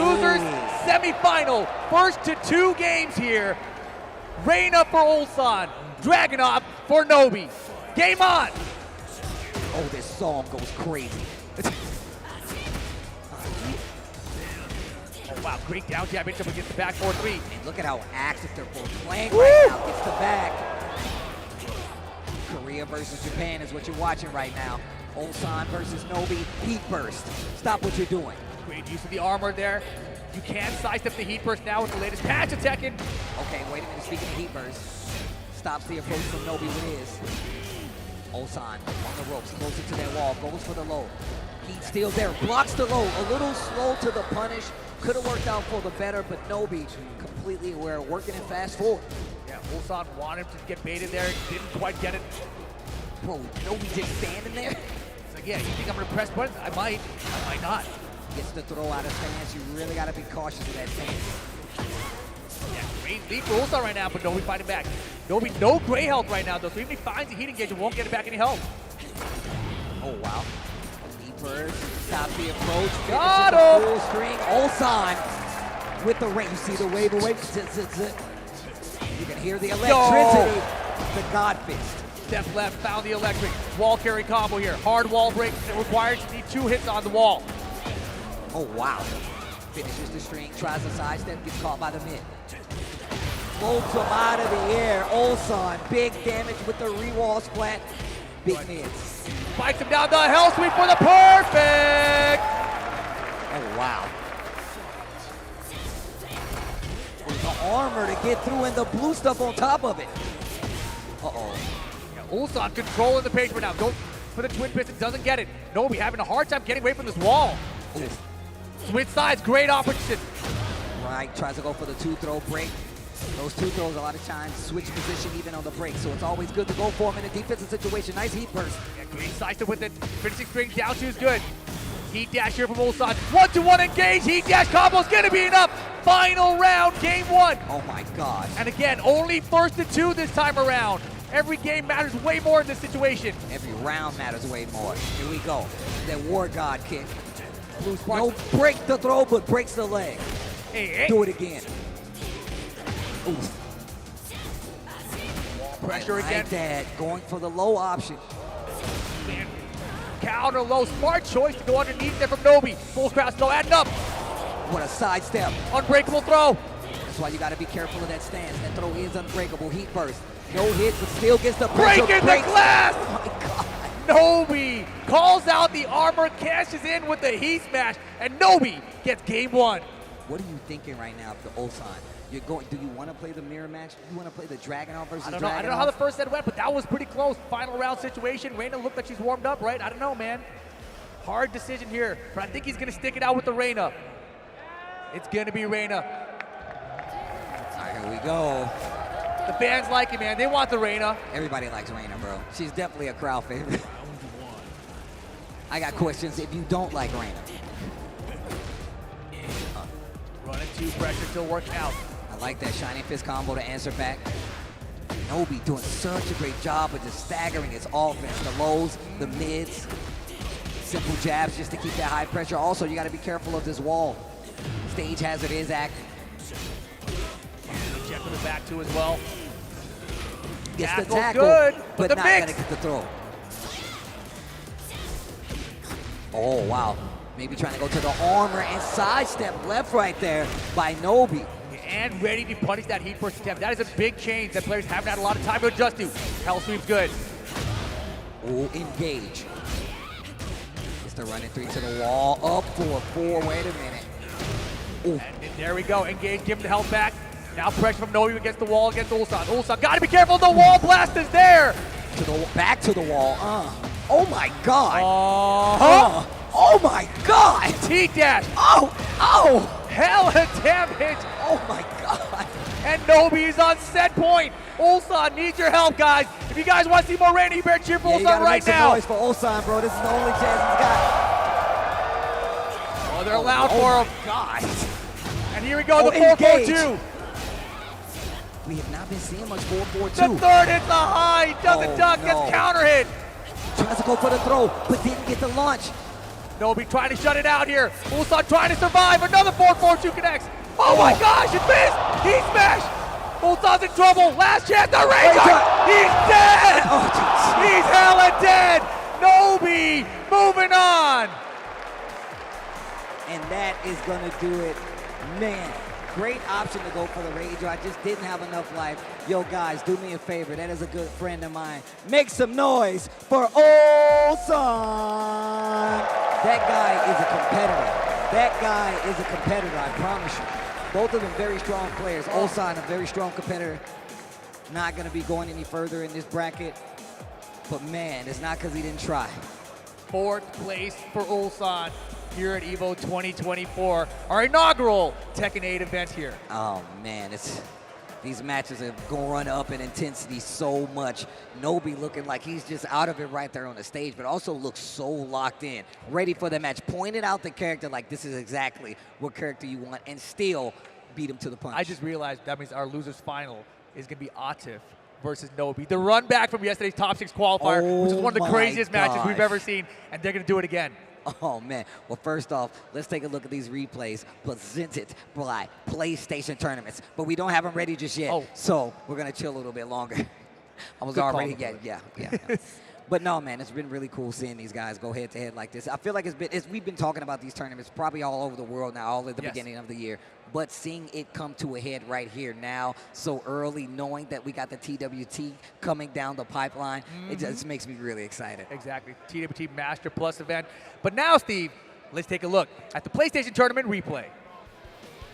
Losers semifinal. First to 2 games here. Reina for Ulsan. Dragunov for Nobi. Game on. Oh, this song goes crazy. Oh, wow, great down jab into him against the back 4-3. And look at how active they're both playing right now. Gets the back. Korea versus Japan is what you're watching right now. Ulsan versus Nobi. Heat burst. Stop what you're doing. Great use of the armor there. You can sidestep the heat burst now with the latest patch of Tekken. Okay, wait a minute. Speaking of heat burst, stops the approach from Nobi with his. Ulsan on the ropes, closer to that wall, goes for the low. Heat still there, blocks the low. A little slow to the punish. Could have worked out for the better, but Nobi completely aware, working it fast forward. Yeah, Ulsan wanted to get baited there, didn't quite get it. Bro, Nobi just standing there. It's like, yeah, you think I'm gonna press buttons? I might not. Gets the throw out of stance. You really gotta be cautious of that stance. Yeah, great lead for Ulsan right now, but Nobi fighting back. Nobi, no gray health right now though, so even if he finds a heat engagement, won't get it back any health. Oh, wow. First, stop the approach. Got him! Full string. Ulsan with the ring. You see the wave away. You can hear the electricity. The God Fist. Step left, found the electric. Wall carry combo here. Hard wall break. It requires you need 2 hits on the wall. Oh, wow. Finishes the string, tries to sidestep, gets caught by the mid. Floats him out of the air. Ulsan, big damage with the re-wall splat. Big mids. Spikes him down the hell sweep for the perfect! Oh, wow. With the armor to get through and the blue stuff on top of it. Uh-oh. Yeah, Ulsan controlling the page right now. Goes for the twin piston, doesn't get it. Nobi having a hard time getting away from this wall. Ooh. Switch sides, great opportunity. Right, tries to go for the 2-throw break. Those 2 throws a lot of times switch position even on the break, so it's always good to go for him in a defensive situation. Nice heat burst. Yeah, great sidestep with it. Finishing string down 2 is good. Heat dash here from Ulsan. 1-2-1 engage. Heat dash combo is going to be enough. Final round, game 1. Oh my gosh. And again, only first to 2 this time around. Every game matters way more in this situation. Every round matters way more. Here we go. That War God kick. No break the throw, but breaks the leg. Hey. Do it again. Ooh. Pressure like again. That. Going for the low option. Man. Counter low. Smart choice to go underneath there from Nobi. Full crouch, no adding up. What a sidestep. Unbreakable throw. That's why you got to be careful of that stance. That throw is unbreakable. Heat burst. No hit, but still gets the pressure. Breaking the glass. Oh my God. Nobi calls out the armor, cashes in with the heat smash, and Nobi gets game 1. What are you thinking right now for Ulsan? You're going. Do you want to play the mirror match? Do you want to play the Dragunov versus Dragunov? I don't know how the first set went, but that was pretty close. Final round situation. Reina looked like she's warmed up, right? I don't know, man. Hard decision here, but I think he's going to stick it out with the Reina. It's going to be Reina. All right, here we go. The fans like it, man. They want the Reina. Everybody likes Reina, bro. She's definitely a crowd favorite. I got questions if you don't like Reina. Running 2, pressure still working out. I like that Shining Fist combo to answer back. Nobi doing such a great job of just staggering his offense. The lows, the mids, simple jabs just to keep that high pressure. Also, you got to be careful of this wall. stage hazard is active. Check with the back too as well. Gets the Tackle tackle, good, but the not mix. gonna get the throw. Oh, wow. Maybe trying to go to the armor and sidestep left right there by Nobi. And ready to punish that heat first attempt. That is a big change that players haven't had a lot of time to adjust to. Hell sweep's good. Oh, engage. Gets the running 3 to the wall. Up for 4. Wait a minute. Ooh. And there we go. Engage, give him the health back. Now pressure from Nobi against the wall against Ulsan. Ulsan, gotta be careful. The wall blast is there. Back to the wall. Oh my God. Oh my God. T-dash. Oh. Hell of damage. Oh my God. And Nobi is on set point. Ulsan needs your help, guys. If you guys want to see more Randy, you better cheer for Ulsan right now. Noise for Ulsan, bro. This is the only chance he's got. Oh, they're loud for him. God. And here we go, the 4-4-2. We have not been seeing much 4-4-2. The third hits the high, doesn't duck, gets counter hit. Tries to go for the throw, but didn't get the launch. Nobi trying to shut it out here. Ulsan trying to survive. Another 4-4-2 connects. Oh my gosh, it missed. He smashed. Ulsan's in trouble. Last chance, the Ranger. He's dead. He's hella dead. Nobi moving on. And that is going to do it. Man, great option to go for the Ranger. I just didn't have enough life. Yo, guys, do me a favor. That is a good friend of mine. Make some noise for Ulsan. That guy is a competitor. That guy is a competitor, I promise you. Both of them very strong players. Ulsan, a very strong competitor. Not going to be going any further in this bracket. But man, it's not because he didn't try. 4th place for Ulsan here at Evo 2024, our inaugural Tekken 8 event here. Oh man, these matches are going up in intensity so much. Nobi looking like he's just out of it right there on the stage, but also looks so locked in, ready for the match. Pointed out the character like this is exactly what character you want, and still beat him to the punch. I just realized that means our losers final is going to be Atif versus Nobi. The run back from yesterday's top 6 qualifier, which is one of the craziest matches we've ever seen, and they're going to do it again. Oh man, well first off, let's take a look at these replays presented by PlayStation Tournaments, but we don't have them ready just yet, so we're gonna chill a little bit longer. I was already, yeah. But no, man, it's been really cool seeing these guys go head to head like this. I feel like we've been talking about these tournaments probably all over the world now, all at the beginning of the year. But seeing it come to a head right here now, so early, knowing that we got the TWT coming down the pipeline, it just makes me really excited. Exactly, TWT Master Plus event. But now, Steve, let's take a look at the PlayStation Tournament replay.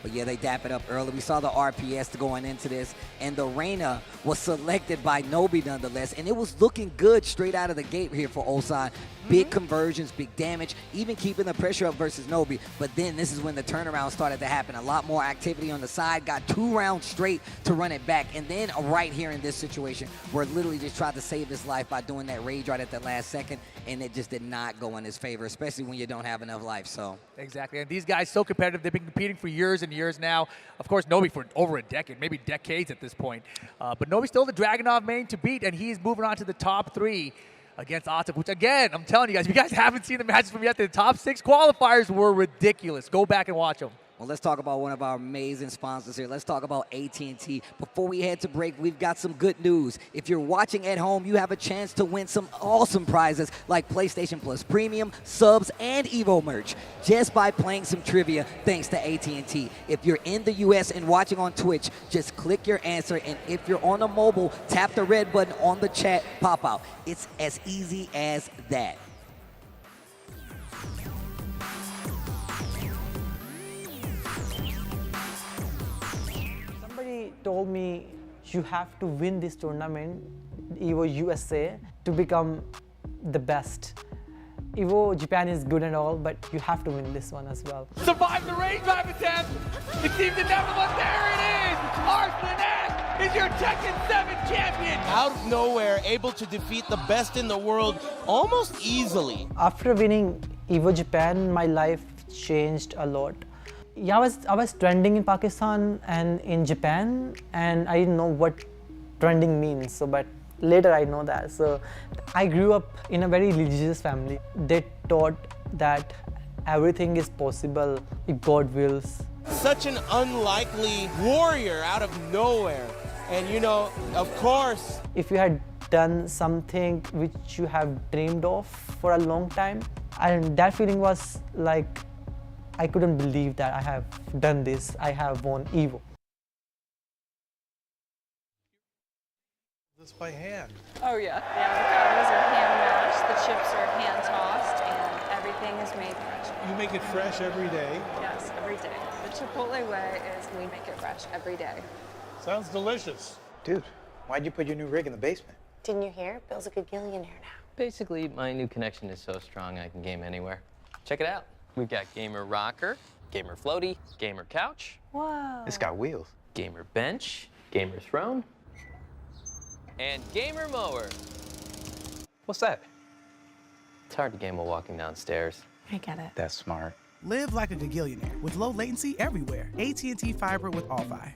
But yeah, they dap it up early. We saw the RPS going into this, and the Reina was selected by Nobi nonetheless, and it was looking good straight out of the gate here for Ulsan. Big conversions, big damage, even keeping the pressure up versus Nobi. But then this is when the turnaround started to happen. A lot more activity on the side, got 2 rounds straight to run it back. And then right here in this situation, where literally just tried to save his life by doing that rage right at the last second, and it just did not go in his favor, especially when you don't have enough life. So exactly, and these guys so competitive. They've been competing for years and years now. Of course, Nobi for over a decade, maybe decades at this point. But Nobi's still the Dragunov main to beat, and he's moving on to the top 3 against Atif, which again, I'm telling you guys, if you guys haven't seen the matches from yet, the top 6 qualifiers were ridiculous. Go back and watch them. Well, let's talk about one of our amazing sponsors here. Let's talk about AT&T. Before we head to break, we've got some good news. If you're watching at home, you have a chance to win some awesome prizes like PlayStation Plus Premium, subs, and Evo merch just by playing some trivia thanks to AT&T. If you're in the US and watching on Twitch, just click your answer, and if you're on a mobile, tap the red button on the chat pop-out. It's as easy as that. Told me you have to win this tournament, Evo USA, to become the best. Evo Japan is good and all, but you have to win this one as well. Survive the range drive attempt. It seems inevitable. There it is. Arslan Ash is your Tekken 7 champion. Out of nowhere, able to defeat the best in the world almost easily. After winning Evo Japan, my life changed a lot. Yeah, I was trending in Pakistan and in Japan, and I didn't know what trending means. So, but later I know that. So, I grew up in a very religious family. They taught that everything is possible if God wills. Such an unlikely warrior out of nowhere. And you know, of course. If you had done something which you have dreamed of for a long time, and that feeling was like, I couldn't believe that I have done this, I have won Evo. This by hand. Oh yeah. Yeah, the avocados are hand mashed, the chips are hand tossed, and everything is made fresh. You make it fresh every day. Yes, every day. The Chipotle way is we make it fresh every day. Sounds delicious. Dude, why'd you put your new rig in the basement? Didn't you hear? Bill's a gagillionaire now. Basically, my new connection is so strong I can game anywhere. Check it out. We've got gamer rocker, gamer floaty, gamer couch. Whoa. It's got wheels. Gamer bench, gamer throne, and gamer mower. What's that? It's hard to game while walking downstairs. I get it. That's smart. Live like a gagillionaire with low latency everywhere. AT&T Fiber with All-Fi.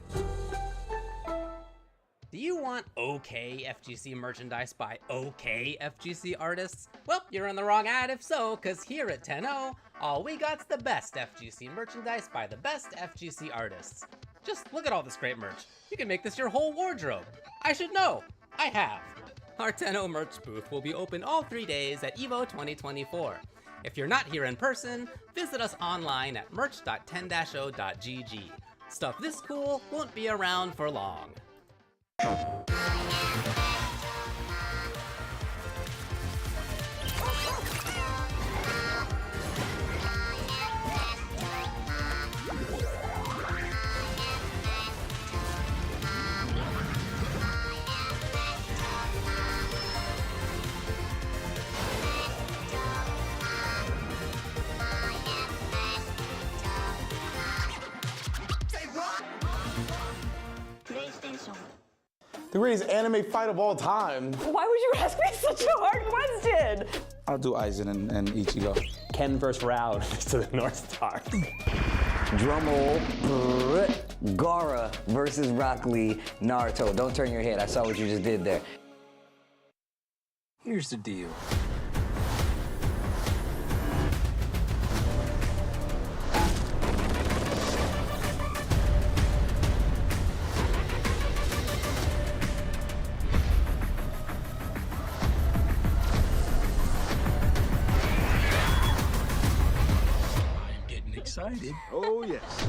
Do you want okay FGC merchandise by okay FGC artists? Well, you're in the wrong ad if so, cause here at 10-0, all we got's the best FGC merchandise by the best FGC artists. Just look at all this great merch. You can make this your whole wardrobe. I should know. I have. Our 10-0 merch booth will be open all 3 days at Evo 2024. If you're not here in person, visit us online at merch.10-0.gg. Stuff this cool won't be around for long. The greatest anime fight of all time. Why would you ask me such a hard question? I'll do Aizen and Ichigo. Ken versus Raud to the North Star. Drumroll. Gaara versus Rock Lee, Naruto. Don't turn your head. I saw what you just did there. Here's the deal. Excited. Oh, yes.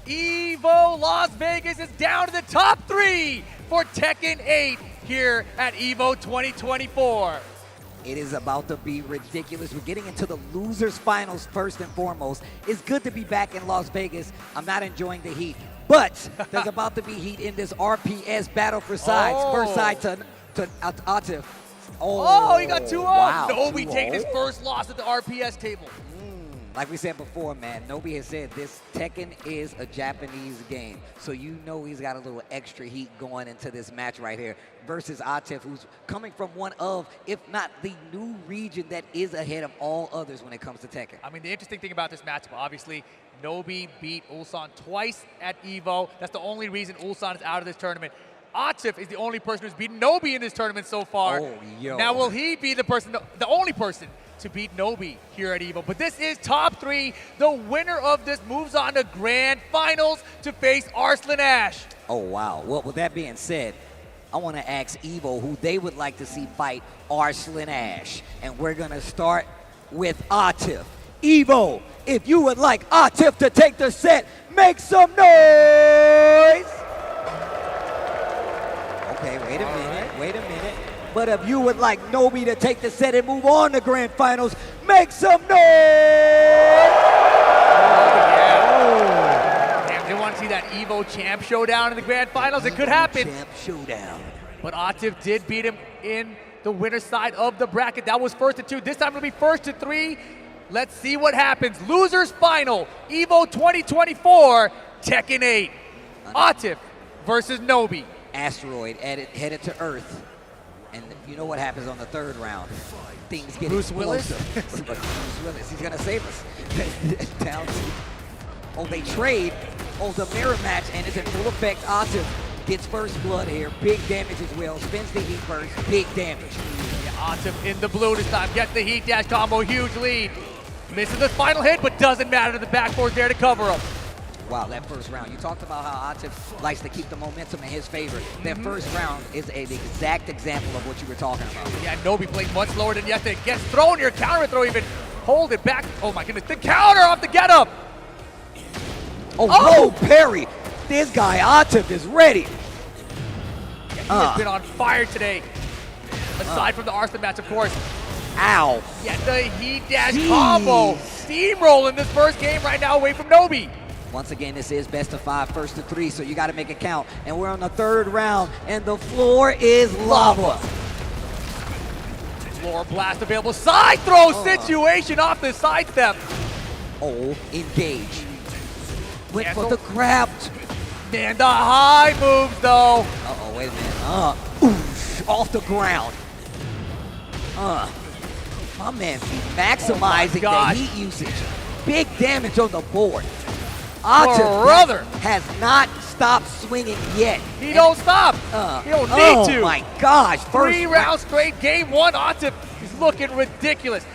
Evo Las Vegas is down to the top 3 for Tekken 8 here at Evo 2024. It is about to be ridiculous. We're getting into the losers finals first and foremost. It's good to be back in Las Vegas. I'm not enjoying the heat, but there's about to be heat in this RPS battle for sides. First side to Atif. Oh, he got 2-0. Wow, Nobi 2-0. taking his first loss at the RPS table. Like we said before, man, Nobi has said this Tekken is a Japanese game. So you know he's got a little extra heat going into this match right here versus Atif, who's coming from one of, if not the new region that is ahead of all others when it comes to Tekken. I mean, the interesting thing about this matchup, obviously, Nobi beat Ulsan twice at Evo. That's the only reason Ulsan is out of this tournament. Atif is the only person who's beaten Nobi in this tournament so far. Oh, yo. Now, will he be the person, the only person to beat Nobi here at Evo? But this is top 3. The winner of this moves on to Grand Finals to face Arslan Ash. Oh, wow. Well, with that being said, I want to ask Evo who they would like to see fight Arslan Ash. And we're going to start with Atif. Evo, if you would like Atif to take the set, make some noise! Okay, wait a minute. But if you would like Nobi to take the set and move on to Grand Finals, make some noise! Damn, they want to see that Evo Champ showdown in the Grand Finals. It could happen. Champ showdown. But Atif did beat him in the winner's side of the bracket. That was first to 2. This time it'll be first to 3. Let's see what happens. Losers final, Evo 2024, Tekken 8. Atif versus Nobi. Asteroid headed to Earth. And you know what happens on the third round. Things get Bruce Willis? explosive. Bruce Willis, he's going to save us. Down to, oh, they trade. Oh, the mirror match, and it's in full effect. Atif gets first blood here. Big damage as well. Spins the heat burst. Big damage. Yeah, Atif in the blue this time. Gets the heat dash combo. Huge lead. Misses the final hit, but doesn't matter. The backboard there to cover him. Wow, that first round. You talked about how Atif likes to keep the momentum in his favor. That first round is an exact example of what you were talking about. Yeah, Nobi played much lower than yesterday. Gets thrown here. Counter throw even. Hold it back. Oh my goodness. The counter off the get up. Oh, parry. This guy, Atif, is ready. Yeah, he has been on fire today. Aside from the Arslan match, of course. Ow. Yeah, the heat dash combo. Steamrolling this first game right now away from Nobi. Once again, this is best of 5, first to 3, so you got to make it count. And we're on the third round, and the floor is lava. Floor blast available. Side throw situation off the sidestep. Oh, engage. Went for the grab. Man, the high moves though. Uh-oh, wait a minute. Oof, off the ground. My man maximizing the heat usage. Big damage on the board. Atif has not stopped swinging yet. He don't stop. He don't need to. Oh my gosh. 3 rounds straight. Game 1, Atif is looking ridiculous.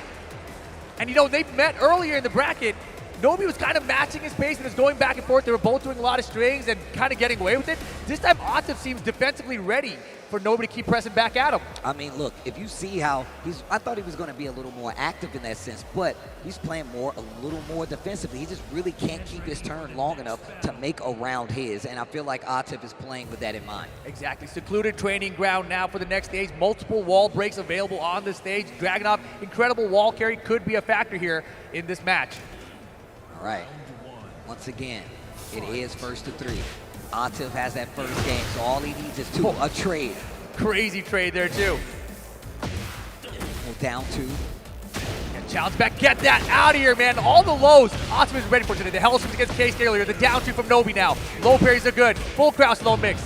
And you know, they met earlier in the bracket. Nobi was kind of matching his pace and was going back and forth. They were both doing a lot of strings and kind of getting away with it. This time, Atif seems defensively ready for Nobi to keep pressing back at him. I mean, look, if you see how I thought he was going to be a little more active in that sense, but he's playing a little more defensively. He just really can't keep his turn long enough to make a round his, and I feel like Atif is playing with that in mind. Exactly. Secluded training ground now for the next stage. Multiple wall breaks available on the stage. Dragunov, incredible wall carry could be a factor here in this match. All right. Once again, it is first to 3. Atif has that first game, so all he needs is a trade. Crazy trade there, too. Down 2. And challenge back. Get that out of here, man. All the lows Atif is ready for today. The Hellstorms against Case earlier. The down 2 from Nobi now. Low parries are good. Full crouch, low mix.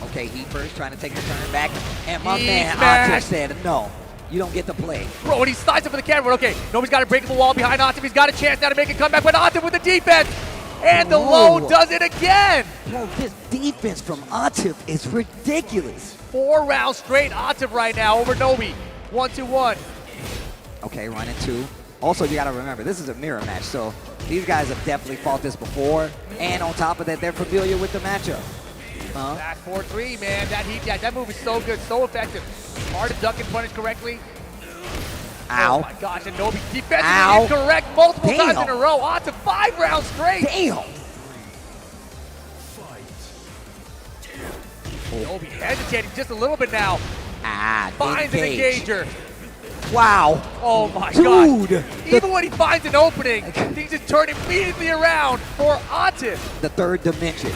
Okay, he first trying to take the turn back, and my man Atif said no. You don't get to play. Bro, when he slides up for the camera, okay, Nobi's got a breakable wall behind Atif. He's got a chance now to make a comeback, but Atif with the defense. And the low does it again. Bro, this defense from Atif is ridiculous. 4 rounds straight Atif right now over Nobi. 1-2-1. Okay, running 2. Also, you got to remember, this is a mirror match, so these guys have definitely fought this before. And on top of that, they're familiar with the matchup. Back 4-3, man. That heat dash, that move is so good, so effective. Hard to duck and punish correctly. Ow. Oh my gosh, and Nobi defensively incorrect multiple times in a row. On to 5 rounds straight. Damn. Nobi hesitating just a little bit now. Finds an engage. engager. Wow. Oh my Dude. God. Even when he finds an opening, things just turn immediately around for Atif. The third dimension.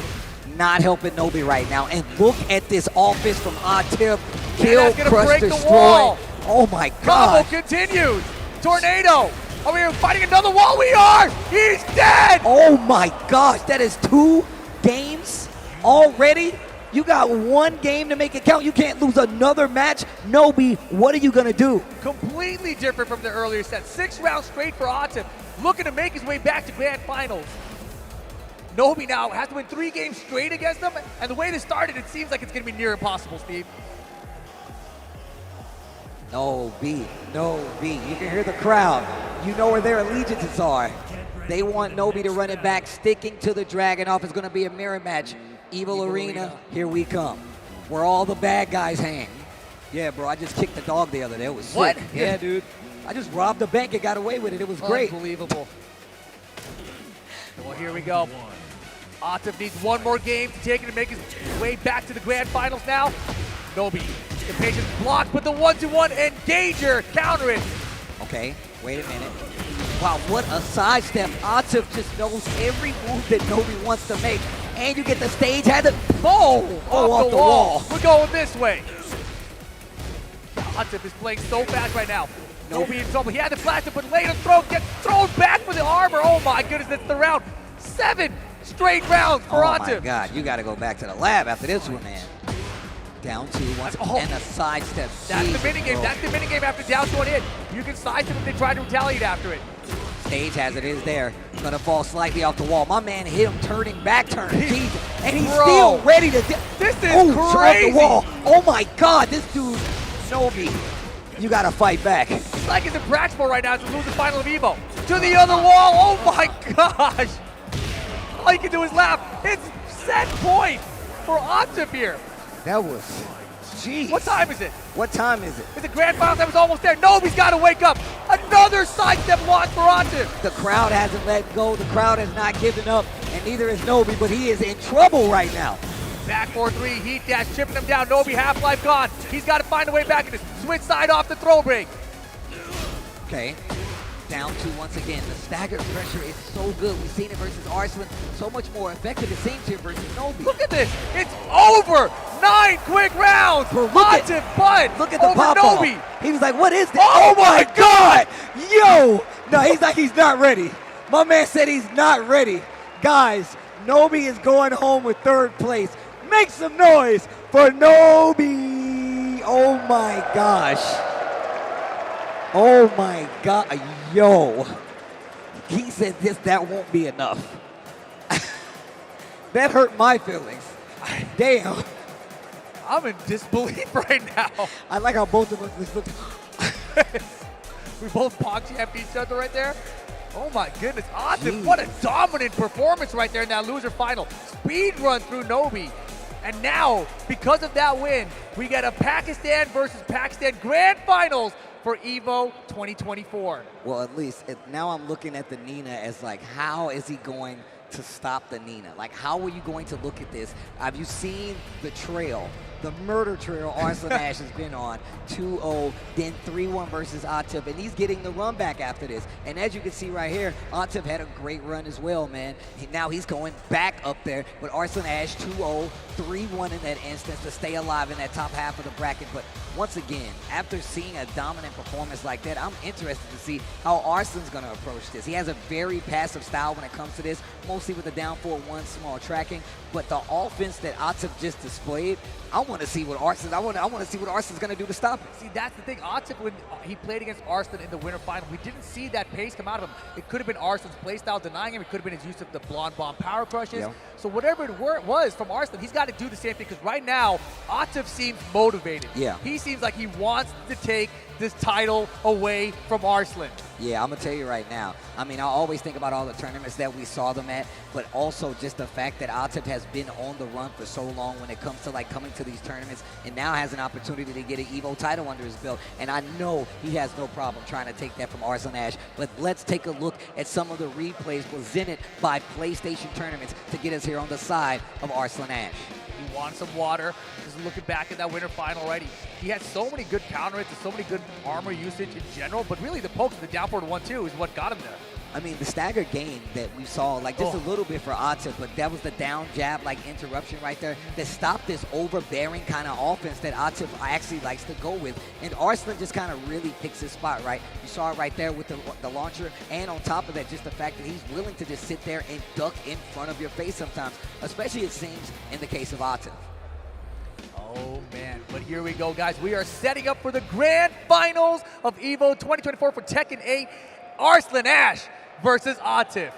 Not helping Nobi right now. And look at this offense from Atif. Kill, that's gonna crush, break the destroy. wall. Oh my Combo God. continues. Tornado. Are we fighting another wall? We are. He's dead. Oh my gosh. That is 2 games already. You got 1 game to make it count. You can't lose another match. Nobi, what are you going to do? Completely different from the earlier set. 6 rounds straight for Atif, looking to make his way back to grand finals. Nobi now has to win 3 games straight against them, and the way this started, it seems like it's going to be near impossible, Steve. Nobi. You can hear the crowd. You know where their allegiances are. They want Nobi to run it back, sticking to the Dragon off. It's going to be a mirror match. Evil Arena, here we come. Where all the bad guys hang. Yeah, bro, I just kicked the dog the other day. It was sick. What? Yeah, dude. I just robbed the bank and got away with it. It was great. Unbelievable. Well, here we go. Atif needs 1 more game to take it and make his way back to the grand finals now. Nobi, the patience blocked, but the 1-2-1 engager, counter it. Okay, wait a minute. Wow, what a sidestep. Atif just knows every move that Nobi wants to make. And you get the stage hazard. Oh, off the wall. We're going this way. Atif is playing so fast right now. Nobi in trouble. He had the flash to put later throw, gets thrown back for the armor. Oh my goodness, that's the round. 7 straight rounds for Atif. Oh my God, you got to go back to the lab after this one, man. Down 2 once and a sidestep. That's the minigame. Bro. That's the minigame after down 1 hit. You can sidestep if they try to retaliate after it. Stage hazard is there. Gonna fall slightly off the wall. My man hit him turning back turn. Jesus. And he's still ready to. This is off crazy. the wall. Oh my God, this dude, Nobi. You gotta fight back. It's like it's impractical right now to lose the final of Evo. To the other wall. Oh my gosh. All he can do is laugh. It's set point for Atif here. That was, jeez. What time is it? What time is it? It's the grand finals. That was almost there. Nobi's got to wake up. Another sidestep launch for Atif. The crowd hasn't let go. The crowd has not given up, and neither is Nobi, but he is in trouble right now. Back 4-3, heat dash, chipping him down. Nobi, half-life gone. He's got to find a way back in this. Switch side off the throw break. Okay. Down 2 once again. The staggered pressure is so good. We've seen it versus Arslan. So much more effective, it seems, here versus Nobi. Look at this. It's over. 9 quick rounds. Atif Bud. Look at the over pop-off. Nobi. He was like, what is this? Oh my God. Yo. No, he's like, he's not ready. My man said he's not ready. Guys, Nobi is going home with 3rd place. Make some noise for Nobi. Oh my gosh. Oh my God, yo. He said that won't be enough. That hurt my feelings. Damn. I'm in disbelief right now. I like how both of us just looked. We both pog champed each other right there. Oh my goodness, Atif, what a dominant performance right there in that loser final. Speed run through Nobi. And now, because of that win, we get a Pakistan versus Pakistan grand finals for Evo 2024. Well, at least now I'm looking at the Nina as like, how is he going to stop the Nina? Like, how are you going to look at this? Have you seen the trail? The murder trail Arslan Ash has been on. 2-0, then 3-1 versus Atif, and he's getting the run back after this. And as you can see right here, Atif had a great run as well, man. Now he's going back up there with Arslan Ash 2-0, 3-1 in that instance to stay alive in that top half of the bracket. But once again, after seeing a dominant performance like that, I'm interested to see how Arslan's going to approach this. He has a very passive style when it comes to this, mostly with the down 4-1 small tracking. But the offense that Atif just displayed, I want to see what Arslan. I want to see what Arslan's going to do to stop it. See, that's the thing. Atif, when he played against Arslan in the winter final, we didn't see that pace come out of him. It could have been Arslan's playstyle denying him. It could have been his use of the blonde bomb power crushes. Yeah. So whatever it was from Arslan, he's got to do the same thing. Because right now, Atif seems motivated. Yeah. He seems like he wants to take this title away from Arslan. Yeah, I'm gonna tell you right now. I mean, I always think about all the tournaments that we saw them at, but also just the fact that Atif has been on the run for so long when it comes to like coming to these tournaments, and now has an opportunity to get an Evo title under his belt. And I know he has no problem trying to take that from Arslan Ash. But let's take a look at some of the replays presented by PlayStation Tournaments to get us here on the side of Arslan Ash. He wants some water. Just looking back at that winter final already. He had so many good counter hits and so many good armor usage in general, but really the pokes, the down forward 1-2 is what got him there. I mean, the stagger game that we saw, like just a little bit for Atif, but that was the down jab, like interruption right there that stopped this overbearing kind of offense that Atif actually likes to go with. And Arslan just kind of really picks his spot, right? You saw it right there with the launcher, and on top of that, just the fact that he's willing to just sit there and duck in front of your face sometimes, especially it seems in the case of Atif. Oh man, but here we go, guys. We are setting up for the grand finals of Evo 2024 for Tekken 8. Arslan Ash versus Atif.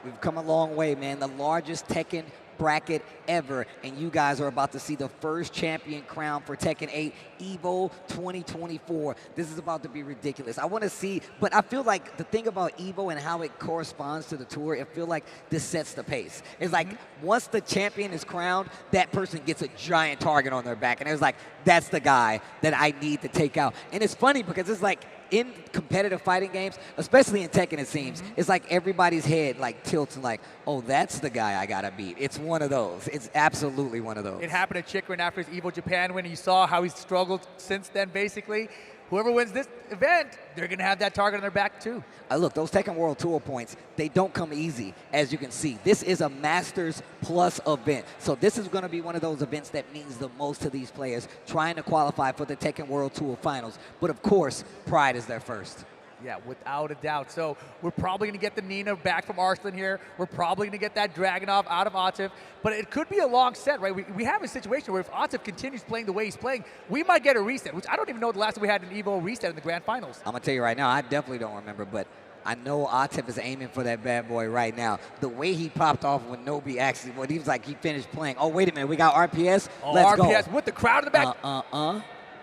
We've come a long way, man. The largest Tekken bracket ever, and you guys are about to see the first champion crown for Tekken 8 Evo 2024. This is about to be ridiculous. I want to see, but I feel like the thing about Evo and how it corresponds to the tour, I feel like this sets the pace. It's like once the champion is crowned, that person gets a giant target on their back, and it's like, that's the guy that I need to take out. And it's funny because it's like, in competitive fighting games, especially in Tekken, it seems, it's like everybody's head like tilts and like, oh, that's the guy I gotta beat. It's one of those. It's absolutely one of those. It happened to Chikrin after his Evo Japan win. You saw how he's struggled since then, basically. Whoever wins this event, they're going to have that target on their back, too. Look, those Tekken World Tour points, they don't come easy, as you can see. This is a Masters Plus event. So this is going to be one of those events that means the most to these players trying to qualify for the Tekken World Tour Finals. But, of course, pride is their first. Yeah, without a doubt. So we're probably going to get the Nina back from Arslan here. We're probably going to get that Dragunov out of Atif. But it could be a long set, right? We have a situation where if Atif continues playing the way he's playing, we might get a reset, which I don't even know the last time we had an Evo reset in the grand finals. I'm going to tell you right now, I definitely don't remember, but I know Atif is aiming for that bad boy right now. The way he popped off when Nobi actually, he was like he finished playing. Oh, wait a minute, we got RPS? Let's go. RPS with the crowd in the back.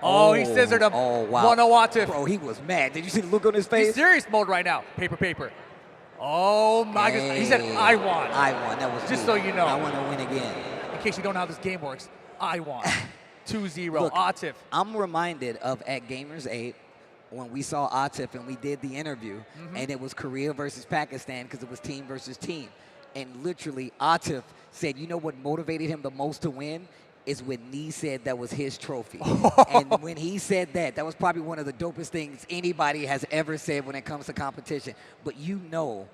Oh, he scissored him. Oh, wow. 1-0 Atif. Bro, he was mad. Did you see the look on his face? He's serious mode right now. Paper. Oh, my goodness. He said, I won. I won. That was just huge. So you know. I want to win again. In case you don't know how this game works, I won. 2-0. Look, Atif. I'm reminded of at Gamers 8 when we saw Atif and we did the interview, and it was Korea versus Pakistan because it was team versus team. And literally, Atif said, you know what motivated him the most to win? Is when Nee said that was his trophy. And when he said that, that was probably one of the dopest things anybody has ever said when it comes to competition. But you know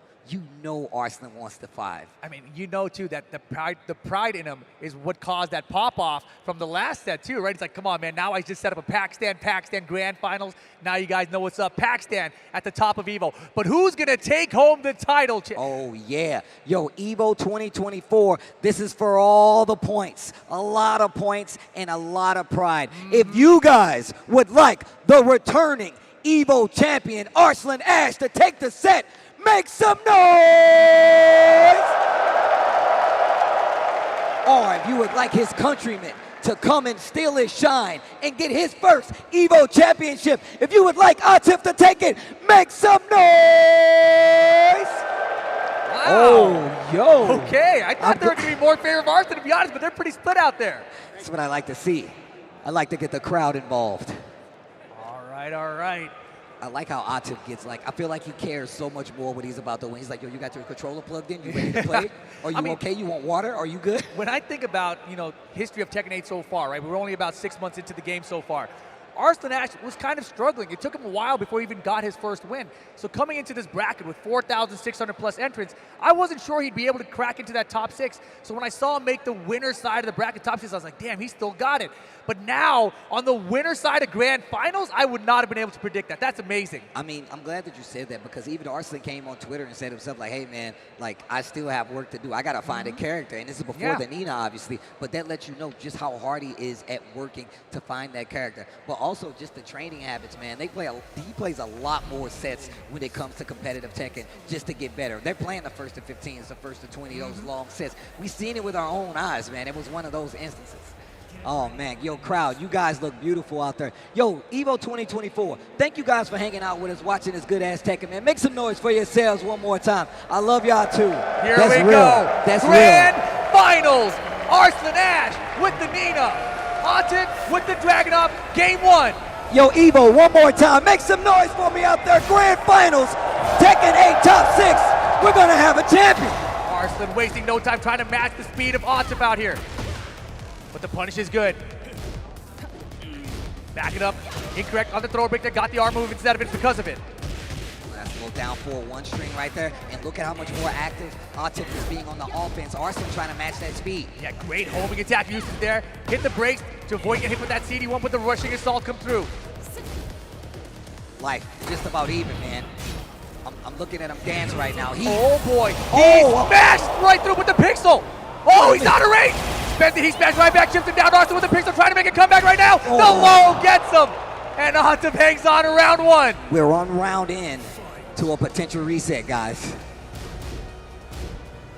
Arslan wants the 5. I mean, you know, too, that the pride in him is what caused that pop-off from the last set, too, right? It's like, come on, man, now I just set up a Pakistan grand finals. Now you guys know what's up. Pakistan at the top of Evo. But who's going to take home the title? Oh, yeah. Yo, Evo 2024, this is for all the points. A lot of points and a lot of pride. If you guys would like the returning Evo champion, Arslan Ash, to take the set, make some noise! Or if you would like his countrymen to come and steal his shine and get his first Evo championship, if you would like Atif to take it, make some noise! Wow. Oh, yo. Okay, I thought there were going to be more favor of Arslan, to be honest, but they're pretty split out there. That's what I like to see. I like to get the crowd involved. All right. I like how Atif gets, like, I feel like he cares so much more when he's about to win. He's like, yo, you got your controller plugged in? You ready to play? Are you okay? You want water? Are you good? When I think about, history of Tekken 8 so far, right? We're only about 6 months into the game so far. Arslan Ash was kind of struggling. It took him a while before he even got his first win. So coming into this bracket with 4,600 plus entrants, I wasn't sure he'd be able to crack into that top 6. So when I saw him make the winner side of the bracket top 6, I was like, damn, he still got it. But now, on the winner side of grand finals, I would not have been able to predict that. That's amazing. I mean, I'm glad that you said that because even Arslan came on Twitter and said himself, like, hey, man, like, I still have work to do. I got to find a character. And this is before the Nina, obviously. But that lets you know just how hard he is at working to find that character. But also just the training habits, man. He plays a lot more sets when it comes to competitive Tekken just to get better. They're playing the first to 15s, the first to 20, those long sets. We've seen it with our own eyes, man. It was one of those instances. Oh man, yo crowd, you guys look beautiful out there. Yo, Evo 2024, thank you guys for hanging out with us, watching this good ass Tekken, man. Make some noise for yourselves one more time. I love y'all too. Here That's we real. go. That's Grand real. Finals. Arslan Ash with the Nina. Atif with the Dragunov. Game 1. Yo, Evo, one more time. Make some noise for me out there. Grand Finals, Tekken 8 Top 6. We're gonna have a champion. Arslan wasting no time trying to match the speed of Atif out here. But the punish is good. Back it up. Incorrect on the throw break. They got the arm move instead of it because of it. That's a little down 4-1 string right there. And look at how much more active Atif is being on the offense. Arslan trying to match that speed. Yeah, great homing attack usage there. Hit the brakes to avoid getting hit with that CD1, but the rushing assault come through. Life, just about even, man. I'm looking at him dance right now. Oh boy, he smashed right through with the pixel. Oh, he's out of range. He smashed right back, chipped him down. Arslan with the pixel, trying to make a comeback right now. The low gets him, and Atif hangs on to round 1. We're on round in to a potential reset, guys.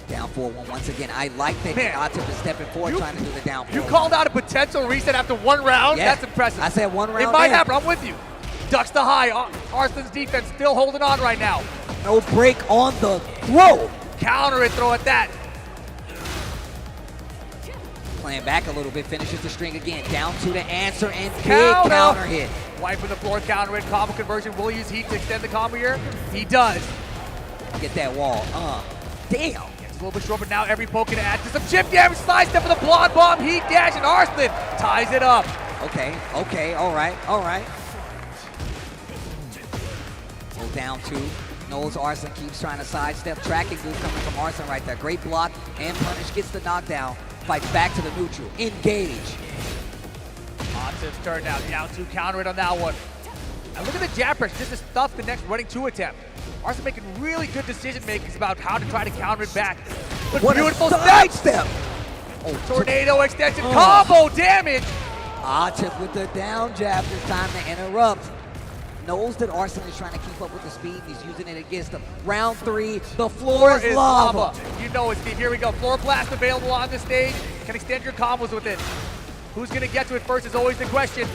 Down 4-1 once again. I like that Atif is stepping forward, trying to do the down 4. You called out a potential reset after 1 round? Yeah. That's impressive. I said 1 round. It might happen, I'm with you. Ducks the high. Arslan's defense still holding on right now. No break on the throw. Counter it, throw at that. Playing back a little bit, finishes the string again. Down to the answer and big counter hit. Wiping the floor, counter hit, combo conversion. Will he use heat to extend the combo here? He does. Get that wall. Damn. It's a little bit short, but now every poke can add to some chip damage. Side step with a blonde bomb, heat dash, and Arslan ties it up. Okay, all right. Go down 2. Knows Arslan keeps trying to sidestep. Tracking move coming from Arslan right there. Great block and punish, gets the knockdown. Fights back to the neutral. Engage. Atif's turn now. Down 2, counter it on that one. And look at the jab pressure, just to stuff the next running 2 attempt. Arslan making really good decision makings about how to try to counter it back. But what beautiful a step. Tornado extension, combo damage. Atif with the down jab this time to interrupt. Knows that Arslan is trying to keep up with the speed. He's using it against him. Round 3, the floor is lava. You know it, Steve. Here we go. Floor blast available on the stage. Can extend your combos with it. Who's going to get to it first is always the question.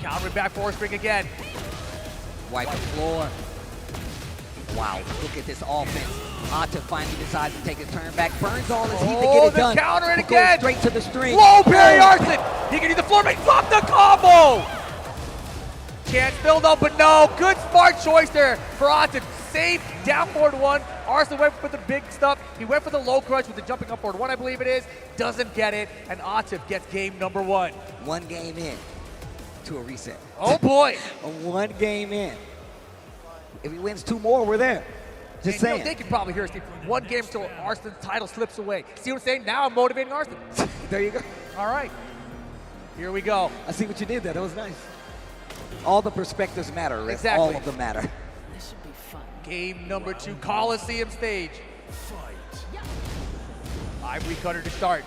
Counter back 4 string again. Wipe the floor. Wow, look at this offense. Atif finally decides to take his turn back. Burns all his heat to get it done. Counter it Goes again. straight to the string. Low parry Arslan. He can use the floor make. Drop the combo. Chance build up, but no. Good smart choice there for Atif. Safe down forward 1. Arslan went for the big stuff. He went for the low crunch with the jumping up forward 1, I believe it is. Doesn't get it, and Atif gets game number 1. 1 game in to a reset. Oh boy. 1 game in. If he wins 2 more, we're there. Just saying. You know, they can probably hear us. 1 game till Arslan's title slips away. See what I'm saying? Now I'm motivating Arslan. There you go. All right. Here we go. I see what you did there. That was nice. All the perspectives matter, Rick. Exactly. All of them matter. This should be fun. Game number 2, Coliseum stage. Ivory cutter to start.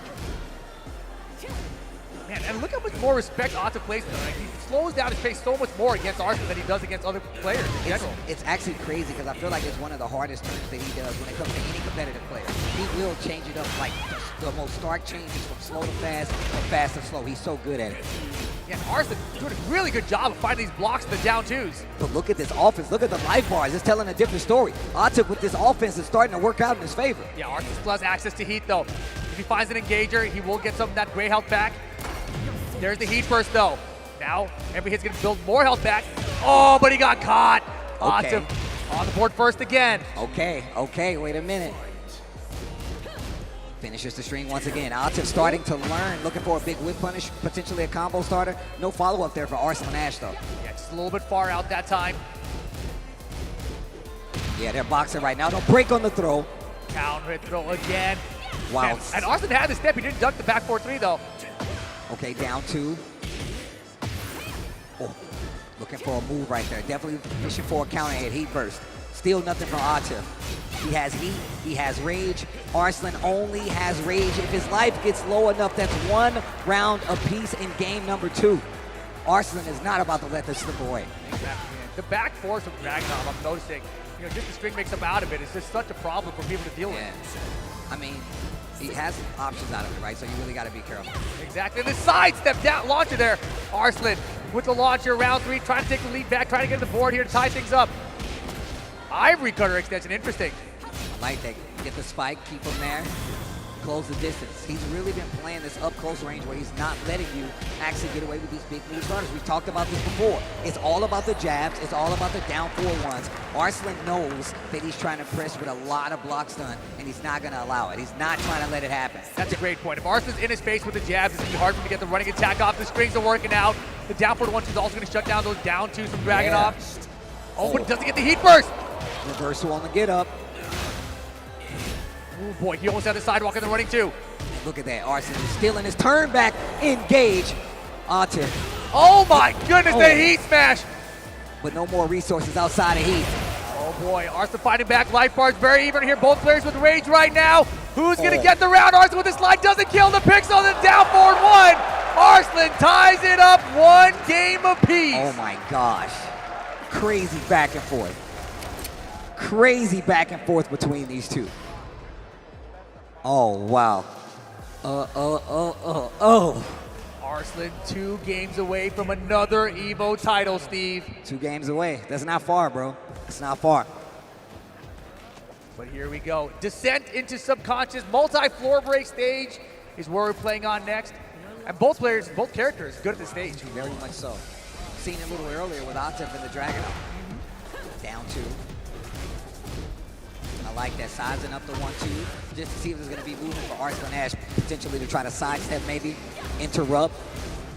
Man, and look how much more respect Atif plays with him. Like, he slows down his pace so much more against Arslan than he does against other players in general. It's actually crazy because I feel like it's one of the hardest turns that he does when it comes to any competitive player. He will change it up like the most stark changes from slow to fast or fast to slow. He's so good at it. Yeah, Arslan doing a really good job of finding these blocks in the down 2s. But look at this offense. Look at the life bars. It's telling a different story. Atif with this offense is starting to work out in his favor. Yeah, Arslan still has access to heat though. If he finds an engager, he will get some of that gray health back. There's the heat burst though. Now, every hit's gonna build more health back. Oh, but he got caught. Okay. Atif on the board first again. Okay, wait a minute. Finishes the string once again. Atif starting to learn, looking for a big whip punish, potentially a combo starter. No follow-up there for Arslan Ash though. Yeah, just a little bit far out that time. Yeah, they're boxing right now. Don't break on the throw. Counter hit throw again. Wow. And Arslan had the step. He didn't duck the back 4-3 though. Okay, down 2. Oh, looking for a move right there. Definitely fishing for a counter hit. Heat burst. Still nothing from Atif. He has heat. He has rage. Arslan only has rage. If his life gets low enough, that's 1 round apiece in game number 2. Arslan is not about to let this slip away. Exactly. The back 4s from Dragunov, I'm noticing. you know, just the string mix-up out of it. It's just such a problem for people to deal with. I mean, he has options out of it, right? So you really got to be careful. Exactly. The sidestep down launcher there. Arslan with the launcher, round 3, trying to take the lead back, trying to get the board here to tie things up. Ivory cutter extension, interesting. I like that. Get the spike, keep him there, close the distance. He's really been playing this up close range where he's not letting you actually get away with these big lead runners. We've talked about this before. It's all about the jabs. It's all about the down 4-1s. Arslan knows that he's trying to press with a lot of blocks done, and he's not going to allow it. He's not trying to let it happen. That's a great point. If Arslan's in his face with the jabs, it's going to be hard for him to get the running attack off. The strings are working out. The down 4-1 is also going to shut down those down 2s from Dragunov. Oh, but it doesn't get the heat burst. Reversal on the get up. Oh boy, he almost had the sidewalk in the running too. Look at that, Arslan is still in his turn back, engage. Atif. Oh my goodness, the heat smash. But no more resources outside of heat. Oh boy, Arslan fighting back, life bars very even here. Both players with rage right now. Who's gonna get the round? Arslan with the slide, doesn't kill the pixel, the down 4-1. Arslan ties it up 1 game apiece. Oh my gosh. Crazy back and forth. Crazy back and forth between these two. Oh, wow. Arslan 2 games away from another Evo title, Steve. 2 games away. That's not far, bro. That's not far. But here we go. Descent into subconscious, multi-floor break stage is where we're playing on next. And both players, both characters, good at this stage. Very much so. Seen it a little earlier with Atif and the Dragunov. Down 2. I like that, sizing up the 1-2, just to see if there's gonna be movement for Arslan Ash, potentially to try to sidestep maybe, interrupt.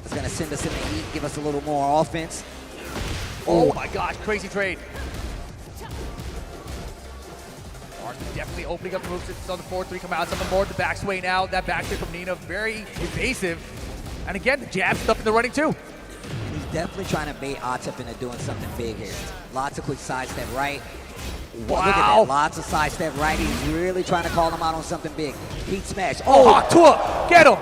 It's gonna send us in the heat, give us a little more offense. Oh my gosh, crazy trade. Arslan definitely opening up the moves. It's on the 4-3, come out, something more, the back sway now. That back sway from Nina, very evasive. And again, the jab stuff in the running too. He's definitely trying to bait Atif into doing something big here. Lots of quick sidestep right. Wow. Look at that, lots of sidestep right. He's really trying to call him out on something big. Heat smash. Oh, hot tour, get him.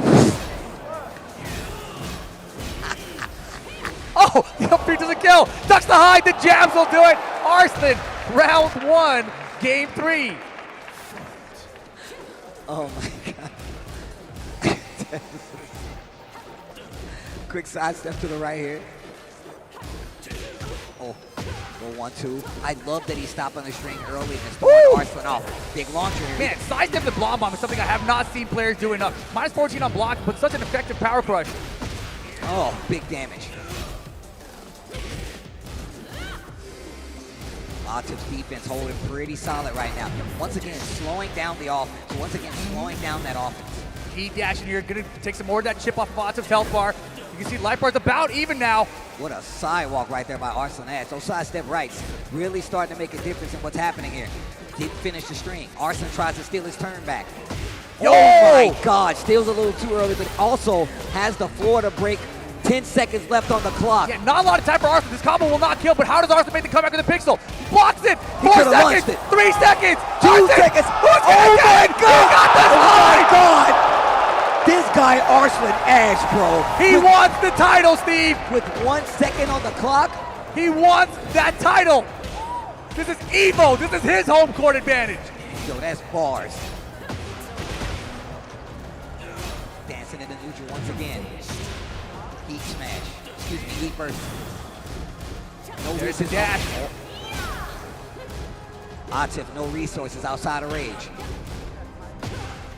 Oh, the up 3 doesn't kill. Ducks the hide, the jabs will do it. Arslan, round 1, game 3. Oh my God. Quick sidestep to the right here. Oh, go 1-2. I love that he's stopping the string early and throwing Arslan off. Big launcher here. Man, sidestep the blob bomb is something I have not seen players do enough. -14 on block, but such an effective power crush. Oh, big damage. Atif's defense holding pretty solid right now. Once again, slowing down the offense. Once again, slowing down that offense. Heat dashing here, gonna take some more of that chip off of Atif's health bar. You can see life bar's about even now. What a sidewalk right there by Arslan Ash. Those sidestep rights really starting to make a difference in what's happening here. Didn't finish the string. Arslan tries to steal his turn back. Yo! Oh my God, steals a little too early, but also has the floor to break. 10 seconds left on the clock. Yeah, not a lot of time for Arslan. This combo will not kill, but how does Arslan make the comeback with the pixel? Blocks it! 4 seconds! 3 seconds! 2 seconds! Who's gonna get it? God! He got the Oh my God! This guy, Arslan Ash, bro. He wants the title, Steve! With 1 second on the clock? He wants that title! This is Evo! This is his home court advantage! Yo, that's bars. Dancing in the neutral once again. Heat smash. Excuse me, heat burst. No There's the dash. Atif, no resources outside of rage.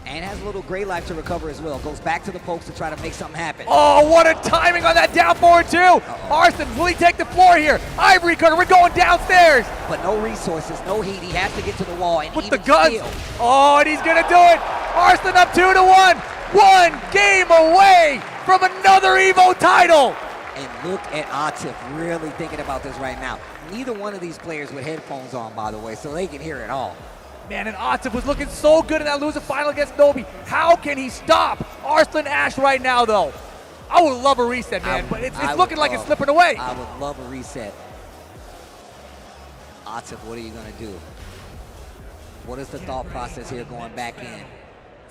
And has a little gray life to recover as well. Goes back to the pokes to try to make something happen. Oh, what a timing on that down forward too! Arslan, will he take the floor here? Ivory cutter, we're going downstairs! But no resources, no heat. He has to get to the wall and with even the guns. steal. Oh, and he's gonna do it! Arslan up 2-1! 1 game away from another Evo title! And look at Atif really thinking about this right now. Neither one of these players with headphones on, by the way, so they can hear it all. Man, and Atif was looking so good in that loser final against Nobi. How can he stop Arslan Ash right now, though? I would love a reset, man, but it's looking like it's slipping away. I would love a reset. Atif, what are you going to do? What is the thought process here going back in?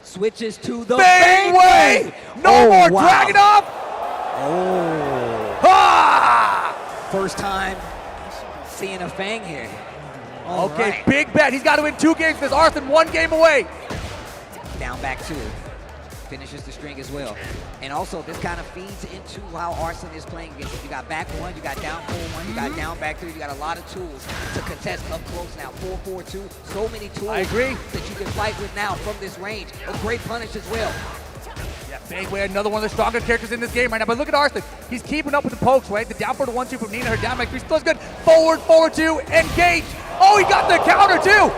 Switches to the Bangway! No more Dragunov! Oh. Ah! First time seeing a Fang here. Okay, big bet. He's got to win 2 games because Arslan 1 game away. Down back 2. Finishes the string as well. And also, this kind of feeds into how Arslan is playing against it. You got back 1, you got down 4-1, you got down back 3. You got a lot of tools to contest up close now. 4-4-2. So many tools I agree. that you can fight with now from this range. A great punish as well. Yeah, Bangway, another one of the strongest characters in this game right now. But look at Arslan. He's keeping up with the pokes, right? The down forward 1-2 from Nina. Her down back 3 still is good. Forward 2, engage. Oh, he got the counter too.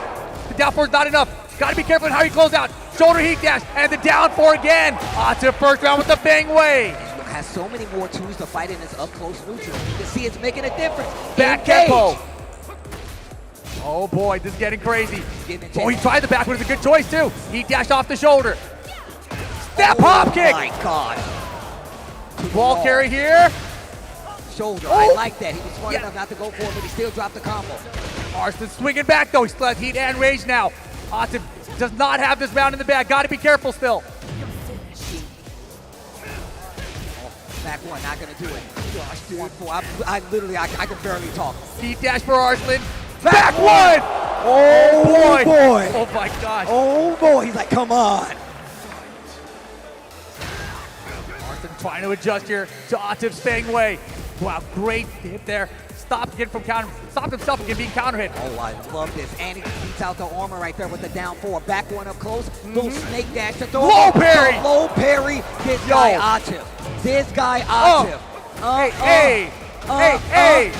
The down forward's not enough. Got to be careful in how you close out. Shoulder heat dash and the down 4 again. To first round with the Bangway. Has so many more tools to fight in this up close neutral. You can see it's making a difference. Back Engage. tempo. Oh boy, this is getting crazy. Oh, he tried the back, but it's a good choice too. He dashed off the shoulder. Step hop kick. Oh my God. Wall carry here. Shoulder, I like that. He was smart enough not to go for it, but he still dropped the combo. Arslan swinging back though. He still has heat and rage now. Arslan does not have this round in the bag. Got to be careful still. Back 1, not gonna do it. Gosh, dude, I literally, I can barely talk. Heat dash for Arslan. Back 1. Oh boy. Oh my gosh. Oh boy, he's like, come on. Arslan trying to adjust here to Atif's Bangway. Wow, great hit there. Stopped again from counter. Stopped himself again being counter hit. Oh, I love this. And he beats out the armor right there with the down 4. Back 1 up close. Little snake dash to throw. Low parry. Low parry. This guy Atif. This guy Atif. Hey.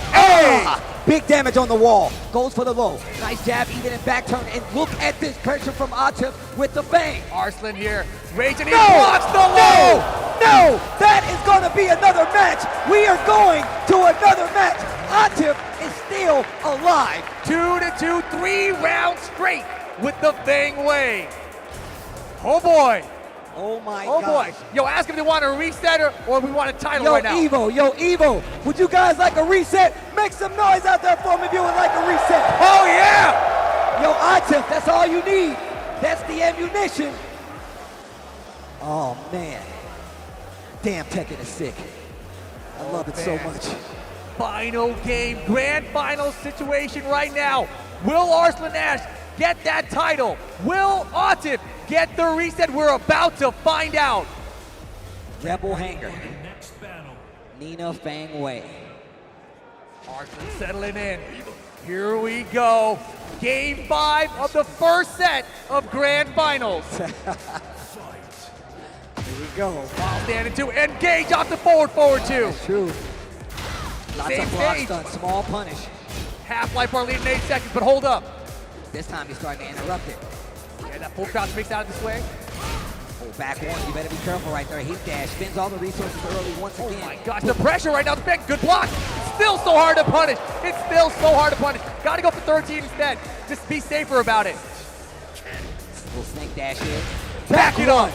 Big damage on the wall. Goes for the low. Nice jab, even in back turn. And look at this pressure from Atif with the bang. Arslan here. Rage and he blocks the low. No, that is going to be another match. We are going to another match. Atif is still alive. 2-2, 3 rounds straight with the Bangway. Oh boy. Oh my God. Oh boy. Yo, ask if they want a reset or we want a title right now. Evo, would you guys like a reset? Make some noise out there for me if you would like a reset. Oh yeah. Yo, Atif, that's all you need. That's the ammunition. Oh man. Damn, Tekken is sick. I love it so much. Final game, grand final situation right now. Will Arslan Ash get that title? Will Atif get the reset? We're about to find out. Rebel Hanger. Nina Bangway. Arslan settling in. Here we go. Game 5 of the first set of grand finals. Here we go. While standing 2, engage off the forward 2. That's true. Lots Same of blocks page. done, small punish. Half-life bar leading 8 seconds, but hold up. This time he's starting to interrupt it. Yeah, that full crouch makes out of this way. Oh, back 1, you better be careful right there. Heat dash, spends all the resources early once again. Oh my gosh, the pressure right now, the back, good block. Still so hard to punish. It's still so hard to punish. Gotta go for 13 instead. Just be safer about it. Little snake dash here. Back it up.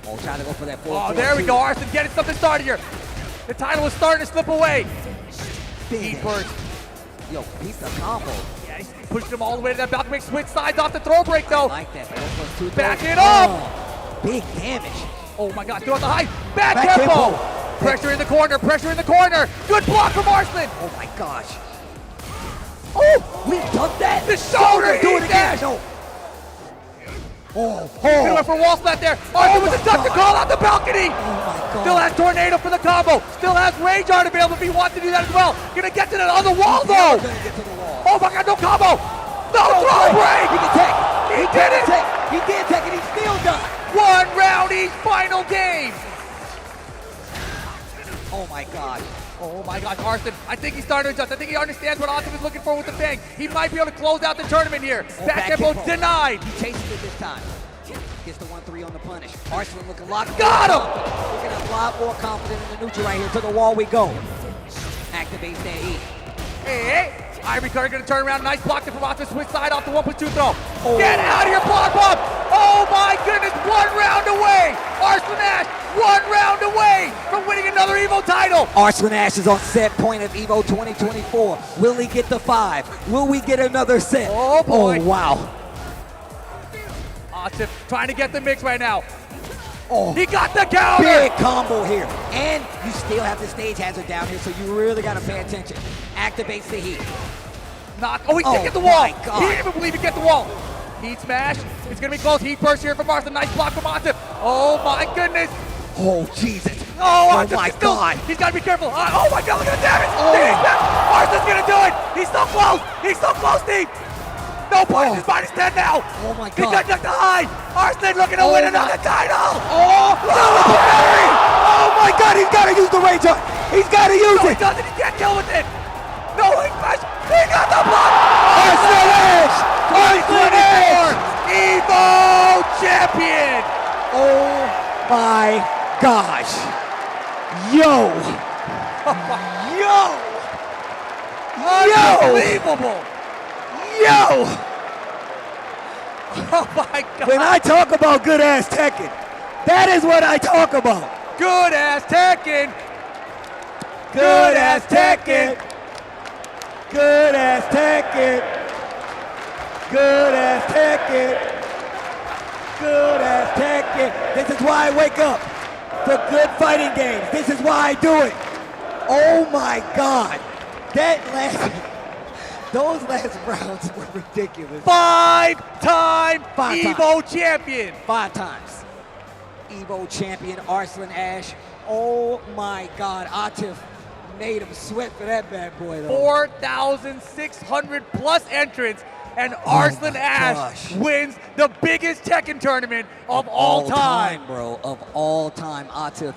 Oh, trying to go for that 4. Oh, there we go, Arslan getting something started here. The title is starting to slip away. Heat burst. Yo, beat the combo. Yeah, he's pushing him all the way to that balcony. Switch sides off the throw break though. I like that. Back it up. Oh, big damage. Oh my gosh, throw the high. Back tempo. Pressure in the corner, pressure in the corner. Good block from Arslan. Oh my gosh. Oh, we done that. The shoulder do it heat again. dash. No. Oh, He went for wall splat there. Arslan with the duck to call out the balcony. Oh my God. Still has tornado for the combo. Still has rage art available if he wants to do that as well. Gonna get to the other wall though. Gonna get to the wall. Oh my God, no combo. No throw break. He can take. He did it. He did take it. He's still done. 1 round each final game. Oh my God. Oh my gosh, Arslan, I think he's starting to adjust. I think he understands what Atif is looking for with the bang. He might be able to close out the tournament here. Back tempo denied. He chases it this time. Gets the 1-3 on the punish. Arslan looking locked. Got him! Looking a lot more confident in the neutral right here. To the wall we go. Activates that heat. Hey. Ivory Cutter gonna turn around. Nice block there from Atif. Switch side off the 1+2 throw. Oh. Get out of here, block bomb! Oh my goodness, 1 round away! Arslan Ash, 1 round away from winning another Evo title! Arslan Ash is on set point of Evo 2024. Will he get the 5? Will we get another set? Oh boy! Oh wow! Atif trying to get the mix right now. Oh, he got the counter! Big combo here. And you still have the stage hazard down here, so you really got to pay attention. Activates the heat. Knock. Oh, he did get the wall. My God. He didn't even believe he get the wall. Heat smash. It's going to be close. Heat burst here from Arslan. Nice block from Atif. Oh, my goodness. Oh, Jesus. Oh, Oh my God. He's got to be careful. Oh, my God. Look at the damage. Arslan's going to do it. He's so close. He's so close, Steve. No point. It's minus 10 now. Oh, my He God. got the high. Arslan looking to win another title. Oh, oh my God, he's got to use the rage art. He's got to use No, it. he doesn't. He can't deal with it. No, he smash. He got the block. Arslan Ash. Arslan Ash. Evo Champion. Oh my gosh. Yo. Yo. Unbelievable. Yo. Oh my God. When I talk about good ass Tekken, that is what I talk about. Good ass Tekken. Good ass Tekken. Good ass Tekken. Good ass Tekken. Good ass Tekken. This is why I wake up for good fighting games. This is why I do it. Oh my God. Those last rounds were ridiculous. Five-time Evo champion. 5 times. Evo champion Arslan Ash. Oh my God. Atif made him sweat for that bad boy though. 4,600 plus entrants, and Arslan Ash wins the biggest Tekken tournament of all time. Bro. Of all time. Atif,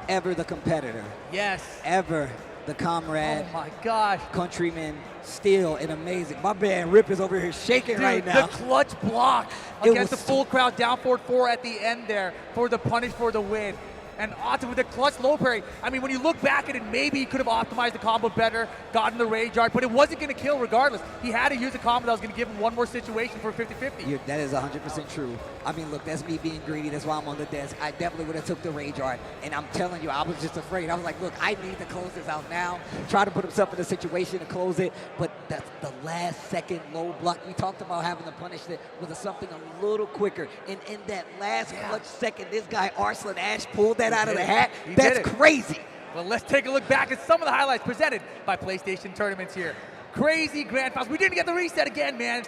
ever the competitor. Yes. Ever the comrade. Oh my gosh. Countryman, still an amazing. My man Rip is over here shaking Dude, right now. the clutch block against the full crowd, down forward 4 at the end there for the punish for the win. And Atif with the clutch low parry. I mean, when you look back at it, maybe he could have optimized the combo better, gotten the rage art, but it wasn't going to kill regardless. He had to use a combo that was going to give him one more situation for 50-50. That is 100% true. I mean, look, that's me being greedy. That's why I'm on the desk. I definitely would have took the rage art. And I'm telling you, I was just afraid. I was like, look, I need to close this out now. Try to put himself in a situation to close it. But that's the last second low block. We talked about having to punish it with something a little quicker. And in that last clutch second, this guy, Arslan Ash, pulled that out of the hat. That's crazy. Well, let's take a look back at some of the highlights presented by PlayStation Tournaments here. Crazy grand finals. We didn't get the reset again, man.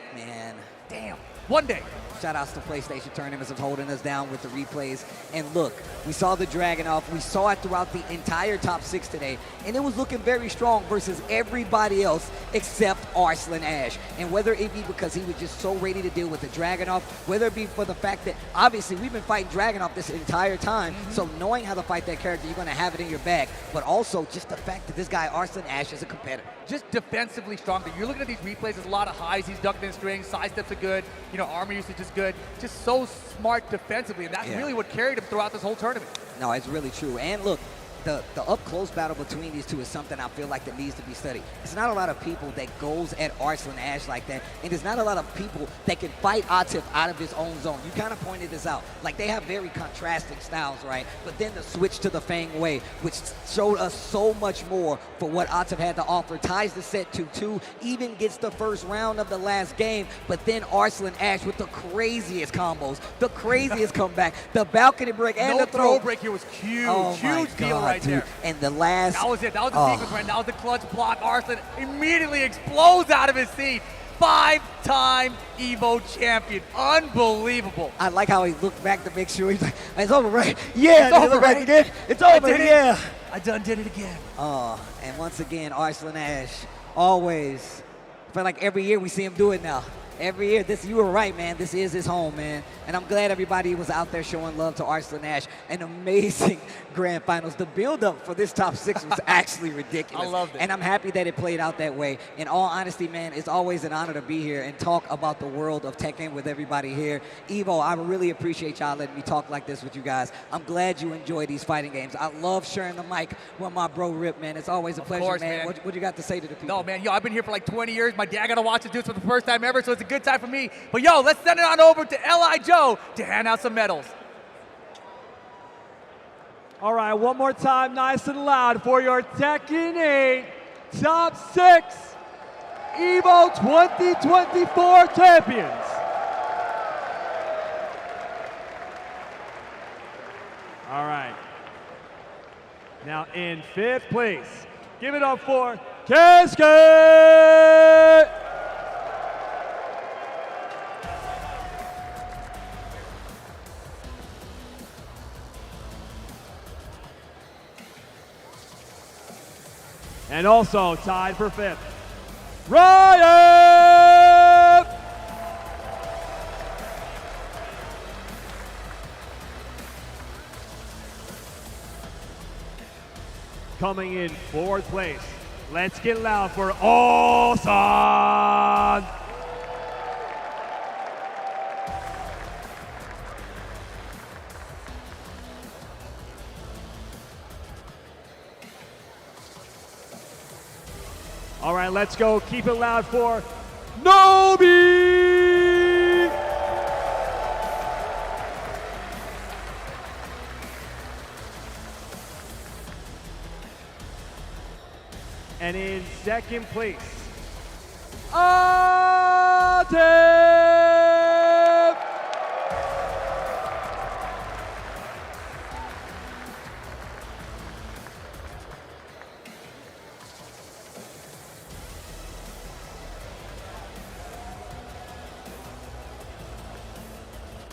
Damn. One day. Shout outs to PlayStation Tournaments of holding us down with the replays. And look, we saw the dragon off. We saw it throughout the entire top 6 today. And it was looking very strong versus everybody else except Arslan Ash. And whether it be because he was just so ready to deal with the dragon off, whether it be for the fact that obviously we've been fighting dragon off this entire time. So knowing how to fight that character, you're going to have it in your bag. But also just the fact that this guy, Arslan Ash, is a competitor. Just defensively strong. You're looking at these replays, there's a lot of highs. He's ducking in strings, side steps are good, armor usage is good. Just so smart defensively, and that's really what carried him throughout this whole tournament. No, it's really true. And look, the up-close battle between these two is something I feel like that needs to be studied. It's not a lot of people that goes at Arslan Ash like that, and there's not a lot of people that can fight Atif out of his own zone. You kind of pointed this out. Like, they have very contrasting styles, right? But then the switch to the Fang Way, which showed us so much more for what Atif had to offer, ties the set 2-2, even gets the first round of the last game, but then Arslan Ash with the craziest combos, the craziest comeback, the balcony break, and the throw break here was huge. Oh huge deal right there. And the last... That was it. That was the sequence, right? That was the clutch block. Arslan immediately explodes out of his seat. 5-time Evo champion. Unbelievable. I like how he looked back to make sure he's like, it's over, right? Yeah, it's over, right? He did. It's over, yeah. I done did it again. And once again, Arslan Ash, always. I feel like every year we see him do it now. Every year, you were right, man. This is his home, man. And I'm glad everybody was out there showing love to Arslan Ash. An amazing grand finals. The build-up for this top 6 was actually ridiculous. I loved it. And I'm happy that it played out that way. In all honesty, man, it's always an honor to be here and talk about the world of Tekken with everybody here. Evo, I really appreciate y'all letting me talk like this with you guys. I'm glad you enjoy these fighting games. I love sharing the mic with my bro Rip, man. It's always a pleasure, man. What you got to say to the people? No, man, I've been here for like 20 years. My dad got to watch us do this for the first time ever, so it's a good time for me. But let's send it on over to L.I. Joe to hand out some medals. All right, one more time, nice and loud for your Tekken 8 Top 6 Evo 2024 champions. All right. Now in 5th place, give it up for Keisuke And also tied for 5th, Ryan! Coming in 4th place, let's get loud for Olson! All right, let's go. Keep it loud for Nobi! And in 2nd place, Atif!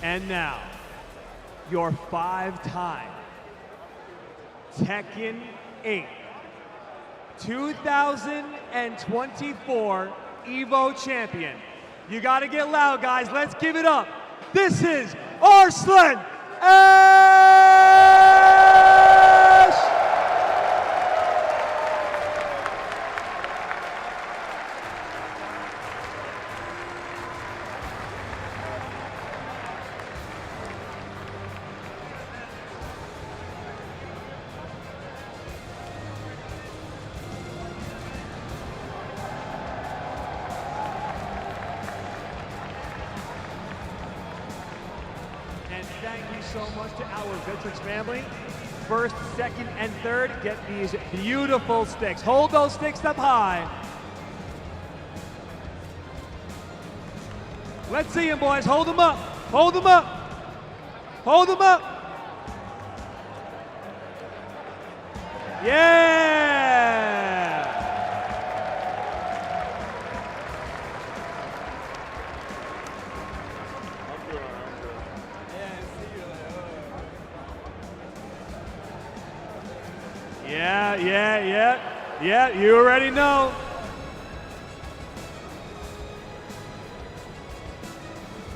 And now, your 5-time Tekken 8 2024 Evo Champion. You gotta get loud, guys. Let's give it up. This is Arslan Ash! Thank you so much to our Veterans family. 1st, 2nd, and 3rd, get these beautiful sticks. Hold those sticks up high. Let's see them, boys. Hold them up. Hold them up. Hold them up. Yeah! Yeah, you already know.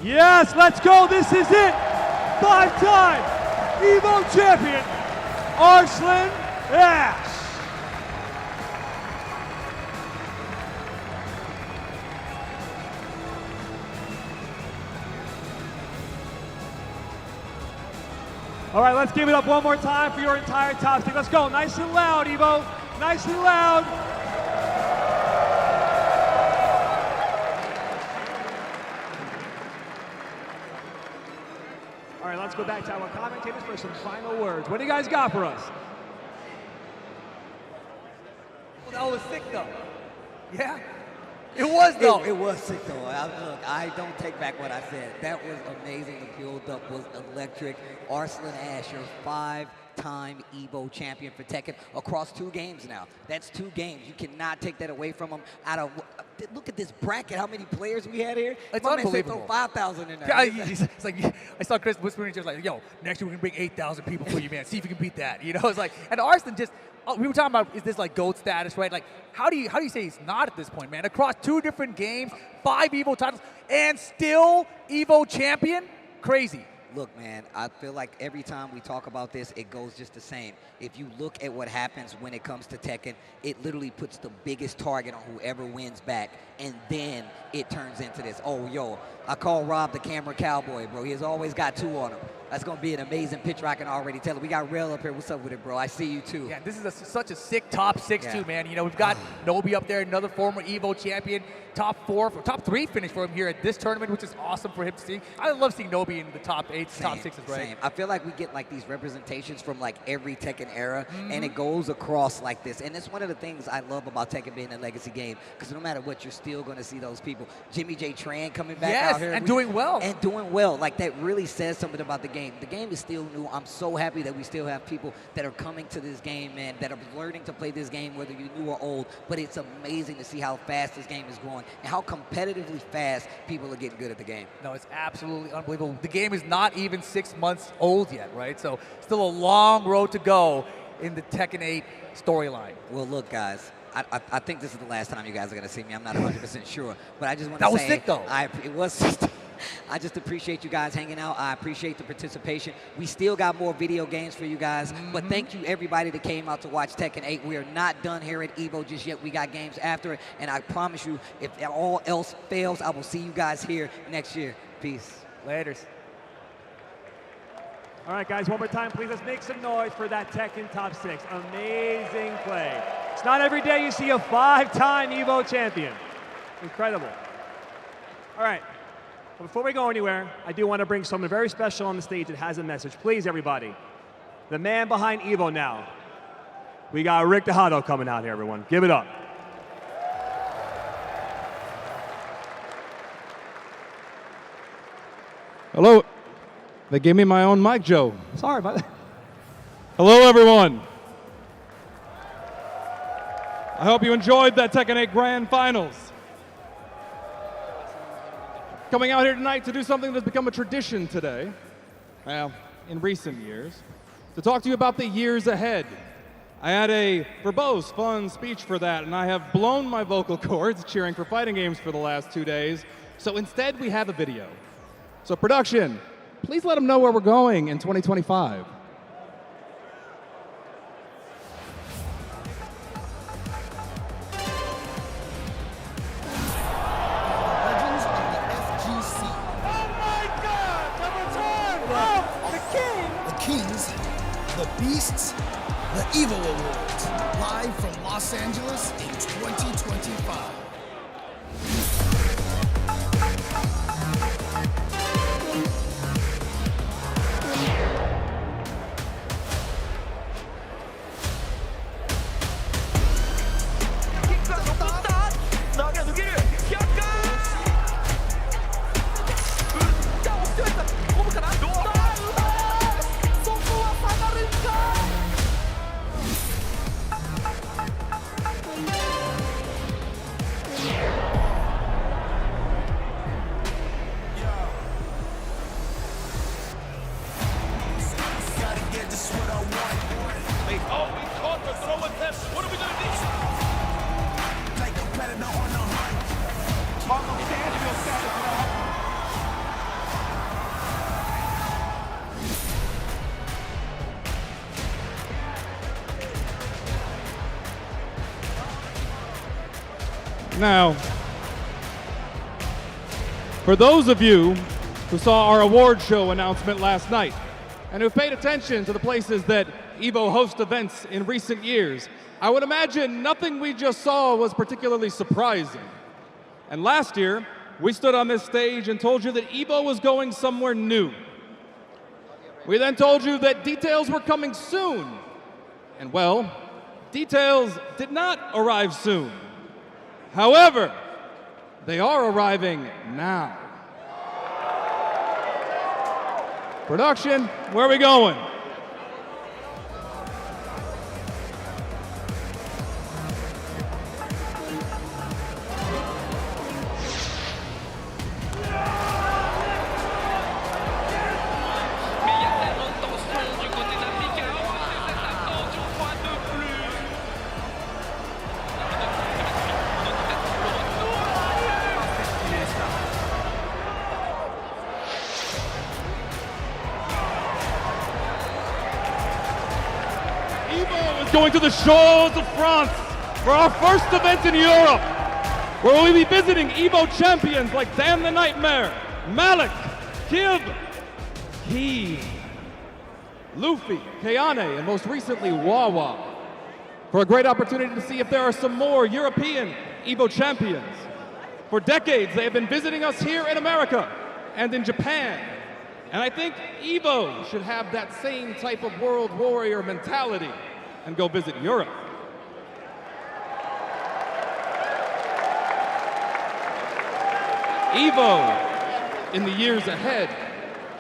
Yes, let's go, this is it. 5-time Evo Champion, Arslan Ash. All right, let's give it up one more time for your entire top stick. Let's go, nice and loud, Evo. Nice and loud. All right, let's go back to our commentators for some final words. What do you guys got for us? Well, that was sick, though. Yeah. It was, though. It was sick, though. Look, I don't take back what I said. That was amazing. The build-up was electric. Arslan Ash, your 5-time Evo champion for Tekken across 2 games now. That's 2 games. You cannot take that away from him. Look at this bracket, how many players we had here. It's My man said unbelievable. throw 5,000 in there. Yeah, it's like, I saw Chris whispering, just like, yo, next year we're going to bring 8,000 people for you, man. See if you can beat that. You know, it's like, and Arslan just, we were talking about, is this like GOAT status, right? Like, how do you say he's not at this point, man? Across 2 different games, 5 Evo titles, and still Evo champion? Crazy. Look, man, I feel like every time we talk about this, it goes just the same. If you look at what happens when it comes to Tekken, it literally puts the biggest target on whoever wins back, and then it turns into this. Oh, yo, I call Rob the camera cowboy, bro. He has always got 2 on him. That's going to be an amazing picture, I can already tell. We got Rail up here. What's up with it, bro? I see you, too. Yeah, this is such a sick top 6, too, man. You know, we've got Nobi up there, another former Evo champion. Top 3 finish for him here at this tournament, which is awesome for him to see. I love seeing Nobi in the top 8, top 6s, right? Same. I feel like we get like these representations from like every Tekken era, and it goes across like this. And it's one of the things I love about Tekken being a legacy game, because no matter what, you're still going to see those people. Jimmy J. Tran coming back out here. And doing well. And doing well. Like, that really says something about the game. The game is still new. I'm so happy that we still have people that are coming to this game, man, that are learning to play this game, whether you're new or old. But it's amazing to see how fast this game is growing and how competitively fast people are getting good at the game. No, it's absolutely unbelievable. The game is not even 6 months old yet, right? So still a long road to go in the Tekken 8 storyline. Well, look, guys, I think this is the last time you guys are going to see me. I'm not 100% sure. But I just want to That say. was sick, though. It was. I just appreciate you guys hanging out. I appreciate the participation. We still got more video games for you guys. But thank you, everybody that came out to watch Tekken 8. We are not done here at Evo just yet. We got games after it. And I promise you, if all else fails, I will see you guys here next year. Peace. Laters. All right, guys, one more time, please. Let's make some noise for that Tekken Top 6. Amazing play. It's not every day you see a 5-time Evo champion. Incredible. All right, but before we go anywhere, I do want to bring someone very special on the stage that has a message. Please, everybody. The man behind Evo now. We got Rick Tejado coming out here, everyone. Give it up. Hello. They gave me my own mic, Joe. Sorry about that. Hello, everyone. I hope you enjoyed that Tekken 8 Grand Finals. Coming out here tonight to do something that's become a tradition today, well, in recent years, to talk to you about the years ahead. I had a verbose, fun speech for that, and I have blown my vocal cords cheering for fighting games for the last 2 days, so instead we have a video. So production, please let them know where we're going in 2025. Legends of the FGC. Oh my God! Number 10! The Kings, the Beasts, the Evo Awards, live from Los Angeles in 2025. Now, for those of you who saw our award show announcement last night and who've paid attention to the places that Evo hosts events in recent years, I would imagine nothing we just saw was particularly surprising. And last year, we stood on this stage and told you that Evo was going somewhere new. We then told you that details were coming soon. And well, details did not arrive soon. However, they are arriving now. Production, where are we going? Going to the shores of France for our first event in Europe, where we'll be visiting Evo champions like Dan the Nightmare, Malik, Kib, Key, Luffy, Kayane, and most recently Wawa, for a great opportunity to see if there are some more European Evo champions. For decades, they have been visiting us here in America and in Japan, and I think Evo should have that same type of world warrior mentality and go visit Europe. Evo, in the years ahead,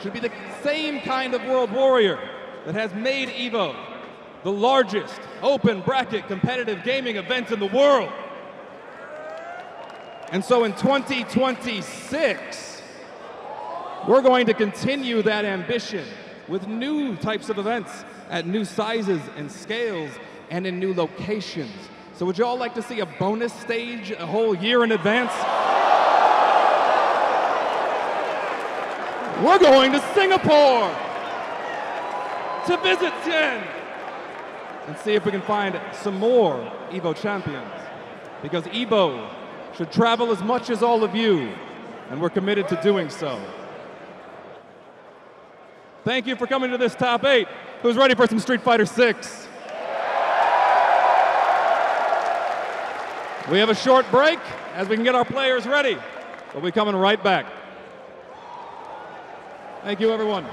should be the same kind of world warrior that has made Evo the largest open bracket competitive gaming event in the world. And so in 2026, we're going to continue that ambition with new types of events at new sizes and scales and in new locations. So would you all like to see a bonus stage a whole year in advance? We're going to Singapore to visit Tien and see if we can find some more Evo champions. Because Evo should travel as much as all of you, and we're committed to doing so. Thank you for coming to this top 8. Who's ready for some Street Fighter 6? We have a short break as we can get our players ready. We'll be coming right back. Thank you, everyone.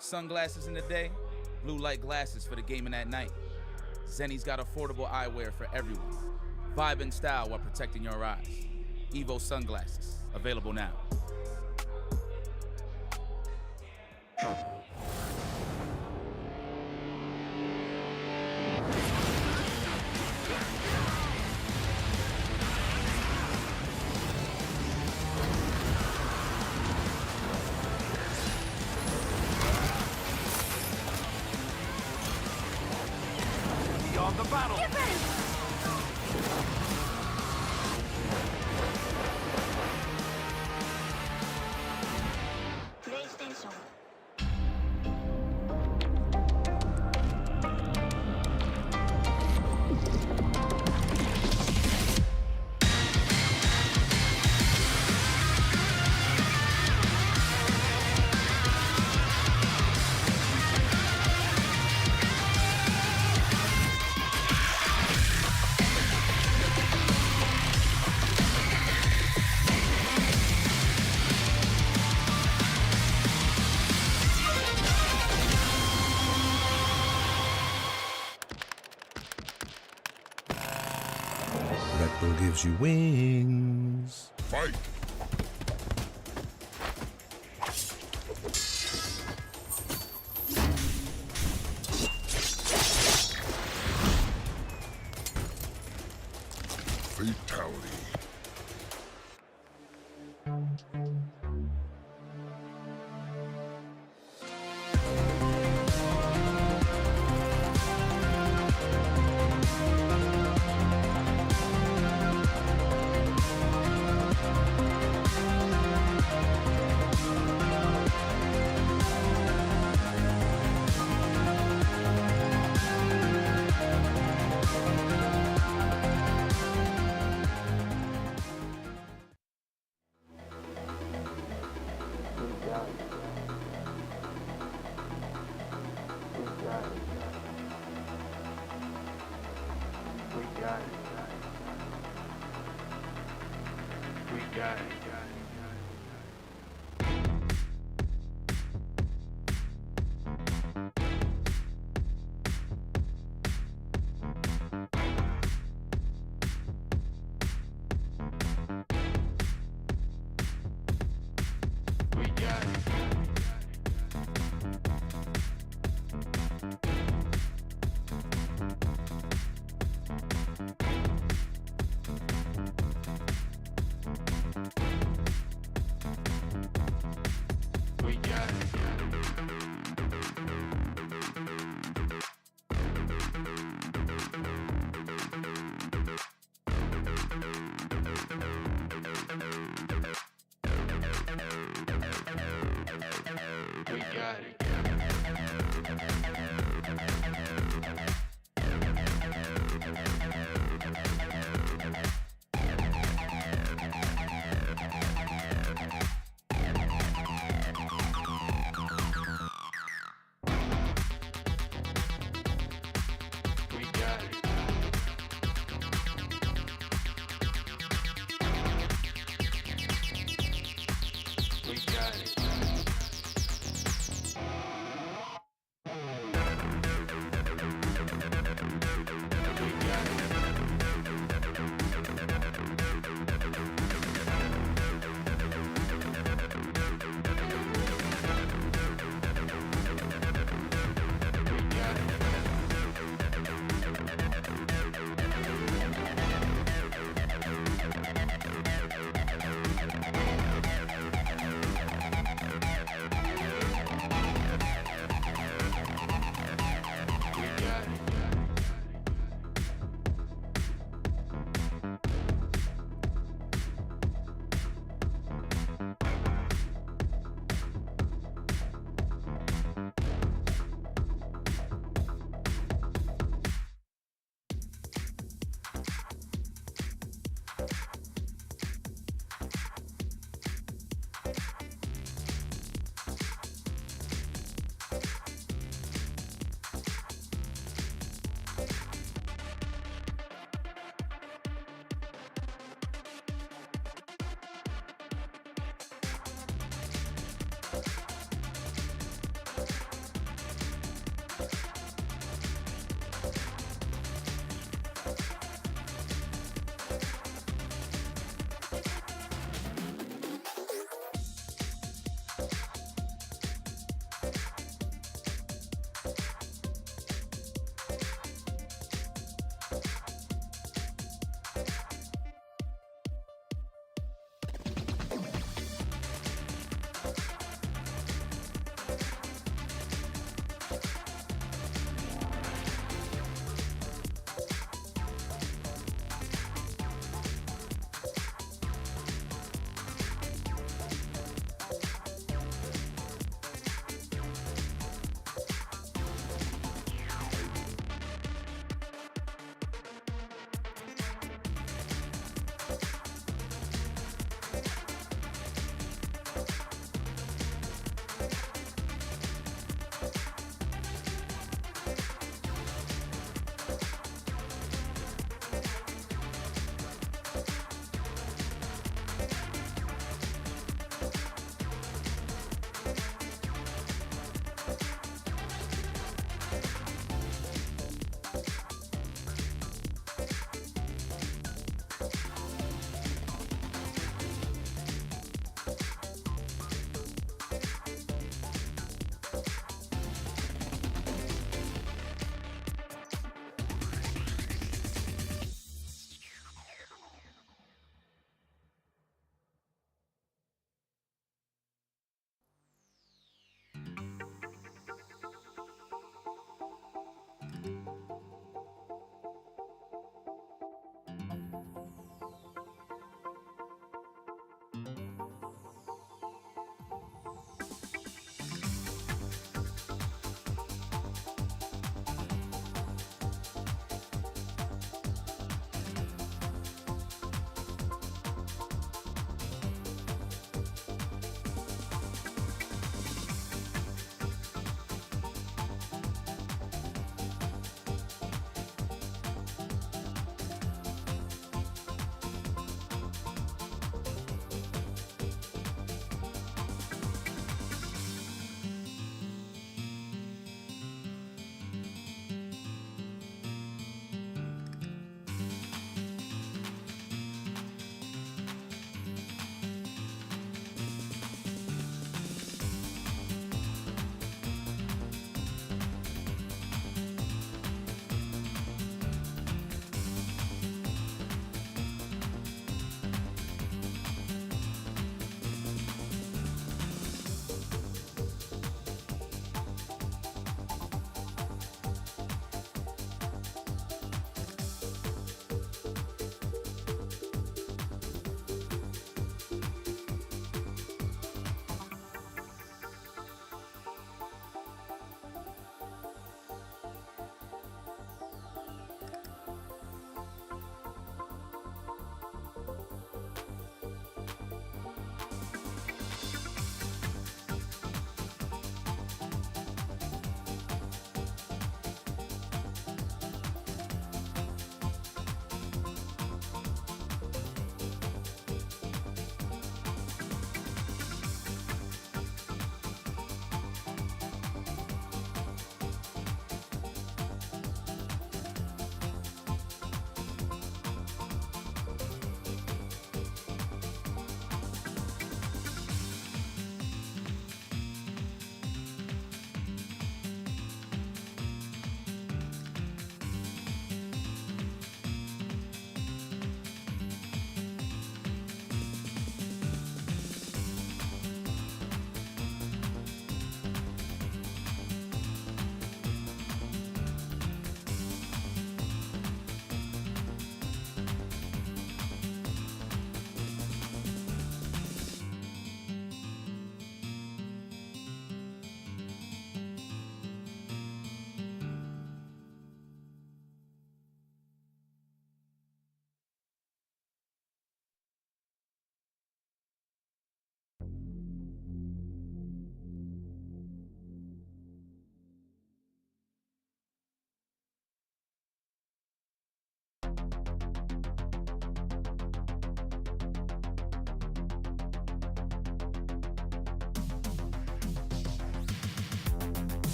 Sunglasses in the day, blue light glasses for the gaming at night. Zenny's got affordable eyewear for everyone. Vibe and style while protecting your eyes. Evo sunglasses, available now. The battle. Get ready. PlayStation. Red Bull gives you wings. Fight! Fatality.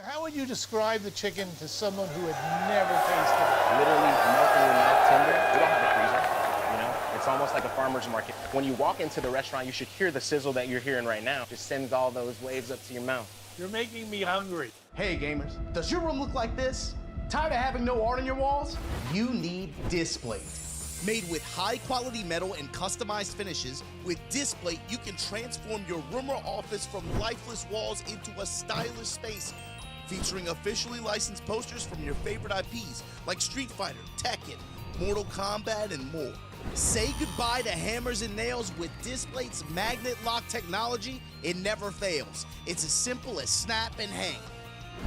How would you describe the chicken to someone who had never tasted it? Literally melting in mouth tender. We don't have a freezer, you know? It's almost like a farmer's market. When you walk into the restaurant, you should hear the sizzle that you're hearing right now. Just sends all those waves up to your mouth. You're making me hungry. Hey gamers, does your room look like this? Tired of having no art on your walls? You need Displate. Made with high-quality metal and customized finishes, with Displate, you can transform your room or office from lifeless walls into a stylish space. Featuring officially licensed posters from your favorite IPs like Street Fighter, Tekken, Mortal Kombat, and more. Say goodbye to hammers and nails with Displate's magnet lock technology. It never fails. It's as simple as snap and hang.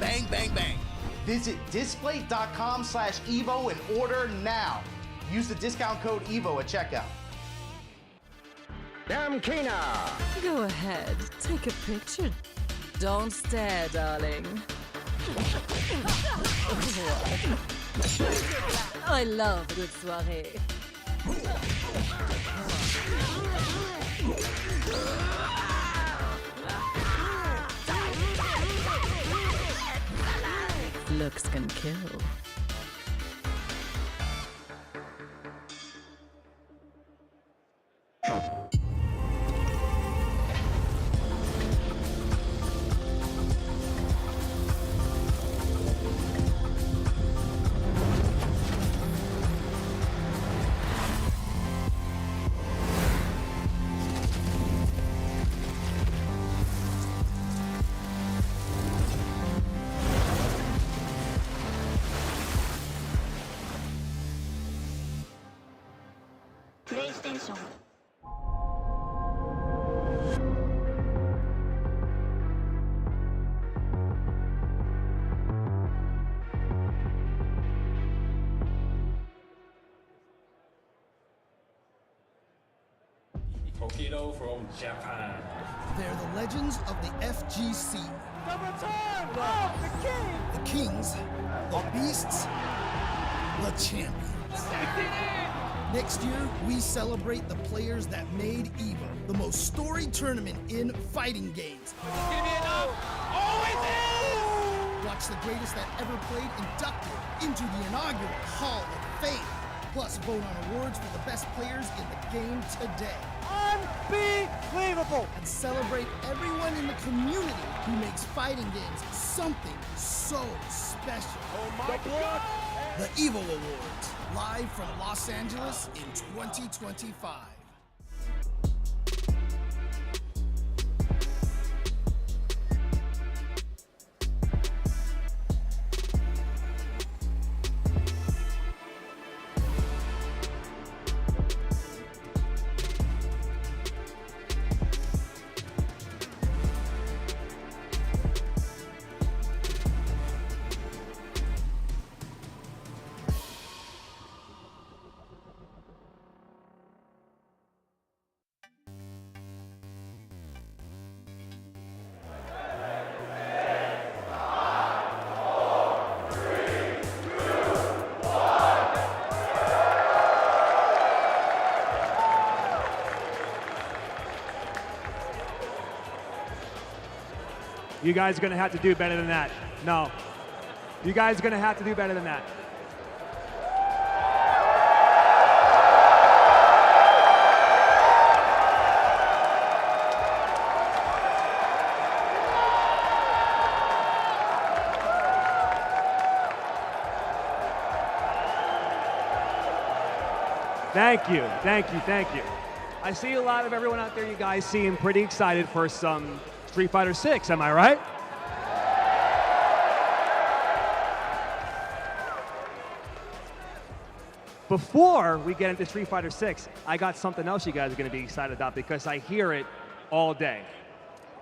Bang, bang, bang. Visit displate.com/Evo and order now. Use the discount code EVO at checkout. Damkina! Go ahead, take a picture. Don't stare, darling. I love good soirée. Looks can kill. PlayStation. Tokido from Japan. They're the legends of the FGC. The return of the king! The kings, the beasts, the champions. Next year, we celebrate the players that made Evo the most storied tournament in fighting games. It's gonna be enough! Always is! Watch the greatest that ever played inducted into the inaugural Hall of Fame. Plus, vote on awards for the best players in the game today. Unbelievable! And celebrate everyone in the community who makes fighting games something so special. Oh my God! The Evo Awards, live from Los Angeles in 2025. You guys are going to have to do better than that. No. You guys are going to have to do better than that. Thank you, thank you, thank you. I see a lot of everyone out there, you guys seem pretty excited for some Street Fighter 6, am I right? Before we get into Street Fighter 6, I got something else you guys are gonna be excited about because I hear it all day,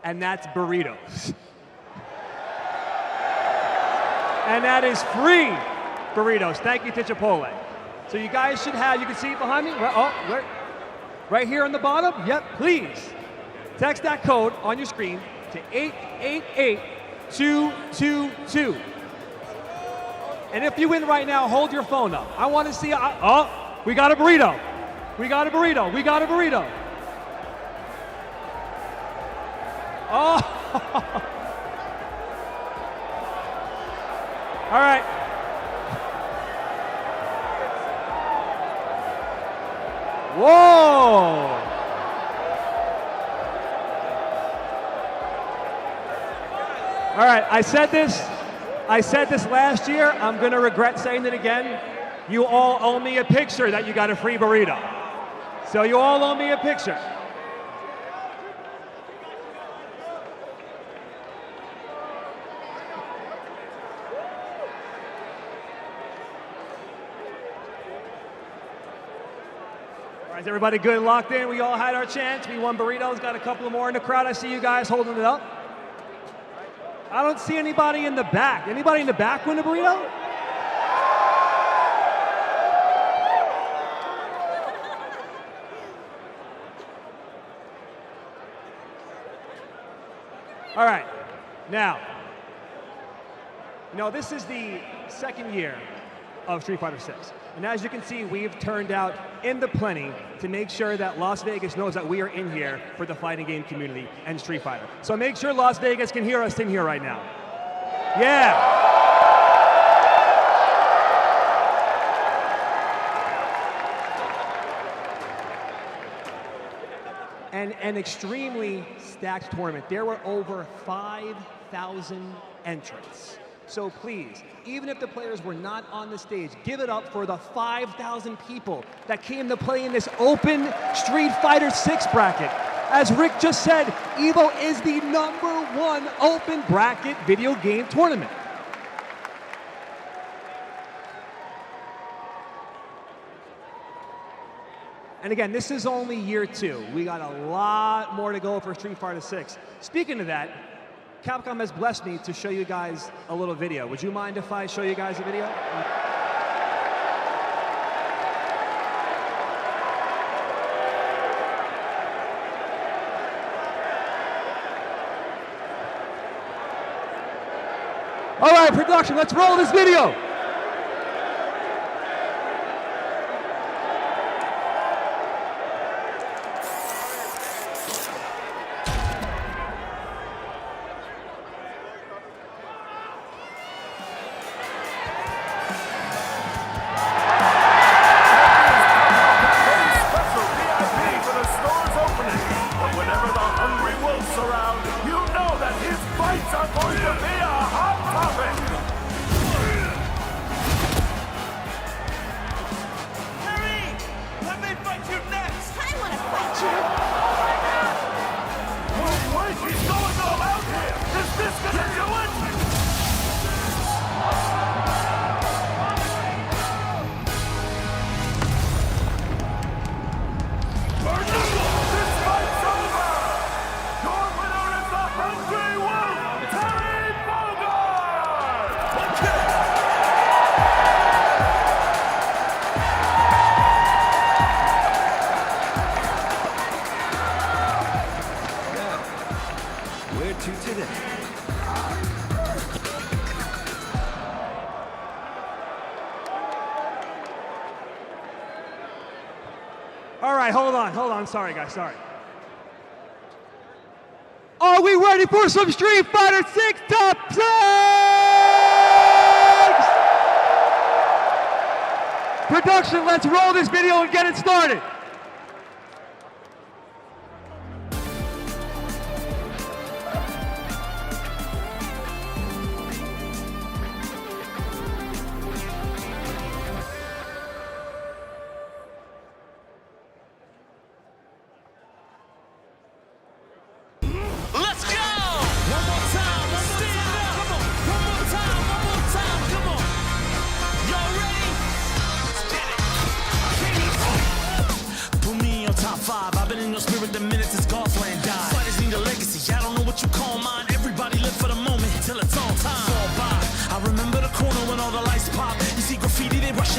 and that's burritos. And that is free burritos. Thank you to Chipotle. So you guys should have, you can see it behind me, right here on the bottom. Yep, please. Text that code on your screen to 888222. And if you win right now, hold your phone up. I want to see, we got a burrito. We got a burrito, we got a burrito. Oh. All right. Whoa! All right, I said this last year. I'm gonna regret saying it again. You all owe me a picture that you got a free burrito. So you all owe me a picture. All right, is everybody good and locked in? We all had our chance. We won burritos, got a couple more in the crowd. I see you guys holding it up. I don't see anybody in the back. Anybody in the back win a burrito? All right, now, this is the second year of Street Fighter 6. And as you can see, we've turned out in the plenty to make sure that Las Vegas knows that we are in here for the fighting game community and Street Fighter. So make sure Las Vegas can hear us in here right now. Yeah. An extremely stacked tournament. There were over 5,000 entrants. So please, even if the players were not on the stage, give it up for the 5,000 people that came to play in this open Street Fighter 6 bracket. As Rick just said, Evo is the #1 open bracket video game tournament. And again, this is only year 2. We got a lot more to go for Street Fighter 6. Speaking of that, Capcom has blessed me to show you guys a little video. Would you mind if I show you guys a video? All right, production, let's roll this video. Hold on, sorry guys, sorry. Are we ready for some Street Fighter 6 top 6? Production, let's roll this video and get it started.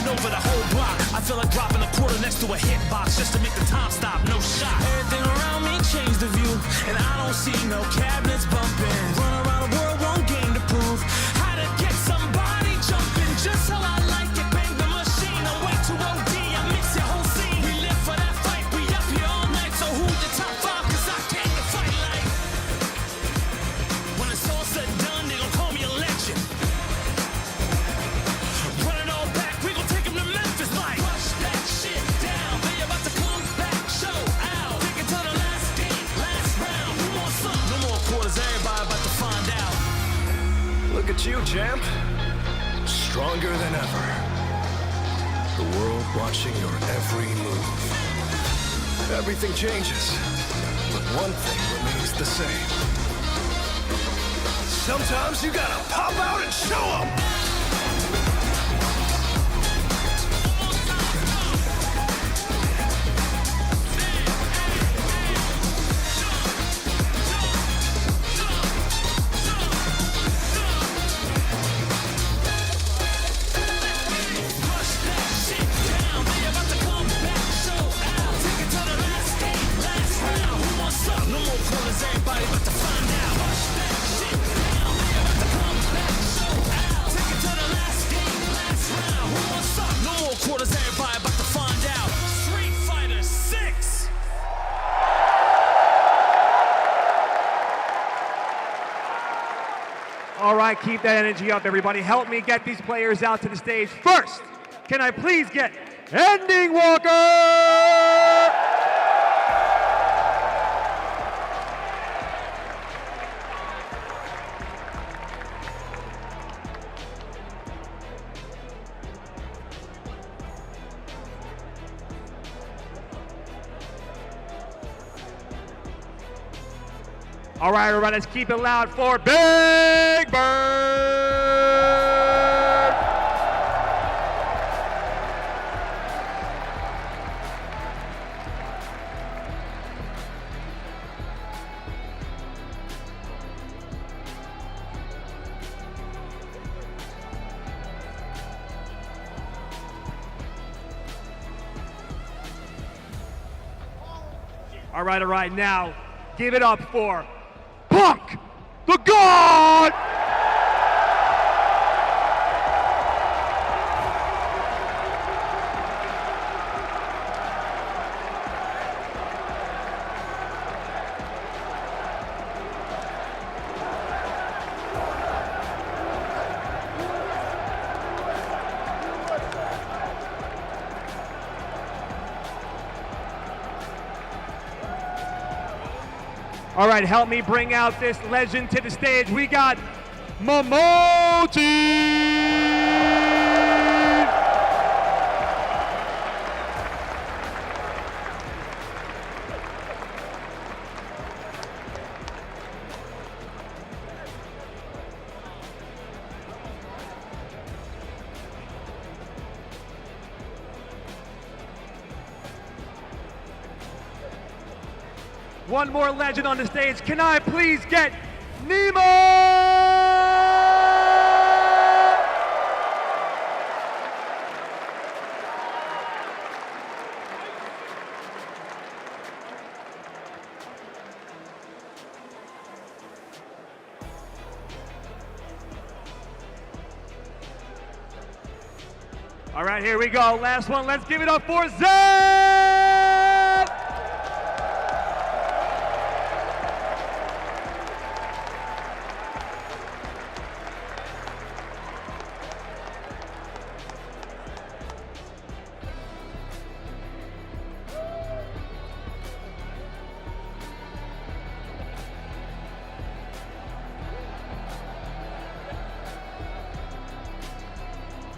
Over the whole block, I feel like dropping a quarter next to a hitbox just to make the time stop. No shot. Everything around me changed the view, and I don't see no cabinets bumping. Run around the world, one game to prove how to get somebody jumping. Just how I like it, bang the machine. I'm way too OD, I mix the whole scene. We live for that fight, we up here all night. So who the top 5? 'Cause I came to fight like. When it's all said and done, they gon' call me a legend. at you, champ. Stronger than ever. The world watching your every move. Everything changes, but one thing remains the same. Sometimes you gotta pop out and show 'em! All right, keep that energy up, everybody. Help me get these players out to the stage. First, can I please get Ending Walker? All right, everybody, let's keep it loud for Big Bird! All right, now, give it up for Punk, the God! All right, help me bring out this legend to the stage. We got Momoti! One more legend on the stage. Can I please get Nemo? All right, here we go. Last one. Let's give it up for Zed!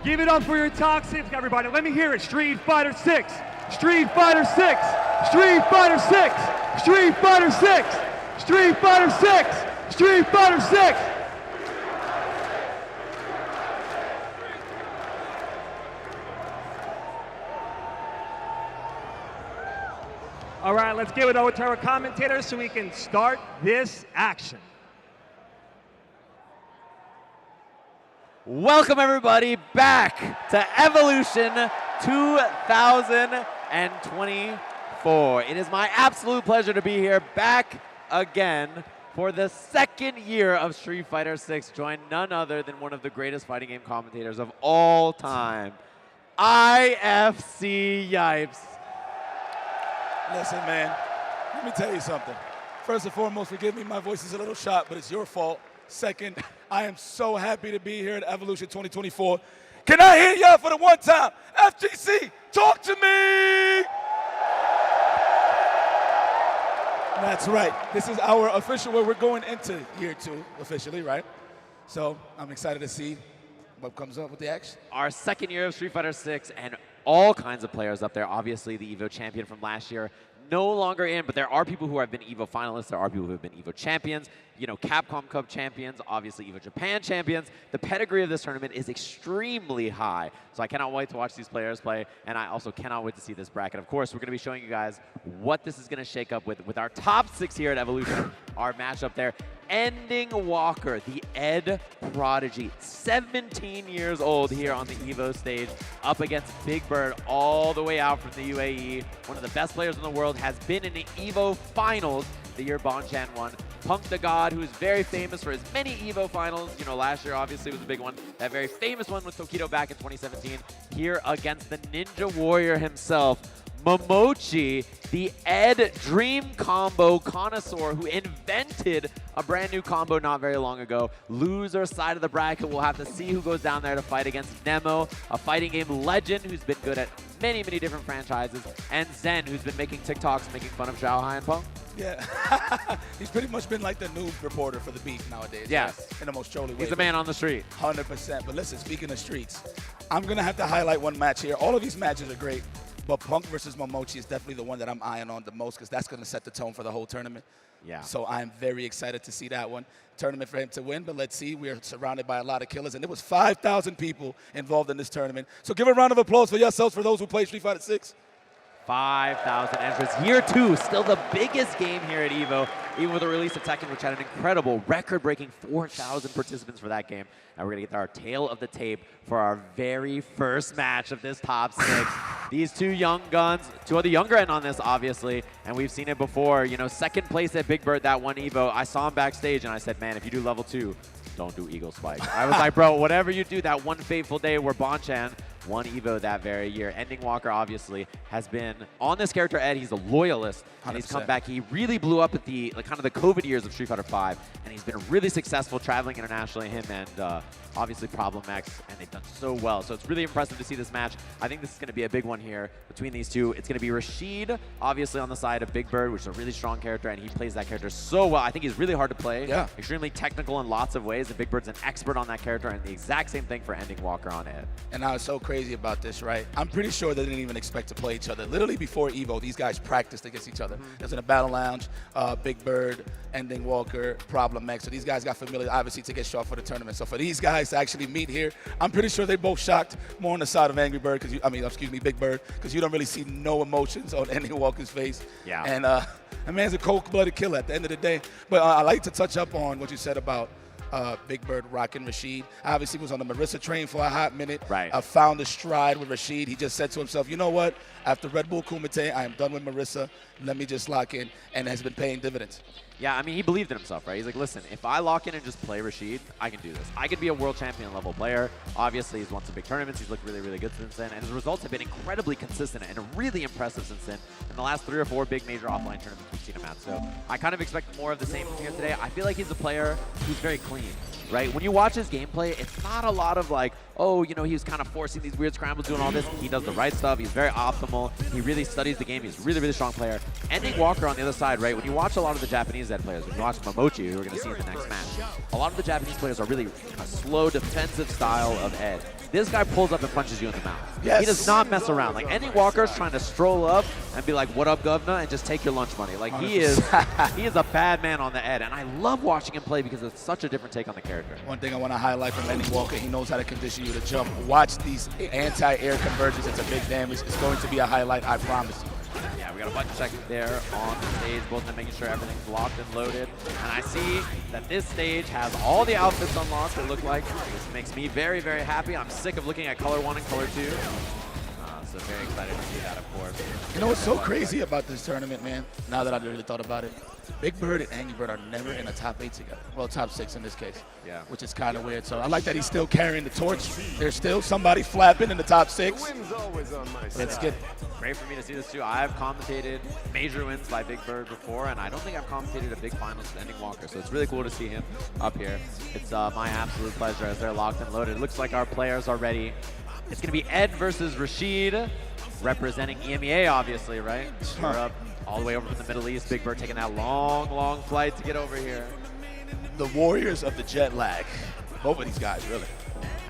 Give it up for your toxics, everybody. Let me hear it. Street Fighter 6. Street Fighter 6. Street Fighter 6. Street Fighter 6. Street Fighter 6. Street Fighter 6. All right, let's give it over to our commentators so we can start this action. Welcome everybody back to Evolution 2024. It is my absolute pleasure to be here back again for the second year of Street Fighter 6, joined none other than one of the greatest fighting game commentators of all time, IFC Yipes. Listen, man, let me tell you something. First and foremost, forgive me, my voice is a little shot, but it's your fault. Second, I am so happy to be here at Evolution 2024. Can I hear y'all for the one time? FGC, talk to me! That's right. This is our official, where we're going into year 2 officially, right? So I'm excited to see what comes up with the action. Our second year of Street Fighter 6 and all kinds of players up there. Obviously, the Evo champion from last year, no longer in, but there are people who have been Evo finalists. There are people who have been Evo champions, you know, Capcom Cup champions, obviously Evo Japan champions. The pedigree of this tournament is extremely high. So I cannot wait to watch these players play, and I also cannot wait to see this bracket. Of course, we're going to be showing you guys what this is going to shake up with our top 6 here at Evolution. Our matchup there, Ending Walker, the Ed Prodigy, 17 years old here on the Evo stage, up against Big Bird all the way out from the UAE. One of the best players in the world, has been in the Evo finals the year Bonchan won. Punk the God, who is very famous for his many Evo finals. You know, last year obviously was a big one. That very famous one with Tokido back in 2017. Here against the Ninja Warrior himself, Momochi, the Ed Dream Combo connoisseur who invented a brand new combo not very long ago. Loser side of the bracket, we'll have to see who goes down there to fight against Nemo, a fighting game legend who's been good at many, many different franchises, and Zen, who's been making TikToks making fun of Zhao Hai and Punk. Yeah, he's pretty much been like the news reporter for the beat nowadays. Yes. Right? In the most trolly way. He's a man on the street. 100%. But listen, speaking of streets, I'm going to have to highlight one match here. All of these matches are great, but Punk versus Momochi is definitely the one that I'm eyeing on the most because that's going to set the tone for the whole tournament. Yeah. So I'm very excited to see that one. Tournament for him to win, but let's see. We're surrounded by a lot of killers, and there was 5,000 people involved in this tournament. So give a round of applause for yourselves for those who play Street Fighter 6. 5,000 entrants. Year 2, still the biggest game here at Evo, even with the release of Tekken, which had an incredible record-breaking 4,000 participants for that game. And we're going to get our tail of the tape for our very first match of this top 6. These two young guns, two of the younger end on this, obviously, and we've seen it before. You know, second place at Big Bird that one Evo. I saw him backstage, and I said, man, if you do level 2, don't do Eagle Spike. I was like, bro, whatever you do, that one fateful day where Bonchan won Evo that very year. Ending Walker, obviously, has been on this character, Ed. He's a loyalist, and he's come back. He really blew up at the kind of the COVID years of Street Fighter V, and he's been really successful traveling internationally, him and obviously Problem X, and they've done so well. So it's really impressive to see this match. I think this is going to be a big one here between these two. It's going to be Rashid, obviously, on the side of Big Bird, which is a really strong character, and he plays that character so well. I think he's really hard to play. Yeah. Extremely technical in lots of ways, and Big Bird's an expert on that character, and the exact same thing for Ending Walker on Ed. And I was so crazy about this, right? I'm pretty sure they didn't even expect to play each other. Literally before Evo, these guys practiced against each other. It was in a battle lounge, Big Bird, Ending Walker, Problem X. So these guys got familiar, obviously, to get shot for the tournament. So for these guys to actually meet here, I'm pretty sure they both shocked, more on the side of Angry Bird, Big Bird, because you don't really see no emotions on Ending Walker's face. Yeah. And that man's a cold-blooded killer at the end of the day. But I like to touch up on what you said about Big Bird rocking Rashid. Obviously was on the Marissa train for a hot minute. Right. Found a stride with Rashid. He just said to himself, you know what? After Red Bull Kumite, I am done with Marissa. Let me just lock in, and has been paying dividends. Yeah, I mean, he believed in himself, right? He's like, listen, if I lock in and just play Rashid, I can do this. I could be a world champion level player. Obviously, he's won some big tournaments. He's looked really, really good since then. And his results have been incredibly consistent and really impressive since then. In the last 3 or 4 big major offline tournaments we've seen him at. So I kind of expect more of the same from here today. I feel like he's a player who's very clean, right? When you watch his gameplay, it's not a lot of like, oh, you know, he was kind of forcing these weird scrambles, doing all this. He does the right stuff. He's very optimal. He really studies the game. He's a really, really strong player. Ending Walker on the other side, right? When you watch a lot of the Japanese Ed players, when you watch Momochi, who we're going to see in the next match, a lot of the Japanese players are really a slow defensive style of Ed. This guy pulls up and punches you in the mouth. Yes. He does not mess around. Like, Ending Walker's trying to stroll up and be like, what up, governor, and just take your lunch money. Like, he is a bad man on the Ed, and I love watching him play because it's such a different take on the character. One thing I want to highlight from Ending Walker, he knows how to condition you to jump. Watch these anti-air conversions. It's a big damage. It's going to be a highlight, I promise you. Yeah, we got a bunch of seconds there on the stage, both of them making sure everything's locked and loaded. And I see that this stage has all the outfits unlocked, it look like. This makes me very, very happy. I'm sick of looking at Color 1 and Color 2. So very excited to see that, of course. You know what's so crazy about this tournament, man? Now that I've really thought about it, Big Bird and Angry Bird are never in a top 8 together. Well, top 6 in this case. Yeah. Which is kind of weird. So I like that he's still carrying the torch. There's still somebody flapping in the top 6. Let's get. Great for me to see this too. I've commentated major wins by Big Bird before, and I don't think I've commentated a big finals with Ending Walker. So it's really cool to see him up here. It's my absolute pleasure as they're locked and loaded. It looks like our players are ready. It's going to be Ed versus Rashid, representing EMEA, obviously, right? We're up all the way over from the Middle East. Big Bird taking that long, long flight to get over here. The warriors of the jet lag. Both of these guys, really.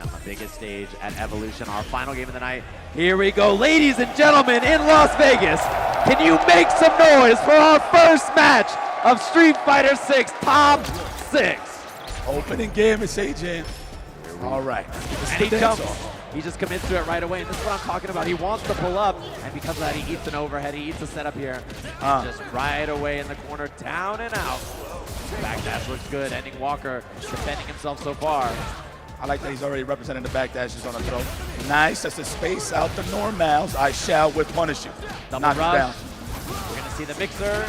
On the biggest stage at Evolution, our final game of the night. Here we go, ladies and gentlemen, in Las Vegas. Can you make some noise for our first match of Street Fighter 6 Top 6? Opening game is Sajin. All right. And he jumps. He just commits to it right away, and this is what I'm talking about. He wants to pull up, and because of that, he eats an overhead. He eats a setup here. Just right away in the corner, down and out. Backdash looks good. Ending Walker defending himself so far. I like that he's already representing the backdashes on the throw. Nice. That's a space out the normals. I shall with punish you. Double Knock rush. you down. We're going to see the mixer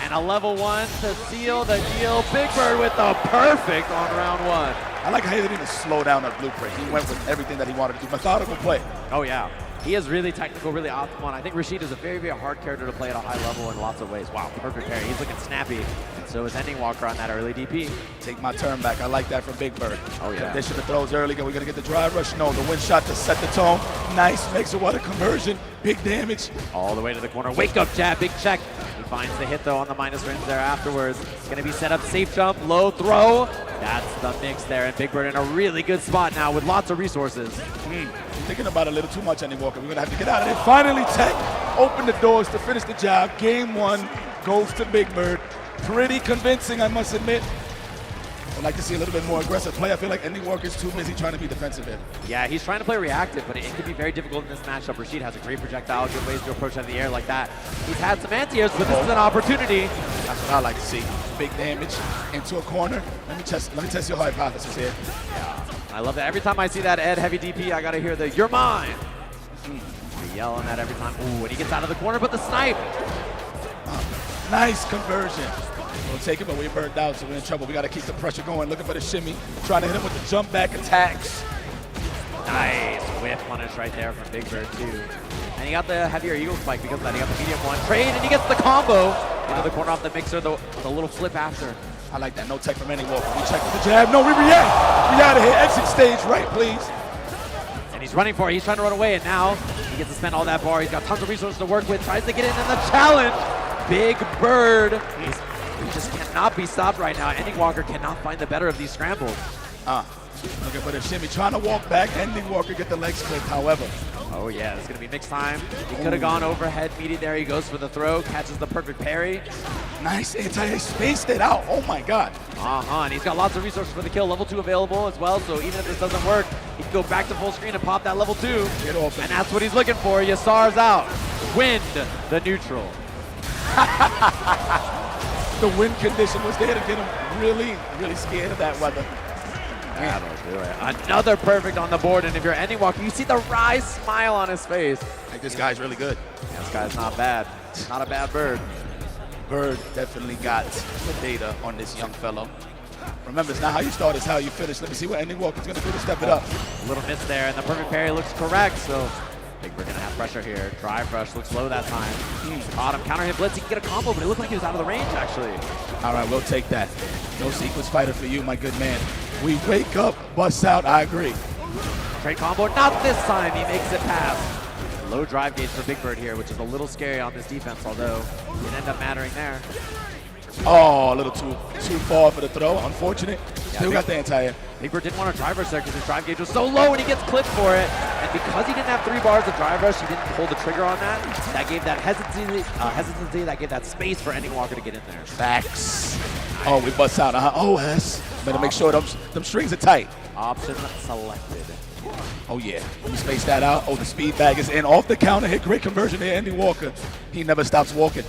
and a level 1 to seal the deal. Big Bird with the perfect on round 1. I like how he didn't even slow down that blueprint. He went with everything that he wanted to do. Methodical play. Oh, yeah. He is really technical, really optimal. And I think Rashid is a very, very hard character to play at a high level in lots of ways. Wow, perfect parry. He's looking snappy. And so is Ending Walker on that early DP. Take my turn back. I like that from Big Bird. Oh, yeah. Condition the throws early. We're going to get the drive rush. No, the wind shot to set the tone. Nice. Makes a water conversion. Big damage. All the way to the corner. Wake up jab. Big check. He finds the hit, though, on the minus range there afterwards. It's going to be set up. Safe jump. Low throw. That's the mix there. And Big Bird in a really good spot now with lots of resources. Thinking about it a little too much, Andy Walker. We're going to have to get out of there. Finally, Tech open the doors to finish the job. Game 1 goes to Big Bird. Pretty convincing, I must admit. I'd like to see a little bit more aggressive play. I feel like Andy Walker's too busy trying to be defensive here. Yeah, he's trying to play reactive, but it can be very difficult in this matchup. Rashid has a great projectile, good ways to approach out of the air like that. He's had some anti-airs, but this is an opportunity. That's what I like to see. Big damage into a corner. Let me test your hypothesis here. Yeah, I love that. Every time I see that Ed heavy DP, I gotta hear the "You're mine." We yell on that every time. Ooh, and he gets out of the corner, but the snipe. Nice conversion. We'll take it, but we're burned out, so we're in trouble. We got to keep the pressure going. Looking for the shimmy. Trying to hit him with the jump back attacks. Nice whiff punish right there from Big Bird, too. And he got the heavier eagle spike because of that. He got the medium 1 trade, and he gets the combo into the corner off the mixer, the little flip after. I like that. No tech from Andy Walker. We check with the jab. No, we react. We out of here. Exit stage right, please. And he's running for it. He's trying to run away, and now he gets to spend all that bar. He's got tons of resources to work with. Tries to get in the challenge. Big Bird. He just cannot be stopped right now. Ending Walker cannot find the better of these scrambles. Looking for the shimmy. Trying to walk back. Ending Walker get the legs clipped, however. Oh, yeah. It's going to be mixed time. He could have gone overhead meaty there. He goes for the throw. Catches the perfect parry. Nice anti-air. Spaced it out. Oh, my God. And he's got lots of resources for the kill. Level 2 available as well, so even if this doesn't work, he can go back to full screen and pop that level 2. Get off it. And that's what he's looking for. Yasar's out. Wind the neutral. The wind condition was there to get him really, really scared of that weather. That'll do it. Another perfect on the board, and if you're Ending Walker, you see the wry smile on his face. Like, this guy's really good. Yeah, this guy's not bad. Not a bad bird. Bird definitely got the data on this young fellow. Remember, it's not how you start, it's how you finish. Let me see what Ending Walker's going to do to step it up. A little miss there, and the perfect parry looks correct, so Big Bird going to have pressure here. Drive rush looks low that time. Caught him, counter hit blitz, he can get a combo, but it looked like he was out of the range, actually. All right, we'll take that. No sequence fighter for you, my good man. We wake up, bust out, I agree. Trade combo, not this time, he makes it pass. Low drive gauge for Big Bird here, which is a little scary on this defense, although it ended up mattering there. Oh, a little too far for the throw, unfortunate. Still got the anti-air. Big Bird didn't want to drive rush there because his drive gauge was so low and he gets clipped for it. And because he didn't have 3 bars of drive rush, he didn't pull the trigger on that. That gave that hesitancy, that gave that space for Ending Walker to get in there. Facts. Oh, we bust out. OS. Better make sure them strings are tight. Option selected. Oh, yeah. Let me space that out. Oh, the speed bag is in. Off the counter hit. Great conversion there, Ending Walker. He never stops walking.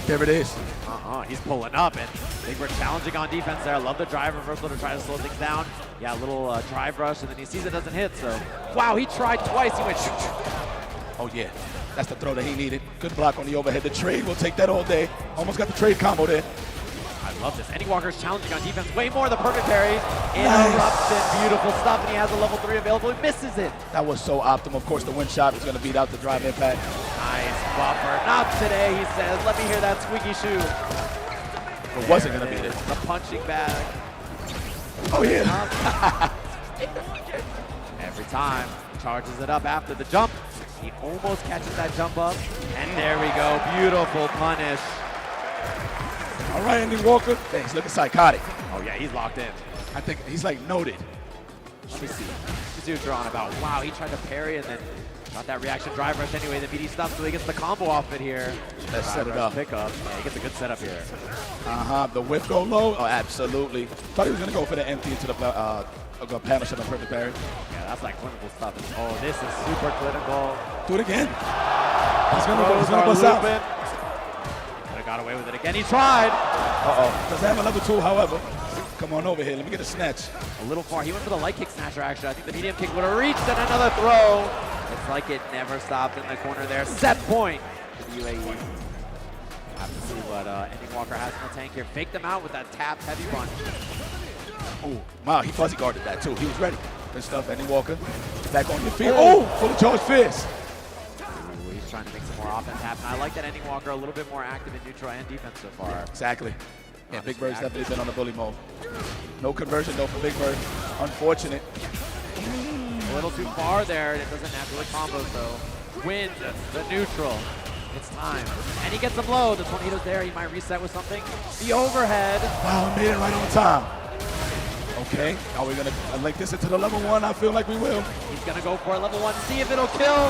There it is. He's pulling up, and Big Bird challenging on defense there. I love the drive reversal to try to slow things down. Yeah, a little drive rush, and then he sees it doesn't hit, so. Wow, he tried twice. He went shoot. Oh, yeah. That's the throw that he needed. Good block on the overhead. The trade, we'll take that all day. Almost got the trade combo there. I love this. Ending Walker's challenging on defense. Way more the perfect parry. Interruption. Beautiful stuff, and he has a level 3 available. He misses it. That was so optimal. Of course, the wind shot is going to beat out the drive impact. Nice buffer. Not today, he says. Let me hear that squeaky shoe. It wasn't going to beat it. The punching bag. Oh, yeah. Every time. Charges it up after the jump. He almost catches that jump up. And there we go. Beautiful punish. All right, Ending Walker. He's looking psychotic. Oh, yeah, he's locked in. I think he's like noted. Let me see what you're on about. Wow, he tried to parry and then got that reaction drive rush anyway. The BD stops, so he gets the combo off it here. Let's set it up. Pickup. Yeah, he gets a good setup here. The whip go low. Oh, absolutely. Thought he was going to go for the empty into the panel shot on perfect parry. Yeah, that's like clinical stuff. Oh, this is super clinical. Do it again. He's going to bust out. Could have got away with it again. He tried. Does have a level 2, however. Come on over here. Let me get a snatch. A little far. He went for the light kick snatcher, actually. I think the medium kick would have reached, and another throw. It's like it never stopped in the corner there. Set point to the UAE. Have to see what Ending Walker has in the tank here. Fake them out with that tapped heavy run. Oh, wow, he fuzzy guarded that too. He was ready. Good stuff, Ending Walker. Back on your feet. Oh, fully charged fist. Ooh, he's trying to make some more offense happen. I like that Ending Walker a little bit more active in neutral and defense so far. Exactly. Yeah, Big Bird's definitely been on the bully mode. No conversion though for Big Bird. Unfortunate. A little too far there, and it doesn't naturally combo, so win the neutral. It's time. And he gets him low. The tornado's there. He might reset with something. The overhead. Wow, made it right on time. Okay, are we gonna link this into the level 1? I feel like we will. He's gonna go for a level 1, see if it'll kill.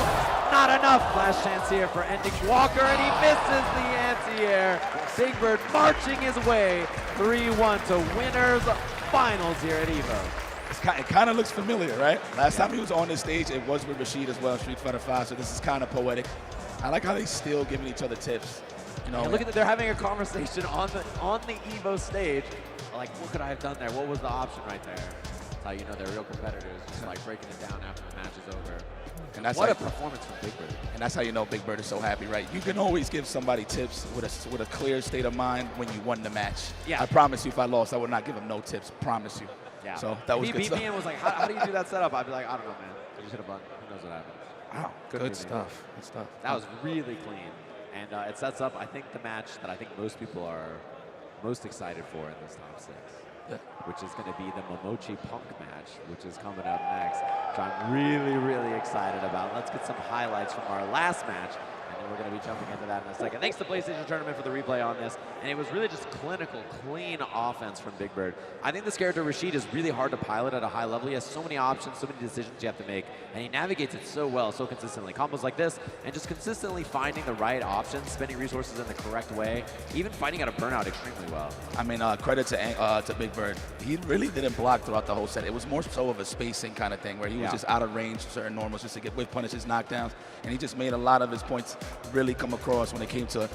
Not enough. Last chance here for Ending Walker, and he misses the anti-air. Big Bird marching his way 3-1 to winners finals here at Evo. It kind of looks familiar, right? Last time he was on this stage, it was with Rashid as well, Street Fighter 5, so this is kind of poetic. I like how they still giving each other tips. You know, look at that, they're having a conversation on the Evo stage. Like, what could I have done there? What was the option right there? That's how you know they're real competitors, just like breaking it down after the match is over. And that's what a performance from Big Bird. And that's how you know Big Bird is so happy, right? You can always give somebody tips with a clear state of mind when you won the match. Yeah. I promise you, if I lost, I would not give him no tips. Promise you. Yeah. So that was he good beat stuff. me and was like, how do you do that setup? I'd be like, I don't know, man. I just hit a button. Who knows what happened? Wow. Good stuff. Good stuff. That was really clean. And it sets up, I think, the match that I think most people are most excited for in this top 6. Yeah. Which is going to be the Momochi Punk match, which is coming up next, which I'm really, really excited about. Let's get some highlights from our last match, and then we're going to be jumping into that in a second. Thanks to PlayStation Tournament for the replay on this, and it was really just clinical, clean offense from Big Bird. I think this character, Rashid, is really hard to pilot at a high level. He has so many options, so many decisions you have to make, and he navigates it so well, so consistently. Combos like this, and just consistently finding the right options, spending resources in the correct way, even fighting out a burnout extremely well. I mean, credit to Big Bird. He really didn't block throughout the whole set. It was more so of a spacing kind of thing where he was just out of range of certain normals just to get whip punishes, knockdowns, and he just made a lot of his points really come across when it came to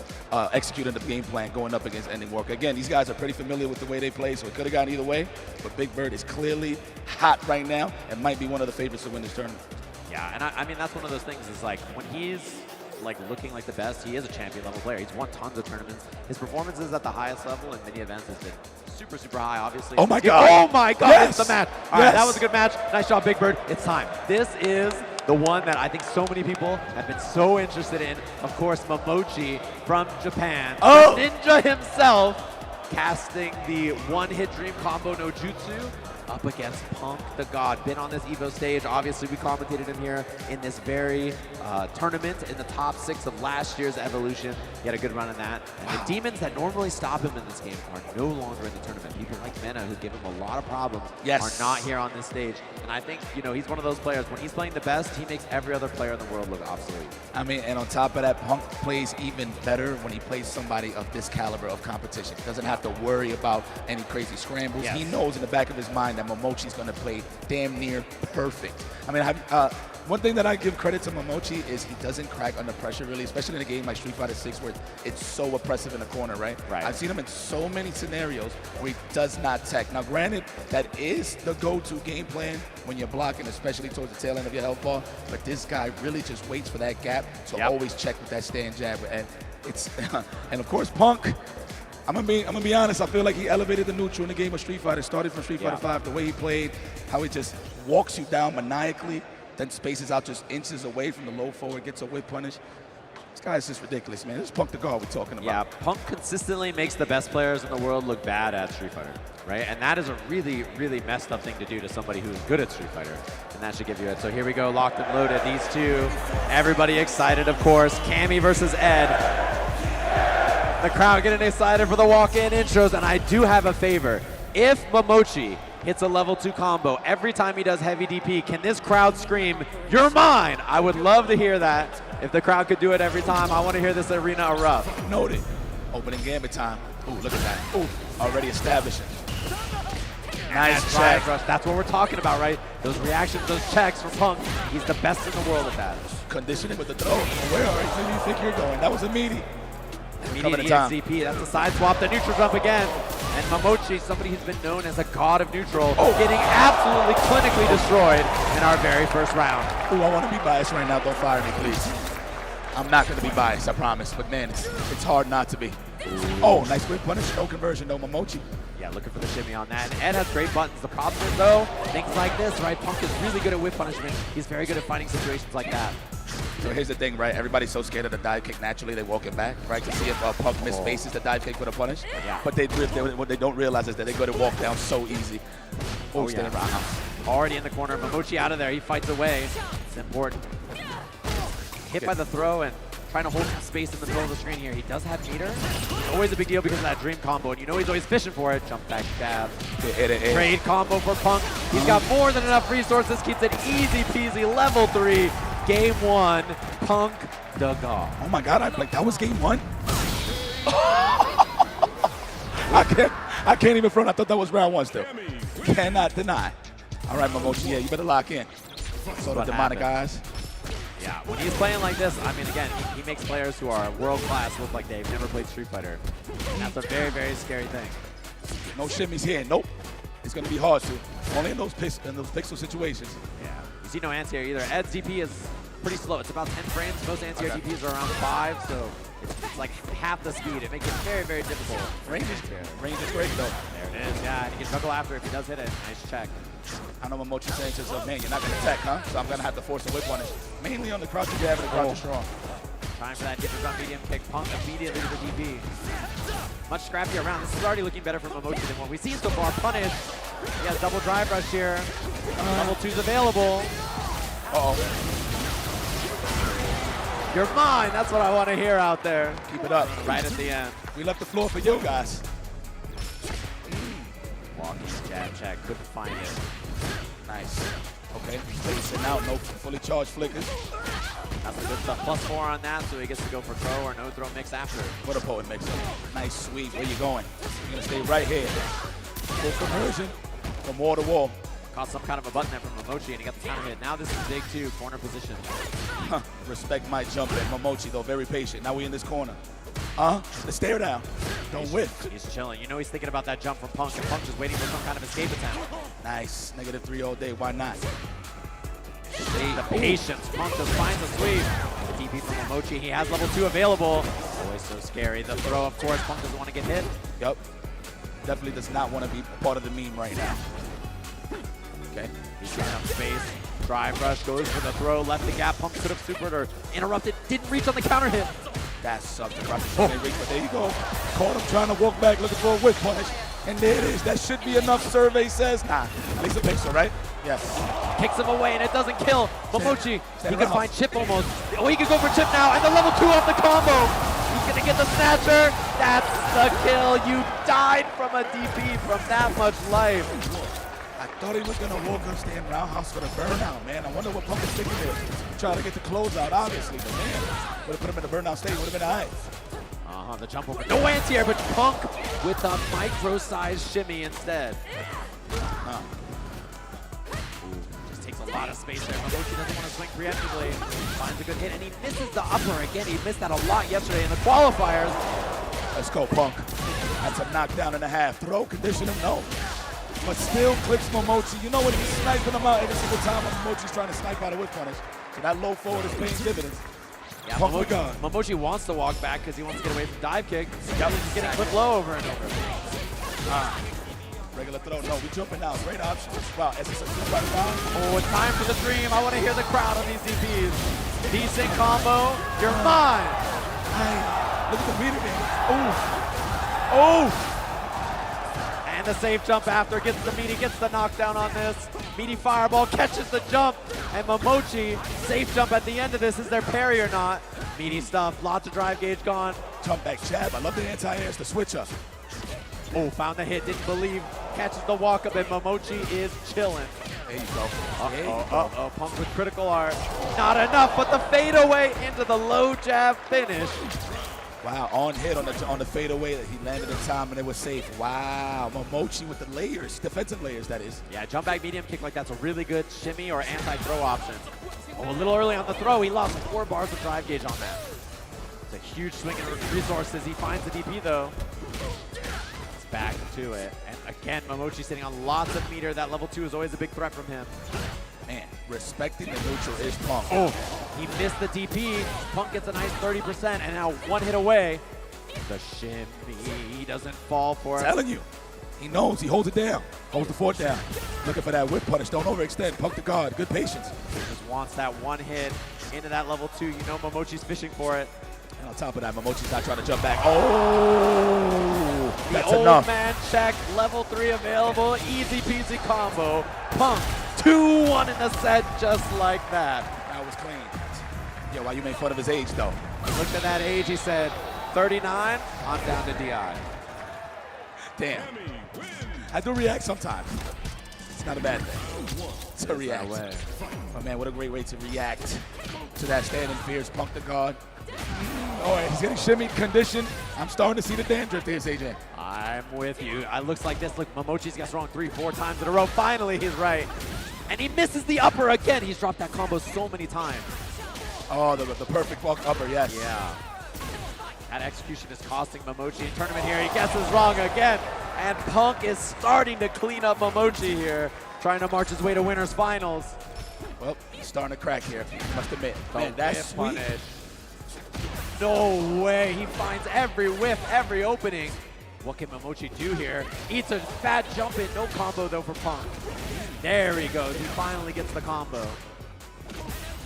executing the game plan going up against Ending Walker. Again, these guys are pretty familiar with the way they play, so it could have gone either way, but Big Bird is clearly hot right now and might be one of the favorites to win this tournament. Yeah, and I mean, that's one of those things is like when he's like looking like the best, he is a champion level player. He's won tons of tournaments. His performances at the highest level in many events has been super, super high, obviously. Oh my God. Oh my God, Yes. It's the match. All right, that was a good match. Nice job, Big Bird. It's time. This is the one that I think so many people have been so interested in. Of course, Momochi from Japan. Oh! The ninja himself, casting the one-hit dream combo no jutsu up against Punk the God. Been on this Evo stage. Obviously, we commentated him here in this very tournament in the top 6 of last year's Evolution. He had a good run in that. And the demons that normally stop him in this game are no longer in the tournament. People like Mena, who give him a lot of problems, are not here on this stage. And I think, you know, he's one of those players, when he's playing the best, he makes every other player in the world look obsolete. I mean, and on top of that, Punk plays even better when he plays somebody of this caliber of competition. Doesn't have to worry about any crazy scrambles. Yes. He knows in the back of his mind that Momochi's going to play damn near perfect. I mean, one thing that I give credit to Momochi is he doesn't crack under pressure, really, especially in a game like Street Fighter 6 where it's so oppressive in the corner, right? I've seen him in so many scenarios where he does not tech. Now, granted, that is the go-to game plan when you're blocking, especially towards the tail end of your health bar, but this guy really just waits for that gap to always check with that stand jab. And it's and of course, Punk, I'm gonna be honest, I feel like he elevated the neutral in the game of Street Fighter. Started from Street Fighter 5, the way he played, how he just walks you down maniacally, then spaces out just inches away from the low forward, gets a whip punish. This guy is just ridiculous, man. This is Punk the God we're talking about. Yeah, Punk consistently makes the best players in the world look bad at Street Fighter, right? And that is a really, really messed up thing to do to somebody who's good at Street Fighter. And that should give you it. So here we go, locked and loaded. These two, everybody excited, of course. Cammy versus Ed. The crowd getting excited for the walk-in intros, and I do have a favor. If Momochi hits a level 2 combo. Every time he does heavy DP, can this crowd scream, "You're mine"? I would love to hear that. If the crowd could do it every time, I want to hear this arena erupt. Noted. Opening gambit time. Ooh, look at that. Ooh, already establishing. Nice check. Drive rush. That's what we're talking about, right? Those reactions, those checks from Punk. He's the best in the world at that. Conditioning with the throw. Where do you think you're going? That was a meaty. Immediate EXCP. That's a side swap. The neutral jump again. And Momochi, somebody who's been known as a god of neutral, getting absolutely clinically destroyed in our very first round. Ooh, I want to be biased right now. Don't fire me, please. I'm not going to be biased, I promise. But man, it's hard not to be. Oh, nice whip punish. No conversion, though, Momochi. Yeah, looking for the shimmy on that. And Ed has great buttons. The problem is, though, things like this, right? Punk is really good at whip punishment. He's very good at fighting situations like that. So here's the thing, right? Everybody's so scared of the dive kick. Naturally, they walk it back, right? To see if Punk misfaces the dive kick for the punish. Yeah. But what they don't realize is that they're going to walk down so easy. Oh, yeah. Already in the corner. Momochi out of there. He fights away. It's important. Hit by the throw and trying to hold some space in the middle of the screen here. He does have meter. It's always a big deal because of that dream combo, and you know he's always fishing for it. Jump back jab. Trade combo for Punk. He's got more than enough resources. Keeps it easy peasy. Level 3. Game 1. Punk the God. Oh my God, that was game 1? I can't even front. I thought that was round 1 still. Cannot deny. All right, Momochi, yeah, you better lock in. So the demonic eyes. Yeah, when he's playing like this, I mean, again, he makes players who are world-class look like they've never played Street Fighter. And that's a very, very scary thing. No shimmies here. Nope. It's going to be hard to. Only in those pixel situations. Yeah. You see no anti-air either. Ed's DP is pretty slow. It's about 10 frames. Most anti-air DPs are around 5, so it's like half the speed. It makes it very, very difficult. Range is great, though. There it is. Yeah, and he can juggle after if he does hit it. Nice check. I know Momochi saying to himself, man, you're not going to attack, huh? So I'm going to have to force a whip on it. Mainly on the crouch jab and the crouch strong. Time for that difference on medium kick. Punk immediately to the DP. Much scrappier round. This is already looking better for Momochi than what we've seen so far. Punish. He has double drive rush here. Level 2's available. Uh-oh. You're mine. That's what I want to hear out there. Keep it up. Right at the end. We left the floor for you guys. Walking jab check. Couldn't find it. Nice. Okay. Spacing out. No fully charged flickers. That's the good stuff. +4 on that, so he gets to go for throw or no throw mix after. What a poet mix. Nice sweep. Where you going? You're going to stay right here. Full conversion from wall to wall. Caught some kind of a button there from Momochi, and he got the counter hit. Now this is big too, corner position. Respect my jump in. Momochi, though, very patient. Now we in this corner. The stare down. Don't whiff. He's chilling. You know he's thinking about that jump from Punk, and Punk just waiting for some kind of escape attempt. Nice. -3 all day. Why not? The patience. Punk just finds a sweep. The DP from Momochi. He has level 2 available. Always so scary. The throw, of course. Punk doesn't want to get hit. Yep. Definitely does not want to be part of the meme right now. Okay. He's trying up space. Drive rush goes for the throw. Left the gap. Punk could have supered or interrupted. Didn't reach on the counter hit. That's something. But there you go. Caught him trying to walk back looking for a whip punish. And there it is. That should be enough, survey says. Nah, at least a pixel, right? Yes. Kicks him away, and it doesn't kill. Momochi, he can find Chip almost. Oh, he can go for Chip now, and the level 2 off the combo. He's going to get the snatcher. That's the kill. You died from a DP from that much life. I thought he was going to walk up, stand roundhouse for the burnout, man. I wonder what Punk is thinking there. Trying to get the closeout, obviously, but man, would have put him in the burnout state, would have been all right. The jump over. No anti-air, but Punk with a micro-sized shimmy instead. Just takes a lot of space there. Momochi doesn't want to swing preemptively. Finds a good hit, and he misses the upper again. He missed that a lot yesterday in the qualifiers. Let's go, Punk. That's a knockdown and a half. Throw, condition him, no. But still clips Momochi. You know what, he's sniping him out every single time when Momochi's trying to snipe out a whip punish. So that low forward is paying dividends. Yeah, Momochi wants to walk back because he wants to get away from dive kick. He's getting clipped low over and over. Regular throw. No, we jumping now. Great option. Wow, SF6 right around. Oh, it's time for the dream. I want to hear the crowd on these DPs. Decent combo. You're mine. Hey, look at the meter damage. Oh. And the safe jump after. Gets the meaty, gets the knockdown on this. Meaty fireball catches the jump. And Momochi, safe jump at the end of this. Is there parry or not? Meaty stuff. Lots of drive gauge gone. Jump back jab. I love the anti-airs, the switch up. Oh, found the hit. Didn't believe catches the walk up, and Momochi is chilling. There you go. Uh-oh, Punk with critical art. Not enough, but the fadeaway into the low jab finish. Wow, on hit on the fadeaway. He landed in time and it was safe. Wow, Momochi with the layers, defensive layers, that is. Yeah, jump back medium kick like that's a really good shimmy or anti-throw option. Oh, a little early on the throw. He lost 4 bars of drive gauge on that. It's a huge swing in resources. He finds the DP though. It's back to it. And again, Momochi sitting on lots of meter. That level 2 is always a big threat from him. Man, respecting the neutral is Punk. Oh, he missed the DP. Punk gets a nice 30%, and now 1 hit away. The shimmy, he doesn't fall for it. I'm telling you, he knows, he holds it down, holds the fort down. Looking for that whip punish, don't overextend, Punk the guard, good patience. He just wants that 1 hit into that level 2. You know Momochi's fishing for it. And on top of that, Momochi's not trying to jump back. Oh, that's the enough. Old man check, level 3 available, easy peasy combo. Punk 2-1 in the set, just like that. That was clean. Yeah, why you made fun of his age, though? Looked at that age, he said, 39, I'm down to DI. Damn. I do react sometimes. It's not a bad thing to react. But man, what a great way to react to that standing fierce Punk the guard. Oh, and he's getting shimmied, conditioned. I'm starting to see the dandruff there, AJ. I'm with you. It looks like this. Look, Momochi's got wrong 3-4 times in a row. Finally, he's right. And he misses the upper again. He's dropped that combo so many times. Oh, the perfect walk upper, yes. Yeah. That execution is costing Momochi in tournament here. He guesses wrong again. And Punk is starting to clean up Momochi here, trying to march his way to winners finals. Well, he's starting to crack here, I must admit. Man, that's sweet. Punish. No way. He finds every whiff, every opening. What can Momochi do here? Eats a fat jump in. No combo, though, for Punk. There he goes. He finally gets the combo.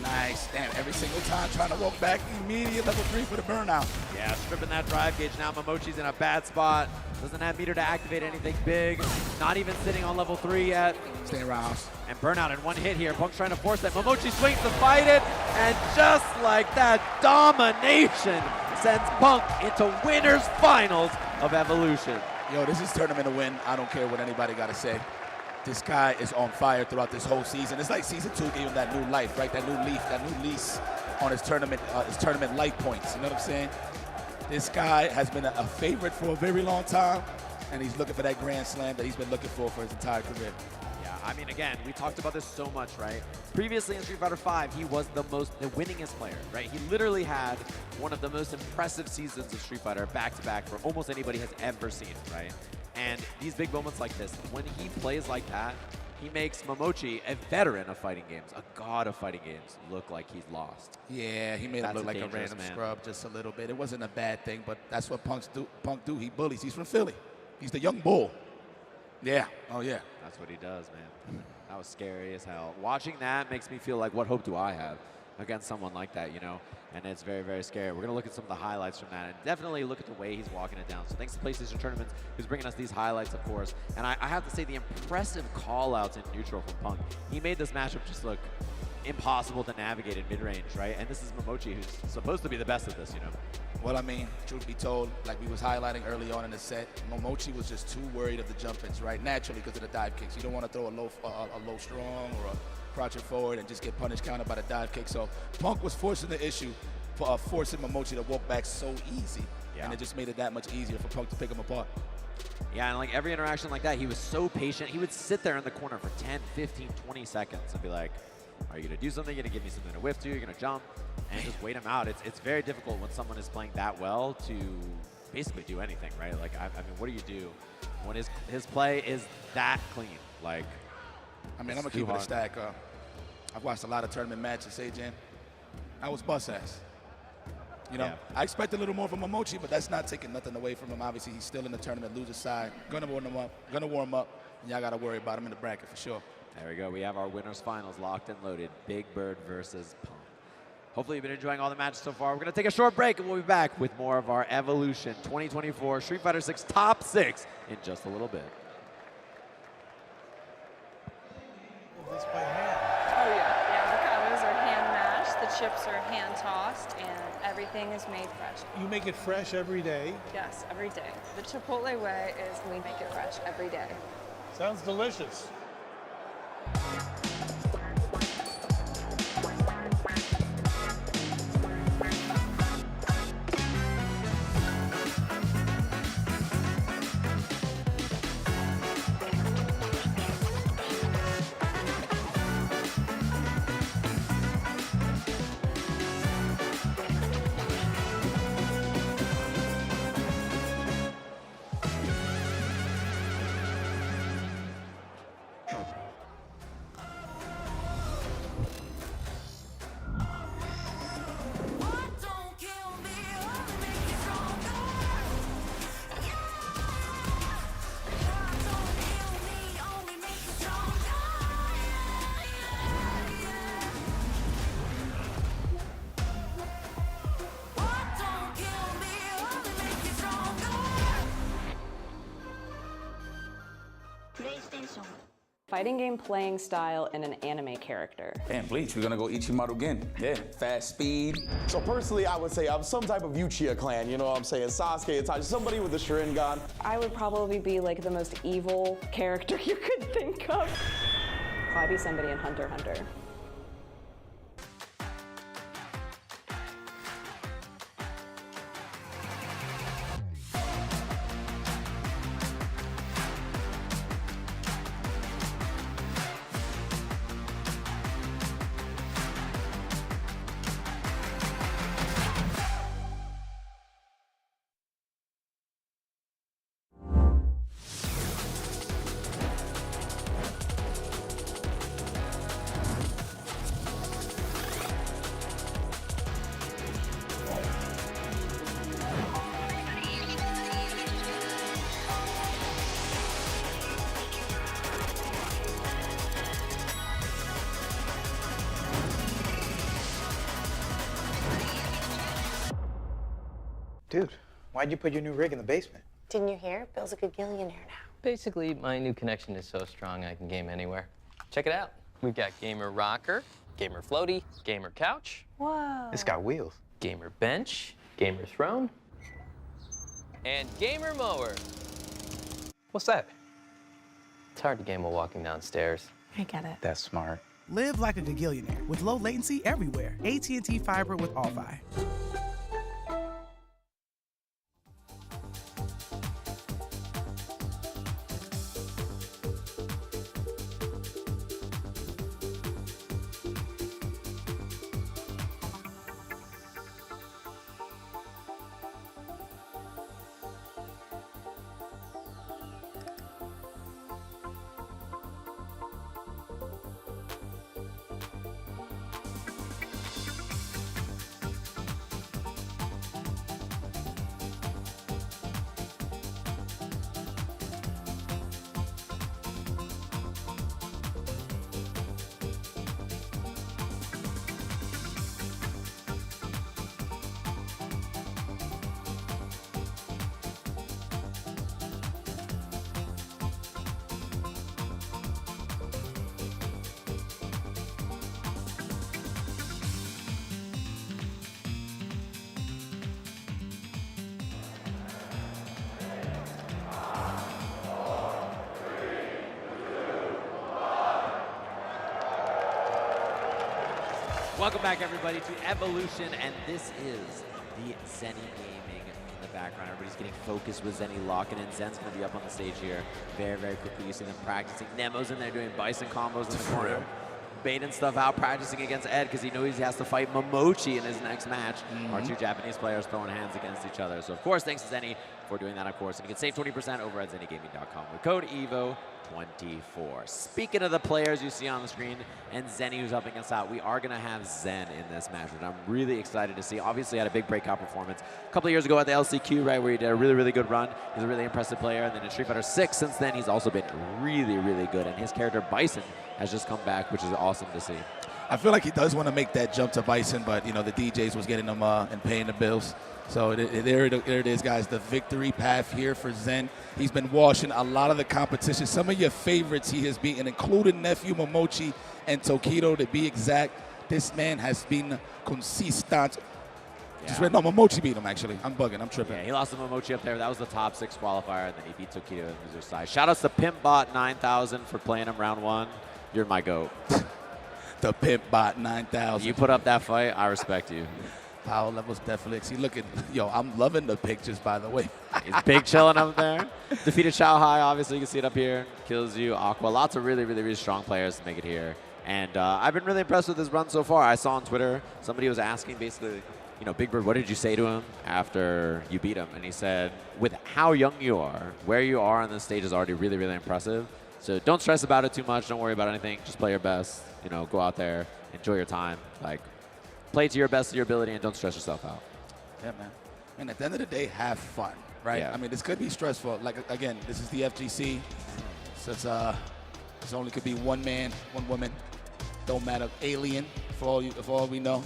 Nice. Damn, every single time trying to walk back. Immediate level 3 for the burnout. Yeah, stripping that drive gauge. Now Momochi's in a bad spot. Doesn't have meter to activate anything big. Not even sitting on level 3 yet. Stay around. And burnout in 1 hit here. Punk's trying to force that. Momochi swings to fight it. And just like that, domination sends Punk into winners finals of Evolution. Yo, this is tournament to win. I don't care what anybody got to say. This guy is on fire throughout this whole season. It's like season 2 gave him that new life, right? That new leaf, that new lease on his tournament life points. You know what I'm saying? This guy has been a favorite for a very long time, and he's looking for that grand slam that he's been looking for his entire career. Yeah, I mean, again, we talked about this so much, right? Previously in Street Fighter V, he was the winningest player, right? He literally had one of the most impressive seasons of Street Fighter back-to-back for almost anybody has ever seen, right? And these big moments like this, when he plays like that, he makes Momochi, a veteran of fighting games, a god of fighting games, look like he's lost. Yeah, he made him look like a random scrub just a little bit. It wasn't a bad thing, but that's what Punk do. He bullies. He's from Philly. He's the young bull. Yeah. Oh, yeah. That's what he does, man. That was scary as hell. Watching that makes me feel like, what hope do I have against someone like that, you know? And it's very, very scary. We're going to look at some of the highlights from that and definitely look at the way he's walking it down. So thanks to PlayStation Tournaments, who's bringing us these highlights, of course. And I have to say the impressive call-outs in neutral from Punk. He made this matchup just look impossible to navigate in mid-range, right? And this is Momochi, who's supposed to be the best at this, you know? Well, I mean, truth be told, like we was highlighting early on in the set, Momochi was just too worried of the jump-ins, right? Naturally, because of the dive kicks. You don't want to throw a low strong or a crouching forward and just get punished countered by the dive kick. So Punk was forcing the issue, forcing Momochi to walk back so easy. Yeah. And it just made it that much easier for Punk to pick him apart. Yeah, and like every interaction like that, he was so patient. He would sit there in the corner for 10, 15, 20 seconds and be like, are you going to do something? You're going to give me something to whiff to? You're going to jump? And just wait him out. It's very difficult when someone is playing that well to basically do anything, right? Like, I mean, what do you do when his play is that clean? Like, I mean, I'm going to keep it a stack. I've watched a lot of tournament matches, AJ. I was bust ass. You know, yeah. I expect a little more from Momochi, but that's not taking nothing away from him. Obviously, he's still in the tournament, loser side. Gonna warm up, and y'all got to worry about him in the bracket for sure. There we go. We have our winners finals locked and loaded. Big Bird versus Punk. Hopefully you've been enjoying all the matches so far. We're going to take a short break, and we'll be back with more of our Evolution 2024 Street Fighter 6 Top 6 in just a little bit. This by hand. Oh yeah, the combos are hand mashed, the chips are hand tossed, and everything is made fresh. You make it fresh every day? Yes, every day. The Chipotle way is we make it fresh every day. Sounds delicious. Fighting game playing style and an anime character. And Bleach, we're gonna go Ichimaru again. Yeah, fast speed. So personally, I would say I'm some type of Uchiha clan, you know what I'm saying? Sasuke, Itachi, somebody with a Sharingan. I would probably be like the most evil character you could think of. Probably be somebody in Hunter x Hunter. Dude, why'd you put your new rig in the basement? Didn't you hear? Bill's a gagillionaire now. Basically, my new connection is so strong I can game anywhere. Check it out. We've got gamer rocker, gamer floaty, gamer couch. Whoa. It's got wheels. Gamer bench, gamer throne, and gamer mower. What's that? It's hard to game while walking downstairs. I get it. That's smart. Live like a gagillionaire with low latency everywhere. AT&T Fiber with All-Fi. Welcome back, everybody, to Evolution, and this is the Zenny Gaming in the background. Everybody's getting focused with Zenny locking in. Zen's going to be up on the stage here very, very quickly. You see them practicing. Nemo's in there doing bison combos in the corner. Baiting stuff out, practicing against Ed because he knows he has to fight Momochi in his next match. Our two Japanese players throwing hands against each other. So, of course, thanks to Zenny for doing that, of course. And you can save 20% over at zennygaming.com with code EVO24. Speaking of the players you see on the screen and Zenny who's up against that, we are going to have Zen in this match, which I'm really excited to see. Obviously, had a big breakout performance a couple of years ago at the LCQ, right, where he did a really, really good run. He's a really impressive player. And then in Street Fighter 6, since then, he's also been really, really good. And his character, Bison, has just come back, which is awesome to see. I feel like he does want to make that jump to Bison, but, you know, the DJs was getting him and paying the bills. So there it is, guys, the victory path here for Zen. He's been washing a lot of the competition. Some of your favorites he has beaten, including Nephew Momochi and Tokido, to be exact. This man has been consistent. Just no, Momochi beat him, actually. I'm bugging. I'm tripping. Yeah, he lost to Momochi up there. That was the top 6 qualifier, and then he beat Tokyo in loser side. Shout-outs to Pimpbot 9000 for playing him round 1. You're my GOAT. The Pimpbot 9000. You put up that fight, I respect you. Power levels definitely. See, look at, yo, I'm loving the pictures, by the way. He's big chilling up there. Defeated Shao Hai, obviously, you can see it up here. Kills you, Aqua. Lots of really, really, really strong players to make it here. And I've been really impressed with his run so far. I saw on Twitter, somebody was asking basically, you know, Big Bird, what did you say to him after you beat him? And he said, with how young you are, where you are on this stage is already really, really impressive. So don't stress about it too much. Don't worry about anything. Just play your best. You know, go out there, enjoy your time. Like, play to your best of your ability and don't stress yourself out. Yeah, man. And at the end of the day, have fun, right? Yeah. I mean, this could be stressful. Like, again, this is the FGC. So it's, this only could be one man, one woman. Don't matter. Alien, for all we know.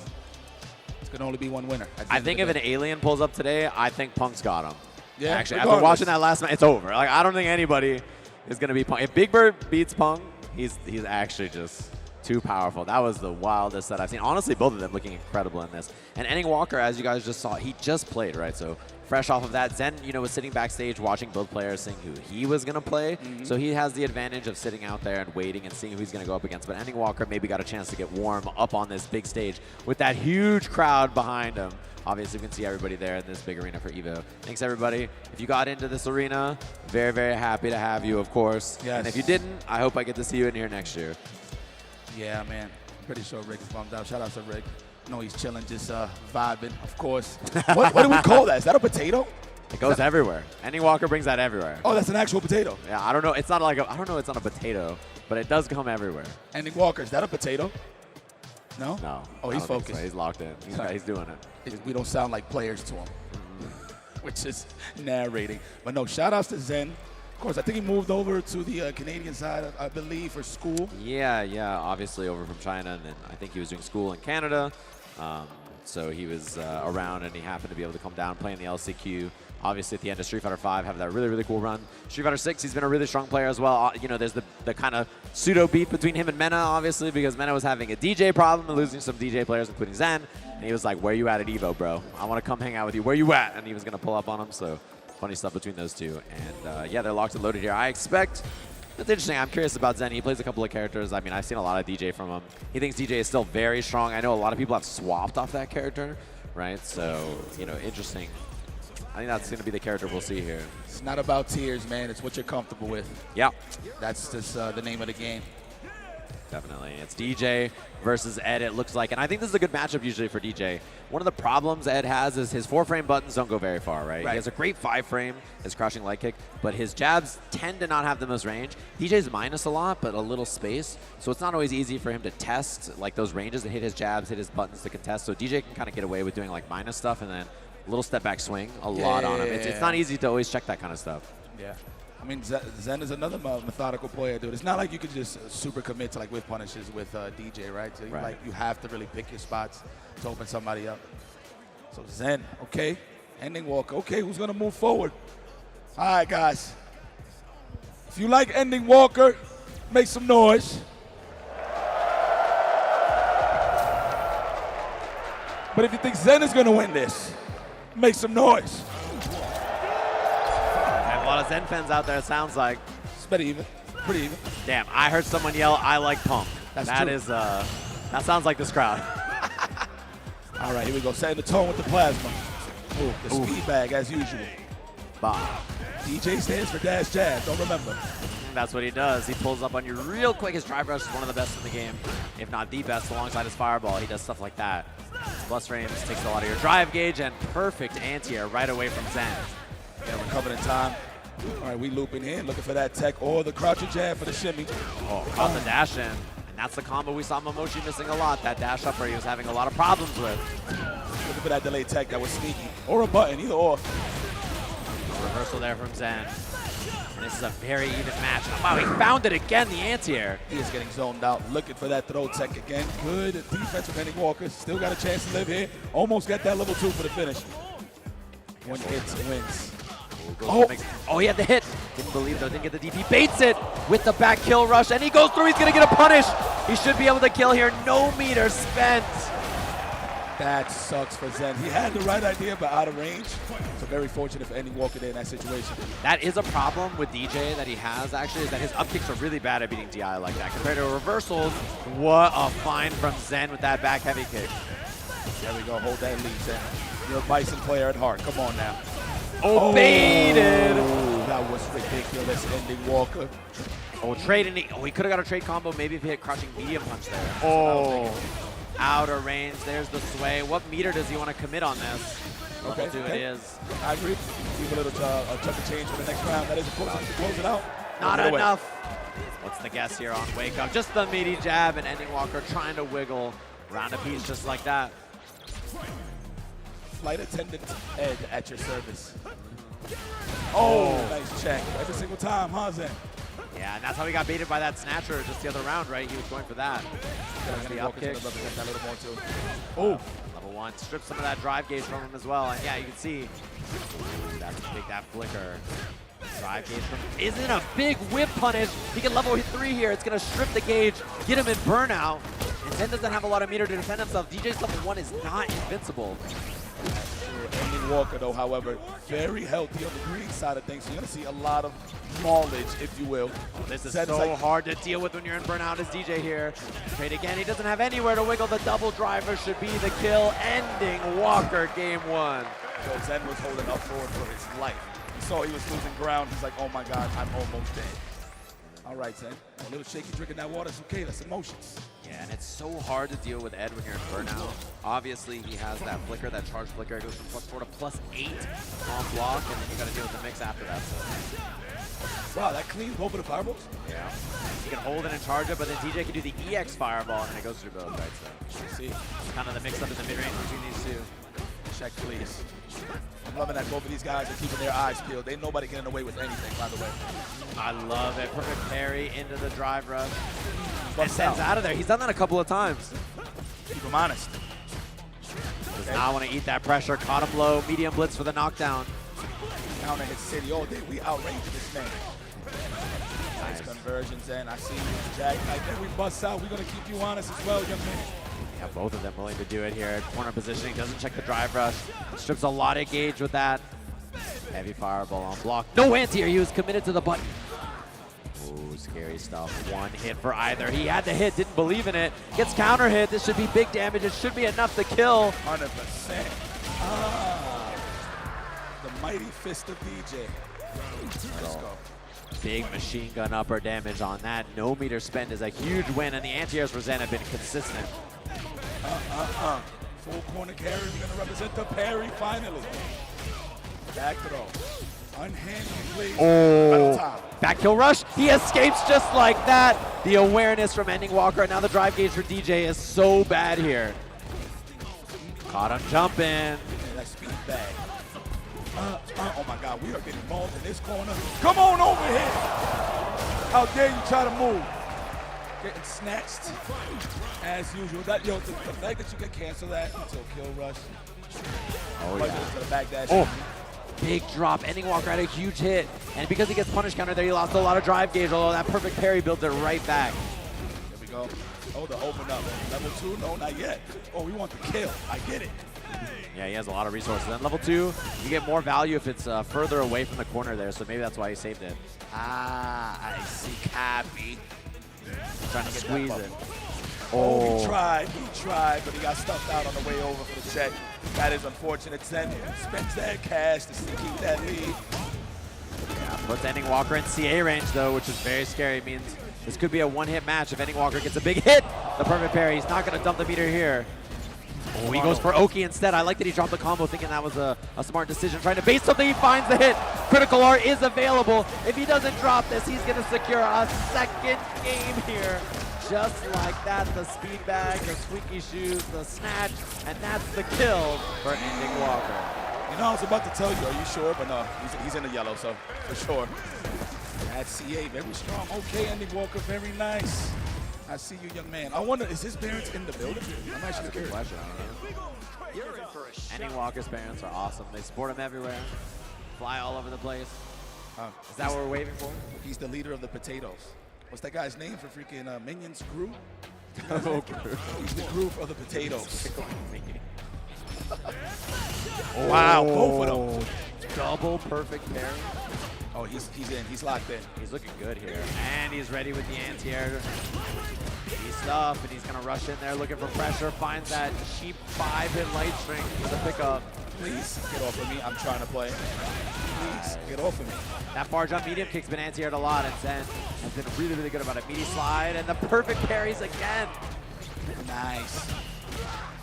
It's going to only be one winner. I think if an alien pulls up today, I think Punk's got him. Yeah, actually, after watching that last match, it's over. Like, I don't think anybody is going to be Punk. If Big Bird beats Punk, he's actually just too powerful. That was the wildest that I've seen. Honestly, both of them looking incredible in this. And Ending Walker, as you guys just saw, he just played, right? So fresh off of that, Zen, you know, was sitting backstage watching both players, seeing who he was going to play. So he has the advantage of sitting out there and waiting and seeing who he's going to go up against. But Ending Walker maybe got a chance to get warm up on this big stage with that huge crowd behind him. Obviously, we can see everybody there in this big arena for Evo. Thanks, everybody. If you got into this arena, very, very happy to have you, of course. Yes. And if you didn't, I hope I get to see you in here next year. Yeah, man. Pretty sure Rick is bummed out. Shout out to Rick. No, he's chilling, just vibing, of course. What do we call that? Is that a potato? It goes everywhere. Ending Walker brings that everywhere. Oh, that's an actual potato. Yeah, I don't know. It's not like I don't know. It's not a potato, but it does come everywhere. Ending Walker, is that a potato? No? No. Oh, he's focused. So. He's locked in. He's doing it. We don't sound like players to him, which is narrating. But no, shout outs to Zen. Of course, I think he moved over to the Canadian side, I believe, for school. Yeah, obviously over from China, and then I think he was doing school in Canada. So he was around, and he happened to be able to come down, play in the LCQ. Obviously, at the end of Street Fighter 5, have that really, really cool run. Street Fighter 6, he's been a really strong player as well. You know, there's the kind of pseudo beef between him and Mena, obviously, because Mena was having a DJ problem and losing some DJ players, including Zen. And he was like, where you at Evo, bro? I want to come hang out with you. Where you at? And he was going to pull up on him. So funny stuff between those two. And yeah, they're locked and loaded here. I expect, that's interesting. I'm curious about Zen. He plays a couple of characters. I mean, I've seen a lot of DJ from him. He thinks DJ is still very strong. I know a lot of people have swapped off that character, right? So, you know, interesting. I think that's going to be the character we'll see here. It's not about tiers, man. It's what you're comfortable with. Yeah. That's just the name of the game. Definitely. It's DJ versus Ed, it looks like. And I think this is a good matchup usually for DJ. One of the problems Ed has is his 4-frame buttons don't go very far, right? He has a great 5-frame, his crouching leg kick, but his jabs tend to not have the most range. DJ's minus a lot, but a little space. So it's not always easy for him to test like those ranges and hit his jabs, hit his buttons to contest. So DJ can kind of get away with doing like minus stuff and then a little step back swing, a lot on him. It's not easy to always check that kind of stuff. Yeah. I mean, Zen is another methodical player, dude. It's not like you could just super commit to like whip punishes with DJ, right? So like you have to really pick your spots to open somebody up. So Zen, okay. Ending Walker, okay. Who's gonna move forward? All right, guys. If you like Ending Walker, make some noise. But if you think Zen is gonna win this, make some noise. A lot of Zen fans out there, it sounds like. It's pretty even. Pretty even. Damn, I heard someone yell, I like Punk. That's that true. is, that sounds like this crowd. All right, here we go. Setting the tone with the plasma. Ooh, the speed bag, as usual. Bah. DJ stands for dash jab, don't remember. That's what he does. He pulls up on you real quick. His drive rush is one of the best in the game, if not the best, alongside his fireball. He does stuff like that. Plus frames takes a lot of your drive gauge, and perfect anti-air right away from Zen. Yeah, we're coming in time. All right, we looping in, looking for that tech or the crouching jab for the shimmy. Oh, caught the dash in. And that's the combo we saw Momochi missing a lot. That dash up where he was having a lot of problems with. Looking for that delayed tech that was sneaky. Or a button, either or. Reversal there from Zen. And this is a very even match. Wow, he found it again, the anti-air. He is getting zoned out, looking for that throw tech again. Good defense from Ending Walker. Still got a chance to live here. Almost got that level 2 for the finish. One hit wins. Oh, he had the hit. Didn't believe though, didn't get the DP. Baits it with the back kill rush, and he goes through. He's going to get a punish. He should be able to kill here. No meter spent. That sucks for Zen. He had the right idea, but out of range. So very fortunate for Ending Walker there in that situation. That is a problem with DJ that he has, actually, is that his up kicks are really bad at beating DI like that. Compared to reversals, what a find from Zen with that back heavy kick. There we go. Hold that lead, Zen. You're a Bison player at heart. Come on now. Oh, baited. That was ridiculous, Ending Walker. Oh, trading. Oh, he could have got a trade combo maybe if he hit crushing medium punch there. Oh, out of range. There's the sway. What meter does he want to commit on this? Okay, Level 2 it is. I agree. Keep a little chunk of change for the next round. That is a pull out to close it out. Not enough. What's the guess here on Wake Up? Just the meaty jab, and Ending Walker trying to wiggle round a piece just like that. Flight attendant Ed at your service. Oh, nice check. Every single time, huh, Zen? Yeah, and that's how he got baited by that snatcher just the other round, right? He was going for that. The up kick. That little more too. Oh, level 1. Strip some of that drive gauge from him as well. And yeah, you can see that's big, that flicker. Drive gauge from him. Isn't a big whip punish. He can level 3 here. It's going to strip the gauge, get him in burnout. And Zen doesn't have a lot of meter to defend himself. DJ's level 1 is not invincible. Ending Walker, though, however, very healthy on the green side of things. So you're going to see a lot of knowledge, if you will. Oh, this is so hard to deal with when you're in burnout as DJ here. Trade again. He doesn't have anywhere to wiggle. The double driver should be the kill. Ending Walker game 1. So Zen was holding up forward for his life. He saw he was losing ground. He's like, oh my God, I'm almost dead. All right, Zen. A little shaky drinking that water. It's okay. That's emotions. Yeah, and it's so hard to deal with Ed when you're in burnout. Obviously, he has that flicker, that charge flicker. It goes from +4 to +8 on block, and then you got to deal with the mix after that. So. Wow, that cleans both of the fireballs? Yeah. You can hold it and charge it, but then DJ can do the EX fireball, and it goes through both, right? So, see, it's kind of the mix up in the mid-range between these two. Check, please. I'm loving that both of these guys are keeping their eyes peeled. Ain't nobody getting away with anything, by the way. I love it. Perfect parry into the drive rush. And Zen's out of there. He's done that a couple of times. Keep him honest. Does not want to eat that pressure. Caught him low. Medium blitz for the knockdown. Counter hit city all day. We outraged this man. Nice conversions, and I see you, Jack. I think we bust out. We're going to keep you honest as well, young man. Yeah, both of them willing to do it here. Corner positioning, doesn't check the drive rush. Strips a lot of gauge with that. Heavy fireball on block. No anti-air, he was committed to the button. Ooh, scary stuff. One hit for either. He had the hit, didn't believe in it. Gets counter hit. This should be big damage. It should be enough to kill. 100%. Ah, the mighty fist of DJ. Let's go. Big machine gun upper damage on that. No meter spend is a huge win, and the anti-airs for Zen have been consistent. Full corner carry. We're going to represent the parry finally. Back throw. Unhanded, please. Oh, back kill rush. He escapes just like that. The awareness from Ending Walker. And now the drive gauge for DJ is so bad here. Caught him jumping. Yeah, that speed bag. Oh my God, we are getting involved in this corner. Come on over here. How dare you try to move? Getting snatched as usual. The fact that you can cancel that until kill rush. Oh yeah. To the back dash. Oh, big drop. Ending Walker had a huge hit. And because he gets punish counter there, he lost a lot of drive gauge, although that perfect parry builds it right back. There we go. Oh, the open up. Level 2? No, not yet. Oh, we want the kill. I get it. Yeah, he has a lot of resources. And level 2, you get more value if it's further away from the corner there, so maybe that's why he saved it. Ah, I see. Copy. Trying to squeeze it. Oh, he tried, but he got stuffed out on the way over for the check. That is unfortunate. Zen spends that cash to keep that lead. Yeah, puts Ending Walker in CA range, though, which is very scary. It means this could be a one-hit match if Ending Walker gets a big hit. The perfect parry. He's not going to dump the meter here. Oh, he goes for Oki instead. I like that he dropped the combo, thinking that was a smart decision. Trying to bait something, he finds the hit. Critical R is available. If he doesn't drop this, he's going to secure a second game here. Just like that, the speed bag, the squeaky shoes, the snatch, and that's the kill for Ending Walker. You know, I was about to tell you, are you sure? But no, he's in the yellow, so for sure. That's CA, very strong. Okay, Ending Walker, very nice. I see you, young man. I wonder, is his parents in the building? I'm actually curious. Question. Ending Walker's parents are awesome. They support him everywhere. Fly all over the place. Is that what we're waiting for? He's the leader of the potatoes. What's that guy's name for freaking Minions? Gru? Oh, Gru. He's the Gru of the potatoes. Wow, both of them. Double perfect parry. Oh, he's in. He's locked in. He's looking good here. And he's ready with the anti-air. He's stuff, and he's going to rush in there looking for pressure. Finds that cheap 5-hit light string for the pickup. Please get off of me. I'm trying to play. Please get off of me. That bar jump medium kick's been anti-aired a lot, and Zen has been really, really good about it. Meaty slide, and the perfect parries again. Nice.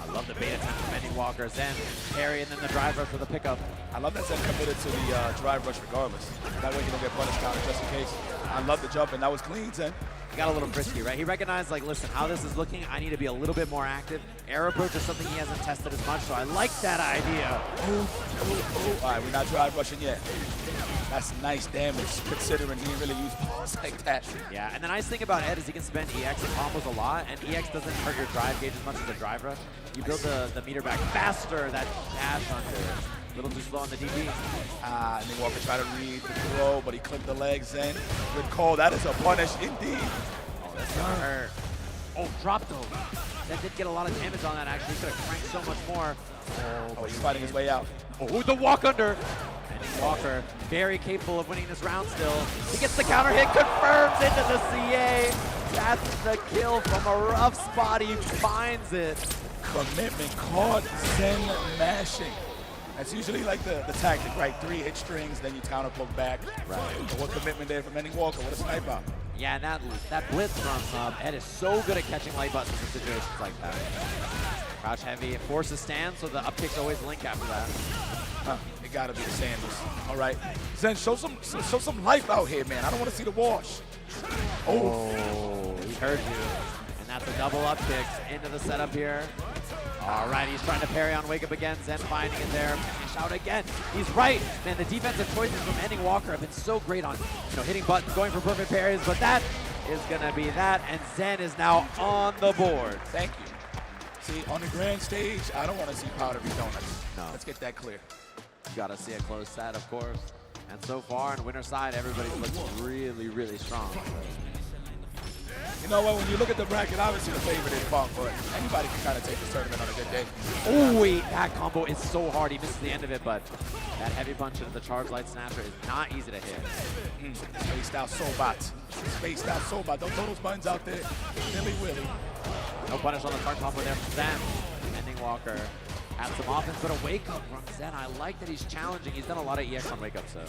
I love the beta time from Ending Walker. Zen parry, and then the drive rush for the pickup. I love that Zen committed to the drive rush regardless. That way he don't get punish counter just in case. I love the jump, and that was clean, Zen. He got a little frisky, right? He recognized, like, listen, how this is looking, I need to be a little bit more active. Air approach is something he hasn't tested as much, so I like that idea. All right, we're not drive rushing yet. That's nice damage, considering he didn't really use balls like that. Yeah, and the nice thing about Ed is he can spend EX and combos a lot, and EX doesn't hurt your drive gauge as much as the drive rush. You build the meter back faster, that dash under. A little too slow on the DP. And then Walker tried to read the throw, but he clipped the legs in. Good call. That is a punish indeed. Oh, that's gonna hurt. Oh, drop though. That did get a lot of damage on that, actually. He could have cranked so much more. Oh, he's fighting his way out. Oh, the walk under. And Walker, very capable of winning this round still. He gets the counter hit, confirms into the CA. That's the kill from a rough spot. He finds it. Commitment caught Zen mashing. That's usually like the tactic, right? 3 hit strings, then you counter poke back. Right. But what commitment there from Ending Walker? What a sniper. Yeah, and that blitz from Ed is so good at catching light buttons in situations like that. Crouch heavy, it forces stand, so the up kick's always link after that. It gotta be the sandals. All right, Zen, show some life out here, man. I don't want to see the wash. Oh, he heard you. And that's a double up kicks into the setup here. All right, he's trying to parry on Wake Up again. Zen finding it there. Finish out again. He's right. Man, the defensive choices from Ending Walker have been so great on hitting buttons, going for perfect parries, but that is going to be that, and Zen is now on the board. Thank you. See, on the grand stage, I don't want to see powdery donuts. No. Let's get that clear. You got to see a close set, of course. And so far on winner's side, everybody's looking really, really strong. You know what, when you look at the bracket, obviously the favorite is Funk, but anybody can kind of take this tournament on a good day. Oh, wait, that combo is so hard. He misses the end of it, but that heavy punch into the charge light snapper is not easy to hit. Spaced out Sobat. Spaced out Sobat. Don't throw those buttons out there. Willy Willy. No punish on the front combo there from Zen. Ending Walker had some offense, but a wake up from Zen. I like that he's challenging. He's done a lot of EX on wake up, so.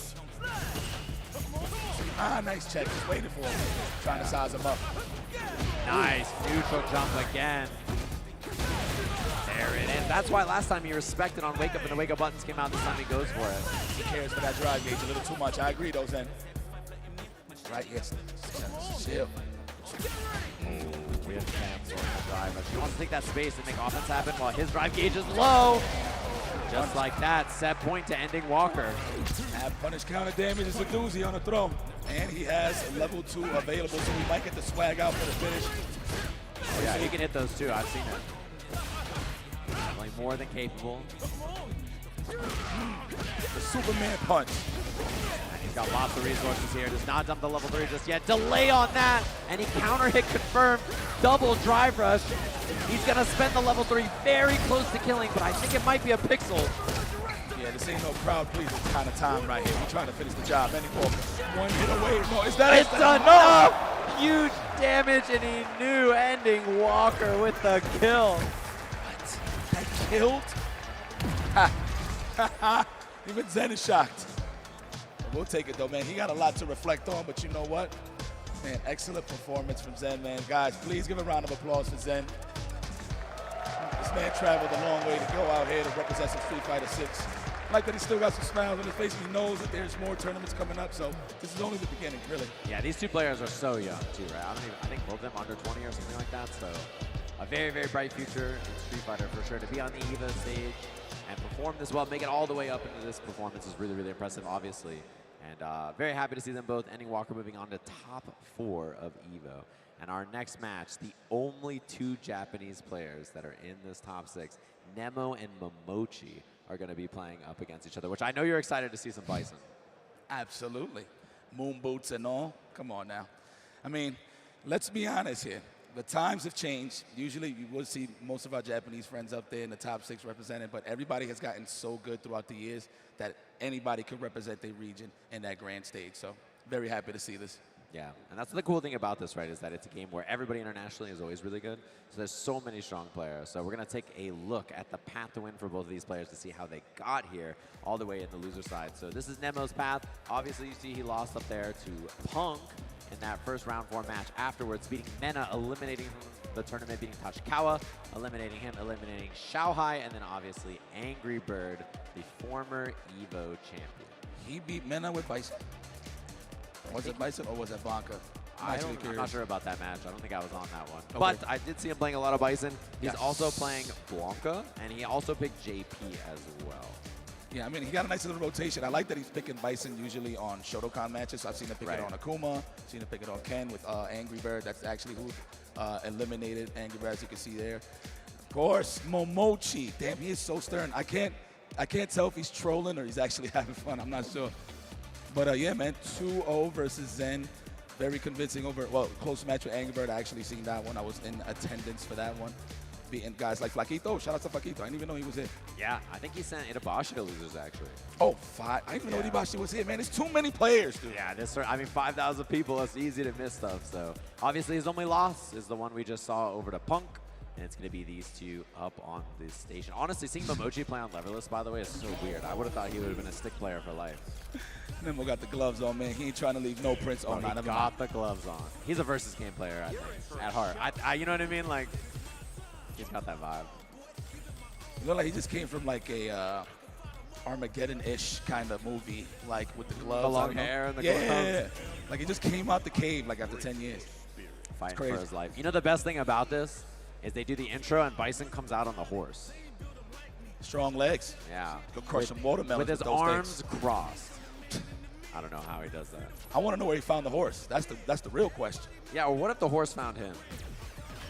Nice check. Just waiting for him. Trying to size him up. Nice neutral jump again. There it is. That's why last time he respected on wake up and the wake up buttons came out. This time he goes for it. He cares for that drive gauge a little too much. I agree though, Zen. Right, yes. Chill. We have cancel on the drive. He wants to take that space and make offense happen while his drive gauge is low. Just like that, set point to Ending Walker. Have punish counter damage is a doozy on the throw. And he has level 2 available, so we might get the swag out for the finish. Oh yeah, he can hit those too. I've seen it. Definitely more than capable. The Superman punch. And he's got lots of resources here. Does not dump the level 3 just yet. Delay on that, and he counter hit confirmed. Double drive rush. He's gonna spend the level 3 very close to killing, but I think it might be a pixel. Yeah, this ain't no crowd pleaser kind of time right here. We're trying to finish the job. Ending Walker. One hit away. No, is that it's enough? Huge damage, and he knew Ending Walker with the kill. What? That killed? Even Zen is shocked. We'll take it though, man. He got a lot to reflect on, but you know what? Man, excellent performance from Zen, man. Guys, please give a round of applause for Zen. This man traveled a long way to go out here to represent some Street Fighter 6. I like that he still got some smiles on his face. He knows that there's more tournaments coming up, so this is only the beginning, really. Yeah, these two players are so young too, right? I think both of them under 20 or something like that, so a very, very bright future in Street Fighter for sure. To be on the Evo stage and perform this well, make it all the way up into this performance is really, really impressive, obviously. And very happy to see them both. Ending Walker moving on to top 4 of Evo. And our next match, the only 2 Japanese players that are in this top 6, Nemo and Momochi, are going to be playing up against each other, which I know you're excited to see some Bison. Absolutely. Moon boots and all. Come on now. I mean, let's be honest here. The times have changed. Usually you will see most of our Japanese friends up there in the top 6 represented, but everybody has gotten so good throughout the years that anybody could represent their region in that grand stage. So very happy to see this. Yeah, and that's the cool thing about this, right, is that it's a game where everybody internationally is always really good. So there's so many strong players. So we're going to take a look at the path to win for both of these players to see how they got here all the way in the loser side. So this is Nemo's path. Obviously, you see he lost up there to Punk in that first round 4 match afterwards, beating Mena, eliminating the tournament, beating Tachikawa, eliminating him, eliminating Xiaohai, and then obviously Angry Bird, the former Evo champion. He beat Mena with Bison. Was it Bison or was it Blanca? I'm not sure about that match. I don't think I was on that one. Okay. But I did see him playing a lot of Bison. He's also playing Blanca, and he also picked JP as well. Yeah, I mean, he got a nice little rotation. I like that he's picking Bison usually on Shotokan matches. I've seen him pick it on Akuma, seen him pick it on Ken with Angry Bird. That's actually who eliminated Angry Bird, as you can see there. Of course, Momochi. Damn, he is so stern. I can't tell if he's trolling or he's actually having fun. I'm not sure. But yeah, man, 2-0 versus Zen. Very convincing over, well, close match with Angry Bird. I actually seen that one. I was in attendance for that one. Beating guys like Flaquito. Shout out to Flaquito. I didn't even know he was here. Yeah, I think he sent Itabashi to losers, actually. Oh, 5. I didn't even know Itabashi was here, man. There's too many players, dude. Yeah, I mean, 5,000 people, it's easy to miss stuff. So obviously his only loss is the one we just saw over to Punk. And it's going to be these two up on this station. Honestly, seeing Momochi play on Leverless, by the way, is so weird. I would have thought he would have been a stick player for life. Nemo got the gloves on, man. He ain't trying to leave no prints on. He got the gloves on. He's a versus game player, I think, at heart. You know what I mean? Like, he's got that vibe. You look like he just came from like a Armageddon-ish kind of movie, like with the gloves. The long hair and the gloves. Yeah, like he just came out the cave like after 10 years. Fighting for his life. You know the best thing about this is they do the intro and Bison comes out on the horse. Strong legs. Yeah. Go crush some watermelons with his those arms crossed. I don't know how he does that. I want to know where he found the horse. That's the real question. Yeah, or what if the horse found him?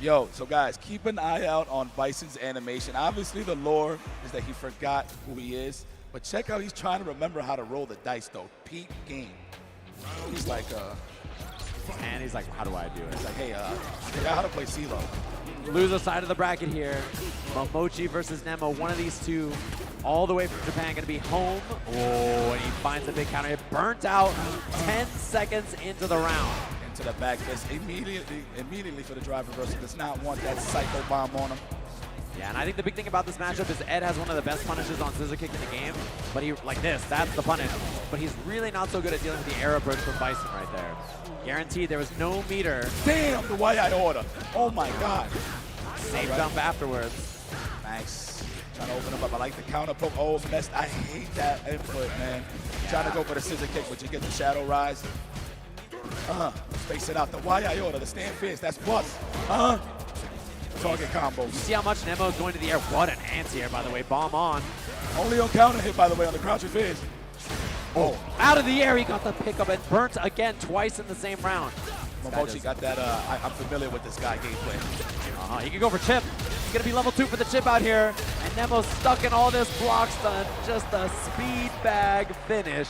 Yo, so guys, keep an eye out on Bison's animation. Obviously, the lore is that he forgot who he is, but check out he's trying to remember how to roll the dice, though. Peak game. He's like, and he's like, how do I do it? He's like, hey, I forgot how to play CeeLo. Loser side of the bracket here. Momochi versus Nemo. One of these two, all the way from Japan, going to be home. Oh, and he finds a big counter hit. Burnt out 10 seconds into the round. Into the back fist immediately for the drive reversal. Does not want that psycho bomb on him. Yeah, and I think the big thing about this matchup is Ed has one of the best punishes on scissor kick in the game, but he, like this, that's the punish. But he's really not so good at dealing with the air approach from Bison right there. Guaranteed there was no meter. Damn, the Y-I order. Oh my God. Safe jump afterwards. Nice. Trying to open him up. I like the counter poke. Oh, messed. I hate that input, man. Yeah. Trying to go for the scissor kick, but you get the shadow rise. Space it out. The Y-I order, the stand fierce. That's plus. Target combos. You see how much Nemo's going to the air. What an anti-air, by the way. Bomb on. Only on counter hit, by the way, on the crouching fierce. Oh, out of the air, he got the pickup and burnt again twice in the same round. Momochi got that, I'm familiar with this guy gameplay. He can go for chip. He's gonna be level 2 for the chip out here. And Nemo's stuck in all this block stun. Just a speed bag finish.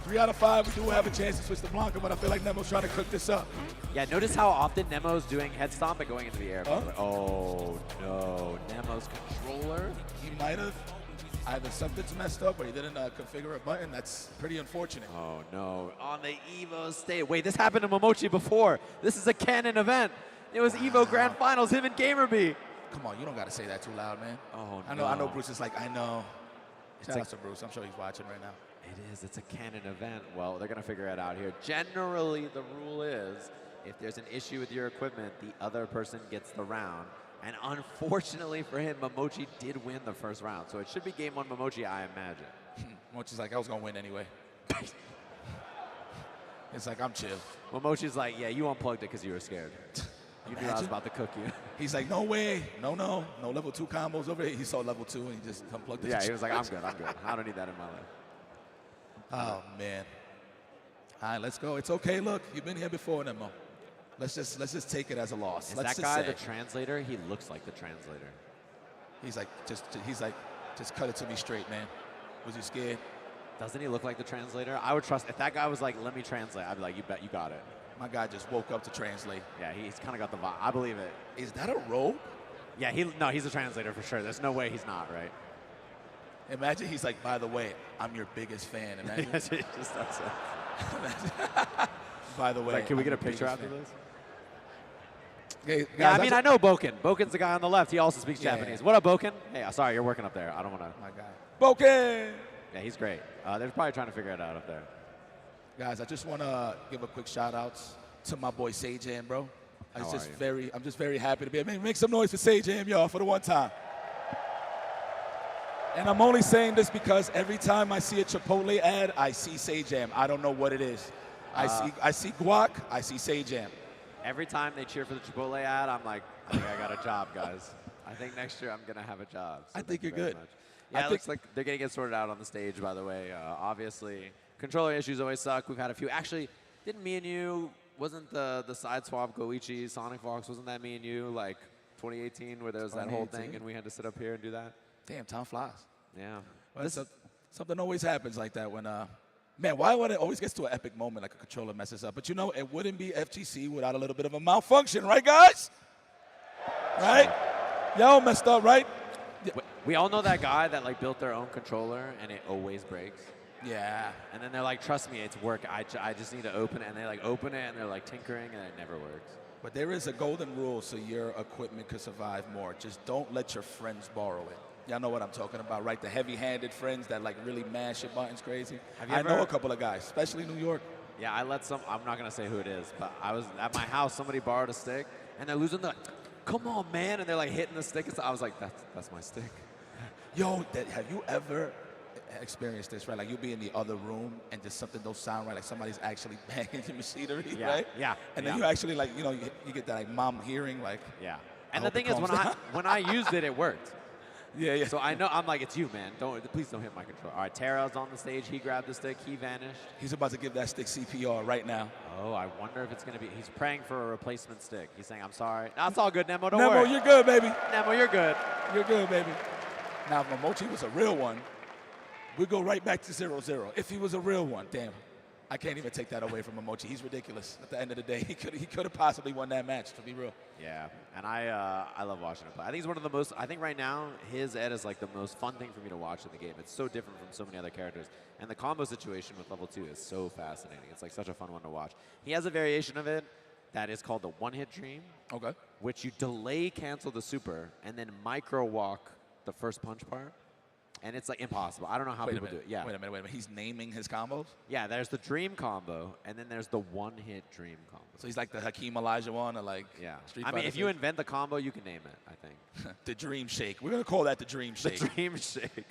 3 out of 5, we do have a chance to switch to Blanca, but I feel like Nemo's trying to cook this up. Yeah, notice how often Nemo's doing head stomp and going into the air. Oh no, Nemo's controller. He might have. Either something's messed up or he didn't configure a button. That's pretty unfortunate. Oh, no. On the Evo stage. Wait, this happened to Momochi before. This is a canon event. It was Evo Grand Finals, him and GamerB. Come on, you don't got to say that too loud, man. Oh, I know Bruce is like, I know. Shout out to Bruce. I'm sure he's watching right now. It is. It's a canon event. Well, they're going to figure it out here. Generally, the rule is if there's an issue with your equipment, the other person gets the round. And unfortunately for him, Momochi did win the first round. So it should be game 1 Momochi, I imagine. Momochi's like, I was going to win anyway. It's like, I'm chill. Momochi's like, yeah, you unplugged it because you were scared. You knew I was about to cook you. He's like, no way. No level 2 combos over here. He saw level 2 and he just unplugged it. Yeah, he was like, I'm good. I don't need that in my life. Oh, man. All right, let's go. It's okay. Look, you've been here before, Nemo. Let's just take it as a loss. Is that guy the translator? He looks like the translator. He's like, just cut it to me straight, man. Was you scared? Doesn't he look like the translator? I would trust, if that guy was like, let me translate, I'd be like, you bet you got it. My guy just woke up to translate. Yeah, he's kind of got the vibe. I believe it. Is that a robe? Yeah, he's a translator for sure. There's no way he's not, right? Imagine he's like, by the way, I'm your biggest fan. Imagine. Just starts By the way, like, can we I'm get a your picture biggest after fan. this? Okay, Yeah, guys, I mean, I know Boken. Boken's the guy on the left. He also speaks Yeah. Japanese. What up, Boken? Hey, sorry, you're working up there. I don't want to. My guy. Boken! Yeah, he's great. They're probably trying to figure it out up there. Guys, I just want to give a quick shout out to my boy Sajam, bro. I'm just very happy to be here. Make some noise for Sajam, y'all, for the one time. And I'm only saying this because every time I see a Chipotle ad, I see Sajam. I don't know what it is. I see guac, I see Sajam. Every time they cheer for the Chipotle ad, I'm like, I think I got a job, guys. I think next year I'm going to have a job. So I think you're thank you very good. much. Yeah, it looks like they're going to get sorted out on the stage, by the way. Obviously, controller issues always suck. We've had a few. Actually, didn't me and you, wasn't the side swap Goichi, Sonic Fox, wasn't that me and you, like 2018, where there was that whole thing and we had to sit up here and do that? Damn, time flies. Yeah. Well, something always happens like that when, man, why would it always get to an epic moment like a controller messes up? But you know, it wouldn't be FGC without a little bit of a malfunction, right, guys? Right? Y'all messed up, right? We all know that guy that like built their own controller and it always breaks. Yeah. And then they're like, trust me, it's work. I just need to open it. And they like open it and they're like tinkering and it never works. But there is a golden rule so your equipment could survive more. Just don't let your friends borrow it. Y'all know what I'm talking about, right? The heavy-handed friends that like really mash your buttons crazy. I know a couple of guys, especially New York. Yeah, I let some, I'm not going to say who it is, but I was at my house, somebody borrowed a stick and they're losing come on, man. And they're like hitting the stick. I was like, that's my stick. Yo, have you ever experienced this, right? Like you'll be in the other room and just something don't sound right, like somebody's actually banging the machinery, right? Yeah. And then you actually like, you know, you get that like mom hearing, like. Yeah. And the thing is, when I used it, it worked. Yeah. So I know, I'm like, it's you, man. Please don't hit my controller. All right, Tara's on the stage. He grabbed the stick. He vanished. He's about to give that stick CPR right now. Oh, I wonder if it's going to be, he's praying for a replacement stick. He's saying, I'm sorry. No, it's all good, Nemo. Don't worry. Nemo, you're good, baby. Nemo, you're good. You're good, baby. Now, if Momochi was a real one, we go right back to 0-0. If he was a real one, damn. I can't even take that away from Momochi. He's ridiculous. At the end of the day, he could have possibly won that match, to be real. Yeah, and I love watching him play. I think he's one of the most, I think right now, his Ed is like the most fun thing for me to watch in the game. It's so different from so many other characters. And the combo situation with level 2 is so fascinating. It's like such a fun one to watch. He has a variation of it that is called the one-hit dream. Okay. Which you delay cancel the super and then micro walk the first punch part. And it's like impossible. I don't know how people do it. Yeah. Wait a minute. He's naming his combos? Yeah, there's the dream combo, and then there's the one-hit dream combo. So he's like the Hakeem Elijah one, or like Street I mean, Fighter if you 6? invent the combo, you can name it, I think. The Dream Shake. We're going to call that the Dream Shake. The Dream Shake.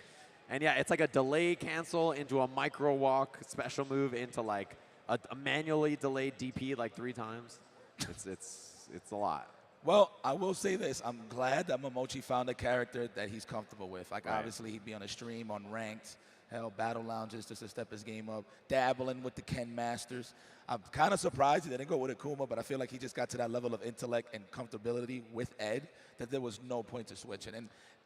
And yeah, it's like a delay cancel into a micro walk special move into like a manually delayed DP like 3 times. It's a lot. Well, I will say this. I'm glad that Momochi found a character that he's comfortable with. Like, obviously, he'd be on a stream, on ranked, hell, battle lounges just to step his game up, dabbling with the Ken Masters. I'm kind of surprised he didn't go with Akuma, but I feel like he just got to that level of intellect and comfortability with Ed that there was no point to switching.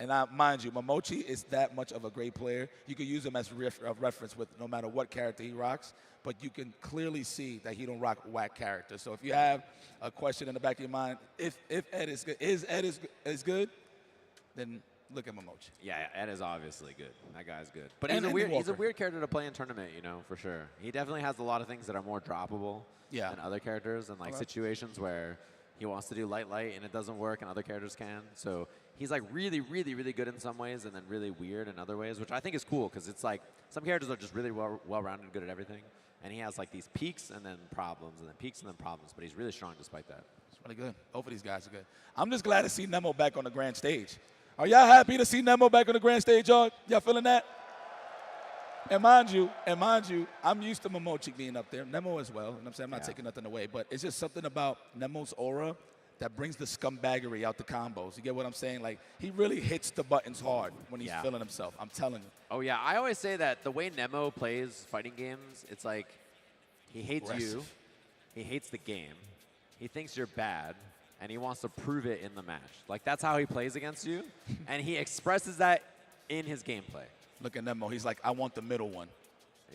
And mind you, Momochi is that much of a great player. You could use him as a reference with no matter what character he rocks, but you can clearly see that he don't rock whack characters. So if you have a question in the back of your mind, if Ed is good, is good, then look at Momochi. Yeah, Ed is obviously good. That guy's good. But he's a weird character to play in tournament, you know, for sure. He definitely has a lot of things that are more droppable than other characters, and like situations where he wants to do light and it doesn't work and other characters can. So he's like really, really, really good in some ways and then really weird in other ways, which I think is cool because it's like some characters are just really well-rounded and good at everything. And he has like these peaks and then problems and then peaks and then problems, but he's really strong despite that. It's really good. Both of these guys are good. I'm just glad to see Nemo back on the grand stage. Are y'all happy to see Nemo back on the grand stage, y'all? Y'all feeling that? And mind you, I'm used to Momochi being up there. Nemo as well. You know what I'm saying? I'm not taking nothing away, but it's just something about Nemo's aura that brings the scumbaggery out the combos. You get what I'm saying? Like, he really hits the buttons hard when he's feeling himself. I'm telling you. Oh, yeah. I always say that the way Nemo plays fighting games, it's like he hates you. He hates the game. He thinks you're bad, and he wants to prove it in the match. Like, that's how he plays against you, and he expresses that in his gameplay. Look at Nemo. He's like, I want the middle one.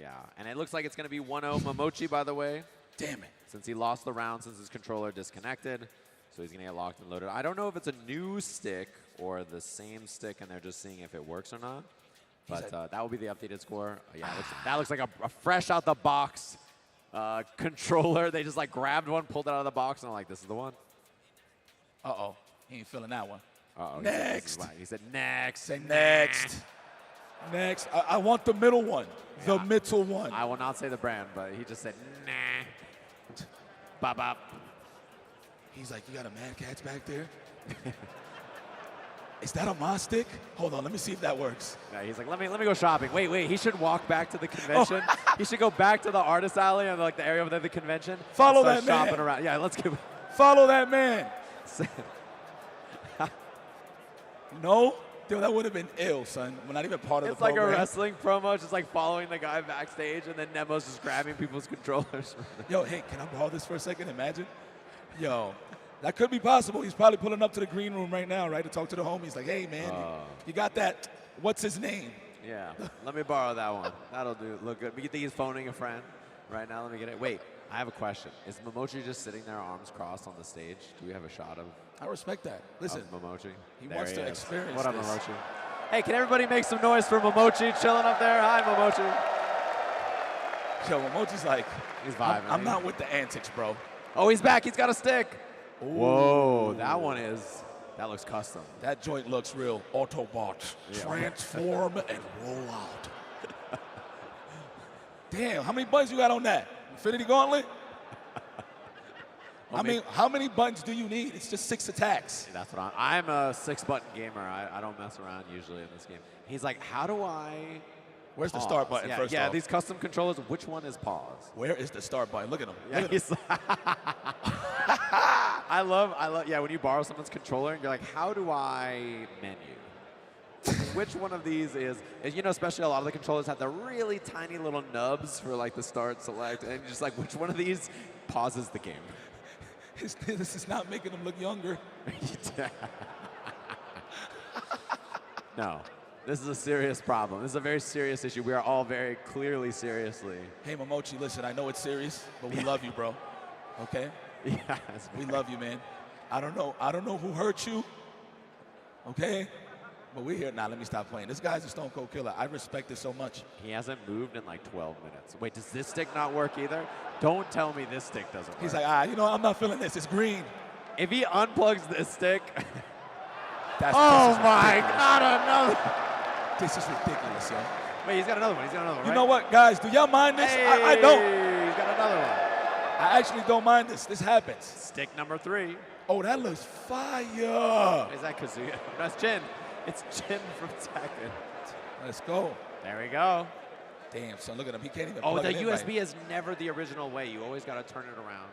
Yeah, and it looks like it's going to be 1-0 Momochi, by the way. Damn it. Since he lost the round, since his controller disconnected. So he's going to get locked and loaded. I don't know if it's a new stick or the same stick, and they're just seeing if it works or not. But that will be the updated score. Yeah, that looks like a fresh out the box controller. They just like grabbed one, pulled it out of the box, and I'm like, this is the one. Uh-oh. He ain't feeling that one. Uh-oh. Next. He said next. Say next. Next. I want the middle one. The middle one. I will not say the brand, but he just said nah. Bop. He's like, you got a Mad Catz back there? Is that a Mod stick? Hold on, let me see if that works. Yeah, he's like, let me go shopping. Wait, he should walk back to the convention. He should go back to the artist alley and like the area over there, the convention. Follow and that start man. shopping around. Yeah, let's go. Follow that man. No? Dude, that would have been ill, son. We're not even part of the program. It's like a wrestling promo, just like following the guy backstage, and then Nemo's just grabbing people's controllers. Yo, hey, can I borrow this for a second? Imagine. Yo, that could be possible. He's probably pulling up to the green room right now, right, to talk to the homies. Like, hey, man, you got that? What's his name? Yeah, let me borrow that one. That'll do. Look good. You think he's phoning a friend right now? Let me get it. Wait, I have a question. Is Momochi just sitting there, arms crossed on the stage? Do we have a shot of? I respect that. Listen, Momochi. He wants to experience What up, this. Momochi? Hey, can everybody make some noise for Momochi chilling up there? Hi, Momochi. Yo, Momochi's like, he's vibing. I'm not with the antics, bro. Oh, he's back. He's got a stick. Ooh. Whoa, that looks custom. That joint looks real. Autobot. Yeah. Transform and roll out. Damn, how many buttons you got on that? Infinity Gauntlet? I mean, how many buttons do you need? It's just 6 attacks. That's what I'm a 6-button gamer. I don't mess around usually in this game. He's like, how do I Where's pause? the start button first Yeah, off? these custom controllers, which one is pause? Where is the start button? Look at him. Yeah, Look at him. I love, yeah, when you borrow someone's controller and you're like, how do I menu? Which one of these is, you know, especially a lot of the controllers have the really tiny little nubs for like the start, select, and you're just like, which one of these pauses the game? This is not making him look younger. No, this is a serious problem. This is a very serious issue. We are all very clearly seriously. Hey, Momochi, listen, I know it's serious, but we love you, bro. Okay? Yeah. We love you, man. I don't know who hurt you. Okay? But we're here. Nah, let me stop playing. This guy's a stone cold killer. I respect it so much. He hasn't moved in like 12 minutes. Wait, does this stick not work either? Don't tell me this stick doesn't work. He's like, you know, I'm not feeling this. It's green. If he unplugs this stick. This oh is my, ridiculous. not another. This is ridiculous, yo. Wait, he's got another one. Right? You know what, guys? Do y'all mind this? Hey, I don't. He's got another one. I actually don't mind this. This happens. Stick number 3. Oh, that looks fire. Is that Kazuya? That's Jin. It's Jin from Tekken. Let's go. There we go. Damn, son, look at him. He can't even Oh, plug the it in USB right. is never the original way. You always got to turn it around,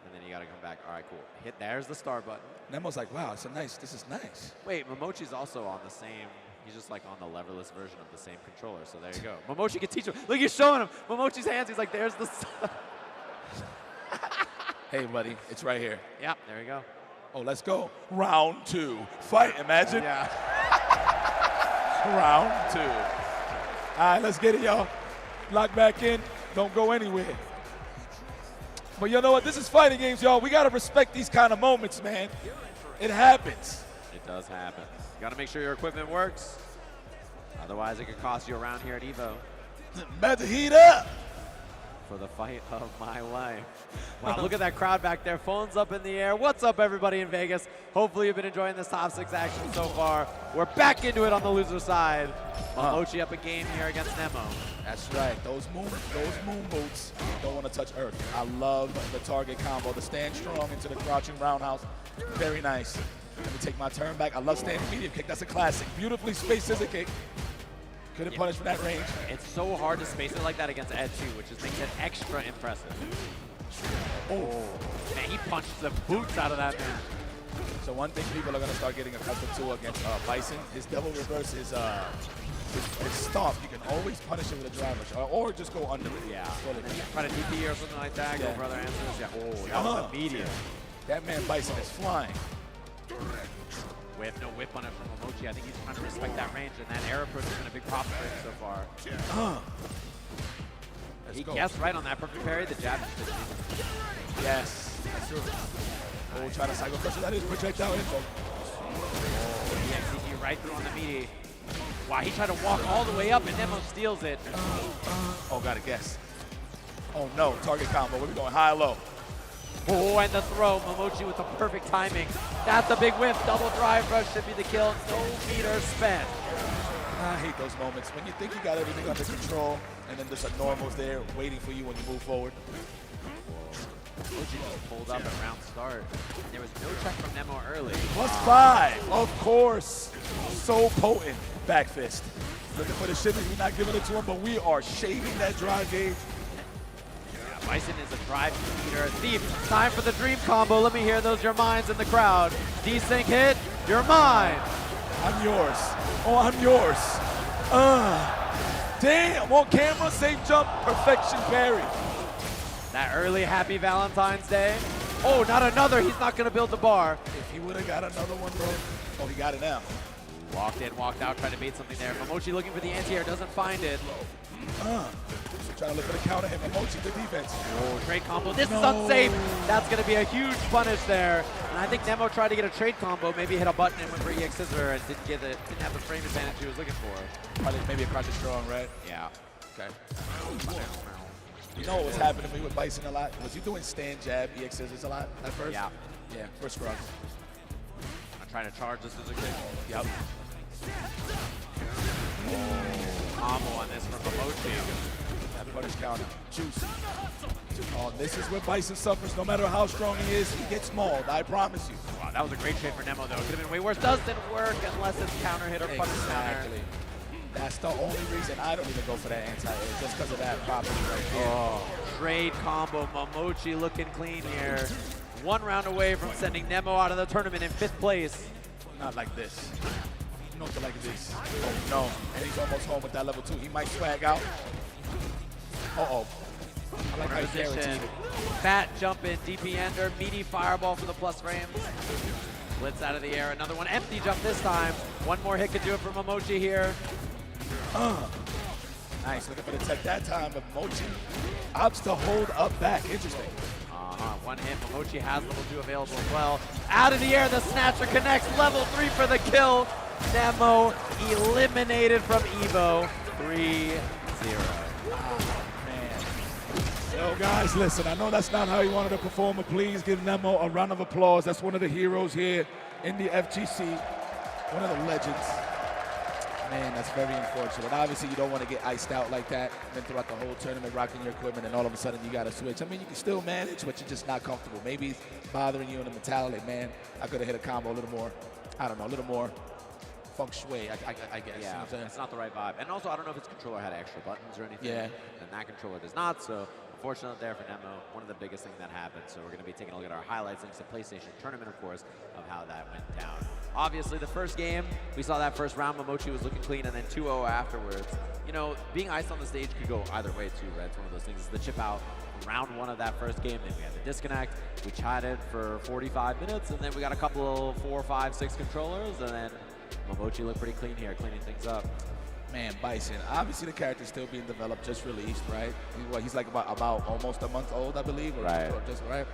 and then you got to come back. All right, cool. There's the start button. Nemo's like, wow, this is nice. Wait, Momochi's also on the same, he's just like on the leverless version of the same controller, so there you go. Momochi can teach him. Look, he's showing him. Momochi's hands, he's like, there's the Hey, buddy, it's right here. Yep, there you go. Oh, let's go. Round 2. Fight, imagine. Yeah. Round 2. All right, let's get it, y'all. Lock back in. Don't go anywhere. But you know what? This is fighting games, y'all. We got to respect these kind of moments, man. It happens. It does happen. You got to make sure your equipment works. Otherwise, it could cost you a round here at Evo. About to heat up. For the fight of my life. Wow, look at that crowd back there. Phones up in the air. What's up, everybody in Vegas? Hopefully you've been enjoying this top 6 action so far. We're back into it on the loser side. Momochi up a game here against Nemo. That's right. Those moon boots don't want to touch earth. I love the target combo. The stand strong into the crouching roundhouse. Very nice. Let me take my turn back. I love standing medium kick. That's a classic. Beautifully spaced scissor kick. Couldn't punish from that range. It's so hard to space it like that against Ed too, which just makes it extra impressive. Oh, man, he punched the boots out of that man. So one thing people are going to start getting accustomed to against Bison, his double reverse is his stomp. You can always punish it with a driver or just go under it. Yeah. Try to DP or something like that. Yeah. Go for other answers. Yeah. Oh, that was immediate. That man Bison is flying. With no whip on it from Momochi. I think he's trying to respect that range, and that air approach has been a big problem for him so far. He guessed right on that perfect parry. The jab. Yes. That's true. Oh, trying to cycle pressure. That is projectile info. Oh, EXCG right through on the meaty. Wow, he tried to walk all the way up and Nemo steals it. Oh, gotta guess. Oh no, target combo. We're going high-low. Oh, and the throw. Momochi with the perfect timing. That's a big whiff. Double drive rush should be the kill. No meter spent. I hate those moments when you think you got everything under control and then just a normal's there waiting for you when you move forward. Momochi just pulled up at round start. And there was no check from Nemo early. +5, of course. So potent. Back fist. Looking for the shimmy. We're not giving it to him, but we are shaving that drive gauge. Bison is a drive meter. Thief, time for the dream combo. Let me hear those your minds in the crowd. Desync hit, you're mine. I'm yours. Oh, I'm yours. Damn, on camera, safe jump, perfection parry. That early happy Valentine's Day. Oh, not another. He's not going to build the bar. If he would have got another one, bro. Oh, he got it now. Walked in, walked out, tried to bait something there. Momochi looking for the anti-air, doesn't find it. Trying to look for the counter hit. Momochi, good defense. Oh, trade combo. This is unsafe. That's going to be a huge punish there. And I think Nemo tried to get a trade combo, maybe hit a button and went for EX Scissor and didn't get it. Didn't have the frame advantage he was looking for. Probably maybe a crouch strong, right? Yeah. Okay. You know what was happening to me with Bison a lot? Was he doing stand jab, EX Scissors a lot at first? Yeah. Yeah, first scrub. I'm trying to charge this as a kick. Yep. Oh, combo on this from Momochi. That punish counter. Juicy. Oh, this is where Bison suffers. No matter how strong he is, he gets mauled. I promise you. Wow, that was a great trade for Nemo, though. It could have been way worse. Doesn't work unless it's counter hit or punish counter. Exactly. That's the only reason I don't even go for that anti-air, just because of that property right there. Oh, trade combo. Momochi looking clean here. One round away from sending Nemo out of the tournament in 5th place. Not like this. Not like this. Oh, no. And he's almost home with that level 2. He might swag out. Uh-oh. I like how he guaranteed it. Fat jump in, DP ender, meaty fireball for the plus frames. Blitz out of the air, another one, empty jump this time. One more hit could do it for Momochi here. Nice, looking for the tech that time, but Momochi opts to hold up back. Interesting. One hit, Momochi has level 2 available as well. Out of the air, the snatcher connects, level 3 for the kill. Nemo eliminated from Evo, 3-0. Yo, guys, listen, I know that's not how he wanted to perform, but please give Nemo a round of applause. That's one of the heroes here in the FGC, one of the legends. Man, that's very unfortunate. Obviously, you don't want to get iced out like that, and then throughout the whole tournament, rocking your equipment, and all of a sudden you got to switch. I mean, you can still manage, but you're just not comfortable. Maybe it's bothering you in the mentality, man, I could have hit a combo a little more, I don't know, a little more feng shui, I guess. Yeah, you know what I'm saying? it's not the right vibe. And also, I don't know if his controller had extra buttons or anything. Yeah. And that controller does not, so unfortunate there for Nemo. One of the biggest things that happened. So we're going to be taking a look at our highlights thanks to PlayStation Tournament, of course, of how that went down. Obviously, the first game, we saw that first round, Momochi was looking clean, and then 2-0 afterwards. You know, being iced on the stage could go either way, too, right? It's one of those things. It's the chip out round 1 of that first game. Then we had the disconnect. We chatted for 45 minutes, and then we got a couple of 4, 5, 6 controllers, and then Momochi looked pretty clean here, cleaning things up. Man, Bison, obviously the character's still being developed, just released, right? He's like about almost a month old, I believe, or just right.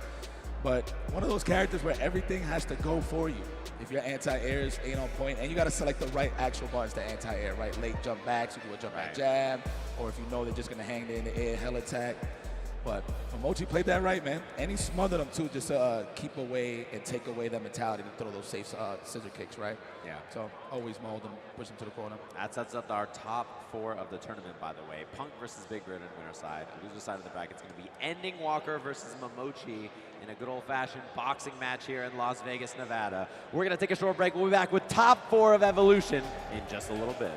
But one of those characters where everything has to go for you. If your anti-airs ain't on point, and you got to select the right actual buttons to anti-air, right? Late jump backs, you do a jump back jab, or if you know they're just going to hang there in the air, hell attack. But Momochi played that right, man. And he smothered them, too, just to keep away and take away that mentality to throw those safe scissor kicks, right? Yeah. So always mold them, push them to the corner. That sets up our top 4 of the tournament, by the way. Punk versus Big Red on winner side. Loser side of the bracket is going to be Ending Walker versus Momochi in a good old-fashioned boxing match here in Las Vegas, Nevada. We're going to take a short break. We'll be back with top 4 of Evolution in just a little bit.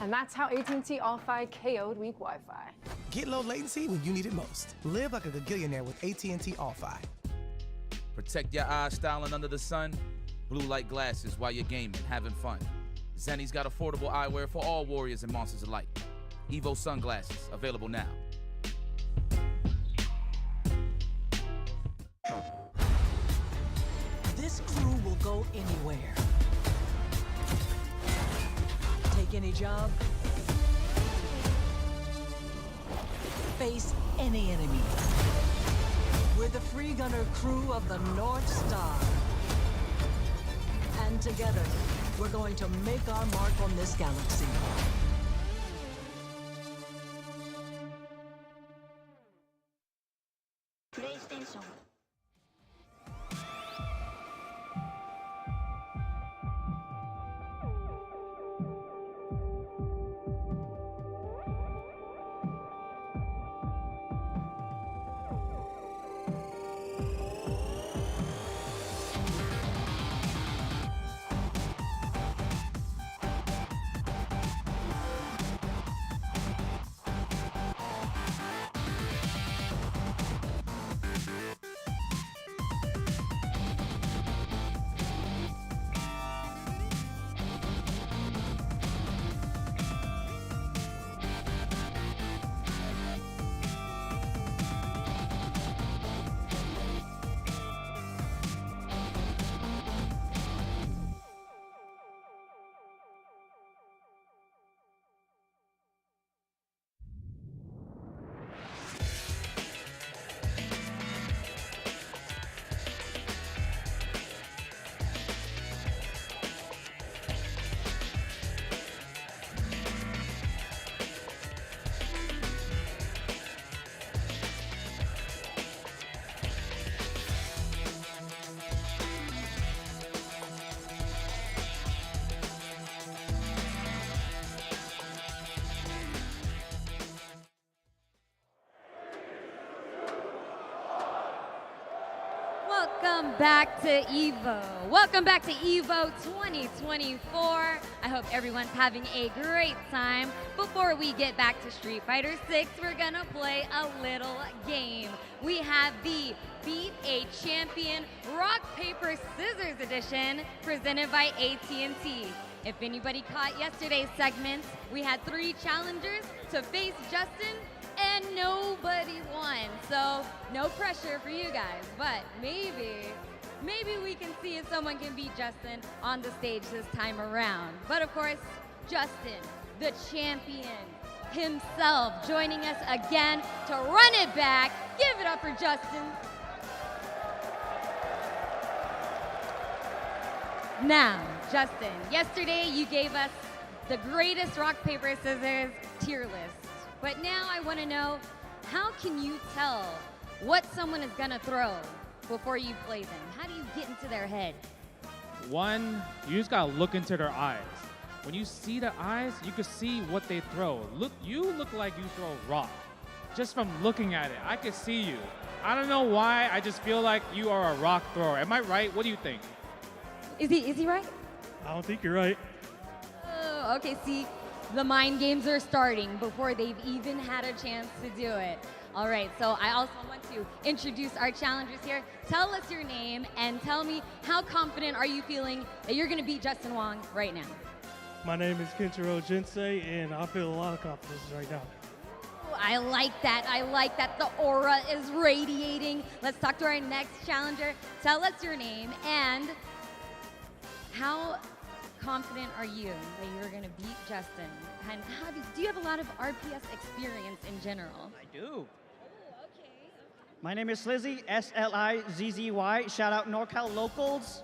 And that's how AT&T All-Fi KO'd weak Wi-Fi. Get low latency when you need it most. Live like a gagillionaire with AT&T All-Fi. Protect your eyes styling under the sun. Blue light glasses while you're gaming, having fun. Zenny's got affordable eyewear for all warriors and monsters alike. Evo sunglasses, available now. This crew will go anywhere. Take any job. Face any enemy. We're the free gunner crew of the North Star. And together, we're going to make our mark on this galaxy. PlayStation. Welcome back to Evo. Welcome back to Evo 2024. I hope everyone's having a great time. Before we get back to Street Fighter 6, we're gonna play a little game. We have the Beat a Champion Rock, Paper, Scissors edition presented by AT&T. If anybody caught yesterday's segment, we had 3 challengers to face Justin, and nobody won. So no pressure for you guys, but maybe we can see if someone can beat Justin on the stage this time around. But of course, Justin, the champion himself, joining us again to run it back. Give it up for Justin. Now, Justin, yesterday you gave us the greatest rock, paper, scissors tier list. But now I want to know, how can you tell what someone is going to throw before you play them? How do you get into their head? One, you just got to look into their eyes. When you see their eyes, you can see what they throw. You look like you throw rock. Just from looking at it, I can see you. I don't know why, I just feel like you are a rock thrower. Am I right? What do you think? Is he right? I don't think you're right. Oh, okay, see, the mind games are starting before they've even had a chance to do it. All right, so I also want to introduce our challengers here. Tell us your name and tell me, how confident are you feeling that you're going to beat Justin Wong right now? My name is Kenshiro Jinsei, and I feel a lot of confidence right now. Ooh, I like that. I like that. The aura is radiating. Let's talk to our next challenger. Tell us your name and how confident are you that you're going to beat Justin? And how do you have a lot of RPS experience in general? I do. My name is Slizzy, S-L-I-Z-Z-Y. Shout out NorCal locals.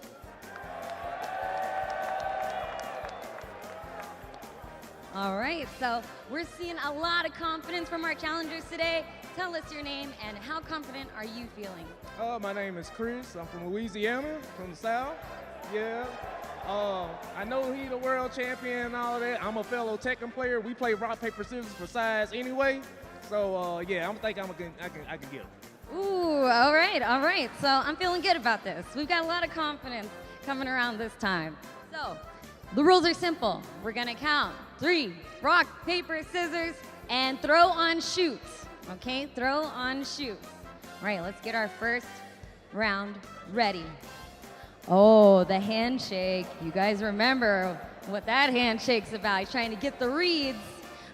All right, so we're seeing a lot of confidence from our challengers today. Tell us your name and how confident are you feeling? My name is Chris. I'm from Louisiana, from the South. Yeah. I know he's the world champion and all that. I'm a fellow Tekken player. We play rock, paper, scissors for size anyway. So yeah, I can get it. Ooh, all right. So I'm feeling good about this. We've got a lot of confidence coming around this time. So The rules are simple. We're gonna count 3, rock, paper, scissors, and throw on shoot. Okay, throw on shoot. All right, let's get our first round ready. Oh, the handshake. You guys remember what that handshake's about. He's trying to get the reads.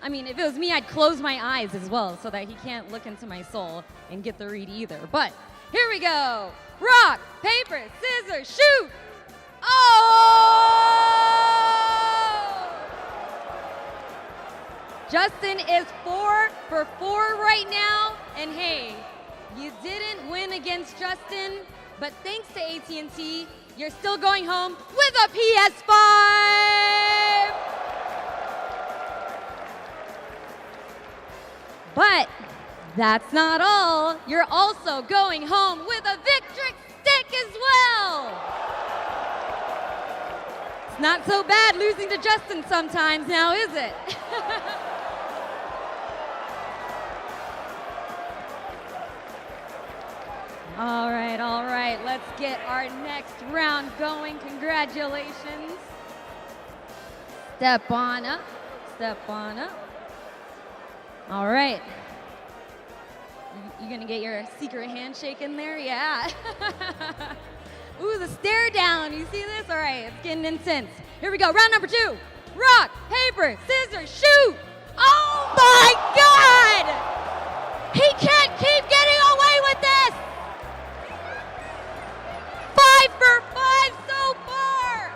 I mean, if it was me, I'd close my eyes as well so that he can't look into my soul and get the read either. But here we go. Rock, paper, scissors, shoot. Oh! Justin is 4 for 4 right now. And hey, you didn't win against Justin, but thanks to AT&T, you're still going home with a PS5! But that's not all. You're also going home with a Victrix stick as well. It's not so bad losing to Justin sometimes now, is it? All right. Let's get our next round going. Congratulations. Step on up. All right. You gonna get your secret handshake in there? Yeah. Ooh, the stare down. You see this? All right, it's getting intense. Here we go. Round number 2. Rock, paper, scissors, shoot. Oh my God! He can't keep getting away with this. 5 for 5 so far.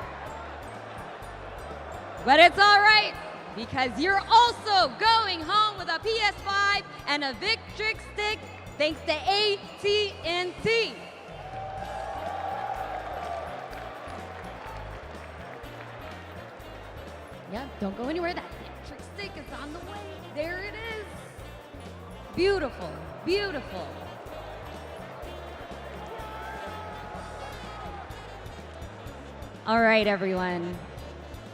But it's all right, because you're also going home with a PS5 and a Victrix stick thanks to AT&T. Yeah, don't go anywhere. That Victrix stick is on the way. There it is. Beautiful. All right, everyone.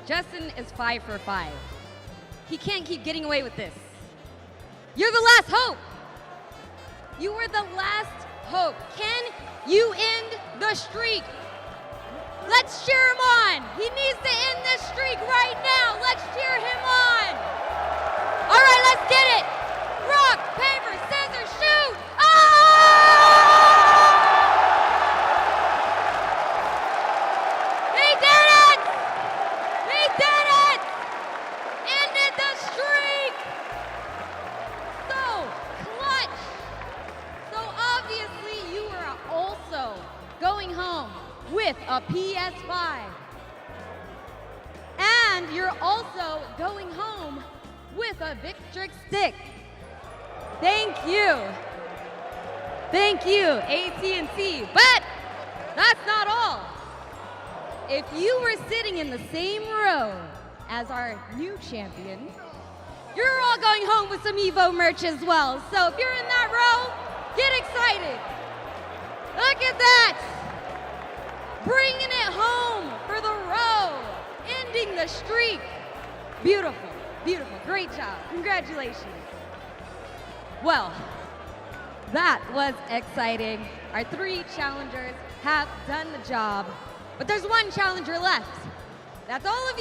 Justin is 5 for 5. He can't keep getting away with this. You're the last hope. You were the last hope. Can you end the streak? Let's cheer him on. He needs to end this streak right now. Let's cheer him on. All right, let's get it. Rock, paper, scissors, shoot. Oh! He did it! He did it! Ended the streak! So clutch. So obviously you are also going home with a PS5. And you're also going home with a Victrix stick. Thank you, AT&T. But that's not all. If you were sitting in the same row as our new champion, you're all going home with some Evo merch as well. So if you're in that row, get excited. Look at that. Bringing it home for the row, ending the streak. Beautiful. Great job. Congratulations. Well, that was exciting. Our 3 challengers have done the job, but there's 1 challenger left. That's all of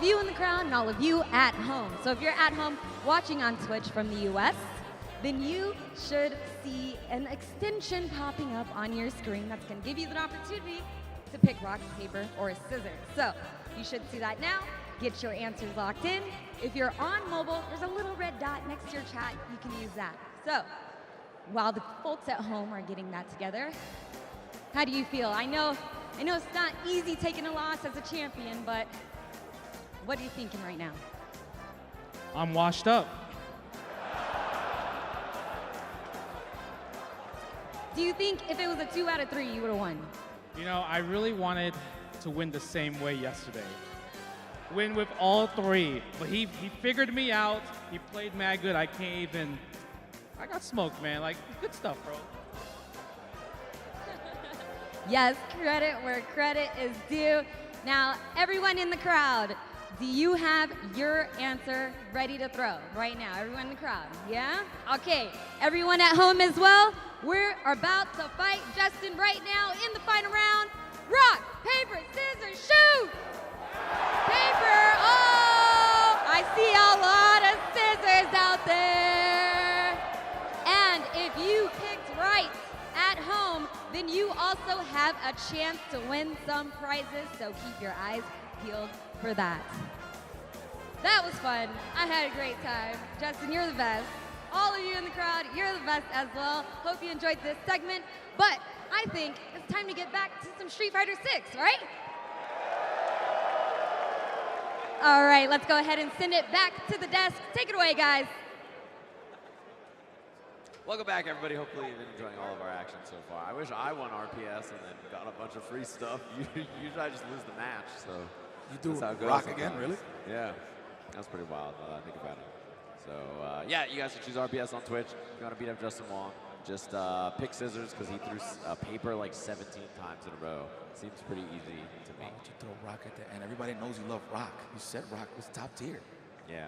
you in the crowd and all of you at home. So if you're at home watching on Twitch from the US, then you should see an extension popping up on your screen that's going to give you the opportunity to pick rock, paper, or scissors. So you should see that now. Get your answers locked in. If you're on mobile, there's a little red dot next to your chat. You can use that. So while the folks at home are getting that together, how do you feel? I know it's not easy taking a loss as a champion, but what are you thinking right now? I'm washed up. Do you think if it was a 2 out of 3, you would have won? You know, I really wanted to win the same way yesterday. Win with all 3, but he figured me out. He played mad good. I got smoked, man. Like, good stuff, bro. Yes, credit where credit is due. Now, everyone in the crowd, do you have your answer ready to throw right now? Everyone in the crowd, yeah? Okay, everyone at home as well. We're about to fight Justin right now in the final round. Rock, paper, scissors, shoot! Paper. Oh, I see a lot of scissors out there. And if you picked right at home, then you also have a chance to win some prizes, so keep your eyes peeled for that. That was fun. I had a great time. Justin, you're the best. All of you in the crowd, you're the best as well. Hope you enjoyed this segment, but I think it's time to get back to some Street Fighter 6, right? All right, let's go ahead and send it back to the desk. Take it away, guys. Welcome back, everybody. Hopefully you've been enjoying all of our action so far. I wish I won RPS and then got a bunch of free stuff. Usually I just lose the match, so. You do that's how it goes rock sometimes. again, really? Yeah, that's pretty wild now that I think about it. So yeah, you guys can choose RPS on Twitch. If you want to beat up Justin Wong, just pick scissors because he threw paper like 17 times in a row. Seems pretty easy to me. Why would you throw rock at the end? Everybody knows you love rock. You said rock was top tier. Yeah.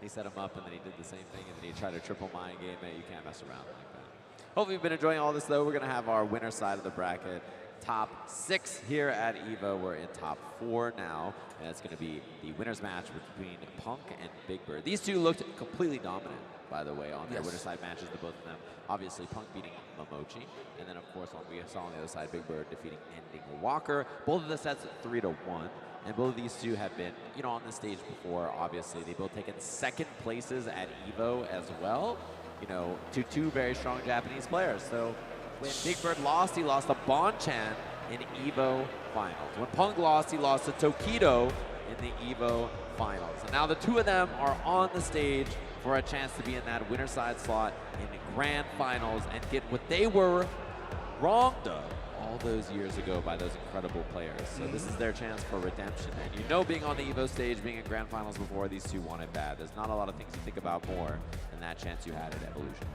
He set him up, and then he did the same thing, and then he tried to triple mind game it. You can't mess around like that. Hopefully you've been enjoying all this, though. We're going to have our winner side of the bracket. Top 6 here at Evo. We're in top 4 now, and it's going to be the winner's match between Punk and Big Bird. These two looked completely dominant, by the way, on their winner side matches, the both of them. Obviously, Punk beating Momochi, and then, of course, we saw on the other side, Big Bird defeating Ending Walker. Both of the sets 3-1. And both of these two have been, on this stage before, obviously. They both taken second places at Evo as well, to two very strong Japanese players. So when Big Bird lost, he lost to Bonchan in Evo Finals. When Punk lost, he lost to Tokido in the Evo Finals. And now the two of them are on the stage for a chance to be in that winner side slot in the Grand Finals and get what they were wronged of all those years ago by those incredible players. So this is their chance for redemption. And being on the Evo stage, being in Grand Finals before, these two won it bad. There's not a lot of things you think about more than that chance you had at Evolution.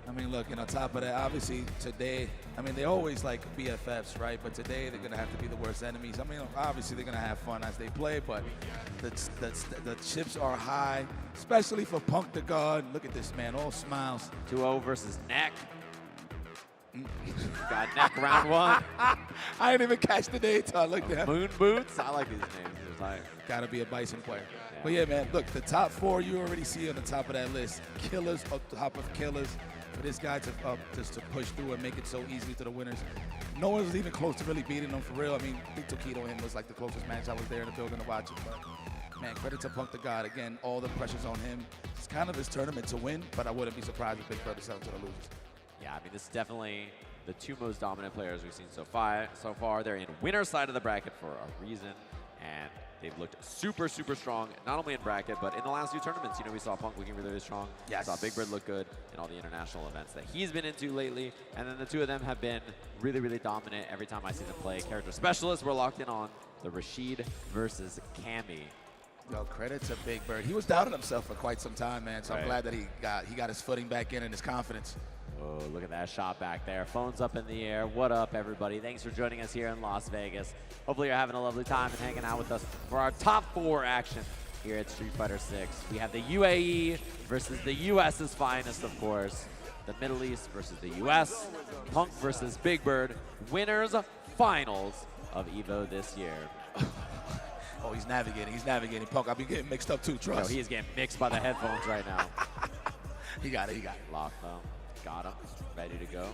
I mean, look, on top of that, obviously today, they always like BFFs, right? But today they're gonna have to be the worst enemies. Obviously they're gonna have fun as they play, but the chips are high, especially for Punk the God. Look at this, man, all smiles. 2-0 versus Neck. Got Neck round 1. I didn't even catch the name until I looked at him. Moon Boots. I like these names. Gotta be a Bison player. Yeah. But yeah, man, look, the top 4 you already see on the top of that list. Killers up top of killers. For this guy to just to push through and make it so easy to the winners. No one was even close to really beating them for real. Big Tokido and him was like the closest match. I was there in the building to watch it. But man, credit to Punk the God. Again, all the pressure's on him. It's kind of his tournament to win, but I wouldn't be surprised if Big Bird is to the losers. Yeah, this is definitely the two most dominant players we've seen so far. They're in winner side of the bracket for a reason, and they've looked super, super strong, not only in bracket, but in the last 2 tournaments. We saw Punk looking really, really strong. Yes. We saw Big Bird look good in all the international events that he's been into lately. And then the two of them have been really, really dominant every time I see them play. Character specialists, we're locked in on the Rashid versus Cammy. Yo, credit to Big Bird. He was doubting himself for quite some time, man. So I'm glad that he got his footing back in and his confidence. Oh, look at that shot back there. Phones up in the air. What up, everybody? Thanks for joining us here in Las Vegas. Hopefully you're having a lovely time and hanging out with us for our top 4 action here at Street Fighter 6. We have the UAE versus the US's finest, of course. The Middle East versus the US. Punk versus Big Bird. Winners finals of Evo this year. Oh, he's navigating. Punk, I'll be getting mixed up too, trust. He is getting mixed by the headphones right now. He got it. Locked though. Got him. Ready to go.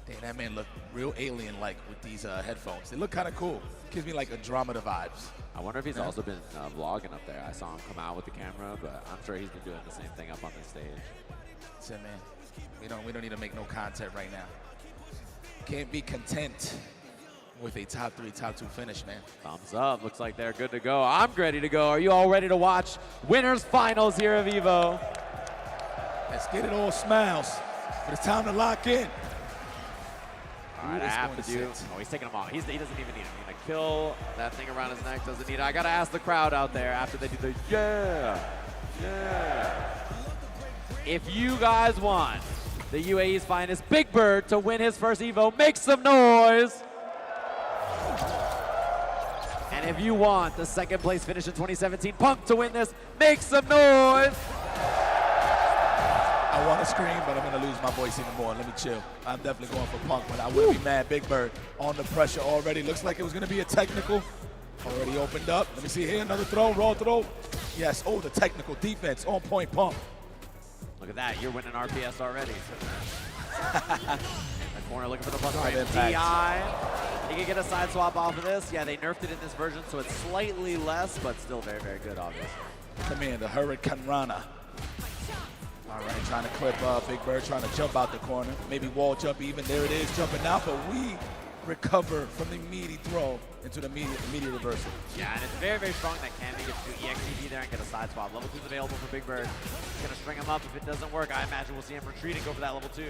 Damn, that man looked real alien-like with these headphones. They look kind of cool. Gives me like Andromeda vibes. I wonder if he's also been vlogging up there. I saw him come out with the camera, but I'm sure he's been doing the same thing up on the stage. That's it, man. We don't need to make no content right now. Can't be content with a top 3, top 2 finish, man. Thumbs up. Looks like they're good to go. I'm ready to go. Are you all ready to watch winners finals here of Evo? Let's get it all smiles. But it's time to lock in. All right, I have to do. Oh, he's taking them off. He doesn't even need him. He's gonna kill that thing around his neck. Doesn't need it. I gotta ask the crowd out there after they do the yeah. If you guys want the UAE's finest Big Bird to win his first Evo, make some noise. And if you want the second place finish in 2017 Punk to win this, make some noise. I want to scream, but I'm going to lose my voice even more. Let me chill. I'm definitely going for Punk, but I wouldn't be mad. Big Bird on the pressure already. Looks like it was going to be a technical. Already opened up. Let me see here, another throw, raw throw. Yes, oh, the technical defense, on point pump. Look at that, you're winning RPS already. The corner looking for the plus right. Impact. DI, he can get a side swap off of this. Yeah, they nerfed it in this version, so it's slightly less, but still very, very good, obviously. Come in, the Hurricane Rana. All right, trying to clip Big Bird, trying to jump out the corner. Maybe wall jump even, there it is, jumping out, but we recover from the meaty throw into the immediate reversal. Yeah, and it's very, very strong that Candy gets to do EXTB there and get a side swap. Level 2 is available for Big Bird. He's gonna string him up. If it doesn't work, I imagine we'll see him retreat and go for that level 2.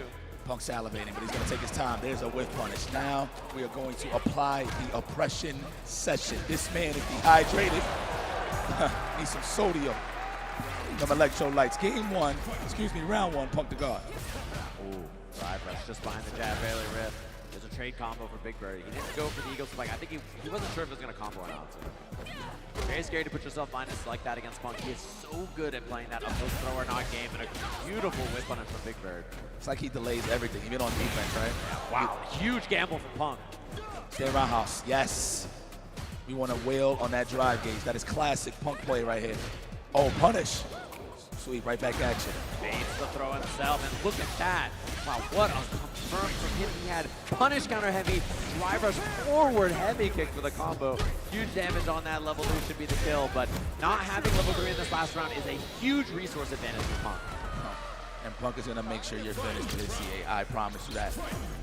Punk salivating, but he's gonna take his time. There's a whiff punish. Now we are going to apply the oppression session. This man is dehydrated. Needs some sodium. Some electrolytes. Round 1, Punk to guard. Ooh, drive rush just behind the jab, barely ripped. There's a trade combo for Big Bird. He didn't go for the Eagle Spike. I think he wasn't sure if it was going to combo or not. So. Very scary to put yourself minus like that against Punk. He is so good at playing that up close throw or not game, and a beautiful whip on it from Big Bird. It's like he delays everything, even on defense, right? Wow, huge gamble from Punk. Stay roundhouse, yes. We want to wail on that drive gauge. That is classic Punk play right here. Oh, punish. Sweet, right back action. Baits the throw himself, and look at that. Wow, what a confirm from him. He had punish counter heavy, drive rush forward heavy kick for the combo. Huge damage on that. Level 2 should be the kill, but not having level 3 in this last round is a huge resource advantage for Punk. And Punk is going to make sure you're finished with his CA. I promise you that.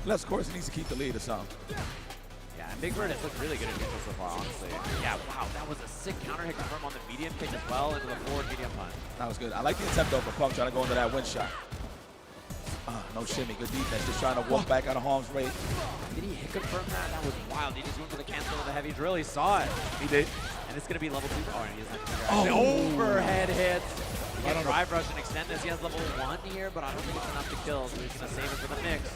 Unless, of course, he needs to keep the lead or something. Yeah, and Big Bird has looked really good at neutral so far, honestly. Yeah, wow, that was a sick counter hit confirm on the medium kick as well into the forward medium punch. That was good. I like the attempt though for Punk trying to go into that wind shot. No shimmy, good defense, just trying to walk back out of harm's way. Did he hit confirm that? That was wild. He just went for the cancel of the heavy drill. He saw it. He did. And it's going to be level 2. Oh, and he doesn't have to overhead hits. He can drive rush and extend this. He has level 1 here, but I don't think it's enough to kill, so he's going to save it for the mix.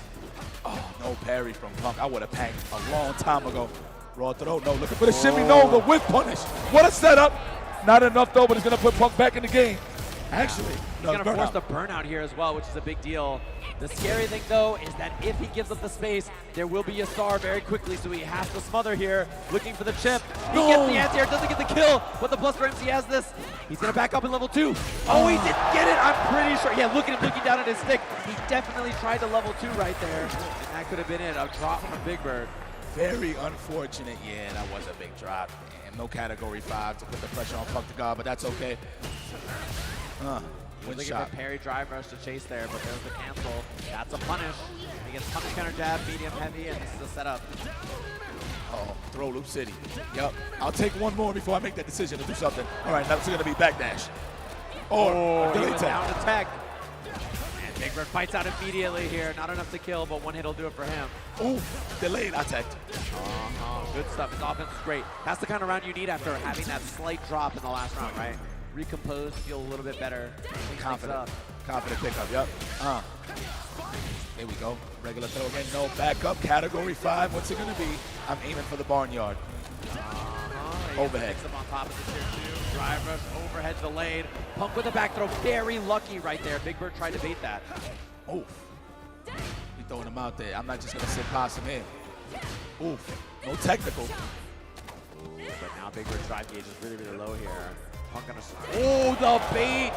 Oh, no parry from Punk. I would have panked a long time ago. Raw throw, no, looking for the shimmy, no, the whip punish. What a setup. Not enough though, but it's going to put Punk back in the game. Actually, he's going to force the burnout here as well, which is a big deal. The scary thing though is that if he gives up the space, there will be a star very quickly, so he has to smother here, looking for the chip. He gets the anti-air, doesn't get the kill, but the plus frames he has this. He's going to back up in level 2. Oh, he didn't get it, I'm pretty sure. Yeah, look at him looking down at his stick. He definitely tried the level 2 right there, and that could have been it, a drop from Big Bird. Very unfortunate. Yeah, that was a big drop. And no category 5 to put the pressure on Punk to guard, but that's okay. He's looking for parry drive rush to chase there, but there's the cancel. That's a punish. He gets punish counter jab, medium heavy, and this is a setup. Oh, throw loop city. Yep. I'll take one more before I make that decision to do something. All right, now it's going to be backdash. Or he went down to tech. And Big Bird fights out immediately here. Not enough to kill, but one hit will do it for him. Ooh, delayed attack. Good stuff. His offense is great. That's the kind of round you need after having that slight drop in the last round, right? Recompose, feel a little bit better. Confident pickup, yep. There we go. Regular throw again, no, back up, category 5. What's it gonna be? I'm aiming for the barnyard. Overhead. Up on top of the tier 2. Drive rush, overhead delayed. Punk with a back throw, very lucky right there. Big Bird tried to bait that. Oof. We throwing him out there. I'm not just gonna sit past him in. Oof, no technical. Ooh, but now Big Bird's drive gauge is really, really low here. Punk gonna, oh, the bait!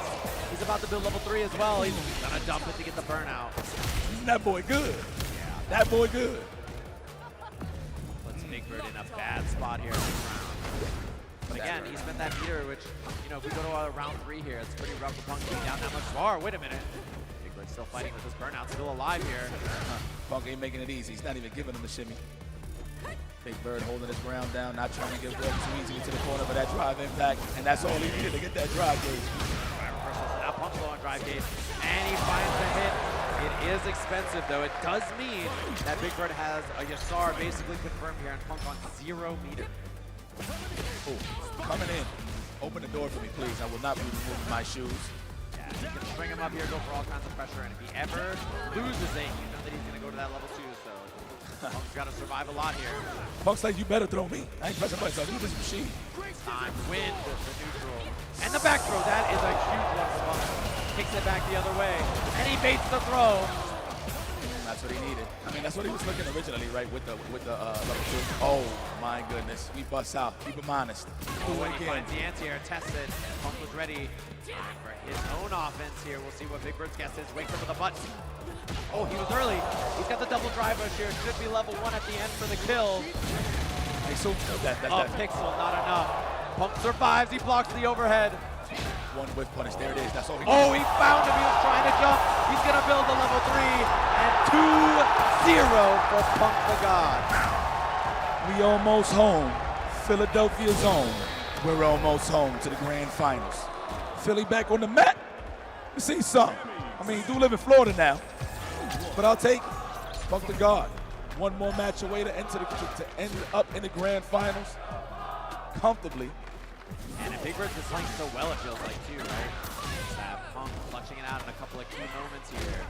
He's about to build level 3 as well. He's gonna dump it to get the burnout. That boy good. Yeah. That boy good. Puts Big Bird in a bad spot here in this round. But again, he spent that meter, which, you know, if we go to round 3 here, it's pretty rough for Punk to be down that much far. Wait a minute. Big Bird's still fighting with his burnout, still alive here. Punk ain't making it easy. He's not even giving him the shimmy. Big Bird holding his ground down, not trying to get too easy into the corner, but that drive impact, and that's all he needed to get that drive gauge. Now Punk's low on drive gauge, and he finds the hit. It is expensive, though. It does mean that Big Bird has a Yasar basically confirmed here, and Punk on 0 meter. Oh, coming in. Open the door for me, please. I will not be removing my shoes. Yeah, you can string him up here, go for all kinds of pressure, and if he ever loses it, you know that he's going to go to that level 2, so Punk's got to survive a lot here. Punk's like, you better throw me. I ain't pressing myself. Look at this machine. Time, wind, the neutral. And the back throw, that is a huge one for Punk. Kicks it back the other way, and he baits the throw. Not That's what he needed. I mean, that's what he was looking originally, right, with the level 2. Oh, my goodness. We bust out. Keep him honest. Oh, when he finds the anti-air, tests it. Punk was ready for his own offense here. We'll see what Big Bird's guess is. Wakes up with a button. Oh, he was early. He's got the double drive rush here. Should be level 1 at the end for the kill. Pixel. Pixel, not enough. Punk survives. He blocks the overhead. One whiff punish. There it is. That's all he Oh, he found him. He was trying to jump. He's going to build the level 3. And 2-0 for Punk the God. We almost home. Philadelphia zone. We're almost home to the grand finals. Philly back on the mat. You see something. I mean, you do live in Florida now. But I'll take Punk the God. One more match away to end up in the grand finals comfortably. And if Big Bird's been playing so well, it feels like, too, right? That Punk clutching it out in a couple of key moments here.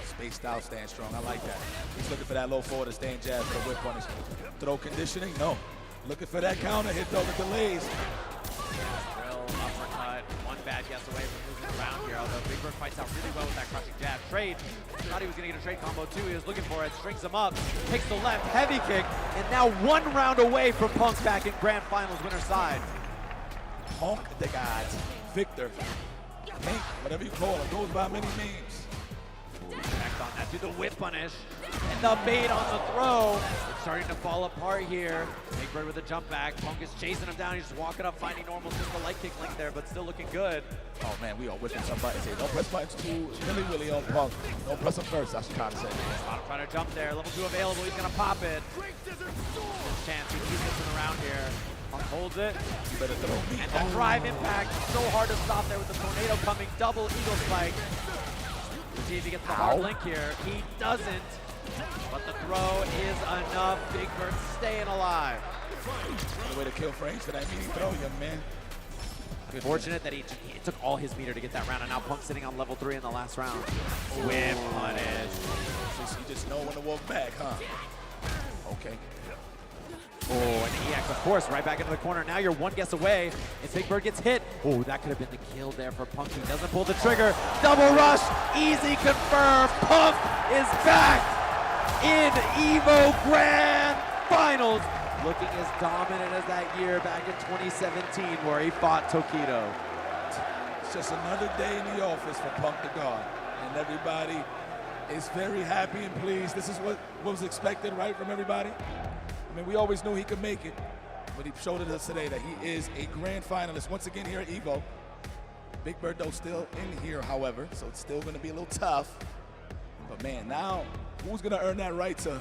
Spaced out, stand strong. I like that. He's looking for that low forward to stand jab for the whip punish. Throw conditioning? No. Looking for that counter hit, though, the delays. Drill, uppercut, one bad guess away from losing the round here, although Big Bird fights out really well with that crushing jab. Trade, thought he was going to get a trade combo too. He was looking for it, strings him up, takes the left, heavy kick, and now 1 round away from Punk back in Grand Finals winner side. Punk the God. Victor. Hank, whatever you call him, goes by many names. Back on that, do the whip punish, and the bait on the throw. It's starting to fall apart here. Big Bird with a jump back. Punk is chasing him down. He's just walking up, finding normal, just the light kick link there, but still looking good. Oh man, we are whipping some buttons here. Don't press buttons too really on Punk. Don't press them first, that's what I'm trying to say. Bottom trying to jump there. Level 2 available. He's going to pop it. His chance. He keeps this in the round here. Punk holds it. You better throw me. And that drive impact. So hard to stop there with the tornado coming. Double eagle spike. We'll see if he gets the hard link here. He doesn't. But the throw is enough. Big Bird staying alive. Way to kill frames for that meaty throw, young man. Good fortunate that it took all his meter to get that round, and now Punk sitting on level 3 in the last round. Whip punish. You just know when to walk back, huh? Okay. Oh, and EX, of course, right back into the corner. Now you're 1 guess away. If Big Bird gets hit, oh, that could have been the kill there for Punk. He doesn't pull the trigger. Double rush, easy confirm. Punk is back in Evo Grand Finals, looking as dominant as that year back in 2017 where he fought Tokido. It's just another day in the office for Punk the God, and everybody is very happy and pleased. This is what was expected, right, from everybody? I mean, we always knew he could make it, but he showed it us today that he is a grand finalist once again here at Evo. Big Bird, though, still in here, however, so it's still going to be a little tough. But, man, now who's going to earn that right to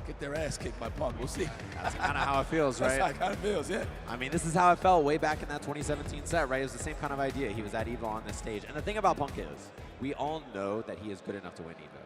get their ass kicked by Punk? We'll see. That's kind of how it feels, right? That's how it kind of feels, yeah. I mean, this is how it felt way back in that 2017 set, right? It was the same kind of idea. He was at Evo on this stage. And the thing about Punk is, we all know that he is good enough to win Evo.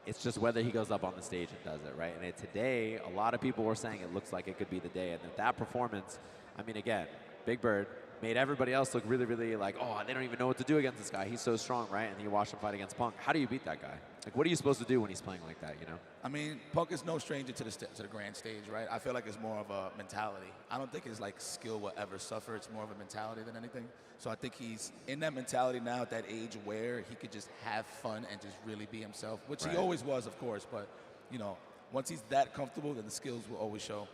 It's just whether he goes up on the stage and does it, right? And today, a lot of people were saying it looks like it could be the day. And that performance, I mean, again, Big Bird made everybody else look really, really like, oh, they don't even know what to do against this guy. He's so strong, right? And then you watch him fight against Punk. How do you beat that guy? Like, what are you supposed to do when he's playing like that, you know? I mean, Punk is no stranger to the grand stage, right? I feel like it's more of a mentality. I don't think his like skill will ever suffer. It's more of a mentality than anything. So I think he's in that mentality now at that age where he could just have fun and just really be himself, which he always was, of course. But, you know, once he's that comfortable, then the skills will always show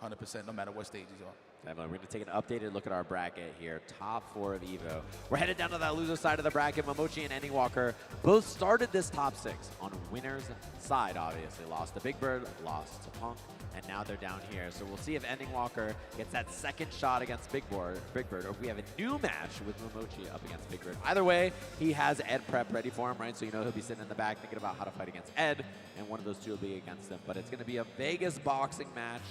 100% no matter what stage he's on. We're going to take an updated look at our bracket here. Top 4 of Evo. We're headed down to that loser side of the bracket. Momochi and Ending Walker both started this top 6 on winner's side, obviously. Lost to Big Bird, lost to Punk, and now they're down here. So we'll see if Ending Walker gets that second shot against Big Bird, or if we have a new match with Momochi up against Big Bird. Either way, he has Ed prep ready for him, right? So you know he'll be sitting in the back thinking about how to fight against Ed, and one of those two will be against him. But it's going to be a Vegas boxing match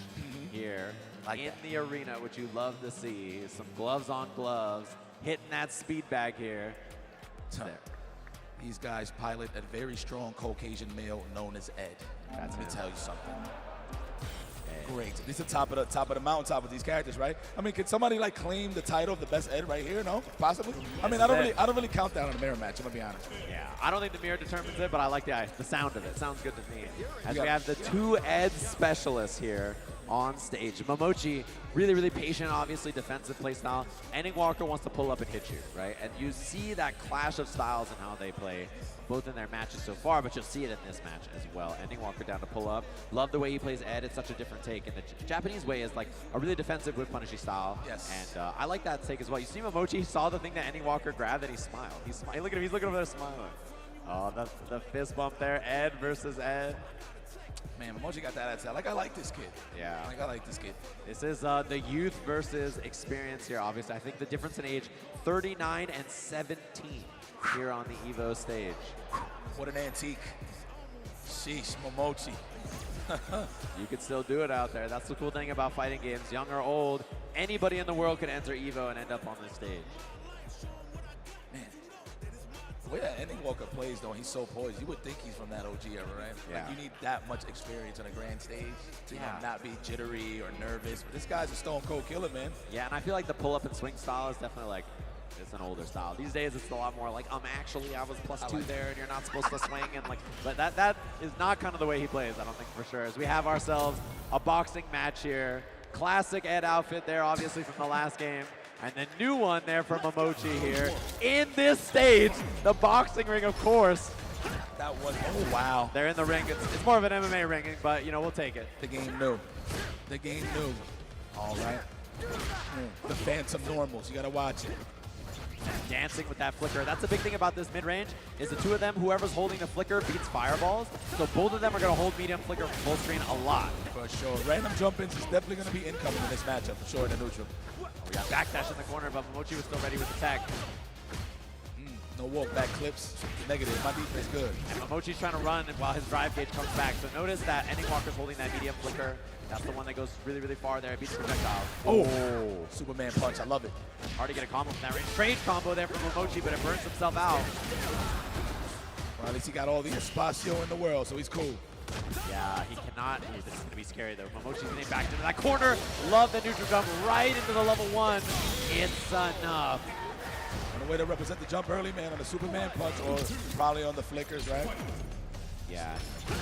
here. In the arena, which you love to see. Some gloves on gloves, hitting that speed bag here. There. These guys pilot a very strong Caucasian male known as Ed. Let me tell you something. Great. This is the top of the mountaintop with these characters, right? I mean, can somebody like claim the title of the best Ed right here? No, possibly. I mean, I don't really count that on a mirror match. I'm gonna be honest. Yeah, I don't think the mirror determines it, but I like the sound of it. Sounds good to me. As we have the 2 Ed specialists here. on stage. Momochi, really, really patient, obviously defensive play style. Ending Walker wants to pull up and hit you, right? And you see that clash of styles and how they play, both in their matches so far, but you'll see it in this match as well. Ending Walker down to pull up. Love the way he plays Ed. It's such a different take. And the Japanese way is like a really defensive whip punishy style. Yes. And I like that take as well. You see Momochi saw the thing that Ending Walker grabbed and he smiled. Look at him, he's looking over there smiling. Oh, the fist bump there. Ed versus Ed. Man, Momochi got that attitude. I like this kid. Yeah. I like this kid. This is the youth versus experience here, obviously. I think the difference in age, 39 and 17 here on the Evo stage. What an antique. Sheesh, Momochi. You could still do it out there. That's the cool thing about fighting games. Young or old, anybody in the world could enter Evo and end up on this stage. The way that Ending Walker plays, though, he's so poised. You would think he's from that OG era, right? Yeah. Like, you need that much experience on a grand stage to not be jittery or nervous. But this guy's a stone cold killer, man. Yeah, and I feel like the pull-up and swing style is definitely like, it's an older style. These days, it's a lot more like, actually, I was +2 there, and you're not supposed to swing. And like, but that is not kind of the way he plays, I don't think, for sure. As we have ourselves a boxing match here. Classic Ed outfit there, obviously, from the last game. And the new one there from Momochi here in this stage, the boxing ring, of course. That was, oh, wow. They're in the ring. It's more of an MMA ring, but, you know, we'll take it. The game knew. The game knew. All right. The Phantom Normals. You got to watch it. Dancing with that flicker. That's the big thing about this mid-range, is the two of them, whoever's holding the flicker beats fireballs. So both of them are going to hold medium flicker full screen a lot. For sure. Random jump-ins is definitely going to be incoming in this matchup, for sure, in the neutral. We got backdash in the corner, but Momochi was still ready with the tech. No walk back clips. Negative. My defense good. And Momochi's trying to run while his drive gauge comes back. So notice that Ending Walker's holding that medium flicker. That's the one that goes really, really far there. It beats projectiles. Oh, Superman punch. I love it. Hard to get a combo from that range. Strange combo there from Momochi, but it burns himself out. Well, at least he got all the espacio in the world, so he's cool. Yeah, he cannot. Ooh, this is going to be scary, though. Momochi's getting back into that corner. Love the neutral jump right into the level 1. It's enough. On the way to represent the jump early, man, on the Superman punch or probably on the flickers, right? Yeah.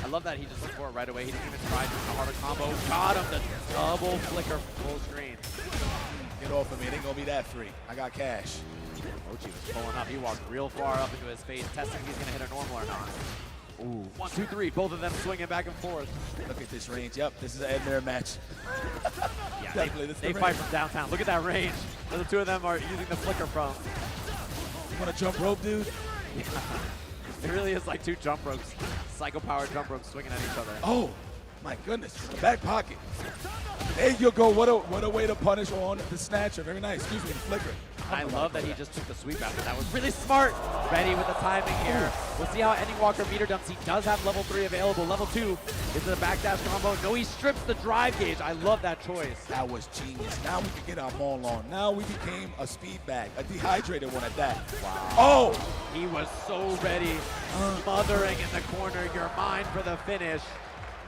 I love that he just looked for it right away. He didn't even try to do a harder combo. Got him the double flicker full screen. Get off of me. It ain't going to be that free. I got cash. Mochi was pulling up. He walked real far up into his face, testing if he's going to hit a normal or not. Ooh, 1, 2, 3. Both of them swinging back and forth. Look at this range. Yep, this is an Ed Mirror match. Yeah, definitely. They fight from downtown. Look at that range. The two of them are using the flicker from. You want to jump rope, dude? Yeah. It really is like two jump ropes. Psycho powered jump ropes swinging at each other. Oh, my goodness. The back pocket. There you go. What a way to punish on the snatcher. Very nice. Excuse me, the flicker. I love that he just took the sweep after that. Was really smart. Ready with the timing here. We'll see how Ending Walker meter dumps. He does have level 3 available. Level 2 is the backdash combo. No, he strips the drive gauge. I love that choice. That was genius. Now we can get our maul on. Now we became a speed bag, a dehydrated one at that. Wow. Oh! He was so ready. Smothering in the corner. You're mine for the finish.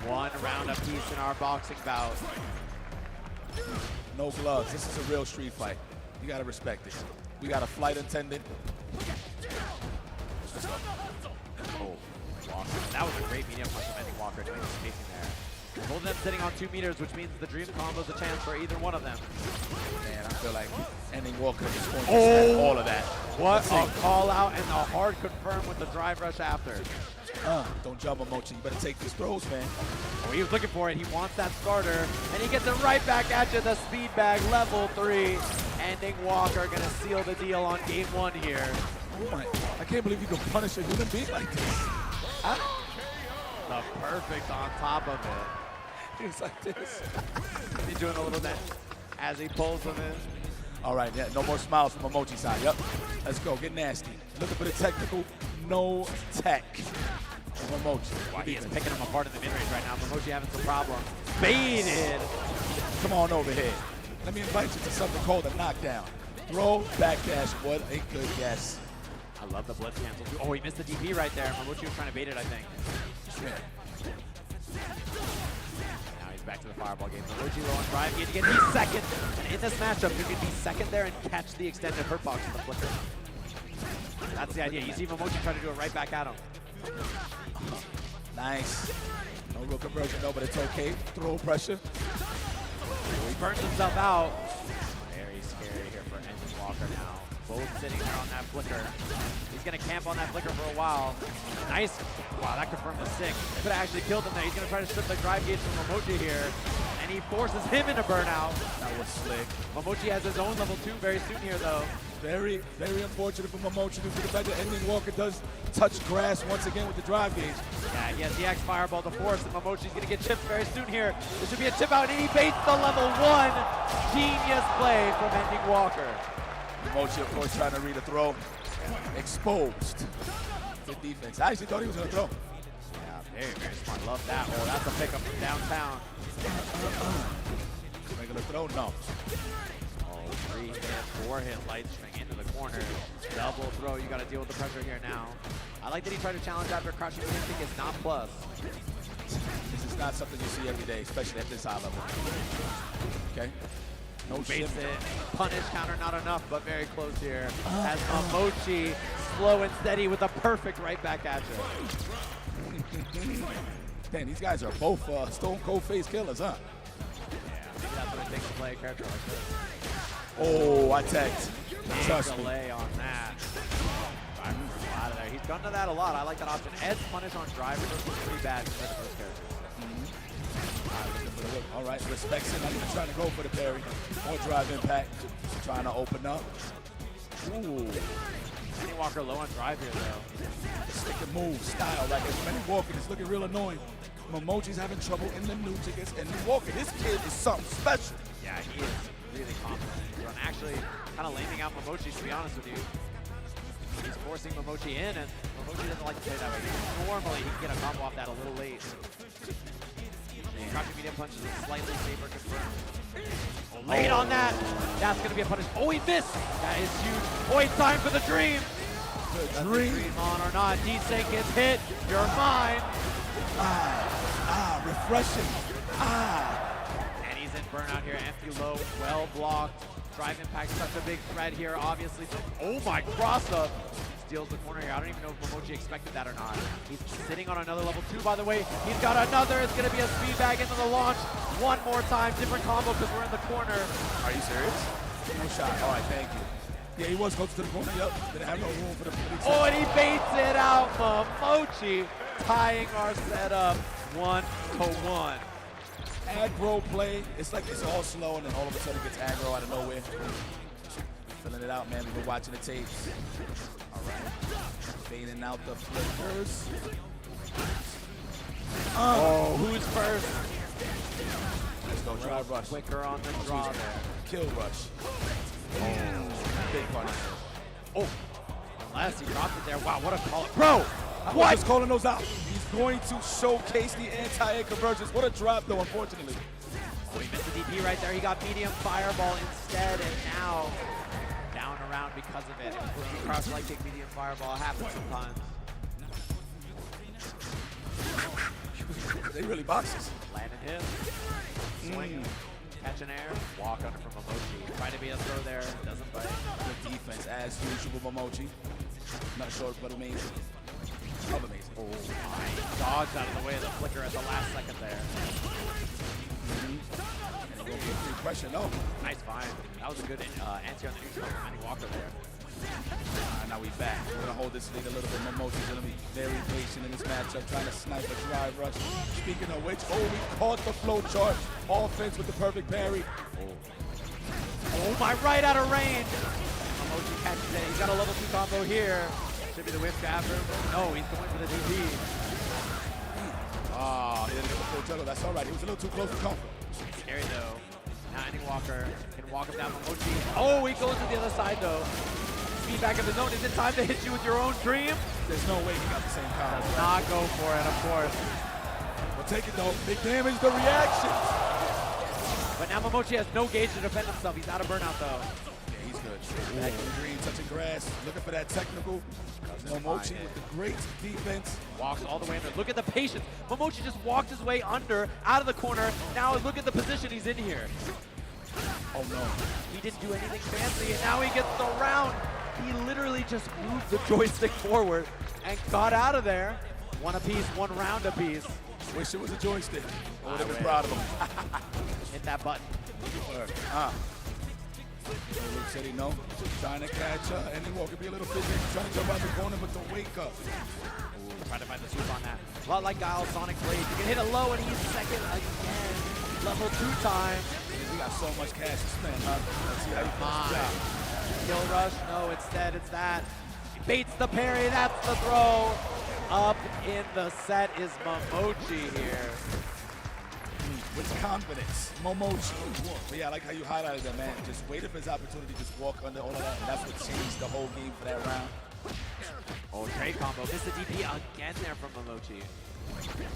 One round apiece in our boxing bout. No gloves. This is a real street fight. You gotta respect it. We got a flight attendant. Let's go. Oh, Walker. That was a great medium punch from Ending Walker doing the spacing there. Both of them sitting on 2 meters, which means the dream combo is a chance for either one of them. Man, I feel like Ending Walker is going to set all of that. What a call out and a hard confirm with the drive rush after. Don't jump, Momochi. You better take these throws, man. Oh, he was looking for it. He wants that starter, and he gets it right back at you. The speed bag, level 3. Ending Walker going to seal the deal on game 1 here. Oh my, I can't believe you can punish a human being like this. The perfect on top of it. It's like this. He's doing a little dance as he pulls them in. All right, yeah, no more smiles from Momochi's side. Yep, let's go, get nasty. Looking for the technical, no tech. Momochi. Wow, he is picking him apart in the mid-range right now. Momochi having some problems. Baited. Come on over here. Let me invite you to something called a knockdown. Throw, backdash, what a good guess. I love the blitz cancel. Oh, he missed the DP right there. Momochi was trying to bait it, I think. Yeah. Now he's back to the fireball game. Momochi low on drive. He had to get the second. And in this matchup, you can be second there and catch the extended hurt box with the flicker. That's the idea. You see Momochi trying to do it right back at him. Nice. No real conversion, no, but it's okay. Throw pressure. He burns himself out. Very scary here for Ending Walker now. Both sitting there on that flicker. He's gonna camp on that flicker for a while. Nice. Wow, that confirmed the 6. Could have actually killed him there. He's gonna try to strip the drive gauge from Momochi here. And he forces him into burnout. That was slick. Momochi has his own level 2 very soon here though. Very, very unfortunate for Momochi due to the fact that Ending Walker does touch grass once again with the drive gauge. Yeah, he has the X Fireball to force, and Momochi's gonna get chipped very soon here. This should be a chip out, and he baits the level 1. Genius play from Ending Walker. Momochi, of course, trying to read a throw. Exposed. Good defense. I actually thought he was going to throw. Yeah, very, very smart. Love that. Oh, that's a pickup from downtown. Regular throw? No. Oh, 3-hit, 4-hit light string into the corner. Double throw. You got to deal with the pressure here now. I like that he tried to challenge after crushing. The instinct is not plus. This is not something you see every day, especially at this high level. Okay. No Baits shift. it. Punish counter, not enough, but very close here. As Momochi, slow and steady with a perfect right back at you. Man, these guys are both stone cold face killers, huh? Yeah, maybe that's what it takes to play a character like this. Oh, I tagged. Big Trust me. delay on that. Driver out of there. He's done to that a lot. I like that option. Ed's punish on driver is pretty bad compared to those characters. All right, respects it. Not even trying to go for the parry. More drive impact. Trying to open up. Ooh. Ending Walker low on drive here, though. Stick and move style. Like as Ending Walker is looking real annoying. Momochi's having trouble in the neutral against Ending Walker. This kid is something special. Yeah, he is really confident. Actually, kind of laming out Momochi, to be honest with you. He's forcing Momochi in, and Momochi doesn't like to play that way. Normally, he can get a combo off that a little late. Crouching medium punch is slightly safer confirmed. Late on that. That's going to be a punish. Oh, he missed. That is huge. Oh, it's time for the dream. The dream. Dream on or not. D-Sync gets hit. You're mine. Refreshing. And he's in burnout here. Empty low. Well blocked. Drive impact, such a big threat here, obviously. Oh my, cross up. Steals the corner here. I don't even know if Momochi expected that or not. He's sitting on another level 2, by the way. He's got another. It's going to be a speed bag into the launch. One more time. Different combo because we're in the corner. Are you serious? No shot. All right, thank you. Yeah, he was close to the corner. Yep. Didn't have no room for the police. Oh, and he baits it out. Momochi tying our setup 1-1. Aggro play. It's like it's all slow, and then all of a sudden it gets aggro out of nowhere. Filling it out, man. We've been watching the tapes. All right. Fading out the flippers. Oh, who's first? Let's go. Drive rush. Quicker on the draw there. Kill rush. Oh, big punish. Oh, unless he dropped it there. Wow, what a call. Bro, I what? was calling those out. He's going to showcase the anti-air convergence. What a drop, though, unfortunately. Oh, he missed the DP right there. He got medium fireball instead, and now down around because of it. It was supposed to be cross light kick, medium fireball. It happens sometimes. They really boxes. Landing him. Swing. Catch an air. Walk under from Momochi. Trying to be a throw there. Doesn't bite. Good defense, as usual, Momochi. Not short, but amazing. Amazing. Oh my. Dodged out of the way of the flicker at the last second there. And it will be a free pressure, no. Nice find. That was a good answer on the neutral from Ending Walker there. Now we back. We're going to hold this lead a little bit. Momochi's going to be very patient in this matchup, trying to snipe a drive rush. Speaking of which, oh, we caught the flow chart. Offense with the perfect parry. Oh my, right out of range. Momochi catches it. He's got a level 2 combo here. Should be the whip grabber. No, he's going for the DP. Ah, he didn't get the full juggle. That's all right. He was a little too close to comfort. Scary though. Now Ending Walker can walk him down. Momochi. Oh, he goes to the other side though. Feedback of his own. Is it time to hit you with your own dream? There's no way he got the same combo. Does not go for it, of course. We'll take it though. Big damage, the reactions. But now Momochi has no gauge to defend himself. He's out of burnout though. Yeah, he's good. Back in the green, touching grass, looking for that technical. Momochi with the great defense. Walks all the way under. Look at the patience. Momochi just walked his way under, out of the corner. Now look at the position he's in here. Oh no. He didn't do anything fancy, and now he gets the round. He literally just moved the joystick forward and got out of there. One apiece, one round apiece. Wish it was a joystick. I would have been proud of him. Hit that button. Luke said he no. Trying to catch Andy Walker, be a little fidgety, trying to jump out the corner, but don't wake up. Ooh, trying to find the swoop on that. A lot like Guile, Sonic Blade. You can hit it low and he's second again. Level 2 time. We got so much cash to spend, huh? Let's see how you finish the job. Kill rush, no, instead it's that. He baits the parry, that's the throw. Up in the set is Momochi here. With confidence, Momochi. But yeah, I like how you highlighted that, man. Just waited for his opportunity, just walk under all of that, and that's what changed the whole game for that round. Oh, great combo. Missed the DP again there from Momochi.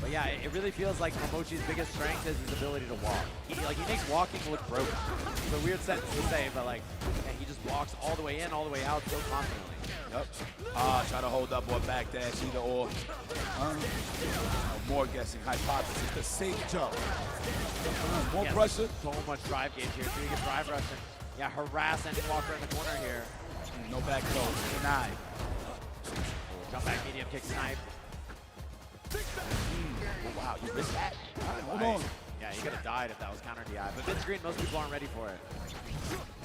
But yeah, it really feels like Momochi's biggest strength is his ability to walk. He makes walking look broken. It's a weird sentence to say, but like, yeah, he just walks all the way in, all the way out so confidently. Yep. Try to hold up or backdash, either or. More guessing, hypothesis, the safe jump. More pressure. So much drive gauge here, so you can drive rush and yeah, harass Andy Walker in the corner here. No back throw, denied. Jump back, medium kick, snipe. Oh, wow, you missed that. All right, hold on. Yeah, he could have died if that was counter DI, but mid screen, most people aren't ready for it.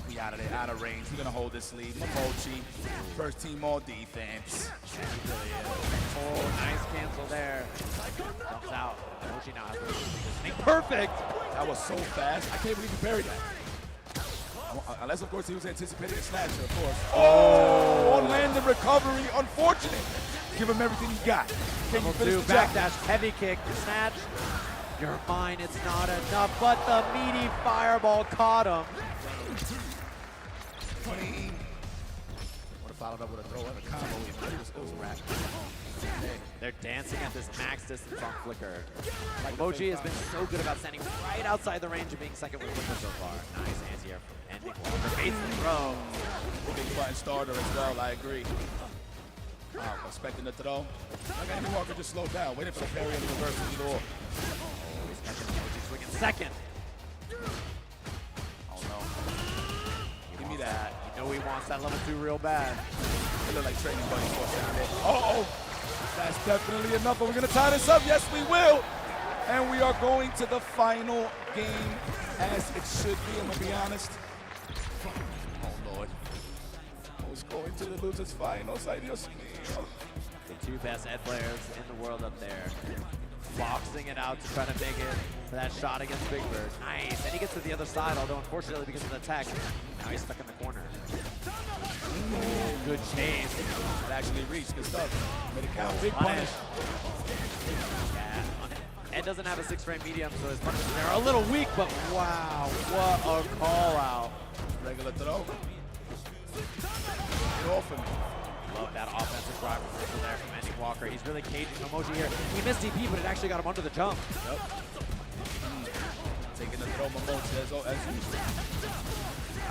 We out of there, out of range. He's gonna hold this lead. Momochi, first team all defense. Yeah, he really is. Oh, nice cancel there. Jumps out. Momochi now has to do this thing. Perfect! That was so fast. I can't believe he parried that. Unless, of course, he was anticipating a snatcher, of course. Oh, on landing recovery. Unfortunate. Give him everything you got. Can you finish the job? Backdash, heavy kick, snatch. You're mine, it's not enough, but the meaty fireball caught him. Clean. Would have followed up with a throw and a combo. It was a wrap. They're dancing at this max distance on Flicker. Momochi has been so good about standing right outside the range of being second with Flicker so far. Nice anti-air from Andy Walker. Baits the throw. Big button starter as well, I agree. Expecting the throw. Like Andy Walker just slowed down, waiting for the parry and the reverse either or. He's catching Momochi swinging second. Oh no. Give me that. You know he wants that level 2 real bad. They look like training buddies down there. Oh, that's definitely enough. But we're gonna tie this up. Yes, we will. And we are going to the final game as it should be. I'm gonna be honest. Oh Lord. Who's going to the losers finals? I just The two best Ed players in the world up there. Boxing it out to try to make it for that shot against Big Bird. Nice, and he gets to the other side, although unfortunately because of the tech, now he's stuck in the corner. Good chase. It actually reached, good stuff. Made it count, big punish. punish. Yeah, Ed doesn't have a 6-frame medium, so his punishes there are a little weak, but wow, what a call out. Regular throw. Get off of me. Love that offensive drive reversal there from Andy Walker. He's really caging Momochi here. He missed DP, but it actually got him under the jump. Yep. Taking the throw, Momochi as usual. All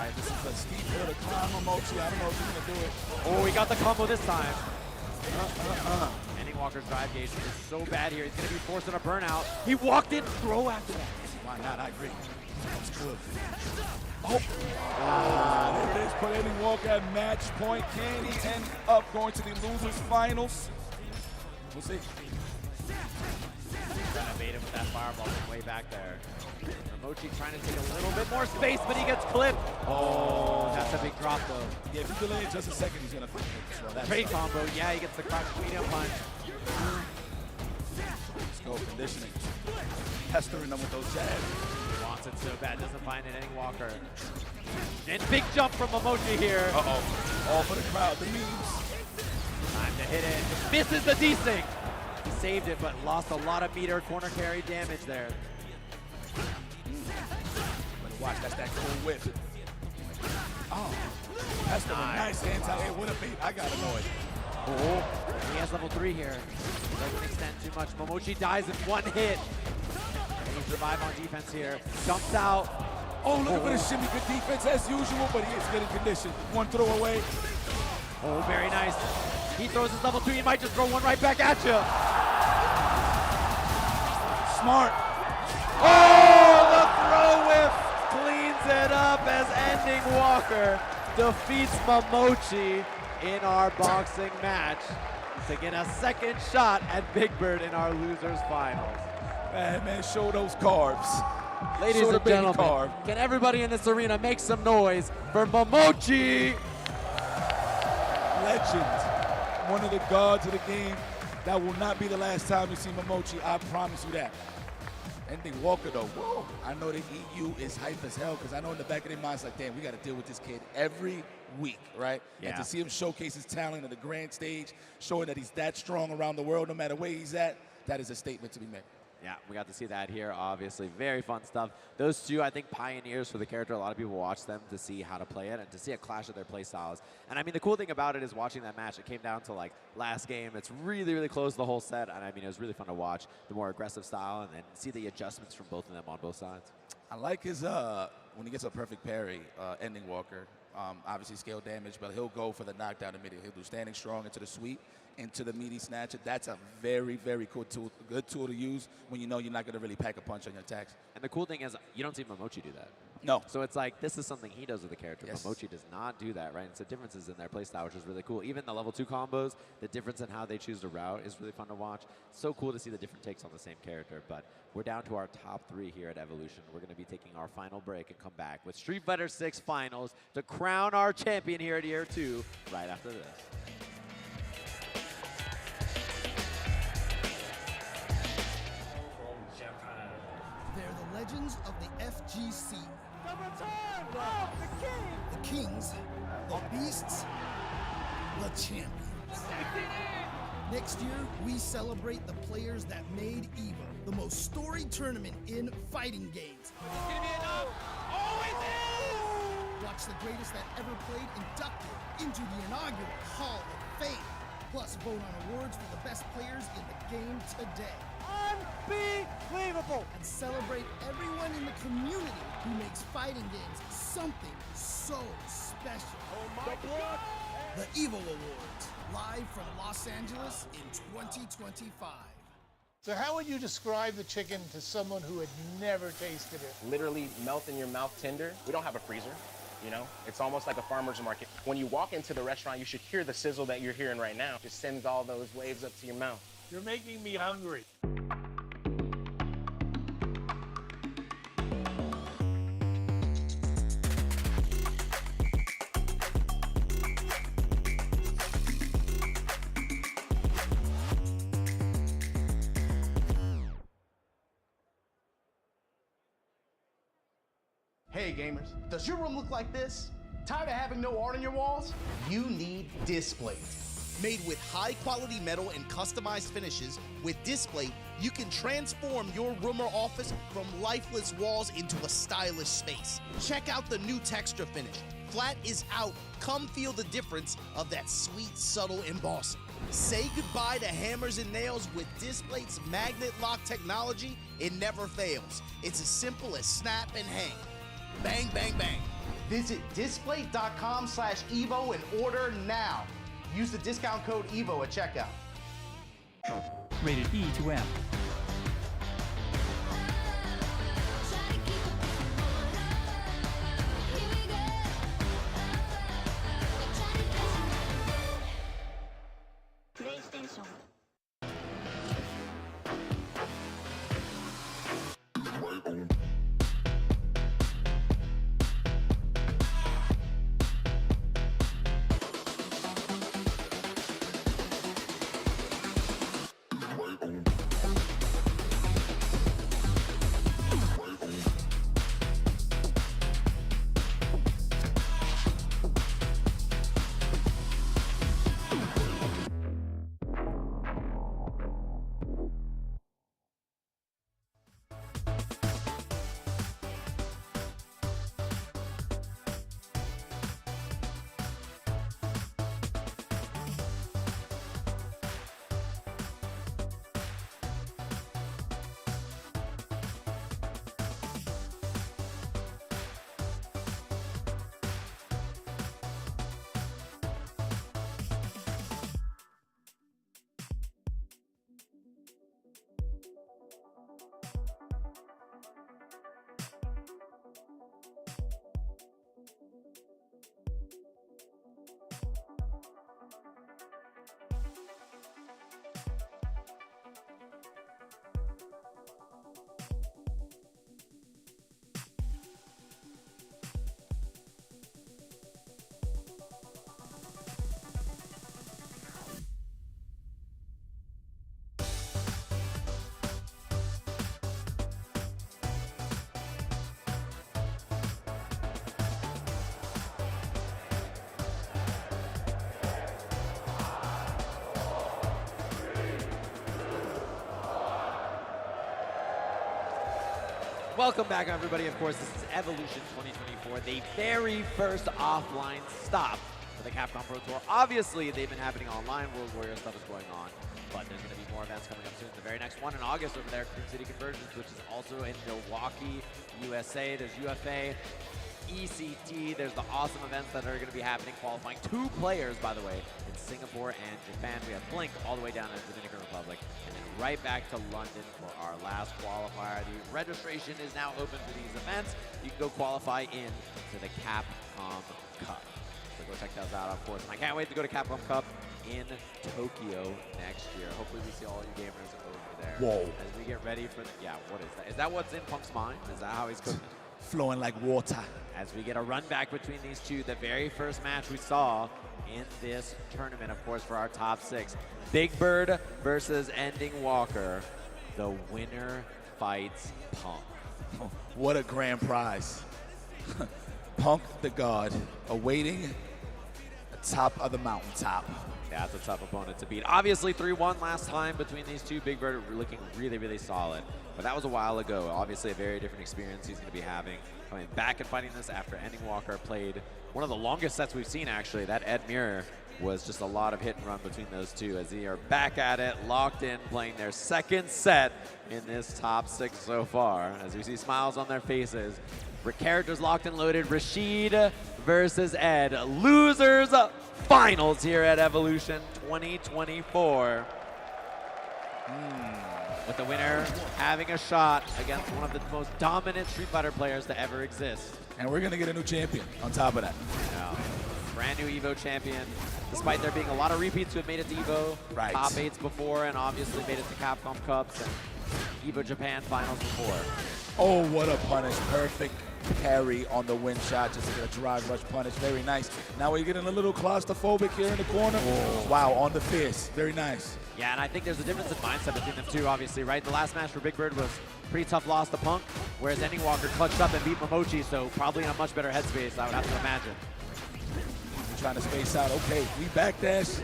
right, this is a steep hill to climb, Momochi. I don't know if he's gonna do it. Oh, he got the combo this time. Andy Walker's drive gauge is so bad here. He's gonna be forcing a burnout. He walked in, throw after that. Why not? I agree. That's good. Oh, there it is. Put Andy Walker at match point. Can he end up going to the losers finals? We'll see. Trying to bait him with that fireball from way back there. Momochi trying to take a little bit more space, but he gets clipped. Oh, that's a big drop though. Yeah, if you delay it just a second, he's gonna finish. So great combo. Yeah, he gets the medium punch. Let's go conditioning. Pestering them with those jabs. Wants it so bad, doesn't find it. Andy Walker. And big jump from Momochi here. Uh-oh. All for the crowd, the memes. Time to hit it. Misses the desync. He saved it, but lost a lot of meter corner carry damage there. Better watch, that's that cool whip. Oh, that's the nice anti-air. What a beat. I got annoyed. Oh, he has level 3 here. Doesn't extend too much. Momochi dies in one hit. He's revived on defense here. Jumps out. Oh, look at the shimmy. Good defense as usual, but he is getting conditioned. One throw away. Oh, very nice. He throws his level 3. He might just throw one right back at you. Smart. Oh, the throw whip cleans it up as Ending Walker defeats Momochi in our boxing match to get a second shot at Big Bird in our losers finals. Man, show those carbs. Ladies Sort of and baby gentlemen, carved. can everybody in this arena make some noise for Momochi? Legend. One of the gods of the game. That will not be the last time you see Momochi. I promise you that. Ending Walker, though, whoa. I know the EU is hype as hell because I know in the back of their minds, like, damn, we got to deal with this kid every week, right? Yeah. And to see him showcase his talent on the grand stage, showing that he's that strong around the world, no matter where he's at, that is a statement to be made. Yeah, we got to see that here, obviously. Very fun stuff. Those two, I think, pioneers for the character. A lot of people watch them to see how to play it and to see a clash of their play styles. And I mean, the cool thing about it is watching that match, it came down to like last game. It's really, really close the whole set. And I mean, it was really fun to watch the more aggressive style and then see the adjustments from both of them on both sides. I like his, when he gets a perfect parry, ending Walker. Obviously scale damage, but he'll go for the knockdown immediately. He'll do standing strong into the sweep, into the meaty snatcher. That's a very, very cool tool, good tool to use when you know you're not going to really pack a punch on your attacks. And the cool thing is you don't see Momochi do that. No. So it's like this is something he does with the character. Yes. Momochi does not do that, right? And so differences in their playstyle, which is really cool. Even the level 2 combos, the difference in how they choose to route is really fun to watch. So cool to see the different takes on the same character. But we're down to our top 3 here at Evolution. We're going to be taking our final break and come back with Street Fighter 6 Finals to crown our champion here at Year 2 right after this. They're the legends of the FGC. The kings, the beasts, the champions. Next year, we celebrate the players that made Evo the most storied tournament in fighting games. Watch the greatest that ever played inducted into the inaugural Hall of Fame. Plus, vote on awards for the best players in the game today. Unbelievable! And celebrate everyone in the community who makes fighting games something so special. Oh my God! The Evo Awards, live from Los Angeles in 2025. So how would you describe the chicken to someone who had never tasted it? Literally melt in your mouth tender. We don't have a freezer, you know? It's almost like a farmer's market. When you walk into the restaurant, you should hear the sizzle that you're hearing right now. Just sends all those waves up to your mouth. You're making me hungry. Hey gamers, does your room look like this? Tired of having no art on your walls? You need Displate. Made with high quality metal and customized finishes, with Displate, you can transform your room or office from lifeless walls into a stylish space. Check out the new texture finish. Flat is out. Come feel the difference of that sweet, subtle embossing. Say goodbye to hammers and nails with Displate's magnet lock technology. It never fails. It's as simple as snap and hang. Bang, bang, bang. Visit displate.com/Evo and order now. Use the discount code EVO at checkout. Rated E to M. PlayStation. Welcome back, everybody. Of course, this is Evolution 2024, the very first offline stop for the Capcom Pro Tour. Obviously, they've been happening online. World Warrior stuff is going on, but there's going to be more events coming up soon. The very next one in August over there, Cream City Convergence, which is also in Milwaukee, USA. There's UFA, ECT. There's the awesome events that are going to be happening, qualifying 2 players, by the way, in Singapore and Japan. We have Blink all the way down in the Dominican Republic, and then right back to London for our last qualifier. The registration is now open for these events. You can go qualify in to the Capcom Cup. So go check those out, of course. And I can't wait to go to Capcom Cup in Tokyo next year. Hopefully we see all you gamers over there. Whoa. As we get ready for the, yeah, what is that? Is that what's in Punk's mind? Is that how he's cooking? Flowing like water. As we get a run back between these two, the very first match we saw in this tournament, of course, for our top 6. Big Bird versus Ending Walker. The winner fights Punk. Oh, what a grand prize. Punk the God, awaiting atop of the mountaintop. That's a tough opponent to beat. Obviously 3-1 last time between these two. Big Bird looking really, really solid. But that was a while ago. Obviously a very different experience he's going to be having. Coming back and fighting this after Ending Walker played one of the longest sets we've seen, actually. That Ed Mirror was just a lot of hit and run between those two as they are back at it, locked in, playing their second set in this top 6 so far. As we see smiles on their faces. Characters locked and loaded. Rashid versus Ed. Losers finals here at Evolution 2024. With the winner having a shot against one of the most dominant Street Fighter players to ever exist. And we're going to get a new champion on top of that. Yeah. Brand new Evo champion, despite there being a lot of repeats who have made it to Evo, right. top 8s before, and obviously made it to Capcom Cups and Evo Japan finals before. Oh, what a punish. Perfect parry on the win shot. Just a drive rush punish. Very nice. Now we're getting a little claustrophobic here in the corner. Oh. Wow, on the fist. Very nice. Yeah, and I think there's a difference in mindset between them two, obviously, right? The last match for Big Bird was pretty tough loss to Punk, whereas Ending Walker clutched up and beat Momochi, so probably in a much better headspace, I would have to imagine. We're trying to space out. Okay, we backdash.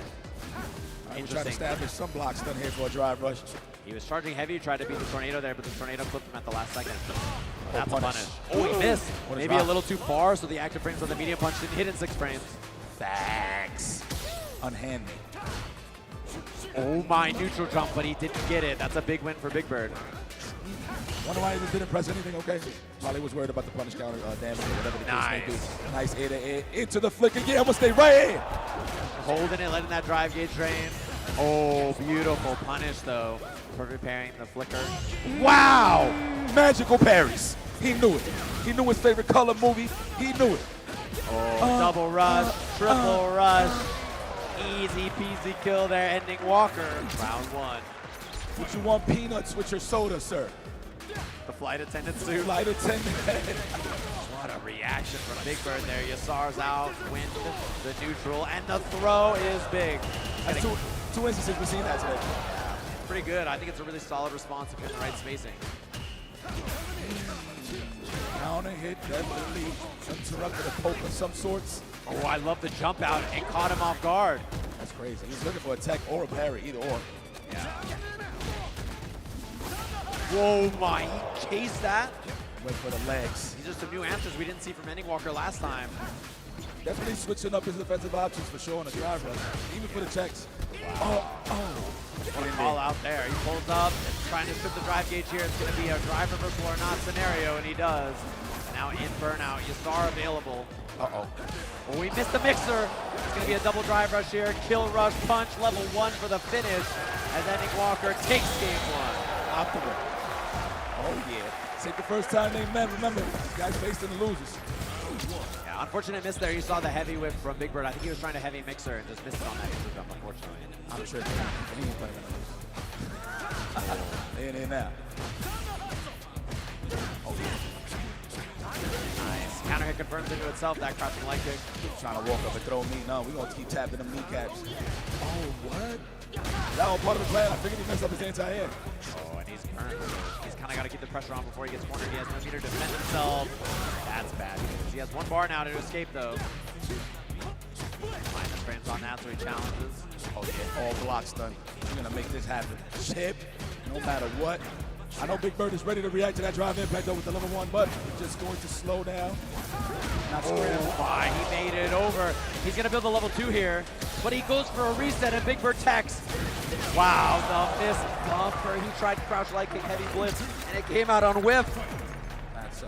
We're trying to establish some blocks done here for a drive rush. He was charging heavy, tried to beat the Tornado there, but the Tornado clipped him at the last second. That's a punish. punish. Oh, he missed. Maybe a little too far, so the active frames on the medium punch didn't hit in 6 frames. Facts. Unhand me. Oh my, neutral jump, but he didn't get it. That's a big win for Big Bird. Wonder why he didn't press anything, okay? Probably was worried about the punish counter damage or whatever the case may be. Nice air to air. Into the flicker. Yeah, I'm going to stay right here. Holding it, letting that drive gauge drain. Oh, beautiful punish, though, for repairing the flicker. Wow! Magical parries. He knew it. He knew his favorite color movie. He knew it. Oh, double rush, triple rush. Easy peasy kill there, Ending Walker. Round 1. Would you want peanuts with your soda, sir? The flight attendant suit. Flight attendant. What a reaction from Big Bird there. Yasar's out, wind, the neutral, and the throw is big. That's two instances we've seen that today. Yeah, pretty good. I think it's a really solid response if you're in the right spacing. Counter hit, definitely interrupted a poke of some sorts. Oh, I love the jump out. It caught him off guard. That's crazy. He's looking for a tech or a parry, either or. Yeah. Whoa, my, he chased that. Went for the legs. These are some new answers we didn't see from Ending Walker last time. Definitely switching up his defensive options for sure on the drive rush, even for the checks. Wow. All out there. He pulls up, trying to strip the drive gauge here. It's going to be a drive reversal or not scenario, and he does. And now in burnout, Yasar available. Uh-oh. Oh, we missed the mixer. It's going to be a double drive rush here. Kill rush punch, level 1 for the finish. As Ending Walker takes game 1. Optimal. Oh, yeah. It's like the first time they met. Remember, these guys facing the losers. Yeah, unfortunate miss there. You saw the heavy whip from Big Bird. I think he was trying to heavy mixer and just missed it on that neutral jump, unfortunately. I'm sure he ain't playing that. They ain't in now. Oh, yeah. Nice. Counter hit confirms into itself. That crouching leg kick. Trying to walk up and throw me. No, we're going to keep tapping them kneecaps. Oh, what? That was part of the plan. I figured he messed up his anti-air. Oh, and he's kind of got to keep the pressure on before he gets cornered. He has no meter to defend himself. That's bad news. He has 1 bar now to escape, though. Minus frames on that, so he challenges. Oh, yeah. All blocks done. We're going to make this happen. Chip, no matter what. I know Big Bird is ready to react to that drive impact though with the level 1, but he's just going to slow down. Not Oh my, he made it over. He's gonna build a level 2 here, but he goes for a reset and Big Bird techs. Wow, the missed bumper. He tried to crouch like King Heavy Blitz, and it came out on whiff. That's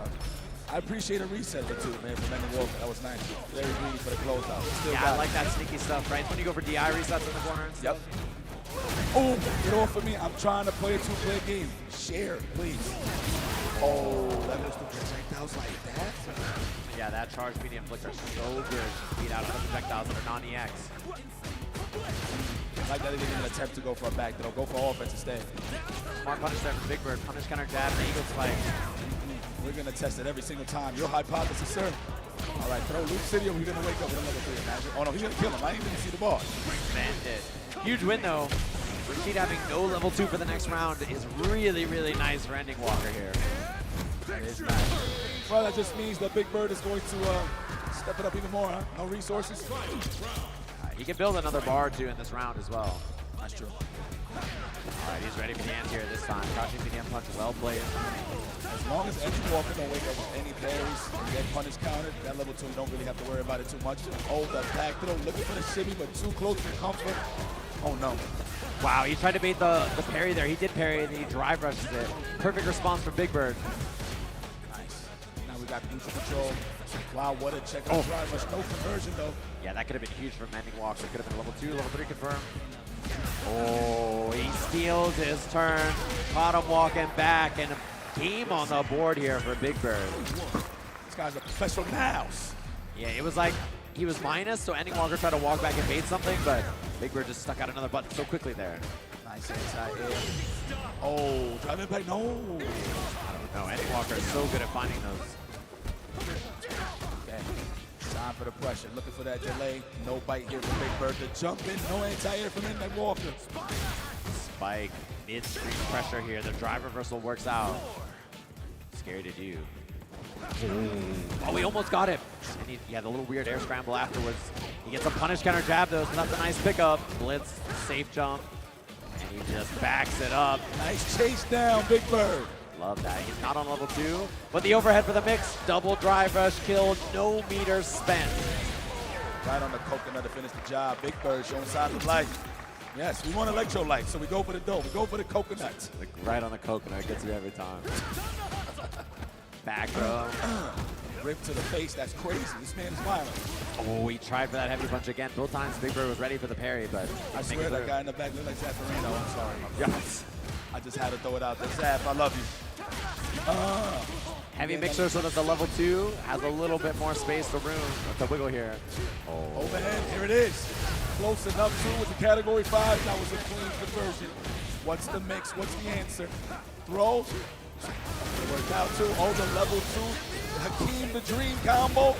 I appreciate a reset or two, man, from Ending Walker. That was nice. Very greedy for the closeout. Still Yeah, got I like that sneaky stuff, right? When you go for DI resets in the corner and stuff. Yep. Oh, get off of me. I'm trying to play a 2-player game. Share, please. Oh, that goes to projectiles like that? Yeah, that charge medium flicks are so good to beat out other projectiles that are non-EX. I like that they didn't even attempt to go for a back throw. Go for offense instead. Smart punish there from Big Bird. Punish counter jab and Eagle spike. We're going to test it every single time. Your hypothesis, sir. All right, throw Luke City, or we're going to wake up with another 3. Imagine. Oh, no, he's going to kill him. I didn't even see the ball. Man did. Huge win, though. Rashid having no level 2 for the next round is really, really nice for Ending Walker here. That is nice. Well, that just means that Big Bird is going to step it up even more, huh? No resources. He can build another bar, too, in this round as well. That's true. All right, he's ready for the end here this time. Crouching medium punch, well played. As long as Ending Walker don't wake up with any parries and get punish countered, that level 2, you don't really have to worry about it too much. Oh, the back throw, looking for the shimmy, but too close for comfort. Oh, no. Wow, he tried to bait the parry there. He did parry, and he drive rushes it. Perfect response from Big Bird. Nice. Now we got neutral control. Wow, what a check on drive rush. No conversion, though. Yeah, that could have been huge for Ending Walker. Could have been level 2, level 3 confirmed. Oh, he steals his turn. Caught him walking back, and a game on the board here for Big Bird. This guy's a professional mouse. Yeah, it was like he was minus, so Ending Walker tried to walk back and bait something, but Big Bird just stuck out another button so quickly there. Nice inside air. Oh, drive impact, no. No, Ending Walker is so good at finding those. Okay. Time for the pressure. Looking for that delay. No bite here from Big Bird to jump in. No anti-air from Ending Walker. Spike, mid-stream pressure here. The drive reversal works out. Scary to do. Oh, he almost got him. And he had a little weird air scramble afterwards. He gets a punish counter jab though, so that's a nice pickup. Blitz, safe jump, and he just backs it up. Nice chase down, Big Bird. Love that. He's not on level 2, but the overhead for the mix. Double drive rush kill, no meters spent. Right on the coconut to finish the job. Big Bird showing signs of life. Yes, we want electrolyte, so we go for the dough. We go for the coconuts. Like right on the coconut, gets you every time. Back row. Rip to the face, that's crazy. This man is violent. Oh, he tried for that heavy punch again. Both times Big Bird was ready for the parry, but I swear that guy in the back looked like Zaffarino. I'm sorry. Yes. I just had to throw it out there. Zaf, I love you. Heavy mixer so that the level 2 has a little bit more space for room to wiggle here. Oh. Overhead, here it is. Close enough to with the category 5. That was a clean conversion. What's the mix? What's the answer? Throw. It worked out too. Oh, the level 2. Hakeem the Dream combo.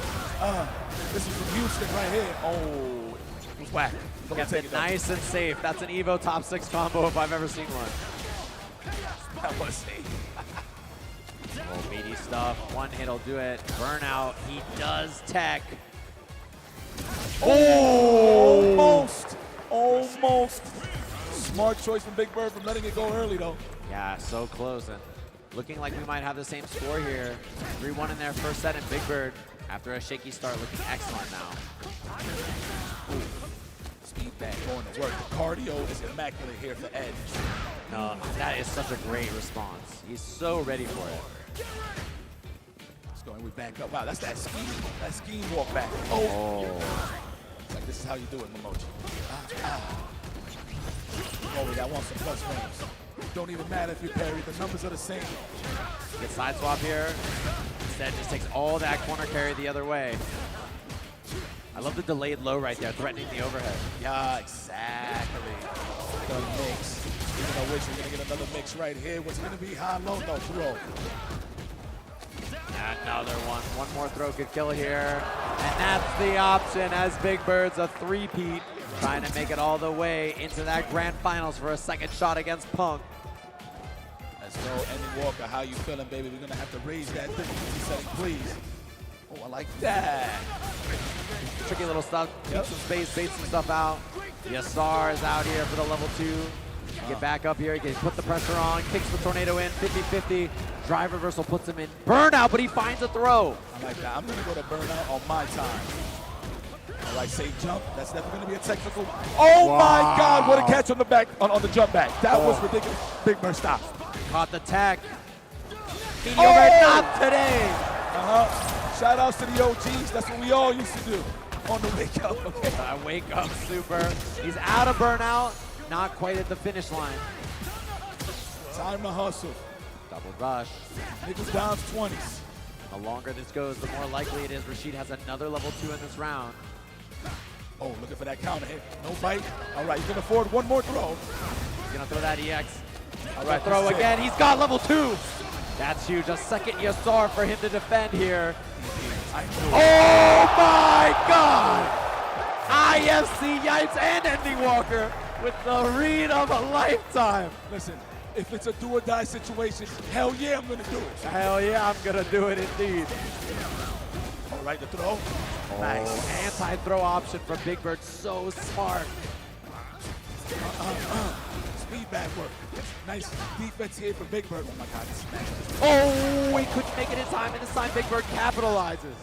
This is from Houston right here. Oh, it was whack. Gets it nice and safe. That's an Evo top 6 combo if I've ever seen one. That was safe. Oh, meaty stuff. One hit'll do it. Burnout. He does tech. Oh! Almost. Almost. Smart choice from Big Bird from letting it go early, though. Yeah, so close. And looking like we might have the same score here. 3-1 in their first set, and Big Bird, after a shaky start, looking excellent now. Ooh. Speed back going to work. The cardio is immaculate here for Ed. No, that is such a great response. He's so ready for it. Let's go, and we back up. Wow, that's that scheme walk back. Oh. It's like, this is how you do it, Momochi. Oh, I want some plus frames. Don't even matter if you parry, the numbers are the same. Get side swap here. Instead, just takes all that corner carry the other way. I love the delayed low right there, threatening the overhead. Yeah, exactly. The mix. Speaking of which, we're going to get another mix right here. What's going to be high, low? No, throw. Another one. One more throw could kill here. And that's the option as Big Bird's a three-peat, trying to make it all the way into that grand finals for a second shot against Punk. Let's go, Ending Walker. How you feeling, baby? We're going to have to raise that difficulty setting, please. Oh, I like that. Tricky little stuff. Keep some space, bait some stuff out. Yassar is out here for the level 2. Get back up here, he can put the pressure on, kicks the tornado in, 50-50. Drive reversal puts him in burnout, but he finds a throw. I like that. I'm gonna go to burnout on my time. All right, safe jump. That's definitely gonna be a technical. Oh my God, what a catch on the back, on the jump back. That was ridiculous. Big Bird stop. Caught the tech. Mediocre, not today. Shout outs to the OGs. That's what we all used to do on the wake up. Okay. Wake up super. He's out of burnout. Not quite at the finish line. Time to hustle. Double rush. Niggas down 20s. The longer this goes, the more likely it is Rashid has another level 2 in this round. Oh, looking for that counter hit. No bite. All right, you can afford one more throw. He's gonna throw that EX. All right, throw again. He's got level 2. That's huge. A second Yasar for him to defend here. Oh my God! IFC Yipes and Ending Walker with the read of a lifetime. Listen, if it's a do or die situation, hell yeah, I'm gonna do it. Hell yeah, I'm gonna do it indeed. All right, the throw. Nice. Anti-throw option for Big Bird, so smart. Speed back work. Nice defense here for Big Bird. Oh my God, this smash. Oh, he couldn't make it in time, and this time Big Bird capitalizes.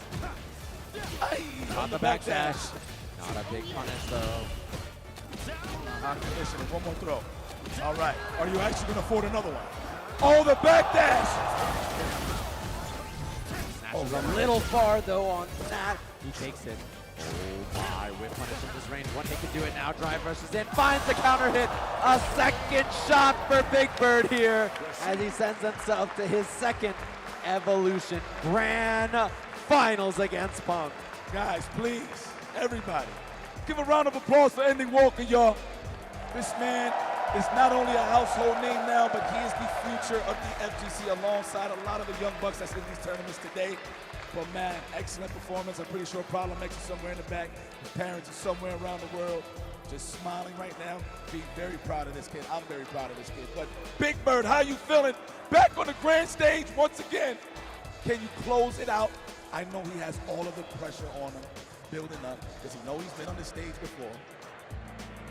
On the backdash. Not a big punish though. One more throw. All right, are you actually gonna afford another one? Oh, the backdash. Snatches a little far though on that. He takes it. Oh my, whip punish from this range. One hit can do it now. Drive rushes in, finds the counter hit. A second shot for Big Bird here as he sends himself to his second Evolution Grand Finals against Punk. Guys, please, everybody, give a round of applause for Ending Walker, y'all. This man is not only a household name now, but he is the future of the FGC alongside a lot of the young bucks that's in these tournaments today. But man, excellent performance. I'm pretty sure Problem X is somewhere in the back. His parents are somewhere around the world just smiling right now, being very proud of this kid. I'm very proud of this kid. But Big Bird, how you feeling? Back on the grand stage once again. Can you close it out? I know he has all of the pressure on him building up because he knows he's been on the stage before.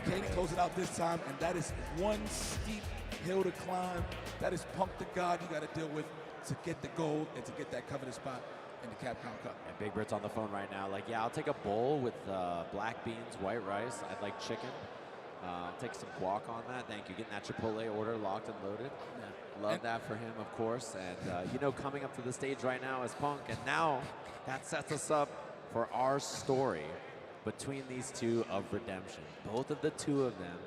Can he close it out this time? And that is one steep hill to climb. That is Punk the God you got to deal with to get the gold and to get that coveted spot in the Capcom Cup. And Big Bird's on the phone right now. Like, yeah, I'll take a bowl with black beans, white rice. I'd like chicken. Take some guac on that. Thank you. Getting that Chipotle order locked and loaded. Yeah. Love that for him, of course. And, you know, coming up to the stage right now is Punk. And now that sets us up for our story between these two of redemption. Both of the two of them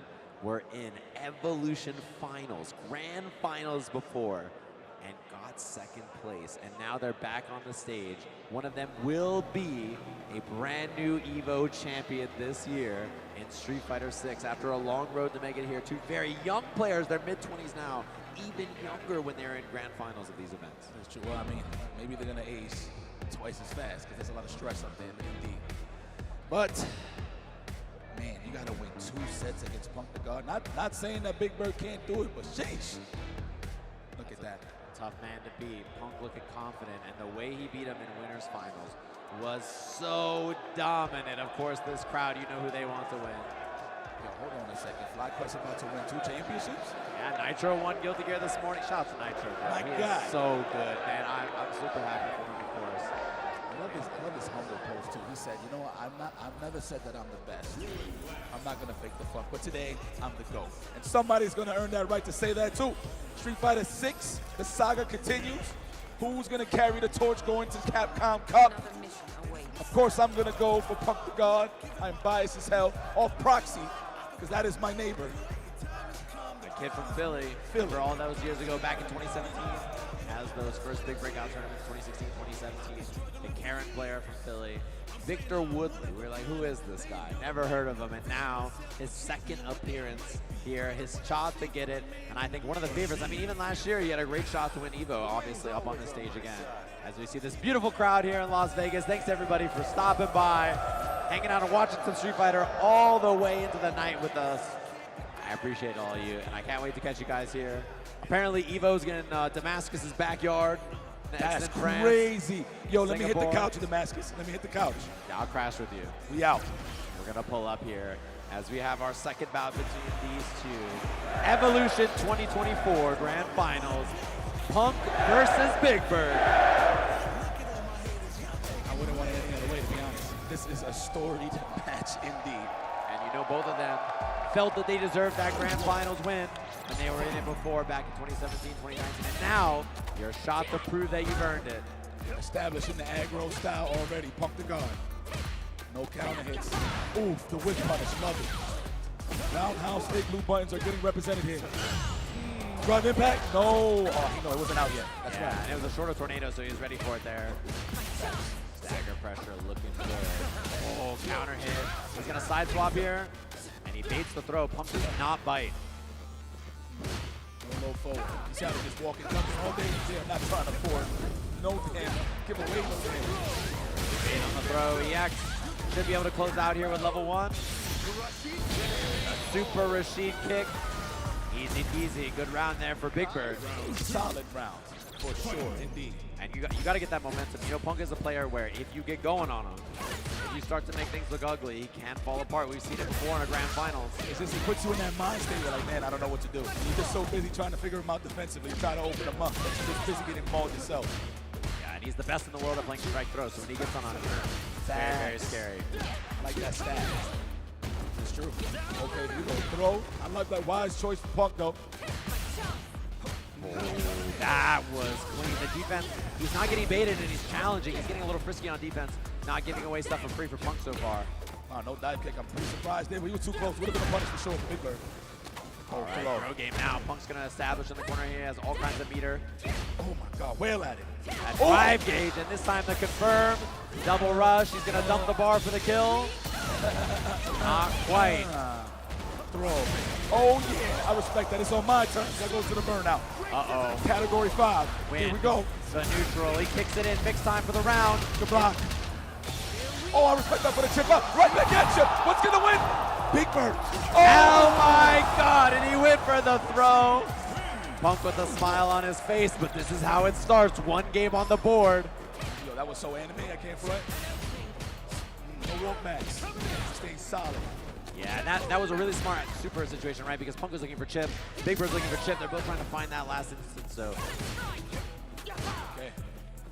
were in Evolution Finals, Grand Finals before, and got second place. And now they're back on the stage. One of them will be a brand new Evo champion this year in Street Fighter 6 after a long road to make it here. Two very young players, they're mid-20s now, even younger when they're in Grand Finals of these events. That's true. Well, I mean, maybe they're gonna age twice as fast because there's a lot of stress up there indeed. But man, you gotta win 2 sets against Punk the God. Not saying that Big Bird can't do it, but sheesh. Look at that. Tough man to beat. Punk looking confident, and the way he beat him in winners finals was so dominant. Of course, this crowd, you know who they want to win. Yo, hold on a second. FlyQuest about to win 2 championships? Yeah, Nitro won Guilty Gear this morning. Shout out to Nitro, bro. My He God. is so good, man. I'm super happy for him, of course. I love his humble post too. He said, you know what, I've never said that I'm the best. I'm not gonna fake the funk, but today I'm the GOAT. And somebody's gonna earn that right to say that too. Street Fighter 6, the saga continues. Who's gonna carry the torch going to Capcom Cup? Of course I'm gonna go for Punk the God. I'm biased as hell, off proxy, because that is my neighbor. The kid from Philly. For all those years ago, back in 2017, has those first big breakout tournaments, 2016, 2017. The Karen player from Philly, Victor Woodley. We're like, who is this guy? Never heard of him. And now his second appearance here, his shot to get it. And I think one of the favorites. I mean, even last year, he had a great shot to win Evo, obviously, up on the stage again. As we see this beautiful crowd here in Las Vegas. Thanks to everybody for stopping by, hanging out and watching some Street Fighter all the way into the night with us. I appreciate all of you, and I can't wait to catch you guys here. Apparently, Evo's in Damascus's backyard. That's France, crazy. Yo, let me hit the Singapore. couch in Damascus. Let me hit the couch. Yeah, I'll crash with you. We out. We're gonna pull up here as we have our second bout between these two. Evolution 2024 Grand Finals, Punk versus Big Bird. I wouldn't want it any other way, to be honest. This is a storied match indeed. And you know both of them felt that they deserved that Grand Finals win when they were in it before back in 2017, 2019. And now, your shot to prove that you've earned it. Establishing the aggro style already. Punk the guard. No counter hits. Oof, the whip punish, love it. Roundhouse, big blue buttons are getting represented here. Drive impact, no. Oh, no, it wasn't out yet. That's right. And it was a shorter tornado, so he was ready for it there. Stagger pressure looking good. Oh, counter hit. He's gonna side swap here, and he baits the throw. Punk does not bite. Low forward. He's out of just walking, jumping all day. They're not trying to afford no damage. Give away no damage. Bait on the throw, EX. Should be able to close out here with level 1. A super Rashid kick. Easy peasy, good round there for Big Bird. Solid round, for sure, indeed. And you got to get that momentum. You know, Punk is a player where if you get going on him, if you start to make things look ugly, he can fall apart. We've seen it before in a Grand Finals. It's just, it puts you in that mind state where like, man, I don't know what to do. You're just so busy trying to figure him out defensively, try to open him up, but you're just busy getting involved yourself. Yeah, and he's the best in the world at playing strike throw, so when he gets on him, very, very scary. I like that stat. It's true. Okay, you go throw. I like that wise choice for Punk, though. That was clean. The defense, he's not getting baited and he's challenging. He's getting a little frisky on defense, not giving away stuff for free for Punk so far. Oh, no dive kick. I'm pretty surprised there. He was too close. Would have been a punish for sure for Big Bird. All right, throw game now. Punk's going to establish in the corner. He has all kinds of meter. Oh, my God. Wail at it. At 5 gauge, and this time the confirm. Double rush. He's going to dump the bar for the kill. Not quite. Throw. Oh, yeah. I respect that. It's on my turn. That goes to the burnout. Uh-oh. Category 5. Win. Here we go. The neutral. He kicks it in. Mix time for the round. Good block. Oh, I respect that for the chip up. Right back at you. What's going to win? Big Bird. Oh, my God. And he went for the throw. Punk with a smile on his face, but this is how it starts. 1 game on the board. Yo, that was so anime. I can't front. No walk max. Staying solid. Yeah, and that was a really smart super situation, right? Because Punk was looking for chip, Big Bird's looking for chip. They're both trying to find that last instance, so. Okay.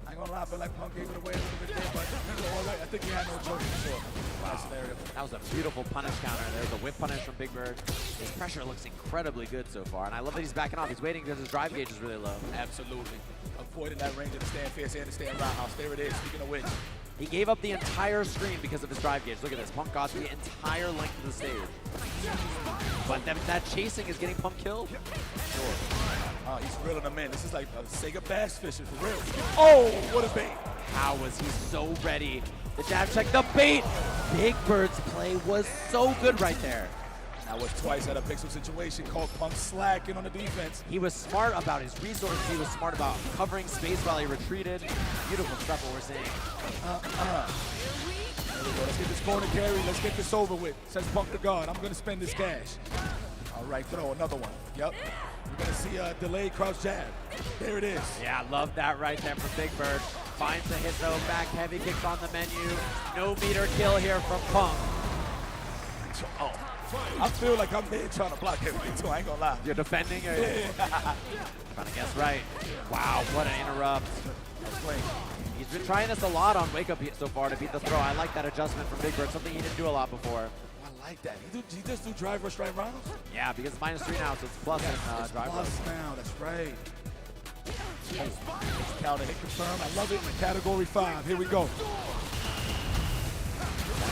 I ain't gonna lie, I feel like Punk gave it away a little bit there, but all right. I think he had no choice for sure. Wow. Scenario. That was a beautiful punish counter. There's a whip punish from Big Bird. His pressure looks incredibly good so far, and I love that he's backing off. He's waiting because his drive gauge is really low. Absolutely. Avoiding that range of the stand fierce and the stand roundhouse. There it is, speaking of which. He gave up the entire screen because of his drive gauge. Look at this. Punk got the entire length of the stage. But that chasing is getting Punk killed. Sure. Oh, he's reeling him in. This is like a Sega Bass Fisher for real. Oh, what a bait. How was he so ready? The jab check, the bait. Big Bird's play was so good right there. That was twice at a pixel situation called Punk slacking on the defense. He was smart about his resources. He was smart about covering space while he retreated. Beautiful stuff what we're seeing. There we go. Let's get this corner carry. Let's get this over with. Says Punk the guard. I'm going to spend this cash. All right, throw another one. Yep. We're going to see a delayed crouch jab. There it is. Yeah, I love that right there from Big Bird. Finds the hit though. Back heavy kicks on the menu. No meter kill here from Punk. Oh. I feel like I'm there trying to block everything too, I ain't gonna lie. You're defending? Or trying to guess right. Wow, what an interrupt. He's been trying this a lot on Wake Up so far to beat the throw. I like that adjustment from Big Bird, something he didn't do a lot before. I like that. He just do drive rush right rounds? Yeah, because it's -3 now, so it's plus in drive rush. Plus now, that's right. Counter hit confirmed. I love it. Category 5. Here we go.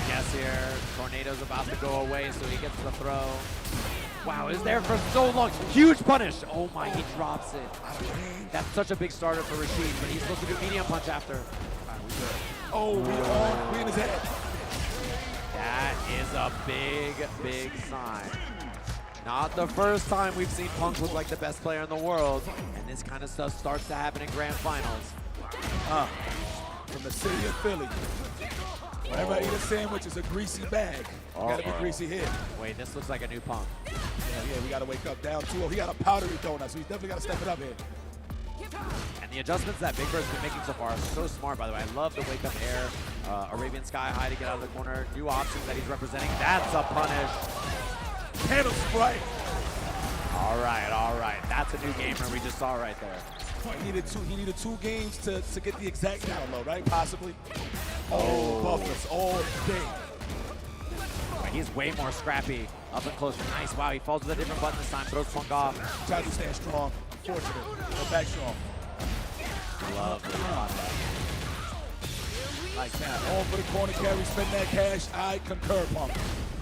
Guess here, Tornado's about to go away, so he gets the throw. Wow, is there for so long. Huge punish. Oh my, he drops it. That's such a big starter for Rashid, but he's supposed to do medium punch after. Oh, we in his head. That is a big, big sign. Not the first time we've seen Punk look like the best player in the world, and this kind of stuff starts to happen in Grand Finals. From the city of Philly. Whenever I eat a sandwich, it's a greasy bag. Gotta be greasy here. Wait, this looks like a new Punk. Yeah, we gotta wake up down 2-0. He got a powdery donut, so he's definitely gotta step it up here. And the adjustments that Big Bird's been making so far are so smart, by the way. I love the wake up air. Arabian Sky High to get out of the corner. New options that he's representing. That's a punish. Candle Sprite. All right. That's a new gamer we just saw right there. He needed two games to get the exact download, right? Possibly. Oh, buffers all day. He's way more scrappy up and close. Nice. Wow, he falls with a different button this time. Throws Punk off. Tries to stand strong. Unfortunate. Go back strong. Love the spot. Like that. All for the corner carry. Spend that cash. I concur, Punk.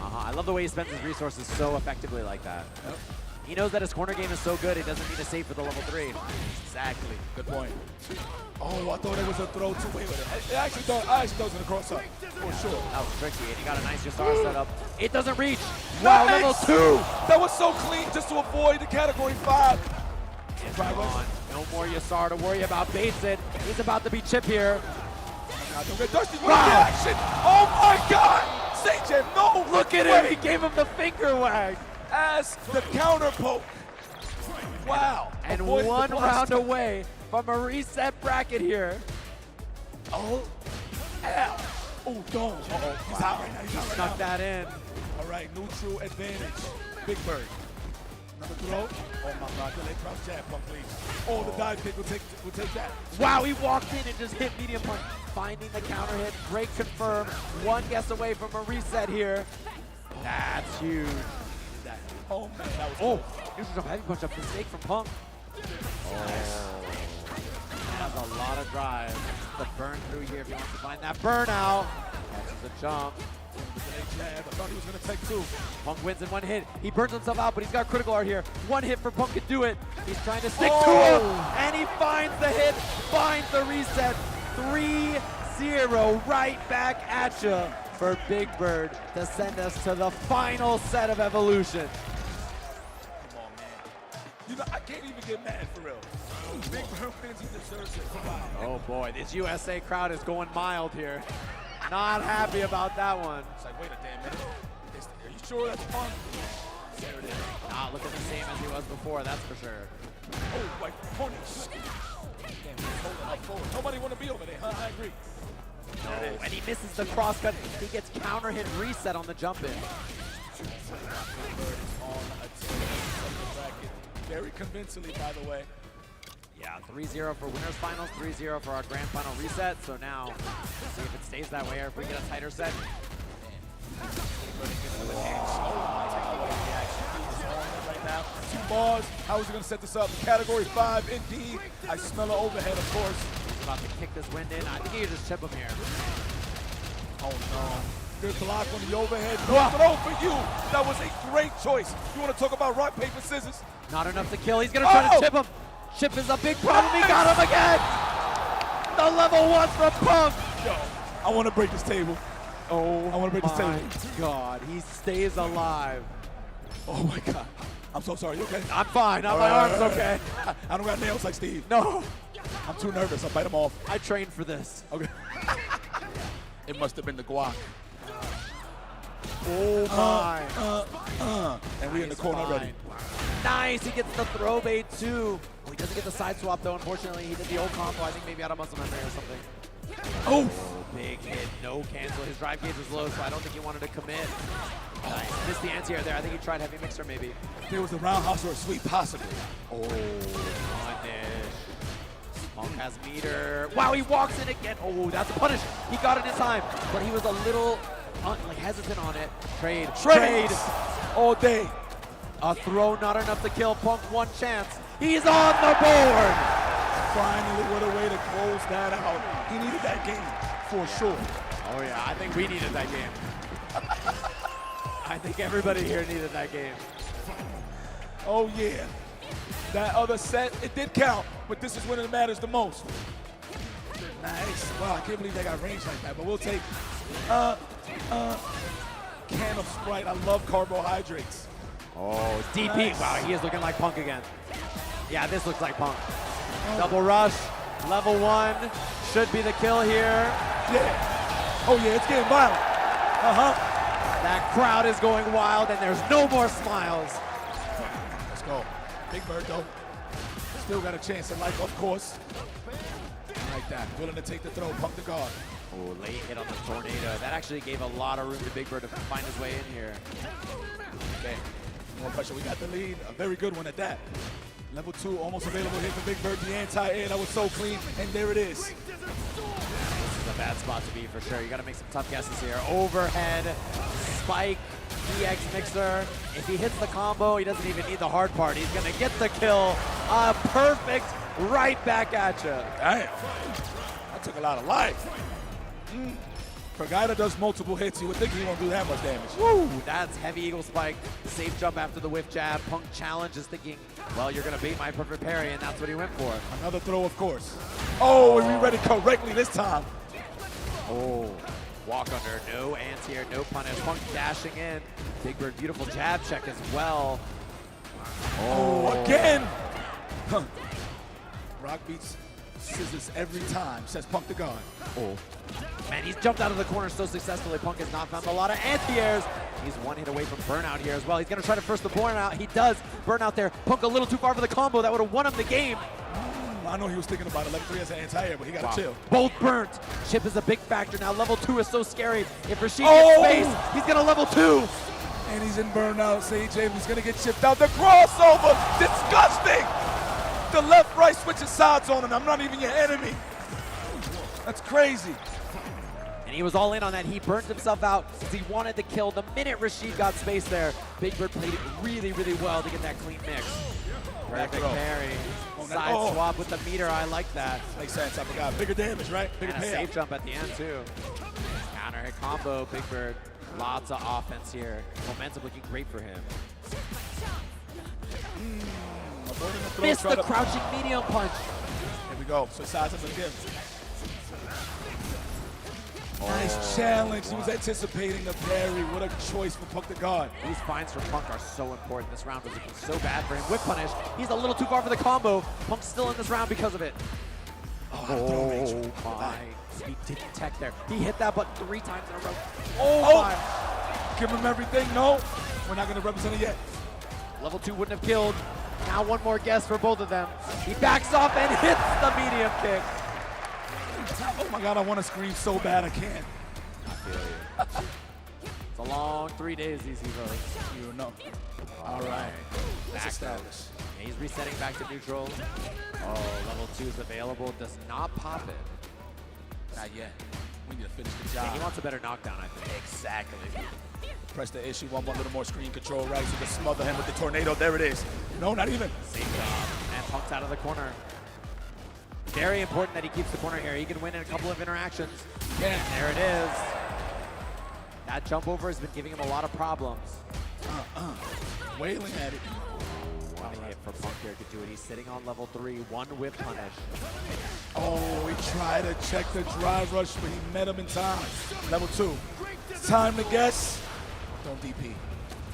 I love the way he spends his resources so effectively like that. Yep. He knows that his corner game is so good, he doesn't need to save for the level 3. Exactly. Good point. Oh, I thought it was a throw too. Wait a minute. I actually thought it was going to cross up. For sure. That was tricky, and he got a nice Yasara setup. It doesn't reach. Wow, Nice. level 2! That was so clean just to avoid the category 5. On. No more Yasara to worry about. Baits it. He's about to be chip here. Don't get thirsty. What a reaction. Oh my God. Sage, no. Look at him. He gave him the finger wag. As the counter poke. Wow. And Avoid one the round blast. away from a reset bracket here. Oh. Ow. Oh, don't. Uh-oh. He's out right now. He's out right Snuck now. that in. All right, neutral advantage. Big Bird. Another throw. Oh my God, delay crouch jab, Punk, please. Oh, the dive kick will take that. Wow, he walked in and just hit medium punch. Finding the counter hit, break confirm. One guess away from a reset here. That's huge. Oh man, that was close. This is a heavy punch up mistake from Punk. Has a lot of drive. The burn through here if he wants to find that burnout. Catches the jump. I thought he was going to take 2. Punk wins in one hit. He burns himself out, but he's got critical art here. One hit for Punk could do it. He's trying to stick to him, and he finds the hit, finds the reset. 3-0 right back at you for Big Bird to send us to the final set of Evolution. Come on, man. You know, I can't even get mad for real. Big Bird fans, he deserves it. Come on. Oh boy, this USA crowd is going mild here. Not happy about that one. It's like, wait a damn minute. Are you sure that's Punk? There it is. Not looking the same as he was before, that's for sure. Oh, like punish. Damn, he's holding up forward. Nobody want to be over there, huh? I agree. No, and he misses the cross cut. He gets counter hit reset on the jump in. Very convincingly, by the way. Yeah, 3-0 for winners finals, 3-0 for our grand final reset. So now, let's see if it stays that way or if we get a tighter set. Right now, 2 bars. How is he going to set this up? Category 5, indeed. I smell an overhead, of course. He's about to kick this wind in. I think he could just chip him here. Oh no. Good block on the overhead. No throw for you. That was a great choice. You want to talk about rock, paper, scissors? Not enough to kill. He's going to try to chip him. Chip is a big problem. He got him again. The level 1 from Punk. Yo, I want to break this table. Oh, I want to break this table. God, he stays alive. Oh my God. I'm so sorry. You okay? I'm fine. My arm's okay. I don't got nails like Steve. No. I'm too nervous. I'll bite them off. I trained for this. Okay. It must have been the guac. Oh my. And we in the corner already. Nice. He gets the throw bait too. Oh, he doesn't get the side swap though. Unfortunately, he did the old combo. I think maybe out of muscle memory or something. Oh. Big hit. No cancel. His drive gauge was low, so I don't think he wanted to commit. Nice. Missed the anti-air there. I think he tried heavy mixer maybe. There was a roundhouse or a sweep possibly. Oh, punish. Punk has meter. Wow, he walks in again. Oh, that's a punish. He got it in time, but he was a little hesitant on it. Trade. All day. A throw, not enough to kill. Punk, one chance. He's on the board. Finally, what a way to close that out. He needed that game for sure. Oh yeah, I think we needed that game. I think everybody here needed that game. Oh yeah. That other set, it did count, but this is when it matters the most. Nice. Wow, I can't believe they got range like that, but we'll take can of Sprite. I love carbohydrates. Oh, DP. Nice. Wow, he is looking like Punk again. Yeah, this looks like Punk. Double rush, level 1. Should be the kill here. Yeah. Oh yeah, it's getting violent. That crowd is going wild and there's no more smiles. Let's go. Big Bird though. Still got a chance in life, of course. Like that. Willing to take the throw, Punk the guard. Oh, late hit on the tornado. That actually gave a lot of room to Big Bird to find his way in here. Okay, more pressure. We got the lead. A very good one at that. Level 2 almost available here for Big Bird. The anti-air, that was so clean, and there it is. This is a bad spot to be for sure. You got to make some tough guesses here. Overhead, spike, EX mixer. If he hits the combo, he doesn't even need the hard part. He's going to get the kill. Perfect right back at you. Damn, that took a lot of life. For a guy that does multiple hits, you would think he won't do that much damage. Woo! That's heavy eagle spike. Safe jump after the whiff jab. Punk challenge is thinking, well, you're going to beat my perfect parry, and that's what he went for. Another throw, of course. Oh, and we read it correctly this time. Oh, walk under, no anti-air, no punish. Punk dashing in. Big Bird, beautiful jab check as well. Oh, again! Huh. Rock beats scissors every time, says Punk the God. Oh. Man, he's jumped out of the corner so successfully. Punk has not found a lot of anti-airs. He's one hit away from burnout here as well. He's going to try to first the burnout. He does. Burnout there. Punk a little too far for the combo. That would have won him the game. I know he was thinking about it. Level 3 as an anti-air, but he got to chill. Both burnt. Chip is a big factor now. Level 2 is so scary. If Rashid gets space, he's going to level 2. And he's in burnout. Sage Abrams going to get chipped out. The crossover. Disgusting. The left-right switching sides on him. I'm not even your enemy. That's crazy. And he was all in on that. He burnt himself out because he wanted the kill. The minute Rashid got space there, Big Bird played it really, really well to get that clean mix. Perfect parry. Side swap with the meter. I like that. Makes sense. I forgot. Bigger damage, right? Bigger and a payout. safe jump at the end, too. Counter hit combo. Big Bird. Lots of offense here. Momentum looking great for him. Missed the crouching medium punch. Here we go. So size up again. Nice challenge. He was anticipating the parry. What a choice for Punk the God. These finds from Punk are so important. This round was looking so bad for him. Whip punish. He's a little too far for the combo. Punk's still in this round because of it. Oh my. He didn't tech there. He hit that button 3 times in a row. Oh my. Give him everything. No, we're not going to represent it yet. Level 2 wouldn't have killed. Now one more guess for both of them. He backs off and hits the medium kick. Oh my God, I want to scream so bad I can't. I feel you. It's a long 3 days, these Evos. You know. All right. Back established. Yeah, he's resetting back to neutral. Oh, level 2 is available. Does not pop it. Not yet. We need to finish the job. Yeah, he wants a better knockdown, I think. Exactly. Press the issue. One little more screen control, right? So you can smother him with the tornado. There it is. No, not even. Same job. And Punk's out of the corner. Very important that he keeps the corner here. He can win in a couple of interactions. Yeah. And there it is. That jump over has been giving him a lot of problems. Wailing at it. One hit for Punk here could do it. He's sitting on level 3. One whip punish. Oh, he tried to check the drive rush, but he met him in time. Level 2. Time to guess. Don't DP.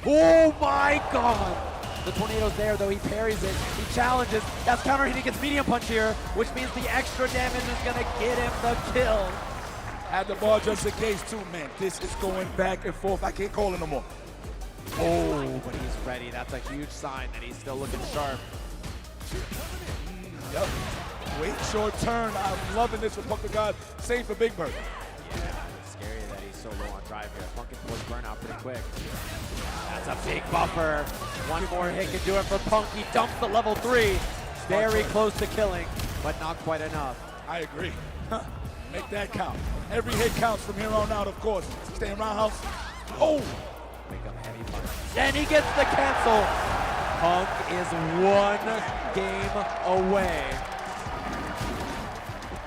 Oh my God. The tornado's there, though. He parries it. He challenges. That's counter hit. He gets medium punch here, which means the extra damage is going to get him the kill. Had the ball just in case, too, man. This is going back and forth. I can't call it no more. Oh, but he's ready. That's a huge sign that he's still looking sharp. Yep. Wait, short turn. I'm loving this with Punk the God. Same for Big Bird. Yeah, it's scary that he's so low on drive here. Punk can force burnout pretty quick. That's a big buffer. One more hit can do it for Punk. He dumps the level 3. Very close to killing, but not quite enough. I agree. Make that count. Every hit counts from here on out, of course. Stay in roundhouse. Oh! Wake up heavy punch. And he gets the cancel. Punk is 1 game away.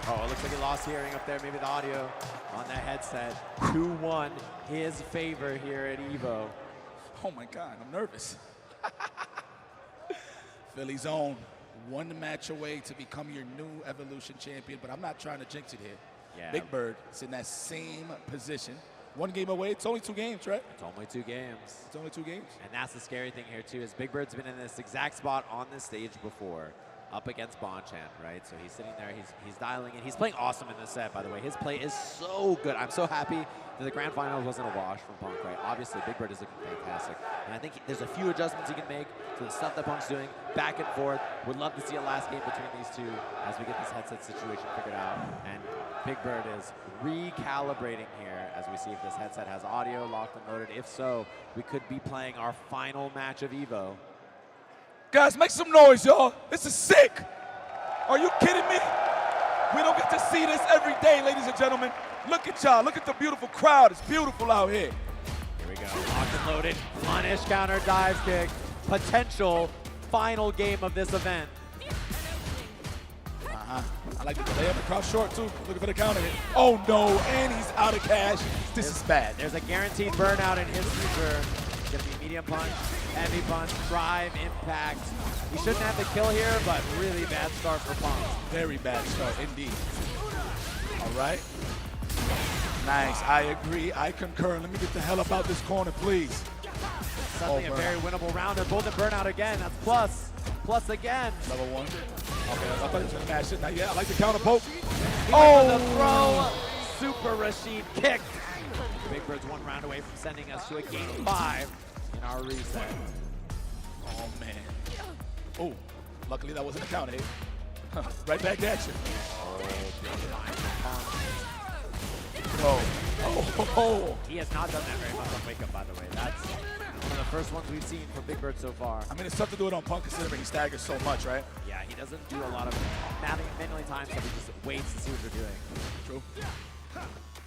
Oh, it looks like he lost hearing up there. Maybe the audio on that headset. 2-1 his favor here at Evo. Oh my God, I'm nervous. Philly's own. 1 match away to become your new Evolution champion, but I'm not trying to jinx it here. Yeah. Big Bird is in that same position. 1 game away. It's only 2 games, right? It's only 2 games. It's only 2 games. And that's the scary thing here, too, is Big Bird's been in this exact spot on this stage before, up against Bonchan, right? So he's sitting there, he's dialing in. He's playing awesome in this set, by the way. His play is so good. I'm so happy that the grand finals wasn't a wash from Punk, right? Obviously, Big Bird is looking fantastic. And I think there's a few adjustments he can make So the stuff that Punk's doing, back and forth. Would love to see a last game between these two as we get this headset situation figured out. And Big Bird is recalibrating here as we see if this headset has audio locked and loaded. If so, we could be playing our final match of Evo. Guys, make some noise, y'all. This is sick. Are you kidding me? We don't get to see this every day, ladies and gentlemen. Look at y'all. Look at the beautiful crowd. It's beautiful out here. Here we go. Locked and loaded. Punish counter dive kick. Potential final game of this event. I like the delay up the cross short, too. Looking for the counter hit. Oh, no. And he's out of cash. This is bad. There's a guaranteed burnout in his future. It's going to be medium punch, heavy punch, drive, impact. He shouldn't have the kill here, but really bad start for Punk. Very bad start, indeed. All right. Nice. I agree. I concur. Let me get the hell up out this corner, please. Suddenly a very winnable round. They're both at burnout again. That's plus. Plus again. Level 1. Okay, I thought he was going to mash it. Not yet. I like the counter poke. The throw. Super Rashid kick. Big Bird's one round away from sending us to a game 5 in our reset. Oh, man. Oh, luckily that wasn't a counter hit. Right back at you. Oh. He has not done that very much on Wake Up, by the way. That's one of the first ones we've seen from Big Bird so far. I mean, it's tough to do it on Punk considering he staggers so much, right? Yeah, he doesn't do a lot of many times that he just waits to see what they're doing. True.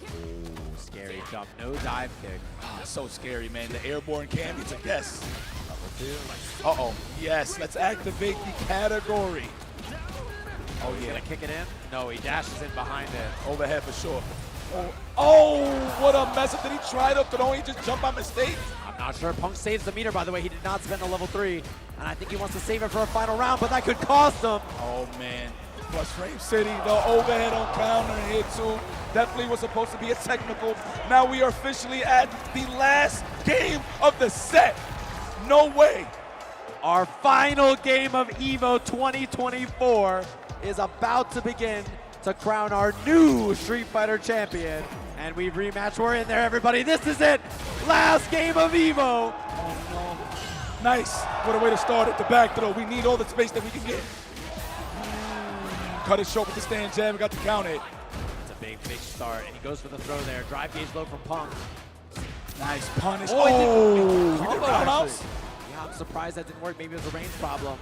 Ooh, scary jump. No dive kick. Oh, so scary, man. The airborne cam, it's a guess. Level 2. Uh-oh. Yes, let's activate the category. Oh, he's going to kick it in? No, he dashes in behind it. Overhead for sure. Oh, what a mess up. Did he try to throw? He just jumped by mistake? I'm not sure. Punk saves the meter, by the way. He did not spend a level 3. And I think he wants to save it for a final round, but that could cost him. Oh, man. Plus Frame City, the overhead on counter here, too. Definitely was supposed to be a technical. Now we are officially at the last game of the set. No way. Our final game of Evo 2024 is about to begin to crown our new Street Fighter champion. And we've rematched. We're in there, everybody. This is it. Last game of Evo. Oh, no. Nice. What a way to start at the back throw. We need all the space that we can get. Cut it short with the stand jab. We got the count hit. It's a big start. And he goes for the throw there. Drive gauge low from Punk. Nice punish. Oh, we did roundhouse. Yeah, I'm surprised that didn't work. Maybe it was a range problem.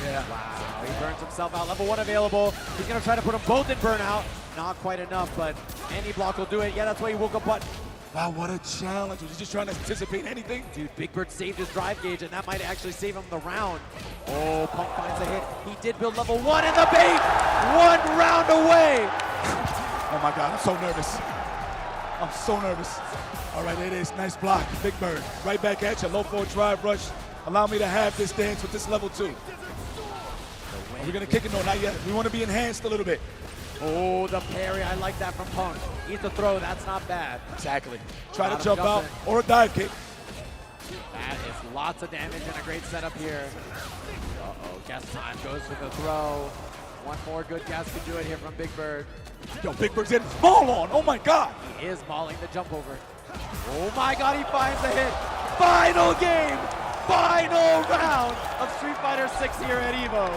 Yeah. Wow, he burns himself out. Level 1 available. He's going to try to put them both in burnout. Not quite enough, but any block will do it. Yeah, that's why he woke up button. Wow, what a challenge. Was he just trying to anticipate anything? Dude, Big Bird saved his drive gauge, and that might actually save him the round. Oh, Punk finds a hit. He did build level 1 in the bait. 1 round away. Oh, my God, I'm so nervous. I'm so nervous. All right, there it is. Nice block. Big Bird. Right back at you. Low forward drive rush. Allow me to have this dance with this level 2. Are we going to kick it? No, not yet. We want to be enhanced a little bit. Oh, the parry. I like that from Punk. Eat the throw. That's not bad. Exactly. Try to jump out or a dive kick. That is lots of damage and a great setup here. Uh-oh. Guess time goes for the throw. One more good guess could do it here from Big Bird. Yo, Big Bird's in. Ball on. Oh, my God. He is mauling the jump over. Oh, my God. He finds the hit. Final game. Final round of Street Fighter 6 here at Evo.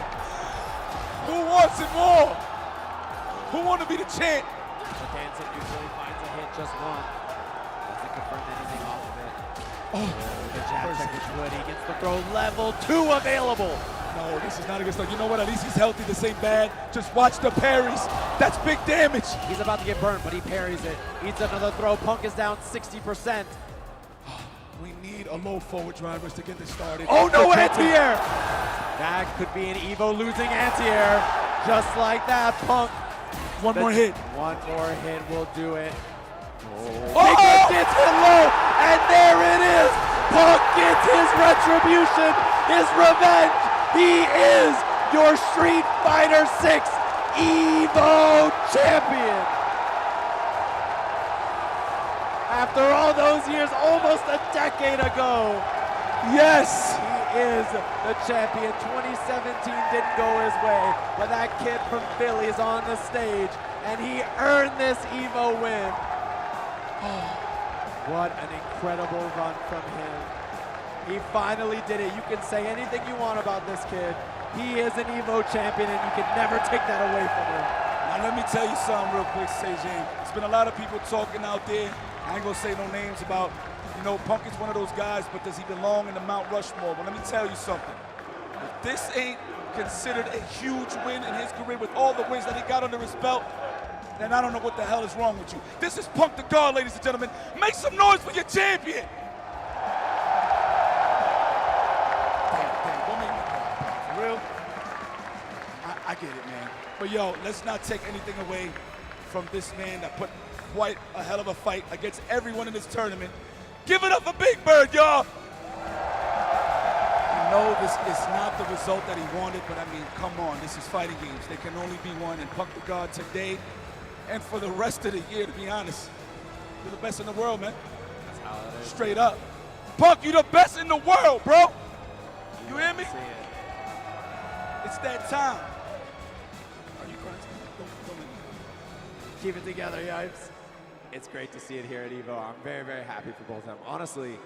Who wants it more? Who wants to be the champ? Japanson usually finds a hit, just one. Doesn't confirm anything off of it. Oh, the jab check is good. He gets the throw. Level 2 available. No, this is not a good start. You know what? At least he's healthy. This ain't bad. Just watch the parries. That's big damage. He's about to get burned, but he parries it. Eats another throw. Punk is down 60%. We need a low forward drivers to get this started. Oh, no anti-air! That could be an Evo losing anti-air. Just like that, Punk. One more hit. One more hit will do it. Oh! Gets hit low, and there it is. Punk gets his retribution, his revenge. He is your Street Fighter 6 Evo Champion. After all those years, almost a decade ago. Yes. He is the champion. 2017 didn't go his way, but that kid from Philly is on the stage, and he earned this Evo win. Oh, what an incredible run from him. He finally did it. You can say anything you want about this kid. He is an Evo champion, and you can never take that away from him. Now let me tell you something real quick, Sejan. There's been a lot of people talking out there. I ain't gonna say no names about, you know, Punk is one of those guys, but does he belong in the Mount Rushmore? But let me tell you something. If this ain't considered a huge win in his career with all the wins that he got under his belt, then I don't know what the hell is wrong with you. This is Punk the God, ladies and gentlemen. Make some noise for your champion. Damn, don't make me cry. For real? I get it, man. But yo, let's not take anything away from this man that put quite a hell of a fight against everyone in this tournament. Give it up for Big Bird, y'all. I know this is not the result that he wanted, but I mean, come on, this is fighting games. They can only be won, and Punk the God today and for the rest of the year, to be honest, you're the best in the world, man. That's how it is. Straight up. Punk, you the best in the world, bro. You hear me? It's that time. Are you crying? Don't make me. Keep it together, Yipes. It's great to see it here at Evo. I'm very, very happy for both of them. Honestly,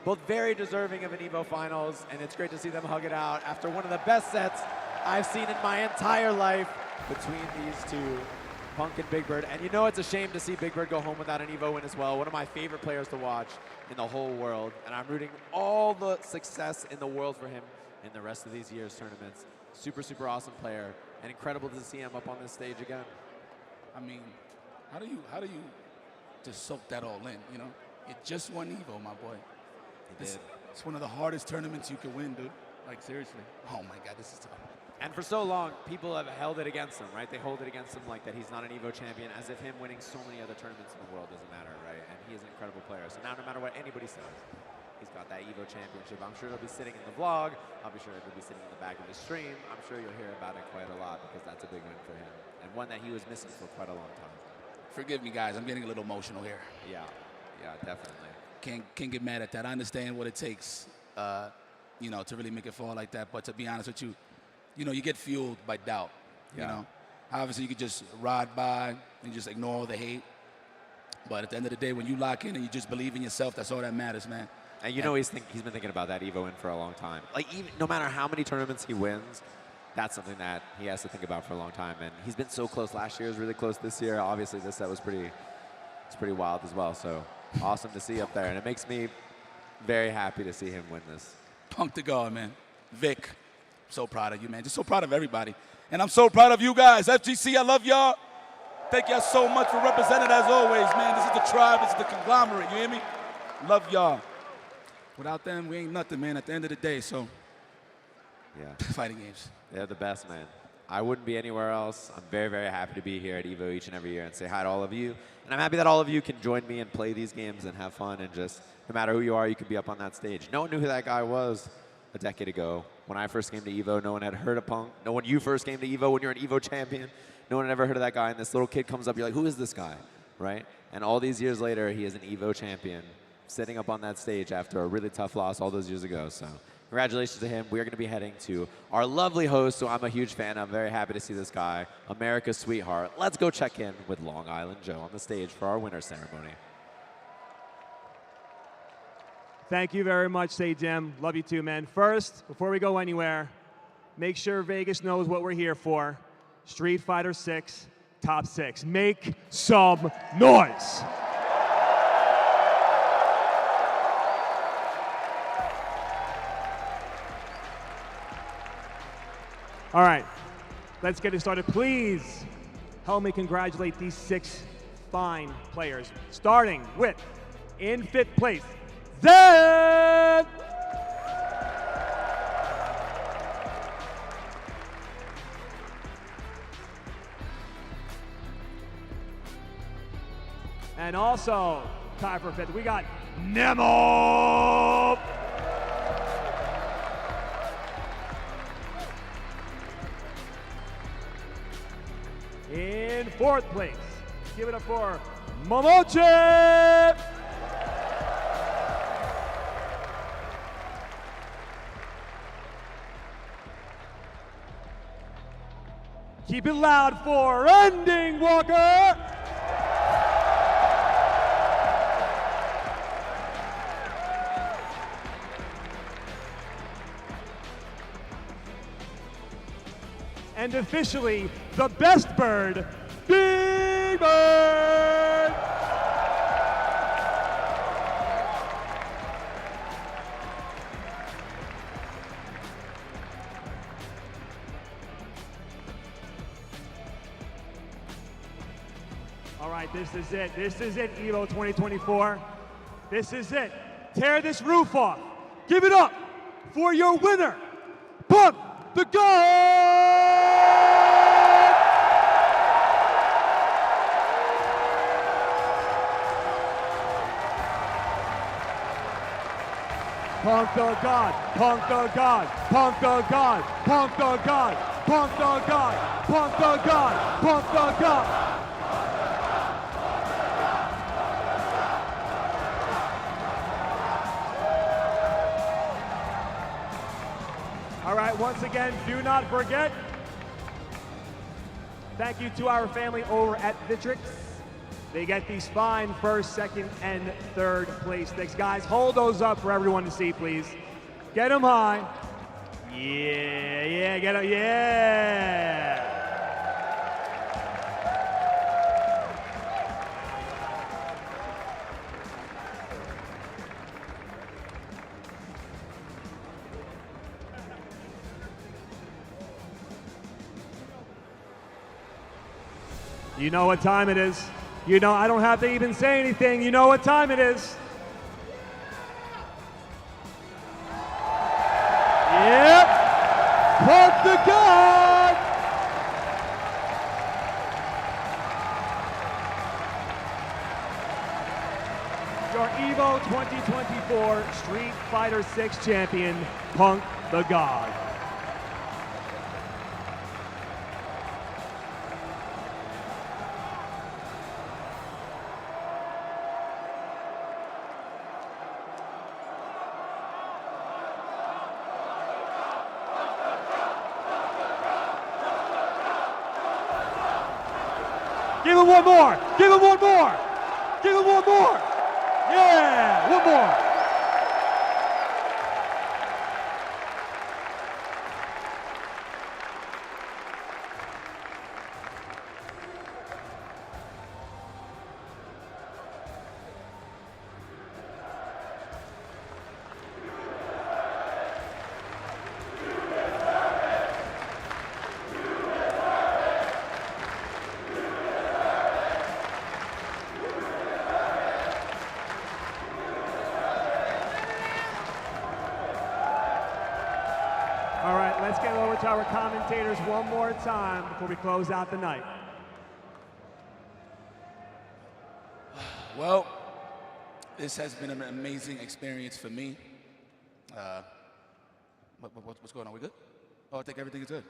both very deserving of an Evo Finals, and it's great to see them hug it out after one of the best sets I've seen in my entire life between these two, Punk and Big Bird. And you know it's a shame to see Big Bird go home without an Evo win as well. One of my favorite players to watch in the whole world, and I'm rooting all the success in the world for him in the rest of these year's tournaments. Super, super awesome player, and incredible to see him up on this stage again. I mean, how do you just soak that all in, you know? You just won Evo, my boy. It's one of the hardest tournaments you can win, dude. Like, seriously. Oh, my God, this is tough. And for so long, people have held it against him, right? They hold it against him like that he's not an Evo champion, as if him winning so many other tournaments in the world doesn't matter, right? And he is an incredible player. So now, no matter what anybody says, he's got that Evo championship. I'm sure it'll be sitting in the vlog. I'll be sure it'll be sitting in the back of the stream. I'm sure you'll hear about it quite a lot because that's a big win for him, and one that he was missing for quite a long time. Forgive me, guys. I'm getting a little emotional here. Yeah, definitely. Can't get mad at that. I understand what it takes, you know, to really make it fall like that. But to be honest with you, you know, you get fueled by doubt. You know, obviously you could just ride by and just ignore all the hate. But at the end of the day, when you lock in and you just believe in yourself, that's all that matters, man. And you know he's been thinking about that Evo win for a long time. Like, even no matter how many tournaments he wins, that's something that he has to think about for a long time. And he's been so close last year, was really close this year. Obviously, this set was pretty wild as well. So awesome to see up there. And it makes me very happy to see him win this. Punk the God, man. Vic, so proud of you, man. Just so proud of everybody. And I'm so proud of you guys. FGC, I love y'all. Thank y'all so much for representing as always, man. This is the tribe. This is the conglomerate. You hear me? Love y'all. Without them, we ain't nothing, man, at the end of the day. So, yeah. Fighting games. They're the best, man. I wouldn't be anywhere else. I'm very, very happy to be here at Evo each and every year and say hi to all of you. And I'm happy that all of you can join me and play these games and have fun, and just, no matter who you are, you can be up on that stage. No one knew who that guy was a decade ago. When I first came to Evo, no one had heard of Punk. No one, you first came to Evo when you're an Evo champion, no one had ever heard of that guy. And this little kid comes up, you're like, who is this guy, right? And all these years later, he is an Evo champion, sitting up on that stage after a really tough loss all those years ago. So congratulations to him. We are going to be heading to our lovely host, who I'm a huge fan of. Very happy to see this guy, America's sweetheart. Let's go check in with Long Island Joe on the stage for our winner ceremony. Thank you very much, Say-Dim. Love you too, man. First, before we go anywhere, make sure Vegas knows what we're here for. Street Fighter 6, top 6. Make some noise. All right, let's get it started. Please help me congratulate these 6 fine players, starting with, in 5th place, Zen! And also, tied for 5th, we got Nemo! In 4th place, give it up for Momoche! Keep it loud for Ending Walker! and officially the best bird, Big Bird! All right, this is it. This is it, Evo 2024. This is it. Tear this roof off. Give it up for your winner, Punk the God! Punk the God, Punk the God, Punk the God, Punk the God, Punk the God, Punk the God, Punk the God. All right, once again, do not forget, thank you to our family over at Vitrix. They get these fine first, second, and third place sticks. Guys, hold those up for everyone to see, please. Get them high. Yeah, get them, yeah. You know what time it is. You know, I don't have to even say anything. You know what time it is. Yep. Punk the God. Your Evo 2024 Street Fighter 6 champion, Punk the God. Give him one more. Give him one more. Give him one more. Yeah, one more. All right, let's get over to our commentators one more time before we close out the night. Well, this has been an amazing experience for me. What's going on? We good? Oh, I think everything is good.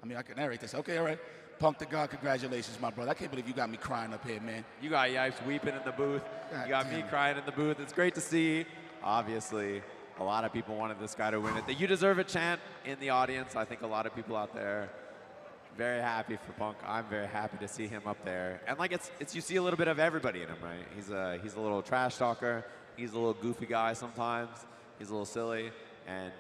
I mean, I can narrate this. Okay, all right. Punk the God, congratulations, my brother. I can't believe you got me crying up here, man. You got Yipes weeping in the booth. You got me crying in the booth. It's great to see. Obviously, a lot of people wanted this guy to win it. The "You deserve it" chant in the audience. I think a lot of people out there very happy for Punk. I'm very happy to see him up there. And like it's you see a little bit of everybody in him, right? He's a little trash talker. He's a little goofy guy sometimes. He's a little silly. And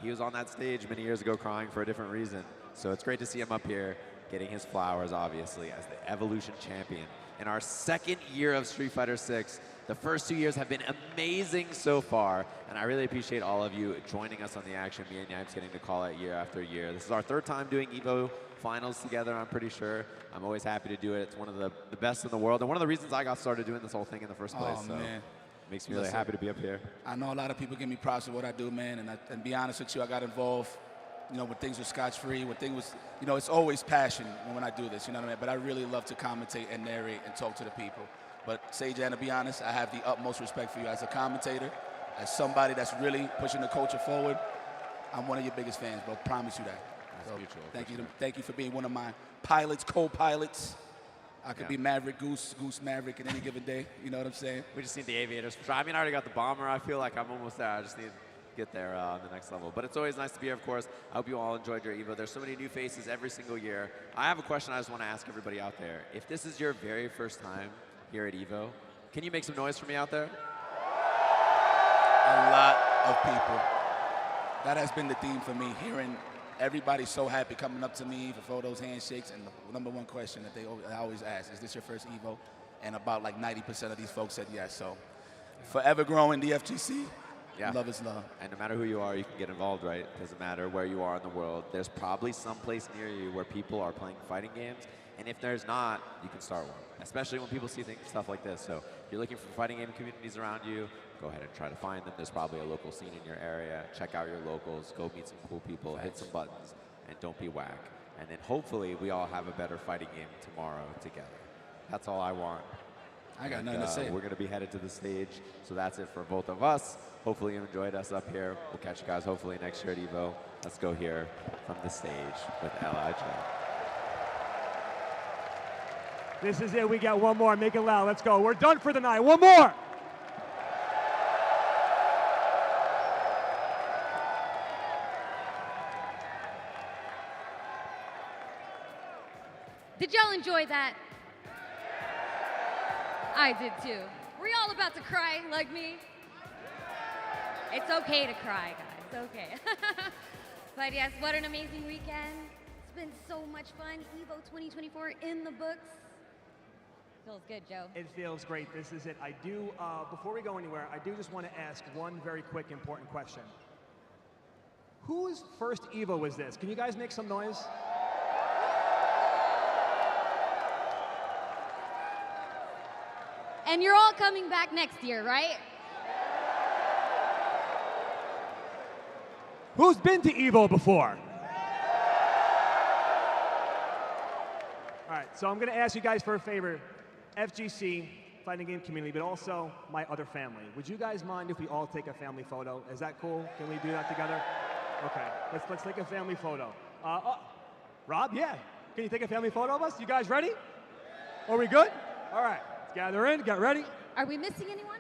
he was on that stage many years ago crying for a different reason. So it's great to see him up here getting his flowers, obviously, as the Evolution champion. In our second year of Street Fighter 6, the first 2 years have been amazing so far, and I really appreciate all of you joining us on the action. Me and Yipes getting to call it year after year. This is our third time doing Evo finals together, I'm pretty sure. I'm always happy to do it. It's one of the best in the world, and one of the reasons I got started doing this whole thing in the first place. Oh, so man. It makes me really happy to be up here. I know a lot of people give me props for what I do, man, and to be honest with you, I got involved, you know, when things were scotch-free, when things was, you know, it's always passion when I do this, you know what I mean? But I really love to commentate and narrate and talk to the people. But Sejan, to be honest, I have the utmost respect for you as a commentator, as somebody that's really pushing the culture forward. I'm one of your biggest fans, bro. Promise you that. That's mutual. Thank you for being one of my pilots, co-pilots. I could be Maverick, Goose Maverick at any given day. You know what I'm saying? We just need the aviators for sure. I mean, I already got the bomber. I feel like I'm almost there. I just need to get there on the next level. But it's always nice to be here, of course. I hope you all enjoyed your Evo. There's so many new faces every single year. I have a question I just want to ask everybody out there. If this is your very first time here at Evo, can you make some noise for me out there? A lot of people. That has been the theme for me, hearing everybody's so happy coming up to me for photos, handshakes, and the number one question that I always ask, is this your first Evo? And about like 90% of these folks said yes. So forever growing the FGC. Yeah. Love is love. And no matter who you are, you can get involved, right? Doesn't matter where you are in the world. There's probably some place near you where people are playing fighting games. And if there's not, you can start one, especially when people see stuff like this. So if you're looking for fighting game communities around you, go ahead and try to find them. There's probably a local scene in your area. Check out your locals. Go meet some cool people. Hit some buttons. And don't be whack. And then hopefully we all have a better fighting game tomorrow together. That's all I want. I got nothing to say. We're going to be headed to the stage. So that's it for both of us. Hopefully you enjoyed us up here. We'll catch you guys hopefully next year at Evo. Let's go here from the stage with LIJ. This is it. We got one more. Make it loud. Let's go. We're done for the night. One more. Did y'all enjoy that? I did too. Were y'all about to cry like me? It's okay to cry, guys. It's okay. But yes, what an amazing weekend. It's been so much fun. Evo 2024 in the books. Feels good, Joe. It feels great. This is it. I do, before we go anywhere, I do just want to ask one very quick, important question. Whose first Evo was this? Can you guys make some noise? And you're all coming back next year, right? Who's been to Evo before? All right, so I'm going to ask you guys for a favor. FGC, fighting game community, but also my other family. Would you guys mind if we all take a family photo? Is that cool? Can we do that together? Okay, let's take a family photo. Rob, yeah. Can you take a family photo of us? You guys ready? Are we good? All right, let's gather in, get ready. Are we missing anyone?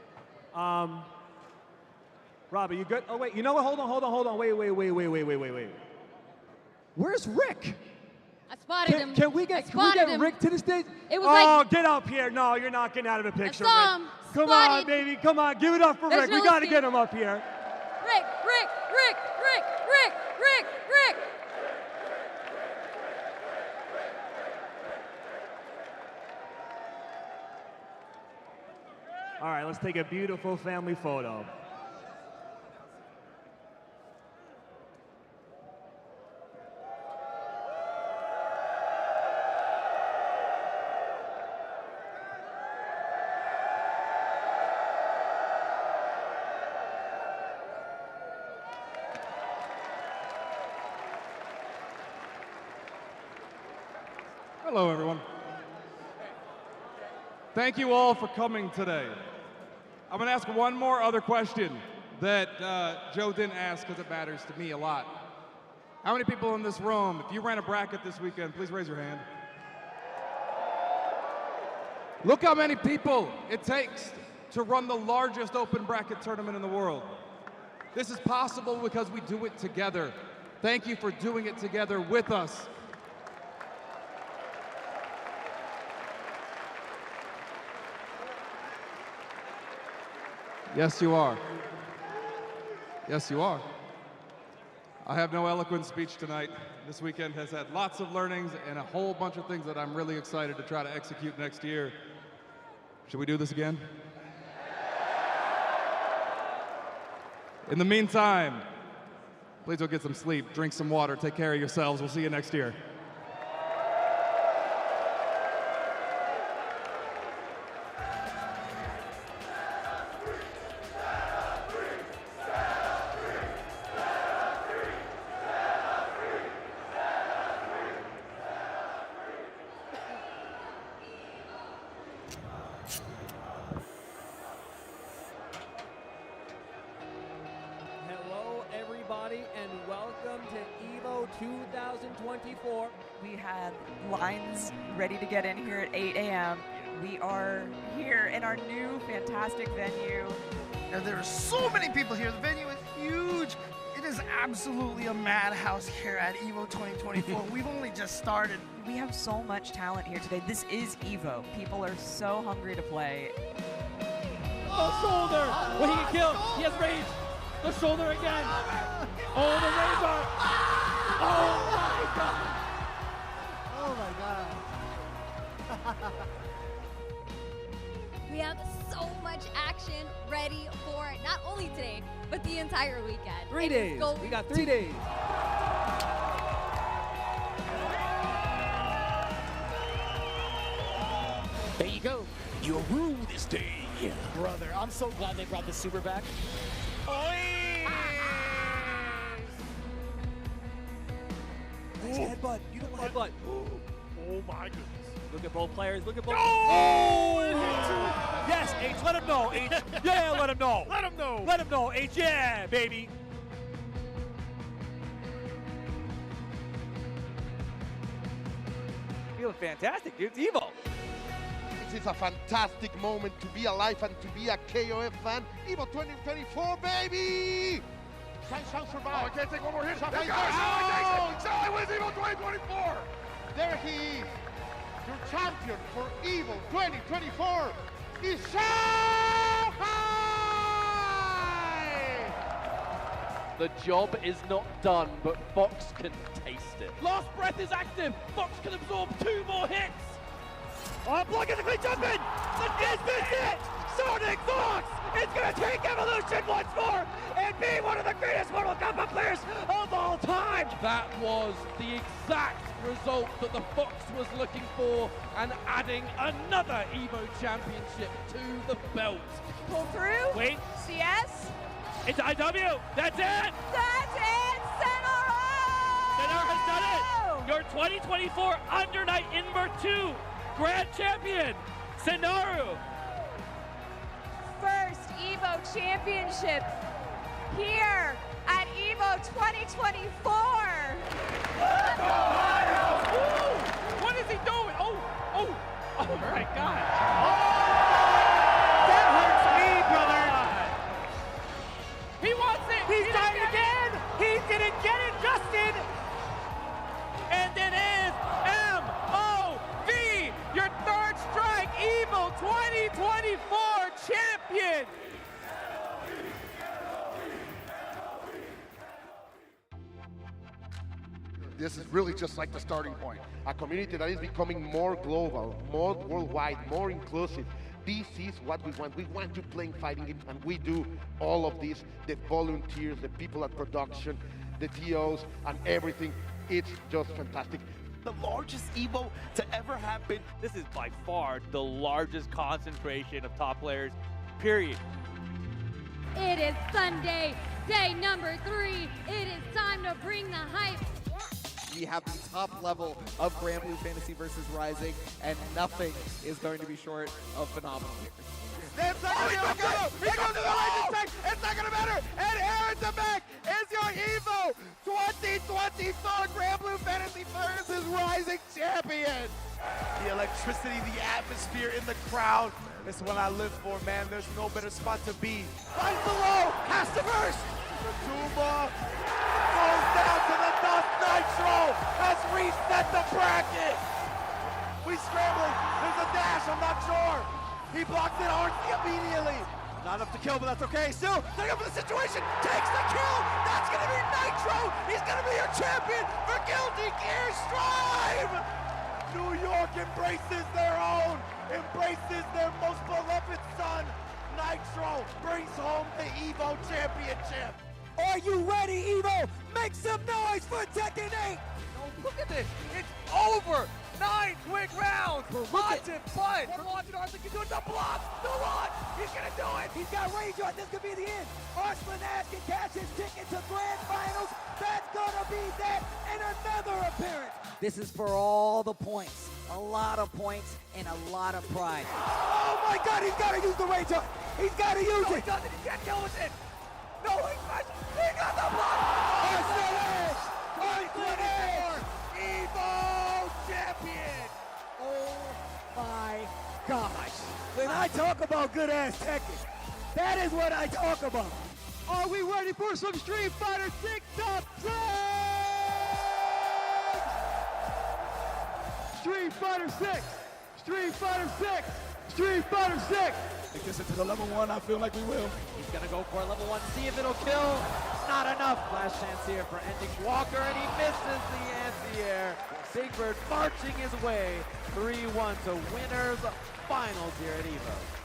Rob, are you good? Oh, wait, you know what? Hold on. Wait. Where's Rick? I spotted him. Can we get Rick to the stage? It was get up here. No, you're not getting out of the picture, Rick. saw him. Come on, baby. Come on. Give it up for Rick. We got to get him up here. Rick. All right, let's take a beautiful family photo. Hello, everyone. Thank you all for coming today. I'm going to ask one more other question that Joe didn't ask because it matters to me a lot. How many people in this room, if you ran a bracket this weekend, please raise your hand. Look how many people it takes to run the largest open bracket tournament in the world. This is possible because we do it together. Thank you for doing it together with us. Yes, you are. Yes, you are. I have no eloquent speech tonight. This weekend has had lots of learnings and a whole bunch of things that I'm really excited to try to execute next year. Should we do this again? In the meantime, please go get some sleep, drink some water, take care of yourselves. We'll see you next year. Hello, everybody, and welcome to Evo 2024. We had lines ready to get in here at 8 a.m. We are here in our new fantastic venue. Now, there are so many people here. The venue is huge. It is absolutely a madhouse here at Evo 2024. We've only just started. We have so much talent here today. This is Evo. People are so hungry to play. The shoulder! When he can kill, he has rage. The shoulder again. Oh, the razor! Oh my god. We have so much action ready for not only today, but the entire weekend. 3 It is days. going We got to 3 days. There you go. You rule this day. Brother, I'm so glad they brought the super back. Nice headbutt. Beautiful headbutt. Oh my goodness. Look at both players. Look at both. Oh! Yes, H. Let him know, H. Yeah, let him know. Let him know. Let him know, H. Yeah, baby. Feeling fantastic, dude. It's Evo. This is a fantastic moment to be alive and to be a KOF fan. Evo 2024, baby! Shang survived. Oh, I can't take one more hit. Shang There goes goes out. Sally wins Evo 2024. There he is. Your champion for Evo 2024 is Shanghai! The job is not done, but Fox can taste it. Last breath is active. Fox can absorb 2 more hits. Oh, block is a clean jumping. Is this it? Sonic Fox is going to take Evolution once more and be one of the greatest Mortal Kombat players of all time. That was the exact result that the Fox was looking for, and adding another Evo Championship to the belt. Pull through. Wait. CS. It's IW. That's it. That's it. Senora. Senora has done it. Your 2024 Under Night Invert 2 Grand Champion, Senoru. First Evo Championship here at Evo 2024. What is he doing? Oh my God. That hurts me, brother. He wants it. He's trying again. He didn't get it, Justin. And it is MOV, your third strike Evo 2024 champion. This is really just like the starting point. A community that is becoming more global, more worldwide, more inclusive. This is what we want. We want to play fighting games, and we do all of this. The volunteers, the people at production, the TOs, and everything. It's just fantastic. The largest Evo to ever happen. This is by far the largest concentration of top players, period. It is Sunday, day number 3. It is time to bring the hype. We have the top level of Granblue Fantasy Versus Rising, and nothing is going to be short of phenomenal here. It's not going to matter. He goes to the Legends tank. It's not going to matter. And here at the back is your Evo 2024 Granblue Fantasy Versus Rising champion. The electricity, the atmosphere in the crowd. This is what I live for, man. There's no better spot to be. Right below, has to burst. The Tuma goes down to the dust. Nitro has reset the bracket. We scrambling. There's a dash. I'm not sure. He blocked it hard immediately. Not enough to kill, but that's okay. Still, setting up for the situation. Takes the kill. That's going to be Nitro. He's going to be your champion for Guilty Gear Strive. New York embraces their own. Embraces their most beloved son. Nitro brings home the Evo Championship. Are you ready, Evo? Make some noise for Tekken 8. Oh, look at this. It's over. 9 quick rounds. Lots and fun. From Lots and Arthur can do it. The block. The launch. He's going to do it. He's got range on. This could be the end. Arslan Ash can cash his ticket to Grand Finals. That's going to be that in another appearance. This is for all the points. A lot of points and a lot of pride. Oh my God, he's got to use the range up. He's got to use it. He doesn't. He can't deal with it. No, he got the block. Arslan Ash. Arslan Ash. Evo Champion. Oh my gosh. When I talk about good ass Tekken, that is what I talk about. Are we ready for some Street Fighter 6 top 6? Street Fighter 6. Street Fighter 6. Street Fighter 6! Take this into the level 1, I feel like we will. He's gonna go for level 1, see if it'll kill. Not enough. Last chance here for ending Walker, and he misses the anti-air. Big Bird marching his way 3-1 to winners finals here at Evo.